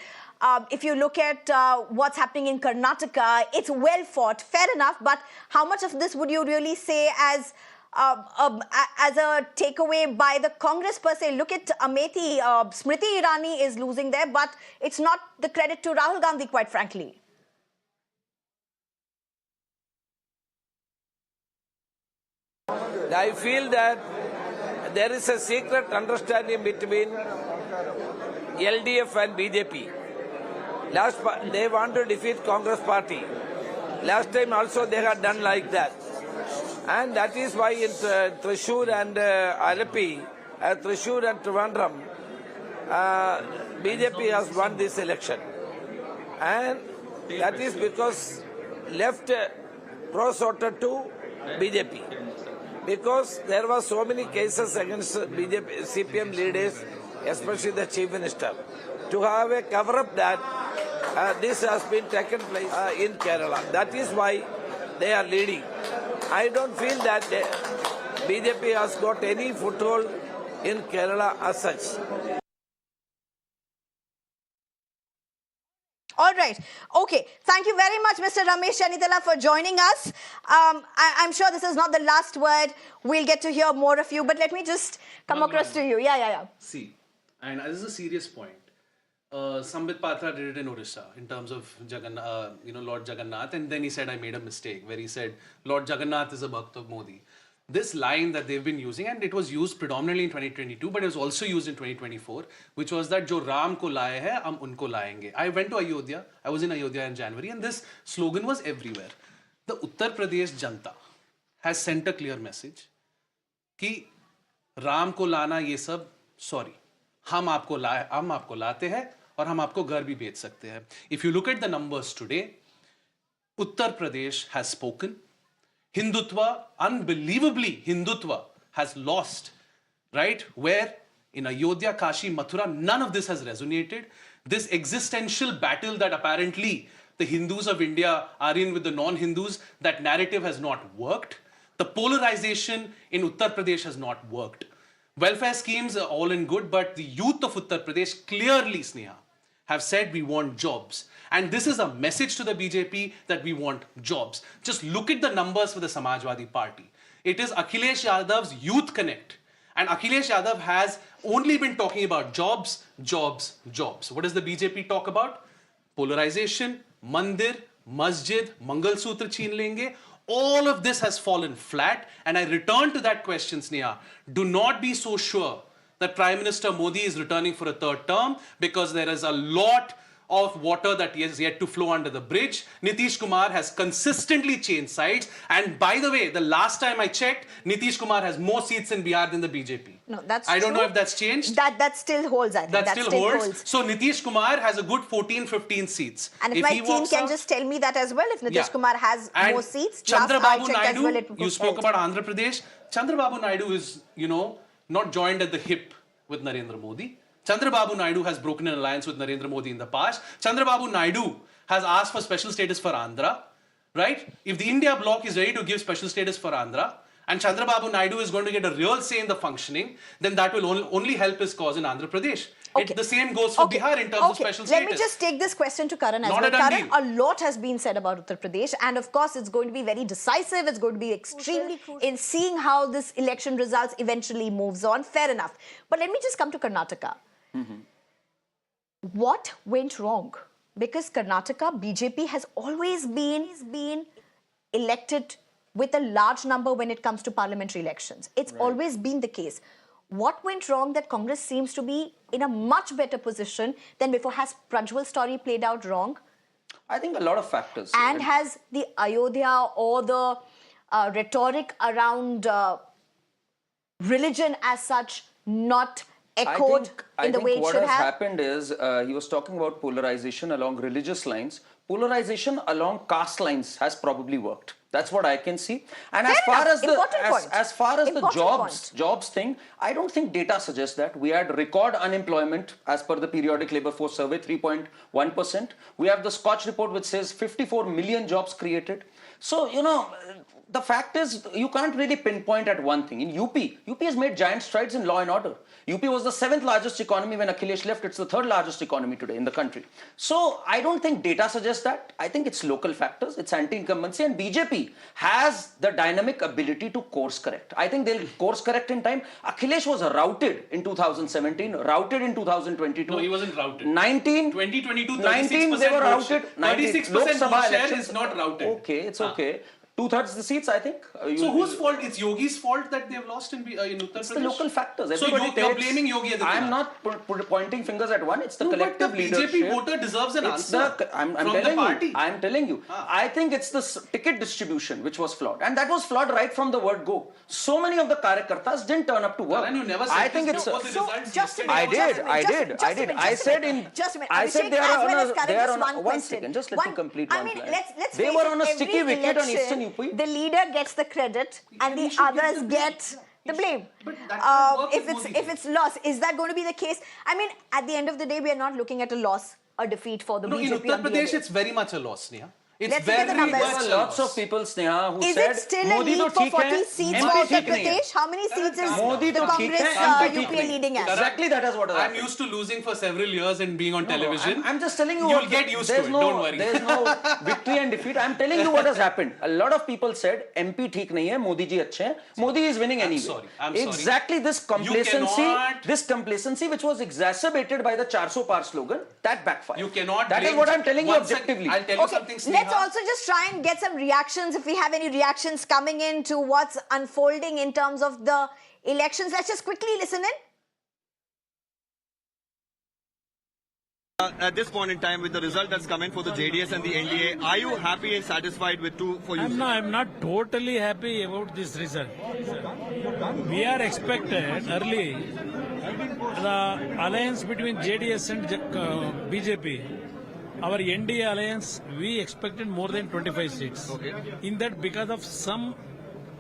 If you look at what's happening in Karnataka, it's well fought, fair enough. But how much of this would you really say as a takeaway by the Congress per se? Look at Amethi, Smriti Irani is losing there, but it's not the credit to Rahul Gandhi, quite frankly. I feel that there is a secret understanding between LDF and BJP. They want to defeat Congress party. Last time also they had done like that. And that is why in Thrissur and Alappi, Thrissur and Trivandrum, BJP has won this election. And that is because left pro-sorted to BJP. Because there were so many cases against BJP, CPM leaders, especially the Chief Minister, to have a cover-up that this has been taken place in Kerala. That is why they are leading. I don't feel that BJP has got any foothold in Kerala as such. All right. Okay. Thank you very much, Mr. Ramesh Chennithala, for joining us. I'm sure this is not the last word. We'll get to hear more of you, but let me just come across to you. Yeah. See, and this is a serious point. Sambit Patra did it in Orissa in terms of Lord Jagannath, and then he said, I made a mistake, where he said, Lord Jagannath is a Bhakt of Modi. this line that they've been using, and it was used predominantly in 2022, but it was also used in 2024, which was that जो राम को लाए हैं हम उनको लाएंगे. I went to Ayodhya. I was in Ayodhya in January, and this slogan was everywhere. The Uttar Pradesh Janta has sent a clear message कि राम को लाना ये सब sorry, हम आपको लाते हैं और हम आपको घर भी भेज सकते हैं. If you look at the numbers today, Uttar Pradesh has spoken. Hindutva, unbelievably, Hindutva has lost, right? Where in Ayodhya, Kashi, Mathura, none of this has resonated. This existential battle that apparently the Hindus of India are in with the non-Hindus, that narrative has not worked. The polarization in Uttar Pradesh has not worked. Welfare schemes are all in good, but the youth of Uttar Pradesh clearly, Sneha, have said we want jobs. And this is a message to the BJP that we want jobs. Just look at the numbers for the Samajwadi Party. It is Akhilesh Yadav's Youth Connect. And Akhilesh Yadav has only been talking about jobs, jobs, jobs. What does the BJP talk about? Polarization, mandir, masjid, Mangal Sutra cheen lenge. All of this has fallen flat. And I return to that question, Sneha. Do not be so sure that Prime Minister Modi is returning for a third term, because there is a lot of water that is yet to flow under the bridge. Nitish Kumar has consistently changed sides. And by the way, the last time I checked, Nitish Kumar has more seats in Bihar than the BJP. No, that's I don't true. know if that's changed. That still holds, I think. That still holds. So Nitish Kumar has a good 14, 15 seats. And if my team can just tell me that as well, if Nitish Kumar has more seats, Chandrababu Naidu, well, you spoke about Andhra Pradesh. Chandrababu Naidu is, not joined at the hip with Narendra Modi. Chandrababu Naidu has broken an alliance with Narendra Modi in the past. Chandrababu Naidu has asked for special status for Andhra, right? If the India bloc is ready to give special status for Andhra, and Chandrababu Naidu is going to get a real say in the functioning, then that will only help his cause in Andhra Pradesh. Okay. The same goes for Bihar in terms of special status. Let me just take this question to Karan as Not well. a done Karan, deal. a lot has been said about Uttar Pradesh, and of course it's going to be very decisive. It's going to be extremely in seeing how this election results eventually moves on. Fair enough. But let me just come to Karnataka. What went wrong? Because Karnataka, BJP has always been elected with a large number when it comes to parliamentary elections. It's always been the case. What went wrong that Congress seems to be in a much better position than before? Has Prajwal's story played out wrong? I think a lot of factors. And has the Ayodhya or the rhetoric around religion as such not echoed in the way it should have? What has happened is, he was talking about polarization along religious lines. Polarization along caste lines has probably worked. That's what I can see. And as far as the jobs thing, I don't think data suggests that. We had record unemployment as per the periodic labor force survey, 3.1%. We have the Scotch report which says 54 million jobs created. So, the fact is, you can't really pinpoint at one thing. In UP has made giant strides in law and order. UP was the 7th largest economy when Akhilesh left. It's the 3rd largest economy today in the country. So I don't think data suggests that. I think it's local factors, it's anti-incumbency, and BJP has the dynamic ability to course correct. I think they'll course correct in time. Akhilesh was routed in 2017, routed in 2022. No, he wasn't routed. 2022, 19 they were routed. 36% Lok Sabha share is not routed. Okay, it's okay. 2/3 the seats, I think. So whose fault? It's Yogi's fault that they've lost in Uttar Pradesh? It's the local factors. So you're blaming Yogi Adityanath? I'm not pointing fingers at one. It's the collective leadership. BJP voter deserves an answer I'm telling you. I think it's the ticket distribution which was flawed. And that was flawed right from the word go. So many of the Karyakartas didn't turn up to work. Karan, you never said I think it's... I did. I said they are on... One second, just let me complete one line. They were on a sticky wicket on Eastern UP. The leader gets the credit and the others get the blame. If it's loss, is that going to be the case? I mean, at the end of the day, we are not looking at a loss or defeat for the BJP. In Uttar Pradesh, it's very much a loss, Sneha. Let's look at the numbers. There were lots of people, Sneha, who said, is it still a lead for 40 seats for Uttar Pradesh? How many seats is the Congress UP leading at? Exactly, that is what has happened. I'm used to losing for several years and being on television. I'm just telling you You'll get used to it, don't worry. There's no victory and defeat. I'm telling you what has happened. A lot of people said, MP theek nahi hai, Modi ji achhe hai. Modi is winning anyway. I'm sorry. Exactly this complacency which was exacerbated by the 400 par slogan, that backfired. You cannot That is what I'm telling you objectively. I'll tell you something, Sneha. let's also just try and get some reactions, if we have any reactions coming in to what's unfolding in terms of the elections. Let's just quickly listen in. At this point in time, with the result that's come in for the JDS and the NDA, are you happy and satisfied with two for you? I'm not totally happy about this result. We are expected early the alliance between JDS and BJP. Our NDA alliance, we expected more than 25 seats. Okay. In that, because of some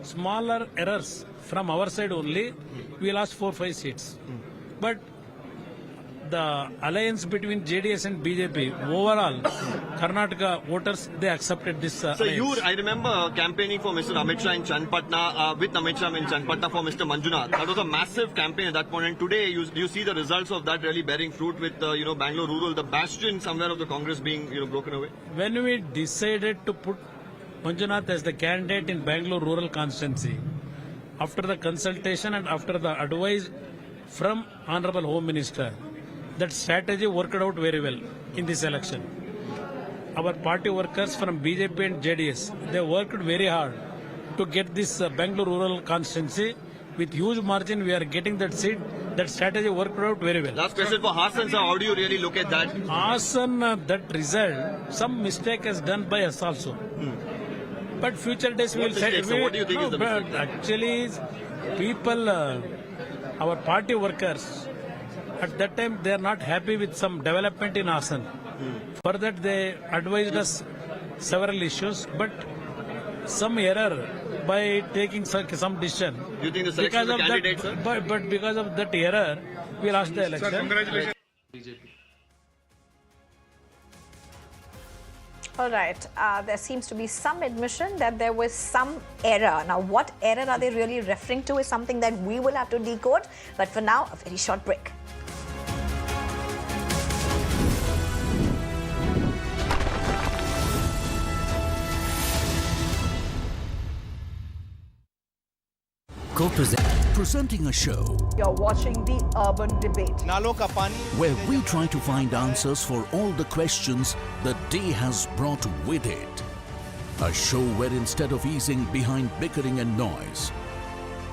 smaller errors from our side only, we lost 4-5 seats. But the alliance between JDS and BJP, overall, Karnataka voters, they accepted this So alliance. I remember campaigning for Mr. Amit Shah in Chanpatna, with Amit Shah in Chanpatna for Mr. Manjunath. That was a massive campaign at that point. And today, you see the results of that really bearing fruit with, Bangalore Rural, the bastion somewhere of the Congress being, broken away? When we decided to put Manjunath as the candidate in Bangalore Rural Constituency, after the consultation and after the advice from Honorable Home Minister, that strategy worked out very well in this election. Our party workers from BJP and JDS, they worked very hard to get this Bangalore Rural Constituency. With huge margin, we are getting that seat. That strategy worked out very well. Last question for Hassan, sir. How do you really look at that? Hassan, that result, some mistake is done by us also. But future days we will say. What do you think is the mistake? Actually, people, our party workers, at that time they are not happy with some development in Hassan. For that they advised us several issues, but some error by taking some decision. Do you think the selection of the candidate, sir? But because of that error, we lost the election. Sir, congratulations. All right. There seems to be some admission that there was some error. Now, what error are they really referring to is something that we will have to decode. But for now, a very short break. Presenting a show You're watching the Urban Debate. where we try to find answers for all the questions the day has brought with it. A show where instead of easing behind bickering and noise,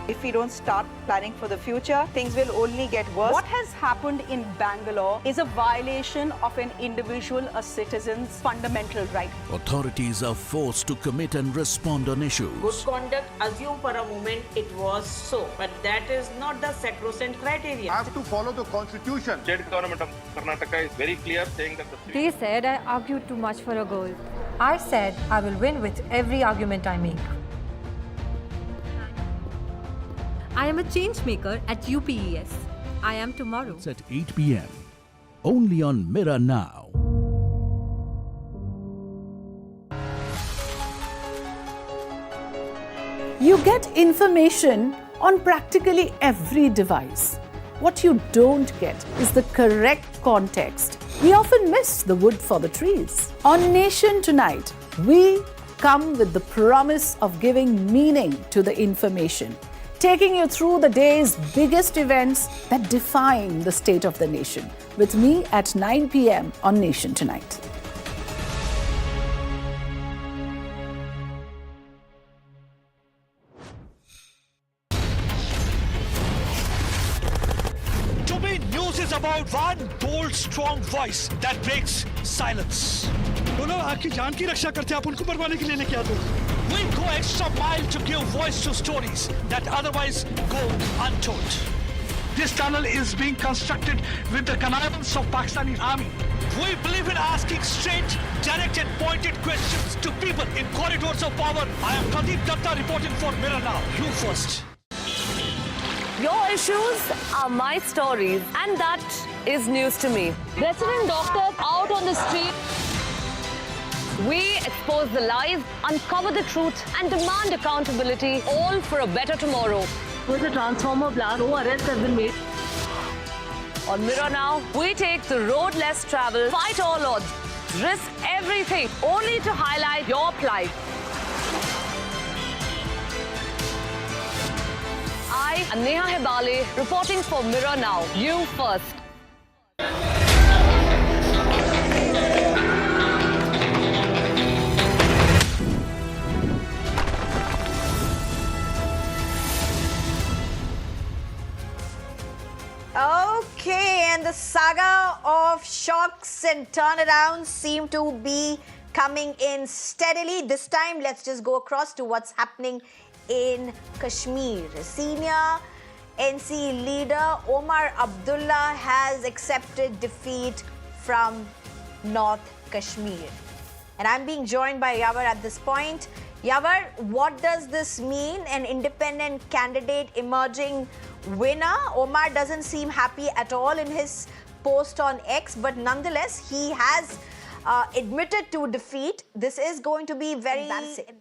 If we don't start planning for the future, things will only get worse. What has happened in Bangalore is a violation of an individual, a citizen's fundamental right. authorities are forced to commit and respond on issues. Good conduct, assume for a moment it was so, but that is not the sacrosanct criteria. I have to follow the constitution. State government of Karnataka is very clear saying that the They said I argued too much for a goal. I said I will win with every argument I make. I am a change maker at UPES. I am tomorrow. It's at 8 p.m. only on Mirror Now. You get information on practically every device. What you don't get is the correct context. We often miss the wood for the trees. On Nation Tonight, we come with the promise of giving meaning to the information, taking you through the day's biggest events that define the state of the nation. With me at 9 p.m. on Nation Tonight. To me, news is about one bold, strong voice that breaks silence. बोलो आपकी जान की रक्षा करते आप उनको मरवाने के लिए लेके आते हो. We go extra mile to give voice to stories that otherwise go untold. This tunnel is being constructed with the connivance of Pakistani army. We believe in asking straight, direct and pointed questions to people in corridors of power. I am Pradeep Datta reporting for Mirror Now. You first. Your issues are my stories, and that is news to me. Resident doctors out on the street. We expose the lies, uncover the truth, and demand accountability, all for a better tomorrow. With a transformer blast, no arrests have been made. On Mirror Now, we take the road less traveled, fight all odds, risk everything, only to highlight your plight. I am Neha Hebale, reporting for Mirror Now. You first. Okay, and the saga of shocks and turnarounds seem to be coming in steadily. This time, let's just go across to what's happening in Kashmir. Senior NC leader Omar Abdullah has accepted defeat from North Kashmir. And I'm being joined by Yavar at this point. Yavar, what does this mean? An independent candidate emerging winner? Omar doesn't seem happy at all in his post on X, but nonetheless, he has admitted to defeat. This is going to be very embarrassing.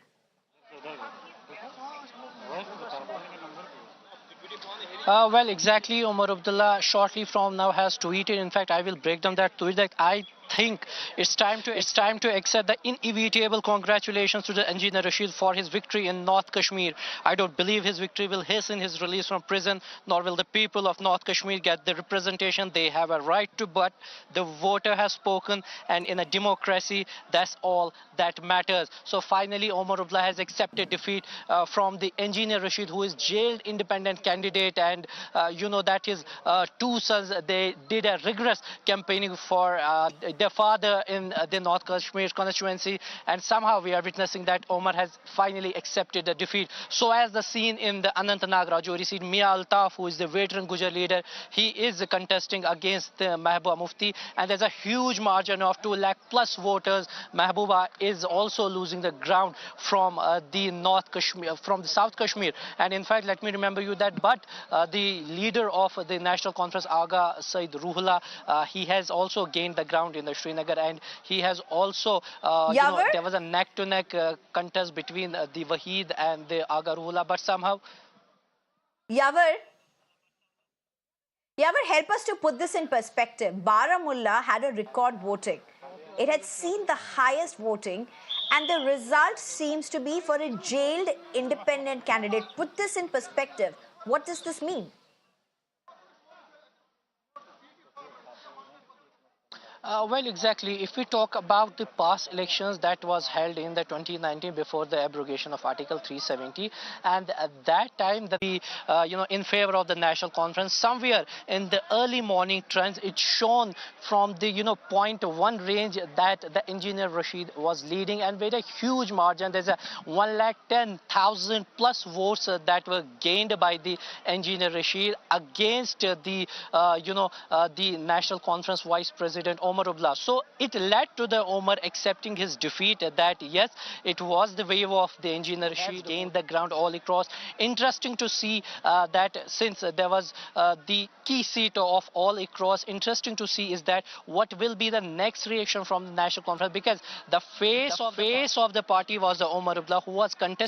Well, exactly. Omar Abdullah shortly from now has tweeted. In fact, I will break down that tweet that I think it's time to accept the inevitable congratulations to the engineer Rashid for his victory in North Kashmir. I don't believe his victory will hasten his release from prison, nor will the people of North Kashmir get the representation they have a right to, but the voter has spoken, and in a democracy, that's all that matters. So finally, Omar Abdullah has accepted defeat from the engineer Rashid, who is jailed independent candidate, and you know that his two sons, they did a rigorous campaigning for their father in the North Kashmir constituency, and somehow we are witnessing that Omar has finally accepted the defeat. So as the scene in the Anantnag Rajouri seat, Mia Altaf, who is the veteran Gujar leader, he is contesting against Mehbooba Mufti, and there's a huge margin of 2 lakh plus voters. Mehbooba is also losing the ground from the North Kashmir, from the South Kashmir. And in fact, let me remember you that, but the leader of the National Conference, Aga Said Ruhullah, he has also gained the ground in the Srinagar, and he has also, there was a neck-to-neck contest between the Wahid and the Aga Ruhullah, but somehow... Yavar, help us to put this in perspective. Baramulla had a record voting. It had seen the highest voting, and the result seems to be for a jailed independent candidate. Put this in perspective. What does this mean? Well, exactly. If we talk about the past elections that was held in the 2019 before the abrogation of Article 370, and at that time, in favor of the National Conference, somewhere in the early morning trends, it's shown from the 0.1 range that the engineer Rashid was leading, and with a huge margin. There's a 110,000 plus votes that were gained by the engineer Rashid against the National Conference Vice President Omar Abdullah. So it led to the Omar accepting his defeat, that yes, it was the wave of the engineer Rashid gained the ground all across. Interesting to see that since there was the key seat of all across, interesting to see is that what will be the next reaction from the National Conference, because the face of the party was the Omar Abdullah, who was contesting